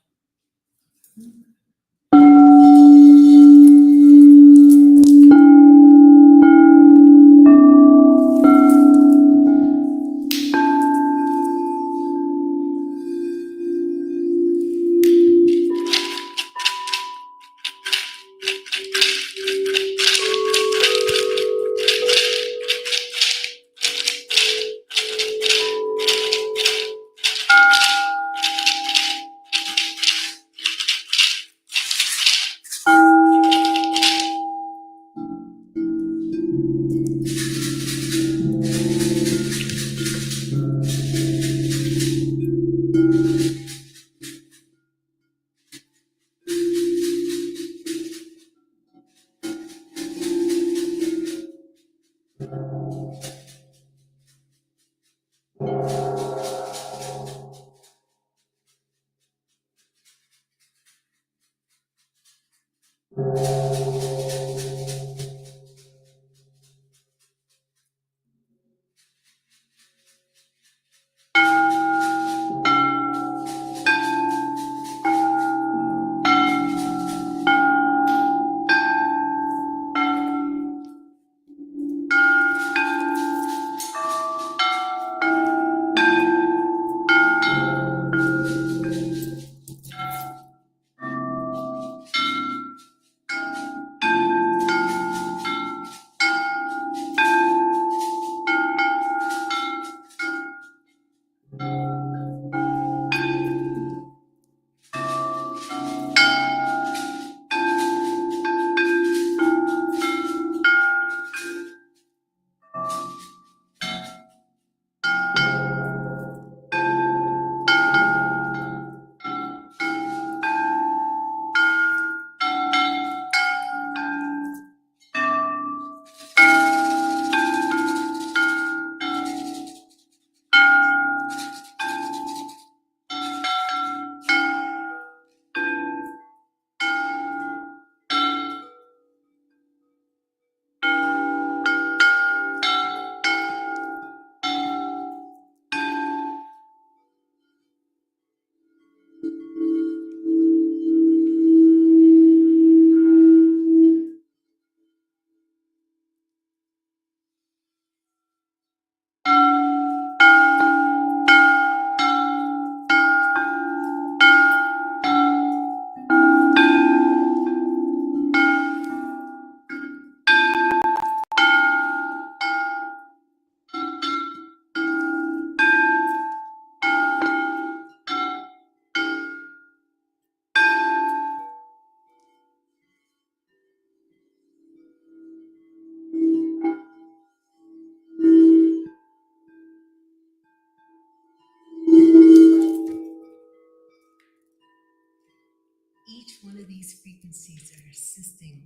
each one of these frequencies are assisting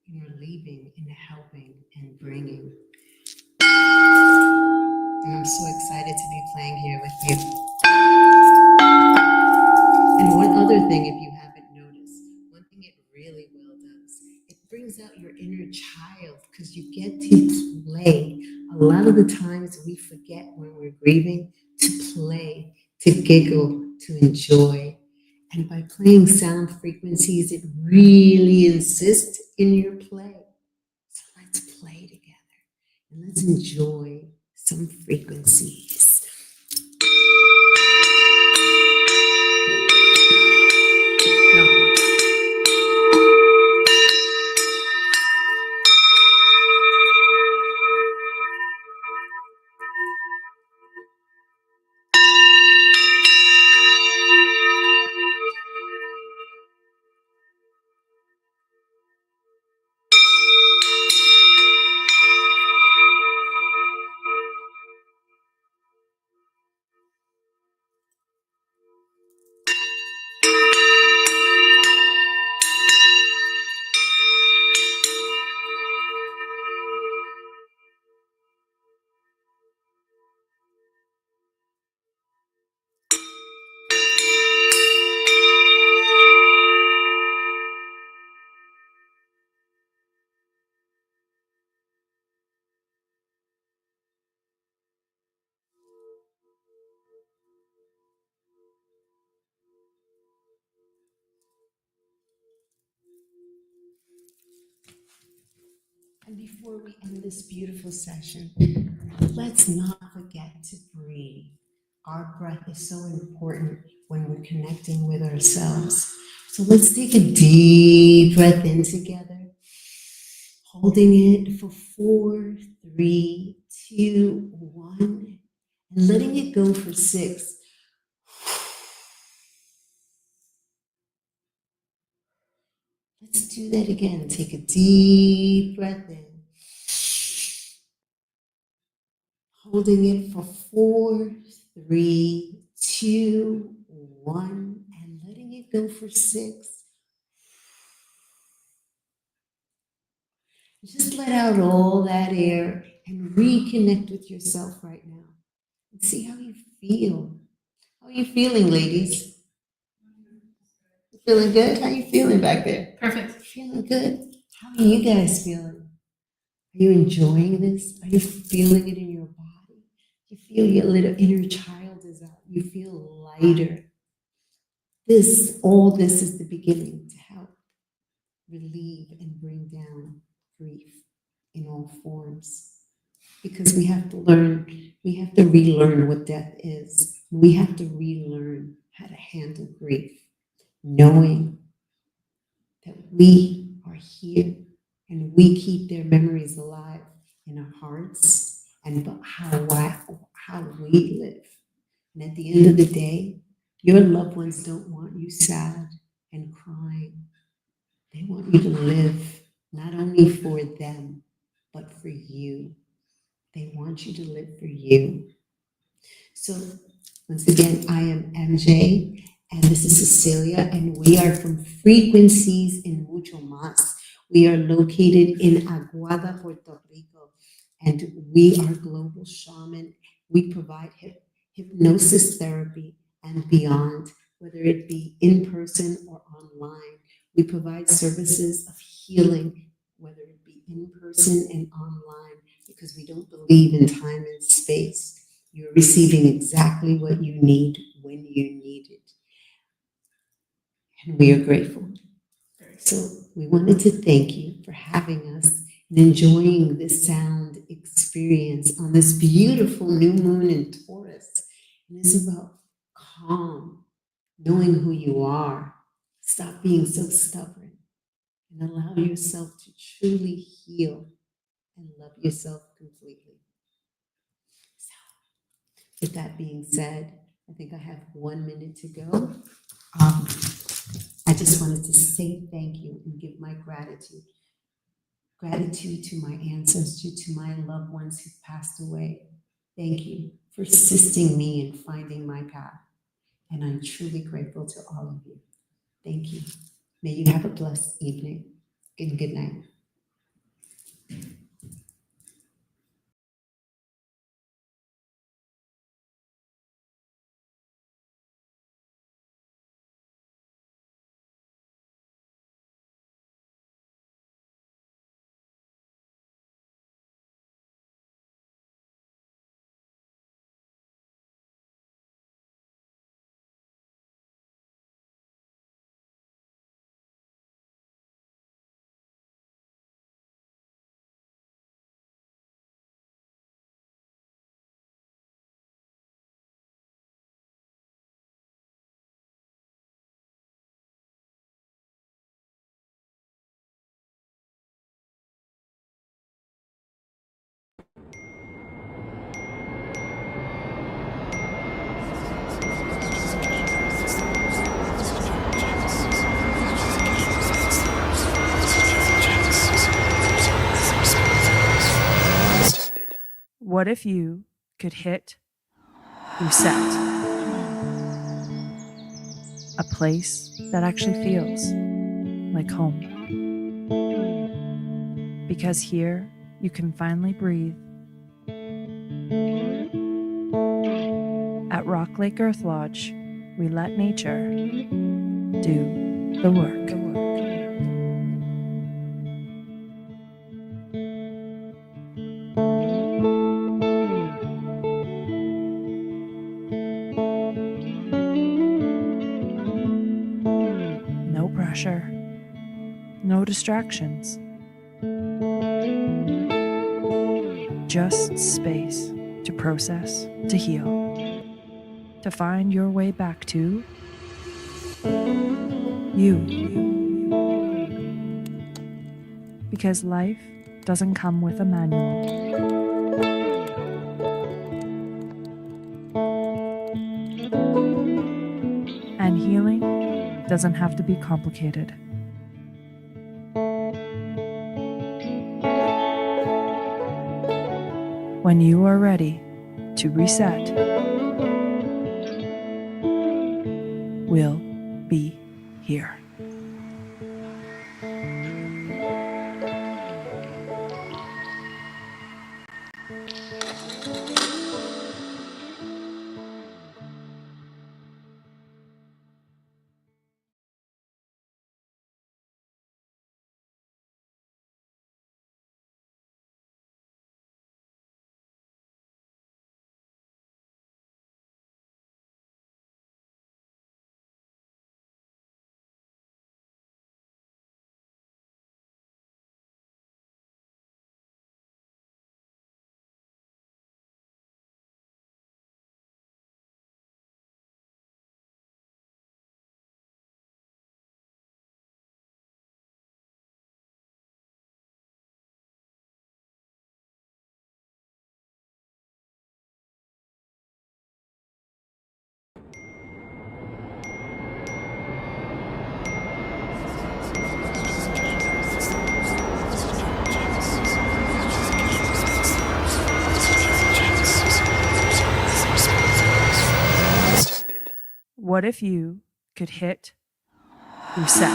in relieving and helping and bringing. And I'm so excited to be playing here with you. And one other thing, if you haven't noticed, one thing it really well does, it brings out your inner child because you get to play. A lot of the times we forget when we're grieving to play, to giggle, to enjoy. And by playing sound frequencies, it really insists in your play. So let's play together and let's enjoy some frequencies. And before we end this beautiful session, let's not forget to breathe. Our breath is so important when we're connecting with ourselves. So let's take a deep breath in together, holding it for 4, 3, 2, 1, and letting it go for 6. Let's do that again. Take a deep breath in. Holding it for 4, 3, 2, 1, and letting it go for 6. Just let out all that air and reconnect with yourself right now. And see how you feel. How are you feeling, ladies? You feeling good? How are you feeling back there? Perfect. Feeling good? How are you guys feeling? Are you enjoying this? Are you feeling it in your body? You feel your little inner child is out. You feel lighter. All this is the beginning to help relieve and bring down grief in all forms. Because we have to relearn what death is. We have to relearn how to handle grief, knowing that we are here and we keep their memories alive in our hearts and how we live. And at the end of the day, your loved ones don't want you sad and crying. They want you to live not only for them, but for you. They want you to live for you. So once again, I am MJ, and this is Cecilia, and we are from Frequencies in Mucho Mas. We are located in Aguada, Puerto Rico, and we are global shaman. We provide hypnosis therapy and beyond, whether it be in person or online. We provide services of healing, whether it be in person and online, because we don't believe in time and space. You're receiving exactly what you need when you need it. And we are grateful. So we wanted to thank you for having us and enjoying this sound experience on this beautiful new moon in Taurus. And it's about calm, knowing who you are. Stop being so stubborn and allow yourself to truly heal and love yourself completely. So, with that being said, I think I have 1 minute to go. I just wanted to say thank you and give my gratitude. Gratitude to my ancestors, to my loved ones who passed away. Thank you for assisting me in finding my path. And I'm truly grateful to all of you. Thank you. May you have a blessed evening and good night. What if you could hit reset? A place that actually feels like home. Because here you can finally breathe. At Rock Lake Earth Lodge, we let nature do the work. No pressure, no distractions, just space to process, to heal, to find your way back to you. Because life doesn't come with a manual. And healing doesn't have to be complicated. When you are ready to reset, we'll be here. What if you could hit reset?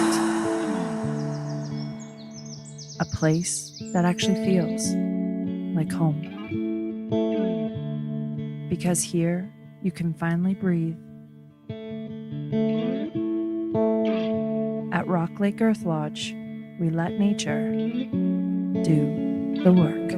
A place that actually feels like home. Because here you can finally breathe. At Rock Lake Earth Lodge, we let nature do the work.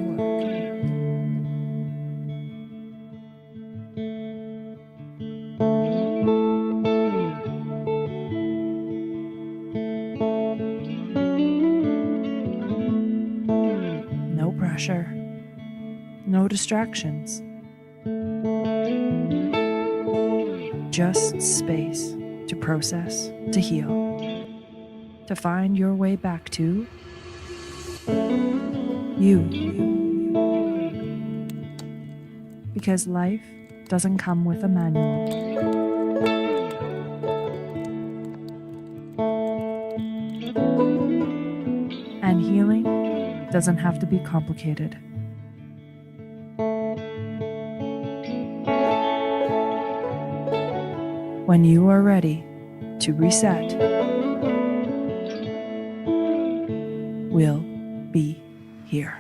No pressure, no distractions, just space to process, to heal, to find your way back to you. Because life doesn't come with a manual. And healing doesn't have to be complicated. When you are ready to reset, will be here.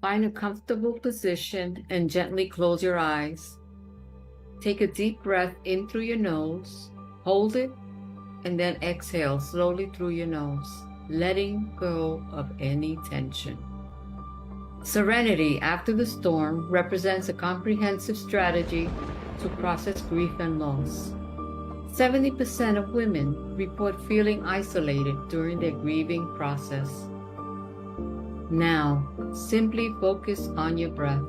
Find a comfortable position and gently close your eyes. Take a deep breath in through your nose, hold it, and then exhale slowly through your nose, letting go of any tension. Serenity after the storm represents a comprehensive strategy to process grief and loss. 70% of women report feeling isolated during their grieving process. Now, simply focus on your breath.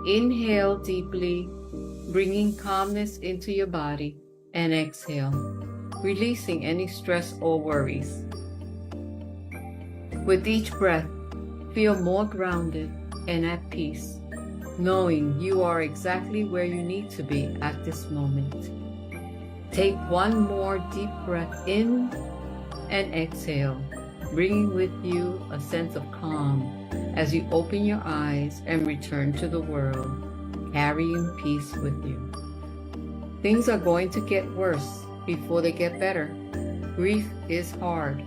Inhale deeply, bringing calmness into your body, and exhale, releasing any stress or worries. With each breath, feel more grounded and at peace, knowing you are exactly where you need to be at this moment. Take one more deep breath in and exhale, bringing with you a sense of calm as you open your eyes and return to the world, carrying peace with you. Things are going to get worse before they get better. Grief is hard.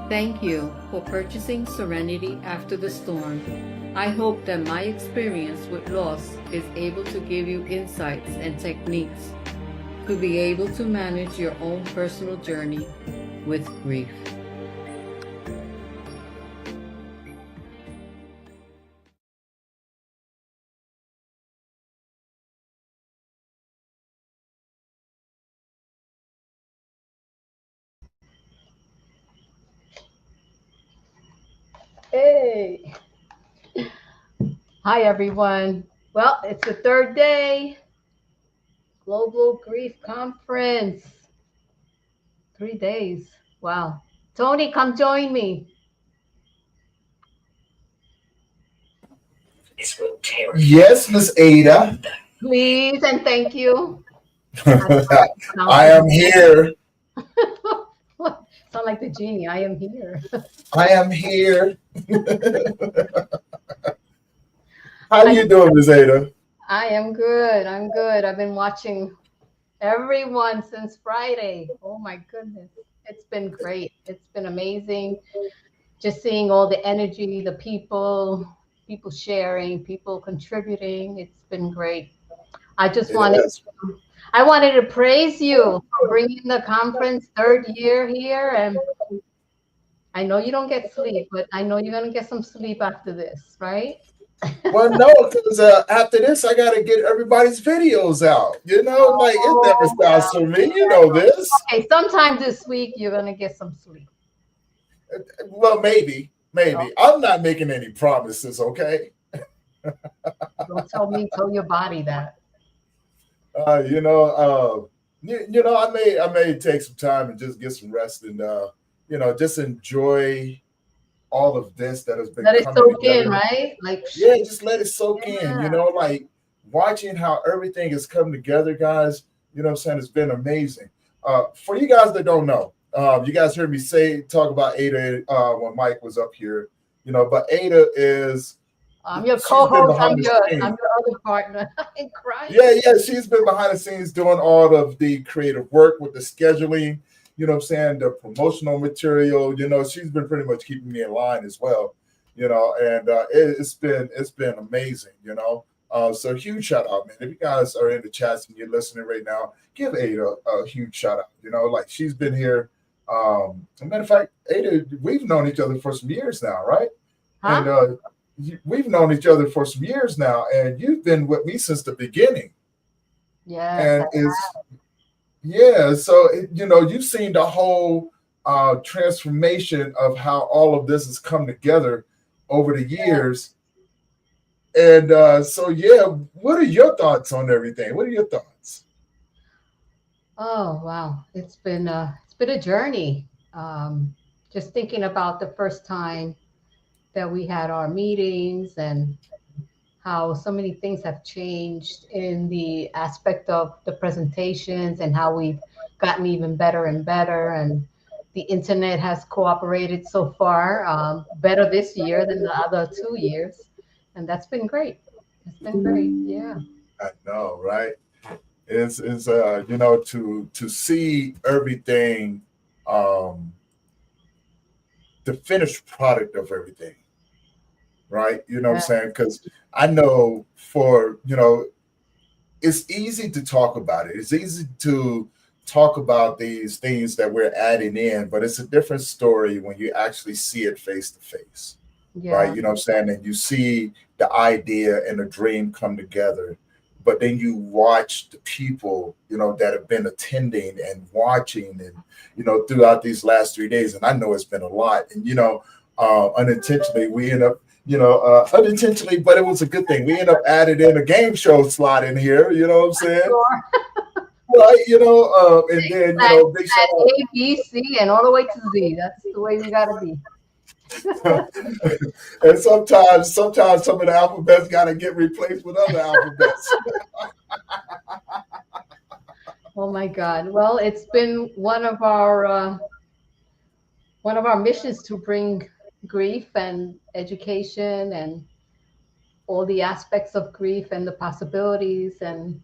Thank you for purchasing Serenity After the Storm. I hope that my experience with loss is able to give you insights and techniques to be able to manage your own personal journey with grief. Hey. Hi, everyone. Well, it's the third day. Global Grief Conference. 3 days. Wow. Tony, come join me. Yes, Miss Ada. Please and thank you. I am here. Sound like the genie. I am here. I am here. How are you doing, Miss Ada? I am good. I'm good. I've been watching everyone since Friday. Oh my goodness. It's been great. It's been amazing. Just seeing all the energy, the people sharing, people contributing. It's been great. I wanted to praise you for bringing the conference third year here. And I know you don't get sleep, but I know you're going to get some sleep after this, right? Well, no, because after this, I got to get everybody's videos out. You know, like it never stops for me. You know this. Okay, sometime this week, you're going to get some sleep. Well, maybe. Okay. I'm not making any promises, okay? Don't tell your body that. I may take some time and just get some rest and just enjoy all of this that has been let it soak together. In, right? Just let it soak in, like watching how everything has come together, guys, you know what I'm saying? It's been amazing. For you guys that don't know, you guys heard me talk about Ada when Mike was up here, but Ada is I'm your co-host. I'm your other partner. I'm crying. Yeah. She's been behind the scenes doing all of the creative work with the scheduling, the promotional material. She's been pretty much keeping me in line as well, and it's been amazing, So huge shout out, man. If you guys are in the chats and you're listening right now, give Ada a huge shout out. Like she's been here. As a matter of fact, Ada, we've known each other for some years now, right? Huh? And we've known each other for some years now, and you've been with me since the beginning. Yeah. And so you've seen the whole transformation of how all of this has come together over the years. And what are your thoughts on everything? What are your thoughts? Oh wow, it's been a journey. just thinking about the first time that we had our meetings and how so many things have changed in the aspect of the presentations and how we've gotten even better and better. And the internet has cooperated so far, better this year than the other 2 years. And that's been great. It's been great. Yeah. I know, right? It's you know, to see everything, the finished product of everything, right? You know what I'm saying? Because I know for, you know, it's easy to talk about it. It's easy to talk about these things that we're adding in, but it's a different story when you actually see it face to face, right? You know what I'm saying? And you see the idea and the dream come together, but then you watch the people, you know, that have been attending and watching and, you know, throughout these last 3 days. And I know it's been a lot. And, you know, unintentionally, we end up, you know, unintentionally, but it was a good thing. We end up adding in a game show slot in here, you know what I'm saying? Right, you know, and then, you know, big shout out. A, B, C, and all the way to Z. That's the way we gotta be. And sometimes some of the alphabets got to get replaced with other alphabets. Oh my God. Well, it's been one of our missions to bring grief and education and all the aspects of grief and the possibilities and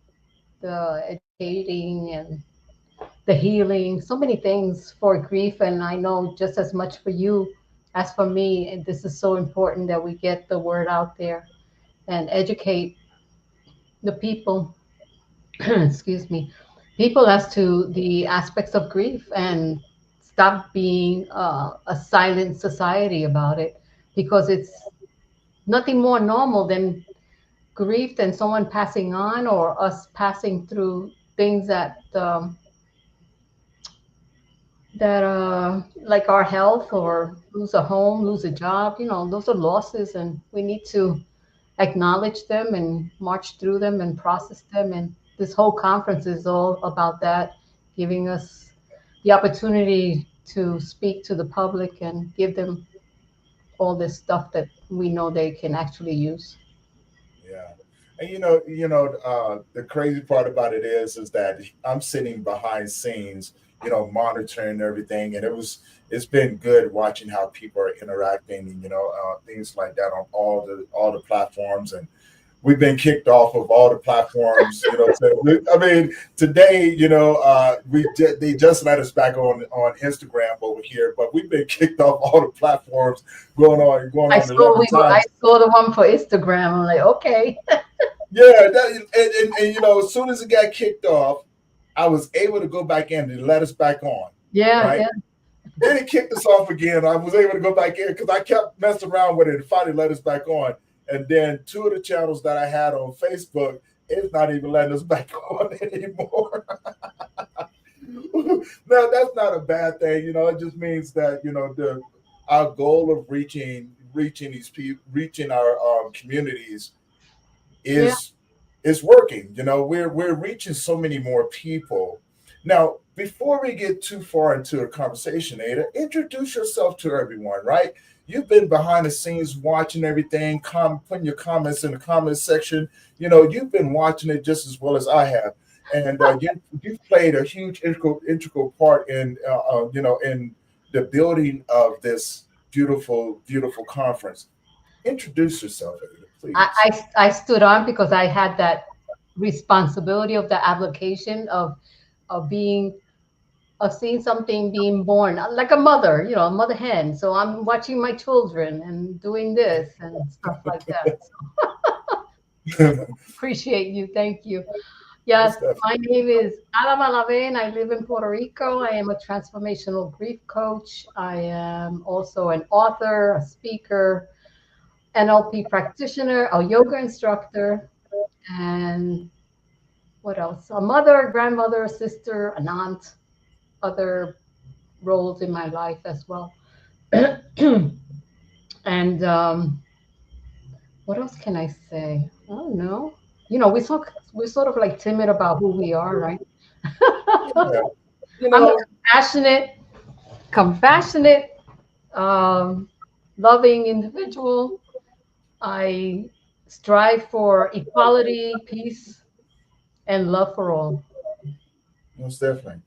the educating and the healing, so many things for grief. And I know just as much for you as for me, and this is so important that we get the word out there and educate the people, excuse me, people as to the aspects of grief and stop being a silent society about it, because it's nothing more normal than grief than someone passing on or us passing through things that like our health or lose a home, lose a job, you know, those are losses, and we need to acknowledge them and march through them and process them. And this whole conference is all about that, giving us the opportunity to speak to the public and give them all this stuff that we know they can actually use. Yeah. And the crazy part about it is that I'm sitting behind scenes, you know, monitoring everything, and it's been good watching how people are interacting, and, you know, things like that on all the platforms. And we've been kicked off of all the platforms, you know. So I mean, today, you know, they just let us back on Instagram over here, but we've been kicked off all the platforms going on. I saw the one for Instagram. I'm like, okay. Yeah, and you know, as soon as it got kicked off, I was able to go back in and let us back on. Yeah, right? yeah. Then it kicked us off again. I was able to go back in because I kept messing around with it and finally let us back on. And then 2 of the channels that I had on Facebook, it's not even letting us back on anymore. Now, that's not a bad thing. You know, it just means that, you know, our goal of reaching these people, reaching our communities is working. You know, we're reaching so many more people. Now, before we get too far into the conversation, Ada, introduce yourself to everyone, right? You've been behind the scenes watching everything, putting your comments in the comment section. You know, you've been watching it just as well as I have. And you've played a huge integral part in, you know, in the building of this beautiful, beautiful conference. Introduce yourself, Ada, please. I stood on because I had that responsibility of the application of seeing something being born, like a mother, you know, a mother hen. So I'm watching my children and doing this and stuff like that. So appreciate you. Thank you. Yes, my name is Ada Malaven. I live in Puerto Rico. I am a transformational grief coach. I am also an author, a speaker, NLP practitioner, a yoga instructor, and what else? A mother, a grandmother, a sister, an aunt, other roles in my life as well. And what else can I say? I don't know. You know, we're sort of like timid about who we are, right? Yeah. You know, I'm compassionate, loving individual. I strive for equality, peace, and love for all. Most definitely.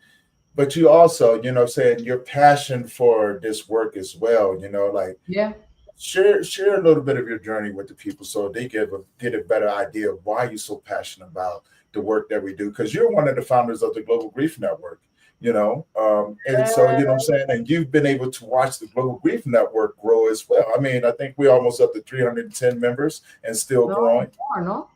But you also, you know, saying your passion for this work as well, you know, like Yeah. share a little bit of your journey with the people so they get a better idea of why you're so passionate about the work that we do. Because you're one of the founders of the Global Grief Network, you know. And so, you know what I'm saying? And you've been able to watch the Global Grief Network grow as well. I mean, I think we're almost up to 310 members and still growing. More, no?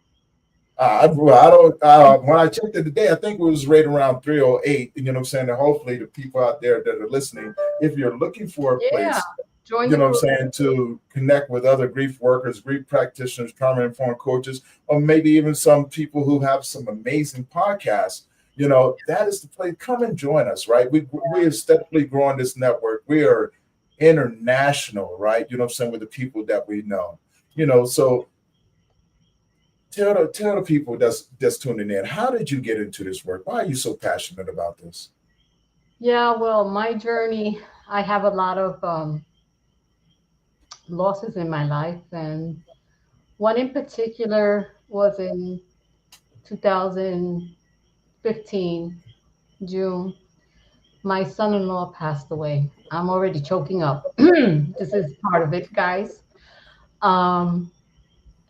I don't. When I checked it today, I think it was right around 308. You know what I'm saying? And hopefully, the people out there that are listening, if you're looking for a place, Join you know the what I'm saying, to connect with other grief workers, grief practitioners, trauma informed coaches, or maybe even some people who have some amazing podcasts, you know, that is the place. Come and join us, right? We are steadily growing this network. We are international, right? You know what I'm saying, with the people that we know, you know. So tell the people that's tuning in, how did you get into this work? Why are you so passionate about this? Yeah, well, my journey, I have a lot of losses in my life, and one in particular was in 2015, June. My son-in-law passed away. I'm already choking up. This is part of it, guys. And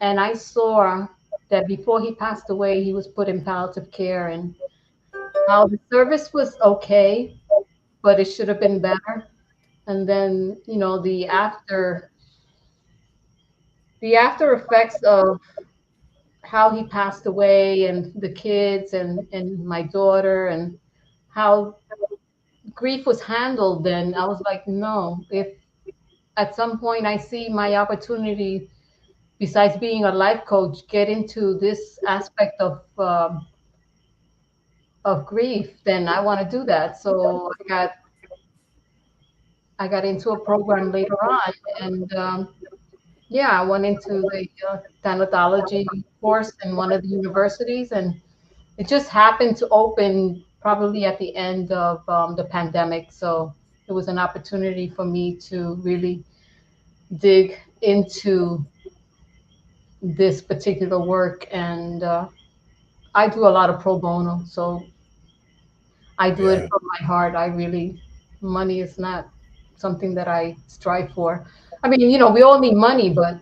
I saw that before he passed away, he was put in palliative care, and how the service was okay, but it should have been better. And then, you know, the after effects of how he passed away, and the kids and my daughter, and how grief was handled, then I was like, no, if at some point I see my opportunity, besides being a life coach, get into this aspect of grief, then I want to do that. So I got into a program later on, and yeah, I went into the thanatology course in one of the universities, and it just happened to open probably at the end of the pandemic. So it was an opportunity for me to really dig into this particular work. And I do a lot of pro bono. So I do it from my heart. Money is not something that I strive for. I mean, you know, we all need money, but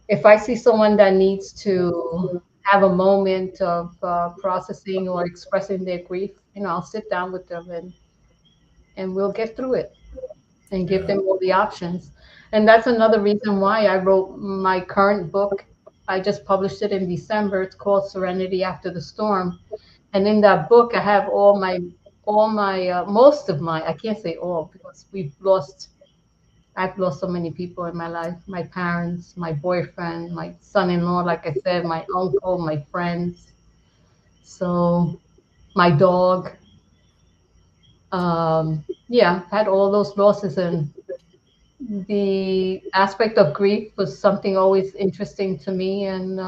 if I see someone that needs to have a moment of processing or expressing their grief, you know, I'll sit down with them and we'll get through it and give them all the options. And that's another reason why I wrote my current book. I just published it in December. It's called Serenity After the Storm. And in that book, I have most of my, I can't say all because I've lost so many people in my life, my parents, my boyfriend, my son-in-law, like I said, my uncle, my friends. So my dog. Yeah, had all those losses, and the aspect of grief was something always interesting to me, and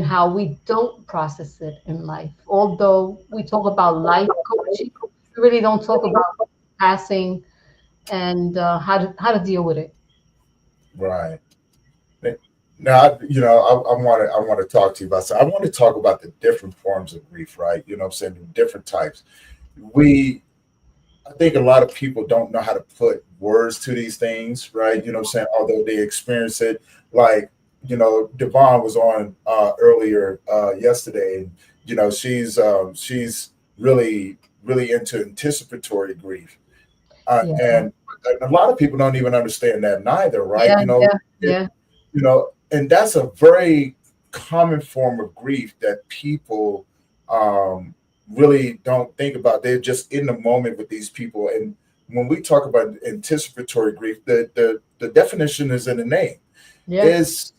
how we don't process it in life. Although we talk about life coaching, we really don't talk about passing and how to deal with it. Right. Now, you know, I want to talk to you about. So I want to talk about the different forms of grief, right? You know what I'm saying? The different types. I think a lot of people don't know how to put words to these things, right? You know what I'm saying? Although they experience it, like, you know, Devon was on earlier yesterday, and you know, she's really into anticipatory grief, and a lot of people don't even understand that neither, right? You know, and that's a very common form of grief that people really don't think about. They're just in the moment with these people. And when we talk about anticipatory grief, the definition is in the name. It's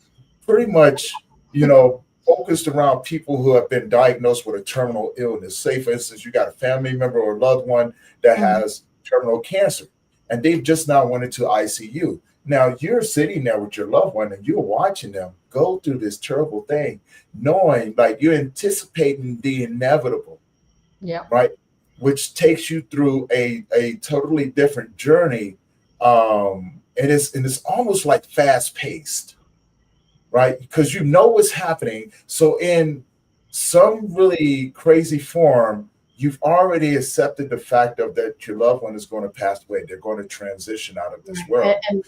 pretty much, you know, focused around people who have been diagnosed with a terminal illness. Say, for instance, you got a family member or a loved one that has terminal cancer, and they've just now went into ICU. Now you're sitting there with your loved one and you're watching them go through this terrible thing, knowing, like, you're anticipating the inevitable. Yeah. Right. which takes you through a totally different journey. And it's almost like fast paced, right? Because you know what's happening. So in some really crazy form, you've already accepted the fact of that your loved one is going to pass away. They're going to transition out of this world. And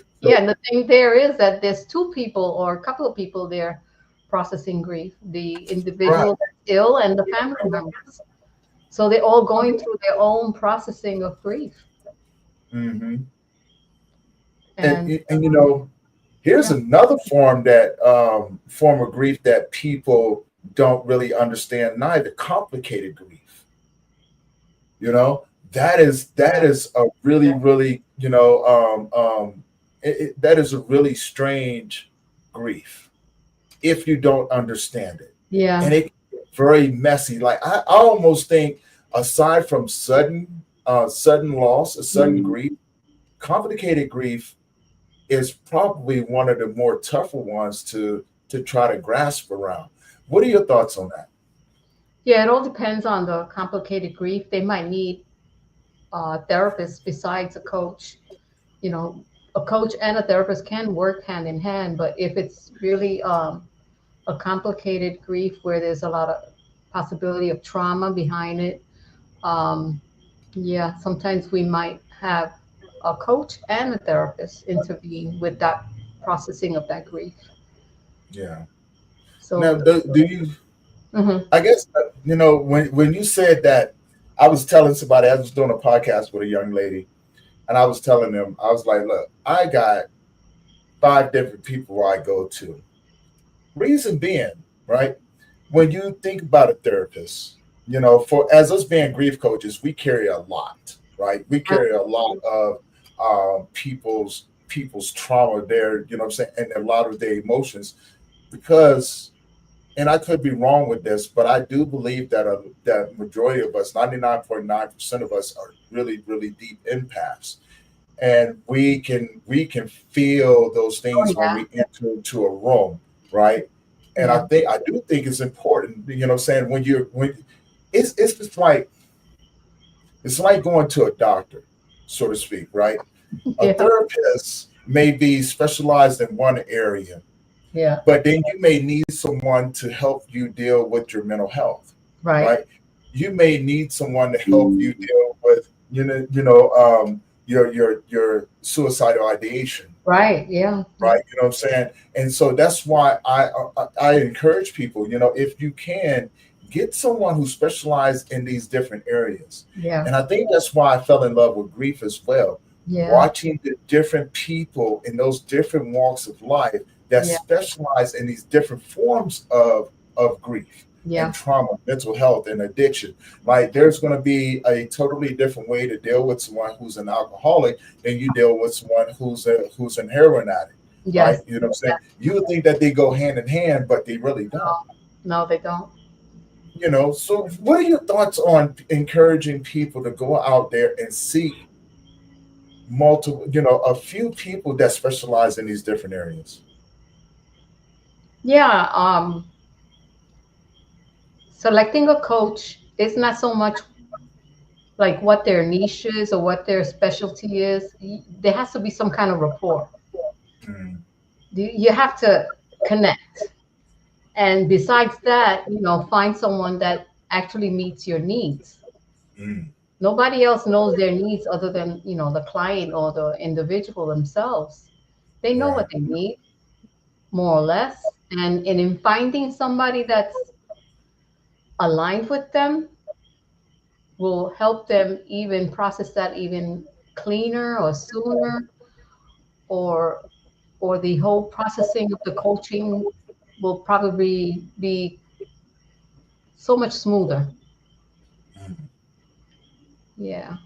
the thing there is that there's two people or a couple of people there processing grief, the individual that's ill and the family members. So they're all going through their own processing of grief. Mm-hmm. And you know, here's another form of grief that people don't really understand neither: complicated grief. You know, that is a really, really, you know, that is a really strange grief if you don't understand it. Yeah. And it's very messy. Like I almost think, aside from sudden loss, a sudden grief, complicated grief is probably one of the more tougher ones to try to grasp around. What are your thoughts on that? Yeah, it all depends on the complicated grief. They might need a therapist besides a coach. You know, a coach and a therapist can work hand in hand, but if it's really a complicated grief where there's a lot of possibility of trauma behind it, yeah, sometimes we might have a coach and a therapist intervene with that processing of that grief. Yeah. So now, do you? I guess, you know, when you said that, I was telling somebody, I was doing a podcast with a young lady, and I was telling them, I was like, look, I got 5 different people I go to. Reason being, right, when you think about a therapist, you know, as us being grief coaches, we carry a lot, right? We carry a lot of people's trauma there, you know what I'm saying, and a lot of their emotions, because, and I could be wrong with this, but I do believe that that majority of us, 99.9% of us, are really, really deep empaths, and we can feel those things when we enter into a room, right? And I do think it's important, you know, saying when it's just like going to a doctor, so to speak, right? A therapist may be specialized in one area. Yeah. But then you may need someone to help you deal with your mental health. Right. You may need someone to help you deal with, your suicidal ideation. Right. Yeah. Right. You know what I'm saying? And so that's why I encourage people, you know, if you can, get someone who specializes in these different areas. Yeah. And I think that's why I fell in love with grief as well. Yeah. Watching the different people in those different walks of life that specialize in these different forms of grief and trauma, mental health, and addiction. Like there's going to be a totally different way to deal with someone who's an alcoholic than you deal with someone who's an heroin addict. Yes. Right? You know what I'm saying? You would think that they go hand in hand, but they really don't. No, they don't. You know, so what are your thoughts on encouraging people to go out there and seek multiple, you know, a few people that specialize in these different areas? Yeah, selecting a coach is not so much like what their niche is or what their specialty is. There has to be some kind of rapport. You have to connect. And besides that, you know, find someone that actually meets your needs. Nobody else knows their needs other than, you know, the client or the individual themselves. They know what they need, more or less. And in finding somebody that's aligned with them will help them even process that even cleaner or sooner, or the whole processing of the coaching will probably be so much smoother. Yeah.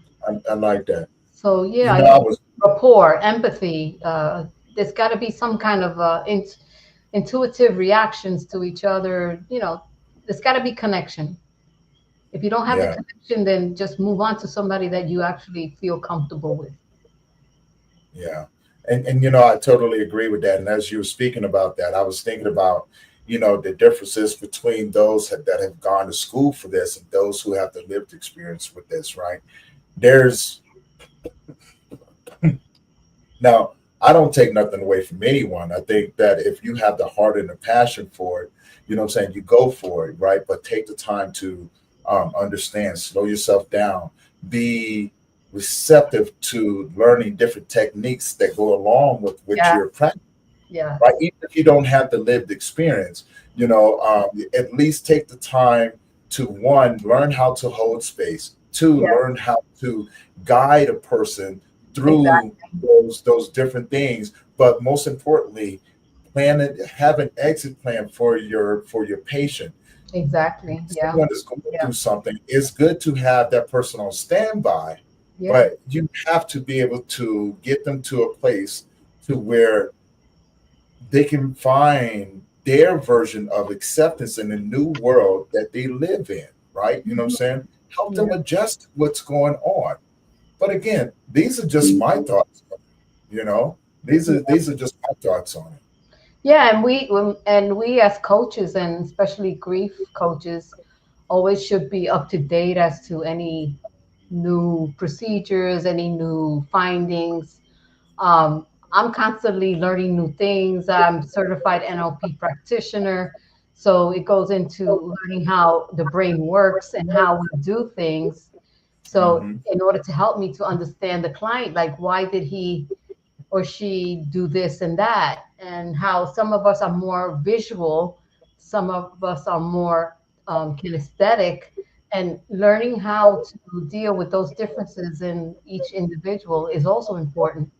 I like that. So yeah, you know, rapport, empathy. There's got to be some kind of intuitive reactions to each other. You know, there's got to be connection. If you don't have the connection, then just move on to somebody that you actually feel comfortable with. Yeah. And you know, I totally agree with that. And as you were speaking about that, I was thinking about, the differences between those that have gone to school for this and those who have the lived experience with this, right? There's now, I don't take nothing away from anyone. I think that if you have the heart and the passion for it, you go for it, right? But take the time to understand, slow yourself down, be receptive to learning different techniques that go along with your practice. Yeah. Right. Even if you don't have the lived experience, at least take the time to, one, learn how to hold space, two, learn how to guide a person through those different things. But most importantly, have an exit plan for your patient. Exactly. Yeah. Someone is going through something. It's good to have that person on standby, but you have to be able to get them to a place to where they can find their version of acceptance in the new world that they live in, right? You know what I'm saying? Help them adjust to what's going on. But again, these are just my thoughts. These are just my thoughts on it. Yeah, and we as coaches, and especially grief coaches, always should be up to date as to any new procedures, any new findings. I'm constantly learning new things. I'm certified NLP practitioner. So it goes into learning how the brain works and how we do things. So in order to help me to understand the client, like why did he or she do this and that, and how some of us are more visual, some of us are more kinesthetic, and learning how to deal with those differences in each individual is also important.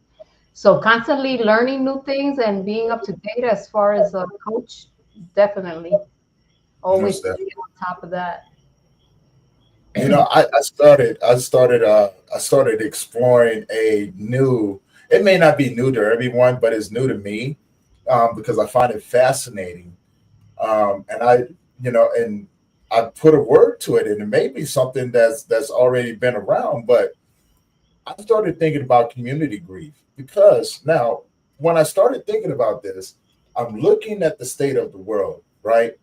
So constantly learning new things and being up to date as far as a coach, definitely always be on top of that. I started exploring a new. It may not be new to everyone, but it's new to me because I find it fascinating. And I put a word to it, and it may be something that's already been around, but I started thinking about community grief because now when I started thinking about this, I'm looking at the state of the world, right?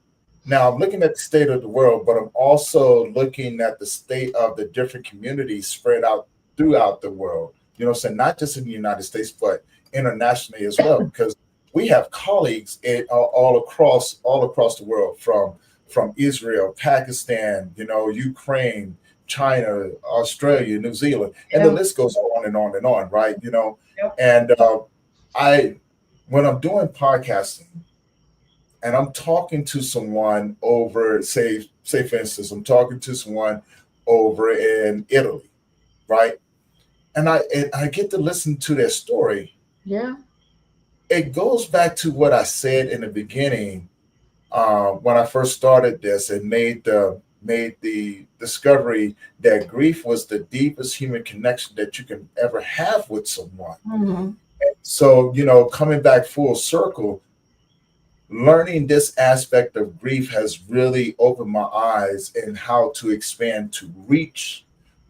Now I'm looking at the state of the world, but I'm also looking at the state of the different communities spread out throughout the world. So not just in the United States, but internationally as well, because we have colleagues all across the world, from Israel, Pakistan, Ukraine, China, Australia, New Zealand, and the list goes on and on and on, right? And when I'm doing podcasting and I'm talking to someone over, say for instance, I'm talking to someone over in Italy, right? And I get to listen to their story. Yeah. It goes back to what I said in the beginning when I first started this and made the discovery that grief was the deepest human connection that you can ever have with someone. And so, coming back full circle, learning this aspect of grief has really opened my eyes in how to expand to reach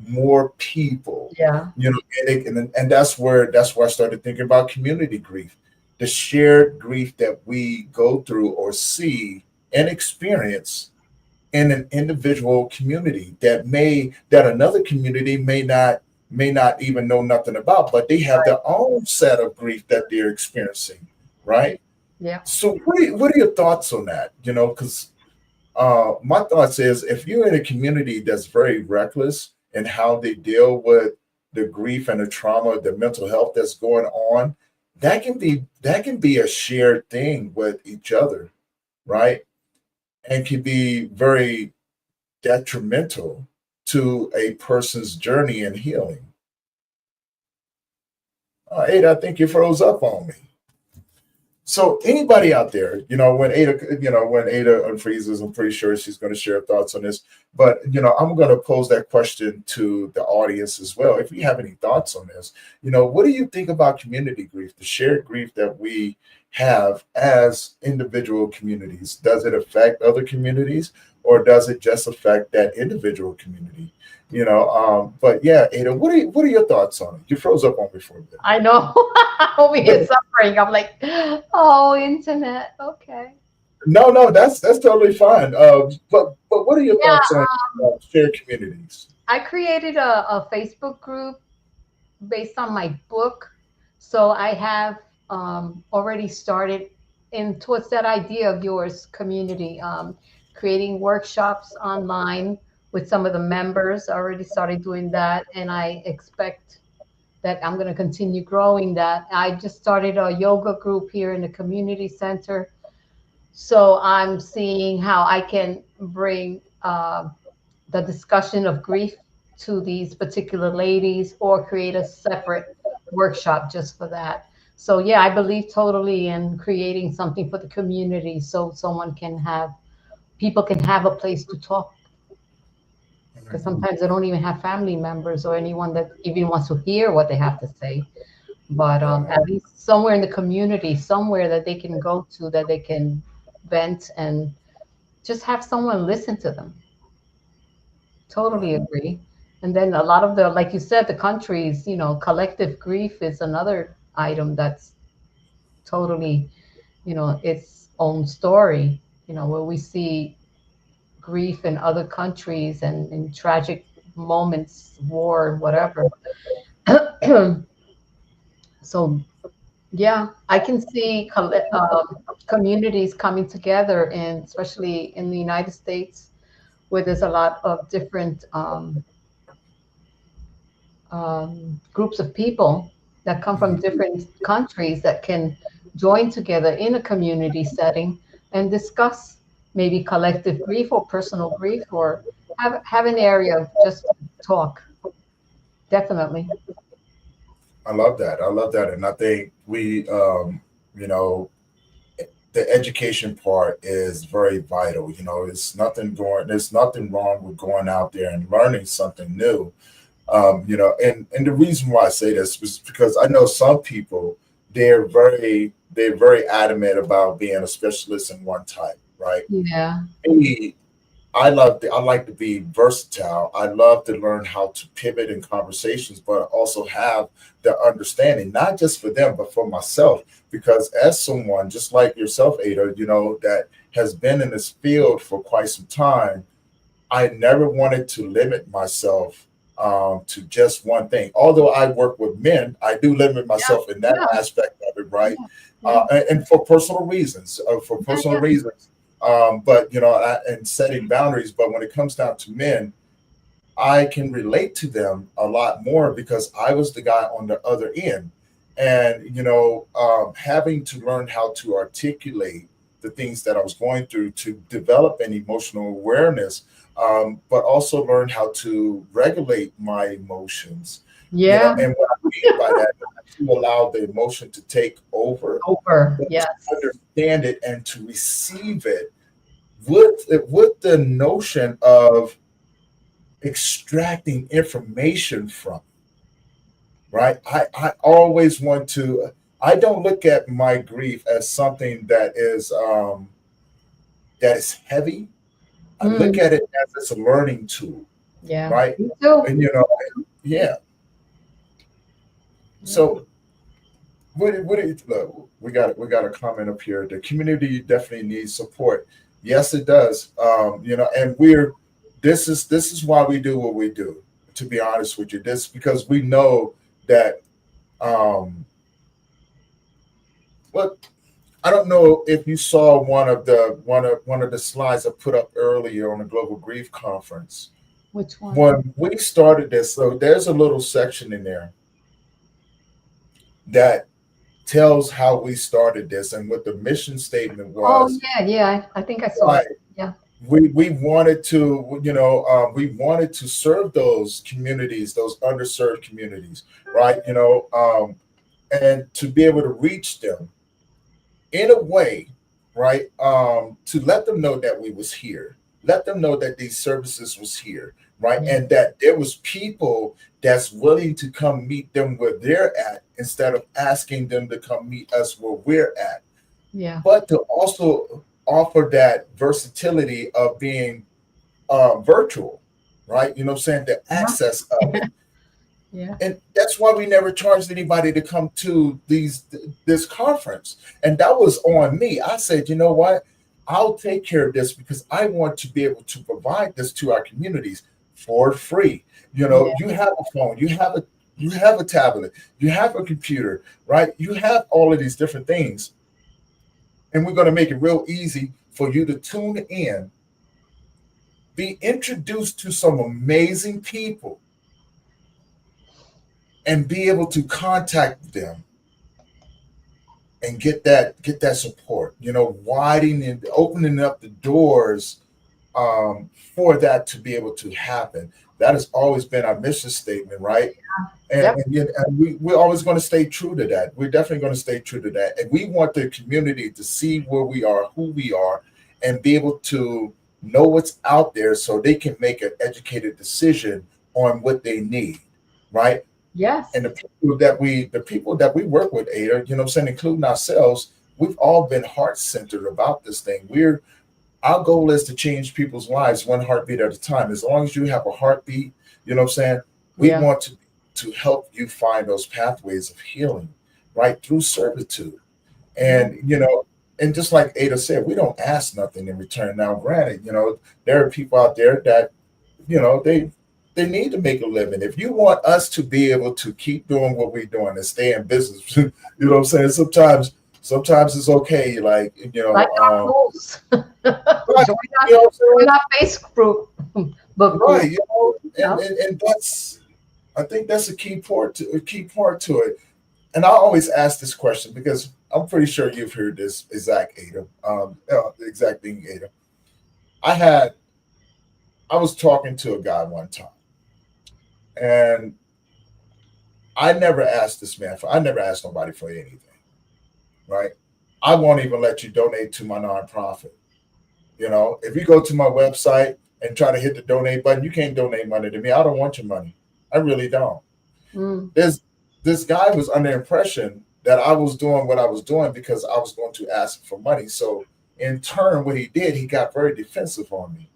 more people. Yeah. And that's where I started thinking about community grief, the shared grief that we go through or see and experience in an individual community that another community may not even know nothing about, but they have their own set of grief that they're experiencing, right? Yeah. So what are your thoughts on that? Because my thoughts is if you're in a community that's very reckless in how they deal with the grief and the trauma, the mental health that's going on, that can be a shared thing with each other, right? And can be very detrimental to a person's journey in healing. Ada, I think you froze up on me. So anybody out there, when Ada unfreezes, I'm pretty sure she's going to share thoughts on this. But I'm going to pose that question to the audience as well. If you have any thoughts on this, what do you think about community grief, the shared grief that we have as individual communities? Does it affect other communities, or does it just affect that individual community? But yeah, Ada, what are your thoughts on it? You froze up on me for a bit. I know. Over here suffering. I'm like, oh, internet. Okay. No, that's totally fine. But what are your Yeah, thoughts on shared communities? I created a Facebook group based on my book. So I have already started in towards that idea of yours, community, creating workshops online with some of the members. I already started doing that, and I expect that I'm going to continue growing that. I just started a yoga group here in the community center. So I'm seeing how I can bring the discussion of grief to these particular ladies or create a separate workshop just for that. So yeah, I believe totally in creating something for the community so people can have a place to talk. Because sometimes they don't even have family members or anyone that even wants to hear what they have to say. But at least somewhere in the community, somewhere that they can go to, that they can vent and just have someone listen to them. Totally agree. And then a lot of the, like you said, the countries, collective grief is another item that's totally, its own story, where we see grief in other countries and in tragic moments, war, whatever. So, yeah, I can see communities coming together, and especially in the United States, where there's a lot of different groups of people that come from different countries that can join together in a community setting and discuss maybe collective grief or personal grief, or have an area of just talk. Definitely. I love that. And I think the education part is very vital. There's nothing wrong with going out there and learning something new. And the reason why I say this is because I know some people, they're very adamant about being a specialist in one type, right? Yeah. Me, I like to be versatile. I love to learn how to pivot in conversations, but also have the understanding, not just for them, but for myself. Because as someone just like yourself, Ada, that has been in this field for quite some time, I never wanted to limit myself to just one thing. Although I work with men, I do limit myself in that aspect of it, right? And for personal reasons, but and setting boundaries. But when it comes down to men, I can relate to them a lot more because I was the guy on the other end, and having to learn how to articulate the things that I was going through to develop an emotional awareness, but also learn how to regulate my emotions. Yeah. And what I mean by that is to allow the emotion to take over. Yes. To understand it and to receive it with the notion of extracting information from it, right? I always want to. I don't look at my grief as something that is heavy. I look at it as it's a learning tool. Yeah. Right. Me too. And yeah. So what do you look? We got a comment up here. The community definitely needs support. Yes, it does. And this is why we do what we do. To be honest with you, this because we know that. I don't know if you saw one of the slides I put up earlier on the Global Grief Conference. Which one? When we started this, so there's a little section in there that tells how we started this and what the mission statement was. Oh yeah, I think I saw it. Yeah. We wanted to, we wanted to serve those communities, those underserved communities, right? And to be able to reach them in a way, right? To let them know that we was here, let them know that these services was here, right? And that there was people that's willing to come meet them where they're at instead of asking them to come meet us where we're at. Yeah. But to also offer that versatility of being virtual, right? You know what I'm saying? The access of it. Yeah. And that's why we never charged anybody to come to this conference. And that was on me. I said, you know what? I'll take care of this because I want to be able to provide this to our communities for free. You know, you have a phone, you have a tablet, you have a computer, right? You have all of these different things. And we're going to make it real easy for you to tune in, be introduced to some amazing people, and be able to contact them and get that support, you know, widening, opening up the doors for that to be able to happen. That has always been our mission statement, right? And we're always going to stay true to that. We're definitely going to stay true to that. And we want the community to see where we are, who we are, and be able to know what's out there so they can make an educated decision on what they need, right? Yes. And the people that we work with, Ada, you know what I'm saying, including ourselves, we've all been heart-centered about this thing. Our goal is to change people's lives one heartbeat at a time. As long as you have a heartbeat, you know what I'm saying, we want to help you find those pathways of healing, right, through servitude. And, you know, and just like Ada said, we don't ask nothing in return. Now, granted, you know, there are people out there that, you know, they need to make a living. If you want us to be able to keep doing what we're doing and stay in business, you know what I'm saying? Sometimes it's okay, like, you know, like our rules. right, We're not Facebook book group. Right, you know, and that's, I think that's a key part to it. And I always ask this question because I'm pretty sure you've heard this exact Ada, the exact thing, Ada. I was talking to a guy one time, and I never asked nobody for anything, right? I won't even let you donate to my nonprofit. You know, if you go to my website and try to hit the donate button, you can't donate money to me. I don't want your money. I really don't. This guy was under the impression that I was doing what I was doing because I was going to ask for money. So in turn, what he did, he got very defensive on me.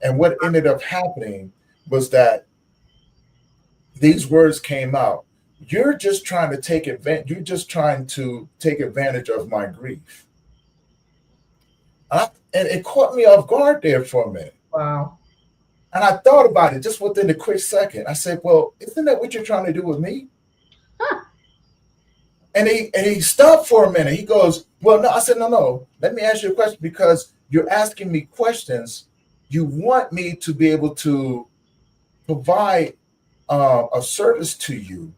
And what ended up happening was that these words came out. You're just trying to take advantage. You're just trying to take advantage of my grief. And it caught me off guard there for a minute. Wow. And I thought about it just within a quick second. I said, well, isn't that what you're trying to do with me? Huh. And he stopped for a minute. He goes, well, no. I said, no. Let me ask you a question because you're asking me questions. You want me to be able to provide a service to you.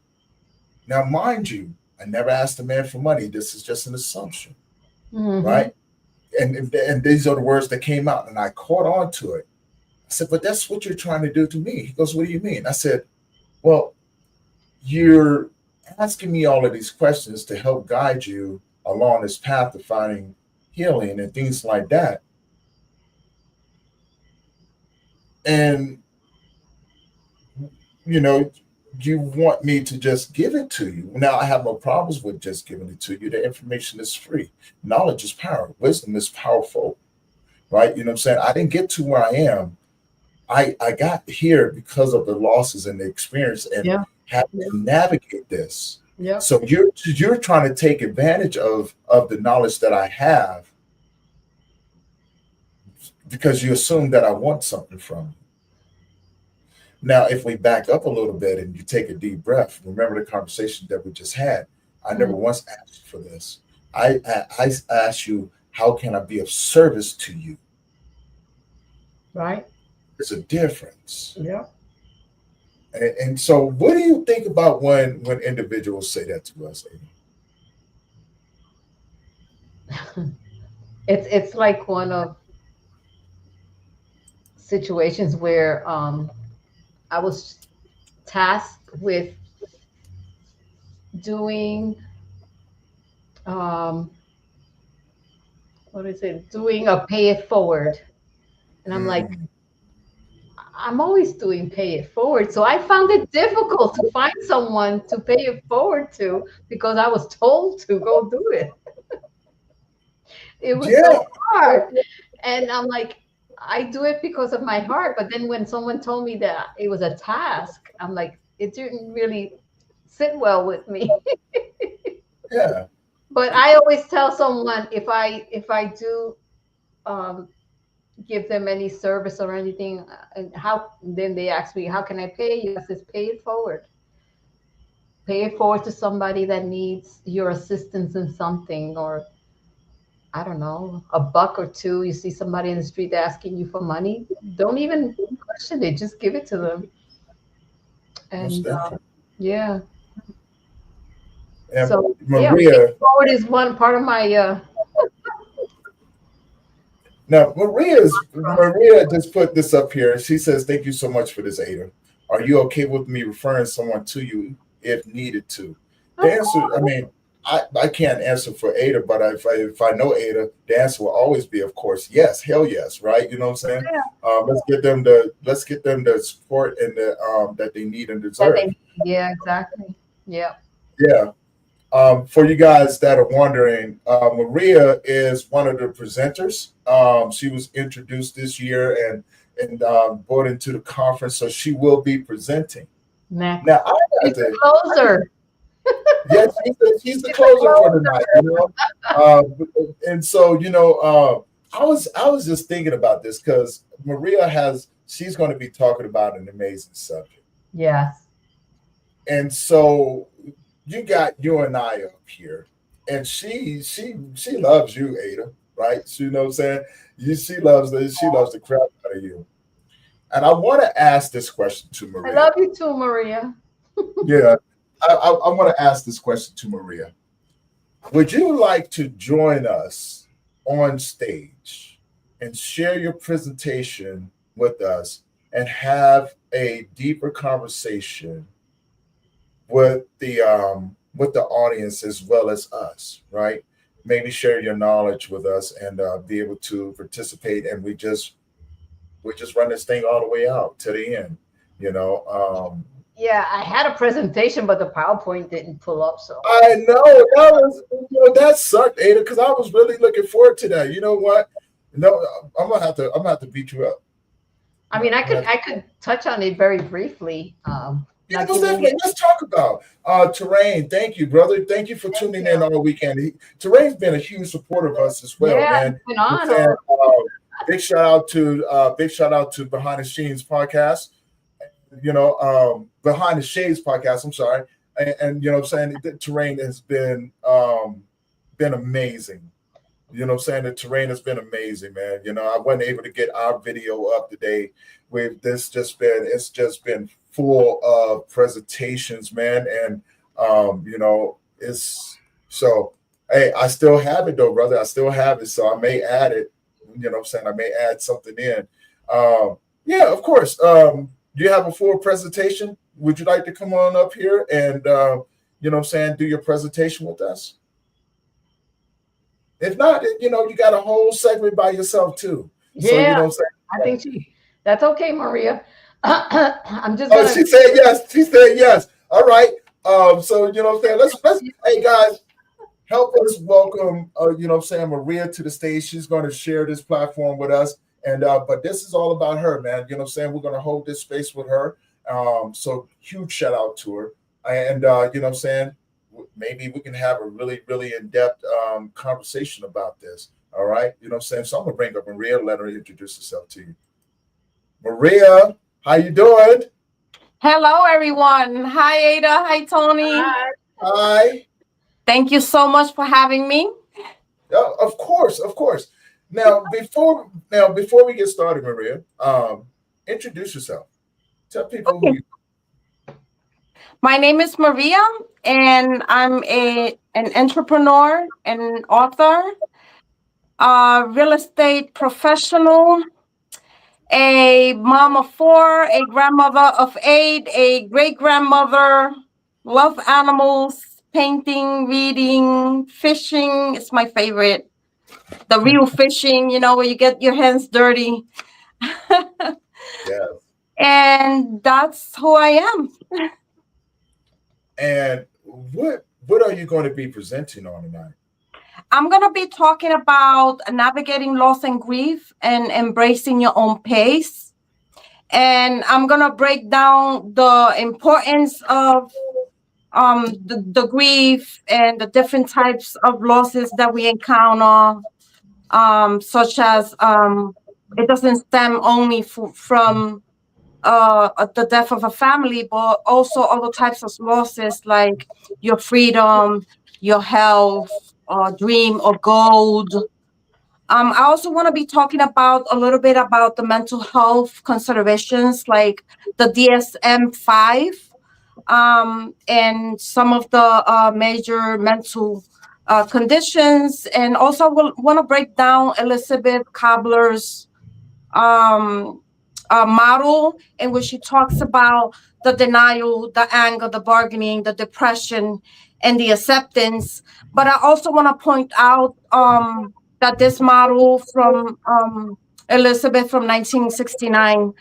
Now, mind you, I never asked the man for money. This is just an assumption, right? And these are the words that came out, and I caught on to it. I said, but that's what you're trying to do to me. He goes, what do you mean? I said, well, you're asking me all of these questions to help guide you along this path of finding healing and things like that. And, you know, you want me to just give it to you. Now, I have no problems with just giving it to you. The information is free. Knowledge is power. Wisdom is powerful, right? You know what I'm saying? I didn't get to where I am. I got here because of the losses and the experience and having to navigate this. Yeah. So you're trying to take advantage of the knowledge that I have because you assume that I want something from you. Now, if we back up a little bit and you take a deep breath, remember the conversation that we just had. I never once asked for this. I asked you, how can I be of service to you? Right. There's a difference. Yeah. And so what do you think about when individuals say that to us, Amy? It's like one of situations where I was tasked with doing doing a pay it forward. And I'm like, I'm always doing pay it forward. So I found it difficult to find someone to pay it forward to because I was told to go do it. It was so hard. And I'm like, I do it because of my heart. But then when someone told me that it was a task, I'm like, it didn't really sit well with me. Yeah. But I always tell someone if I do give them any service or anything. And then they ask me, how can I pay you? I says, pay it forward. Pay it forward to somebody that needs your assistance in something, or I don't know, $1 or $2. You see somebody in the street asking you for money, don't even question it. Just give it to them. And yeah. And So Maria, yeah, pay it forward is one part of my. Now, Maria just put this up here. She says, thank you so much for this, Ada. Are you okay with me referring someone to you if needed to? The answer, I mean, I can't answer for Ada, but if I know Ada, the answer will always be, of course, yes, hell yes, right? You know what I'm saying? Let's get them the support and the that they need and deserve. Yeah, exactly. Yeah. Yeah. For you guys that are wondering, Maria is one of the presenters. She was introduced this year and brought into the conference, so she will be presenting. Now, I She's the closer. Yes, she's the closer for tonight. You know, and so I was just thinking about this because Maria she's going to be talking about an amazing subject. Yes. And so you got you and I up here, and she loves you, Ada, right? So, you know what I'm saying? She loves the crap out of you. And I want to ask this question to Maria. I love you too, Maria. Yeah, I want to ask this question to Maria. Would you like to join us on stage and share your presentation with us and have a deeper conversation with the audience as well as us, right? Maybe share your knowledge with us and be able to participate, and we just run this thing all the way out to the end, you know. Yeah, I had a presentation, but the PowerPoint didn't pull up. So I know that sucked, Ada, because I was really looking forward to that. You know what? No, I'm gonna have to beat you up. I mean, I could touch on it very briefly. Yeah, let's talk about Terrain. Thank you, brother. Thank you for tuning in all weekend. Terrain's been a huge supporter of us as well, man. It's been on. Big shout out to Behind the Scenes podcast. You know, Behind the Shades podcast. I'm sorry, and you know what I'm saying. The Terrain has been amazing. You know what I'm saying? The Terrain has been amazing, man. You know, I wasn't able to get our video up today. It's just been full of presentations, man. And you know, it's so hey, I still have it though, brother. I still have it. So I may add it, you know what I'm saying? I may add something in. Yeah, of course. You have a full presentation. Would you like to come on up here and you know what I'm saying, do your presentation with us? If not, you know, you got a whole segment by yourself too. Yeah, so, you know what I'm saying? I think that's okay, Maria. I'm just she said yes. She said yes. All right. So you know what I'm saying? Let's hey guys, help us welcome you know what I'm saying, Maria to the stage. She's going to share this platform with us. And but this is all about her, man. You know what I'm saying? We're going to hold this space with her. So huge shout out to her. And you know what I'm saying? Maybe we can have a really, really in-depth conversation about this. All right. You know what I'm saying? So I'm gonna bring up Maria, let her introduce herself to you. Maria, how you doing? Hello, everyone. Hi, Ada. Hi, Tony. Hi. Thank you so much for having me. Of course. Now, before we get started, Maria, introduce yourself. Tell people who you are. My name is Maria, and I'm an entrepreneur and author, real estate professional, a mom of 4, a grandmother of 8, a great-grandmother, love animals, painting, reading, fishing. It's my favorite. The real fishing, you know, where you get your hands dirty. Yes. And that's who I am. And what are you going to be presenting on tonight? I'm going to be talking about navigating loss and grief and embracing your own pace. And I'm going to break down the importance of the grief and the different types of losses that we encounter. such as it doesn't stem only from the death of a family, but also other types of losses like your freedom, your health, dream or gold. I also want to be talking about a little bit about the mental health considerations like the DSM-5 and some of the major mental conditions. And also want to break down Elizabeth Kabler's model in which she talks about the denial, the anger, the bargaining, the depression, and the acceptance. But I also want to point out that this model from Elizabeth from 1969,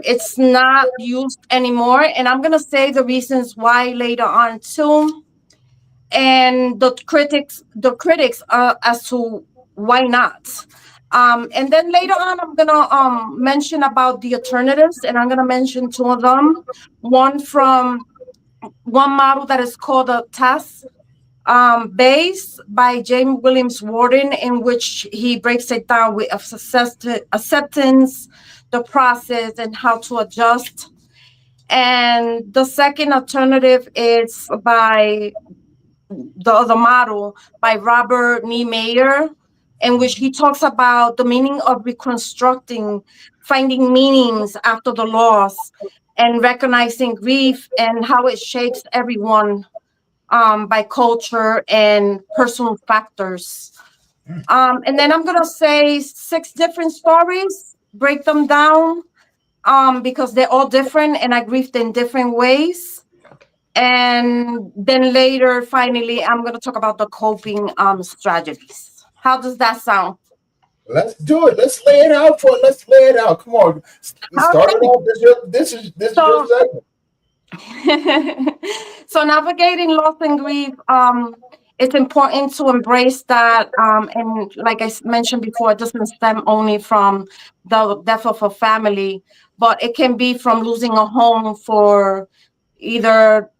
it's not used anymore. And I'm going to say the reasons why later on too. And the critics as to why not. And then later on, I'm going to mention about the alternatives, and I'm going to mention two of them. One model that is called a TESS base by James Williams Warden, in which he breaks it down with acceptance, the process, and how to adjust. And the second alternative is by the other model by Robert Niemeyer, in which he talks about the meaning of reconstructing, finding meanings after the loss, and recognizing grief and how it shapes everyone by culture and personal factors. And then I'm going to say 6 different stories, break them down because they're all different and I grieved in different ways. And then later, finally, I'm going to talk about the coping strategies. How does that sound? Let's do it. Let's lay it out for it. Let's lay it out. Come on. Start it off. This is your segment. So navigating loss and grief, it's important to embrace that. And like I mentioned before, it doesn't stem only from the death of a family, but it can be from losing a home for either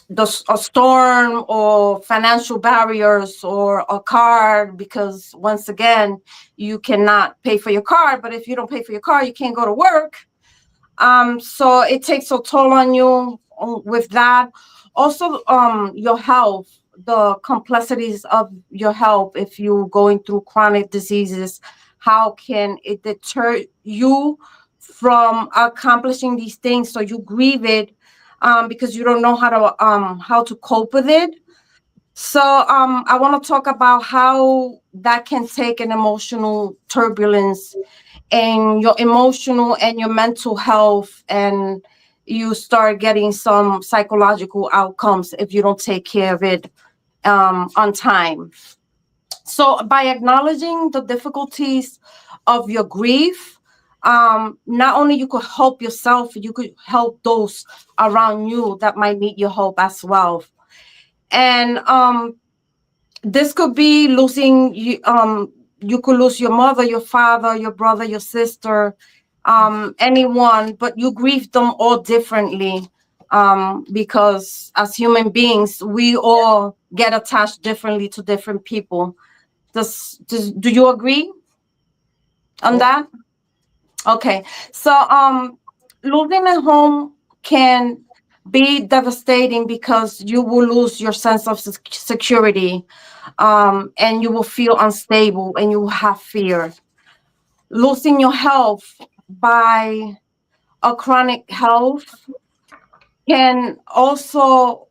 a storm or financial barriers or a car, because once again, you cannot pay for your car, but if you don't pay for your car, you can't go to work. So it takes a toll on you with that. Also, your health, the complexities of your health, if you're going through chronic diseases, how can it deter you from accomplishing these things? So you grieve it because you don't know how to cope with it. So I want to talk about how that can take an emotional turbulence in your emotional and your mental health, and you start getting some psychological outcomes if you don't take care of it on time. So by acknowledging the difficulties of your grief, not only you could help yourself, you could help those around you that might need your help as well. And this could be losing you could lose your mother, your father, your brother, your sister, anyone, but you grieve them all differently because as human beings, we all get attached differently to different people. Do you agree on that? Okay, so losing a home can be devastating because you will lose your sense of security, and you will feel unstable and you will have fear. Losing your health by a chronic health can also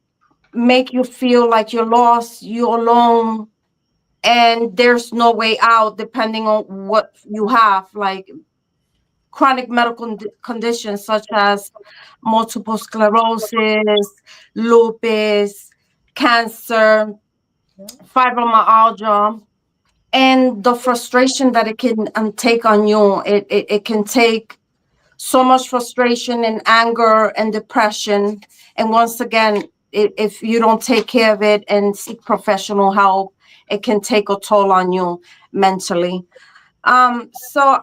make you feel like you're lost, you're alone, and there's no way out depending on what you have, like chronic medical conditions such as multiple sclerosis, lupus, cancer, fibromyalgia, and the frustration that it can take on you. It can take so much frustration and anger and depression. And once again, if you don't take care of it and seek professional help, it can take a toll on you mentally. So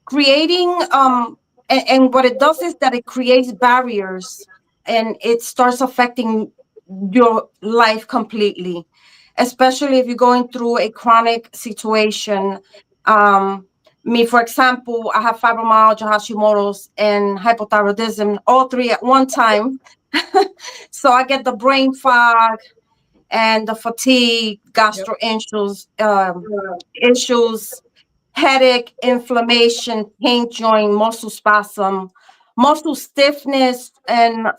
creating and what it does is that it creates barriers and it starts affecting your life completely. especially if you're going through a chronic situation. Me, for example, I have fibromyalgia, Hashimoto's, and hypothyroidism, all three at one time. So I get the brain fog and the fatigue, gastro issues, headache, inflammation, pain joint, muscle spasm, muscle stiffness, and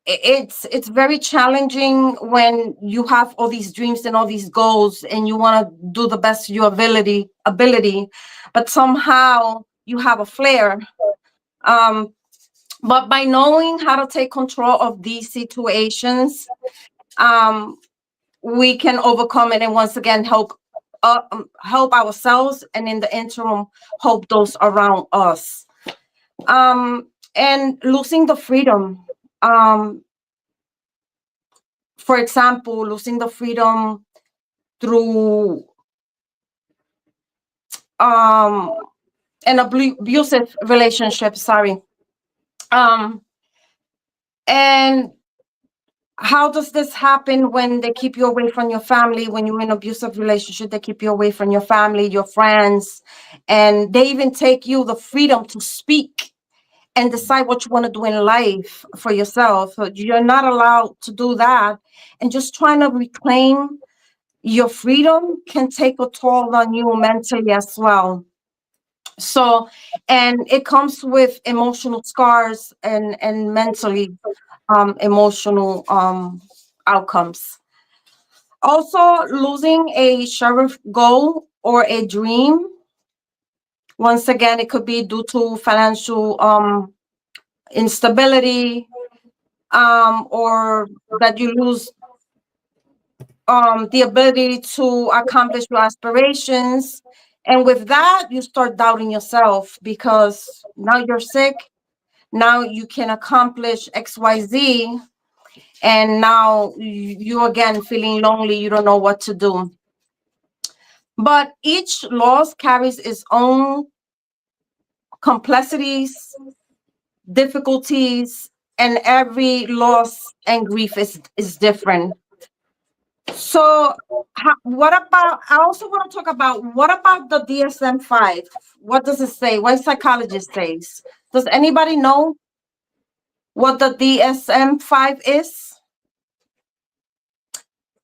it's very challenging when you have all these dreams and all these goals and you want to do the best of your ability, but somehow you have a flare. But by knowing how to take control of these situations, we can overcome it and once again help ourselves, and in the interim help those around us. And losing the freedom, for example, losing the freedom through an abusive relationship, and how does this happen when they keep you away from your family? When you're in an abusive relationship, they keep you away from your family, your friends, and they even take you the freedom to speak and decide what you want to do in life for yourself. You're not allowed to do that. And just trying to reclaim your freedom can take a toll on you mentally as well. So, and it comes with emotional scars and mentally emotional outcomes. Also, losing a sheriff goal or a dream. Once again, it could be due to financial instability, or that you lose the ability to accomplish your aspirations. And with that, you start doubting yourself because now you're sick. Now you can accomplish XYZ. And now you again feeling lonely. You don't know what to do. But each loss carries its own complexities, difficulties, and every loss and grief is different. So what about, I also want to talk about, what about the DSM-5? What does it say? What psychologist says? Does anybody know what the DSM-5 is?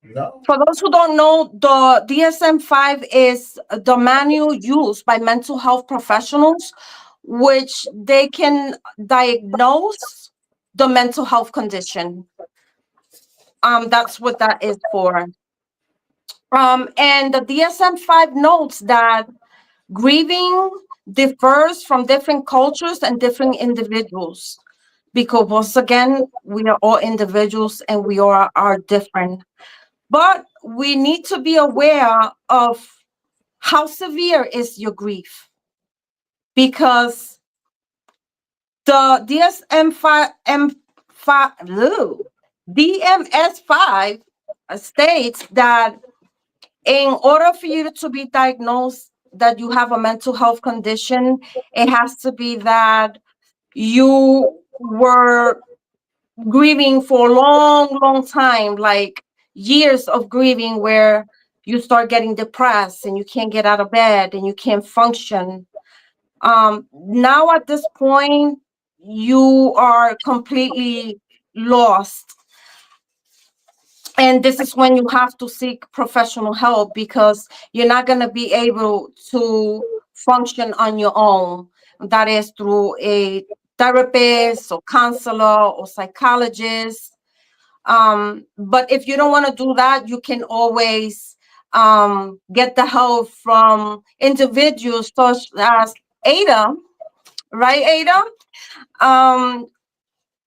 No. For those who don't know, the DSM-5 is the manual used by mental health professionals, which they can diagnose the mental health condition. That's what that is for. And the DSM-5 notes that grieving differs from different cultures and different individuals, because once again, we are all individuals and we are different. But we need to be aware of how severe is your grief, because the DMS-5 states that in order for you to be diagnosed that you have a mental health condition, it has to be that you were grieving for a long time, like years of grieving, where you start getting depressed and you can't get out of bed and you can't function. Now at this point, you are completely lost. And this is when you have to seek professional help, because you're not going to be able to function on your own. That is through a therapist or counselor or psychologist. But if you don't want to do that, you can always get the help from individuals such as Ada, right, Ada?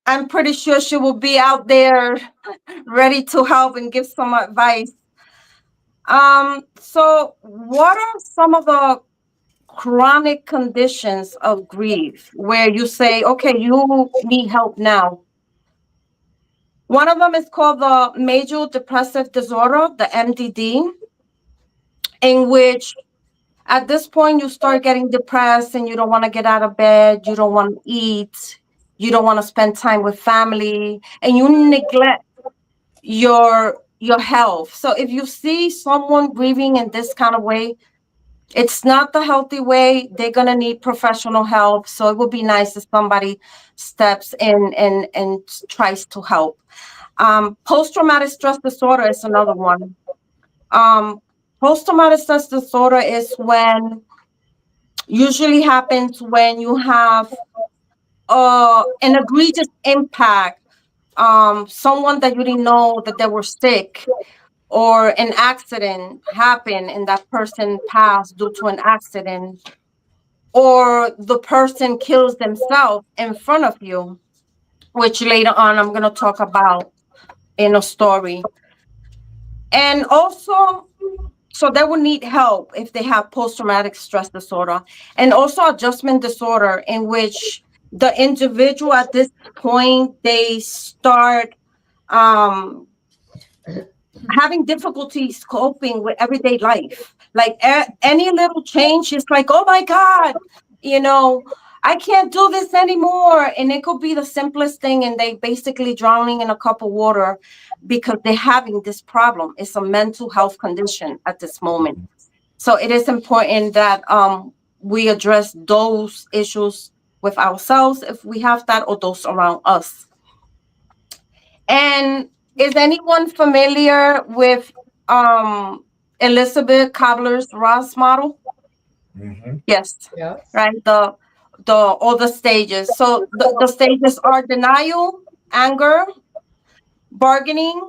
I'm pretty sure she will be out there ready to help and give some advice. So what are some of the chronic conditions of grief where you say, okay, you need help now? One of them is called the major depressive disorder, the MDD, in which at this point you start getting depressed and you don't want to get out of bed, you don't want to eat, you don't want to spend time with family, and you neglect your your health. So if you see someone grieving in this kind of way, it's not the healthy way. They're going to need professional help. So it would be nice if somebody steps in and tries to help. Post-traumatic stress disorder is another one. Post-traumatic stress disorder is usually happens when you have an egregious impact. Someone that you didn't know that they were sick, or an accident happened and that person passed due to an accident, or the person kills themselves in front of you, which later on I'm going to talk about in a story. And also, so they will need help if they have post-traumatic stress disorder, and also adjustment disorder, in which the individual at this point, they start having difficulties coping with everyday life. Like any little change is like, oh my God, I can't do this anymore. And it could be the simplest thing, and they basically drowning in a cup of water because they're having this problem. It's a mental health condition at this moment. So it is important that we address those issues with ourselves if we have that, or those around us. And is anyone familiar with Elizabeth Kubler-Ross model? Mm-hmm. Yes. Right. All the stages. So the stages are denial, anger, bargaining,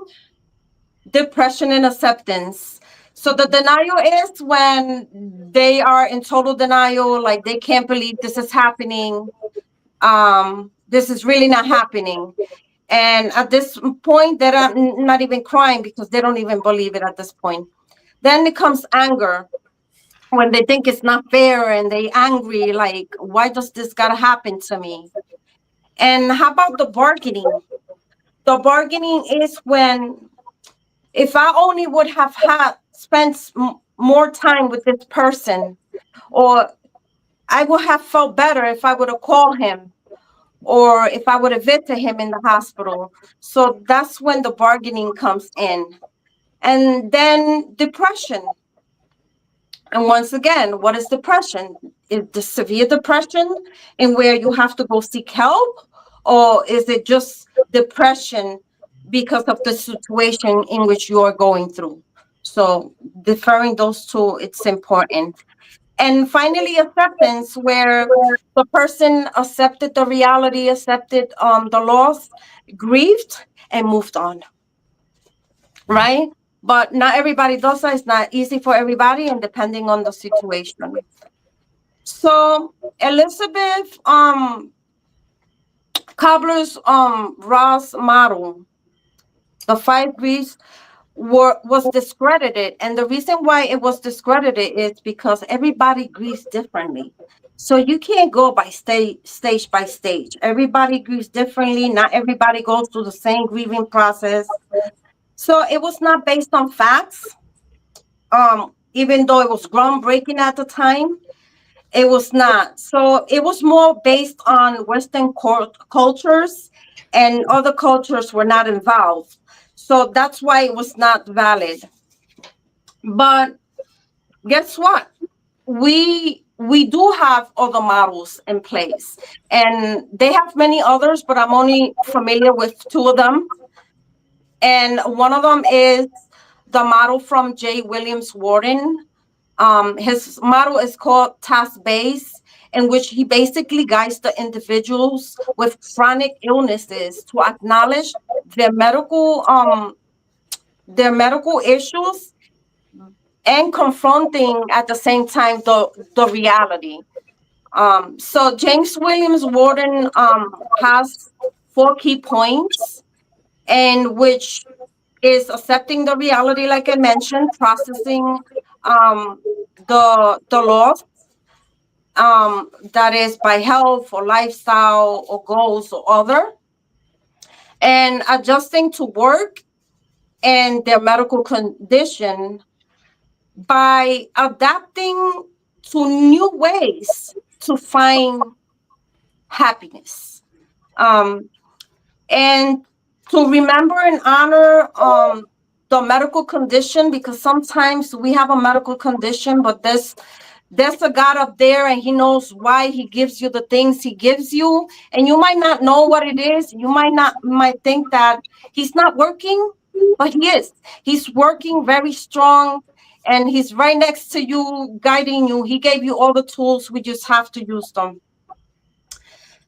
depression, and acceptance. So the denial is when they are in total denial, like they can't believe this is happening. This is really not happening. And at this point, they're not even crying because they don't even believe it at this point. Then it comes anger, when they think it's not fair and they angry, like, why does this gotta happen to me? And how about the bargaining? The bargaining is when, if I only would have spent more time with this person, or I would have felt better if I would have called him, or if I would have visited him in the hospital. So that's when the bargaining comes in. And then depression. And once again, what is depression? Is the severe depression in where you have to go seek help? Or is it just depression because of the situation in which you are going through? So differing those two, it's important. And finally, acceptance, where the person accepted the reality, accepted the loss, grieved, and moved on. Right? But not everybody does that. It's not easy for everybody, and depending on the situation. So Elizabeth Kubler-Ross model, the 5 griefs, was discredited. And the reason why it was discredited is because everybody grieves differently. So you can't go by stage by stage. Everybody grieves differently. Not everybody goes through the same grieving process. So it was not based on facts. Even though it was groundbreaking at the time, it was not. So it was more based on Western cultures, and other cultures were not involved. So that's why it was not valid. But guess what? We do have other models in place, and they have many others, but I'm only familiar with 2 of them. And one of them is the model from J. Williams Wharton. His model is called task-based, in which he basically guides the individuals with chronic illnesses to acknowledge their medical issues, and confronting at the same time the reality. So James Williams Wharton has 4 key points, and which is accepting the reality, like I mentioned, processing the loss, that is by health or lifestyle or goals or other, and adjusting to work and their medical condition by adapting to new ways to find happiness, and to remember and honor the medical condition, because sometimes we have a medical condition, but there's a God up there and he knows why he gives you the things he gives you. And you might not know what it is. You might think that he's not working, but he is. He's working very strong and he's right next to you, guiding you. He gave you all the tools. We just have to use them.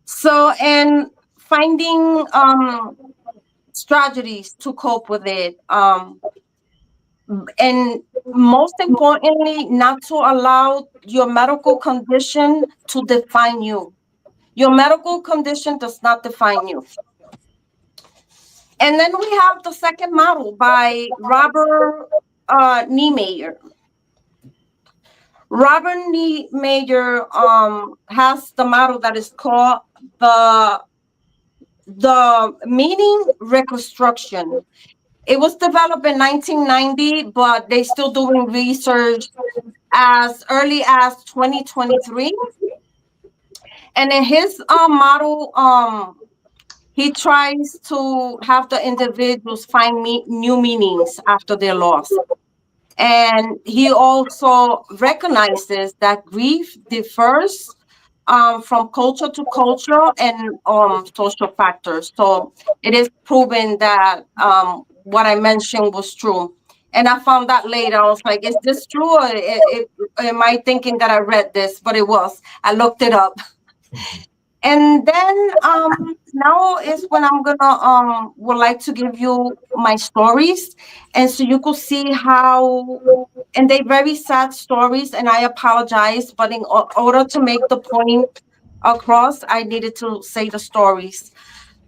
So, and finding strategies to cope with it. And most importantly, not to allow your medical condition to define you. Your medical condition does not define you. And then we have the second model by Robert Niemeyer. Robert Niemeyer has the model that is called the meaning reconstruction. It was developed in 1990, but they're still doing research as early as 2023. And in his model, he tries to have the individuals find new meanings after their loss. And he also recognizes that grief differs from culture to culture and social factors. So it is proven that what I mentioned was true. And I found that later. I was like, is this true? Or am I thinking that I read this? But it was. I looked it up. And then now is when I'm gonna would like to give you my stories, and so you could see how, and they're very sad stories, and I apologize, but in order to make the point across, I needed to say the stories.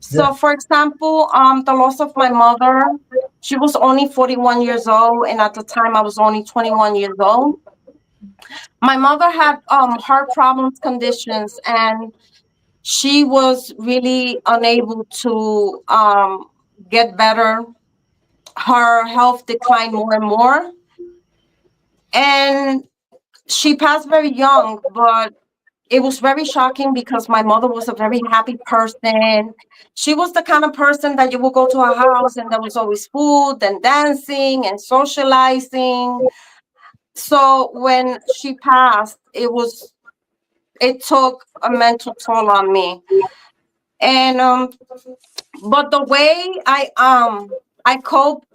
So, for example, the loss of my mother, she was only 41 years old, and at the time I was only 21 years old. My mother had heart problems, conditions, and she was really unable to get better. Her health declined more and more. And she passed very young, but it was very shocking because my mother was a very happy person. She was the kind of person that you would go to her house and there was always food and dancing and socializing. So when she passed, it took a mental toll on me. And but the way I coped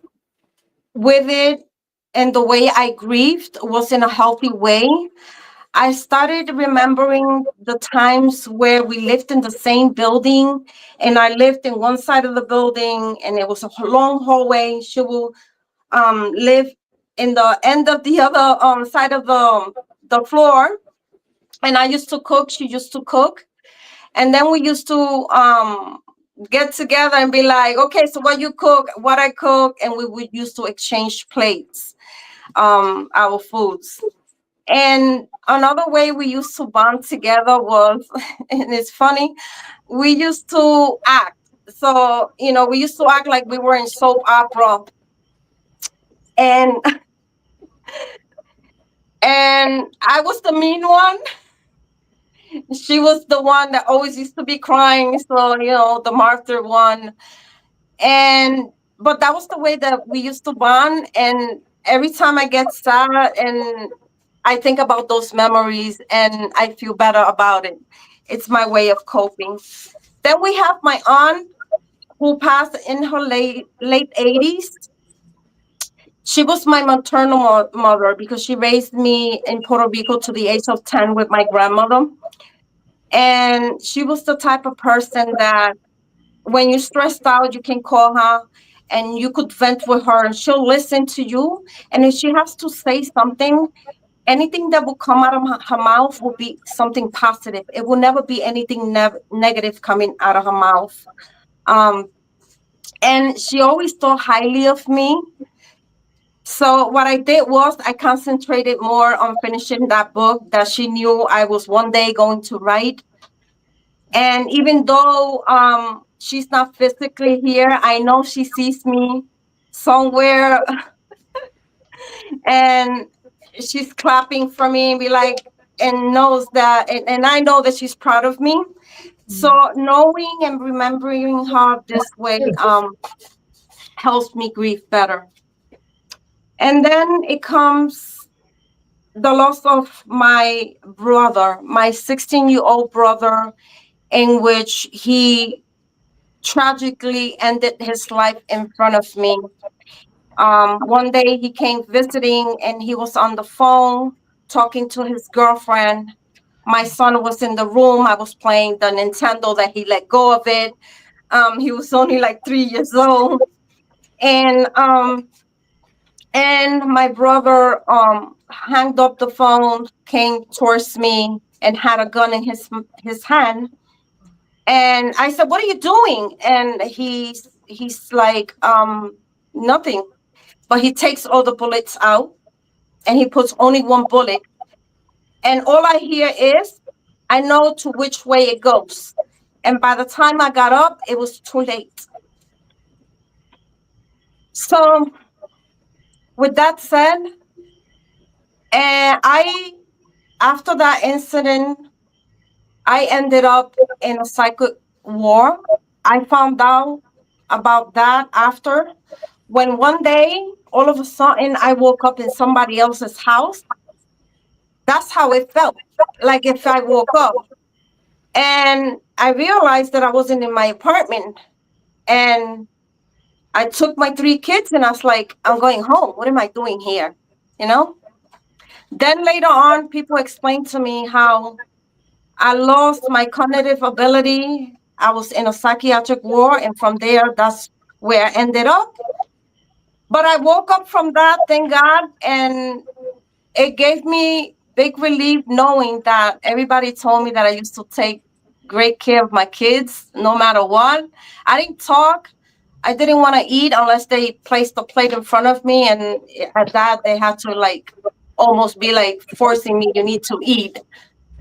with it and the way I grieved was in a healthy way. I started remembering the times where we lived in the same building, and I lived in one side of the building and it was a long hallway. She will live in the end of the other side of the floor. And I used to cook, she used to cook. And then we used to get together and be like, okay, so what you cook, what I cook, and we would used to exchange plates, our foods. And another way we used to bond together was, and it's funny, we used to act. So, we used to act like we were in soap opera. And I was the mean one. She was the one that always used to be crying. So, the martyr one. But that was the way that we used to bond. And every time I get sad and I think about those memories and I feel better about it. It's my way of coping. Then we have my aunt who passed in her late 80s. She was my maternal mother because she raised me in Puerto Rico to the age of 10 with my grandmother. And she was the type of person that when you're stressed out, you can call her and you could vent with her and she'll listen to you. And if she has to say something, anything that will come out of her mouth will be something positive. It will never be anything negative coming out of her mouth. And she always thought highly of me. So what I did was I concentrated more on finishing that book that she knew I was one day going to write. And even though she's not physically here, I know she sees me somewhere and she's clapping for me and be like, and knows that, and I know that she's proud of me. So knowing and remembering her this way helps me grieve better. And then it comes the loss of my brother, my 16-year-old brother, in which he tragically ended his life in front of me. One day he came visiting and he was on the phone talking to his girlfriend. My son was in the room. I was playing the Nintendo that he let go of it. He was only like 3 years old. And my brother hung up the phone, came towards me and had a gun in his hand. And I said, "What are you doing?" And he's like, "Nothing." But he takes all the bullets out and he puts only one bullet. And all I hear is, I know to which way it goes. And by the time I got up, it was too late. So with that said, after that incident, I ended up in a psychic war. I found out about that after, when one day, all of a sudden, I woke up in somebody else's house. That's how it felt, like if I woke up. And I realized that I wasn't in my apartment. And I took my 3 kids and I was like, I'm going home. What am I doing here? You know? Then later on, people explained to me how I lost my cognitive ability. I was in a psychiatric ward, and from there, that's where I ended up. But I woke up from that, thank God, and it gave me big relief knowing that everybody told me that I used to take great care of my kids no matter what. I didn't talk. I didn't want to eat unless they placed the plate in front of me, and at that, they had to like almost be like forcing me, you need to eat.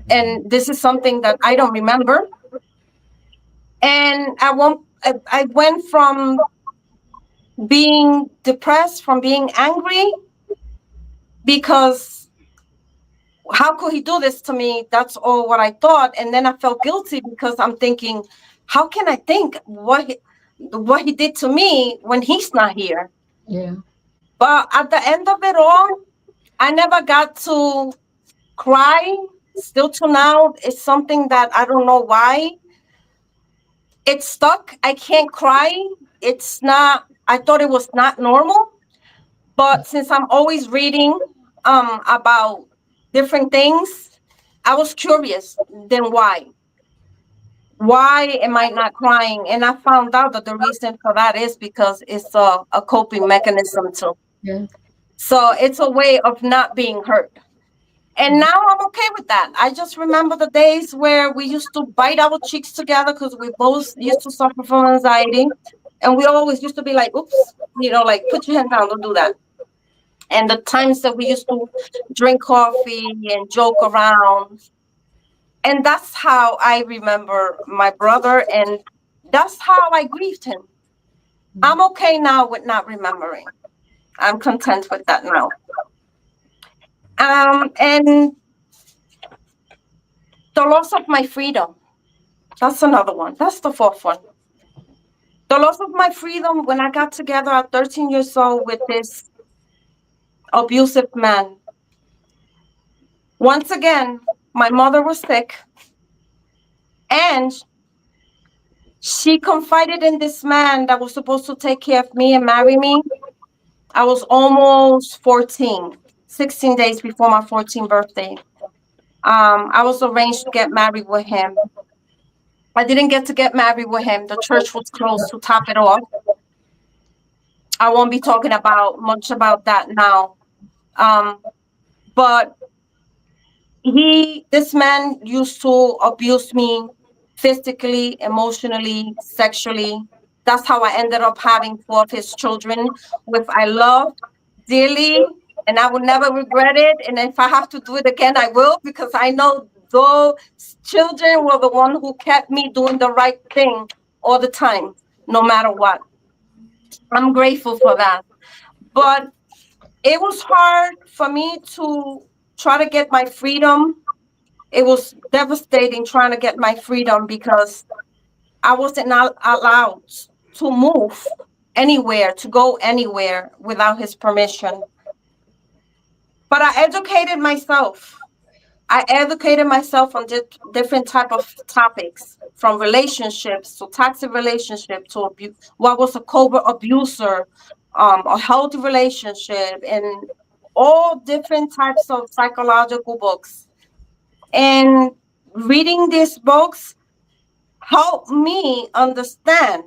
And this is something that I don't remember. And I went from being depressed, from being angry, because how could he do this to me? That's all what I thought. And then I felt guilty because I'm thinking, how can I think what he did to me when he's not here? Yeah. But at the end of it all, I never got to cry. Still to now, it's something that I don't know why. It's stuck. I can't cry. It's not, I thought it was not normal. But since I'm always reading about different things, I was curious, then why? Why am I not crying? And I found out that the reason for that is because it's a coping mechanism too. Yeah. So it's a way of not being hurt. And now I'm okay with that. I just remember the days where we used to bite our cheeks together because we both used to suffer from anxiety. And we always used to be like, oops, you know, like, put your hand down, don't do that. And the times that we used to drink coffee and joke around. And that's how I remember my brother. And that's how I grieved him. I'm okay now with not remembering. I'm content with that now. And the loss of my freedom. That's another one. That's the 4th one. The loss of my freedom when I got together at 13 years old with this abusive man. Once again, my mother was sick. And she confided in this man that was supposed to take care of me and marry me. I was almost 14. 16 days before my 14th birthday. I was arranged to get married with him. I didn't get to get married with him. The church was closed to top it off. I won't be talking much about that now. But this man used to abuse me physically, emotionally, sexually. That's how I ended up having 4 of his children, which I loved dearly. And I will never regret it. And if I have to do it again, I will, because I know those children were the one who kept me doing the right thing all the time, no matter what. I'm grateful for that. But it was hard for me to try to get my freedom. It was devastating trying to get my freedom because I wasn't allowed to move anywhere, to go anywhere without his permission. But I educated myself. I educated myself on different type of topics, from relationships to toxic relationship to what was a covert abuser, a healthy relationship, and all different types of psychological books. And reading these books helped me understand